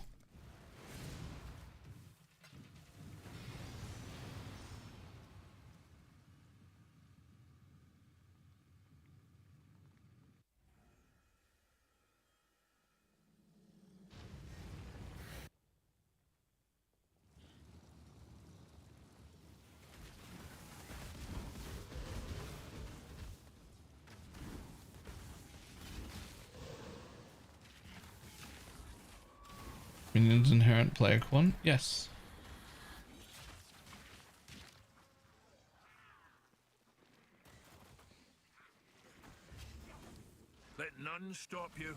Minions inherent player quant? Yes. Let none stop you.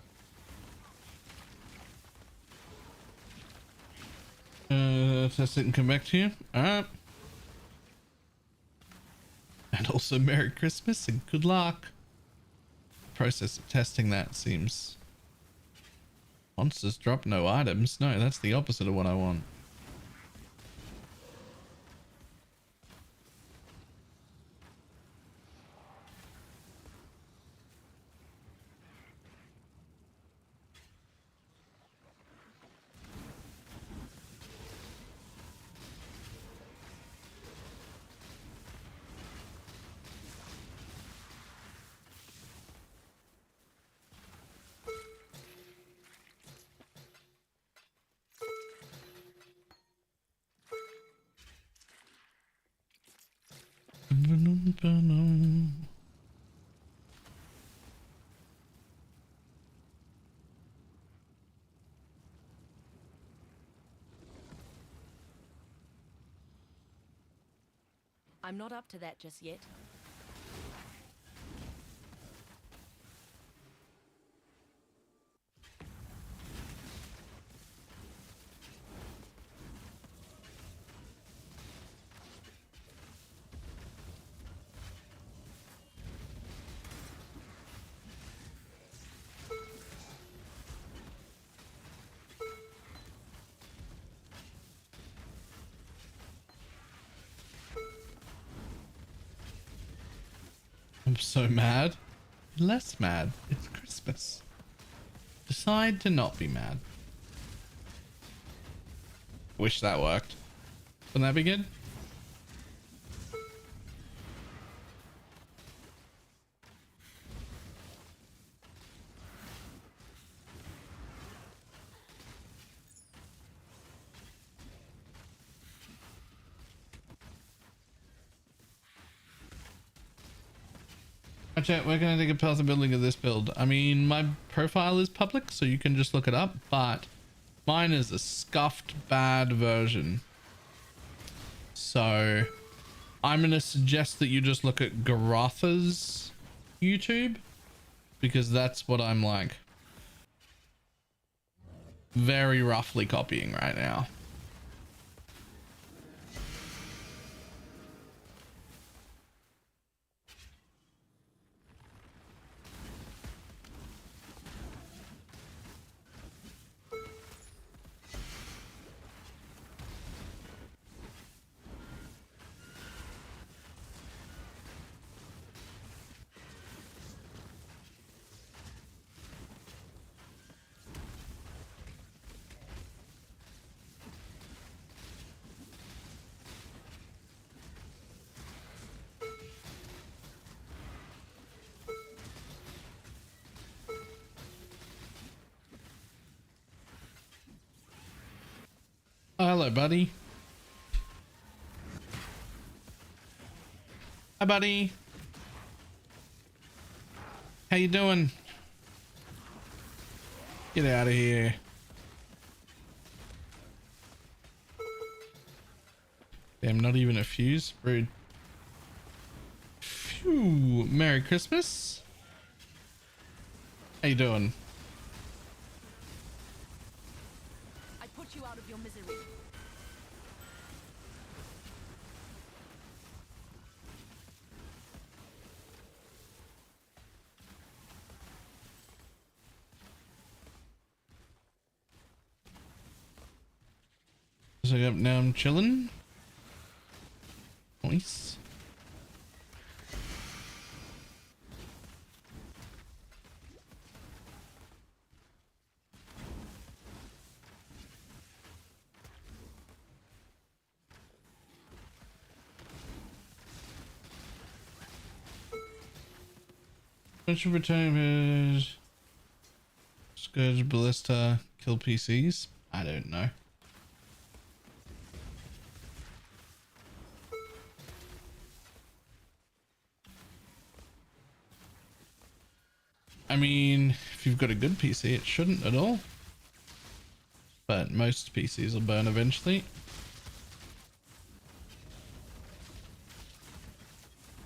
Test it and come back to you. Alright. And also Merry Christmas and good luck. The process of testing that seems... Monsters drop no items. No, that's the opposite of what I want. I'm not up to that just yet. I'm so mad. Less mad. It's Christmas. Decide to not be mad. Wish that worked. Wouldn't that be good? Chat, we're going to take a path of building of this build. I mean, my profile is public, so you can just look it up, but mine is a scuffed bad version. So I'm going to suggest that you just look at Garotha's YouTube, because that's what I'm like very roughly copying right now. Oh, hello, buddy. Hi, buddy. How you doing? Get out of here. Damn, not even a fuse. Rude. Phew. Merry Christmas. How you doing? I put you out of your misery. So now I'm chilling. Nice. Bunch of return Scourge, Ballista, kill PCs. I don't know. I mean, if you've got a good PC, it shouldn't at all. But most PCs will burn eventually.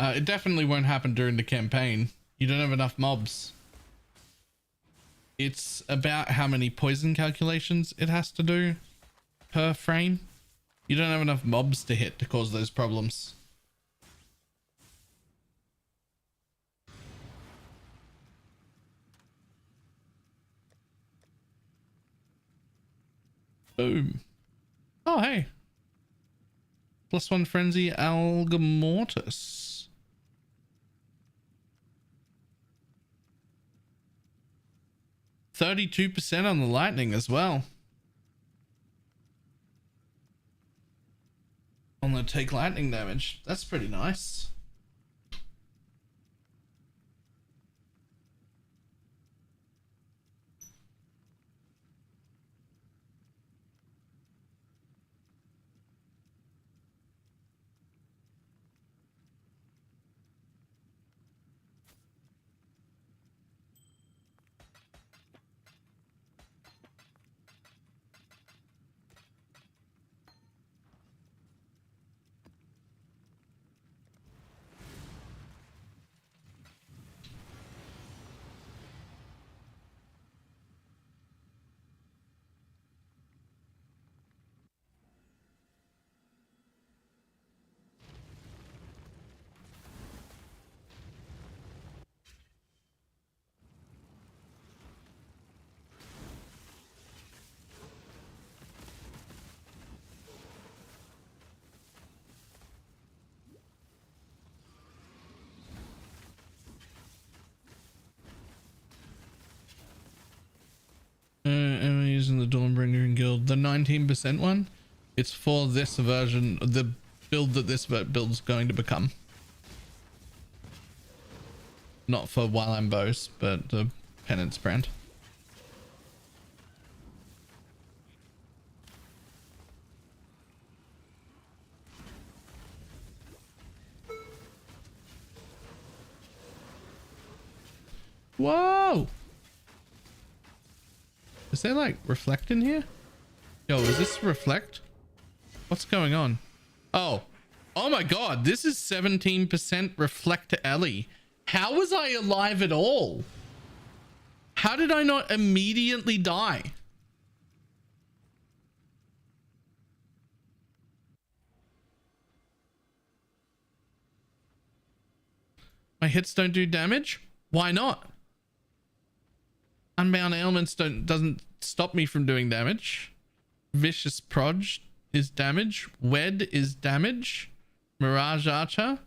It definitely won't happen during the campaign. You don't have enough mobs. It's about how many poison calculations it has to do per frame. You don't have enough mobs to hit to cause those problems. Boom. Oh, hey. +1 frenzy Algamortus. %32% on the lightning as well. On the take lightning damage. That's pretty nice. Am I using the Dawnbringer Guild? The 19% one? It's for this version, the build that this build's going to become. Not for While I'm Bows, but the Penance brand. Whoa! Is there like reflect in here? Yo, is this reflect? What's going on? Oh, Oh my god, this is 17% reflect Ellie. How was I alive at all? How did I not immediately die? My hits don't do damage? Why not? Unbound ailments doesn't stop me from doing damage. Vicious Proj is damage. Wed is damage. Mirage Archer.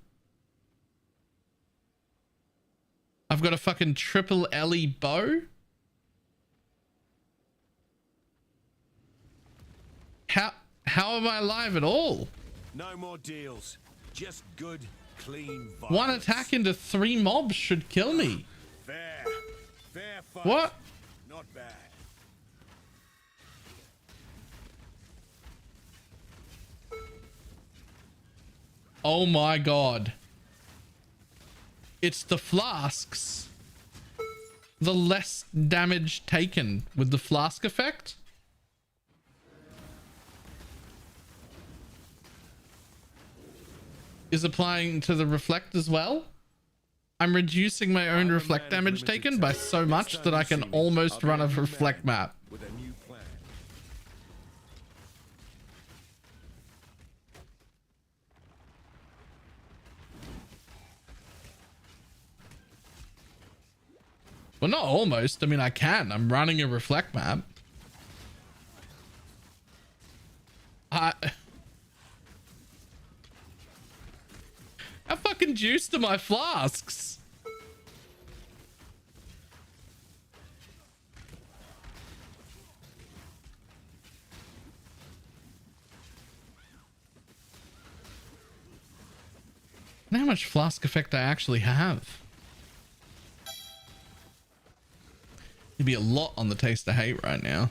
I've got a fucking triple Ellie bow. How am I alive at all? No more deals. Just good, clean violence. One attack into 3 mobs should kill me. Fair fight. What? Not bad. Oh my god. It's the flasks. The less damage taken with the flask effect. Is applying to the reflect as well. I'm reducing my own reflect damage taken by so much that I can almost run a reflect map. With a new plan. Well, not almost. I mean, I can. I'm running a reflect map. How fucking juiced are my flasks? And how much flask effect I actually have. It'd be a lot on the taste of hate right now.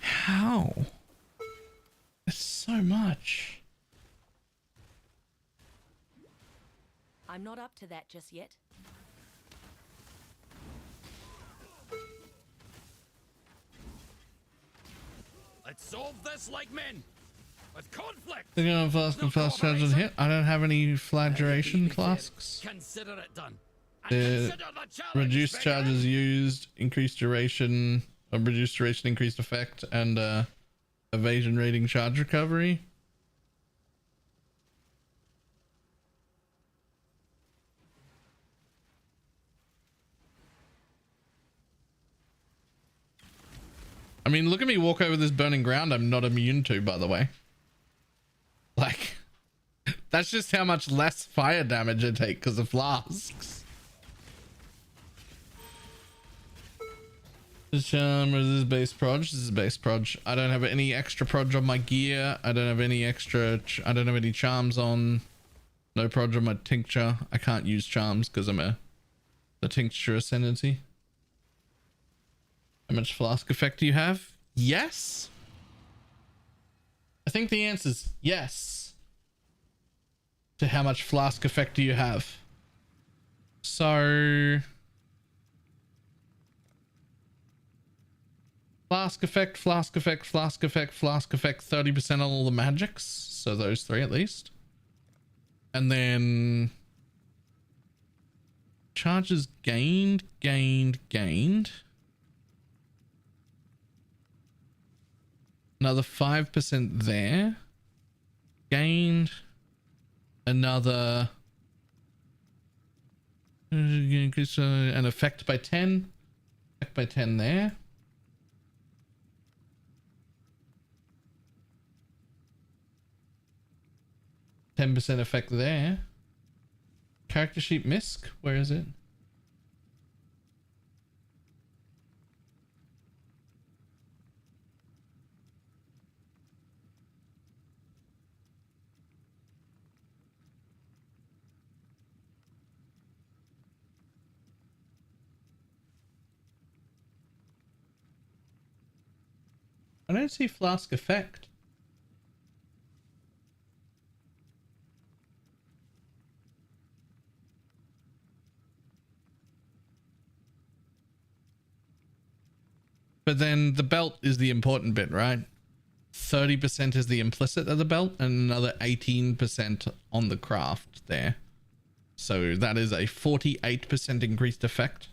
How? It's so much. I'm not up to that just yet. Let's solve this like men. With conflict. They're gonna flask and flask charge and hit. I don't have any flagellation flasks. Consider it done. The reduced charges used, increased duration, reduced duration, increased effect, and evasion rating charge recovery. I mean, look at me walk over this burning ground I'm not immune to, by the way. Like, that's just how much less fire damage I take because of flasks. This charm is this base proj. This is base proj. I don't have any extra proj on my gear. I don't have any extra. I don't have any charms on. No proj on my tincture. I can't use charms because I'm the tincture ascendancy. How much flask effect do you have? Yes. I think the answer is yes. To how much flask effect do you have? So. Flask effect, flask effect, flask effect, flask effect, 30% on all the magics. So those 3 at least. And then charges gained. Another 5% there. Gained. Another. An effect by 10. Effect by 10 there. %10 effect there. Character sheet misc, where is it? I don't see Flask effect. But then the belt is the important bit, right? 30% is the implicit of the belt and another 18% on the craft there. So that is a 48% increased effect.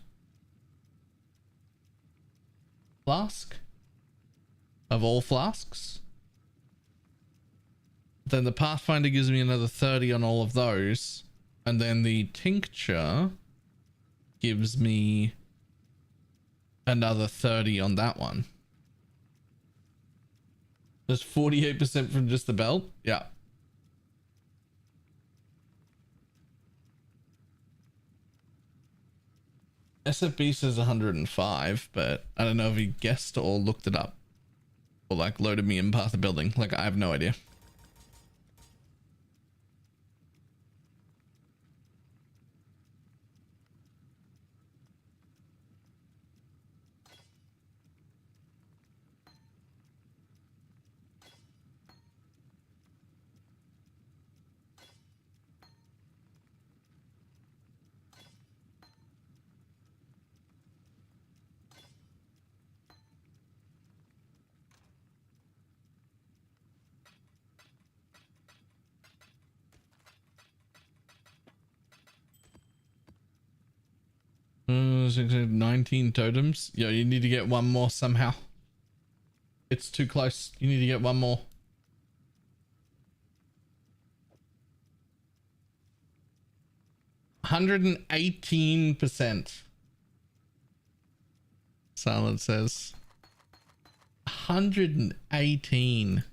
Flask of all flasks. Then the Pathfinder gives me another 30 on all of those. And then the tincture gives me another 30 on that one. There's 48% from just the belt. Yeah. SFB says 105, but I don't know if he guessed or looked it up. Or like loaded me in Path of Building. Like I have no idea. Uh, 19 totems. Yeah, you need to get one more somehow. It's too close. You need to get one more. %118%. Silent says 118.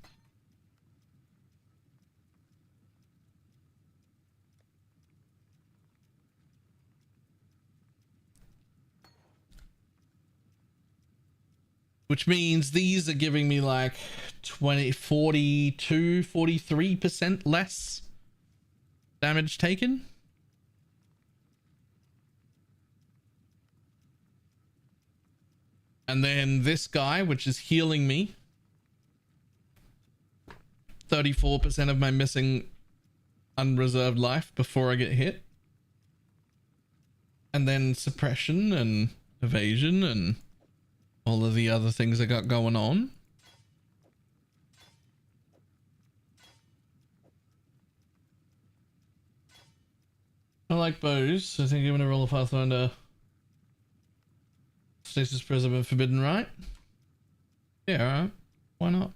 Which means these are giving me like 20, 42, 43% less damage taken. And then this guy, which is healing me, 34% of my missing unreserved life before I get hit. And then suppression and evasion and all of the other things I got going on. I like bows. I think I'm gonna roll a Pathfinder. Stasis Preserve Forbidden, right? Yeah, alright. Why not?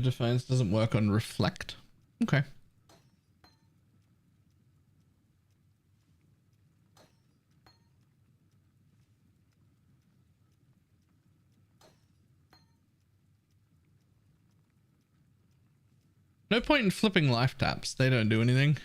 Defiance doesn't work on reflect. Okay. No point in flipping life taps. They don't do anything.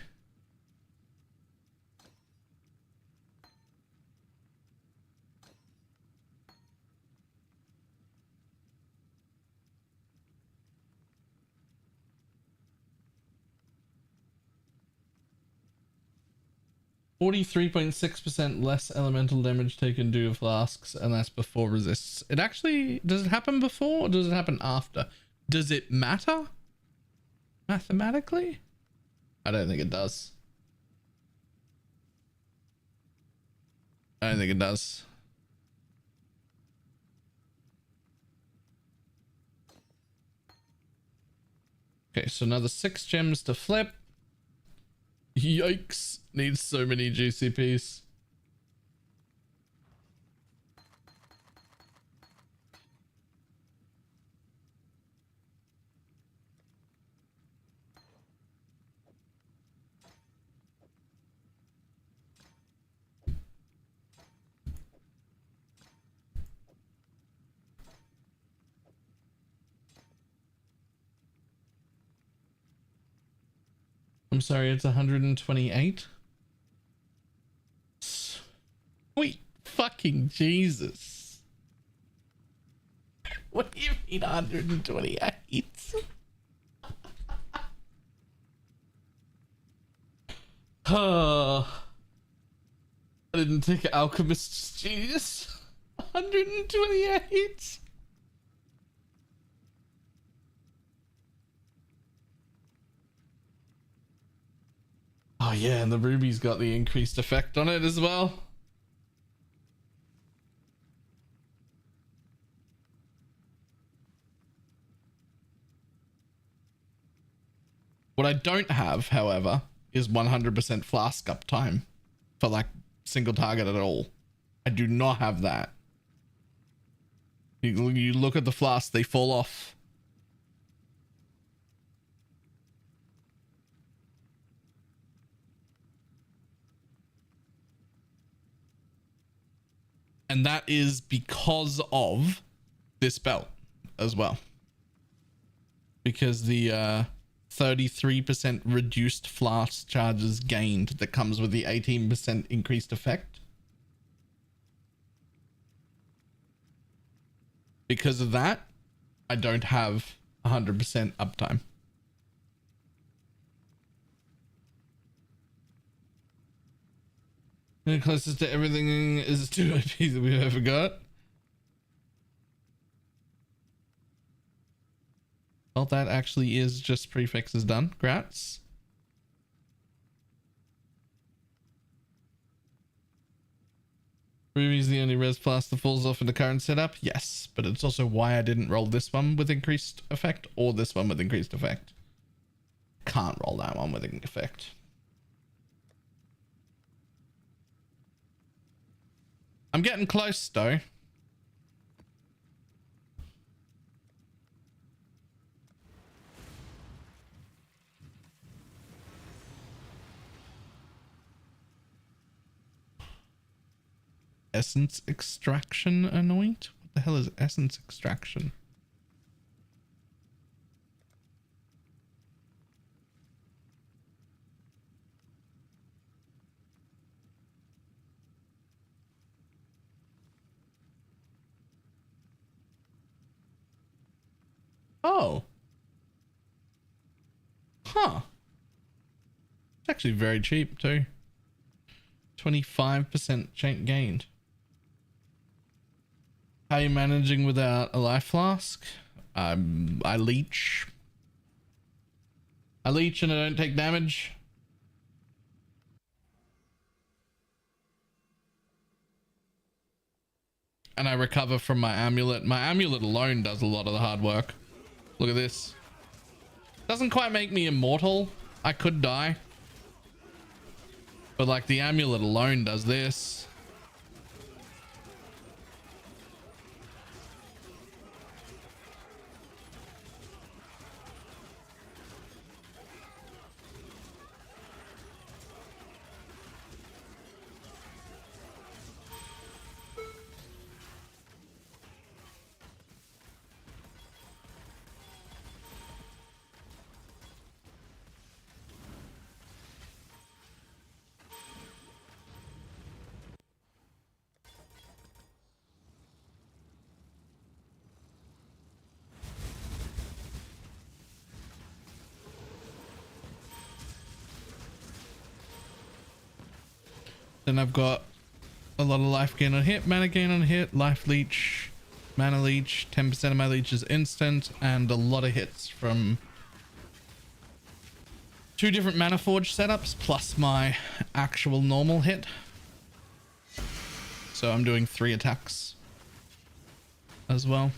%43.6% less elemental damage taken due to flasks, and that's before resists. It actually, does it happen before or does it happen after? Does it matter? Mathematically? I don't think it does. I don't think it does. Okay, so another 6 gems to flip. Yikes. Needs so many GCPs. I'm sorry, it's 128. Sweet fucking Jesus. What do you mean 128? Oh, I didn't take Alchemist's Genius. 128. Oh yeah, and the ruby's got the increased effect on it as well. What I don't have, however, is 100% flask uptime for like single target at all. I do not have that. You look at the flasks, they fall off. And that is because of this belt as well. Because the 33% reduced flask charges gained that comes with the 18% increased effect. Because of that, I don't have 100% uptime. The closest to everything is 2 IP that we've ever got. Well, that actually is just prefixes done. Grats. Ruby's the only res flask that falls off in the current setup. Yes, but it's also why I didn't roll this one with increased effect or this one with increased effect. Can't roll that one with an effect. I'm getting close though. Essence extraction anoint? What the hell is essence extraction? Oh. Huh. It's actually very cheap too. 25% gained. How are you managing without a life flask? I leech. I leech and I don't take damage. And I recover from my amulet. My amulet alone does a lot of the hard work. Look at this. Doesn't quite make me immortal. I could die. But like the amulet alone does this. Then I've got a lot of life gain on hit, mana gain on hit, life leech, mana leech, 10% of my leech is instant, and a lot of hits from 2 different mana forge setups plus my actual normal hit. So I'm doing 3 attacks as well.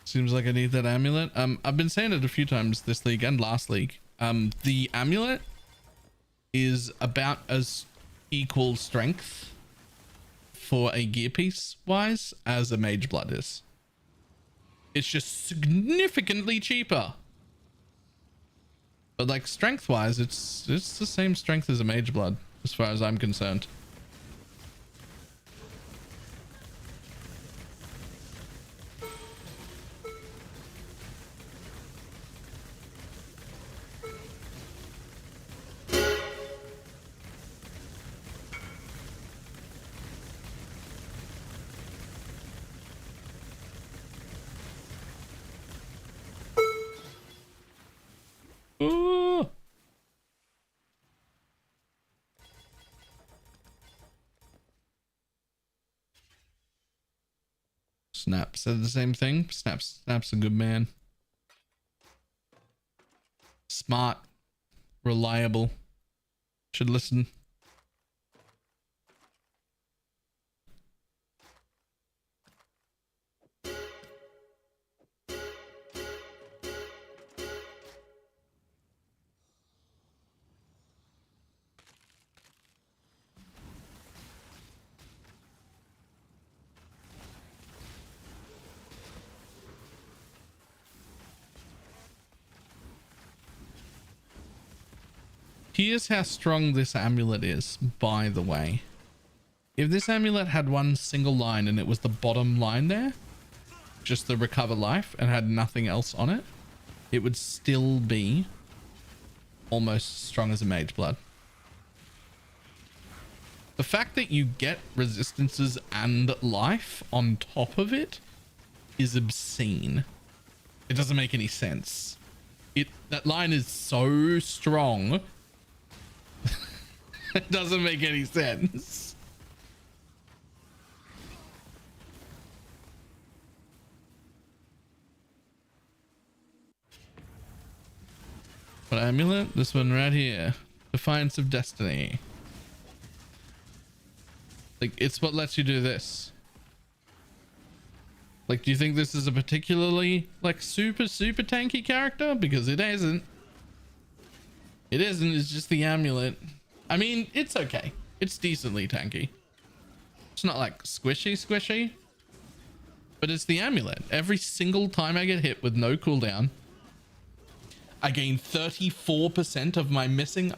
Seems like I need that amulet. I've been saying it a few times this league and last league. The amulet is about as equal strength for a gear piece wise as a mage blood is. It's just significantly cheaper. But like strength wise, it's the same strength as a mage blood as far as I'm concerned. Ooh. Snap said the same thing. Snap's a good man. Smart, reliable. Should listen. Here's how strong this amulet is, by the way. If this amulet had one single line and it was the bottom line there, just the recover life, and had nothing else on it, it would still be almost as strong as a mage blood. The fact that you get resistances and life on top of it is obscene. It doesn't make any sense. That line is so strong. It doesn't make any sense. What amulet? This one right here. Defiance of Destiny. Like, it's what lets you do this. Like, do you think this is a particularly, like, super tanky character? Because it isn't. It isn't. It's just the amulet. I mean, it's okay. It's decently tanky. It's not like squishy, but it's the amulet. Every single time I get hit with no cooldown, I gain 34% of my missing